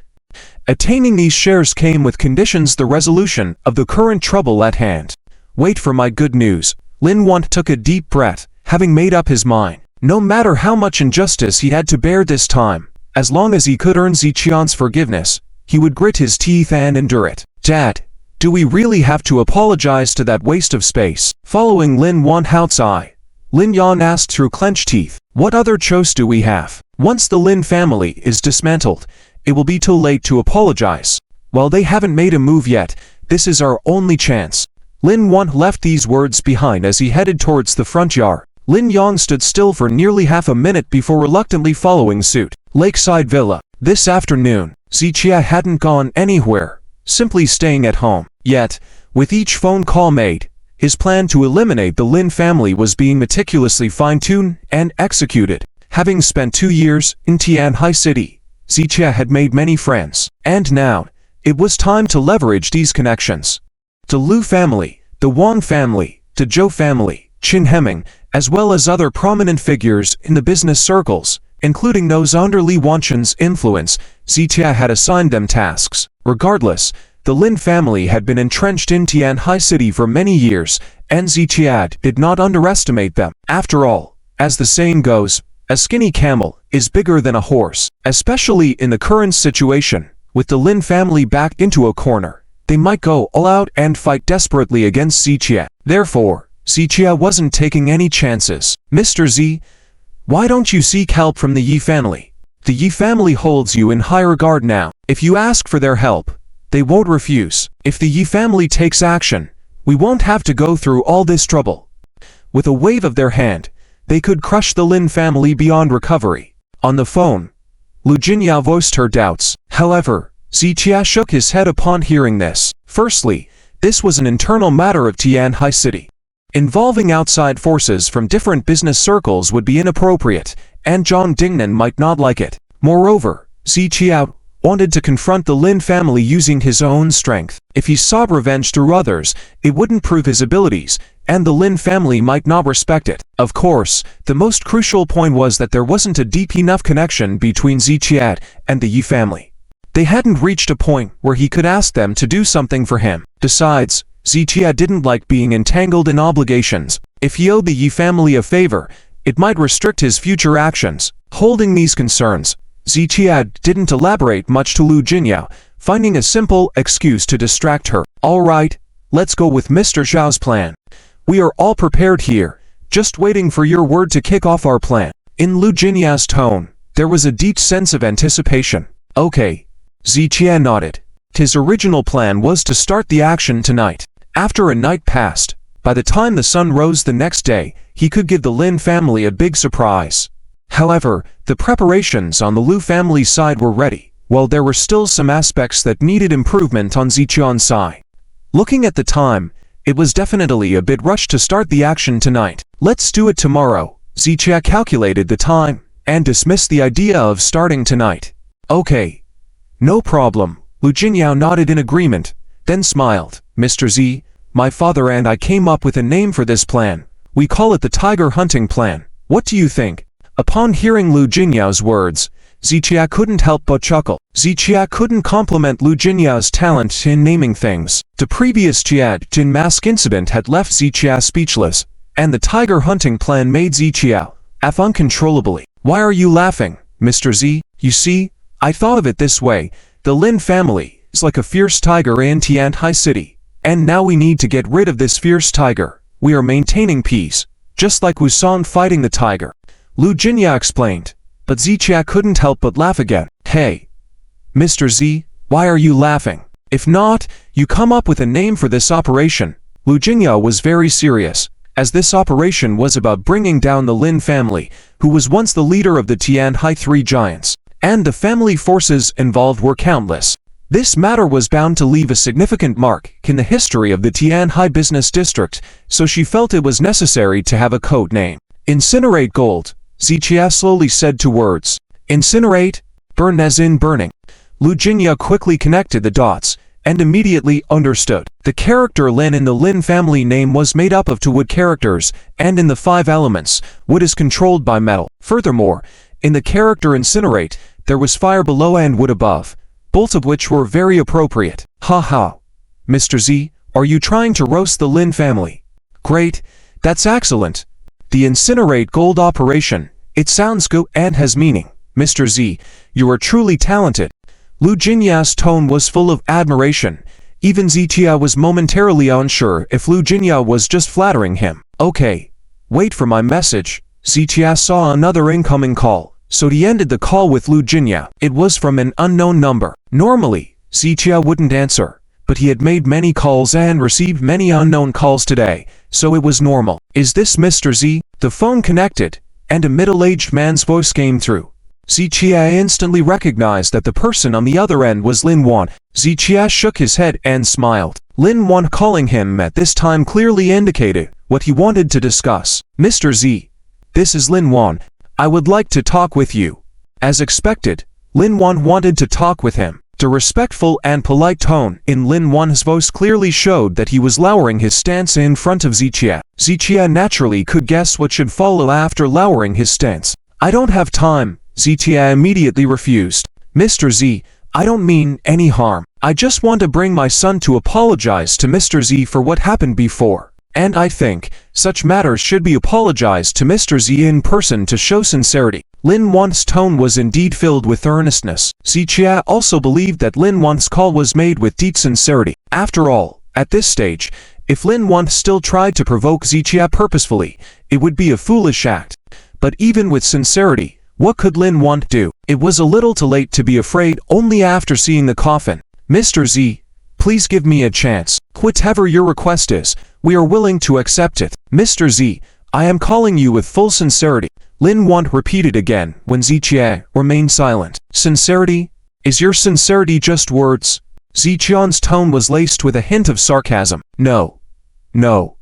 Attaining these shares came with conditions: the resolution of the current trouble at hand. Wait for my good news. Lin Yan took a deep breath, having made up his mind. No matter how much injustice he had to bear this time, as long as he could earn Ziqian's forgiveness, he would grit his teeth and endure it. Dad, do we really have to apologize to that waste of space? Following Lin Yan outside, Lin Yan asked through clenched teeth, what other choice do we have? Once the Lin family is dismantled, it will be too late to apologize. While they haven't made a move yet, this is our only chance. Lin Yan left these words behind as he headed towards the front yard. Lin Yan stood still for nearly half a minute before reluctantly following suit. Lakeside Villa. This afternoon, Ziqia hadn't gone anywhere, simply staying at home. Yet, with each phone call made, his plan to eliminate the Lin family was being meticulously fine-tuned and executed. Having spent 2 years in Tianhai City, Ziqia had made many friends, and now, it was time to leverage these connections. The Lu family, the Wang family, the Zhou family, Qin Hemming, as well as other prominent figures in the business circles, including those under Li Wanchen's influence, Ziqia had assigned them tasks. Regardless, the Lin family had been entrenched in Tianhai City for many years, and Ziqia did not underestimate them. After all, as the saying goes, a skinny camel is bigger than a horse. Especially in the current situation, with the Lin family backed into a corner, they might go all out and fight desperately against Ziqia. Therefore, Ziqia wasn't taking any chances. Mr. Z, why don't you seek help from the Yi family? The Yi family holds you in high regard now. If you ask for their help, they won't refuse. If the Yi family takes action, we won't have to go through all this trouble. With a wave of their hand, they could crush the Lin family beyond recovery. On the phone, Lu Jinyao voiced her doubts. However, Ziqia shook his head upon hearing this. Firstly, this was an internal matter of Tianhai City. Involving outside forces from different business circles would be inappropriate, and Zhang Dingnan might not like it. Moreover, Ziqia wanted to confront the Lin family using his own strength. If he sought revenge through others, it wouldn't prove his abilities, and the Lin family might not respect it. Of course, the most crucial point was that there wasn't a deep enough connection between Ziqia and the Yi family. They hadn't reached a point where he could ask them to do something for him. Besides, Zichia didn't like being entangled in obligations. If he owed the Yi family a favor, it might restrict his future actions. Holding these concerns, Zichia didn't elaborate much to Lu Jinyao, finding a simple excuse to distract her. All right, let's go with Mr. Zhao's plan. We are all prepared here, just waiting for your word to kick off our plan. In Lu Jinyao's tone, there was a deep sense of anticipation. Okay. Zichia nodded. His original plan was to start the action tonight. After a night passed, by the time the sun rose the next day, he could give the Lin family a big surprise. However, the preparations on the Lu family side were ready, while there were still some aspects that needed improvement on Zichion's side. Looking at the time, it was definitely a bit rushed to start the action tonight. Let's do it tomorrow. Zichia calculated the time and dismissed the idea of starting tonight. Okay. No problem. Lu Jinyao nodded in agreement, then smiled. Mr. Z, my father and I came up with a name for this plan. We call it the tiger hunting plan. What do you think? Upon hearing Lu Jinyao's words, Zichia couldn't help but chuckle. Zichia couldn't compliment Lu Jinyao's talent in naming things. The previous Jin mask incident had left Zichia speechless, and the tiger hunting plan made Zichia laugh uncontrollably. Why are you laughing, Mr. Z? You see, I thought of it this way. The Lin family is like a fierce tiger in Tiantai City, and now we need to get rid of this fierce tiger. We are maintaining peace, just like Wusong fighting the tiger. Lu Jinyao explained, but Zichia couldn't help but laugh again. Hey, Mr. Z, why are you laughing? If not, you come up with a name for this operation. Lu Jinyao was very serious, as this operation was about bringing down the Lin family, who was once the leader of the Tiantai Three Giants. And the family forces involved were countless. This matter was bound to leave a significant mark in the history of the Tiantai business district, so she felt it was necessary to have a code name. Incinerate gold, Zichia slowly said two words. Incinerate, burn as in burning. Lu Jinyao quickly connected the dots, and immediately understood. The character Lin in the Lin family name was made up of two wood characters, and in the 5 elements, wood is controlled by metal. Furthermore, in the character Incinerate, there was fire below and wood above, both of which were very appropriate. Ha ha. Mr. Z, are you trying to roast the Lin family? Great, that's excellent. The Incinerate gold operation, it sounds good and has meaning. Mr. Z, you are truly talented. Lu Jinyao's tone was full of admiration. Even Zichia was momentarily unsure if Lu Jinyao was just flattering him. Okay, wait for my message. Zichia saw another incoming call, so he ended the call with Lu Jinyao. It was from an unknown number. Normally, Zichia wouldn't answer, but he had made many calls and received many unknown calls today, so it was normal. Is this Mr. Z? The phone connected, and a middle-aged man's voice came through. Zichia instantly recognized that the person on the other end was Lin Yan. Zichia shook his head and smiled. Lin Yan calling him at this time clearly indicated what he wanted to discuss. Mr. Z, this is Lin Yan. I would like to talk with you. As expected, Lin Yan wanted to talk with him. The respectful and polite tone in Lin Yan's voice clearly showed that he was lowering his stance in front of Zichia. Zichia naturally could guess what should follow after lowering his stance. I don't have time. Zichia immediately refused. Mr. Z, I don't mean any harm. I just want to bring my son to apologize to Mr. Z for what happened before. And I think such matters should be apologized to Mr. Z in person to show sincerity. Lin Yan's tone was indeed filled with earnestness. Zichia also believed that Lin Yan's call was made with deep sincerity. After all, at this stage, if Lin Yan still tried to provoke Zichia purposefully, it would be a foolish act. But even with sincerity, what could Lin Yan do? It was a little too late to be afraid only after seeing the coffin. Mr. Z, please give me a chance. Whatever your request is, we are willing to accept it. Mr. Z, I am calling you with full sincerity. Lin Yan repeated again when Zichia remained silent. Sincerity? Is your sincerity just words? Zichion's tone was laced with a hint of sarcasm. No. No.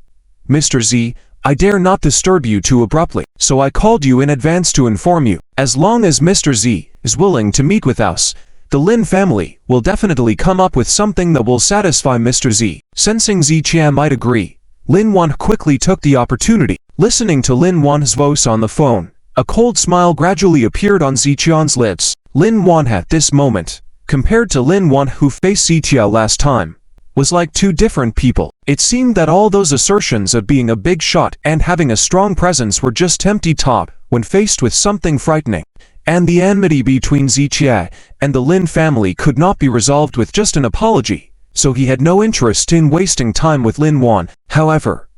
Mr. Z, I dare not disturb you too abruptly, so I called you in advance to inform you. As long as Mr. Z is willing to meet with us, the Lin family will definitely come up with something that will satisfy Mr. Z. Sensing Zichia might agree, Lin Yan quickly took the opportunity. Listening to Lin Yan's voice on the phone, a cold smile gradually appeared on Zichion's lips. Lin Yan at this moment compared to Lin Yan who faced Zitia last time, was like two different people. It seemed that all those assertions of being a big shot and having a strong presence were just empty talk when faced with something frightening. And the enmity between Zitia and the Lin family could not be resolved with just an apology, so he had no interest in wasting time with Lin Yan. However,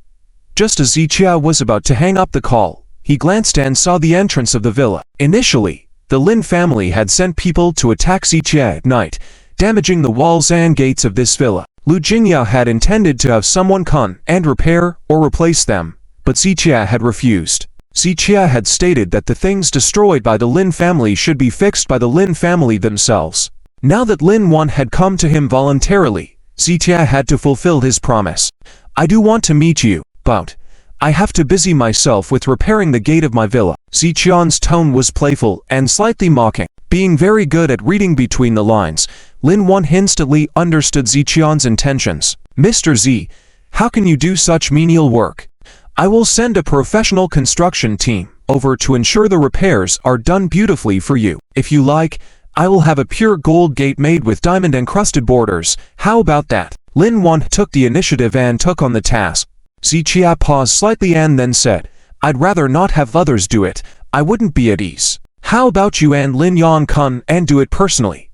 just as Zitia was about to hang up the call, he glanced and saw the entrance of the villa. Initially, the Lin family had sent people to attack Zitia at night, damaging the walls and gates of this villa. Lu Jingya had intended to have someone come and repair or replace them, but Zitia had refused. Zitia had stated that the things destroyed by the Lin family should be fixed by the Lin family themselves. Now that Lin Yan had come to him voluntarily, Zitia had to fulfill his promise. I do want to meet you, but I have to busy myself with repairing the gate of my villa. Zitian's tone was playful and slightly mocking. Being very good at reading between the lines, Lin Yan instantly understood Zitian's intentions. Mr. Z, how can you do such menial work? I will send a professional construction team over to ensure the repairs are done beautifully for you. If you like, I will have a pure gold gate made with diamond-encrusted borders. How about that? Lin Yan took the initiative and took on the task. Zitia paused slightly and then said, I'd rather not have others do it. I wouldn't be at ease. How about you and Lin Yan come and do it personally?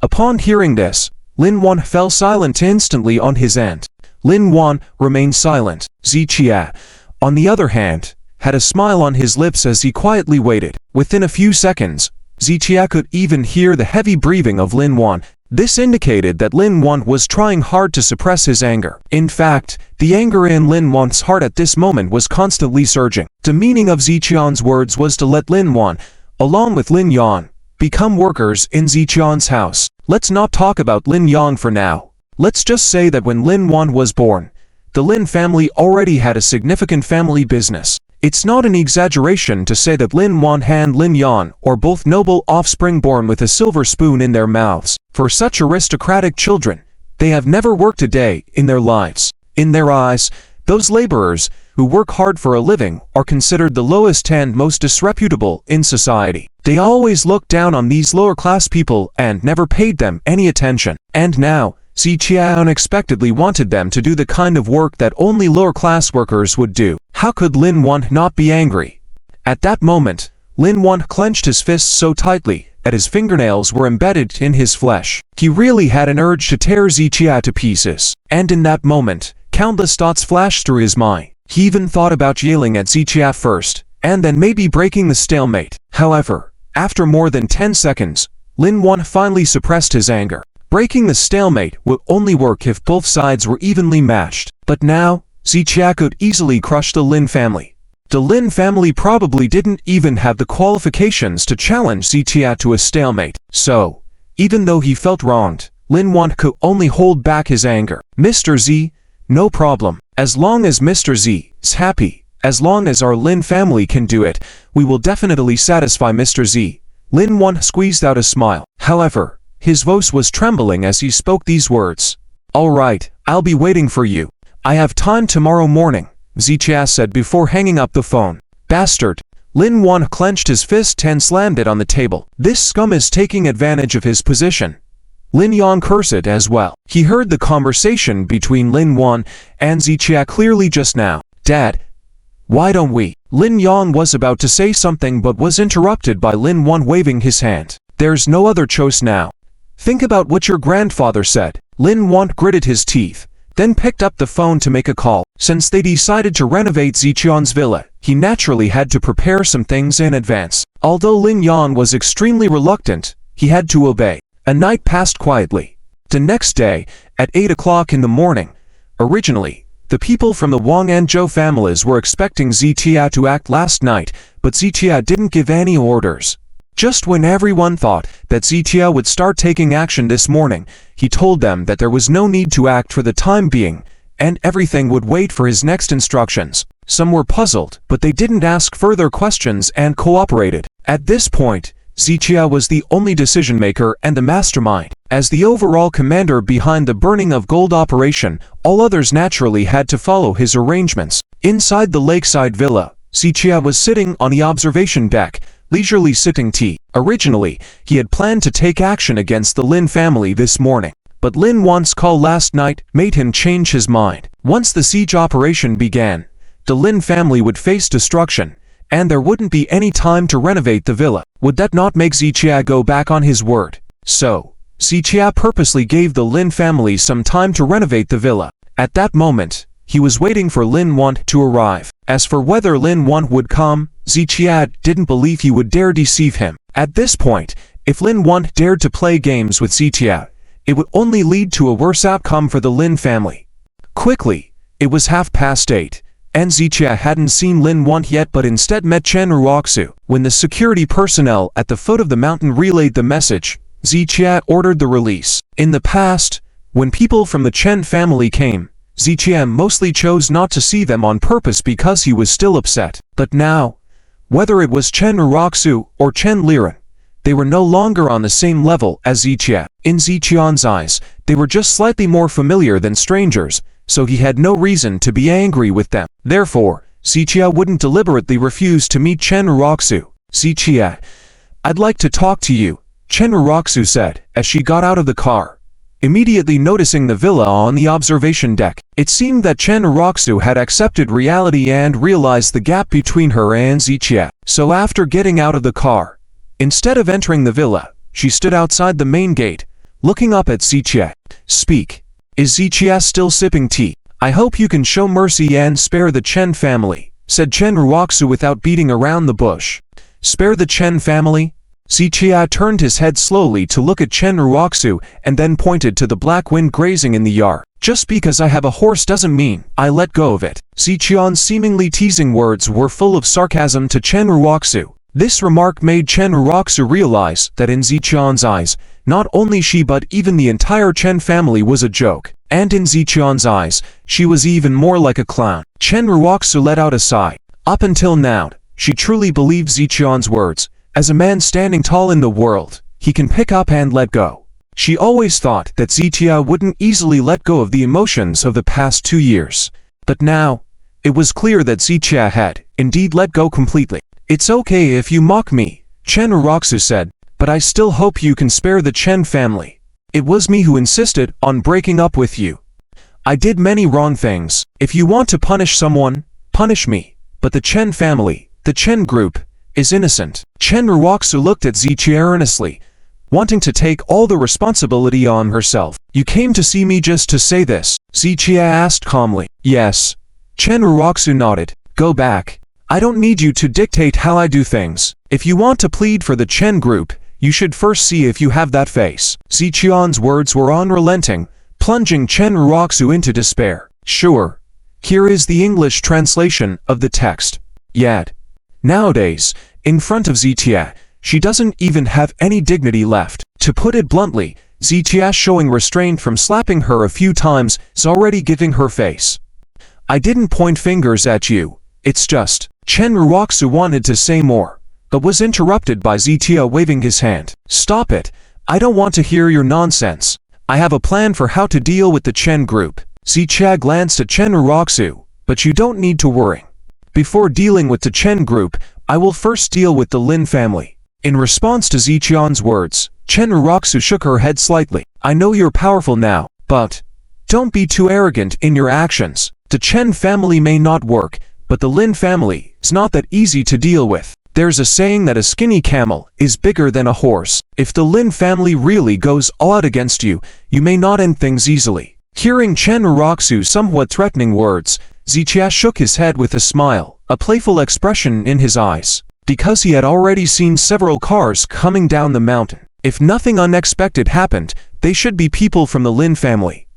Upon hearing this, Lin Yan fell silent instantly on his end. Lin Yan remained silent. Zitia, on the other hand, had a smile on his lips as he quietly waited. Within a few seconds, Zitia could even hear the heavy breathing of Lin Yan. This indicated that Lin Yan was trying hard to suppress his anger. In fact, the anger in Lin Yan's heart at this moment was constantly surging. The meaning of Zitian's words was to let Lin Yan, along with Lin Yan, become workers in Zitian's house. Let's not talk about Lin Yan for now. Let's just say that when Lin Yan was born, the Lin family already had a significant family business. It's not an exaggeration to say that Lin Yan and Lin Yan are both noble offspring born with a silver spoon in their mouths. For such aristocratic children, they have never worked a day in their lives. In their eyes, those laborers who work hard for a living are considered the lowest and most disreputable in society. They always looked down on these lower-class people and never paid them any attention. And now, Zitia unexpectedly wanted them to do the kind of work that only lower-class workers would do. How could Lin Yan not be angry? At that moment, Lin Yan clenched his fists so tightly that his fingernails were embedded in his flesh. He really had an urge to tear Zitia to pieces. And in that moment, countless thoughts flashed through his mind. He even thought about yelling at Zitia first, and then maybe breaking the stalemate. However, after more than 10 seconds, Lin Yan finally suppressed his anger. Breaking the stalemate would only work if both sides were evenly matched. But now, Zitia could easily crush the Lin family. The Lin family probably didn't even have the qualifications to challenge Zitia to a stalemate. So, even though he felt wronged, Lin Yan could only hold back his anger. Mr. Z, no problem. As long as Mr. Z is happy, as long as our Lin family can do it, we will definitely satisfy Mr. Z. Lin Yan squeezed out a smile. However, his voice was trembling as he spoke these words. All right, I'll be waiting for you. I have time tomorrow morning, Zitia said before hanging up the phone. Bastard. Lin Yan clenched his fist and slammed it on the table. This scum is taking advantage of his position. Lin Yan cursed as well. He heard the conversation between Lin Yan and Zitia clearly just now. Dad, why don't we? Lin Yan was about to say something but was interrupted by Lin Yan waving his hand. There's no other choice now. Think about what your grandfather said. Lin Yan gritted his teeth, then picked up the phone to make a call. Since they decided to renovate Zitian's villa, he naturally had to prepare some things in advance. Although Lin Yan was extremely reluctant, he had to obey. A night passed quietly. The next day, at 8 o'clock in the morning, originally, the people from the Wang and Zhou families were expecting Zitia to act last night, but Zitia didn't give any orders. Just when everyone thought that Zitia would start taking action this morning, he told them that there was no need to act for the time being, and everything would wait for his next instructions. Some were puzzled, but they didn't ask further questions and cooperated. At this point, Zitia was the only decision-maker and the mastermind. As the overall commander behind the burning of gold operation, all others naturally had to follow his arrangements. Inside the lakeside villa, Zitia was sitting on the observation deck, leisurely sipping tea. Originally, he had planned to take action against the Lin family this morning, but Lin Yan's call last night made him change his mind. Once the siege operation began, the Lin family would face destruction, and there wouldn't be any time to renovate the villa. Would that not make Zichia go back on his word? So, Zichia purposely gave the Lin family some time to renovate the villa. At that moment, he was waiting for Lin Yan to arrive. As for whether Lin Yan would come, Zichia didn't believe he would dare deceive him. At this point, if Lin Yan dared to play games with Zichia, it would only lead to a worse outcome for the Lin family. Quickly, it was 8:30, and Zichia hadn't seen Lin Yan yet but instead met Chen Raku. When the security personnel at the foot of the mountain relayed the message, Zichia ordered the release. In the past, when people from the Chen family came, Zichia mostly chose not to see them on purpose because he was still upset. But now, whether it was Chen Raku or Chen Len, they were no longer on the same level as Zichia. In Zichian's eyes, they were just slightly more familiar than strangers, so he had no reason to be angry with them. Therefore, Zichia wouldn't deliberately refuse to meet Chen Raku. "Zichia, I'd like to talk to you," Chen Raku said, as she got out of the car, immediately noticing the villa on the observation deck. It seemed that Chen Raku had accepted reality and realized the gap between her and Zichia. So after getting out of the car, instead of entering the villa, she stood outside the main gate, looking up at Zichia. "Speak. Is Zichia still sipping tea? I hope you can show mercy and spare the Chen family," said Chen Raku without beating around the bush. "Spare the Chen family?" Zichia turned his head slowly to look at Chen Raku and then pointed to the black wind grazing in the yard. "Just because I have a horse doesn't mean I let go of it." Zichian's seemingly teasing words were full of sarcasm to Chen Raku. This remark made Chen Raku realize that in Zichian's eyes, not only she but even the entire Chen family was a joke. And in Zichian's eyes, she was even more like a clown. Chen Raku let out a sigh. Up until now, she truly believed Zichian's words. As a man standing tall in the world, he can pick up and let go. She always thought that Zichia wouldn't easily let go of the emotions of the past 2 years. But now, it was clear that Zichia had, indeed, let go completely. "It's okay if you mock me," Chen Raku said, "but I still hope you can spare the Chen family. It was me who insisted on breaking up with you. I did many wrong things. If you want to punish someone, punish me. But the Chen family, the Chen group, is innocent." Chen Raku looked at Zichia earnestly, wanting to take all the responsibility on herself. "You came to see me just to say this?" Zichia asked calmly. "Yes." Chen Raku nodded. "Go back. I don't need you to dictate how I do things. If you want to plead for the Chen group, you should first see if you have that face." Zichian's words were unrelenting, plunging Chen Raku into despair. "Sure. Here is the English translation of the text. Yet, nowadays, in front of Zichia, she doesn't even have any dignity left. To put it bluntly, Zichia showing restraint from slapping her a few times is already giving her face. I didn't point fingers at you, it's just..." Chen Raku wanted to say more, but was interrupted by Zichia waving his hand. "Stop it, I don't want to hear your nonsense. I have a plan for how to deal with the Chen group." Zichia glanced at Chen Raku, "But you don't need to worry. Before dealing with the Chen group, I will first deal with the Lin family." In response to Zichian's words, Chen Raku shook her head slightly. "I know you're powerful now, but don't be too arrogant in your actions. The Chen family may not work, but the Lin family is not that easy to deal with. There's a saying that a skinny camel is bigger than a horse. If the Lin family really goes all out against you, you may not end things easily." Hearing Chen Raku's somewhat threatening words, Zichia shook his head with a smile, a playful expression in his eyes. Because he had already seen several cars coming down the mountain. If nothing unexpected happened, they should be people from the Lin family.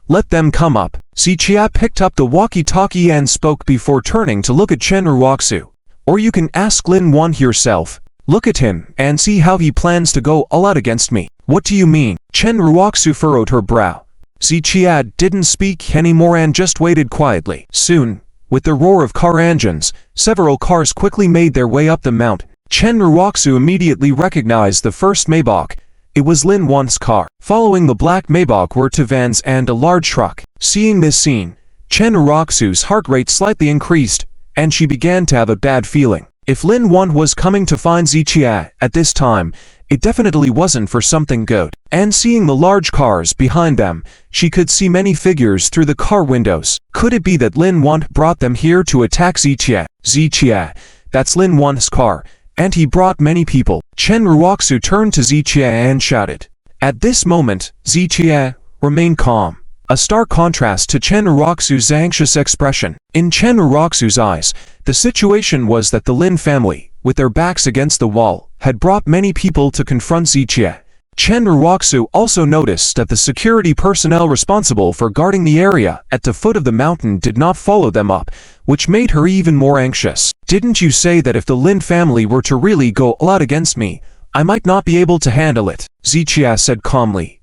"Let them come up." Zichia picked up the walkie-talkie and spoke before turning to look at Chen Raku. "Or you can ask Lin Yan yourself. Look at him and see how he plans to go all out against me." "What do you mean?" Chen Raku furrowed her brow. Zichia didn't speak anymore and just waited quietly. Soon, with the roar of car engines, several cars quickly made their way up the mountain. Chen Raku immediately recognized the first Maybach. It was Lin Yan's car. Following the black Maybach were two vans and a large truck. Seeing this scene, Chen Raku's heart rate slightly increased, and she began to have a bad feeling. If Lin Yan was coming to find Zichia at this time, it definitely wasn't for something good. And seeing the large cars behind them, she could see many figures through the car windows. Could it be that Lin Yan brought them here to attack Zichia? Zichia, that's Lin Yan's car, and he brought many people. Chen Raku turned to Zichia and shouted. At this moment, Zichia remained calm, a stark contrast to Chen Raku's anxious expression. In Chen Raku's eyes, the situation was that the Lin family, with their backs against the wall, had brought many people to confront Zichia. Chen Raku also noticed that the security personnel responsible for guarding the area at the foot of the mountain did not follow them up, which made her even more anxious. Didn't you say that if the Lin family were to really go all out against me, I might not be able to handle it? Zichia said calmly.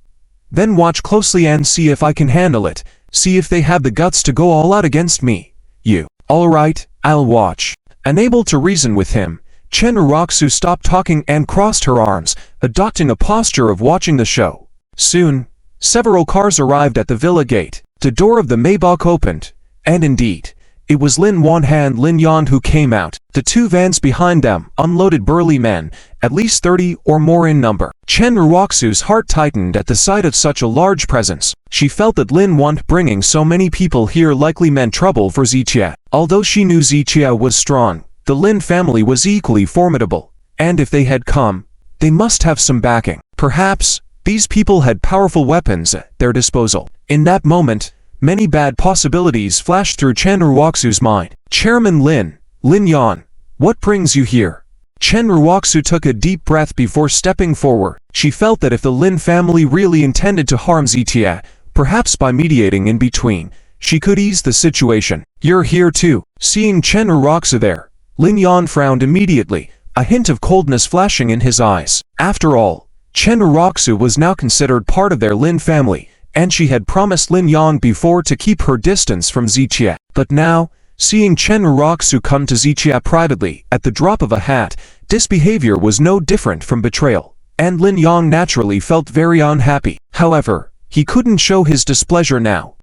Then watch closely and see if I can handle it. See if they have the guts to go all out against me. You. Alright, I'll watch. Unable to reason with him, Chen Raku stopped talking and crossed her arms, adopting a posture of watching the show. Soon, several cars arrived at the villa gate. The door of the Maybach opened, and indeed, it was Lin Yan and Lin Yan who came out. The two vans behind them unloaded burly men, at least 30 or more in number. Chen Raku's heart tightened at the sight of such a large presence. She felt that Lin Yan bringing so many people here likely meant trouble for Zichia. Although she knew Zichia was strong, the Lin family was equally formidable, and if they had come, they must have some backing. Perhaps, these people had powerful weapons at their disposal. In that moment, many bad possibilities flashed through Chen Raku's mind. Chairman Lin Yan, what brings you here? Chen Raku took a deep breath before stepping forward. She felt that if the Lin family really intended to harm Zichia, perhaps by mediating in between, she could ease the situation. You're here too. Seeing Chen Raku there, Lin Yan frowned immediately, a hint of coldness flashing in his eyes. After all, Chen Raku was now considered part of their Lin family, and she had promised Lin Yan before to keep her distance from Zichia. But now, seeing Chen Raku come to Zichia privately at the drop of a hat, this behavior was no different from betrayal, and Lin Yan naturally felt very unhappy. However, he couldn't show his displeasure now.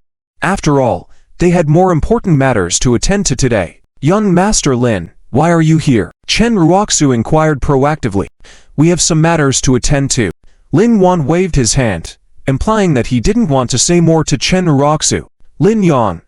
After all, they had more important matters to attend to today. Young Master Lin, why are you here? Chen Raku inquired proactively. We have some matters to attend to. Lin Yan waved his hand, implying that he didn't want to say more to Chen Raku. Lin Yan,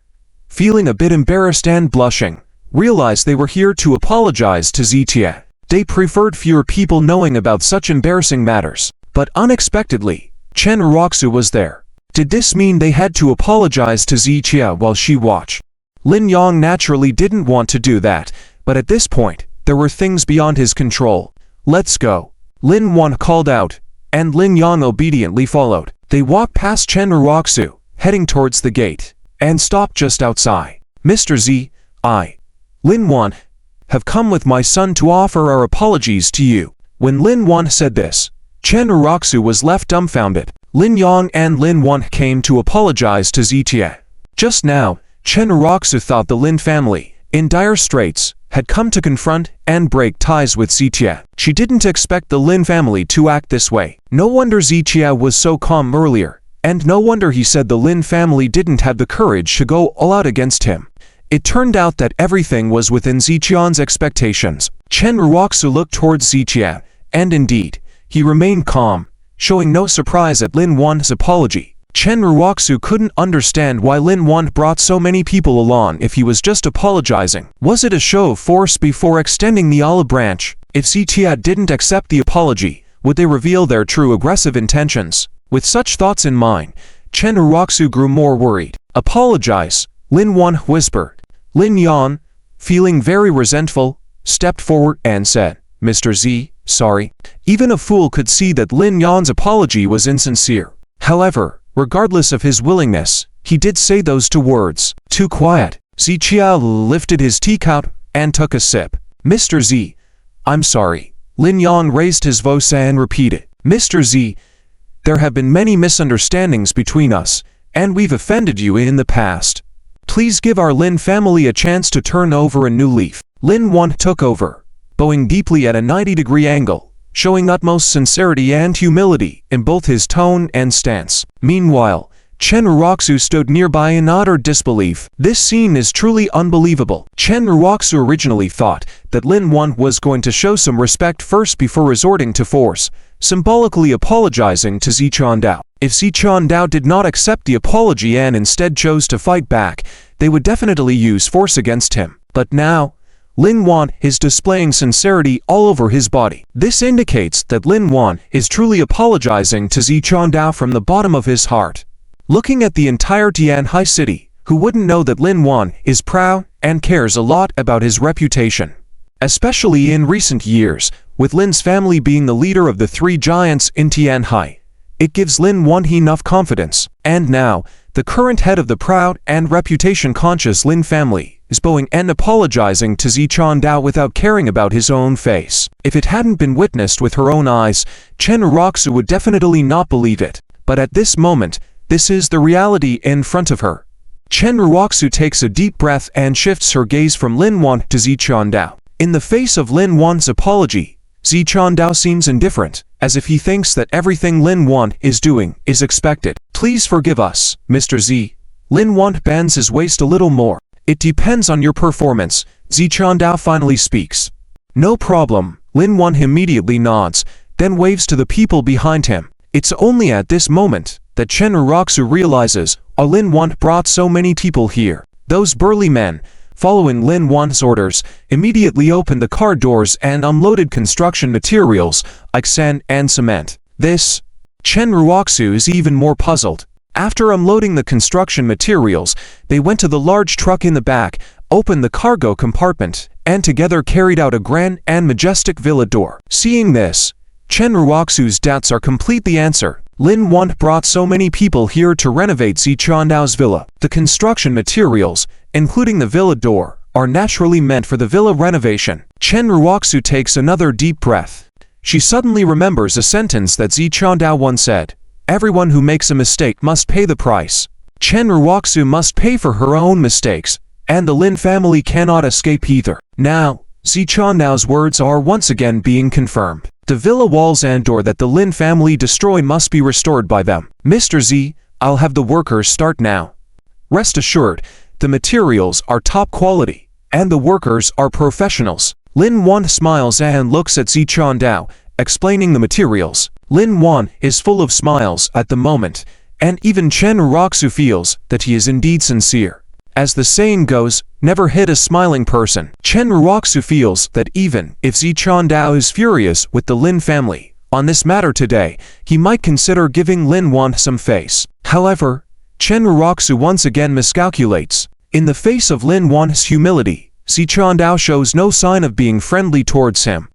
feeling a bit embarrassed and blushing, realized they were here to apologize to Zichia. They preferred fewer people knowing about such embarrassing matters. But unexpectedly, Chen Raku was there. Did this mean they had to apologize to Zichia while she watched? Lin Yan naturally didn't want to do that, but at this point, there were things beyond his control. Let's go. Lin Yan called out, and Lin Yan obediently followed. They walked past Chen Raku, heading towards the gate, and stopped just outside. Mr. Z, I, Lin Yan, have come with my son to offer our apologies to you. When Lin Yan said this, Chen Raku was left dumbfounded. Lin Yan and Lin Yan came to apologize to Zichia. Just now, Chen Raku thought the Lin family, in dire straits, had come to confront and break ties with Zichia. She didn't expect the Lin family to act this way. No wonder Zichia was so calm earlier, and no wonder he said the Lin family didn't have the courage to go all out against him. It turned out that everything was within Zichia's expectations. Chen Raku looked towards Zichia, and indeed, he remained calm, showing no surprise at Lin Yan's apology. Chen Raku couldn't understand why Lin Yan brought so many people along if he was just apologizing. Was it a show of force before extending the olive branch? If Zichia didn't accept the apology, would they reveal their true aggressive intentions? With such thoughts in mind, Chen Raku grew more worried. Apologize, Lin Yan whispered. Lin Yan, feeling very resentful, stepped forward and said, Mr. Z, sorry. Even a fool could see that Lin Yan's apology was insincere. However, regardless of his willingness, he did say those two words. Too quiet. Zichia lifted his teacup and took a sip. Mr. Z, I'm sorry. Lin Yan raised his voice and repeated. Mr. Z, there have been many misunderstandings between us, and we've offended you in the past. Please give our Lin family a chance to turn over a new leaf. Lin Yan took over, bowing deeply at a 90-degree angle, showing utmost sincerity and humility in both his tone and stance. Meanwhile, Chen Raku stood nearby in utter disbelief. This scene is truly unbelievable. Chen Raku originally thought that Lin Yan was going to show some respect first before resorting to force, symbolically apologizing to Zichandao. If Zichandao did not accept the apology and instead chose to fight back, they would definitely use force against him. But now, Lin Yan is displaying sincerity all over his body. This indicates that Lin Yan is truly apologizing to Zichandao from the bottom of his heart. Looking at the entire Tianhai city, who wouldn't know that Lin Yan is proud and cares a lot about his reputation? Especially in recent years, with Lin's family being the leader of the three giants in Tianhai. It gives Lin Yan enough confidence. And now, the current head of the proud and reputation-conscious Lin family is bowing and apologizing to Zichandao without caring about his own face. If it hadn't been witnessed with her own eyes, Chen Raku would definitely not believe it. But at this moment, this is the reality in front of her. Chen Raku takes a deep breath and shifts her gaze from Lin Yan to Zichandao. In the face of Lin Yan's apology, Zichandao seems indifferent, as if he thinks that everything Lin Yan is doing is expected. Please forgive us, Mr. Z. Lin Yan bends his waist a little more. It depends on your performance, Zichandao finally speaks. No problem, Lin Yan immediately nods, then waves to the people behind him. It's only at this moment that Chen Raku realizes, Lin Yan brought so many people here. Those burly men, following Lin Yan's orders, immediately opened the car doors and unloaded construction materials, like sand and cement. Chen Raku is even more puzzled. After unloading the construction materials, they went to the large truck in the back, opened the cargo compartment, and together carried out a grand and majestic villa door. Seeing this, Chen Raku's doubts are completely answered. Lin Yan brought so many people here to renovate Zichandao's villa. The construction materials, including the villa door, are naturally meant for the villa renovation. Chen Raku takes another deep breath. She suddenly remembers a sentence that Zichandao once said, "Everyone who makes a mistake must pay the price." Chen Raku must pay for her own mistakes, and the Lin family cannot escape either. Now, Zichandao's words are once again being confirmed. The villa walls and door that the Lin family destroyed must be restored by them. Mr. Z, I'll have the workers start now. Rest assured, the materials are top quality, and the workers are professionals. Lin Yan smiles and looks at Zichandao, explaining the materials. Lin Yan is full of smiles at the moment, and even Chen Raku feels that he is indeed sincere. As the saying goes, never hit a smiling person. Chen Raku feels that even if Zichandao is furious with the Lin family on this matter today, he might consider giving Lin Yan some face. However, Chen Raku once again miscalculates. In the face of Lin Yan's humility, Zichandao shows no sign of being friendly towards him.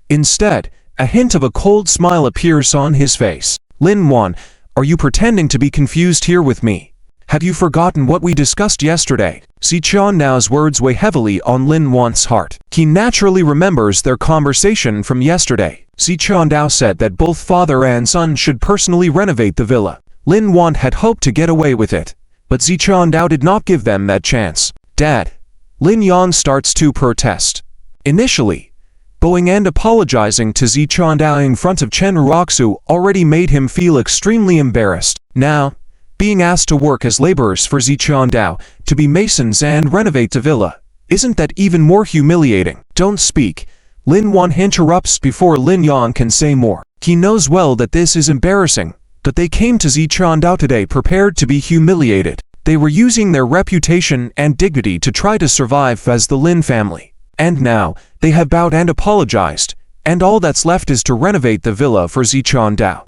Instead, a hint of a cold smile appears on his face. Lin Yan, are you pretending to be confused here with me? Have you forgotten what we discussed yesterday? Zichandao's words weigh heavily on Lin Yan's heart. He naturally remembers their conversation from yesterday. Zichandao said that both father and son should personally renovate the villa. Lin Yan had hoped to get away with it, but Zichandao did not give them that chance. Dad, Lin Yan starts to protest. Initially, bowing and apologizing to Zichandao in front of Chen Raku already made him feel extremely embarrassed. Now, being asked to work as laborers for Zichandao, to be masons and renovate the villa, isn't that even more humiliating? Don't speak. Lin Yan interrupts before Lin Yan can say more. He knows well that this is embarrassing, but they came to Zichandao today prepared to be humiliated. They were using their reputation and dignity to try to survive as the Lin family. And now, they have bowed and apologized, and all that's left is to renovate the villa for Zichandao.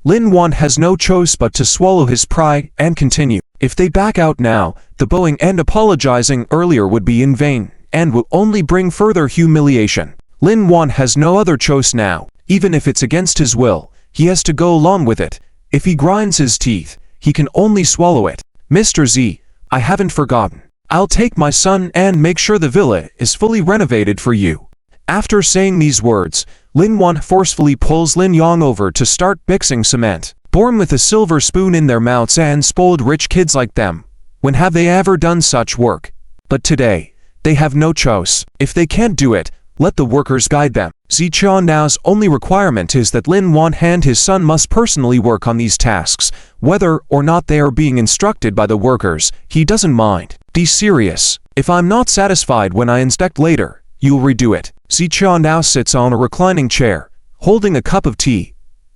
Lin Yan has no choice but to swallow his pride and continue. If they back out now, the bowing and apologizing earlier would be in vain, and will only bring further humiliation. Lin Yan has no other choice now. Even if it's against his will, he has to go along with it. If he grinds his teeth, he can only swallow it. Mr. Z, I haven't forgotten. I'll take my son and make sure the villa is fully renovated for you. After saying these words, Lin Yan forcefully pulls Lin Yang over to start mixing cement. Born with a silver spoon in their mouths and spoiled rich kids like them, when have they ever done such work? But today, they have no choice. If they can't do it, let the workers guide them. Zichandao's only requirement is that Lin Yan and his son must personally work on these tasks, Whether or not they are being instructed by the workers, he doesn't mind. Be serious. If I'm not satisfied when I inspect later, you'll redo it. Ziqian now sits on a reclining chair, holding a cup of tea,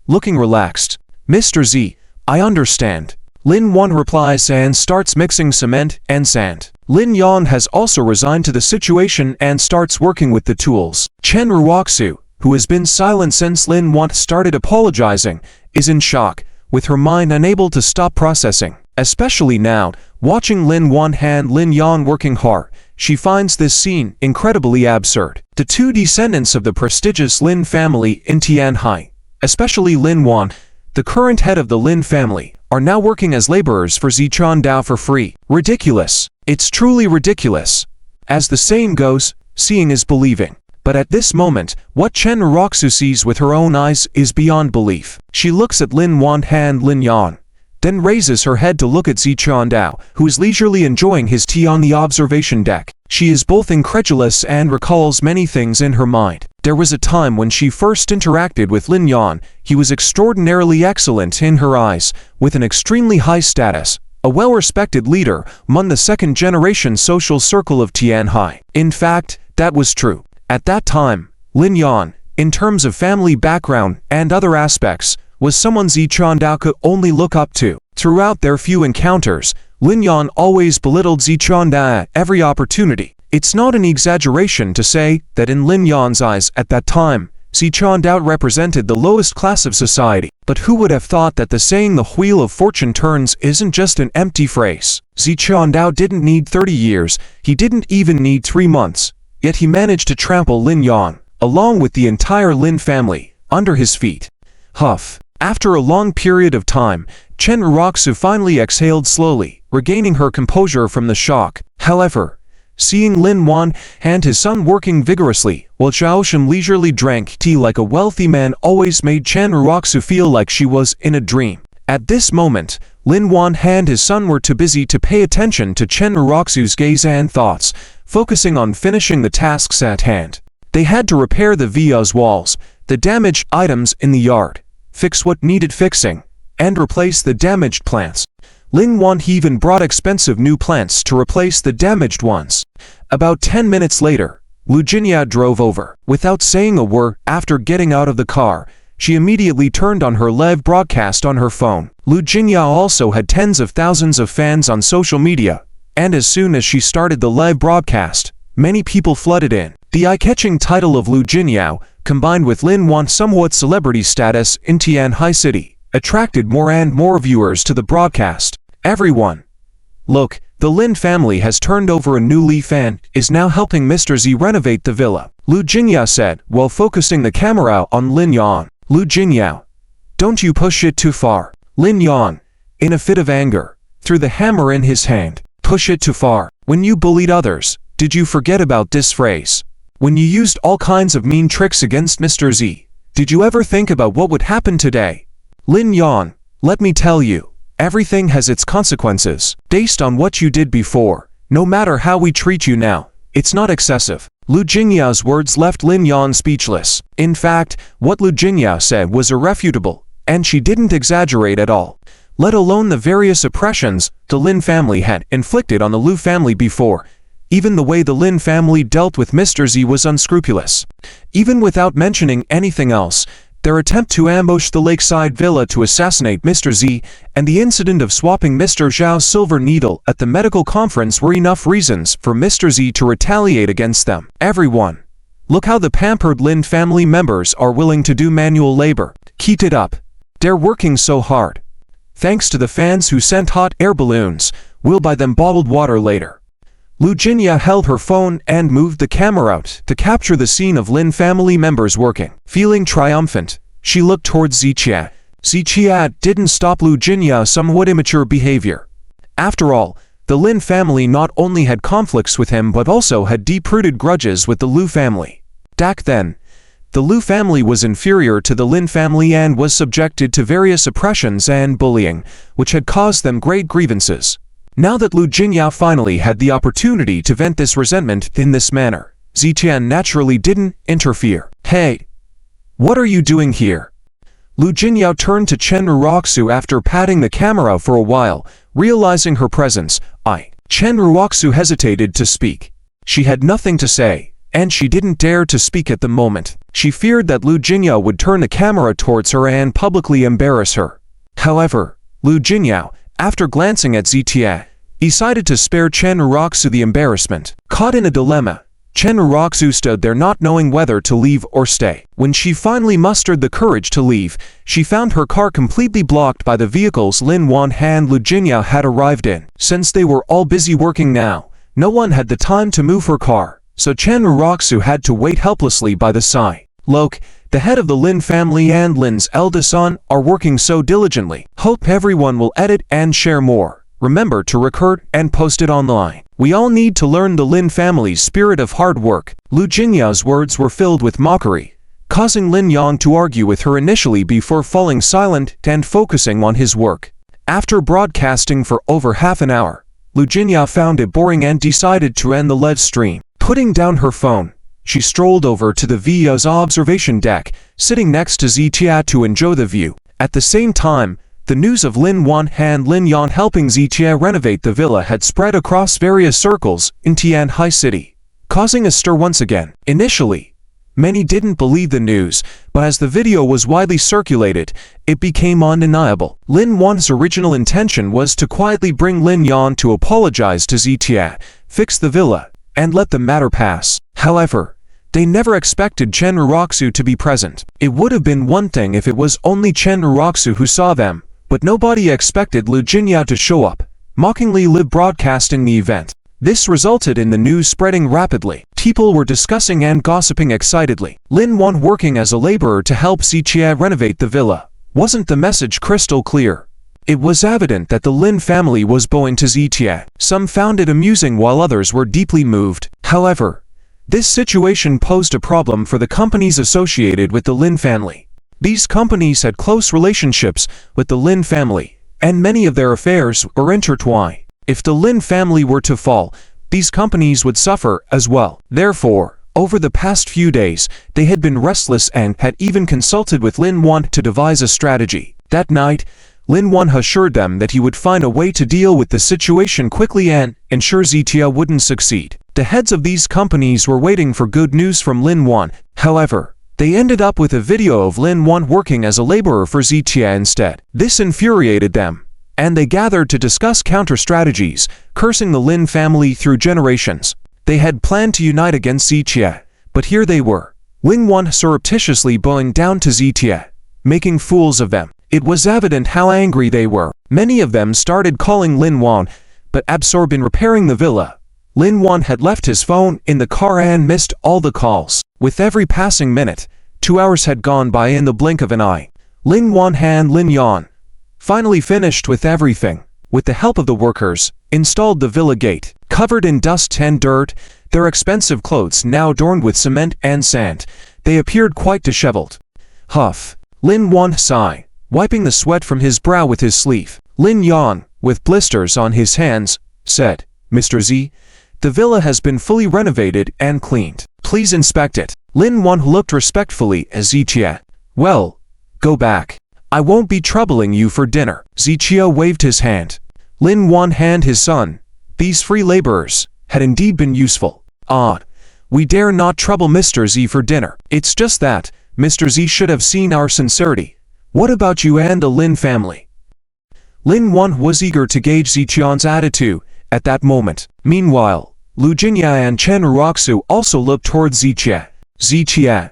looking relaxed. Mr. Z, I understand. Lin Yan replies and starts mixing cement and sand. Lin Yan has also resigned to the situation and starts working with the tools. Chen Raku, who has been silent since Lin Yan started apologizing, is in shock, with her mind unable to stop processing. Especially now, watching Lin Yan and Lin Yan working hard, she finds this scene incredibly absurd. The two descendants of the prestigious Lin family in Tianhai, especially Lin Yan, the current head of the Lin family, are now working as laborers for Ziqian Dao for free. Ridiculous. It's truly ridiculous. As the saying goes, seeing is believing. But at this moment, what Chen Raku sees with her own eyes is beyond belief. She looks at Lin Yan and Lin Yan, then raises her head to look at Ziqian Dao, who is leisurely enjoying his tea on the observation deck. She is both incredulous and recalls many things in her mind. There was a time when she first interacted with Lin Yan. He was extraordinarily excellent in her eyes, with an extremely high status, a well-respected leader among the second-generation social circle of Tianhai. In fact, that was true. At that time, Lin Yan, in terms of family background and other aspects, was someone Ziqian Dao could only look up to. Throughout their few encounters, Lin Yan always belittled Ziqian Dao at every opportunity. It's not an exaggeration to say that in Lin Yan's eyes at that time, Ziqian Dao represented the lowest class of society. But who would have thought that the saying "the wheel of fortune turns" isn't just an empty phrase? Ziqian Dao didn't need 30 years, he didn't even need 3 months, yet he managed to trample Lin Yan, along with the entire Lin family, under his feet. Huff. After a long period of time, Chen Raku finally exhaled slowly, regaining her composure from the shock. However, seeing Lin Yan and his son working vigorously, while Zhaoshun leisurely drank tea like a wealthy man, always made Chen Raku feel like she was in a dream. At this moment, Lin Yan and his son were too busy to pay attention to Chen Raku's gaze and thoughts, focusing on finishing the tasks at hand. They had to repair the villa's walls, the damaged items in the yard, fix what needed fixing, and replace the damaged plants. Lin Yan even brought expensive new plants to replace the damaged ones. About 10 minutes later, Lu Jinya drove over. Without saying a word, after getting out of the car, she immediately turned on her live broadcast on her phone. Lu Jinya also had tens of thousands of fans on social media, and as soon as she started the live broadcast, many people flooded in. The eye-catching title of Lu Jinya, combined with Lin Yan's somewhat celebrity status in Tianhai City, attracted more and more viewers to the broadcast. Everyone. Look, the Lin family has turned over a new leaf and is now helping Mr. Z renovate the villa, Lu Jinya said, while focusing the camera on Lin Yan. Lu Jinya, don't you push it too far. Lin Yan, in a fit of anger, threw the hammer in his hand. Push it too far. When you bullied others, did you forget about this phrase? When you used all kinds of mean tricks against Mr. Z, did you ever think about what would happen today? Lin Yan, let me tell you, everything has its consequences. Based on what you did before, no matter how we treat you now, it's not excessive. Lu Jinya's words left Lin Yan speechless. In fact, what Lu Jinya said was irrefutable, and she didn't exaggerate at all. Let alone the various oppressions the Lin family had inflicted on the Lu family before. Even the way the Lin family dealt with Mr. Z was unscrupulous. Even without mentioning anything else, their attempt to ambush the lakeside villa to assassinate Mr. Z, and the incident of swapping Mr. Zhao's silver needle at the medical conference were enough reasons for Mr. Z to retaliate against them. Everyone. Look how the pampered Lin family members are willing to do manual labor. Keep it up. They're working so hard. Thanks to the fans who sent hot air balloons, we'll buy them bottled water later. Lu Jinya held her phone and moved the camera out to capture the scene of Lin family members working. Feeling triumphant, she looked towards Ziqia. Ziqia didn't stop Lu Jinya's somewhat immature behavior. After all, the Lin family not only had conflicts with him but also had deep-rooted grudges with the Lu family. Back then, the Lu family was inferior to the Lin family and was subjected to various oppressions and bullying, which had caused them great grievances. Now that Lu Jinya finally had the opportunity to vent this resentment in this manner, Ziqian naturally didn't interfere. Hey! What are you doing here? Lu Jinyao turned to Chen Raku after patting the camera for a while, realizing her presence. Chen Raku hesitated to speak. She had nothing to say, and she didn't dare to speak at the moment. She feared that Lu Jinyao would turn the camera towards her and publicly embarrass her. However, Lu Jinyao, after glancing at Zitia, decided to spare Chen Raku the embarrassment. Caught in a dilemma, Chen Raku stood there not knowing whether to leave or stay. When she finally mustered the courage to leave, she found her car completely blocked by the vehicles Lin Yan and Lu Jinyao had arrived in. Since they were all busy working now, no one had the time to move her car, so Chen Raku had to wait helplessly by the side. Look, the head of the Lin family and Lin's eldest son are working so diligently. Hope everyone will edit and share more. Remember to record and post it online. We all need to learn the Lin family's spirit of hard work. Lu Jinyao's words were filled with mockery, causing Lin Yan to argue with her initially before falling silent and focusing on his work. After broadcasting for over half an hour, Lu Jinyao found it boring and decided to end the live stream. Putting down her phone, she strolled over to the villa's observation deck, sitting next to Zitia to enjoy the view. At the same time, the news of Lin Yan and Lin Yan helping Zitia renovate the villa had spread across various circles in Tianhai City, causing a stir once again. Initially, many didn't believe the news, but as the video was widely circulated, it became undeniable. Lin Yan's original intention was to quietly bring Lin Yan to apologize to Zitia, fix the villa, and let the matter pass. However, they never expected Chen Raku to be present. It would have been one thing if it was only Chen Raku who saw them, but nobody expected Lu Jinyao to show up, mockingly live broadcasting the event. This resulted in the news spreading rapidly. People were discussing and gossiping excitedly. Lin Yan working as a laborer to help Zitia renovate the villa. Wasn't the message crystal clear? It was evident that the Lin family was bowing to Zitia. Some found it amusing while others were deeply moved. However, this situation posed a problem for the companies associated with the Lin family. These companies had close relationships with the Lin family, and many of their affairs were intertwined. If the Lin family were to fall, these companies would suffer as well. Therefore, over the past few days, they had been restless and had even consulted with Lin Yan to devise a strategy. That night, Lin Yan assured them that he would find a way to deal with the situation quickly and ensure Zitia wouldn't succeed. The heads of these companies were waiting for good news from Lin Yan. However, they ended up with a video of Lin Yan working as a laborer for Zitia instead. This infuriated them, and they gathered to discuss counter-strategies, cursing the Lin family through generations. They had planned to unite against Zitia, but here they were, Lin Yan surreptitiously bowing down to Zitia, making fools of them. It was evident how angry they were. Many of them started calling Lin Yan, but absorbed in repairing the villa, Lin Yan had left his phone in the car and missed all the calls. With every passing minute, 2 hours had gone by in the blink of an eye. Lin Yan and Lin Yan finally finished with everything. With the help of the workers, installed the villa gate. Covered in dust and dirt, their expensive clothes now adorned with cement and sand, they appeared quite disheveled. Huff. Lin Yan sighed, wiping the sweat from his brow with his sleeve. Lin Yan, with blisters on his hands, said, "Mr. Z, the villa has been fully renovated and cleaned. Please inspect it." Lin Yan looked respectfully at Zitia. "Well, go back. I won't be troubling you for dinner." Zitia waved his hand. Lin Yan and his son, these free laborers, had indeed been useful. We dare not trouble Mr. Z for dinner. It's just that, Mr. Z should have seen our sincerity. What about you and the Lin family?" Lin Yan was eager to gauge Zitian's attitude at that moment. Meanwhile, Lu Jinyao and Chen Raku also looked towards Zitia. Zitia,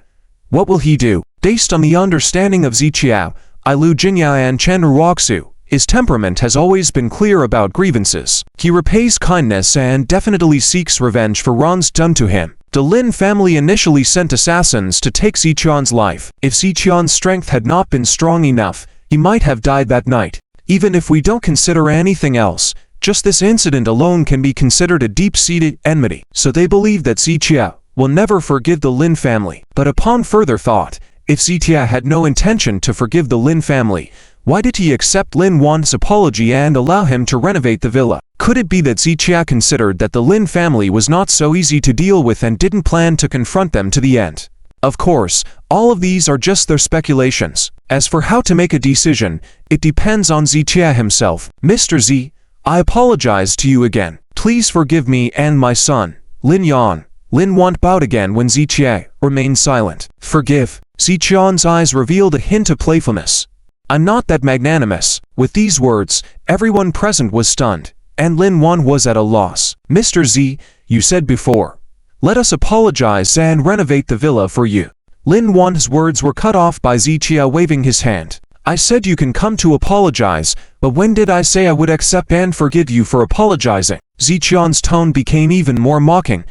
what will he do? Based on the understanding of Zitia, Lu Jinyao and Chen Raku, his temperament has always been clear about grievances. He repays kindness and definitely seeks revenge for wrongs done to him. The Lin family initially sent assassins to take Zitian's life. If Zitian's strength had not been strong enough, he might have died that night. Even if we don't consider anything else, just this incident alone can be considered a deep-seated enmity. So they believe that Zitia will never forgive the Lin family. But upon further thought, if Zitia had no intention to forgive the Lin family, why did he accept Lin Yan's apology and allow him to renovate the villa? Could it be that Zitia considered that the Lin family was not so easy to deal with and didn't plan to confront them to the end? Of course, all of these are just their speculations. As for how to make a decision, it depends on Zichia himself. Mr. Z, I apologize to you again. Please forgive me and my son, Lin Yan. Lin Yan bowed again when Zichia remained silent. Forgive. Zichian's eyes revealed a hint of playfulness. I'm not that magnanimous. With these words, everyone present was stunned, and Lin Yan was at a loss. Mr. Z, you said before, let us apologize and renovate the villa for you. Lin Yan's words were cut off by Zichia waving his hand. I said you can come to apologize, but when did I say I would accept and forgive you for apologizing? Zichian's tone became even more mocking.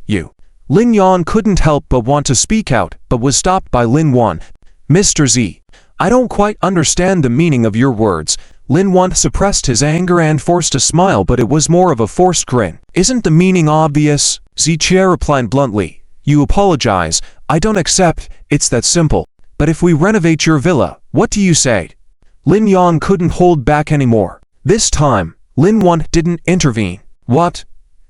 You. Lin Yan couldn't help but want to speak out, but was stopped by Lin Yan. Mr. Z, I don't quite understand the meaning of your words. Lin Yan suppressed his anger and forced a smile, but it was more of a forced grin. Isn't the meaning obvious? Zichia replied bluntly. You apologize. I don't accept. It's that simple. But if we renovate your villa, what do you say? Lin Yan couldn't hold back anymore. This time, Lin Yan didn't intervene. What?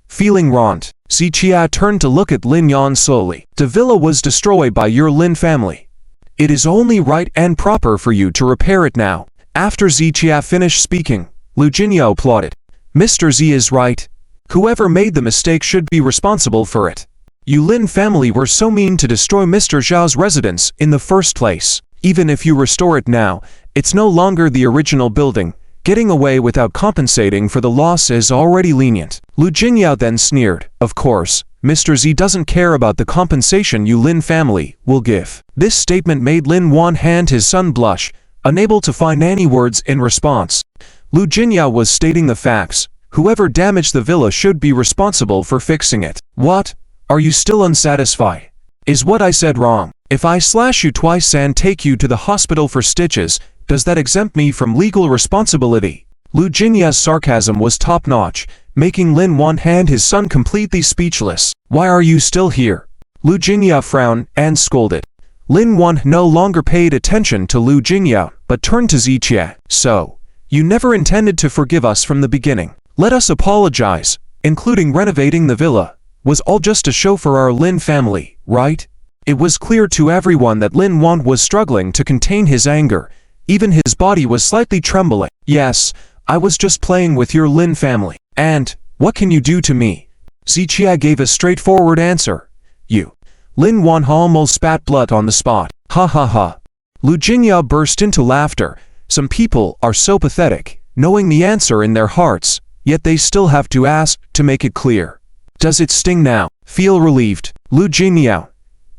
Feeling wronged, Zichia turned to look at Lin Yan slowly. The villa was destroyed by your Lin family. It is only right and proper for you to repair it now. After Zichia finished speaking, Lu Jinyao applauded. Mr. Z is right. Whoever made the mistake should be responsible for it. You Lin family were so mean to destroy Mr. Zhao's residence in the first place. Even if you restore it now, it's no longer the original building. Getting away without compensating for the loss is already lenient. Lu Jinyao then sneered. Of course, Mr. Z doesn't care about the compensation you Lin family will give. This statement made Lin Yan and his son blush, unable to find any words in response. Lu Jinyao was stating the facts. Whoever damaged the villa should be responsible for fixing it. What? Are you still unsatisfied? Is what I said wrong? If I slash you twice and take you to the hospital for stitches, does that exempt me from legal responsibility? Lu Jinya's sarcasm was top-notch, making Lin Yan and his son completely speechless. Why are you still here? Lu Jinya frowned and scolded. Lin Yan no longer paid attention to Lu Jinya, but turned to Zichia. So, you never intended to forgive us from the beginning. Let us apologize, including renovating the villa. Was all just a show for our Lin family, right? It was clear to everyone that Lin Yan was struggling to contain his anger. Even his body was slightly trembling. Yes, I was just playing with your Lin family. And, what can you do to me? Zichia gave a straightforward answer. You. Lin Yan almost spat blood on the spot. Ha ha ha. Lu Jinya burst into laughter. Some people are so pathetic, knowing the answer in their hearts, yet they still have to ask to make it clear. Does it sting now? Feel relieved. Lu Jinyao.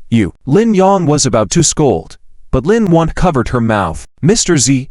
You. Lin Yan was about to scold, but Lin Yan covered her mouth. Mr. Z,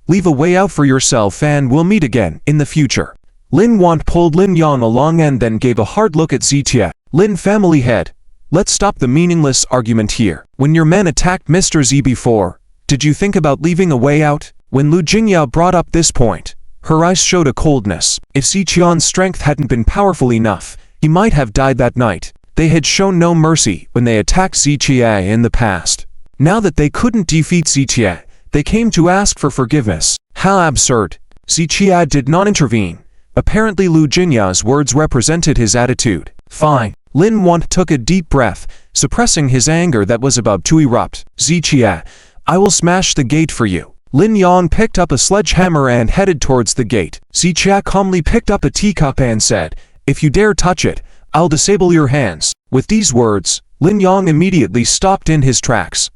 leave a way out for yourself and we'll meet again in the future. Lin Yan pulled Lin Yan along and then gave a hard look at Zichia. Lin family head, let's stop the meaningless argument here. When your men attacked Mr. Z before, did you think about leaving a way out? When Lu Jinya brought up this point, her eyes showed a coldness. If Zichian's strength hadn't been powerful enough, he might have died that night. They had shown no mercy when they attacked Zichia in the past. Now that they couldn't defeat Zichia, they came to ask for forgiveness. How absurd. Zichia did not intervene. Apparently Lu Jinya's words represented his attitude. Fine. Lin Yan took a deep breath, suppressing his anger that was about to erupt. Zichia, I will smash the gate for you. Lin Yan picked up a sledgehammer and headed towards the gate. Zichia calmly picked up a teacup and said, if you dare touch it, I'll disable your hands. With these words, Lin Yan immediately stopped in his tracks.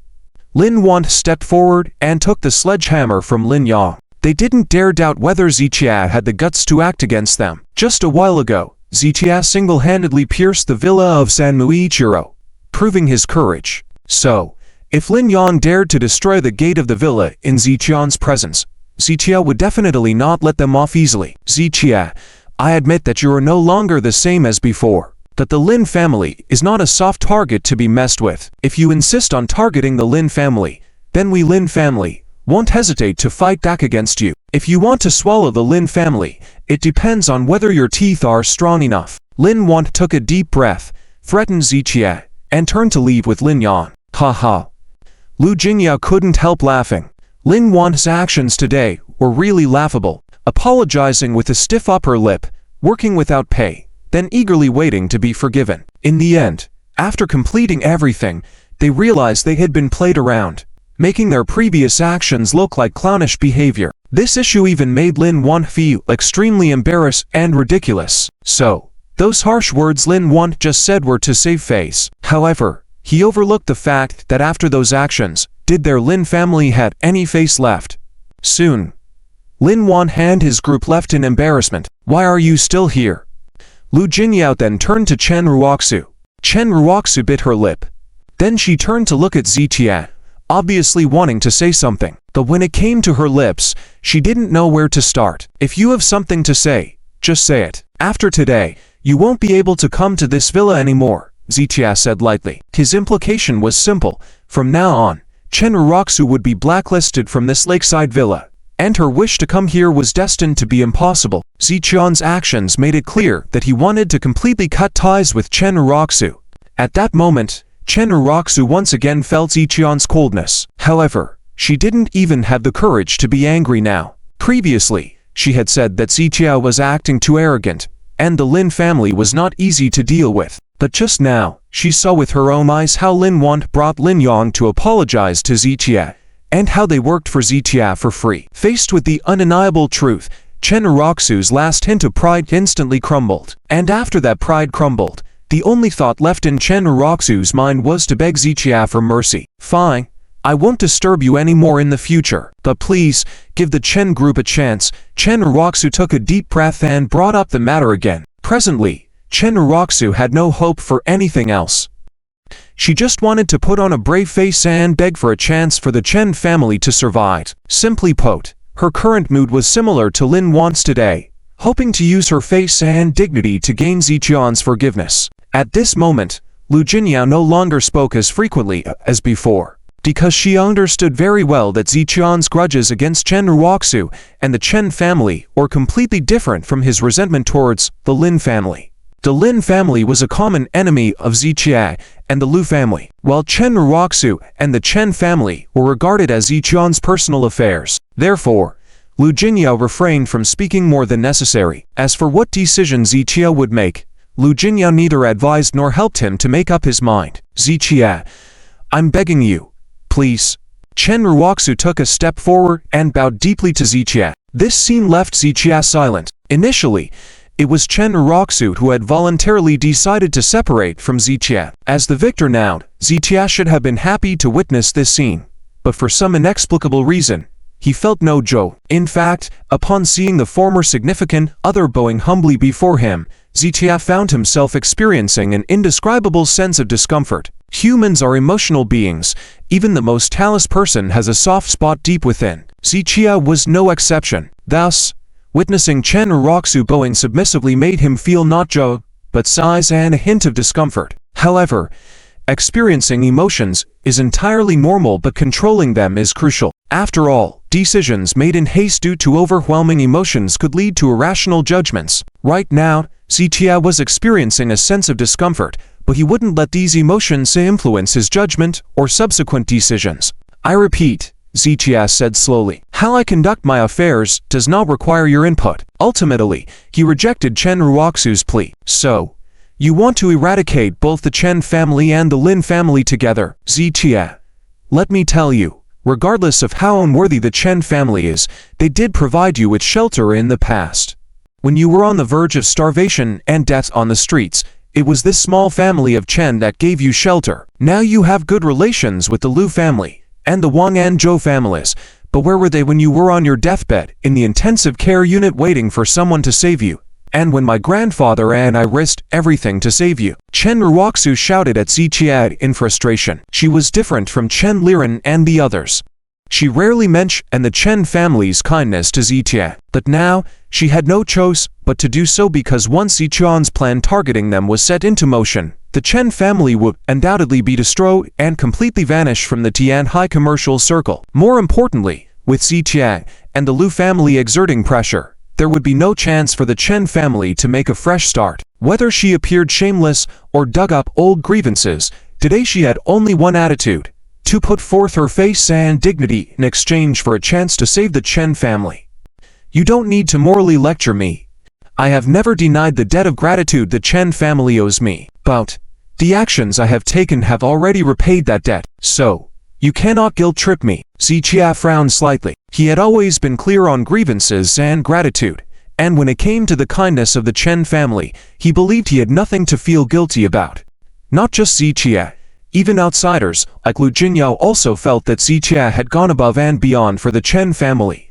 Lin Yan stepped forward and took the sledgehammer from Lin Yan. They didn't dare doubt whether Zichia had the guts to act against them. Just a while ago, Zichia single-handedly pierced the villa of Manhwaedit, proving his courage. So, if Lin Yan dared to destroy the gate of the villa in Zichian's presence, Zichia would definitely not let them off easily. Zichia, I admit that you are no longer the same as before. That the Lin family is not a soft target to be messed with. If you insist on targeting the Lin family, then we Lin family won't hesitate to fight back against you. If you want to swallow the Lin family, it depends on whether your teeth are strong enough. Lin Yan took a deep breath, threatened Zichia, and turned to leave with Lin Yan. Ha ha. Lu Jinya couldn't help laughing. Lin Yan's actions today were really laughable. Apologizing with a stiff upper lip, working without pay, then eagerly waiting to be forgiven. In the end, after completing everything, they realized they had been played around, making their previous actions look like clownish behavior. This issue even made Lin Yan feel extremely embarrassed and ridiculous. So, those harsh words Lin Yan just said were to save face. However, he overlooked the fact that after those actions, did their Lin family had any face left? Soon, Lin Yan and his group left in embarrassment. Why are you still here? Lu Jinyao then turned to Chen Raku. Chen Raku bit her lip. Then she turned to look at Zitia, obviously wanting to say something. But when it came to her lips, she didn't know where to start. If you have something to say, just say it. After today, you won't be able to come to this villa anymore, Zitia said lightly. His implication was simple. From now on, Chen Raku would be blacklisted from this lakeside villa, and her wish to come here was destined to be impossible. Zitian's actions made it clear that he wanted to completely cut ties with Chen Raku. At that moment, Chen Raku once again felt Zitian's coldness. However, she didn't even have the courage to be angry now. Previously, she had said that Zitia was acting too arrogant, and the Lin family was not easy to deal with. But just now, she saw with her own eyes how Lin Yan brought Lin Yang to apologize to Zitia, and how they worked for Zitia for free. Faced with the undeniable truth, Chen Raku's last hint of pride instantly crumbled. And after that pride crumbled, the only thought left in Chen Raku's mind was to beg Zitia for mercy. Fine, I won't disturb you anymore in the future, but please, give the Chen group a chance. Chen Raku took a deep breath and brought up the matter again. Presently, Chen Raku had no hope for anything else. She just wanted to put on a brave face and beg for a chance for the Chen family to survive. Simply put, her current mood was similar to Lin Yan's today, hoping to use her face and dignity to gain Zitian's forgiveness. At this moment, Lu Jinyao no longer spoke as frequently as before, because she understood very well that Zitian's grudges against Chen Raku and the Chen family were completely different from his resentment towards the Lin family. The Lin family was a common enemy of Zitia and the Lu family, while Chen Raku and the Chen family were regarded as Zitian's personal affairs. Therefore, Lu Jinyao refrained from speaking more than necessary. As for what decision Zitia would make, Lu Jinyao neither advised nor helped him to make up his mind. Zitia, I'm begging you, please. Chen Raku took a step forward and bowed deeply to Zitia. This scene left Zitia silent. Initially, it was Chen Raku who had voluntarily decided to separate from Zitia. As the victor now, Zitia should have been happy to witness this scene, but for some inexplicable reason, he felt no joy. In fact, upon seeing the former significant other bowing humbly before him, Zitia found himself experiencing an indescribable sense of discomfort. Humans are emotional beings. Even the most callous person has a soft spot deep within. Zitia was no exception. Thus, witnessing Chen Raku bowing submissively made him feel not joy, but sighs and a hint of discomfort. However, experiencing emotions is entirely normal, but controlling them is crucial. After all, decisions made in haste due to overwhelming emotions could lead to irrational judgments. Right now, Zitia was experiencing a sense of discomfort, but he wouldn't let these emotions influence his judgment or subsequent decisions. I repeat, Zitia said slowly, how I conduct my affairs does not require your input. Ultimately, he rejected Chen Raku's plea. So, you want to eradicate both the Chen family and the Lin family together, Zitia. Let me tell you, regardless of how unworthy the Chen family is, they did provide you with shelter in the past. When you were on the verge of starvation and death on the streets, it was this small family of Chen that gave you shelter. Now you have good relations with the Lu family and the Wang and Zhou families, but where were they when you were on your deathbed in the intensive care unit waiting for someone to save you? And when my grandfather and I risked everything to save you? Chen Raku shouted at Zitia in frustration. She was different from Chen Liren and the others. She rarely mentioned the Chen family's kindness to Zitia, but now, she had no choice but to do so because once Zitian's plan targeting them was set into motion, the Chen family would undoubtedly be destroyed and completely vanish from the Tianhai commercial circle. More importantly, with Zitia and the Lu family exerting pressure, there would be no chance for the Chen family to make a fresh start. Whether she appeared shameless or dug up old grievances, today she had only one attitude: to put forth her face and dignity in exchange for a chance to save the Chen family. You don't need to morally lecture me. I have never denied the debt of gratitude the Chen family owes me. But, The actions I have taken have already repaid that debt, so you cannot guilt-trip me. Zichia frowned slightly. He had always been clear on grievances and gratitude, and when it came to the kindness of the Chen family, he believed he had nothing to feel guilty about. Not just Zichia, even outsiders, like Lu Jinyao also felt that Zichia had gone above and beyond for the Chen family.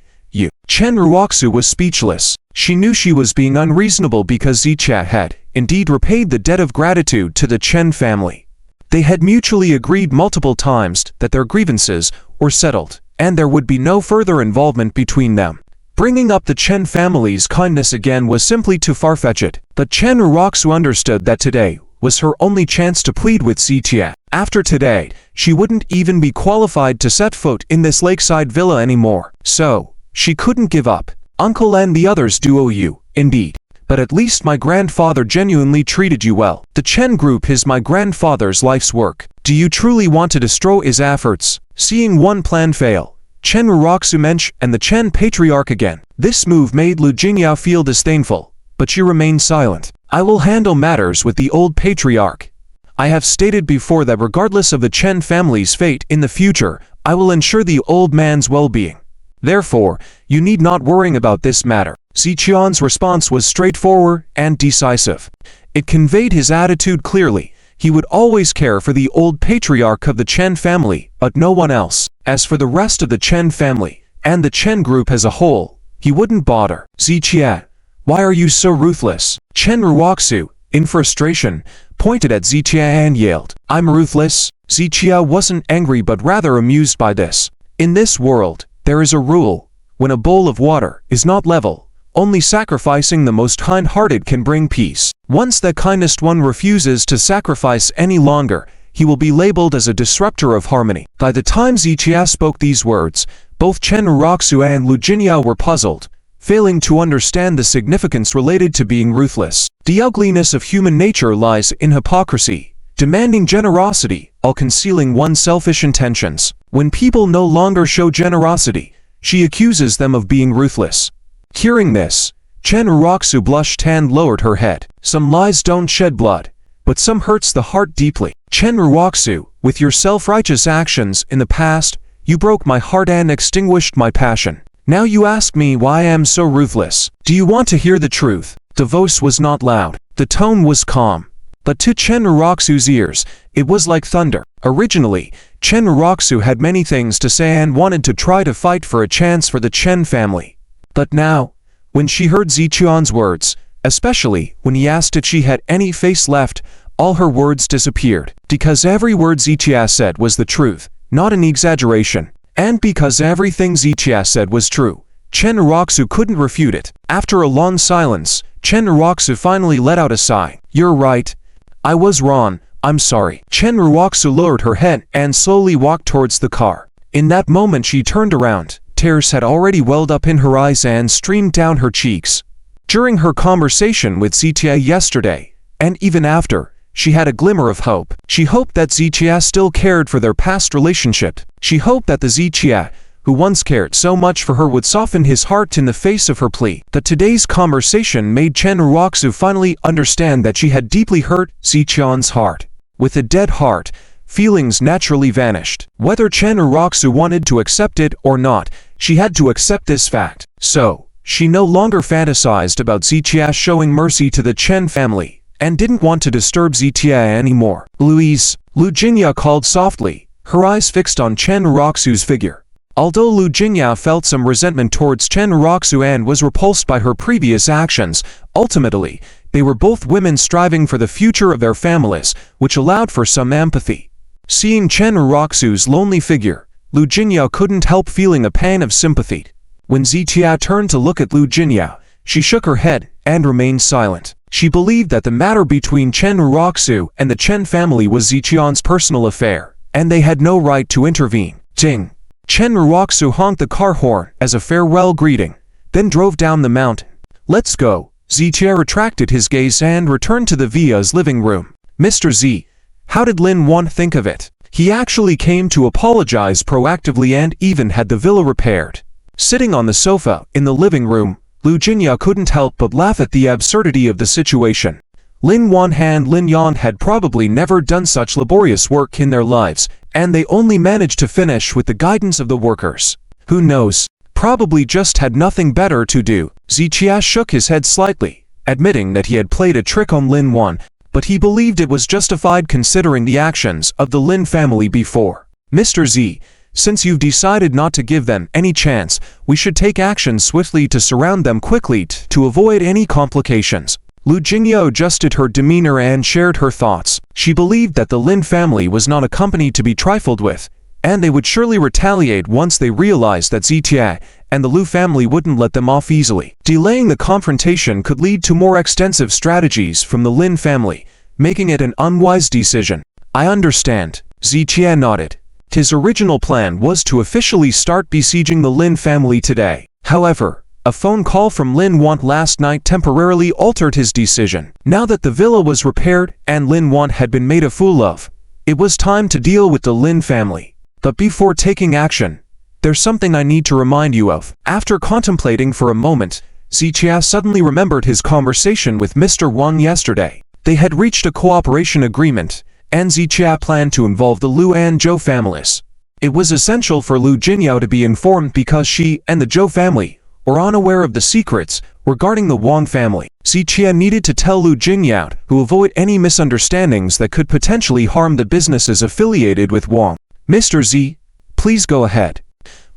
Chen Raku was speechless. She knew she was being unreasonable because Zichia had, indeed, repaid the debt of gratitude to the Chen family. They had mutually agreed multiple times that their grievances were settled, and there would be no further involvement between them. Bringing up the Chen family's kindness again was simply too far-fetched, but Chen Raku understood that today was her only chance to plead with Zichia. After today, she wouldn't even be qualified to set foot in this lakeside villa anymore, so she couldn't give up. Uncle and the others do owe you, indeed. But at least my grandfather genuinely treated you well. The Chen group is my grandfather's life's work. Do you truly want to destroy his efforts? Seeing one plan fail, Chen Raku and the Chen patriarch again. This move made Lu Jinyao feel disdainful, but she remained silent. I will handle matters with the old patriarch. I have stated before that regardless of the Chen family's fate in the future, I will ensure the old man's well-being. Therefore, you need not worry about this matter. Zichian's response was straightforward and decisive. It conveyed his attitude clearly. He would always care for the old patriarch of the Chen family, but no one else. As for the rest of the Chen family, and the Chen group as a whole, he wouldn't bother. Zichia, why are you so ruthless? Chen Raku, in frustration, pointed at Zichia and yelled, I'm ruthless? Zichia wasn't angry but rather amused by this. In this world, there is a rule. When a bowl of water is not level, only sacrificing the most kind-hearted can bring peace. Once the kindest one refuses to sacrifice any longer, he will be labeled as a disruptor of harmony. By the time Zichia spoke these words, both Chen Raku and Lu Jinyao were puzzled, failing to understand the significance related to being ruthless. The ugliness of human nature lies in hypocrisy, demanding generosity, while concealing one's selfish intentions. When people no longer show generosity, she accuses them of being ruthless. Hearing this, Chen Raku blushed and lowered her head. Some lies don't shed blood, but some hurts the heart deeply. Chen Raku, with your self-righteous actions in the past, you broke my heart and extinguished my passion. Now you ask me why I am so ruthless. Do you want to hear the truth? The voice was not loud. The tone was calm. But to Chen Raku's ears, it was like thunder. Originally, Chen Raku had many things to say and wanted to try to fight for a chance for the Chen family. But now, when she heard Zichian's words, especially when he asked if she had any face left, all her words disappeared. Because every word Zichia said was the truth, not an exaggeration. And because everything Zichia said was true, Chen Raku couldn't refute it. After a long silence, Chen Raku finally let out a sigh. You're right. I was wrong. I'm sorry. Chen Raku lowered her head and slowly walked towards the car. In that moment she turned around. Tears had already welled up in her eyes and streamed down her cheeks. During her conversation with Zichia yesterday, and even after, she had a glimmer of hope. She hoped that Zichia still cared for their past relationship. She hoped that the Zichia, who once cared so much for her, would soften his heart in the face of her plea. But today's conversation made Chen Raku finally understand that she had deeply hurt Zichian's heart. With a dead heart, feelings naturally vanished. Whether Chen Raku wanted to accept it or not, she had to accept this fact. So, she no longer fantasized about Zichia showing mercy to the Chen family, and didn't want to disturb Zichia anymore. Louise, Lu Jinyao called softly, her eyes fixed on Chen Raku's figure. Although Lu Jinyao felt some resentment towards Chen Raku and was repulsed by her previous actions, ultimately, they were both women striving for the future of their families, which allowed for some empathy. Seeing Chen Raku's lonely figure, Lu Jinyao couldn't help feeling a pang of sympathy. When Zichia turned to look at Lu Jinyao, she shook her head and remained silent. She believed that the matter between Chen Raku and the Chen family was Zichian's personal affair, and they had no right to intervene. Ding! Chen Raku honked the car horn as a farewell greeting, then drove down the mountain. Let's go. Zichia retracted his gaze and returned to the villa's living room. Mr. Z, how did Lin Yan think of it? He actually came to apologize proactively and even had the villa repaired. Sitting on the sofa in the living room, Lu Jinyao couldn't help but laugh at the absurdity of the situation. Lin Yan and Lin Yan had probably never done such laborious work in their lives, and they only managed to finish with the guidance of the workers. Who knows? Probably just had nothing better to do. Zichia shook his head slightly, admitting that he had played a trick on Lin Yan, but he believed it was justified considering the actions of the Lin family before. Mr. Z, since you've decided not to give them any chance, we should take action swiftly to surround them quickly to avoid any complications. Lu Jingyao adjusted her demeanor and shared her thoughts. She believed that the Lin family was not a company to be trifled with, and they would surely retaliate once they realized that Zitia and the Lu family wouldn't let them off easily. Delaying the confrontation could lead to more extensive strategies from the Lin family, making it an unwise decision. I understand. Zitia nodded. His original plan was to officially start besieging the Lin family today. However, a phone call from Lin Yan last night temporarily altered his decision. Now that the villa was repaired and Lin Yan had been made a fool of, it was time to deal with the Lin family. But before taking action, there's something I need to remind you of. After contemplating for a moment, Zichia suddenly remembered his conversation with Mr. Wang yesterday. They had reached a cooperation agreement, and Zichia planned to involve the Lu and Zhou families. It was essential for Lu Jinyao to be informed because she and the Zhou family were unaware of the secrets regarding the Wang family. Zichia needed to tell Lu Jinyao to avoid any misunderstandings that could potentially harm the businesses affiliated with Wang. Mr. Z, please go ahead.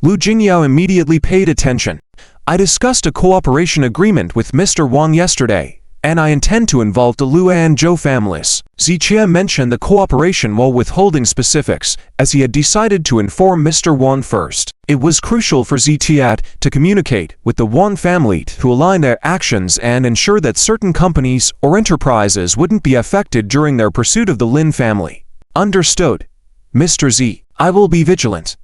Lu Jinyao immediately paid attention. I discussed a cooperation agreement with Mr. Wang yesterday, and I intend to involve the Lu and Zhou families. Zichia mentioned the cooperation while withholding specifics, as he had decided to inform Mr. Wang first. It was crucial for Zichia to communicate with the Wang family to align their actions and ensure that certain companies or enterprises wouldn't be affected during their pursuit of the Lin family. Understood. Mr. Z, I will be vigilant.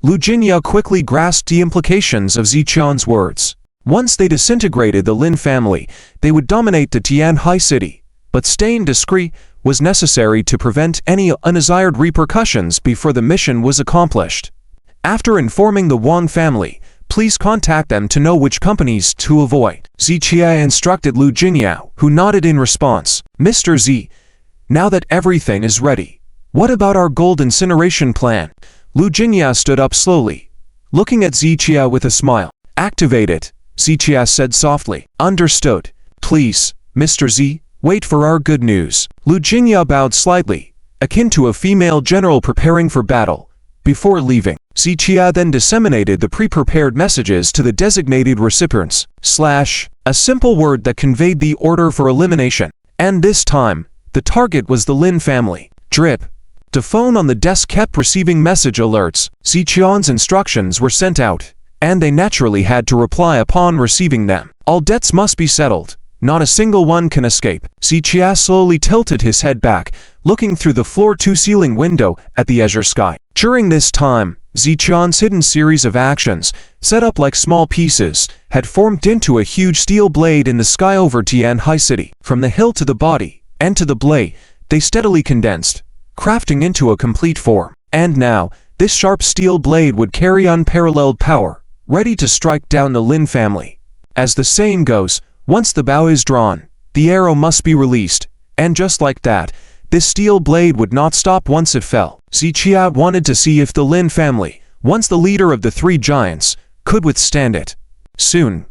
Lu Jinyao quickly grasped the implications of Ziqian's words. Once they disintegrated the Lin family, they would dominate the Tianhai city, but staying discreet was necessary to prevent any undesired repercussions before the mission was accomplished. After informing the Wang family, please contact them to know which companies to avoid. Zichia instructed Lu Jinyao, who nodded in response. Mr. Z, now that everything is ready, what about our gold incineration plan? Lu Jinyao stood up slowly, looking at Zichia with a smile. Activate it, Zichia said softly. Understood. Please, Mr. Z, wait for our good news. Lu Jinyao bowed slightly, akin to a female general preparing for battle, before leaving. Zichia then disseminated the pre-prepared messages to the designated recipients, / a simple word that conveyed the order for elimination. And this time, the target was the Lin family. Drip. The phone on the desk kept receiving message alerts. Ziqian's instructions were sent out, and they naturally had to reply upon receiving them. All debts must be settled. Not a single one can escape. Zichia slowly tilted his head back, looking through the floor-to-ceiling window at the azure sky. During this time, Ziqian's hidden series of actions, set up like small pieces, had formed into a huge steel blade in the sky over Tianhai City. From the hill to the body, and to the blade, they steadily condensed, crafting into a complete form. And now, this sharp steel blade would carry unparalleled power, ready to strike down the Lin family. As the saying goes, once the bow is drawn, the arrow must be released, and just like that, this steel blade would not stop once it fell. Zichia wanted to see if the Lin family, once the leader of the three giants, could withstand it. Soon,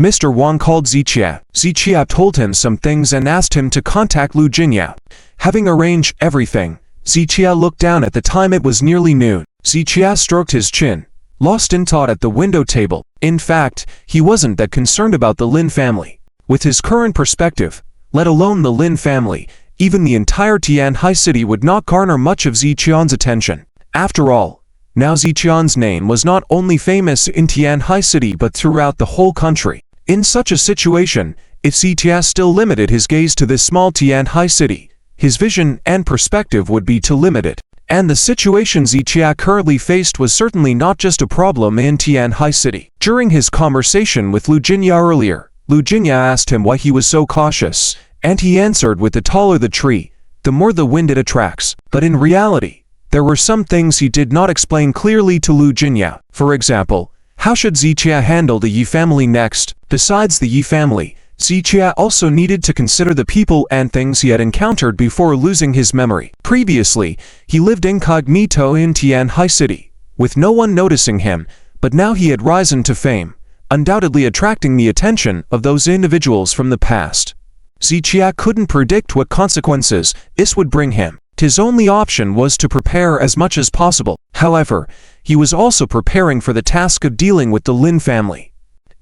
Mr. Wang called Zichia. Zichia told him some things and asked him to contact Lu Jinyao. Having arranged everything, Zichia looked down at the time. It was nearly noon. Zichia stroked his chin, lost in thought at the window table. In fact, he wasn't that concerned about the Lin family. With his current perspective, let alone the Lin family, even the entire Tianhai city would not garner much of Ziqian's attention. After all, now Ziqian's name was not only famous in Tianhai city but throughout the whole country. In such a situation, if Zitia still limited his gaze to this small Tianhai city, his vision and perspective would be too limited. And the situation Zitia currently faced was certainly not just a problem in Tianhai city. During his conversation with Lu Jinyao earlier, Lu Jinyao asked him why he was so cautious, and he answered with the taller the tree, the more the wind it attracts. But in reality, there were some things he did not explain clearly to Lu Jinyao. For example, how should Zitia handle the Yi family next? Besides the Yi family, Ziqia also needed to consider the people and things he had encountered before losing his memory. Previously, he lived incognito in Tianhai City, with no one noticing him, but now he had risen to fame, undoubtedly attracting the attention of those individuals from the past. Ziqia couldn't predict what consequences this would bring him. His only option was to prepare as much as possible. However, he was also preparing for the task of dealing with the Lin family.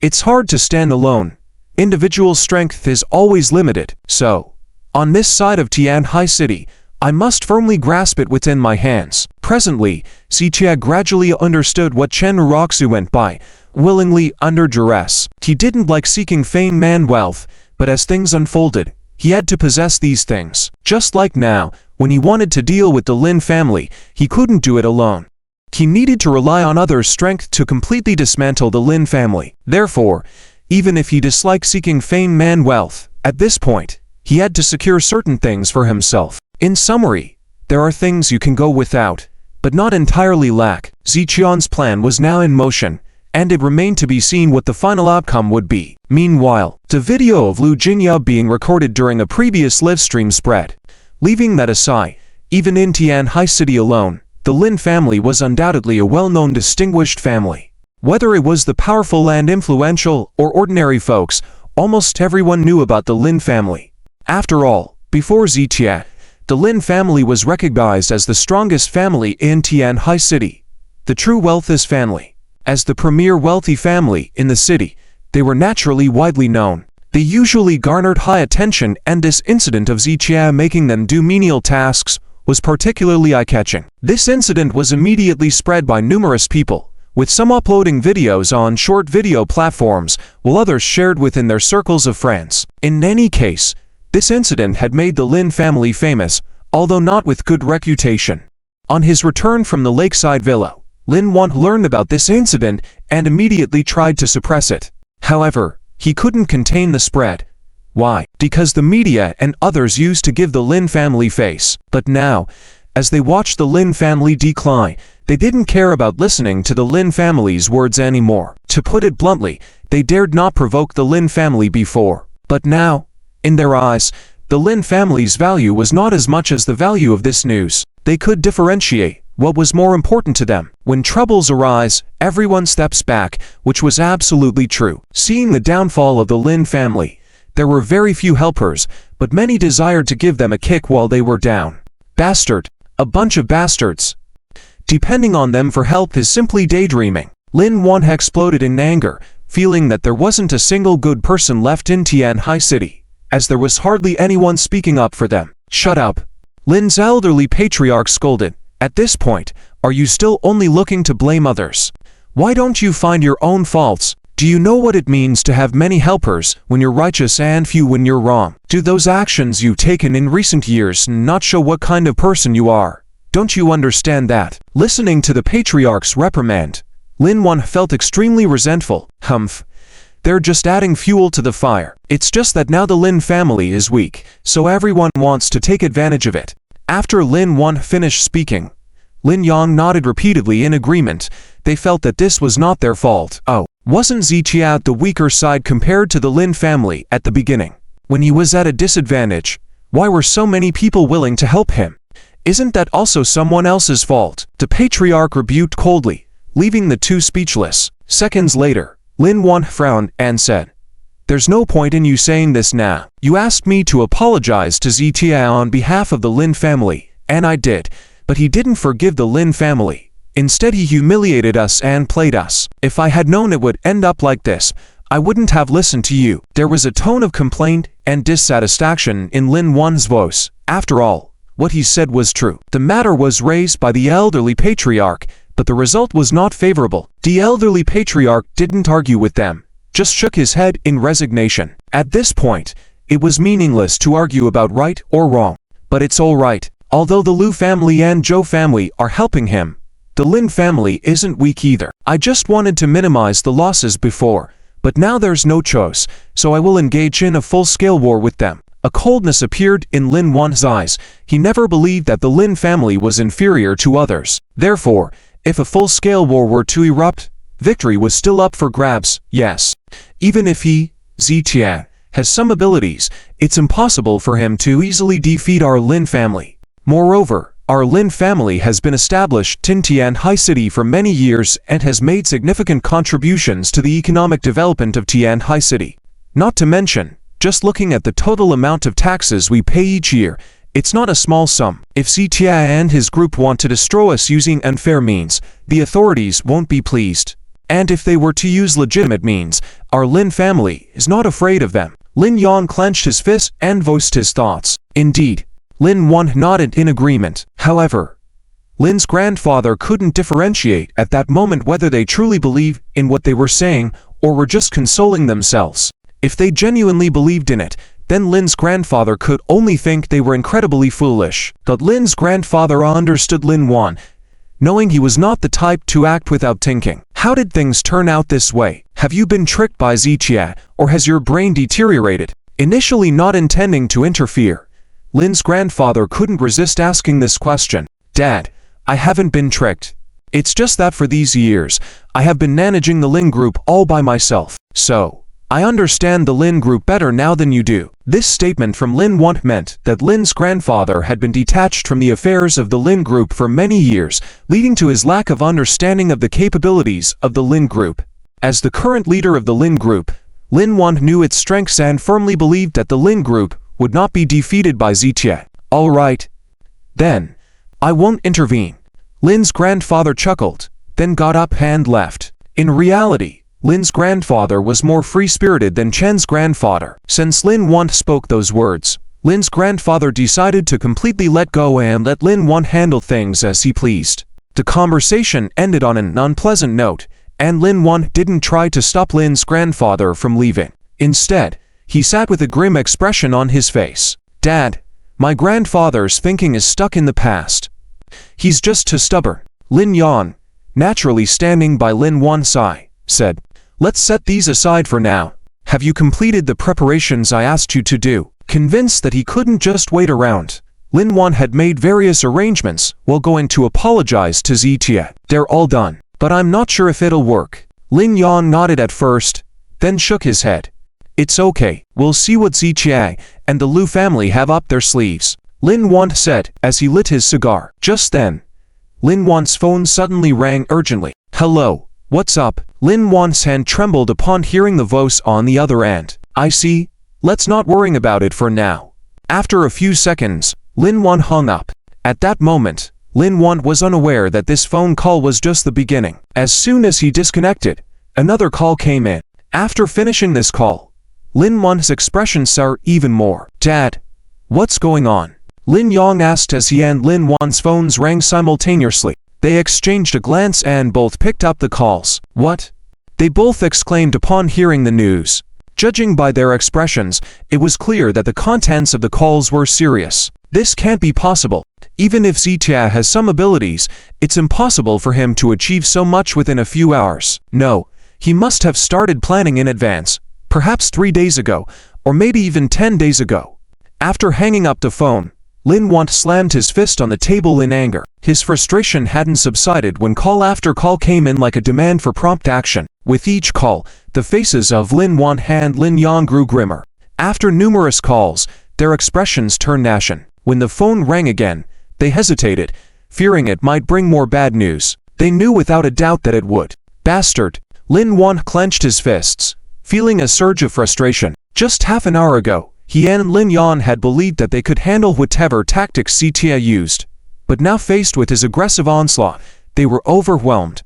It's hard to stand alone. Individual strength is always limited, so, on this side of Tianhai City, I must firmly grasp it within my hands. Presently, Ziqia gradually understood what Chen Raku went by, willingly under duress. He didn't like seeking fame and wealth, but as things unfolded, he had to possess these things. Just like now, when he wanted to deal with the Lin family, he couldn't do it alone. He needed to rely on others' strength to completely dismantle the Lin family. Therefore, even if he disliked seeking fame and wealth, at this point, he had to secure certain things for himself. In summary, there are things you can go without, but not entirely lack. Ziqian's plan was now in motion, and it remained to be seen what the final outcome would be. Meanwhile, the video of Lu Jinya being recorded during a previous livestream spread. Leaving that aside, even in Tianhai City alone, the Lin family was undoubtedly a well-known distinguished family. Whether it was the powerful and influential or ordinary folks, almost everyone knew about the Lin family. After all, before Ziqia, the Lin family was recognized as the strongest family in Tianhai City, the true wealthiest family. As the premier wealthy family in the city, they were naturally widely known. They usually garnered high attention, and this incident of Ziqia making them do menial tasks was particularly eye-catching. This incident was immediately spread by numerous people, with some uploading videos on short video platforms, while others shared within their circles of friends. In any case, this incident had made the Lin family famous, although not with good reputation. On his return from the lakeside villa, Lin Yan learned about this incident and immediately tried to suppress it. However, he couldn't contain the spread. Why? Because the media and others used to give the Lin family face. But now, as they watched the Lin family decline, they didn't care about listening to the Lin family's words anymore. To put it bluntly, they dared not provoke the Lin family before. But now, in their eyes, the Lin family's value was not as much as the value of this news. They could differentiate what was more important to them. When troubles arise, everyone steps back, which was absolutely true. Seeing the downfall of the Lin family, there were very few helpers, but many desired to give them a kick while they were down. Bastard. A bunch of bastards. Depending on them for help is simply daydreaming. Lin Yan exploded in anger, feeling that there wasn't a single good person left in Tianhai City, as there was hardly anyone speaking up for them. Shut up. Lin's elderly patriarch scolded. At this point, are you still only looking to blame others? Why don't you find your own faults? Do you know what it means to have many helpers when you're righteous and few when you're wrong? Do those actions you've taken in recent years not show what kind of person you are? Don't you understand that? Listening to the patriarch's reprimand, Lin Yan felt extremely resentful. Humph. They're just adding fuel to the fire. It's just that now the Lin family is weak, so everyone wants to take advantage of it. After Lin Yan finished speaking, Lin Yang nodded repeatedly in agreement. They felt that this was not their fault. Oh, wasn't Ziqia the weaker side compared to the Lin family at the beginning? When he was at a disadvantage, why were so many people willing to help him? Isn't that also someone else's fault? The patriarch rebuked coldly, leaving the two speechless. Seconds later, Lin Yan frowned and said, "There's no point in you saying this now. You asked me to apologize to Ziqia on behalf of the Lin family, and I did, but he didn't forgive the Lin family. Instead, he humiliated us and played us. If I had known it would end up like this, I wouldn't have listened to you." There was a tone of complaint and dissatisfaction in Lin Yan's voice. After all, what he said was true. The matter was raised by the elderly patriarch, but the result was not favorable. The elderly patriarch didn't argue with them, just shook his head in resignation. At this point, it was meaningless to argue about right or wrong. But it's all right. Although the Lu family and Zhou family are helping him, the Lin family isn't weak either. I just wanted to minimize the losses before, but now there's no choice, so I will engage in a full-scale war with them. A coldness appeared in Lin Yan's eyes. He never believed that the Lin family was inferior to others. Therefore, if a full-scale war were to erupt, victory was still up for grabs, yes. Even if he, Ziqia, has some abilities, it's impossible for him to easily defeat our Lin family. Moreover, our Lin family has been established in Tianhai City for many years and has made significant contributions to the economic development of Tianhai City. Not to mention, just looking at the total amount of taxes we pay each year, it's not a small sum. If Zitia and his group want to destroy us using unfair means, the authorities won't be pleased. And if they were to use legitimate means, our Lin family is not afraid of them. Lin Yan clenched his fist and voiced his thoughts. Indeed, Lin Yan nodded in agreement. However, Lin's grandfather couldn't differentiate at that moment whether they truly believed in what they were saying or were just consoling themselves. If they genuinely believed in it, then Lin's grandfather could only think they were incredibly foolish. But Lin's grandfather understood Lin Yan, knowing he was not the type to act without thinking. How did things turn out this way? Have you been tricked by Zitia, or has your brain deteriorated? Initially not intending to interfere, Lin's grandfather couldn't resist asking this question. Dad, I haven't been tricked. It's just that for these years, I have been managing the Lin group all by myself. So, I understand the Lin group better now than you do. This statement from Lin Yan meant that Lin's grandfather had been detached from the affairs of the Lin group for many years, leading to his lack of understanding of the capabilities of the Lin group. As the current leader of the Lin group, Lin Yan knew its strengths and firmly believed that the Lin group would not be defeated by Zitia. All right. Then, I won't intervene. Lin's grandfather chuckled, then got up and left. In reality, Lin's grandfather was more free-spirited than Chen's grandfather. Since Lin Yan spoke those words, Lin's grandfather decided to completely let go and let Lin Yan handle things as he pleased. The conversation ended on an unpleasant note, and Lin Yan didn't try to stop Lin's grandfather from leaving. Instead, he sat with a grim expression on his face. Dad, my grandfather's thinking is stuck in the past. He's just too stubborn. Lin Yan, naturally standing by Lin Yan's side, said, let's set these aside for now. Have you completed the preparations I asked you to do? Convinced that he couldn't just wait around, Lin Yan had made various arrangements while going to apologize to Zitia. They're all done, but I'm not sure if it'll work. Lin Yan nodded at first, then shook his head. It's okay, we'll see what Zitia and the Lu family have up their sleeves, Lin Yan said as he lit his cigar. Just then, Lin Yan's phone suddenly rang urgently. Hello, what's up? Lin Yan's hand trembled upon hearing the voice on the other end. I see, let's not worry about it for now. After a few seconds, Lin Yan hung up. At that moment, Lin Yan was unaware that this phone call was just the beginning. As soon as he disconnected, another call came in. After finishing this call, Lin Yan's expression soured even more. Dad, what's going on? Lin Yan asked as he and Lin Yan's phones rang simultaneously. They exchanged a glance and both picked up the calls. What? They both exclaimed upon hearing the news. Judging by their expressions, it was clear that the contents of the calls were serious. This can't be possible. Even if Zitia has some abilities, it's impossible for him to achieve so much within a few hours. No, he must have started planning in advance, perhaps 3 days ago, or maybe even 10 days ago. After hanging up the phone, Lin Yan slammed his fist on the table in anger. His frustration hadn't subsided when call after call came in like a demand for prompt action. With each call, the faces of Lin Yan and Lin Yan grew grimmer. After numerous calls, their expressions turned ashen. When the phone rang again, they hesitated, fearing it might bring more bad news. They knew without a doubt that it would. Bastard! Lin Yan clenched his fists, feeling a surge of frustration. Just half an hour ago, he and Lin Yan had believed that they could handle whatever tactics Zitia used. But now faced with his aggressive onslaught, they were overwhelmed.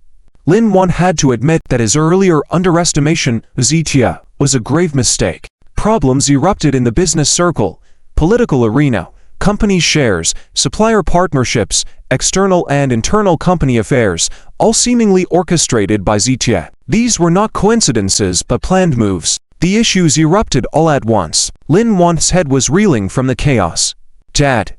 Lin Yan had to admit that his earlier underestimation of Zitia was a grave mistake. Problems erupted in the business circle, political arena, company shares, supplier partnerships, external and internal company affairs, all seemingly orchestrated by Zitia. These were not coincidences but planned moves. The issues erupted all at once. Lin Yan's head was reeling from the chaos. Dad,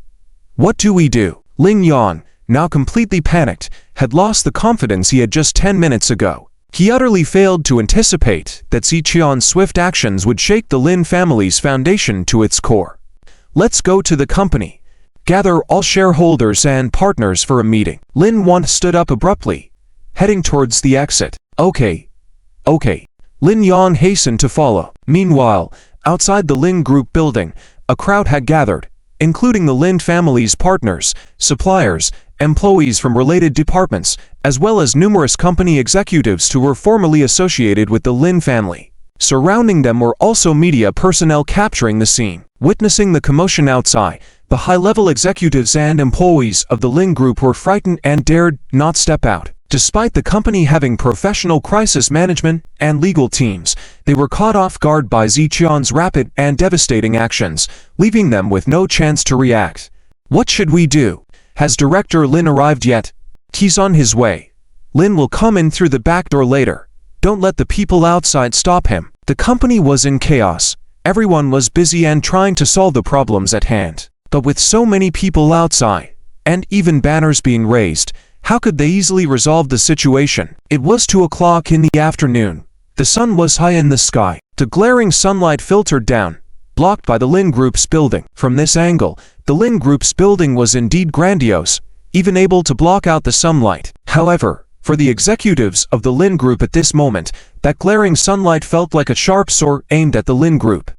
what do we do? Lin Yan, now completely panicked, had lost the confidence he had just 10 minutes ago. He utterly failed to anticipate that Zitian's swift actions would shake the Lin family's foundation to its core. Let's go to the company. Gather all shareholders and partners for a meeting. Lin Yan stood up abruptly, heading towards the exit. Okay. Lin Yan hastened to follow. Meanwhile, Outside the Lin Group building, a crowd had gathered, including the Lin family's partners, suppliers, employees from related departments, as well as numerous company executives who were formerly associated with the Lin family. Surrounding them were also media personnel capturing the scene. Witnessing the commotion outside, the high-level executives and employees of the Lin Group were frightened and dared not step out. Despite the company having professional crisis management and legal teams, they were caught off guard by Ziqian's rapid and devastating actions, leaving them with no chance to react. What should we do? Has Director Lin arrived yet? He's on his way. Lin will come in through the back door later. Don't let the people outside stop him. The company was in chaos. Everyone was busy and trying to solve the problems at hand. But with so many people outside, and even banners being raised, how could they easily resolve the situation? It was 2 o'clock in the afternoon. The sun was high in the sky. The glaring sunlight filtered down, blocked by the Lin Group's building. From this angle, the Lin Group's building was indeed grandiose, even able to block out the sunlight. However, for the executives of the Lin Group at this moment, that glaring sunlight felt like a sharp sword aimed at the Lin Group.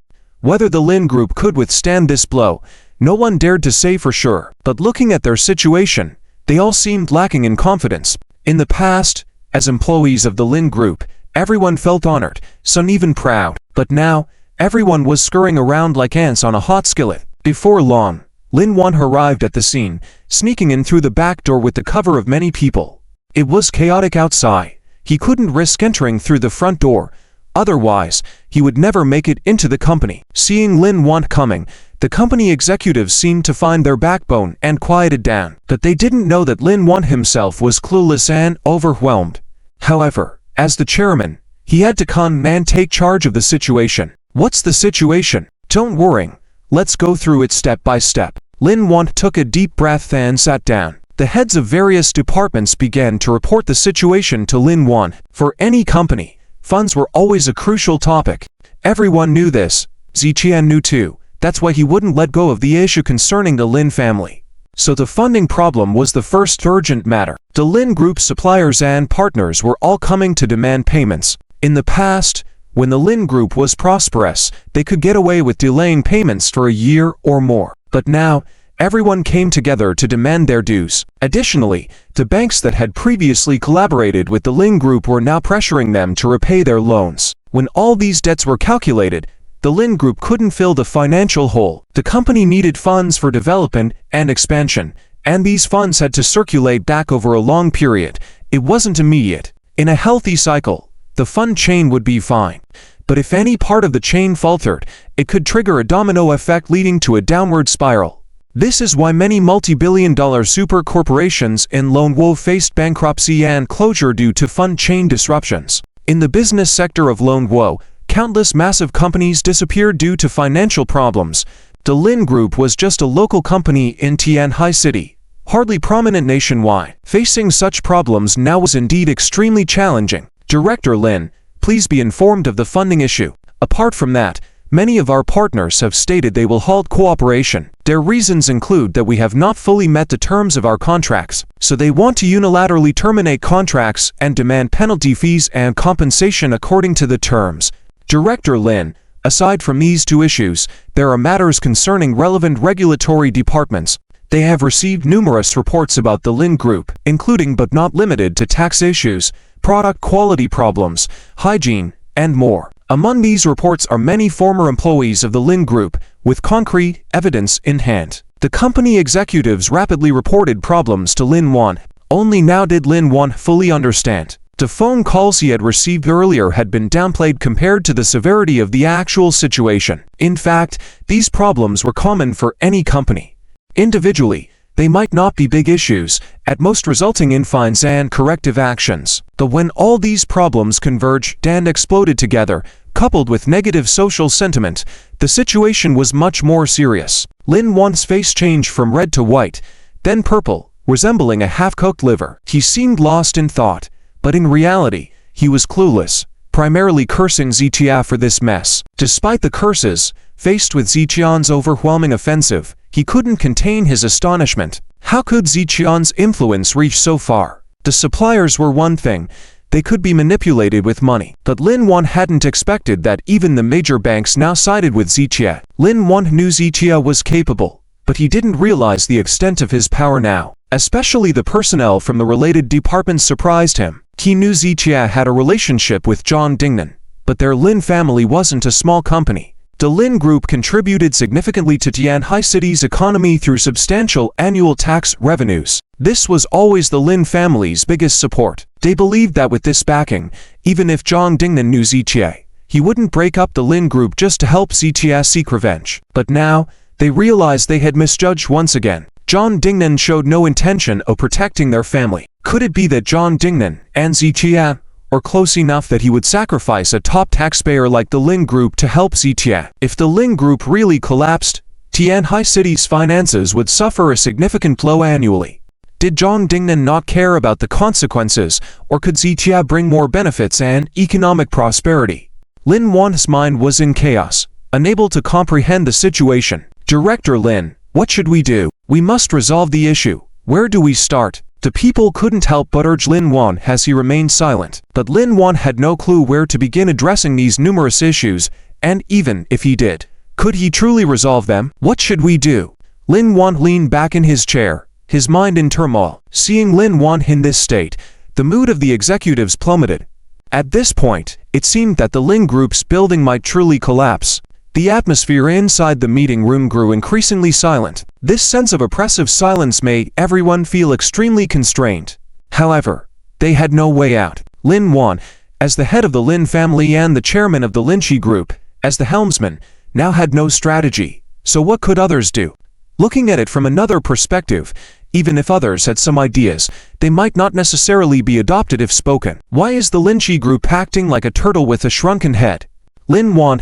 Whether the Lin Group could withstand this blow, no one dared to say for sure. But looking at their situation, they all seemed lacking in confidence. In the past, as employees of the Lin Group, everyone felt honored, some even proud. But now, everyone was scurrying around like ants on a hot skillet. Before long, Lin Yan arrived at the scene, sneaking in through the back door with the cover of many people. It was chaotic outside. He couldn't risk entering through the front door, otherwise, he would never make it into the company. Seeing Lin Yan coming, the company executives seemed to find their backbone and quieted down. But they didn't know that Lin Yan himself was clueless and overwhelmed. However, as the chairman, he had to take charge of the situation. What's the situation? Don't worry. Let's go through it step by step. Lin Yan took a deep breath and sat down. The heads of various departments began to report the situation to Lin Yan. For any company, funds were always a crucial topic. Everyone knew this. Ziqian knew too. That's why he wouldn't let go of the issue concerning the Lin family. So the funding problem was the first urgent matter. The Lin Group suppliers and partners were all coming to demand payments. In the past, when the Lin Group was prosperous, they could get away with delaying payments for a year or more. But now, everyone came together to demand their dues. Additionally, the banks that had previously collaborated with the Lin Group were now pressuring them to repay their loans. When all these debts were calculated, the Lin Group couldn't fill the financial hole. The company needed funds for development and expansion, and these funds had to circulate back over a long period. It wasn't immediate. In a healthy cycle, the fund chain would be fine. But if any part of the chain faltered, it could trigger a domino effect leading to a downward spiral. This is why many multi-billion-dollar super corporations in Longuo faced bankruptcy and closure due to fund chain disruptions. In the business sector of Longuo, countless massive companies disappeared due to financial problems. The Lin Group was just a local company in Tianhai City, hardly prominent nationwide. Facing such problems now was indeed extremely challenging. Director Lin, please be informed of the funding issue. Apart from that, many of our partners have stated they will halt cooperation. Their reasons include that we have not fully met the terms of our contracts, so they want to unilaterally terminate contracts and demand penalty fees and compensation according to the terms. Director Lin, aside from these two issues, there are matters concerning relevant regulatory departments. They have received numerous reports about the Lin Group, including but not limited to tax issues, product quality problems, hygiene, and more. Among these reports are many former employees of the Lin Group, with concrete evidence in hand. The company executives rapidly reported problems to Lin Yan. Only now did Lin Yan fully understand. The phone calls he had received earlier had been downplayed compared to the severity of the actual situation. In fact, these problems were common for any company. Individually, they might not be big issues, at most resulting in fines and corrective actions. But when all these problems converged and exploded together, coupled with negative social sentiment, the situation was much more serious. Lin Yan's face changed from red to white, then purple, resembling a half-cooked liver. He seemed lost in thought, but in reality, he was clueless, primarily cursing Ziqia for this mess. Despite the curses, faced with Ziqian's overwhelming offensive, he couldn't contain his astonishment. How could Ziqian's influence reach so far? The suppliers were one thing, They could be manipulated with money. But Lin Yan hadn't expected that even the major banks now sided with Zichia. Lin Yan knew Zichia was capable, but he didn't realize the extent of his power now. Especially the personnel from the related departments surprised him. He knew Zichia had a relationship with Zhang Dingnan, but their Lin family wasn't a small company. The Lin Group contributed significantly to Tianhai City's economy through substantial annual tax revenues. This was always the Lin family's biggest support. They believed that with this backing, even if Zhang Dingnan knew Zichia, he wouldn't break up the Lin Group just to help Zichia seek revenge. But now, they realized they had misjudged once again. Zhang Dingnan showed no intention of protecting their family. Could it be that Zhang Dingnan and Zichia or close enough that he would sacrifice a top taxpayer like the Lin Group to help Zichia? If the Lin Group really collapsed, Tianhai City's finances would suffer a significant blow annually. Did Zhang Dingnan not care about the consequences, or could Zichia bring more benefits and economic prosperity? Lin Yan's mind was in chaos, unable to comprehend the situation. Director Lin, what should we do? We must resolve the issue. Where do we start? The people couldn't help but urge Lin Yan as he remained silent. But Lin Yan had no clue where to begin addressing these numerous issues, and even if he did, could he truly resolve them? What should we do? Lin Yan leaned back in his chair, his mind in turmoil. Seeing Lin Yan in this state, the mood of the executives plummeted. At this point, it seemed that the Lin Group's building might truly collapse. The atmosphere inside the meeting room grew increasingly silent. This sense of oppressive silence made everyone feel extremely constrained. However, they had no way out. Lin Yan, as the head of the Lin family and the chairman of the Linchi Group, as the helmsman, now had no strategy. So what could others do? Looking at it from another perspective, even if others had some ideas, they might not necessarily be adopted if spoken. Why is the Linchi Group acting like a turtle with a shrunken head? Lin Yan,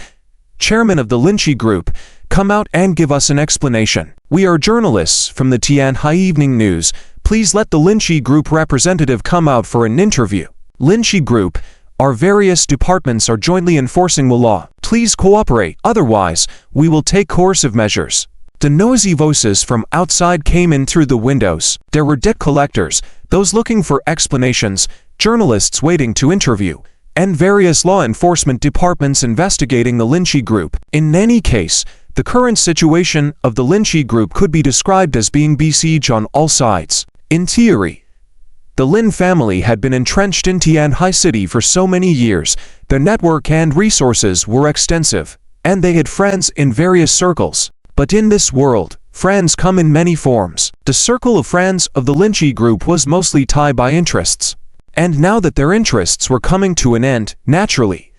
chairman of the Linchi Group, come out and give us an explanation. We are journalists from the Tianhai Evening News. Please let the Linchi Group representative come out for an interview. Linchi Group, our various departments are jointly enforcing the law. Please cooperate, otherwise, we will take coercive measures. The noisy voices from outside came in through the windows. There were debt collectors, those looking for explanations, journalists waiting to interview, and various law enforcement departments investigating the Linchi Group. In any case, the current situation of the Linchi Group could be described as being besieged on all sides. In theory, the Lin family had been entrenched in Tianhai City for so many years, their network and resources were extensive, and they had friends in various circles. But in this world, friends come in many forms. The circle of friends of the Linchi Group was mostly tied by interests. And now that their interests were coming to an end, naturally,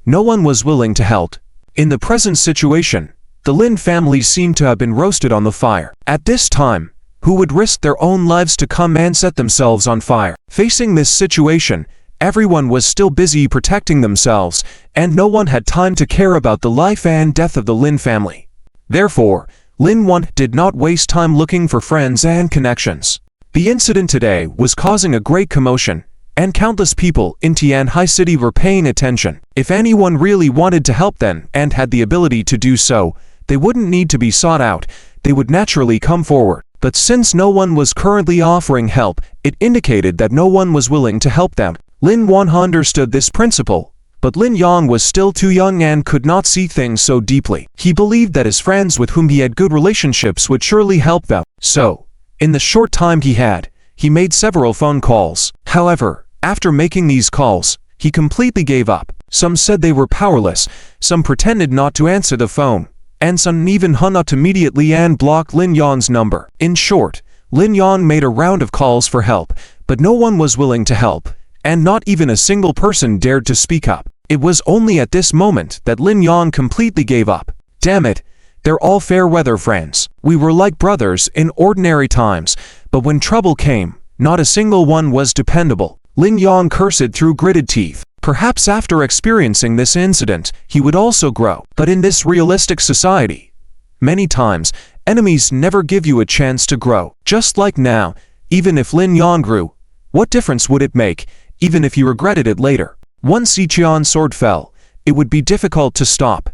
no one was willing to help. In the present situation, the Lin family seemed to have been roasted on the fire. At this time, who would risk their own lives to come and set themselves on fire? Facing this situation, everyone was still busy protecting themselves, and no one had time to care about the life and death of the Lin family. Therefore, Lin Yan did not waste time looking for friends and connections. The incident today was causing a great commotion, and countless people in Tianhai City were paying attention. If anyone really wanted to help them and had the ability to do so, they wouldn't need to be sought out, they would naturally come forward. But since no one was currently offering help, it indicated that no one was willing to help them. Lin Yan understood this principle, but Lin Yan was still too young and could not see things so deeply. He believed that his friends with whom he had good relationships would surely help them. So, in the short time he had, he made several phone calls. However, after making these calls, he completely gave up. Some said they were powerless, some pretended not to answer the phone, and some even hung up immediately and blocked Lin Yan's number. In short, Lin Yan made a round of calls for help, but no one was willing to help, and not even a single person dared to speak up. It was only at this moment that Lin Yan completely gave up. Damn it, they're all fair weather friends. We were like brothers in ordinary times, but when trouble came, not a single one was dependable. Lin Yan cursed through gritted teeth. Perhaps after experiencing this incident, he would also grow. But in this realistic society, many times, enemies never give you a chance to grow. Just like now, even if Lin Yan grew, what difference would it make, even if he regretted it later? Once Zichian's sword fell, it would be difficult to stop.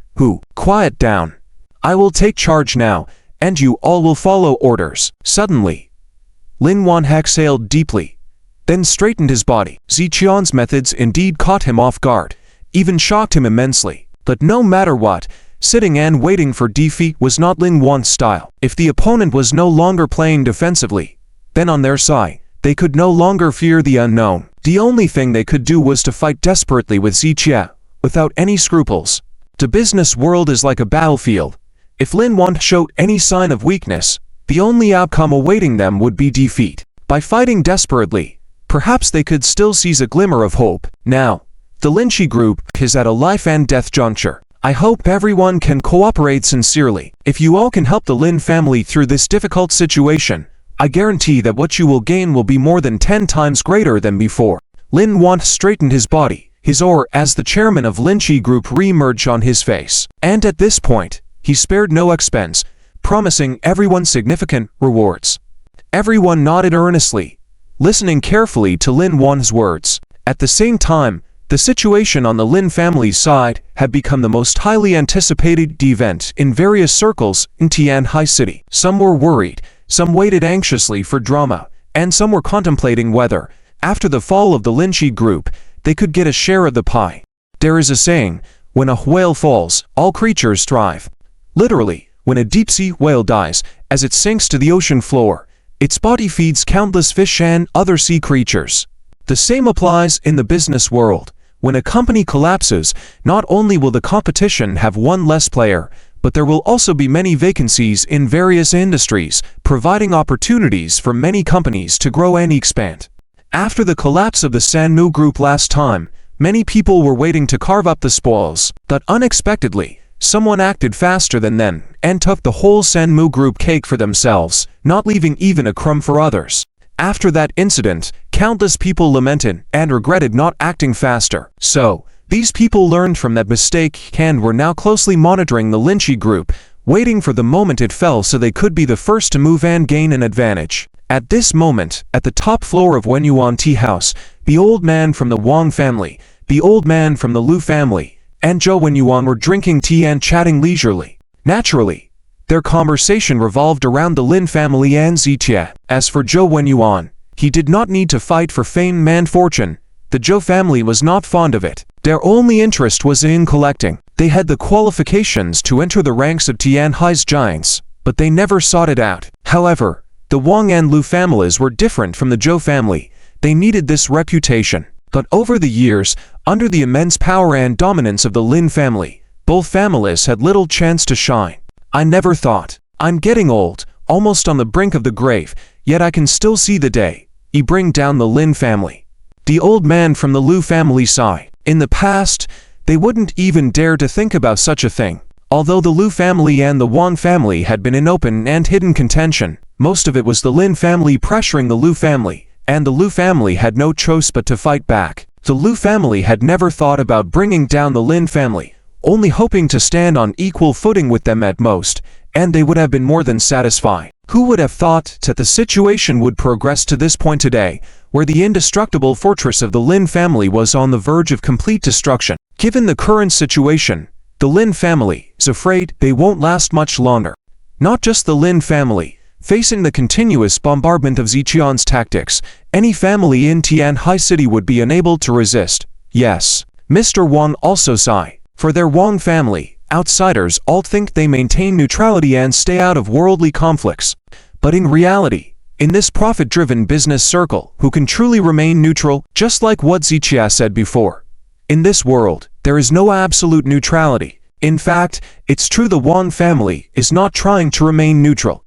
Quiet down. I will take charge now, and you all will follow orders. Suddenly, Lin Yan exhaled deeply. then straightened his body. Ziqian's methods indeed caught him off guard, even shocked him immensely. But no matter what, sitting and waiting for defeat was not Lin Yan's style. If the opponent was no longer playing defensively, then on their side, they could no longer fear the unknown. The only thing they could do was to fight desperately with Ziqia, without any scruples. The business world is like a battlefield. If Lin Yan showed any sign of weakness, the only outcome awaiting them would be defeat. By fighting desperately, perhaps they could still seize a glimmer of hope. Now, the Linchi group is at a life and death juncture. I hope everyone can cooperate sincerely. If you all can help the Lin family through this difficult situation, I guarantee that what you will gain will be more than 10 times greater than before. Lin Yan straightened his body, his aura as the chairman of Linchi group re-emerged on his face. And at this point, he spared no expense, promising everyone significant rewards. Everyone nodded earnestly, listening carefully to Lin Yan's words. At the same time, the situation on the Lin family's side had become the most highly anticipated event in various circles in Tianhai City. Some were worried, some waited anxiously for drama, and some were contemplating whether, after the fall of the Linchi group, they could get a share of the pie. There is a saying, when a whale falls, all creatures thrive. Literally, when a deep-sea whale dies, as it sinks to the ocean floor, its body feeds countless fish and other sea creatures. The same applies in the business world. When a company collapses, not only will the competition have one less player, but there will also be many vacancies in various industries, providing opportunities for many companies to grow and expand. After the collapse of the Sanmu group last time, many people were waiting to carve up the spoils, but unexpectedly, someone acted faster than them and took the whole Sanmu group cake for themselves, not leaving even a crumb for others. After that incident, countless people lamented and regretted not acting faster. So, these people learned from that mistake and were now closely monitoring the Linchi group, waiting for the moment it fell so they could be the first to move and gain an advantage. At this moment, at the top floor of Wenyuan Tea House, the old man from the Wang family, the old man from the Lu family, and Zhou Wenyuan were drinking tea and chatting leisurely. Naturally, their conversation revolved around the Lin family and Ziqia. As for Zhou Wenyuan, he did not need to fight for fame and fortune. The Zhou family was not fond of it. Their only interest was in collecting. They had the qualifications to enter the ranks of Tianhai's giants, but they never sought it out. However, the Wang and Lu families were different from the Zhou family. They needed this reputation. But over the years, under the immense power and dominance of the Lin family, both families had little chance to shine. I never thought. I'm getting old, almost on the brink of the grave, yet I can still see the day. I bring down the Lin family. The old man from the Lu family sighed. In the past, they wouldn't even dare to think about such a thing. Although the Lu family and the Wang family had been in open and hidden contention, most of it was the Lin family pressuring the Lu family, and the Lu family had no choice but to fight back. The Lu family had never thought about bringing down the Lin family, only hoping to stand on equal footing with them at most, and they would have been more than satisfied. Who would have thought that the situation would progress to this point today, where the indestructible fortress of the Lin family was on the verge of complete destruction? Given the current situation, the Lin family is afraid they won't last much longer. Not just the Lin family. Facing the continuous bombardment of Ziqian's tactics, any family in Tianhai City would be unable to resist. Yes, Mr. Wang also sighed. For their Wang family, outsiders all think they maintain neutrality and stay out of worldly conflicts. But in reality, in this profit-driven business circle, who can truly remain neutral, just like what Ziqia said before? In this world, there is no absolute neutrality. In fact, it's true the Wang family is not trying to remain neutral.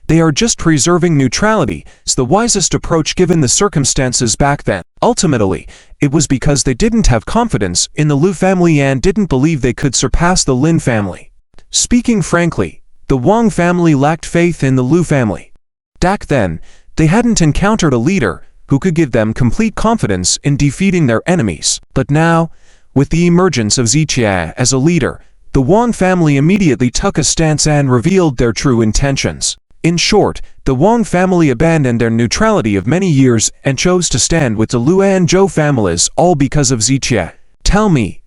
They are just preserving neutrality as the wisest approach given the circumstances back then. Ultimately, it was because they didn't have confidence in the Lu family and didn't believe they could surpass the Lin family. Speaking frankly, the Wang family lacked faith in the Lu family. Back then, they hadn't encountered a leader who could give them complete confidence in defeating their enemies. But now, with the emergence of Ziqia as a leader, the Wang family immediately took a stance and revealed their true intentions. In short, the Wang family abandoned their neutrality of many years and chose to stand with the Lu and Zhou families, all because of Ziqia. Tell me,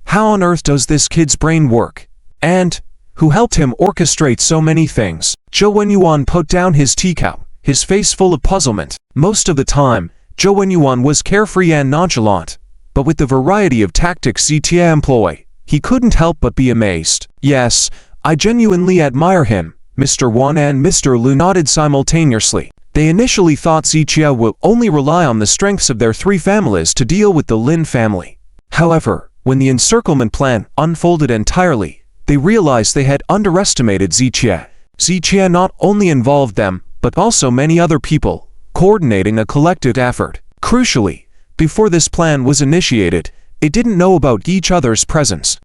how on earth does this kid's brain work? And who helped him orchestrate so many things? Zhou Wenyuan put down his teacup, his face full of puzzlement. Most of the time, Zhou Wenyuan was carefree and nonchalant, but with the variety of tactics Zitia employ, he couldn't help but be amazed. Yes, I genuinely admire him, Mr. Wan and Mr. Lu nodded simultaneously. They initially thought Zitia would only rely on the strengths of their three families to deal with the Lin family. However, when the encirclement plan unfolded entirely, they realized they had underestimated Zitia. Zitia not only involved them, but also many other people, coordinating a collective effort. Crucially, before this plan was initiated, it didn't know about each other's presence.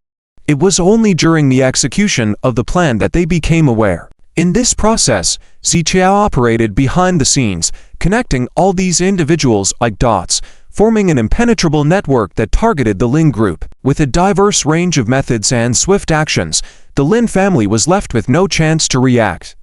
It was only during the execution of the plan that they became aware. In this process, Zitia operated behind the scenes, connecting all these individuals like dots, forming an impenetrable network that targeted the Lin group. With a diverse range of methods and swift actions, the Lin family was left with no chance to react.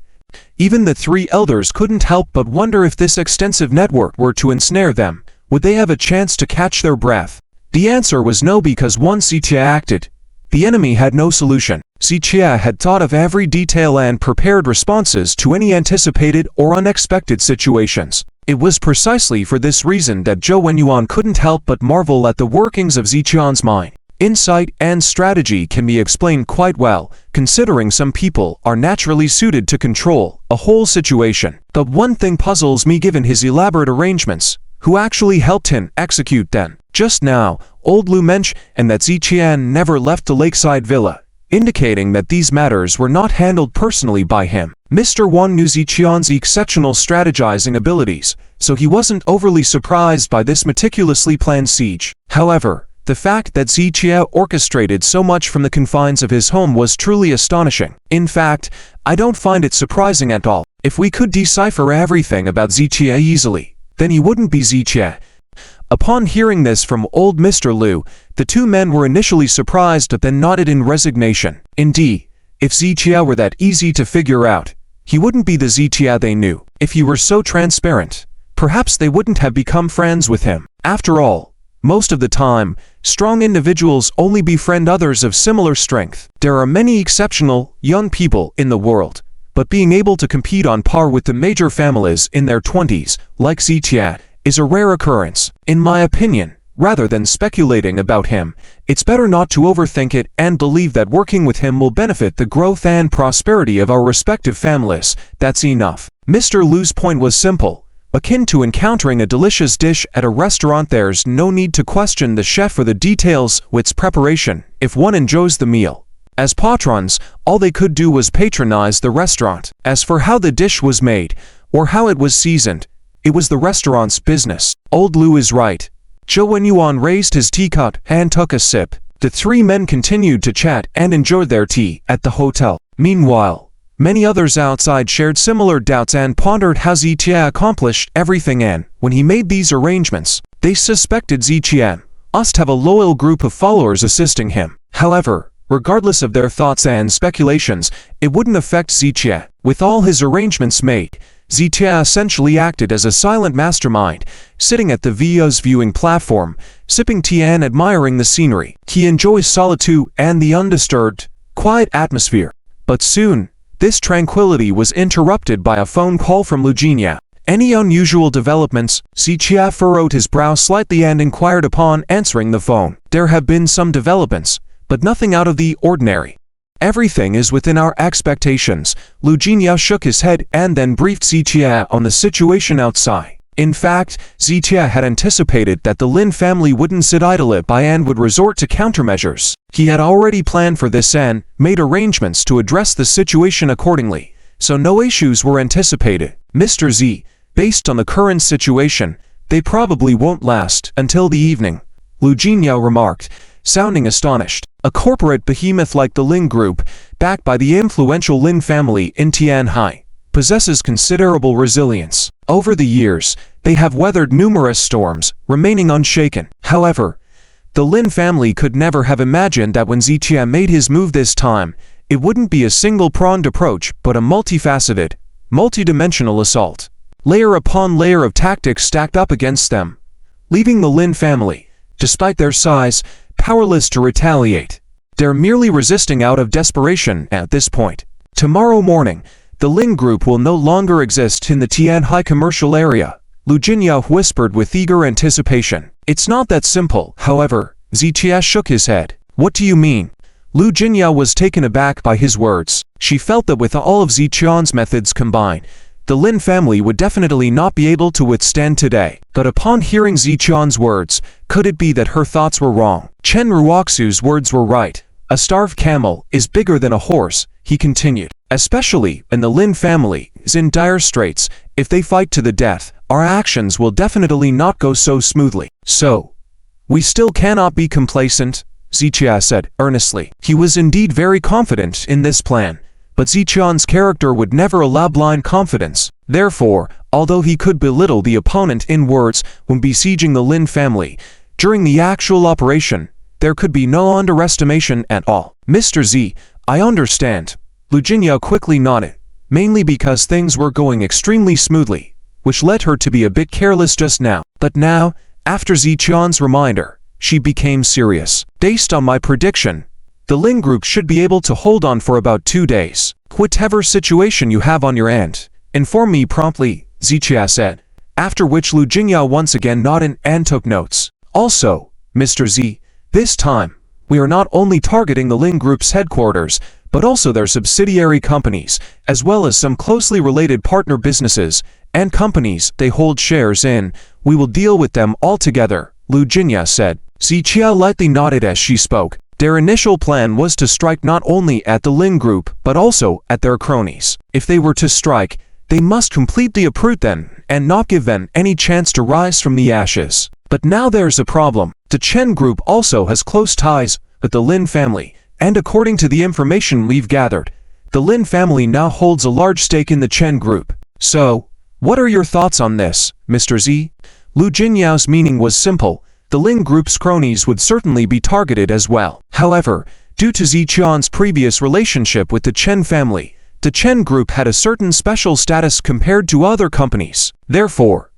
Even the three elders couldn't help but wonder if this extensive network were to ensnare them, would they have a chance to catch their breath? The answer was no, because once Zitia acted, the enemy had no solution. Zitia had thought of every detail and prepared responses to any anticipated or unexpected situations. It was precisely for this reason that Zhou Wenyuan couldn't help but marvel at the workings of Zitian's mind. Insight and strategy can be explained quite well, considering some people are naturally suited to control a whole situation. But one thing puzzles me given his elaborate arrangements. Who actually helped him execute them? Just now, old Lu mentioned that Ziqian never left the lakeside villa, indicating that these matters were not handled personally by him. Mr. Wan knew Ziqian's exceptional strategizing abilities, so he wasn't overly surprised by this meticulously planned siege. However, the fact that Ziqia orchestrated so much from the confines of his home was truly astonishing. In fact, I don't find it surprising at all. If we could decipher everything about Ziqia easily, then he wouldn't be Ziqia. Upon hearing this from old Mr. Lu, the two men were initially surprised but then nodded in resignation. Indeed, if Ziqia were that easy to figure out, he wouldn't be the Ziqia they knew. If he were so transparent, perhaps they wouldn't have become friends with him. After all, most of the time, strong individuals only befriend others of similar strength. There are many exceptional, young people in the world, but being able to compete on par with the major families in their 20s, like Ziqia, is a rare occurrence. In my opinion, rather than speculating about him, it's better not to overthink it and believe that working with him will benefit the growth and prosperity of our respective families. That's enough. Mr. Lu's point was simple. Akin to encountering a delicious dish at a restaurant, there's no need to question the chef for the details of its preparation if one enjoys the meal. As patrons, all they could do was patronize the restaurant. As for how the dish was made, or how it was seasoned, it was the restaurant's business. Old Lu is right. Zhou Wenyuan raised his teacup and took a sip. The three men continued to chat and enjoyed their tea at the hotel. Meanwhile, many others outside shared similar doubts and pondered how Ziqia accomplished everything, and when he made these arrangements, they suspected Ziqian must have a loyal group of followers assisting him. However, regardless of their thoughts and speculations, it wouldn't affect Ziqia. With all his arrangements made, Ziqia essentially acted as a silent mastermind, sitting at the villa's viewing platform, sipping tea and admiring the scenery. He enjoys solitude and the undisturbed, quiet atmosphere. But soon, this tranquility was interrupted by a phone call from Lugenia. Any unusual developments? Ziqia furrowed his brow slightly and inquired upon answering the phone. There have been some developments, but nothing out of the ordinary. Everything is within our expectations. Lugenia shook his head and then briefed Ziqia on the situation outside. In fact, Ziqia had anticipated that the Lin family wouldn't sit idle by and would resort to countermeasures. He had already planned for this and made arrangements to address the situation accordingly, so no issues were anticipated. Mr. Z, based on the current situation, they probably won't last until the evening, Lugenia remarked, sounding astonished. A corporate behemoth like the Lin Group, backed by the influential Lin family in Tianhai, possesses considerable resilience. Over the years, they have weathered numerous storms, remaining unshaken. However, the Lin family could never have imagined that when Ziqia made his move this time, it wouldn't be a single-pronged approach but a multifaceted, multidimensional assault. Layer upon layer of tactics stacked up against them, leaving the Lin family, despite their size, powerless to retaliate. They're merely resisting out of desperation at this point. Tomorrow morning, the Lin Group will no longer exist in the Tianhai commercial area, Lu Jinyao whispered with eager anticipation. It's not that simple, however. Zichia shook his head. What do you mean? Lu Jinyao was taken aback by his words. She felt that with all of Ziqian's methods combined, the Lin family would definitely not be able to withstand today. But upon hearing Ziqian's words, could it be that her thoughts were wrong? Chen Raku's words were right. A starved camel is bigger than a horse, he continued. Especially when the Lin family is in dire straits, if they fight to the death, our actions will definitely not go so smoothly. So, we still cannot be complacent, Zichia said earnestly. He was indeed very confident in this plan, but Ziqian's character would never allow blind confidence. Therefore, although he could belittle the opponent in words when besieging the Lin family, during the actual operation, there could be no underestimation at all. Mr. Z, I understand. Lu Jinyao quickly nodded, mainly because things were going extremely smoothly, which led her to be a bit careless just now. But now, after Ziqian's reminder, she became serious. Based on my prediction, the Lin group should be able to hold on for about 2 days. Whatever situation you have on your end, inform me promptly, Zichia said, after which Lu Jinyao once again nodded and took notes. Also, Mr. Z, this time, we are not only targeting the Lin group's headquarters, but also their subsidiary companies, as well as some closely related partner businesses and companies they hold shares in. We will deal with them all together, Lu Jinyao said. Zichia lightly nodded as she spoke. Their initial plan was to strike not only at the Lin group, but also at their cronies. If they were to strike, they must completely uproot them and not give them any chance to rise from the ashes. But now there's a problem. The Chen group also has close ties with the Lin family, and according to the information we've gathered, the Lin family now holds a large stake in the Chen group. So, what are your thoughts on this, Mr. Z? Lu Jinyao's meaning was simple. The Lin group's cronies would certainly be targeted as well. However, due to Ziqian's previous relationship with the Chen family, the Chen group had a certain special status compared to other companies. Therefore,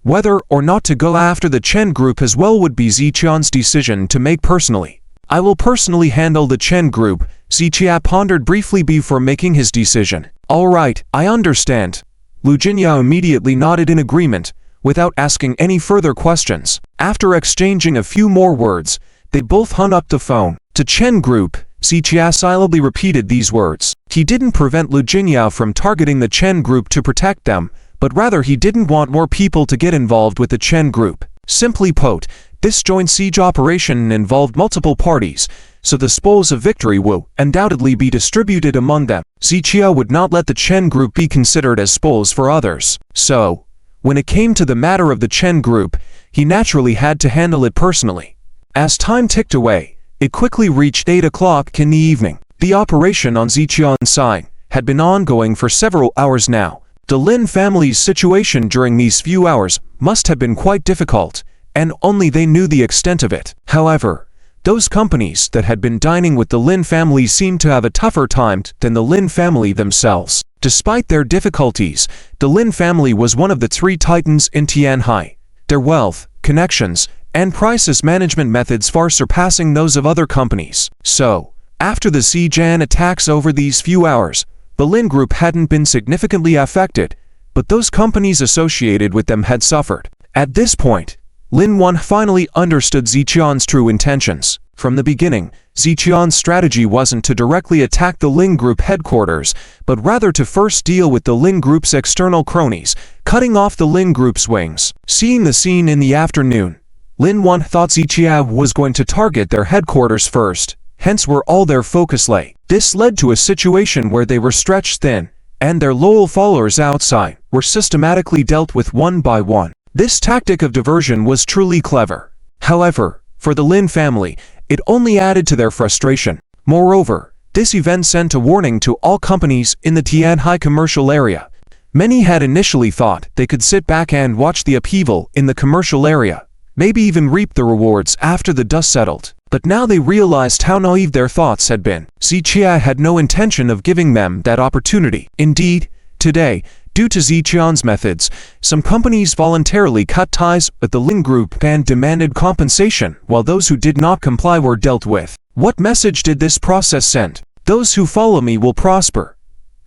whether or not to go after the Chen group as well would be Ziqian's decision to make personally. I will personally handle the Chen group, Ziqia pondered briefly before making his decision. Alright, I understand. Lu Jinyao immediately nodded in agreement, without asking any further questions. After exchanging a few more words, they both hung up the phone. To Chen group, Ziqia silently repeated these words. He didn't prevent Lu Jinyao from targeting the Chen group to protect them, but rather he didn't want more people to get involved with the Chen group. Simply put, this joint siege operation involved multiple parties, so the spoils of victory will undoubtedly be distributed among them. Ziqia would not let the Chen group be considered as spoils for others. So, when it came to the matter of the Chen group, he naturally had to handle it personally. As time ticked away, it quickly reached 8 o'clock in the evening. The operation on Ziqian's side had been ongoing for several hours now. The Lin family's situation during these few hours must have been quite difficult, and only they knew the extent of it. However, those companies that had been dining with the Lin family seemed to have a tougher time than the Lin family themselves. Despite their difficulties, the Lin family was one of the 3 titans in Tianhai, their wealth, connections, and crisis management methods far surpassing those of other companies. So, after the siege and attacks over these few hours, the Lin group hadn't been significantly affected, but those companies associated with them had suffered. At this point, Lin Yan finally understood Ziqian's true intentions. From the beginning, Ziqian's strategy wasn't to directly attack the Lin group headquarters, but rather to first deal with the Lin group's external cronies, cutting off the Lin group's wings. Seeing the scene in the afternoon, Lin Yan thought Ziqia was going to target their headquarters first, hence where all their focus lay. This led to a situation where they were stretched thin, and their loyal followers outside were systematically dealt with one by one. This tactic of diversion was truly clever. However, for the Lin family, it only added to their frustration. Moreover, this event sent a warning to all companies in the Tianhai commercial area. Many had initially thought they could sit back and watch the upheaval in the commercial area, maybe even reap the rewards after the dust settled. But now they realized how naive their thoughts had been. Ziqia had no intention of giving them that opportunity. Indeed, today, due to Ziqian's methods, some companies voluntarily cut ties with the Lin group and demanded compensation, while those who did not comply were dealt with. What message did this process send? Those who follow me will prosper.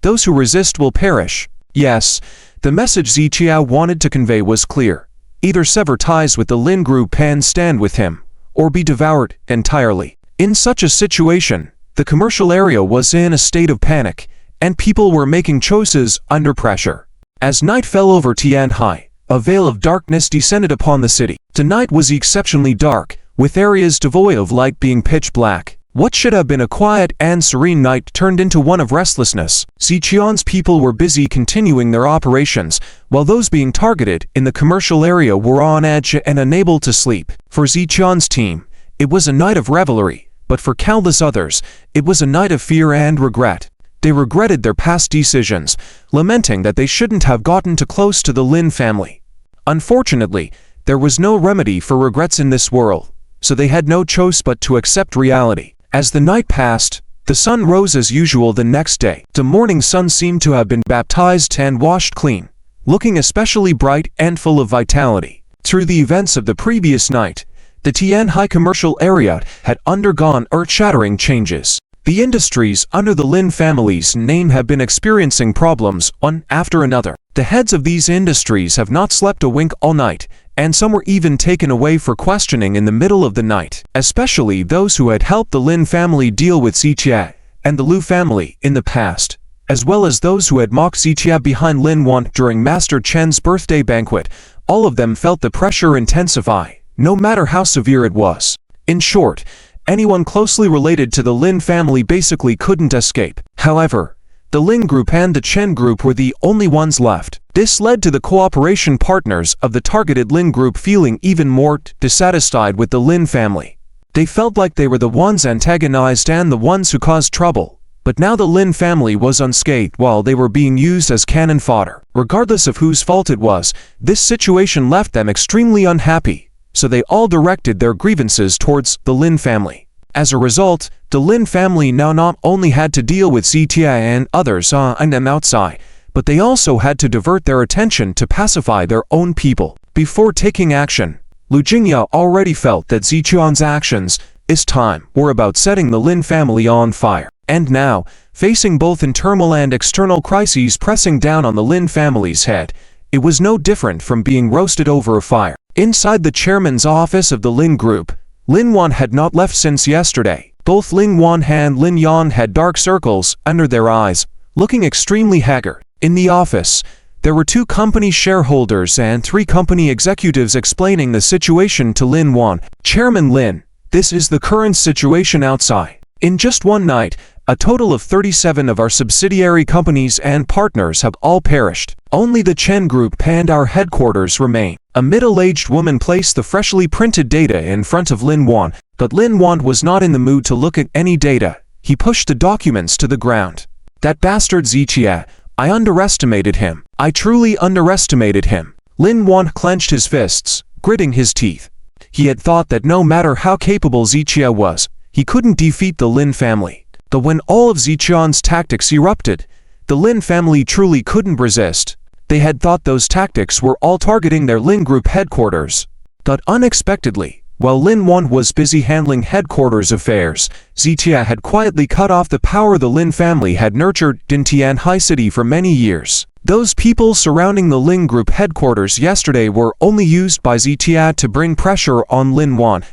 Those who resist will perish. Yes, The message Zichia wanted to convey was clear. Either sever ties with the Lin group and stand with him, or be devoured entirely. In such a situation, the commercial area was in a state of panic, and people were making choices under pressure. As night fell over Tianhai, a veil of darkness descended upon the city. Tonight was exceptionally dark, with areas devoid of light being pitch black. What should have been a quiet and serene night turned into one of restlessness. Zichion's people were busy continuing their operations, while those being targeted in the commercial area were on edge and unable to sleep. For Zichion's team, it was a night of revelry, but for countless others, it was a night of fear and regret. They regretted their past decisions, lamenting that they shouldn't have gotten too close to the Lin family. Unfortunately, there was no remedy for regrets in this world, so they had no choice but to accept reality. As the night passed, the sun rose as usual the next day. The morning sun seemed to have been baptized and washed clean, looking especially bright and full of vitality. Through the events of the previous night, the Tianhai commercial area had undergone earth-shattering changes. The industries under the Lin family's name have been experiencing problems one after another. The heads of these industries have not slept a wink all night, and some were even taken away for questioning in the middle of the night, especially those who had helped the Lin family deal with Zichia and the Lu family in the past, as well as those who had mocked Zichia behind Lin Yan during Master Chen's birthday banquet. All of them felt the pressure intensify, no matter how severe it was. In short, anyone closely related to the Lin family basically couldn't escape. However, the Lin group and the Chen group were the only ones left. This led to the cooperation partners of the targeted Lin group feeling even more dissatisfied with the Lin family. They felt like they were the ones antagonized and the ones who caused trouble. But now the Lin family was unscathed while they were being used as cannon fodder. Regardless of whose fault it was, this situation left them extremely unhappy, so they all directed their grievances towards the Lin family. As a result, the Lin family now not only had to deal with Zichia and others on them outside, but they also had to divert their attention to pacify their own people. Before taking action, Lu Jingya already felt that Zichion's actions this time were about setting the Lin family on fire. And now, facing both internal and external crises pressing down on the Lin family's head, it was no different from being roasted over a fire. Inside the chairman's office of the Lin group, Lin Yan had not left since yesterday. Both Lin Yan and Lin Yan had dark circles under their eyes, looking extremely haggard. In the office, there were 2 company shareholders and 3 company executives explaining the situation to Lin Yan. Chairman Lin, this is the current situation outside. In just one night, a total of 37 of our subsidiary companies and partners have all perished. Only the Chen Group and our headquarters remain. A middle-aged woman placed the freshly printed data in front of Lin Yan, but Lin Yan was not in the mood to look at any data. He pushed the documents to the ground. That bastard Zichia, I underestimated him. I truly underestimated him. Lin Yan clenched his fists, gritting his teeth. He had thought that no matter how capable Zichia was, he couldn't defeat the Lin family. But when all of Zichion's tactics erupted, the Lin family truly couldn't resist. They had thought those tactics were all targeting their Lin group headquarters. But unexpectedly, while Lin Yan was busy handling headquarters affairs, Zichia had quietly cut off the power the Lin family had nurtured in Tianhai City for many years. Those people surrounding the Lin group headquarters yesterday were only used by Zichia to bring pressure on Lin Yan,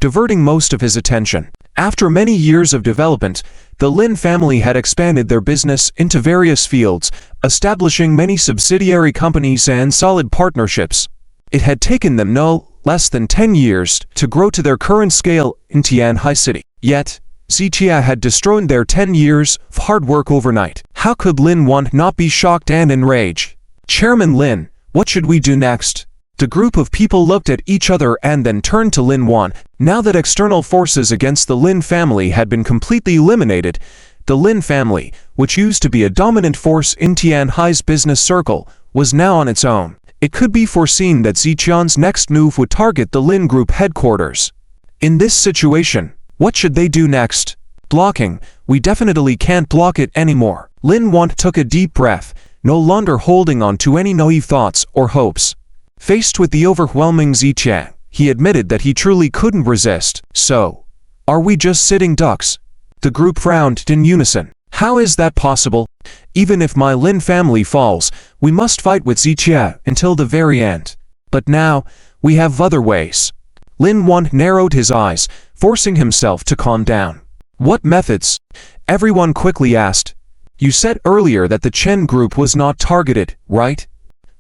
diverting most of his attention. After many years of development, the Lin family had expanded their business into various fields, establishing many subsidiary companies and solid partnerships. It had taken them no less than 10 years to grow to their current scale in Tianhai City. Yet, Zichia had destroyed their 10 years of hard work overnight. How could Lin Yan not be shocked and enraged? Chairman Lin, what should we do next? The group of people looked at each other and then turned to Lin Yan. Now that external forces against the Lin family had been completely eliminated, the Lin family, which used to be a dominant force in Tianhai's business circle, was now on its own. It could be foreseen that Zichion's next move would target the Lin group headquarters. In this situation, what should they do next? Blocking. We definitely can't block it anymore. Lin Yan took a deep breath, no longer holding on to any naive thoughts or hopes. Faced with the overwhelming Zichia, he admitted that he truly couldn't resist. So, are we just sitting ducks? The group frowned in unison. How is that possible? Even if my Lin family falls, we must fight with Ziqia until the very end. But now, we have other ways. Lin Yan narrowed his eyes, forcing himself to calm down. What methods? Everyone quickly asked. You said earlier that the Chen group was not targeted, right?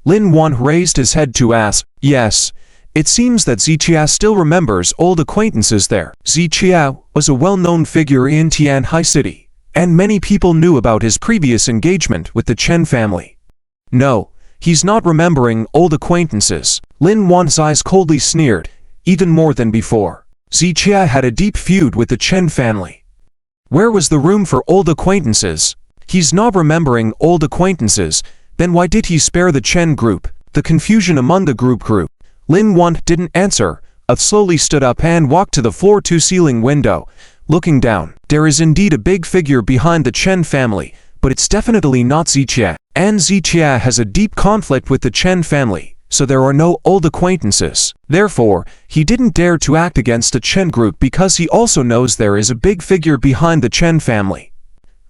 Lin Yan raised his head to ask. Yes. It seems that Ziqia still remembers old acquaintances there. Ziqia was a well-known figure in Tianhai City, and many people knew about his previous engagement with the Chen family. No, he's not remembering old acquaintances. Lin Yan's eyes coldly sneered, even more than before. Ziqia had a deep feud with the Chen family. Where was the room for old acquaintances? He's not remembering old acquaintances, then why did he spare the Chen group? The confusion among the group grew. Lin Yan didn't answer, slowly stood up and walked to the floor-to-ceiling window. Looking down, there is indeed a big figure behind the Chen family, but it's definitely not Ziqia. And Ziqia has a deep conflict with the Chen family, so there are no old acquaintances. Therefore, he didn't dare to act against the Chen group because he also knows there is a big figure behind the Chen family.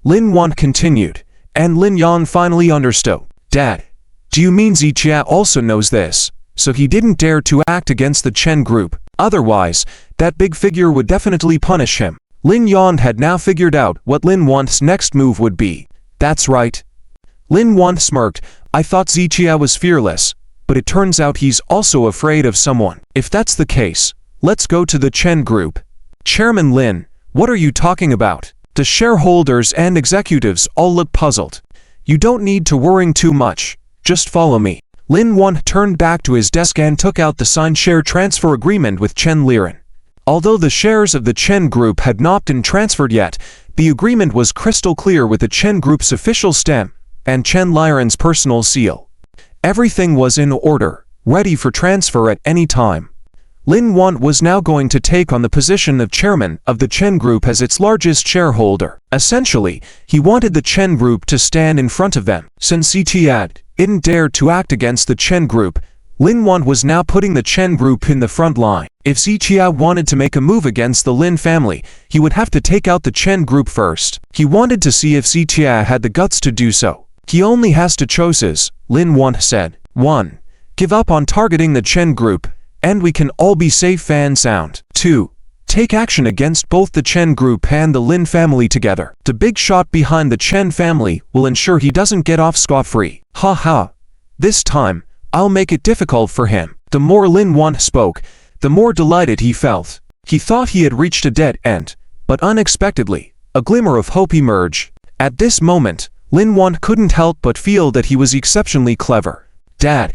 Lin Yan continued, and Lin Yan finally understood. Dad, do you mean Ziqia also knows this? So he didn't dare to act against the Chen group. Otherwise, that big figure would definitely punish him. Lin Yan had now figured out what Lin Yan's next move would be. That's right. Lin Yan smirked. I thought Ziqia was fearless, but it turns out he's also afraid of someone. If that's the case, let's go to the Chen group. Chairman Lin, what are you talking about? The shareholders and executives all look puzzled. You don't need to worry too much. Just follow me. Lin Yan turned back to his desk and took out the signed share transfer agreement with Chen Len. Although the shares of the Chen group had not been transferred yet, the agreement was crystal clear with the Chen group's official stamp and Chen Len's personal seal. Everything was in order, ready for transfer at any time. Lin Yan was now going to take on the position of chairman of the Chen group as its largest shareholder. Essentially, he wanted the Chen group to stand in front of them. Since Ziqia didn't dare to act against the Chen group, Lin Yan was now putting the Chen group in the front line. If Ziqia wanted to make a move against the Lin family, he would have to take out the Chen group first. He wanted to see if Ziqia had the guts to do so. He only has to choose, Lin Yan said. 1. Give up on targeting the Chen group, and we can all be safe and sound. 2. Take action against both the Chen group and the Lin family together. The big shot behind the Chen family will ensure he doesn't get off scot-free. Ha ha. This time, I'll make it difficult for him. The more Lin Yan spoke, the more delighted he felt. He thought he had reached a dead end, but unexpectedly, a glimmer of hope emerged. At this moment, Lin Yan couldn't help but feel that he was exceptionally clever. Dad,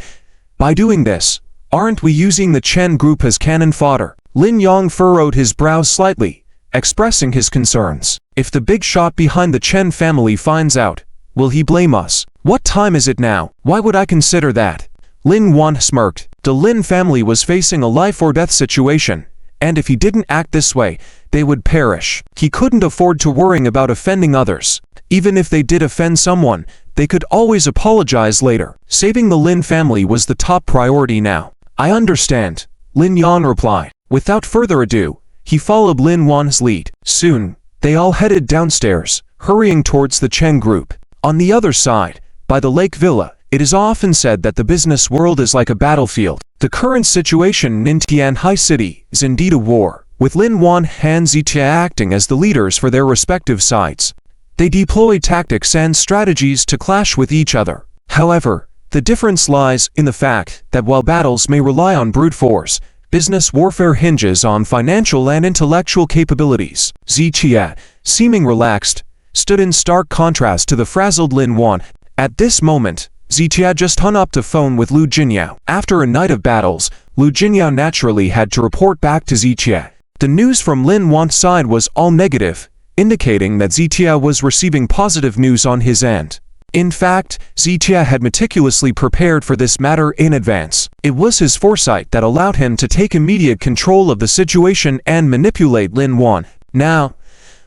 by doing this, aren't we using the Chen group as cannon fodder? Lin Yan furrowed his brows slightly, expressing his concerns. If the big shot behind the Chen family finds out, will he blame us? What time is it now? Why would I consider that? Lin Yan smirked. The Lin family was facing a life-or-death situation, and if he didn't act this way, they would perish. He couldn't afford to worry about offending others. Even if they did offend someone, they could always apologize later. Saving the Lin family was the top priority now. I understand, Lin Yan replied. Without further ado, he followed Lin Yan's lead. Soon, they all headed downstairs, hurrying towards the Chen group. On the other side, by the lake villa, it is often said that the business world is like a battlefield. The current situation in Tianhai City is indeed a war, with Lin Yan and Ziqia acting as the leaders for their respective sides. They deploy tactics and strategies to clash with each other. However, the difference lies in the fact that while battles may rely on brute force, business warfare hinges on financial and intellectual capabilities. Ziqia, seeming relaxed, stood in stark contrast to the frazzled Lin Yan. At this moment, Ziqia just hung up the phone with Lu Jinyao. After a night of battles, Lu Jinyao naturally had to report back to Ziqia. The news from Lin Yan's side was all negative, indicating that Ziqia was receiving positive news on his end. In fact, Ziqia had meticulously prepared for this matter in advance. It was his foresight that allowed him to take immediate control of the situation and manipulate Lin Yan. Now,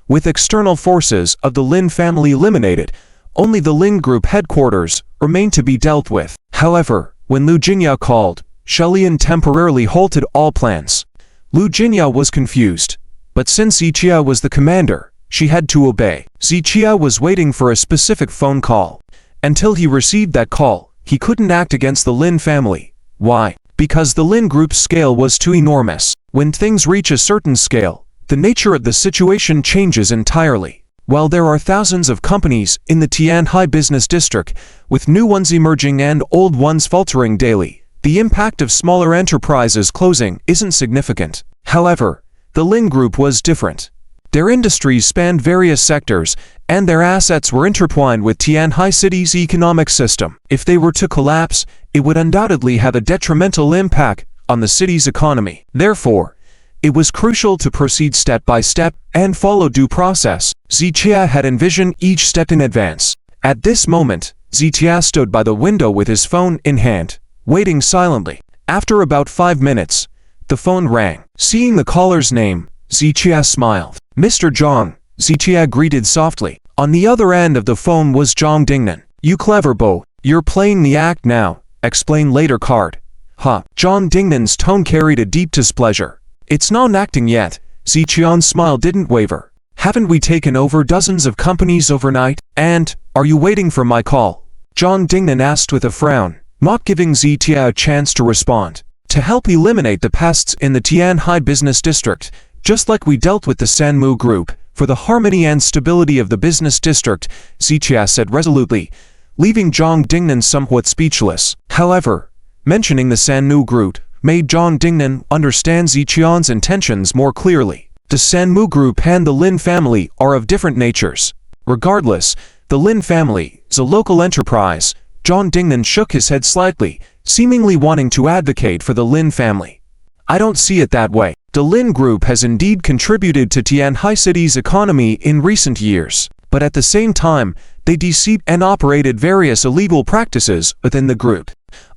with external forces of the Lin family eliminated, only the Lin group headquarters remained to be dealt with. However, when Lu Jinyao called, Lian temporarily halted all plans. Lu Jinyao was confused, but since Ziqia was the commander, she had to obey. Zichia was waiting for a specific phone call. Until he received that call, he couldn't act against the Lin family. Why? Because the Lin group's scale was too enormous. When things reach a certain scale, the nature of the situation changes entirely. While there are thousands of companies in the Tianhai business district, with new ones emerging and old ones faltering daily, the impact of smaller enterprises closing isn't significant. However, the Lin group was different. Their industries spanned various sectors, and their assets were intertwined with Tianhai City's economic system. If they were to collapse, it would undoubtedly have a detrimental impact on the city's economy. Therefore, it was crucial to proceed step by step and follow due process. Zichia had envisioned each step in advance. At this moment, Zichia stood by the window with his phone in hand, waiting silently. After about 5 minutes, the phone rang. Seeing the caller's name, Zichia smiled. "Mr. Zhang," Zichia greeted softly. On the other end of the phone was Zhang Dingnan. "You clever bo, you're playing the act now, explain later card." Zhang Dingnan's tone carried a deep displeasure. "It's not acting yet." Zichia's smile didn't waver. "Haven't we taken over dozens of companies overnight? And, are you waiting for my call?" Zhang Dingnan asked with a frown, not giving Zichia a chance to respond. "To help eliminate the pests in the Tianhai business district, just like we dealt with the Sanmu group, for the harmony and stability of the business district," Zichia said resolutely, leaving Zhang Dingnan somewhat speechless. However, mentioning the Sanmu group made Zhang Dingnan understand Zichia's intentions more clearly. The Sanmu group and the Lin family are of different natures. Regardless, the Lin family is a local enterprise. Zhang Dingnan shook his head slightly, seemingly wanting to advocate for the Lin family. "I don't see it that way. The Lin group has indeed contributed to Tianhai City's economy in recent years, but at the same time, they deceived and operated various illegal practices within the group.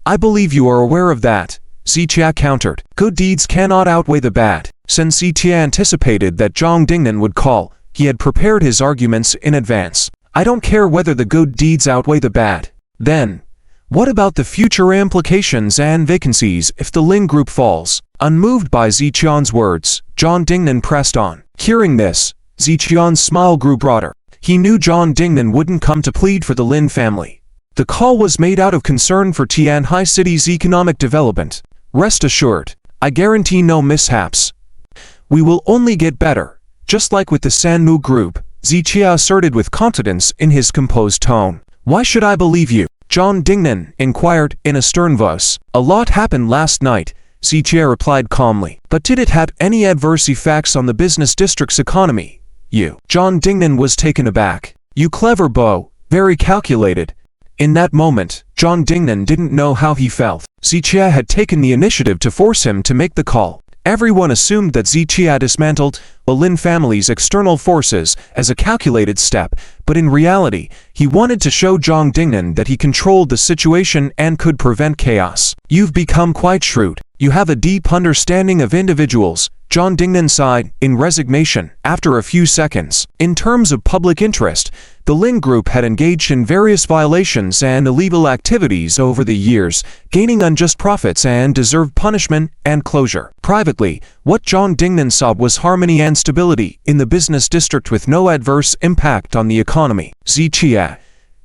I believe you are aware of that," Zichia countered. "Good deeds cannot outweigh the bad." Since Zichia anticipated that Zhang Dingnan would call, he had prepared his arguments in advance. "I don't care whether the good deeds outweigh the bad. Then, what about the future implications and vacancies if the Lin group falls?" Unmoved by Zichia's words, Zhang Dingnan pressed on. Hearing this, Zichia's smile grew broader. He knew Zhang Dingnan wouldn't come to plead for the Lin family. The call was made out of concern for Tianhai City's economic development. "Rest assured, I guarantee no mishaps. We will only get better, just like with the Sanmu group," Zichia asserted with confidence in his composed tone. "Why should I believe you?" Zhang Dingnan inquired in a stern voice. "A lot happened last night," Zichia replied calmly. "But did it have any adverse effects on the business district's economy?" Zhang Dingnan was taken aback. "You clever bo, very calculated." In that moment, Zhang Dingnan didn't know how he felt. Zichia had taken the initiative to force him to make the call. Everyone assumed that Zichia dismantled the Lin family's external forces as a calculated step, but in reality, he wanted to show Zhang Dingnan that he controlled the situation and could prevent chaos. "You've become quite shrewd. You have a deep understanding of individuals," Zhang Dingnan sighed in resignation after a few seconds. In terms of public interest, the Lin group had engaged in various violations and illegal activities over the years, gaining unjust profits and deserved punishment and closure. Privately, what Zhang Dingnan saw was harmony and stability in the business district with no adverse impact on the economy. Zichia,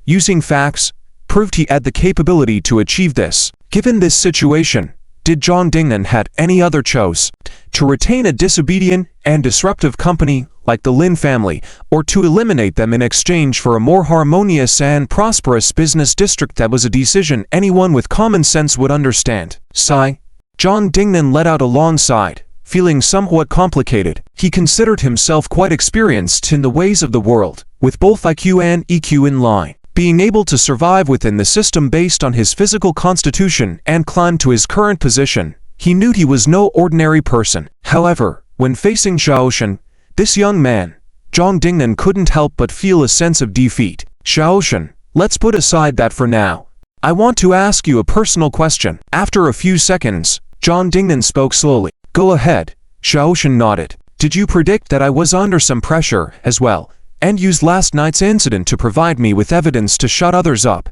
using facts, proved he had the capability to achieve this. Given this situation, did Zhang Dingnan had any other choice? To retain a disobedient and disruptive company like the Lin family, or to eliminate them in exchange for a more harmonious and prosperous business district? That was a decision anyone with common sense would understand. Sigh. Zhang Dingnan let out a long sigh, feeling somewhat complicated. He considered himself quite experienced in the ways of the world, with both IQ and EQ in line. Being able to survive within the system based on his physical constitution and climb to his current position, he knew he was no ordinary person. However, when facing Xiaoshan, this young man, Zhang Dingnan couldn't help but feel a sense of defeat. "Xiaoshan, let's put aside that for now. I want to ask you a personal question." After a few seconds, Zhang Dingnan spoke slowly. "Go ahead." Xiaoshan nodded. "Did you predict that I was under some pressure as well, and use last night's incident to provide me with evidence to shut others up?"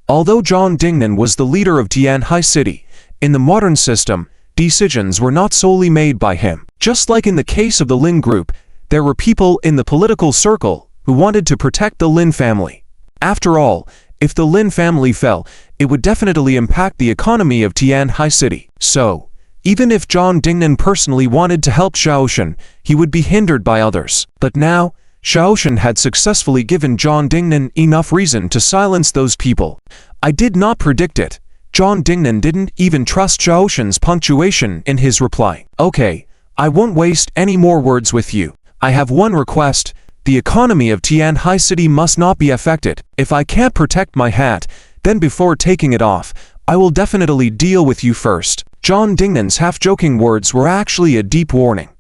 Although Zhang Dingnan was the leader of Tianhai City, in the modern system, decisions were not solely made by him. Just like in the case of the Lin group, there were people in the political circle who wanted to protect the Lin family. After all, if the Lin family fell, it would definitely impact the economy of Tianhai City. So, even if Zhang Dingnan personally wanted to help Xiaoshen, he would be hindered by others. But now, Xiaoshen had successfully given Zhang Dingnan enough reason to silence those people. I did not predict it. Zhang Dingnan didn't even trust Xiaoshen's punctuation in his reply. Okay, I won't waste any more words with you. I have one request. The economy of Tianhai City must not be affected. If I can't protect my hat, then before taking it off, I will definitely deal with you first. Zhang Dingnan's half-joking words were actually a deep warning.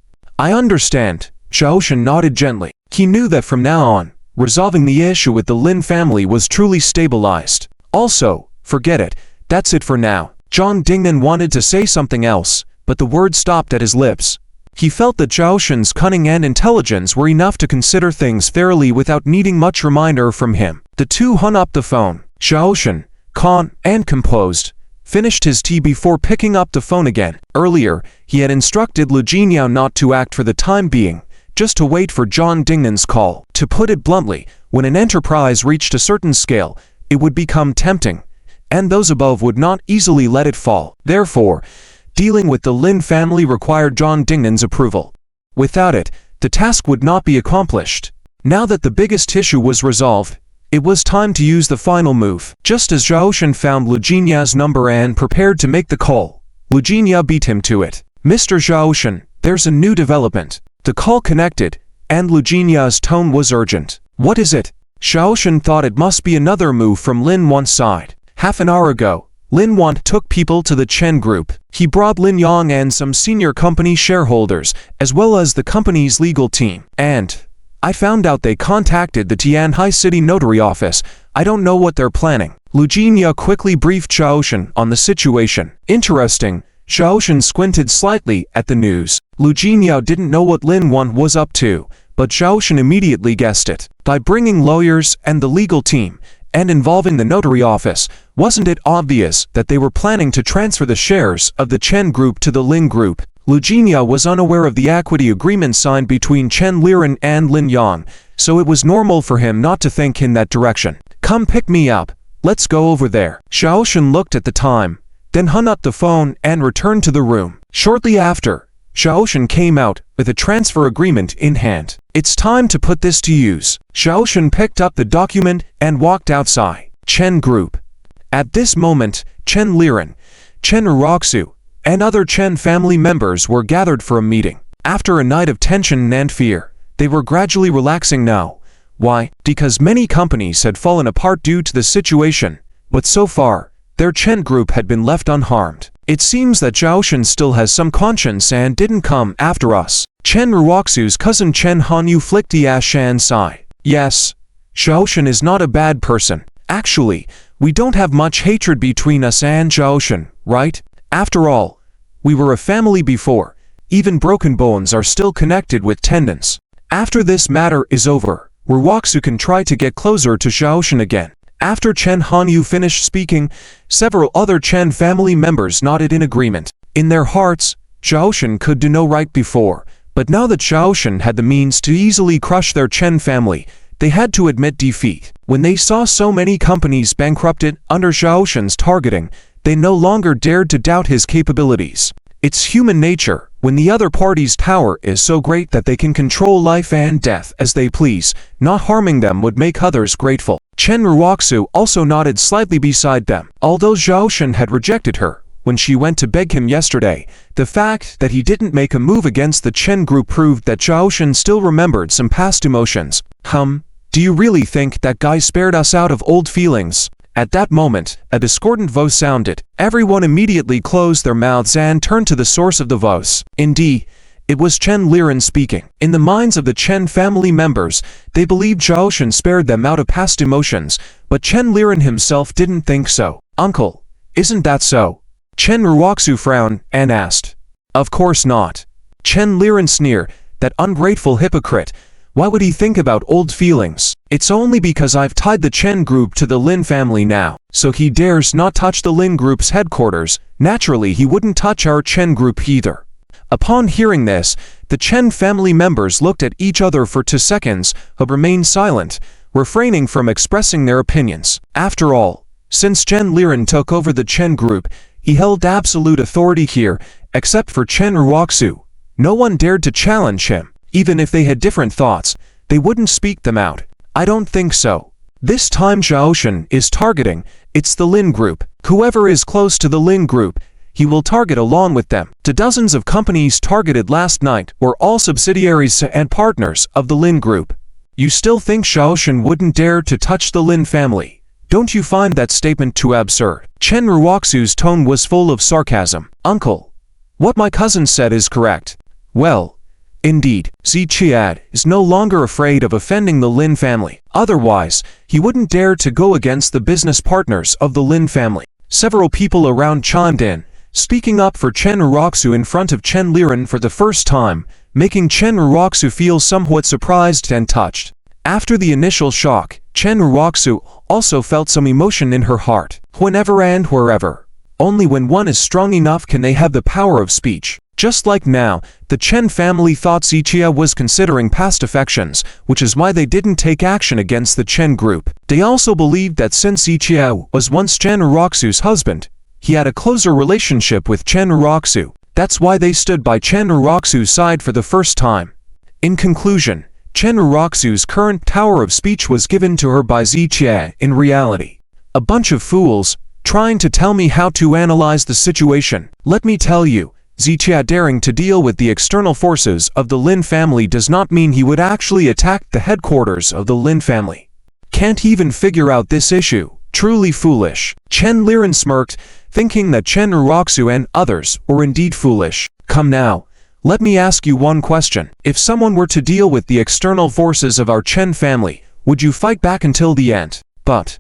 I understand. Xiaoshen nodded gently. He knew that from now on, resolving the issue with the Lin family was truly stabilized. Also, forget it. That's it for now. Zhang Dingnan wanted to say something else, but the words stopped at his lips. He felt that Xiaoshen's cunning and intelligence were enough to consider things fairly without needing much reminder from him. The two hung up the phone. Xiaoshen, calm and composed, finished his tea before picking up the phone again. Earlier, he had instructed Lu Jinyao not to act for the time being, just to wait for Zhang Dingnan's call. To put it bluntly, when an enterprise reached a certain scale, it would become tempting, and those above would not easily let it fall. Therefore, dealing with the Lin family required Zhang Dingnan's approval. Without it, the task would not be accomplished. Now that the biggest issue was resolved, it was time to use the final move. Just as Xiaoshen found Lu Jinya's number and prepared to make the call, Lu Jinya beat him to it. Mr. Xiaoshen, there's a new development. The call connected, and Lu Jinya's tone was urgent. What is it? Xiaoshen thought it must be another move from Lin Yan's side. Half an hour ago, Lin Yan took people to the Chen group. He brought Lin Yang and some senior company shareholders, as well as the company's legal team. And I found out they contacted the Tianhai City Notary Office. I don't know what they're planning. Lu Jinya quickly briefed Xiaoshen on the situation. Interesting. Xiaoshen squinted slightly at the news. Lu Jinya didn't know what Lin Yan was up to, but Xiaoshen immediately guessed it. By bringing lawyers and the legal team, and involving the notary office, wasn't it obvious that they were planning to transfer the shares of the Chen group to the Lin group? Lu Jinya was unaware of the equity agreement signed between Chen Len and Lin Yan, so it was normal for him not to think in that direction. Come pick me up. Let's go over there. Xiaoshen looked at the time, then hung up the phone and returned to the room. Shortly after, Xiaoshen came out with a transfer agreement in hand. It's time to put this to use. Xiaoshen picked up the document and walked outside. Chen Group. At this moment, Chen Len, Chen Raku, and other Chen family members were gathered for a meeting. After a night of tension and fear, they were gradually relaxing now. Why? Because many companies had fallen apart due to the situation, but so far, their Chen group had been left unharmed. It seems that Xiaoshen still has some conscience and didn't come after us. Chen Raku's cousin Chen Hanyu flicked the Ashan's side. Yes, Xiaoshen is not a bad person. Actually, we don't have much hatred between us and Xiaoshen, right? After all, we were a family before. Even broken bones are still connected with tendons. After this matter is over, Raku can try to get closer to Xiaoshen again. After Chen Hanyu finished speaking, several other Chen family members nodded in agreement. In their hearts, Xiaoshen could do no right before, but now that Xiaoshen had the means to easily crush their Chen family, they had to admit defeat. When they saw so many companies bankrupted under Xiaoshen's targeting, they no longer dared to doubt his capabilities. It's human nature, when the other party's power is so great that they can control life and death as they please, not harming them would make others grateful. Chen Raku also nodded slightly beside them. Although Xiaoshen had rejected her when she went to beg him yesterday, the fact that he didn't make a move against the Chen group proved that Xiaoshen still remembered some past emotions. Do you really think that guy spared us out of old feelings? At that moment, a discordant voice sounded. Everyone immediately closed their mouths and turned to the source of the voice. Indeed, it was Chen Len speaking. In the minds of the Chen family members, they believed Xiaoshen spared them out of past emotions, but Chen Len himself didn't think so. Uncle, isn't that so? Chen Raku frowned and asked. Of course not. Chen Len sneered. That ungrateful hypocrite. Why would he think about old feelings? It's only because I've tied the Chen group to the Lin family now, so he dares not touch the Lin group's headquarters. Naturally, he wouldn't touch our Chen group either. Upon hearing this, The Chen family members looked at each other for 2 seconds, but remained silent, refraining from expressing their opinions. After all, since Chen Len took over the Chen group, he held absolute authority here, except for Chen Raku. No one dared to challenge him. Even if they had different thoughts, they wouldn't speak them out. I don't think so. This time Xiaoshan is targeting, it's the Lin group. Whoever is close to the Lin group, he will target along with them. The dozens of companies targeted last night were all subsidiaries and partners of the Lin group. You still think Xiaoshan wouldn't dare to touch the Lin family? Don't you find that statement too absurd? Chen Raku's tone was full of sarcasm. Uncle, what my cousin said is correct. Well, indeed, Ziqiad is no longer afraid of offending the Lin family. Otherwise, he wouldn't dare to go against the business partners of the Lin family. Several people around chimed in, speaking up for Chen Raku in front of Chen Len for the first time, making Chen Raku feel somewhat surprised and touched. After the initial shock, Chen Raku also felt some emotion in her heart. Whenever and wherever, only when one is strong enough can they have the power of speech. Just like now, the Chen family thought Ziqiad was considering past affections, which is why they didn't take action against the Chen group. They also believed that since Ziqiad was once Chen Raku's husband, he had a closer relationship with Chen Raku. That's why they stood by Chen Raku's side for the first time. In conclusion, Chen Raku's current power of speech was given to her by Ziqiad in reality. A bunch of fools, trying to tell me how to analyze the situation. Let me tell you, Ziqiad daring to deal with the external forces of the Lin family does not mean he would actually attack the headquarters of the Lin family. Can't even figure out this issue. Truly foolish. Chen Len smirked, thinking that Chen Raku and others were indeed foolish. Come now, let me ask you one question. If someone were to deal with the external forces of our Chen family, would you fight back until the end? But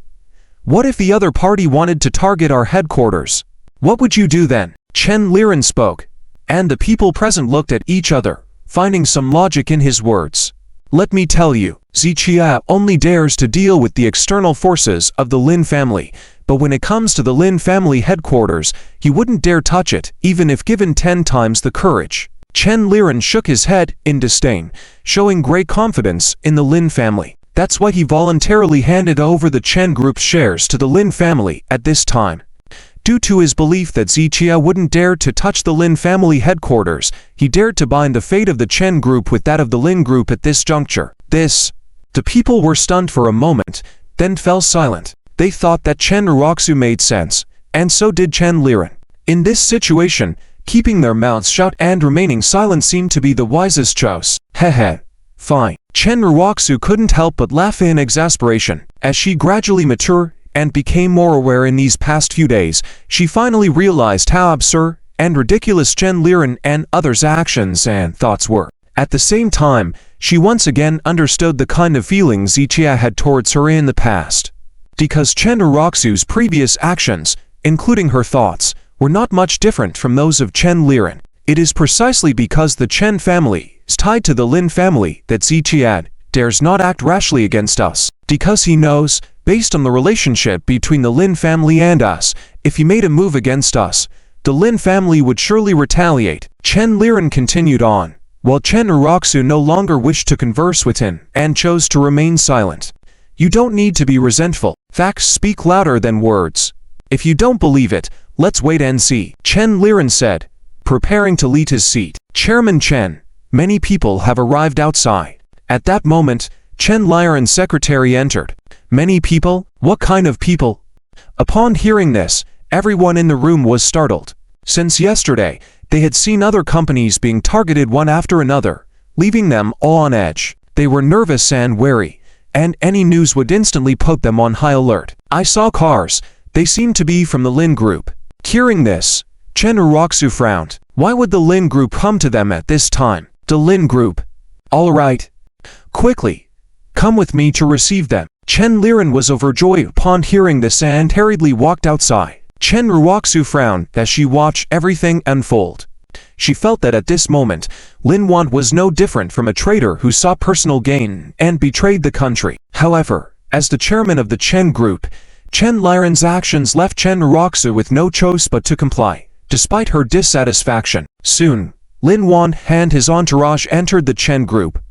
what if the other party wanted to target our headquarters? What would you do then? Chen Len spoke, and the people present looked at each other, finding some logic in his words. Let me tell you, Ziqiad only dares to deal with the external forces of the Lin family, but when it comes to the Lin family headquarters, he wouldn't dare touch it, even if given 10 times the courage. Chen Len shook his head in disdain, showing great confidence in the Lin family. That's why he voluntarily handed over the Chen group's shares to the Lin family at this time. Due to his belief that Ziqiad wouldn't dare to touch the Lin family headquarters, he dared to bind the fate of the Chen group with that of the Lin group at this juncture. The people were stunned for a moment, then fell silent. They thought that Chen Raku made sense, and so did Chen Len. In this situation, keeping their mouths shut and remaining silent seemed to be the wisest choice. Heh. Fine. Chen Raku couldn't help but laugh in exasperation. As she gradually matured and became more aware in these past few days, she finally realized how absurd and ridiculous Chen Len and others' actions and thoughts were. At the same time, she once again understood the kind of feelings Ziqiad had towards her in the past. Because Chen Raku's previous actions, including her thoughts, were not much different from those of Chen Len. It is precisely because the Chen family is tied to the Lin family that Ziqiad dares not act rashly against us. Because he knows, based on the relationship between the Lin family and us, if he made a move against us, the Lin family would surely retaliate. Chen Len continued on, while Chen Raku no longer wished to converse with him and chose to remain silent. You don't need to be resentful. Facts speak louder than words. If you don't believe it, let's wait and see, Chen Len said, preparing to leave his seat. Chairman Chen, many people have arrived outside. At that moment, Chen Len's secretary entered. Many people? What kind of people? Upon hearing this, everyone in the room was startled. Since yesterday, they had seen other companies being targeted one after another, leaving them all on edge. They were nervous and wary, and any news would instantly put them on high alert. I saw cars. They seemed to be from the Lin group. Hearing this, Chen Raku frowned. Why would the Lin group come to them at this time? The Lin group. All right. Quickly. Come with me to receive them. Chen Len was overjoyed upon hearing this and hurriedly walked outside. Chen Raku frowned as she watched everything unfold. She felt that at this moment, Lin Yan was no different from a traitor who sought personal gain and betrayed the country. However, as the chairman of the Chen group, Chen Len's actions left Chen Raku with no choice but to comply, despite her dissatisfaction. Soon, Lin Yan and his entourage entered the Chen group.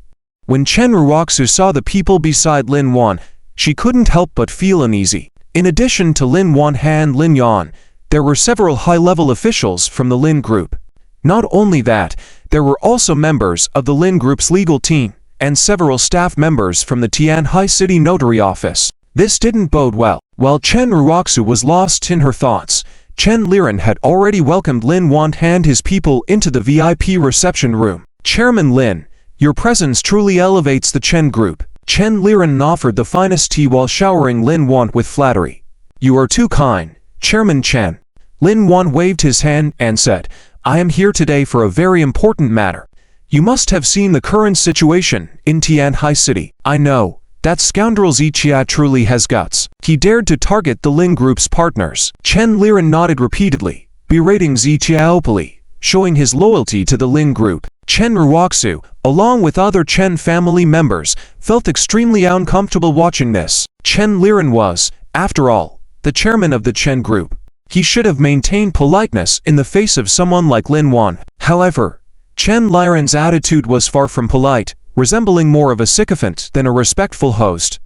When Chen Raku saw the people beside Lin Yan, she couldn't help but feel uneasy. In addition to Lin Yan and Lin Yan, there were several high-level officials from the Lin group. Not only that, there were also members of the Lin group's legal team, and several staff members from the Tianhai City Notary Office. This didn't bode well. While Chen Raku was lost in her thoughts, Chen Len had already welcomed Lin Yan and his people into the VIP reception room. Chairman Lin, your presence truly elevates the Chen group. Chen Len offered the finest tea while showering Lin Yan with flattery. You are too kind, Chairman Chen. Lin Yan waved his hand and said, I am here today for a very important matter. You must have seen the current situation in Tianhai City. I know, that scoundrel Ziqia truly has guts. He dared to target the Lin group's partners. Chen Len nodded repeatedly, berating Ziqia openly, showing his loyalty to the Lin group. Chen Raku, along with other Chen family members, felt extremely uncomfortable watching this. Chen Len was, after all, the chairman of the Chen group. He should have maintained politeness in the face of someone like Lin Yan. However, Chen Len's attitude was far from polite, resembling more of a sycophant than a respectful host.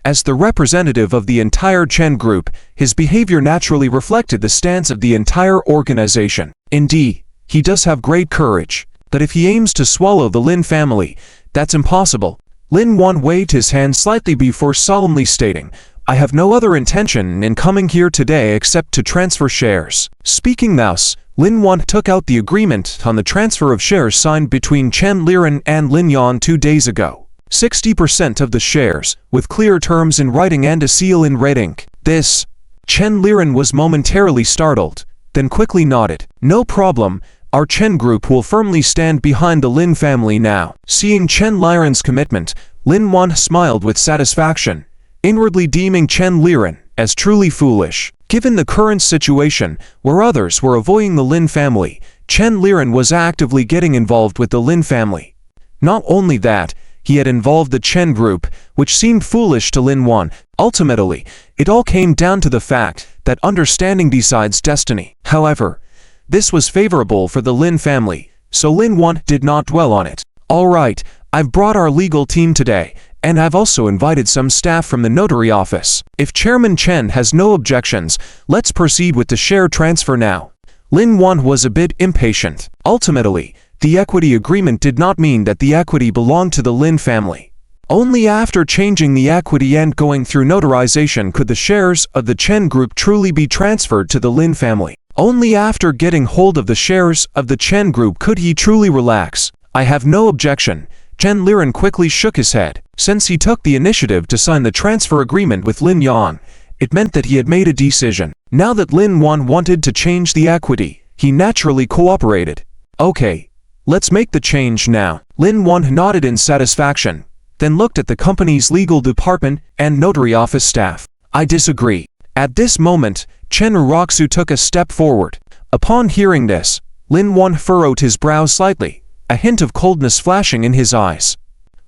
As the representative of the entire Chen group, his behavior naturally reflected the stance of the entire organization. Indeed, he does have great courage, but if he aims to swallow the Lin family, that's impossible. Lin Yan waved his hand slightly before solemnly stating, I have no other intention in coming here today except to transfer shares. Speaking thus, Lin Yan took out the agreement on the transfer of shares signed between Chen Len and Lin Yan 2 days ago. 60% of the shares, with clear terms in writing and a seal in red ink. This. Chen Len was momentarily startled, then quickly nodded. No problem, our Chen group will firmly stand behind the Lin family now. Seeing Chen Len's commitment, Lin Yan smiled with satisfaction, inwardly deeming Chen Len as truly foolish. Given the current situation, where others were avoiding the Lin family, Chen Len was actively getting involved with the Lin family. Not only that, he had involved the Chen group, which seemed foolish to Lin Yan. Ultimately, it all came down to the fact that understanding decides destiny. However, this was favorable for the Lin family, so Lin Yan did not dwell on it. Alright, I've brought our legal team today, and I've also invited some staff from the notary office. If Chairman Chen has no objections, let's proceed with the share transfer now. Lin Yan was a bit impatient. Ultimately, the equity agreement did not mean that the equity belonged to the Lin family. Only after changing the equity and going through notarization could the shares of the Chen group truly be transferred to the Lin family. Only after getting hold of the shares of the Chen group could he truly relax. I have no objection. Chen Len quickly shook his head. Since he took the initiative to sign the transfer agreement with Lin Yan, it meant that he had made a decision. Now that Lin Yan wanted to change the equity, he naturally cooperated. Okay, let's make the change now. Lin Yan nodded in satisfaction, then looked at the company's legal department and notary office staff. I disagree. At this moment, Chen Raku took a step forward. Upon hearing this, Lin Yan furrowed his brow slightly, a hint of coldness flashing in his eyes.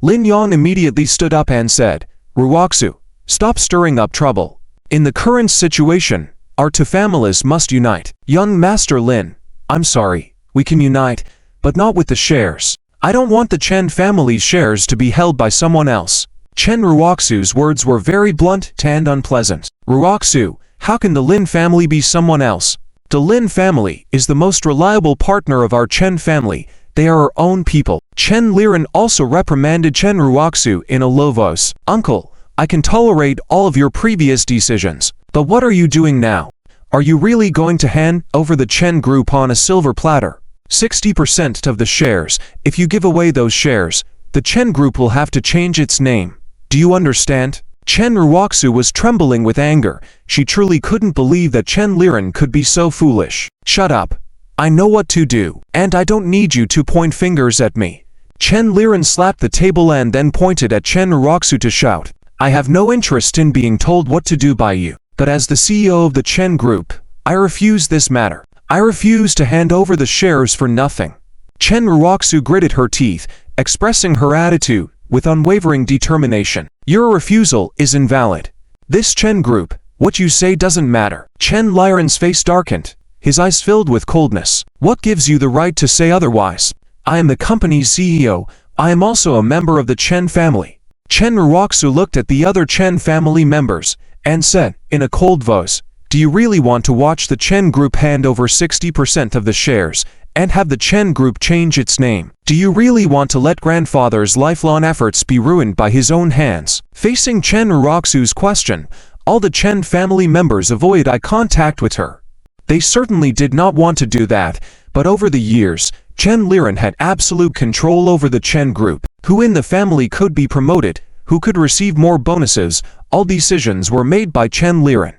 Lin Yan immediately stood up and said, Raku, stop stirring up trouble. In the current situation, our two families must unite. Young Master Lin, I'm sorry, we can unite, but not with the shares. I don't want the Chen family's shares to be held by someone else. Chen Raku's words were very blunt and unpleasant. Raku, how can the Lin family be someone else? The Lin family is the most reliable partner of our Chen family. They are our own people. Chen Len also reprimanded Chen Raku in a low voice. Uncle, I can tolerate all of your previous decisions, but what are you doing now? Are you really going to hand over the Chen group on a silver platter? 60% of the shares. If you give away those shares, the Chen group will have to change its name. Do you understand? Chen Raku was trembling with anger. She truly couldn't believe that Chen Len could be so foolish. Shut up. I know what to do, and I don't need you to point fingers at me. Chen Len slapped the table and then pointed at Chen Raku to shout, I have no interest in being told what to do by you, but as the CEO of the Chen group, I refuse this matter. I refuse to hand over the shares for nothing. Chen Raku gritted her teeth, expressing her attitude with unwavering determination. Your refusal is invalid. This Chen group, what you say doesn't matter. Chen Len's face darkened, his eyes filled with coldness. What gives you the right to say otherwise? I am the company's CEO. I am also a member of the Chen family. Chen Raku looked at the other Chen family members and said, in a cold voice, do you really want to watch the Chen Group hand over 60% of the shares and have the Chen Group change its name? Do you really want to let grandfather's lifelong efforts be ruined by his own hands? Facing Chen Raku's question, all the Chen family members avoided eye contact with her. They certainly did not want to do that, but over the years, Chen Len had absolute control over the Chen Group. Who in the family could be promoted, who could receive more bonuses, all decisions were made by Chen Len.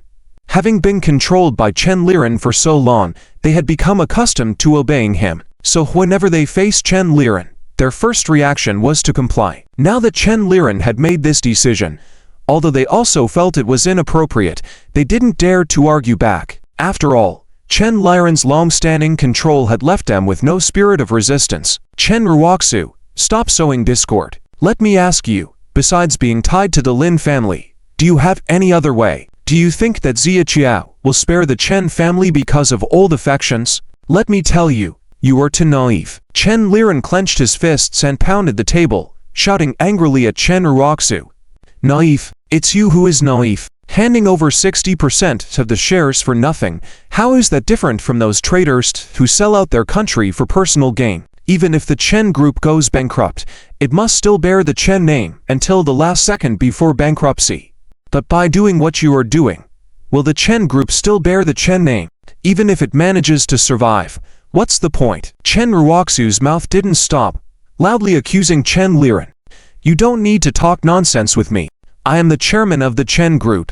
Having been controlled by Chen Len for so long, they had become accustomed to obeying him. So whenever they faced Chen Len, their first reaction was to comply. Now that Chen Len had made this decision, although they also felt it was inappropriate, they didn't dare to argue back. After all, Chen Len's long-standing control had left them with no spirit of resistance. Chen Raku, stop sowing discord. Let me ask you, besides being tied to the Lin family, do you have any other way? Do you think that Xia Qiao will spare the Chen family because of old affections? Let me tell you, you are too naive. Chen Len clenched his fists and pounded the table, shouting angrily at Chen Raku. Naive? It's you who is naive. Handing over 60% of the shares for nothing, how is that different from those traitors who sell out their country for personal gain? Even if the Chen Group goes bankrupt, it must still bear the Chen name until the last second before bankruptcy. But by doing what you are doing, will the Chen Group still bear the Chen name? Even if it manages to survive, what's the point? Chen Raku's mouth didn't stop, loudly accusing Chen Len. You don't need to talk nonsense with me. I am the chairman of the Chen Group.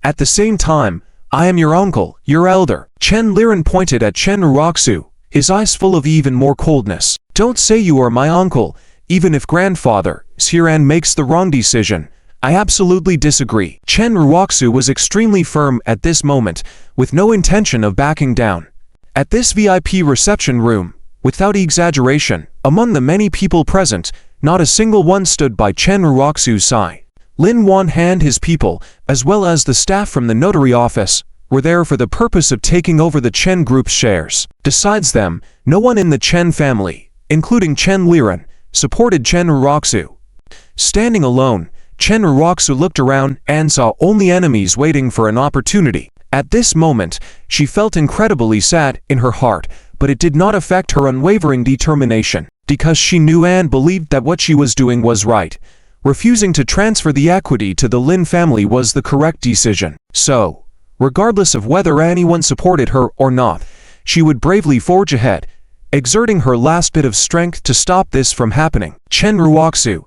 At the same time, I am your uncle, your elder. Chen Len pointed at Chen Raku, his eyes full of even more coldness. Don't say you are my uncle, even if grandfather Xiran makes the wrong decision. I absolutely disagree. Chen Raku was extremely firm at this moment, with no intention of backing down. At this VIP reception room, without exaggeration, among the many people present, not a single one stood by Chen Raku's side. Lin Yan and his people, as well as the staff from the notary office, were there for the purpose of taking over the Chen Group's shares. Besides them, no one in the Chen family, including Chen Len, supported Chen Raku. Standing alone, Chen Raku looked around and saw only enemies waiting for an opportunity. At this moment, she felt incredibly sad in her heart, but it did not affect her unwavering determination, because she knew and believed that what she was doing was right. Refusing to transfer the equity to the Lin family was the correct decision. So, regardless of whether anyone supported her or not, she would bravely forge ahead, exerting her last bit of strength to stop this from happening. Chen Raku,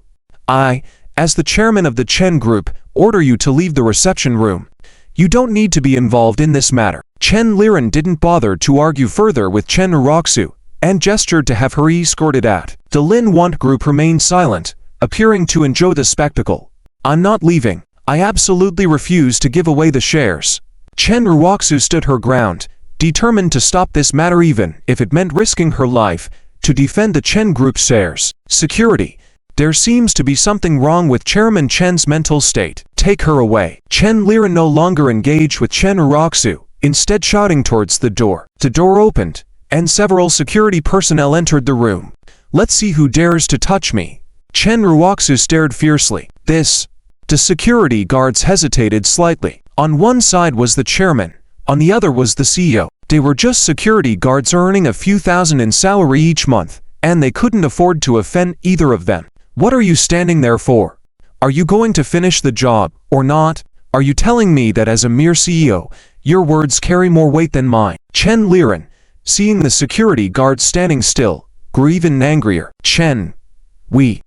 I, as the chairman of the Chen Group, order you to leave the reception room. You don't need to be involved in this matter. Chen Len didn't bother to argue further with Chen Raku, and gestured to have her escorted out. The Lin Yan group remained silent, appearing to enjoy the spectacle. I'm not leaving. I absolutely refuse to give away the shares. Chen Raku stood her ground, determined to stop this matter even if it meant risking her life, to defend the Chen Group's shares. Security. There seems to be something wrong with Chairman Chen's mental state. Take her away. Chen Len no longer engaged with Chen Raku, instead shouting towards the door. The door opened, and several security personnel entered the room. Let's see who dares to touch me. Chen Raku stared fiercely. The security guards hesitated slightly. On one side was the chairman, on the other was the CEO. They were just security guards earning a few thousand in salary each month, and they couldn't afford to offend either of them. What are you standing there for? Are you going to finish the job, or not? Are you telling me that as a mere CEO, your words carry more weight than mine? Chen Len, seeing the security guards standing still, grew even angrier.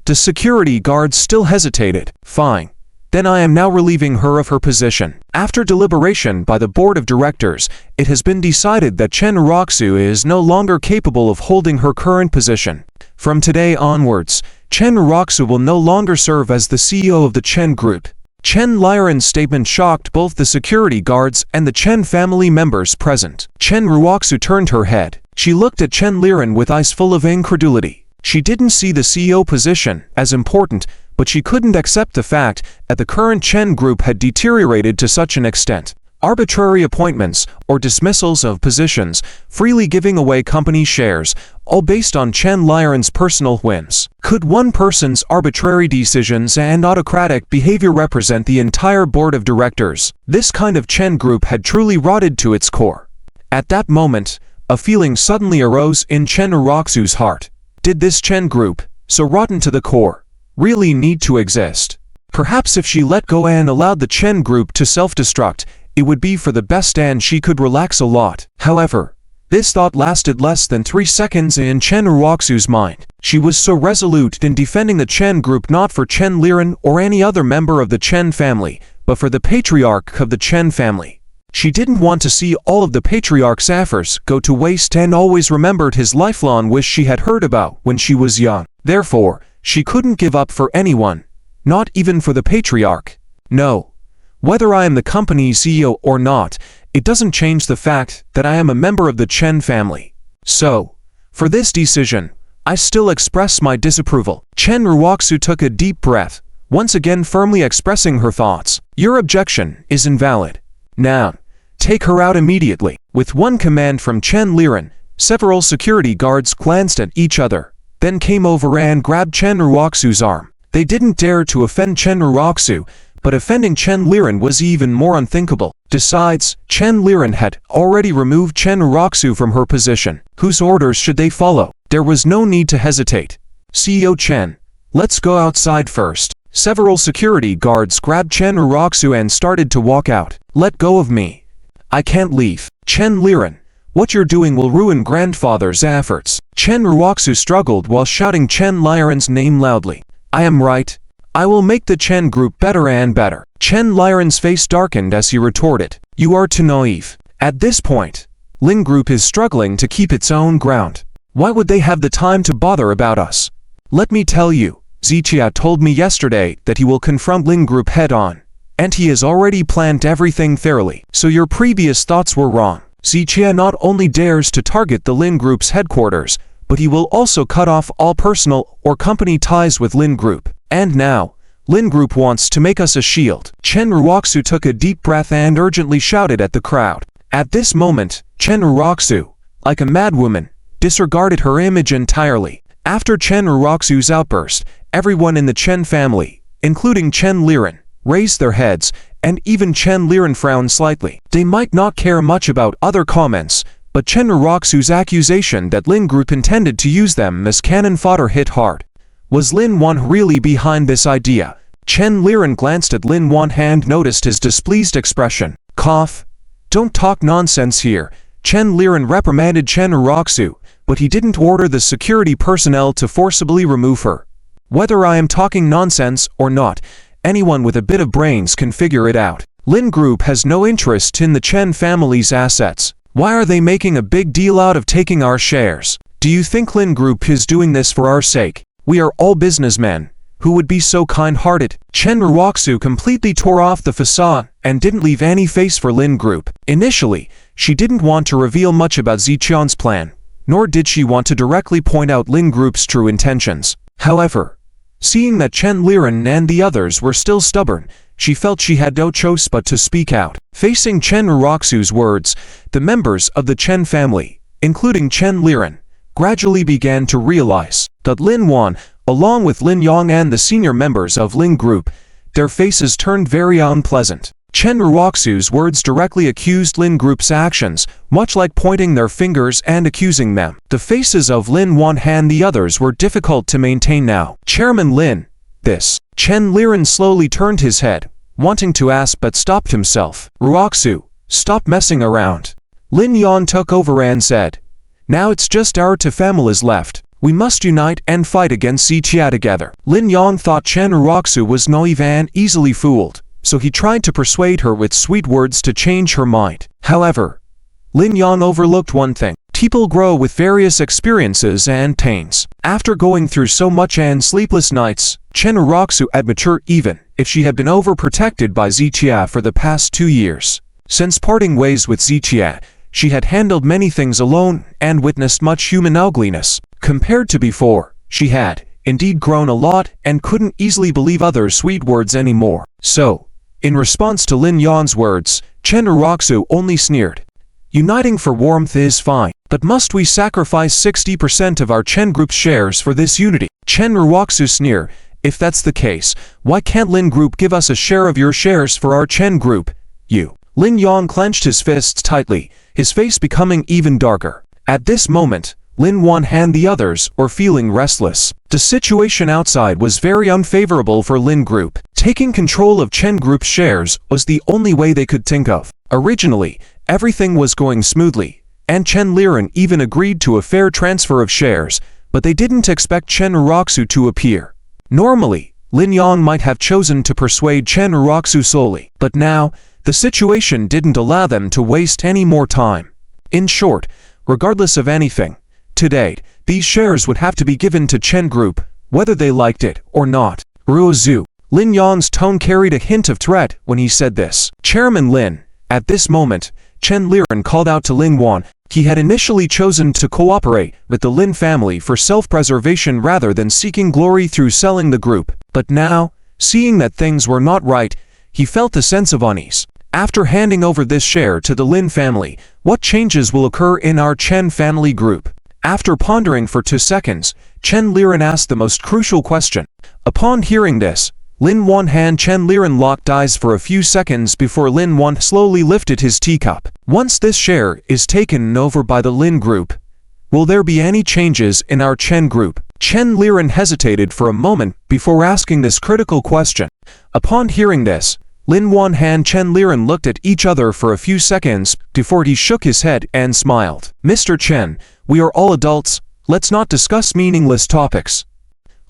The security guards still hesitated. Fine. Then I am now relieving her of her position. After deliberation by the board of directors, it has been decided that Chen Raku is no longer capable of holding her current position. From today onwards, Chen Raku will no longer serve as the CEO of the Chen Group. Chen Len's statement shocked both the security guards and the Chen family members present. Chen Raku turned her head. She looked at Chen Len with eyes full of incredulity. She didn't see the CEO position as important, but she couldn't accept the fact that the current Chen Group had deteriorated to such an extent. arbitrary appointments, or dismissals of positions, freely giving away company shares, all based on Chen Liren's personal whims. Could one person's arbitrary decisions and autocratic behavior represent the entire board of directors? This kind of Chen group had truly rotted to its core. At that moment, a feeling suddenly arose in Chen Raku's heart. Did this Chen group, so rotten to the core, really need to exist? Perhaps if she let go and allowed the Chen group to self-destruct, it would be for the best and she could relax a lot. However, this thought lasted less than 3 seconds in Chen Raku's mind. She was so resolute in defending the Chen group not for Chen Liren or any other member of the Chen family, but for the patriarch of the Chen family. She didn't want to see all of the patriarch's efforts go to waste and always remembered his lifelong wish she had heard about when she was young. Therefore, she couldn't give up for anyone, not even for the patriarch. No. Whether I am the company's CEO or not, it doesn't change the fact that I am a member of the Chen family. So, for this decision, I still express my disapproval. Chen Raku took a deep breath, once again firmly expressing her thoughts. Your objection is invalid. Now, take her out immediately. With one command from Chen Liren, several security guards glanced at each other, then came over and grabbed Chen Raku's arm. They didn't dare to offend Chen Raku, but offending Chen Liren was even more unthinkable. Besides, Chen Liren had already removed Chen Raku from her position. Whose orders should they follow? There was no need to hesitate. CEO Chen, let's go outside first. Several security guards grabbed Chen Raku and started to walk out. Let go of me. I can't leave. Chen Liren, what you're doing will ruin grandfather's efforts. Chen Raku struggled while shouting Chen Liren's name loudly. I am right. I will make the Chen group better and better. Chen Liren's face darkened as he retorted. You are too naive. At this point, Lin group is struggling to keep its own ground. Why would they have the time to bother about us? Let me tell you, Zijia told me yesterday that he will confront Lin group head-on, and he has already planned everything thoroughly. So your previous thoughts were wrong. Zijia not only dares to target the Lin group's headquarters, but he will also cut off all personal or company ties with Lin group. And now, Lin group wants to make us a shield. Chen Raku took a deep breath and urgently shouted at the crowd. At this moment, Chen Raku, like a madwoman, disregarded her image entirely. After Chen Raku's outburst, everyone in the Chen family, including Chen Liren, raised their heads, and even Chen Liren frowned slightly. They might not care much about other comments, but Chen Raku's accusation that Lin group intended to use them as cannon fodder hit hard. Was Lin Yan really behind this idea? Chen Liren glanced at Lin Yan and noticed his displeased expression. Cough. Don't talk nonsense here. Chen Liren reprimanded Chen Raku, but he didn't order the security personnel to forcibly remove her. Whether I am talking nonsense or not, anyone with a bit of brains can figure it out. Lin group has no interest in the Chen family's assets. Why are they making a big deal out of taking our shares? Do you think Lin group is doing this for our sake? We are all businessmen. Who would be so kind-hearted? Chen Raku completely tore off the facade and didn't leave any face for Lin group. Initially, she didn't want to reveal much about Ziqian's plan, nor did she want to directly point out Lin group's true intentions. However, seeing that Chen Liren and the others were still stubborn, she felt she had no choice but to speak out. Facing Chen Raku's words, the members of the Chen family, including Chen Liren, gradually began to realize that Lin Yan, along with Lin Yang and the senior members of Lin group, their faces turned very unpleasant. Chen Raku's words directly accused Lin group's actions, much like pointing their fingers and accusing them. The faces of Lin Yan and the others were difficult to maintain now. Chairman Lin, this. Chen Liren slowly turned his head, wanting to ask but stopped himself. Raku, stop messing around. Lin Yan took over and said, now it's just our two families left. We must unite and fight against Zijia together. Lin Yan thought Chen Raku was naive and easily fooled, so he tried to persuade her with sweet words to change her mind. However, Lin Yan overlooked one thing. People grow with various experiences and pains. After going through so much and sleepless nights, Chen Raku had matured even if she had been overprotected by Zijia for the past 2 years. Since parting ways with Zijia, she had handled many things alone and witnessed much human ugliness. Compared to before, she had, indeed, grown a lot and couldn't easily believe others' sweet words anymore. So, in response to Lin Yan's words, Chen Raku only sneered. Uniting for warmth is fine, but must we sacrifice 60% of our Chen Group shares for this unity? Chen Raku sneer, if that's the case, why can't Lin Group give us a share of your shares for our Chen Group? You. Lin Yan clenched his fists tightly, his face becoming even darker. At this moment, Lin Yan and the others were feeling restless. The situation outside was very unfavorable for Lin Group. Taking control of Chen Group's shares was the only way they could think of. Originally, everything was going smoothly, and Chen Len even agreed to a fair transfer of shares, but they didn't expect Chen Raku to appear. Normally, Lin Yan might have chosen to persuade Chen Raku solely, but now, the situation didn't allow them to waste any more time. In short, regardless of anything, to date, these shares would have to be given to Chen Group, whether they liked it or not. Ruozu. Lin Yan's tone carried a hint of threat when he said this. Chairman Lin. At this moment, Chen Len called out to Lin Yan. He had initially chosen to cooperate with the Lin family for self-preservation rather than seeking glory through selling the group. But now, seeing that things were not right, he felt a sense of unease. After handing over this share to the Lin family, what changes will occur in our Chen family group? After pondering for 2 seconds, Chen Len asked the most crucial question. Upon hearing this, Lin Yan and Chen Len locked eyes for a few seconds before Lin Yan slowly lifted his teacup. Once this share is taken over by the Lin Group, will there be any changes in our Chen Group? Chen Len hesitated for a moment before asking this critical question. Upon hearing this, Lin Yan and Chen Len looked at each other for a few seconds before he shook his head and smiled. Mr. Chen, we are all adults, let's not discuss meaningless topics.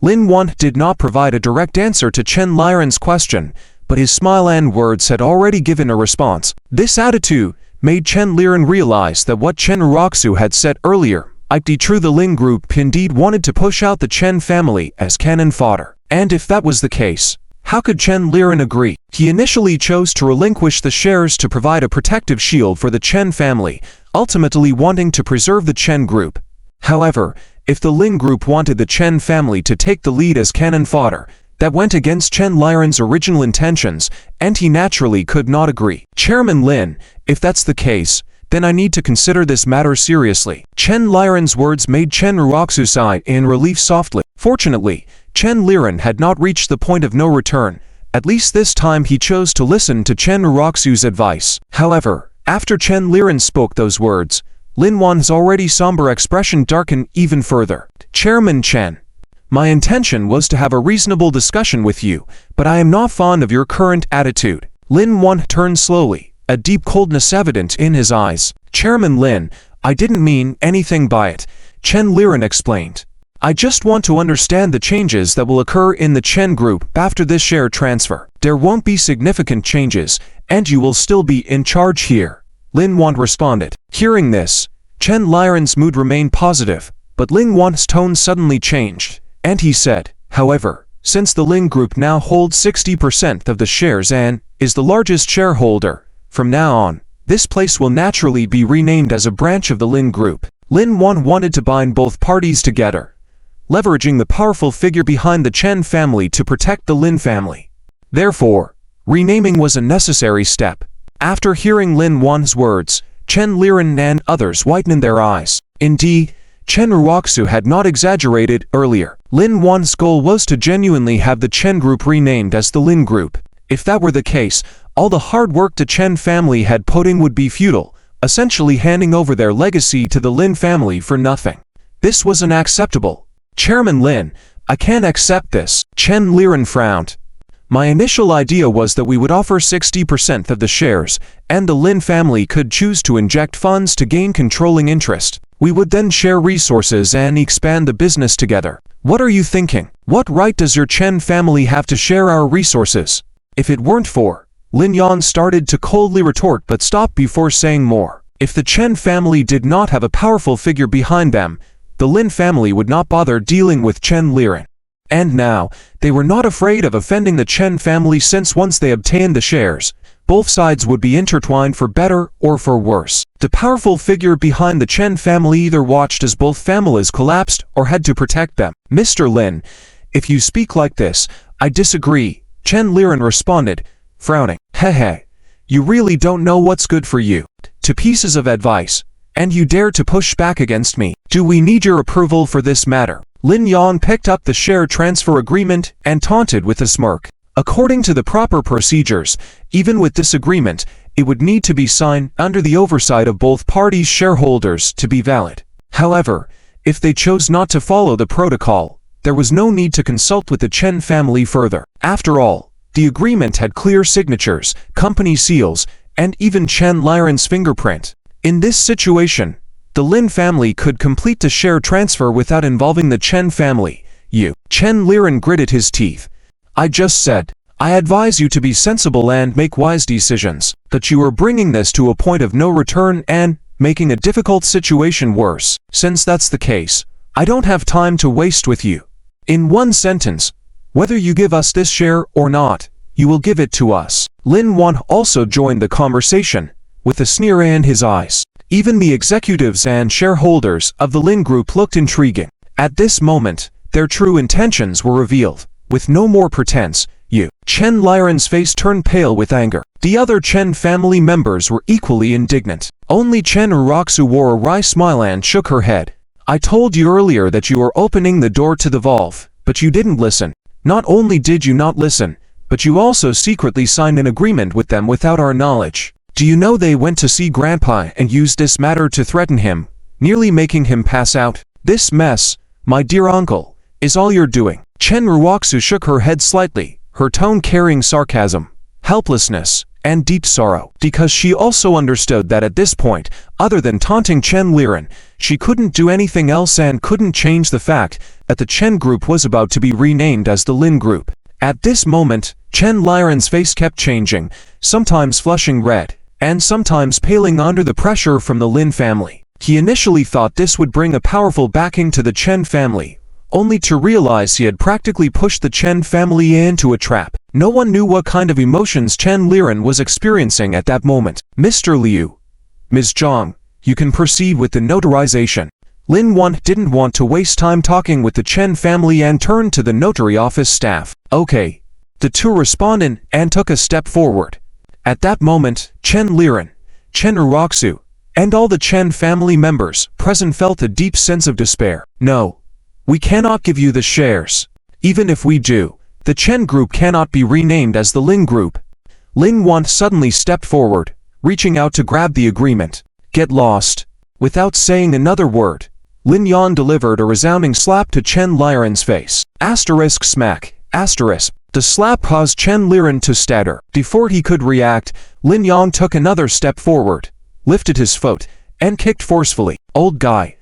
Lin Yan did not provide a direct answer to Chen Len's question, but his smile and words had already given a response. This attitude made Chen Len realize that what Chen Raku had said earlier might be true. The Lin Group indeed wanted to push out the Chen family as cannon fodder. And if that was the case, how could Chen Len agree? He initially chose to relinquish the shares to provide a protective shield for the Chen family, ultimately wanting to preserve the Chen Group. However, if the Lin Group wanted the Chen family to take the lead as cannon fodder, that went against Chen Len's original intentions, and he naturally could not agree. Chairman Lin, if that's the case, then I need to consider this matter seriously. Chen Len's words made Chen Raku sigh in relief softly. Fortunately, Chen Len had not reached the point of no return. At least this time he chose to listen to Chen Raku's advice. However, after Chen Len spoke those words, Lin Yan's already somber expression darkened even further. Chairman Chen, my intention was to have a reasonable discussion with you, but I am not fond of your current attitude. Lin Yan turned slowly, a deep coldness evident in his eyes. Chairman Lin, I didn't mean anything by it, Chen Len explained. I just want to understand the changes that will occur in the Chen Group after this share transfer. There won't be significant changes, and you will still be in charge here. Lin Yan responded. Hearing this, Chen Len's mood remained positive, but Lin Yan's tone suddenly changed, and he said, however, since the Lin Group now holds 60% of the shares and is the largest shareholder, from now on, this place will naturally be renamed as a branch of the Lin Group. Lin Yan wanted to bind both parties together, leveraging the powerful figure behind the Chen family to protect the Lin family. Therefore, renaming was a necessary step. After hearing Lin Yan's words, Chen Len and others whitened their eyes. Indeed, Chen Raku had not exaggerated earlier. Lin Yan's goal was to genuinely have the Chen Group renamed as the Lin Group. If that were the case, all the hard work the Chen family had put in would be futile, essentially handing over their legacy to the Lin family for nothing. This was unacceptable. Chairman Lin, I can't accept this. Chen Len frowned. My initial idea was that we would offer 60% of the shares, and the Lin family could choose to inject funds to gain controlling interest. We would then share resources and expand the business together. What are you thinking? What right does your Chen family have to share our resources? If it weren't for, Lin Yan started to coldly retort but stopped before saying more. If the Chen family did not have a powerful figure behind them, the Lin family would not bother dealing with Chen Len. And now, they were not afraid of offending the Chen family since once they obtained the shares, both sides would be intertwined for better or for worse. The powerful figure behind the Chen family either watched as both families collapsed or had to protect them. Mr. Lin, if you speak like this, I disagree, Chen Len responded, frowning. Hehe. You really don't know what's good for you. To pieces of advice. And you dare to push back against me. Do we need your approval for this matter? Lin Yan picked up the share transfer agreement and taunted with a smirk. According to the proper procedures, even with this agreement, it would need to be signed under the oversight of both parties' shareholders to be valid. However, if they chose not to follow the protocol, there was no need to consult with the Chen family further. After all, the agreement had clear signatures, company seals, and even Chen Liren's fingerprint. In this situation, the Lin family could complete the share transfer without involving the Chen family. Chen Liren gritted his teeth. I just said, I advise you to be sensible and make wise decisions, but you are bringing this to a point of no return and making a difficult situation worse. Since that's the case, I don't have time to waste with you. In one sentence, whether you give us this share or not, you will give it to us. Lin Yan also joined the conversation, with a sneer in his eyes. Even the executives and shareholders of the Lin Group looked intriguing. At this moment, their true intentions were revealed. With no more pretense, Chen Liren's face turned pale with anger. The other Chen family members were equally indignant. Only Chen Raku wore a wry smile and shook her head. I told you earlier that you were opening the door to the valve, but you didn't listen. Not only did you not listen, but you also secretly signed an agreement with them without our knowledge. Do you know they went to see Grandpa and used this matter to threaten him, nearly making him pass out? This mess, my dear uncle, is all you're doing. Chen Raku shook her head slightly, her tone carrying sarcasm, helplessness, and deep sorrow, because she also understood that at this point, other than taunting Chen Liren, she couldn't do anything else and couldn't change the fact that the Chen Group was about to be renamed as the Lin Group. At this moment, Chen Liren's face kept changing, sometimes flushing red, and sometimes paling under the pressure from the Lin family. He initially thought this would bring a powerful backing to the Chen family, only to realize he had practically pushed the Chen family into a trap. No one knew what kind of emotions Chen Liren was experiencing at that moment. Mr. Liu, Ms. Zhang, you can proceed with the notarization. Lin Yan didn't want to waste time talking with the Chen family and turned to the notary office staff. Okay. The two responded and took a step forward. At that moment, Chen Liren, Chen Raku, and all the Chen family members present felt a deep sense of despair. No. We cannot give you the shares. Even if we do, the Chen Group cannot be renamed as the Lin Group. Lin Yan suddenly stepped forward, reaching out to grab the agreement. Get lost. Without saying another word, Lin Yan delivered a resounding slap to Chen Liren's face. Asterisk smack. Asterisk. The slap caused Chen Liren to stutter. Before he could react, Lin Yan took another step forward, lifted his foot, and kicked forcefully. Old guy.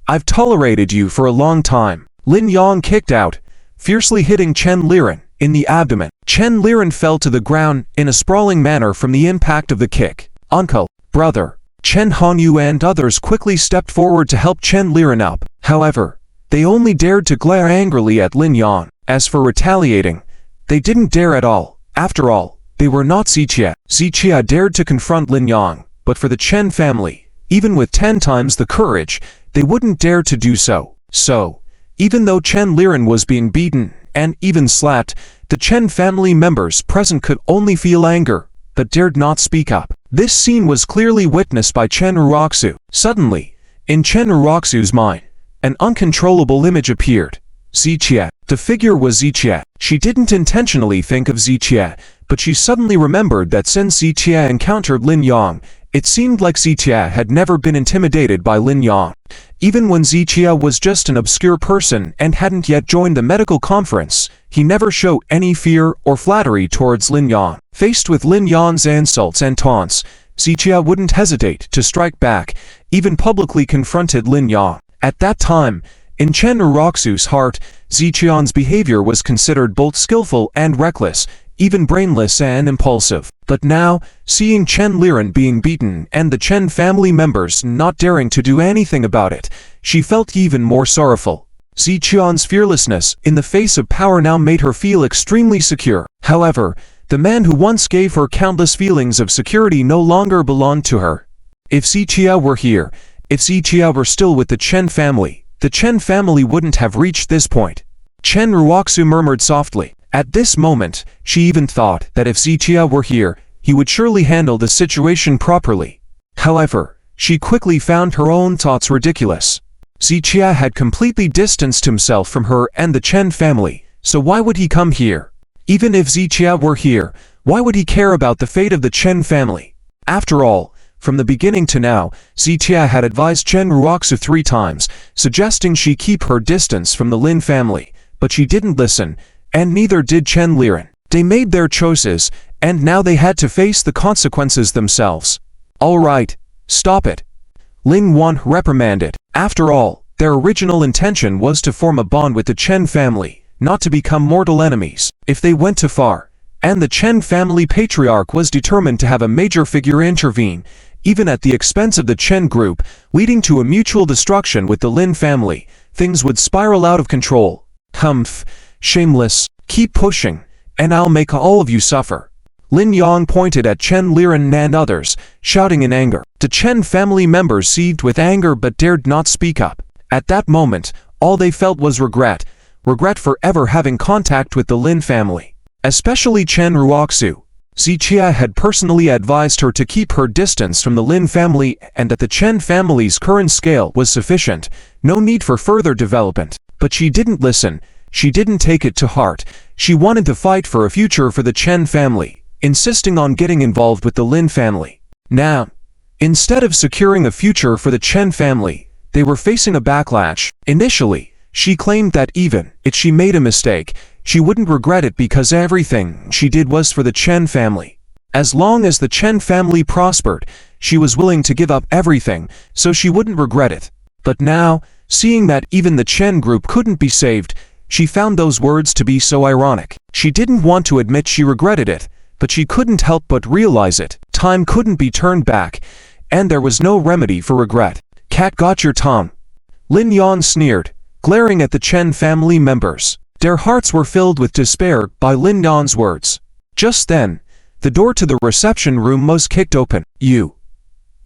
I've tolerated you for a long time. Lin Yan kicked out, fiercely hitting Chen Liren in the abdomen. Chen Liren fell to the ground in a sprawling manner from the impact of the kick. Uncle, brother, Chen Hongyu and others quickly stepped forward to help Chen Liren up. However, they only dared to glare angrily at Lin Yan. As for retaliating, they didn't dare at all. After all, they were not Ziqia. Ziqia dared to confront Lin Yan, but for the Chen family, even with 10 times the courage, they wouldn't dare to do so. So, even though Chen Liren was being beaten and even slapped, the Chen family members present could only feel anger, but dared not speak up. This scene was clearly witnessed by Chen Raku. Suddenly, in Chen Raku's mind, an uncontrollable image appeared. Ziqia. The figure was Ziqia. She didn't intentionally think of Ziqia, but she suddenly remembered that since Ziqia encountered Lin Yan, it seemed like Ziqia had never been intimidated by Lin Yan. Even when Ziqia was just an obscure person and hadn't yet joined the medical conference, he never showed any fear or flattery towards Lin Yan. Faced with Lin Yan's insults and taunts, Ziqia wouldn't hesitate to strike back, even publicly confronted Lin Yan. At that time, in Chen Raku's heart, Ziqian's behavior was considered both skillful and reckless, even brainless and impulsive. But now, seeing Chen Liren being beaten and the Chen family members not daring to do anything about it, she felt even more sorrowful. Ziqian's fearlessness in the face of power now made her feel extremely secure. However, the man who once gave her countless feelings of security no longer belonged to her. If Ziqia were here, if Ziqia were still with the Chen family, the Chen family wouldn't have reached this point. Chen Raku murmured softly. At this moment, she even thought that if Ziqia were here, he would surely handle the situation properly. However, she quickly found her own thoughts ridiculous. Zichia had completely distanced himself from her and the Chen family, so why would he come here? Even if Zichia were here, why would he care about the fate of the Chen family? After all, from the beginning to now, Zichia had advised Chen Raku 3 times, suggesting she keep her distance from the Lin family, but she didn't listen, and neither did Chen Len. They made their choices, and now they had to face the consequences themselves. Alright, stop it. Lin Yan reprimanded. After all, their original intention was to form a bond with the Chen family, not to become mortal enemies. If they went too far, and the Chen family patriarch was determined to have a major figure intervene, even at the expense of the Chen group, leading to a mutual destruction with the Lin family, things would spiral out of control. Humph, shameless, keep pushing, and I'll make all of you suffer. Lin Yan pointed at Chen Len and others, shouting in anger. The Chen family members seethed with anger but dared not speak up. At that moment, all they felt was regret for ever having contact with the Lin family. Especially Chen Raku. Zichia had personally advised her to keep her distance from the Lin family and that the Chen family's current scale was sufficient, no need for further development. But she didn't listen, she didn't take it to heart, she wanted to fight for a future for the Chen family, insisting on getting involved with the Lin family. Now, instead of securing a future for the Chen family, they were facing a backlash. Initially, she claimed that even if she made a mistake, she wouldn't regret it because everything she did was for the Chen family. As long as the Chen family prospered, she was willing to give up everything so she wouldn't regret it. But now, seeing that even the Chen group couldn't be saved, she found those words to be so ironic. She didn't want to admit she regretted it, but she couldn't help but realize it. Time couldn't be turned back, and there was no remedy for regret. Cat got your tongue. Lin Yan sneered, glaring at the Chen family members. Their hearts were filled with despair by Lin Yan's words. Just then, the door to the reception room was kicked open. You,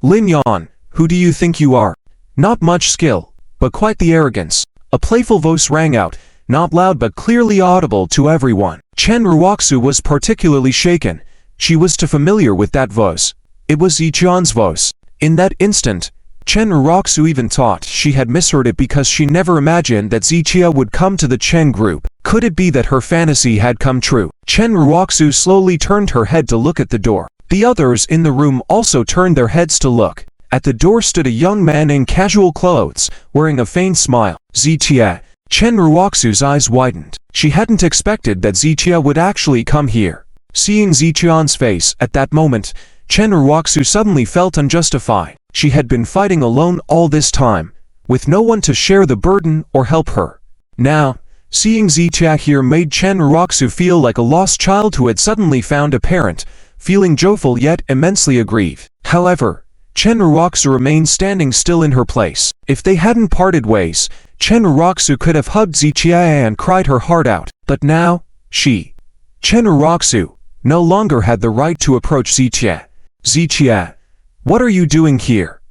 Lin Yan, who do you think you are? Not much skill, but quite the arrogance. A playful voice rang out, not loud but clearly audible to everyone. Chen Raku was particularly shaken. She was too familiar with that voice. It was Zichia's voice. In that instant, Chen Raku even thought she had misheard it because she never imagined that Zichia would come to the Chen group. Could it be that her fantasy had come true? Chen Raku slowly turned her head to look at the door. The others in the room also turned their heads to look. At the door stood a young man in casual clothes, wearing a faint smile. Zichia. Chen Raku's eyes widened. She hadn't expected that Zichia would actually come here. Seeing Zichia's face at that moment, Chen Raku suddenly felt unjustified. She had been fighting alone all this time, with no one to share the burden or help her. Now, seeing Zichia here made Chen Raku feel like a lost child who had suddenly found a parent, feeling joyful yet immensely aggrieved. However, Chen Raku remained standing still in her place. If they hadn't parted ways, Chen Raku could have hugged Zichia and cried her heart out. But now, Chen Raku, no longer had the right to approach Zichia. Zichia, what are you doing here?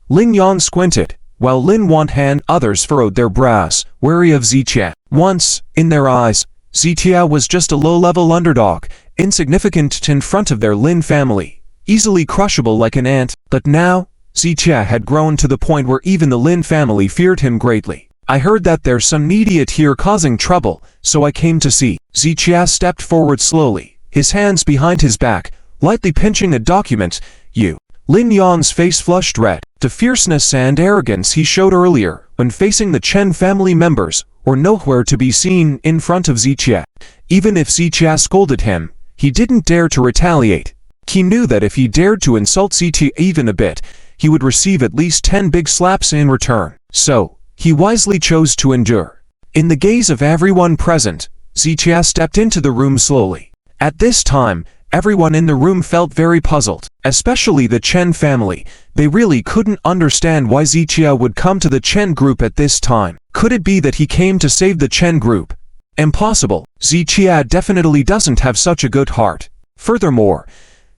Lin Yan squinted, while Lin Yan and others furrowed their brows, wary of Zichia. Once, in their eyes, Zichia was just a low-level underdog, insignificant in front of their Lin family, easily crushable like an ant. But now, Zichia had grown to the point where even the Lin family feared him greatly. I heard that there's some idiot here causing trouble, so I came to see. Zichia stepped forward slowly, his hands behind his back, lightly pinching a document. You. Lin Yan's face flushed red. The fierceness and arrogance he showed earlier when facing the Chen family members were nowhere to be seen in front of Zichia. Even if Zichia scolded him, he didn't dare to retaliate. He knew that if he dared to insult Zichia even a bit, he would receive at least 10 big slaps in return. So, he wisely chose to endure. In the gaze of everyone present, Zichia stepped into the room slowly. At this time, everyone in the room felt very puzzled, especially the Chen family. They really couldn't understand why Zichia would come to the Chen group at this time. Could it be that he came to save the Chen group? Impossible. Zichia definitely doesn't have such a good heart. Furthermore,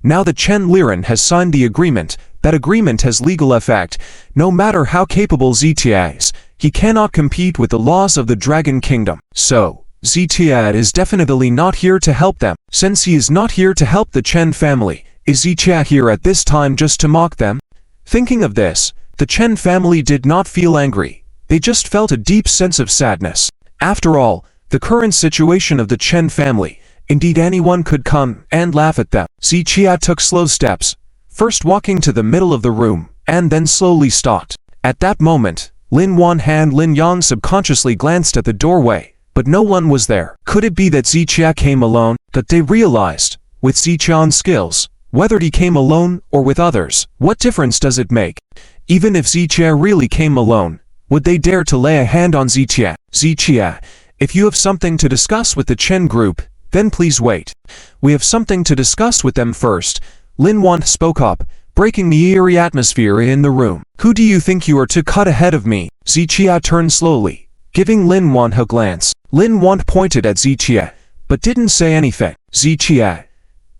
now that Chen Len has signed the agreement, that agreement has legal effect. No matter how capable Zichia is, he cannot compete with the laws of the Dragon Kingdom. So, Zichia is definitely not here to help them. Since he is not here to help the Chen family, Is Zichia here at this time just to mock them? Thinking of this, the Chen family did not feel angry. They just felt a deep sense of sadness. After all, the current situation of the Chen family, indeed anyone could come and laugh at them. Zichia took slow steps, first walking to the middle of the room, and then slowly stopped. At that moment, Lin Yan and Lin Yan subconsciously glanced at the doorway, but no one was there. Could it be that Zichia came alone? That they realized, with Zichia's skills, whether he came alone or with others, what difference does it make? Even if Zichia really came alone, would they dare to lay a hand on Zichia? Zichia, if you have something to discuss with the Chen group, then please wait. We have something to discuss with them first. Lin Yan spoke up, breaking the eerie atmosphere in the room. Who do you think you are to cut ahead of me? Zichia turned slowly, giving Lin Yan a glance. Lin Yan pointed at Zichia, but didn't say anything. Zichia,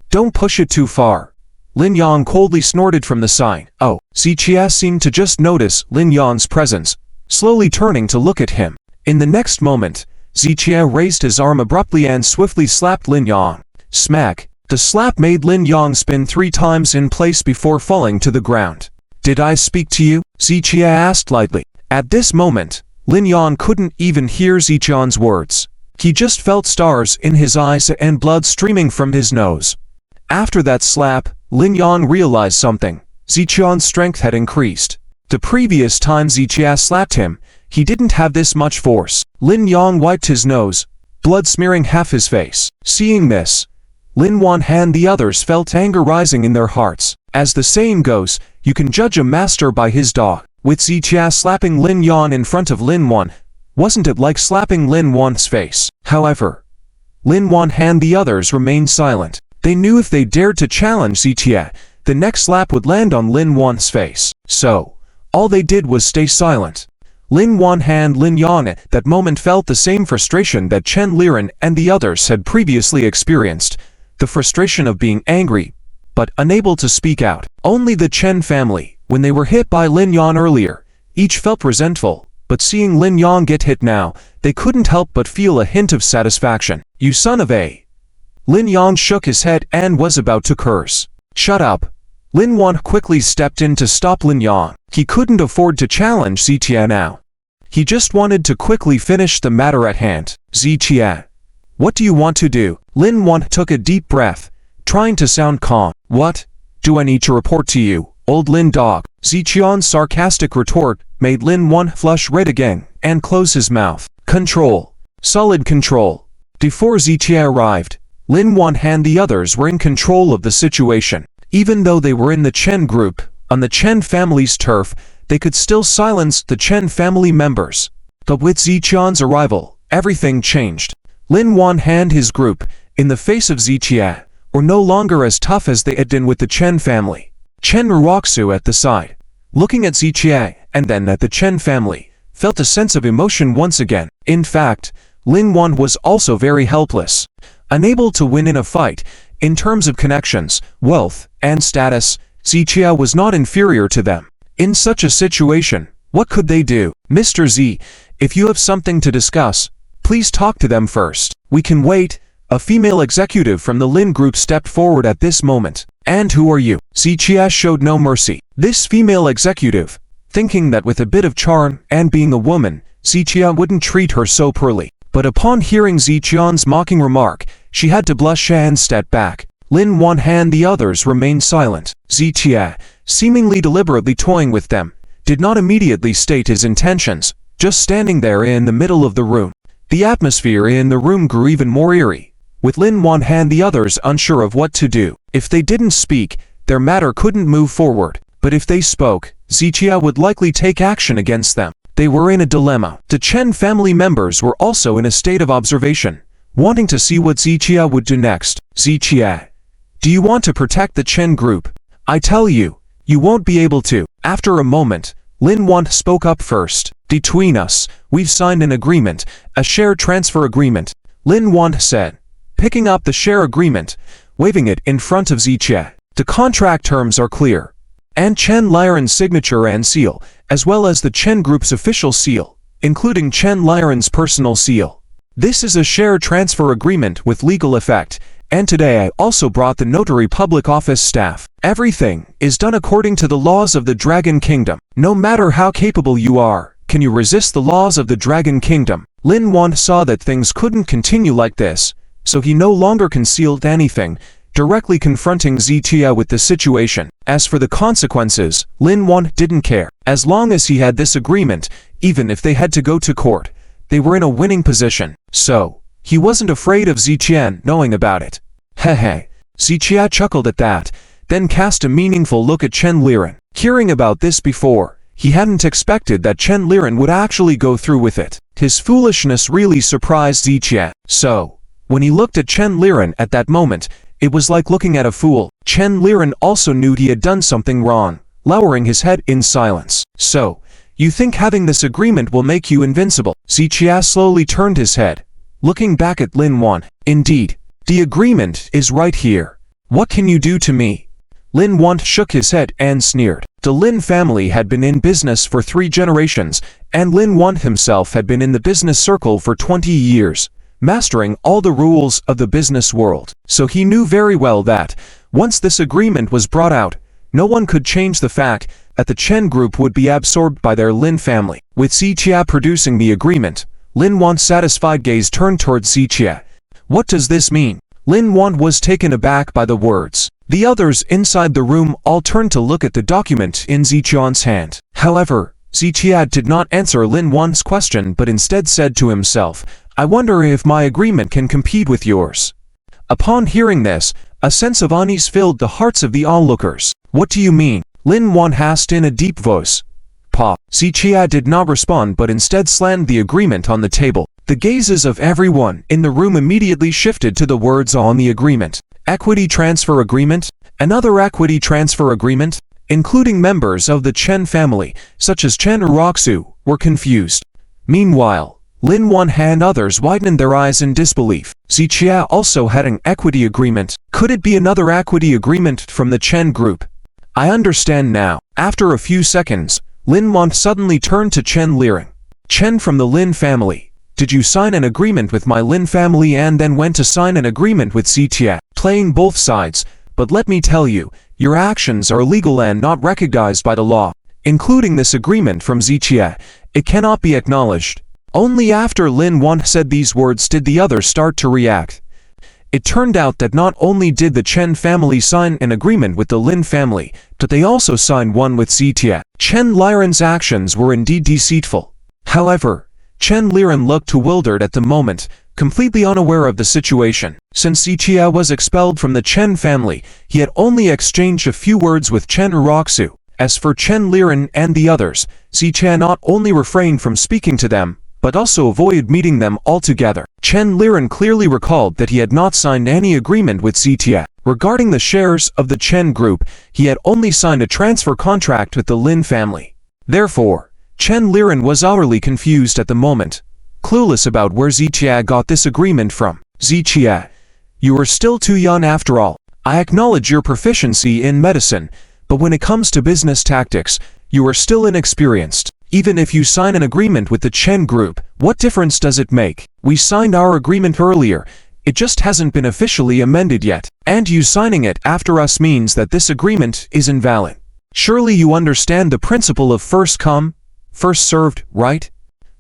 don't push it too far. Lin Yan coldly snorted from the side. Oh, Zichia seemed to just notice Lin Yan's presence, slowly turning to look at him. In the next moment, Zichia raised his arm abruptly and swiftly slapped Lin Yan. Smack! The slap made Lin Yan spin 3 times in place before falling to the ground. Did I speak to you? Zichia asked lightly. At this moment, Lin Yan couldn't even hear Zichia's words. He just felt stars in his eyes and blood streaming from his nose. After that slap, Lin Yan realized something. Zichia's strength had increased. The previous time Zichia slapped him, he didn't have this much force. Lin Yan wiped his nose, blood smearing half his face. Seeing this, Lin Yan and the others felt anger rising in their hearts. As the saying goes, you can judge a master by his dog. With Zichia slapping Lin Yan in front of Lin Yan, wasn't it like slapping Lin Yan's face? However, Lin Yan and the others remained silent. They knew if they dared to challenge Zichia, the next slap would land on Lin Yan's face. So, all they did was stay silent. Lin Yan and Lin Yan at that moment felt the same frustration that Chen Len and the others had previously experienced, the frustration of being angry, but unable to speak out. Only the Chen family, when they were hit by Lin Yan earlier, each felt resentful, but seeing Lin Yan get hit now, they couldn't help but feel a hint of satisfaction. You son of a... Lin Yan shook his head and was about to curse. Shut up. Lin Yan quickly stepped in to stop Lin Yan. He couldn't afford to challenge Zichia now. He just wanted to quickly finish the matter at hand. Zichia, what do you want to do? Lin Yan took a deep breath, trying to sound calm. What? Do I need to report to you, old Lin dog? Zichia's sarcastic retort made Lin Yan flush red again and close his mouth. Control. Solid control. Before Zichia arrived, Lin Yan and the others were in control of the situation. Even though they were in the Chen group, on the Chen family's turf, they could still silence the Chen family members. But with Zichia's arrival, everything changed. Lin Yan and his group, in the face of Zichia, were no longer as tough as they had been with the Chen family. Chen Raku at the side, looking at Zichia and then at the Chen family, felt a sense of emotion once again. In fact, Lin Yan was also very helpless. Unable to win in a fight, in terms of connections, wealth, and status, Zichia was not inferior to them. In such a situation, what could they do? Mr. Z, if you have something to discuss, please talk to them first. We can wait. A female executive from the Lin group stepped forward at this moment. And who are you? Zichia showed no mercy. This female executive, thinking that with a bit of charm and being a woman, Zichia wouldn't treat her so poorly. But upon hearing Zichia's mocking remark, she had to blush and step back. Lin Yan and the others remained silent. Zichia, seemingly deliberately toying with them, did not immediately state his intentions, just standing there in the middle of the room. The atmosphere in the room grew even more eerie, with Lin Yan and the others unsure of what to do. If they didn't speak, their matter couldn't move forward, but if they spoke, Zichia would likely take action against them. They were in a dilemma. The Chen family members were also in a state of observation, wanting to see what Zichia would do next. Zichia, do you want to protect the Chen group? I tell you, you won't be able to. After a moment, Lin Yan spoke up first. Between us, we've signed an agreement, a share transfer agreement, Lin Yan said, picking up the share agreement, waving it in front of Zichia. The contract terms are clear, and Chen Len's signature and seal, as well as the Chen group's official seal, including Chen Len's personal seal. This is a share transfer agreement with legal effect, And today I also brought the notary public office staff. Everything is done according to the laws of the Dragon Kingdom. No matter how capable you are, can you resist the laws of the Dragon Kingdom? Lin Yan saw that things couldn't continue like this, so he no longer concealed anything, directly confronting Zichia with the situation. As for the consequences, Lin Yan didn't care. As long as he had this agreement, even if they had to go to court, they were in a winning position. So, he wasn't afraid of Zichia knowing about it. Hehe. Zichia chuckled at that, then cast a meaningful look at Chen Len. Hearing about this before, he hadn't expected that Chen Len would actually go through with it. His foolishness really surprised Zichia. So, when he looked at Chen Len at that moment, it was like looking at a fool. Chen Len also knew he had done something wrong, lowering his head in silence. So, you think having this agreement will make you invincible? Zichia slowly turned his head, looking back at Lin Yan. Indeed, the agreement is right here. What can you do to me? Lin Yan shook his head and sneered. The Lin family had been in business for 3 generations, and Lin Yan himself had been in the business circle for 20 years, mastering all the rules of the business world. So he knew very well that, once this agreement was brought out, no one could change the fact that the Chen group would be absorbed by their Lin family. With Zichia producing the agreement, Lin Yan's satisfied gaze turned towards Zichia. What does this mean? Lin Yan was taken aback by the words. The others inside the room all turned to look at the document in Zichia's hand. However, Zichia did not answer Lin Yan's question but instead said to himself, I wonder if my agreement can compete with yours. Upon hearing this, a sense of unease filled the hearts of the onlookers. What do you mean? Lin Yan asked in a deep voice. Pa. Zichia did not respond but instead slammed the agreement on the table. The gazes of everyone in the room immediately shifted to the words on the agreement. Equity transfer agreement? Another equity transfer agreement? Including members of the Chen family, such as Chen Raku, were confused. Meanwhile, Lin Yan and others widened their eyes in disbelief. Zichia also had an equity agreement. Could it be another equity agreement from the Chen group? I understand now. After a few seconds, Lin Yan suddenly turned to Chen Len. Chen from the Lin family, did you sign an agreement with my Lin family and then went to sign an agreement with Zichia? Playing both sides, but let me tell you, your actions are illegal and not recognized by the law. Including this agreement from Zichia, it cannot be acknowledged. Only after Lin Yan said these words did the others start to react. It turned out that not only did the Chen family sign an agreement with the Lin family, but they also signed one with Zichia. Chen Len's actions were indeed deceitful. However, Chen Len looked bewildered at the moment, completely unaware of the situation. Since Zichia was expelled from the Chen family, he had only exchanged a few words with Chen Raku. As for Chen Len and the others, Zichia not only refrained from speaking to them, but also avoided meeting them altogether. Chen Len clearly recalled that he had not signed any agreement with Zichia. Regarding the shares of the Chen group, he had only signed a transfer contract with the Lin family. Therefore, Chen Len was utterly confused at the moment, clueless about where Zichia got this agreement from. Zichia, you are still too young after all. I acknowledge your proficiency in medicine, but when it comes to business tactics, you are still inexperienced. Even if you sign an agreement with the Chen group, what difference does it make? We signed our agreement earlier, it just hasn't been officially amended yet. And you signing it after us means that this agreement is invalid. Surely you understand the principle of first come, first served, right?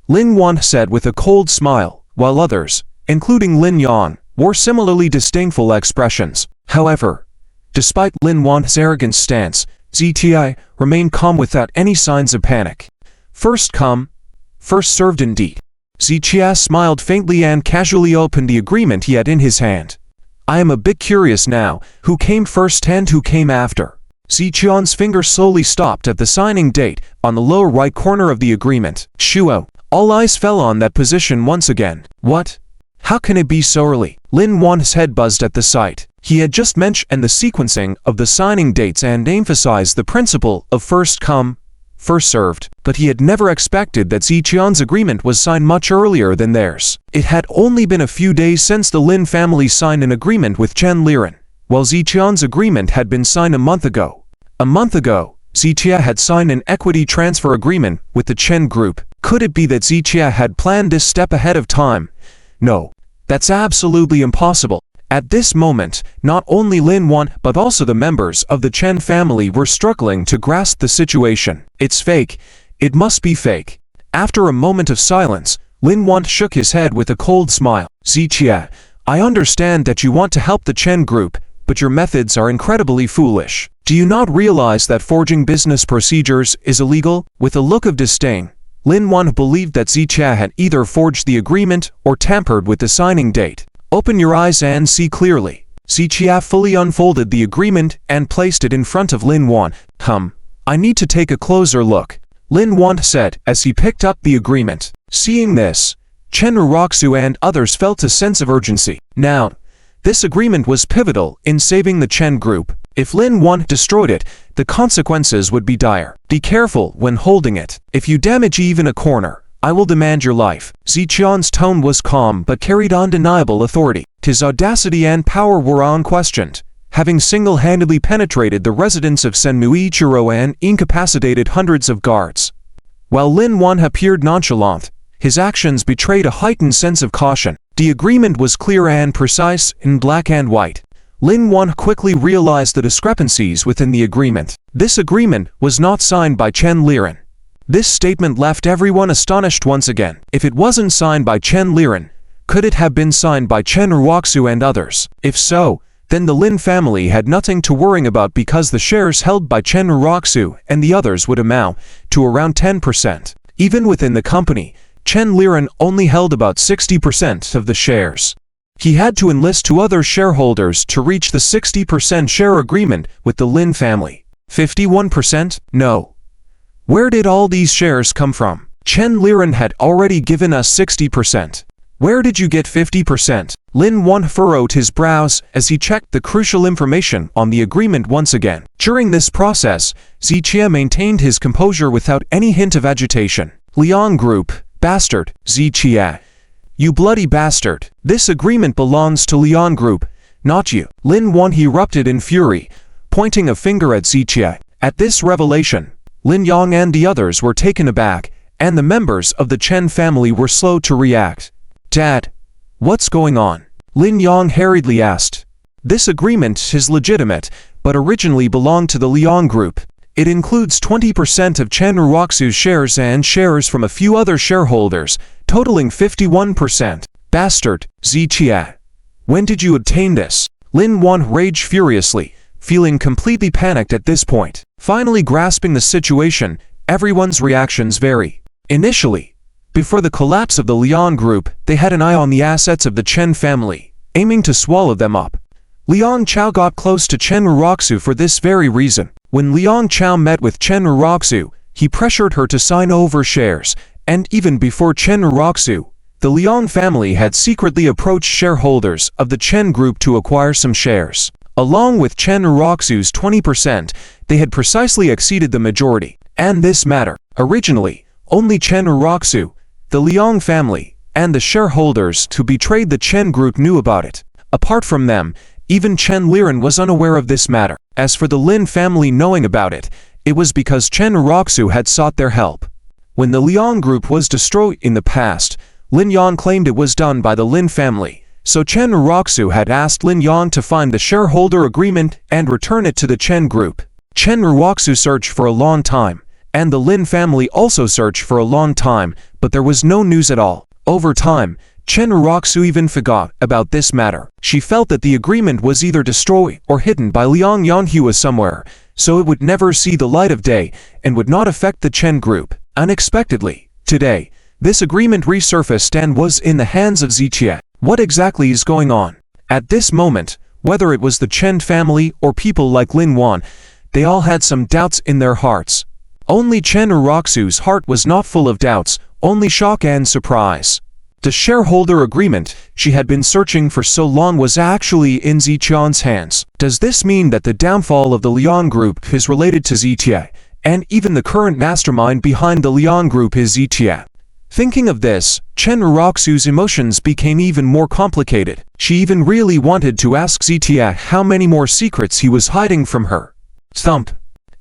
Lin Yan said with a cold smile, while others, including Lin Yan, wore similarly disdainful expressions. However, despite Lin Yan's arrogant stance, Zichia remained calm without any signs of panic. First come, first served indeed. Zichia smiled faintly and casually opened the agreement he had in his hand. I am a bit curious now, who came first and who came after? Zichia's finger slowly stopped at the signing date on the lower right corner of the agreement. Shuo. All eyes fell on that position once again. What? How can it be so early? Lin Yan's head buzzed at the sight. He had just mentioned the sequencing of the signing dates and emphasized the principle of first come, first served, but he had never expected that Zichia's agreement was signed much earlier than theirs. It had only been a few days since the Lin family signed an agreement with Chen Len, while Zichia's agreement had been signed a month ago. A month ago, Zichia had signed an equity transfer agreement with the Chen group. Could it be that Zichia had planned this step ahead of time? No, that's absolutely impossible. At this moment, not only Lin Yan but also the members of the Chen family were struggling to grasp the situation. It's fake. It must be fake. After a moment of silence, Lin Yan shook his head with a cold smile. Ziqie, I understand that you want to help the Chen group, but your methods are incredibly foolish. Do you not realize that forging business procedures is illegal? With a look of disdain, Lin Yan believed that Ziqie had either forged the agreement or tampered with the signing date. Open your eyes and see clearly. Ziqie fully unfolded the agreement and placed it in front of Lin Yan. I need to take a closer look, Lin Yan said as he picked up the agreement. Seeing this, Chen Raku and others felt a sense of urgency. Now, this agreement was pivotal in saving the Chen group. If Lin Yan destroyed it, the consequences would be dire. Be careful when holding it. If you damage even a corner, I will demand your life. Ziqian's tone was calm but carried undeniable authority. His audacity and power were unquestioned, having single-handedly penetrated the residence of Senmuichiro and incapacitated hundreds of guards. While Lin Yan appeared nonchalant, his actions betrayed a heightened sense of caution. The agreement was clear and precise in black and white. Lin Yan quickly realized the discrepancies within the agreement. This agreement was not signed by Chen Len. This statement left everyone astonished once again. If it wasn't signed by Chen Len, could it have been signed by Chen Raku and others? If so, then the Lin family had nothing to worry about because the shares held by Chen Raku and the others would amount to around 10%. Even within the company, Chen Len only held about 60% of the shares. He had to enlist two other shareholders to reach the 60% share agreement with the Lin family. 51%? No. Where did all these shares come from? Chen Len had already given us 60%. Where did you get 50%? Lin Yan furrowed his brows as he checked the crucial information on the agreement once again. During this process, Ziqie maintained his composure without any hint of agitation. Liang Group, bastard, Ziqie. You bloody bastard. This agreement belongs to Liang Group, not you. Lin Yan erupted in fury, pointing a finger at Ziqie. At this revelation, Lin Yang and the others were taken aback, and the members of the Chen family were slow to react. Dad, what's going on? Lin Yang hurriedly asked. This agreement is legitimate, but originally belonged to the Liang Group. It includes 20% of Chen Raku's shares and shares from a few other shareholders, totaling 51%. Bastard, Ziqie. When did you obtain this? Lin Yan raged furiously, feeling completely panicked at this point. Finally grasping the situation, everyone's reactions vary. Initially, before the collapse of the Liang Group, they had an eye on the assets of the Chen family, aiming to swallow them up. Liang Chao got close to Chen Raku for this very reason. When Liang Chao met with Chen Raku, he pressured her to sign over shares, and even before Chen Raku, the Liang family had secretly approached shareholders of the Chen Group to acquire some shares. Along with Chen Raku's 20%, they had precisely exceeded the majority. And this matter, originally, only Chen Raku, the Liang family, and the shareholders who betrayed the Chen Group knew about it. Apart from them, even Chen Len was unaware of this matter. As for the Lin family knowing about it, it was because Chen Raku had sought their help. When the Liang Group was destroyed in the past, Lin Yan claimed it was done by the Lin family, so Chen Raku had asked Lin Yan to find the shareholder agreement and return it to the Chen Group. Chen Raku searched for a long time, and the Lin family also searched for a long time, but there was no news at all. Over time, Chen Raku even forgot about this matter. She felt that the agreement was either destroyed or hidden by Liang Yanhua somewhere, so it would never see the light of day and would not affect the Chen Group. Unexpectedly, today, this agreement resurfaced and was in the hands of Ziqie. What exactly is going on? At this moment, whether it was the Chen family or people like Lin Yan, they all had some doubts in their hearts. Only Chen Raku's heart was not full of doubts, only shock and surprise. The shareholder agreement she had been searching for so long was actually in Ziqian's hands. Does this mean that the downfall of the Liang Group is related to Ziqie, and even the current mastermind behind the Liang Group is Ziqie? Thinking of this, Chen Raku's emotions became even more complicated. She even really wanted to ask Ziqie how many more secrets he was hiding from her. Thump.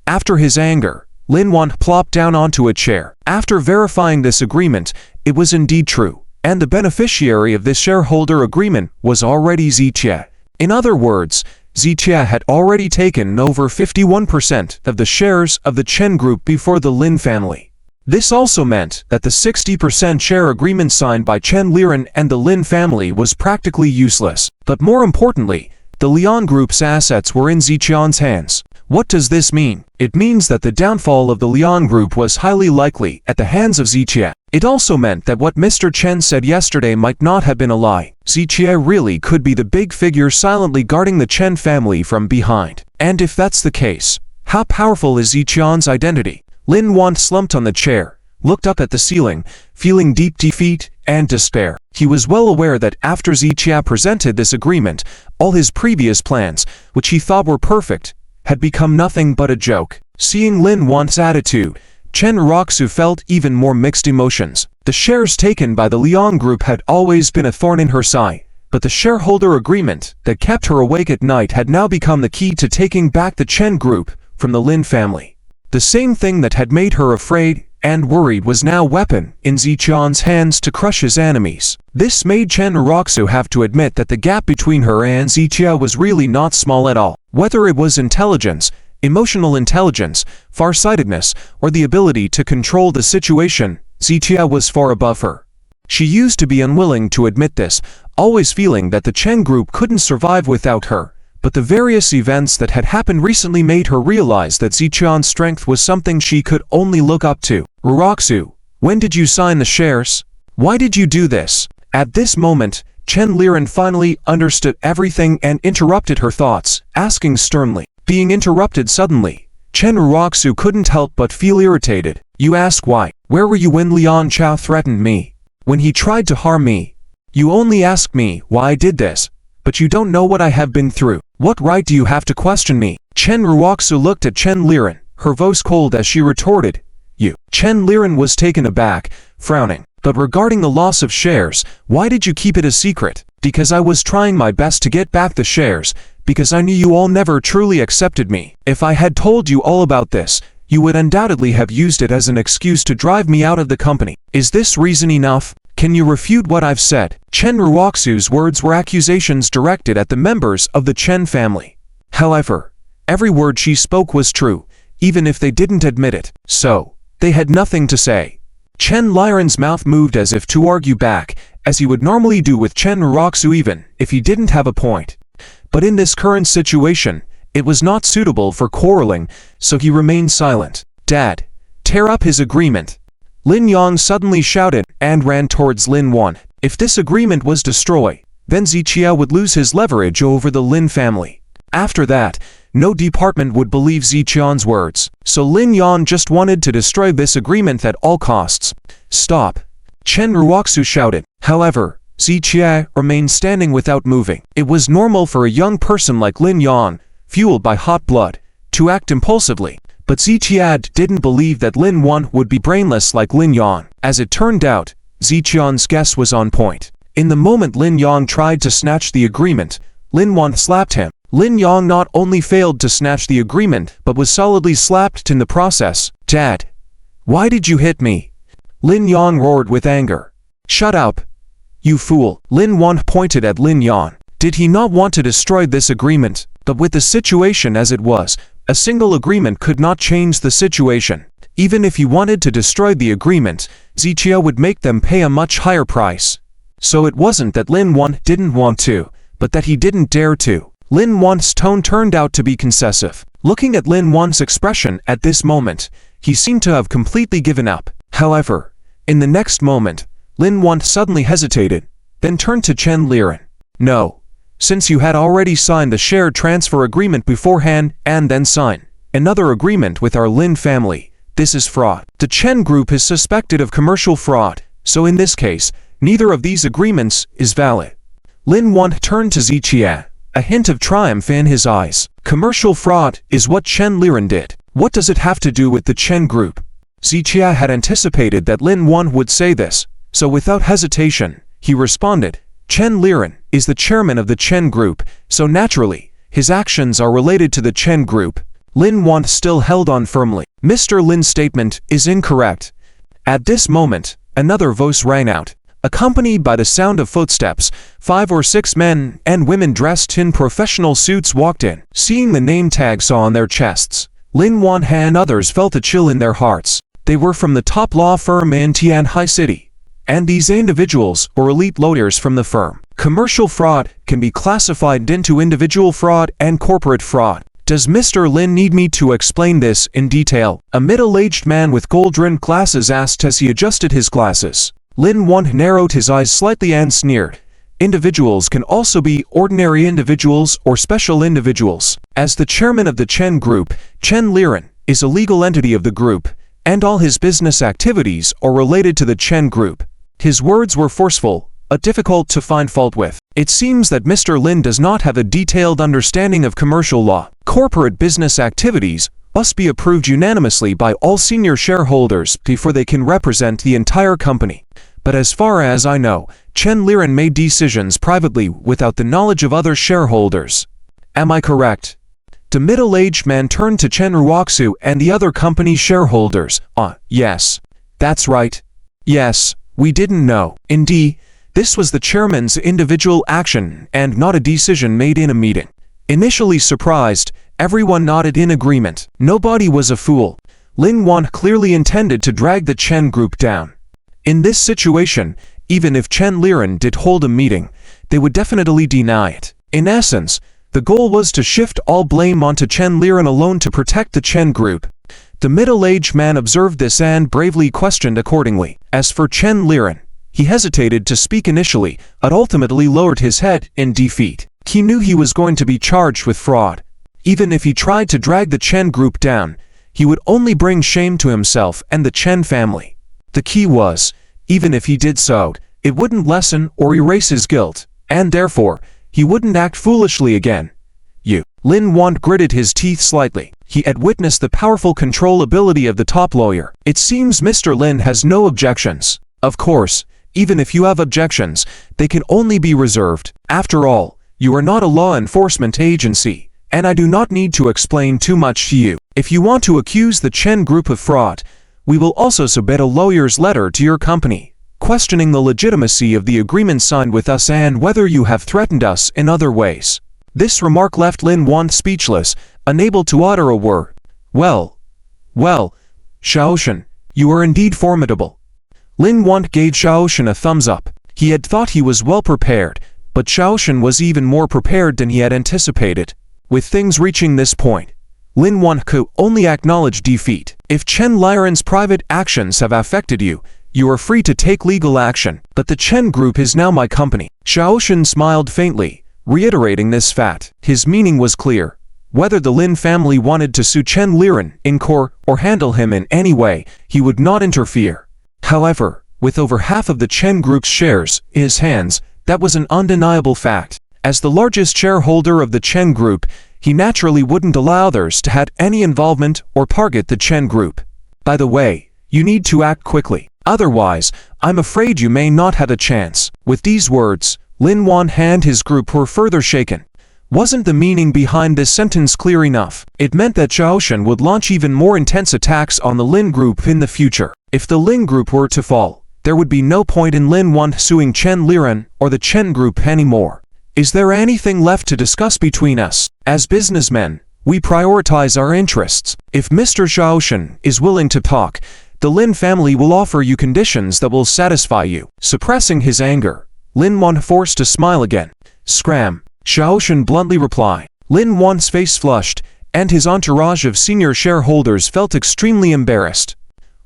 After his anger, Lin Yan plopped down onto a chair. After verifying this agreement, it was indeed true, and the beneficiary of this shareholder agreement was already Ziqie. In other words, Zijia had already taken over 51% of the shares of the Chen Group before the Lin family. This also meant that the 60% share agreement signed by Chen Len and the Lin family was practically useless. But more importantly, the Lian Group's assets were in Zijian's hands. What does this mean? It means that the downfall of the Lian Group was highly likely at the hands of Zijia. It also meant that what Mr. Chen said yesterday might not have been a lie. Zijia really could be the big figure silently guarding the Chen family from behind. And if that's the case, how powerful is Zijian's identity? Lin Yan slumped on the chair, looked up at the ceiling, feeling deep defeat and despair. He was well aware that after Zijia presented this agreement, all his previous plans, which he thought were perfect, had become nothing but a joke. Seeing Lin Yan's attitude, Chen Raku felt even more mixed emotions. The shares taken by the Lian Group had always been a thorn in her side, but the shareholder agreement that kept her awake at night had now become the key to taking back the Chen Group from the Lin family. The same thing that had made her afraid and worried was now a weapon in Zijian's hands to crush his enemies. This made Chen Raku have to admit that the gap between her and Zijia was really not small at all. Whether it was intelligence, emotional intelligence, farsightedness, or the ability to control the situation, Zijia was far above her. She used to be unwilling to admit this, always feeling that the Chen Group couldn't survive without her. But the various events that had happened recently made her realize that Zijian's strength was something she could only look up to. Raku, when did you sign the shares? Why did you do this? At this moment, Chen Len finally understood everything and interrupted her thoughts, asking sternly. Being interrupted suddenly, Chen Raku couldn't help but feel irritated. You ask why? Where were you when Lian Chao threatened me? When he tried to harm me? You only ask me why I did this, but you don't know what I have been through. What right do you have to question me? Chen Raku looked at Chen Len, her voice cold as she retorted, You. Chen Len was taken aback, frowning. But regarding the loss of shares, why did you keep it a secret? Because I was trying my best to get back the shares, because I knew you all never truly accepted me. If I had told you all about this, you would undoubtedly have used it as an excuse to drive me out of the company. Is this reason enough? Can you refute what I've said? Chen Raku's words were accusations directed at the members of the Chen family. However, every word she spoke was true, even if they didn't admit it. So, they had nothing to say. Chen Len's mouth moved as if to argue back, as he would normally do with Chen Raku even if he didn't have a point. But in this current situation, it was not suitable for quarreling, so he remained silent. Dad, tear up his agreement. Lin Yan suddenly shouted and ran towards Lin Yan. If this agreement was destroyed, then Zijia would lose his leverage over the Lin family. After that, no department would believe Zijian's words. So Lin Yan just wanted to destroy this agreement at all costs. Stop! Chen Raku shouted. However, Zijia remained standing without moving. It was normal for a young person like Lin Yan, fueled by hot blood, to act impulsively. But Zijia didn't believe that Lin Yan would be brainless like Lin Yan. As it turned out, Zijian's guess was on point. In the moment Lin Yan tried to snatch the agreement, Lin Yan slapped him. Lin Yan not only failed to snatch the agreement but was solidly slapped in the process. Dad, why did you hit me? Lin Yan roared with anger. Shut up, you fool. Lin Yan pointed at Lin Yan. Did he not want to destroy this agreement? But with the situation as it was, a single agreement could not change the situation. Even if he wanted to destroy the agreement, Zijia would make them pay a much higher price. So it wasn't that Lin Yan didn't want to, but that he didn't dare to. Lin Yan's tone turned out to be concessive. Looking at Lin Yan's expression at this moment, he seemed to have completely given up. However, in the next moment, Lin Yan suddenly hesitated, then turned to Chen Len. No. Since you had already signed the share transfer agreement beforehand and then signed another agreement with our Lin family, this is fraud. The Chen Group is suspected of commercial fraud, so in this case, neither of these agreements is valid. Lin Yan turned to Zijia, a hint of triumph in his eyes. Commercial fraud is what Chen Len did. What does it have to do with the Chen Group? Zijia had anticipated that Lin Yan would say this, so without hesitation, he responded, Chen Len is the chairman of the Chen Group, so naturally, his actions are related to the Chen Group. Lin Yan still held on firmly. Mr. Lin's statement is incorrect. At this moment, another voice rang out. Accompanied by the sound of footsteps, 5 or 6 men and women dressed in professional suits walked in. Seeing the name tags on their chests, Lin Yan and others felt a chill in their hearts. They were from the top law firm in Tianhai City, and these individuals were elite lawyers from the firm. Commercial fraud can be classified into individual fraud and corporate fraud. Does Mr. Lin need me to explain this in detail? A middle-aged man with gold-rimmed glasses asked as he adjusted his glasses. Lin Yan narrowed his eyes slightly and sneered. Individuals can also be ordinary individuals or special individuals. As the chairman of the Chen Group, Chen Len is a legal entity of the group, and all his business activities are related to the Chen Group. His words were forceful, but difficult to find fault with. It seems that Mr. Lin does not have a detailed understanding of commercial law. Corporate business activities must be approved unanimously by all senior shareholders before they can represent the entire company. But as far as I know, Chen Len made decisions privately without the knowledge of other shareholders. Am I correct? The middle-aged man turned to Chen Raku and the other company shareholders. Yes. That's right. Yes, we didn't know. Indeed, this was the chairman's individual action and not a decision made in a meeting. Initially surprised, everyone nodded in agreement. Nobody was a fool. Lin Yan clearly intended to drag the Chen Group down. In this situation, even if Chen Len did hold a meeting, they would definitely deny it. In essence, the goal was to shift all blame onto Chen Len alone to protect the Chen Group. The middle-aged man observed this and bravely questioned accordingly. As for Chen Len, he hesitated to speak initially, but ultimately lowered his head in defeat. He knew he was going to be charged with fraud. Even if he tried to drag the Chen Group down, he would only bring shame to himself and the Chen family. The key was, even if he did so, it wouldn't lessen or erase his guilt, and therefore, he wouldn't act foolishly again. Lin Yan gritted his teeth slightly. He had witnessed the powerful control ability of the top lawyer. It seems Mr. Lin has no objections. Of course, even if you have objections, they can only be reserved. After all, you are not a law enforcement agency, and I do not need to explain too much to you. If you want to accuse the Chen Group of fraud, we will also submit a lawyer's letter to your company, questioning the legitimacy of the agreement signed with us and whether you have threatened us in other ways. This remark left Lin Yan speechless, unable to utter a word. Well, Xiaoshen, you are indeed formidable. Lin Yan gave Xiaoshen a thumbs up. He had thought he was well prepared, but Xiaoshen was even more prepared than he had anticipated. With things reaching this point, Lin Yan could only acknowledge defeat. If Chen Len's private actions have affected you, you are free to take legal action, but the Chen Group is now my company. Xiaoshen smiled faintly, reiterating this fact. His meaning was clear. Whether the Lin family wanted to sue Chen Len in court or handle him in any way, he would not interfere. However, with over half of the Chen Group's shares in his hands, that was an undeniable fact. As the largest shareholder of the Chen Group, he naturally wouldn't allow others to have any involvement or target the Chen Group. By the way, you need to act quickly. Otherwise, I'm afraid you may not have a chance. With these words, Lin Yan and his group were further shaken. Wasn't the meaning behind this sentence clear enough? It meant that Xiaoshen would launch even more intense attacks on the Lin Group in the future. If the Lin Group were to fall, there would be no point in Lin Yan suing Chen Len or the Chen Group anymore. Is there anything left to discuss between us? As businessmen, we prioritize our interests. If Mr. Xiaoshen is willing to talk, the Lin family will offer you conditions that will satisfy you. Suppressing his anger, Lin Yan forced a smile again. Scram, Xiaoshen bluntly replied. Lin Yan's face flushed, and his entourage of senior shareholders felt extremely embarrassed.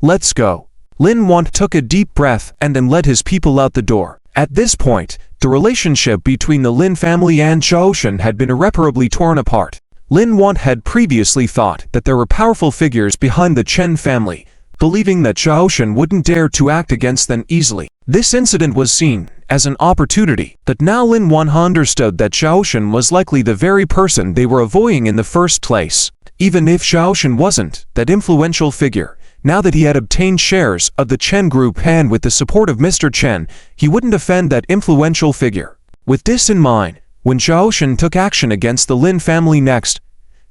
Let's go. Lin Yan took a deep breath and then led his people out the door. At this point, the relationship between the Lin family and Xiaoshen had been irreparably torn apart. Lin Yan had previously thought that there were powerful figures behind the Chen family, believing that Xiaoshen wouldn't dare to act against them easily. This incident was seen as an opportunity, but now Lin Yan understood that Xiaoshen was likely the very person they were avoiding in the first place. Even if Xiaoshen wasn't that influential figure, now that he had obtained shares of the Chen Group and with the support of Mr. Chen, he wouldn't offend that influential figure. With this in mind, when Xiaoshen took action against the Lin family next,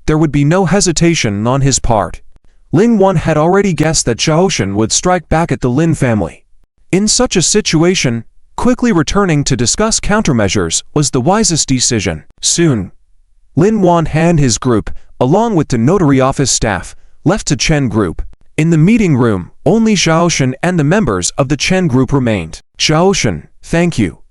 there would be no hesitation on his part. Lin Yan had already guessed that Xiaoshen would strike back at the Lin family. In such a situation, Quickly returning to discuss countermeasures was the wisest decision. Soon, Lin Yan and his group, along with the notary office staff, left to Chen Group. In the meeting room, only Xiaoshen and the members of the Chen Group remained. Xiaoshen, thank you.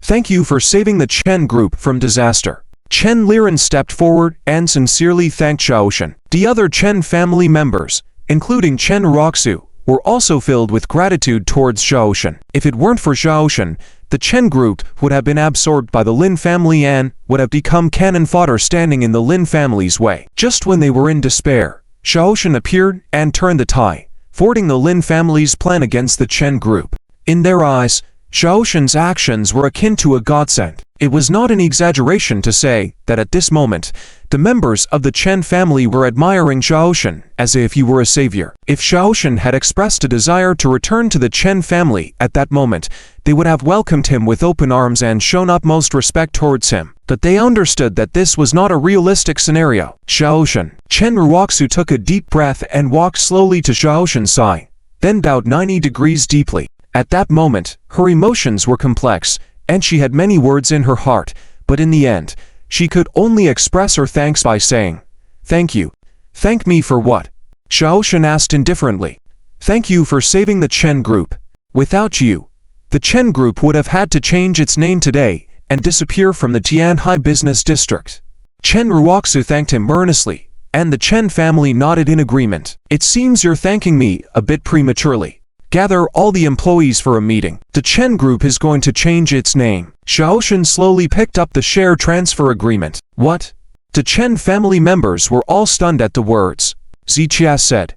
Thank you for saving the Chen Group from disaster. Chen Len stepped forward and sincerely thanked Xiaoshen. The other Chen family members, including Chen Raku, were also filled with gratitude towards Xiaoshen. If it weren't for Xiaoshen, the Chen Group would have been absorbed by the Lin family and would have become cannon fodder standing in the Lin family's way. Just when they were in despair, Xiaoshen appeared and turned the tide, thwarting the Lin family's plan against the Chen Group. In their eyes, Xiaoshen's actions were akin to a godsend. It was not an exaggeration to say that at this moment, the members of the Chen family were admiring Xiaoshen as if he were a savior. If Xiaoshen had expressed a desire to return to the Chen family at that moment, they would have welcomed him with open arms and shown utmost respect towards him. But they understood that this was not a realistic scenario. Xiaoshen. Chen Raku took a deep breath and walked slowly to Xiaoshen's side, then bowed 90 degrees deeply. At that moment, her emotions were complex, and she had many words in her heart, but in the end, she could only express her thanks by saying, "Thank you." "Thank me for what?" Xiaoshen asked indifferently. "Thank you for saving the Chen Group. Without you, the Chen Group would have had to change its name today and disappear from the Tianhai business district." Chen Raku thanked him earnestly, and the Chen family nodded in agreement. "It seems you're thanking me a bit prematurely. Gather all the employees for a meeting. The Chen Group is going to change its name." Xiaoshen slowly picked up the share transfer agreement. "What?" The Chen family members were all stunned at the words. Zichia said,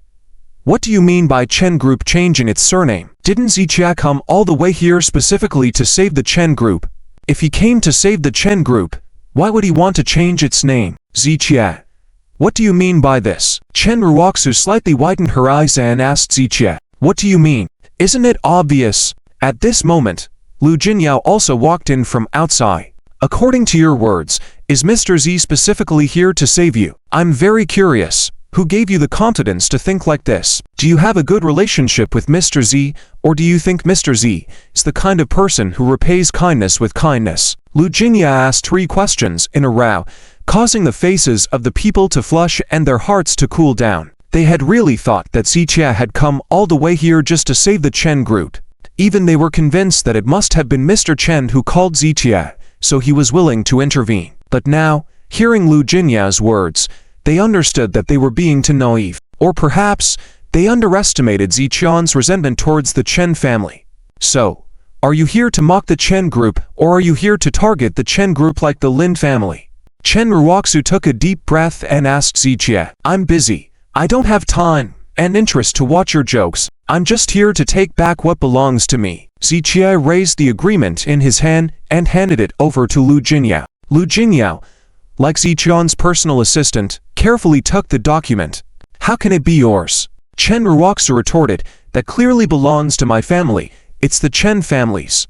"What do you mean by Chen Group changing its surname? Didn't Zichia come all the way here specifically to save the Chen Group? If he came to save the Chen Group, why would he want to change its name?" "Zichia, what do you mean by this?" Chen Raku slightly widened her eyes and asked Zichia, "What do you mean? Isn't it obvious?" At this moment, Lu Jinyao also walked in from outside. "According to your words, is Mr. Z specifically here to save you? I'm very curious. Who gave you the confidence to think like this? Do you have a good relationship with Mr. Z, or do you think Mr. Z is the kind of person who repays kindness with kindness?" Lu Jinyao asked 3 questions in a row, causing the faces of the people to flush and their hearts to cool down. They had really thought that Zichia had come all the way here just to save the Chen Group. Even they were convinced that it must have been Mr. Chen who called Zichia, so he was willing to intervene. But now, hearing Lu Jinyao's words, they understood that they were being too naive. Or perhaps, they underestimated Zichia's resentment towards the Chen family. "So, are you here to mock the Chen Group, or are you here to target the Chen Group like the Lin family?" Chen Raku took a deep breath and asked Zichia, "I'm busy. I don't have time and interest to watch your jokes. I'm just here to take back what belongs to me." Zichia raised the agreement in his hand and handed it over to Lu Jinyao. Lu Jinyao, like Zichia's personal assistant, carefully took the document. "How can it be yours?" Chen Raku retorted, "That clearly belongs to my family. It's the Chen family's."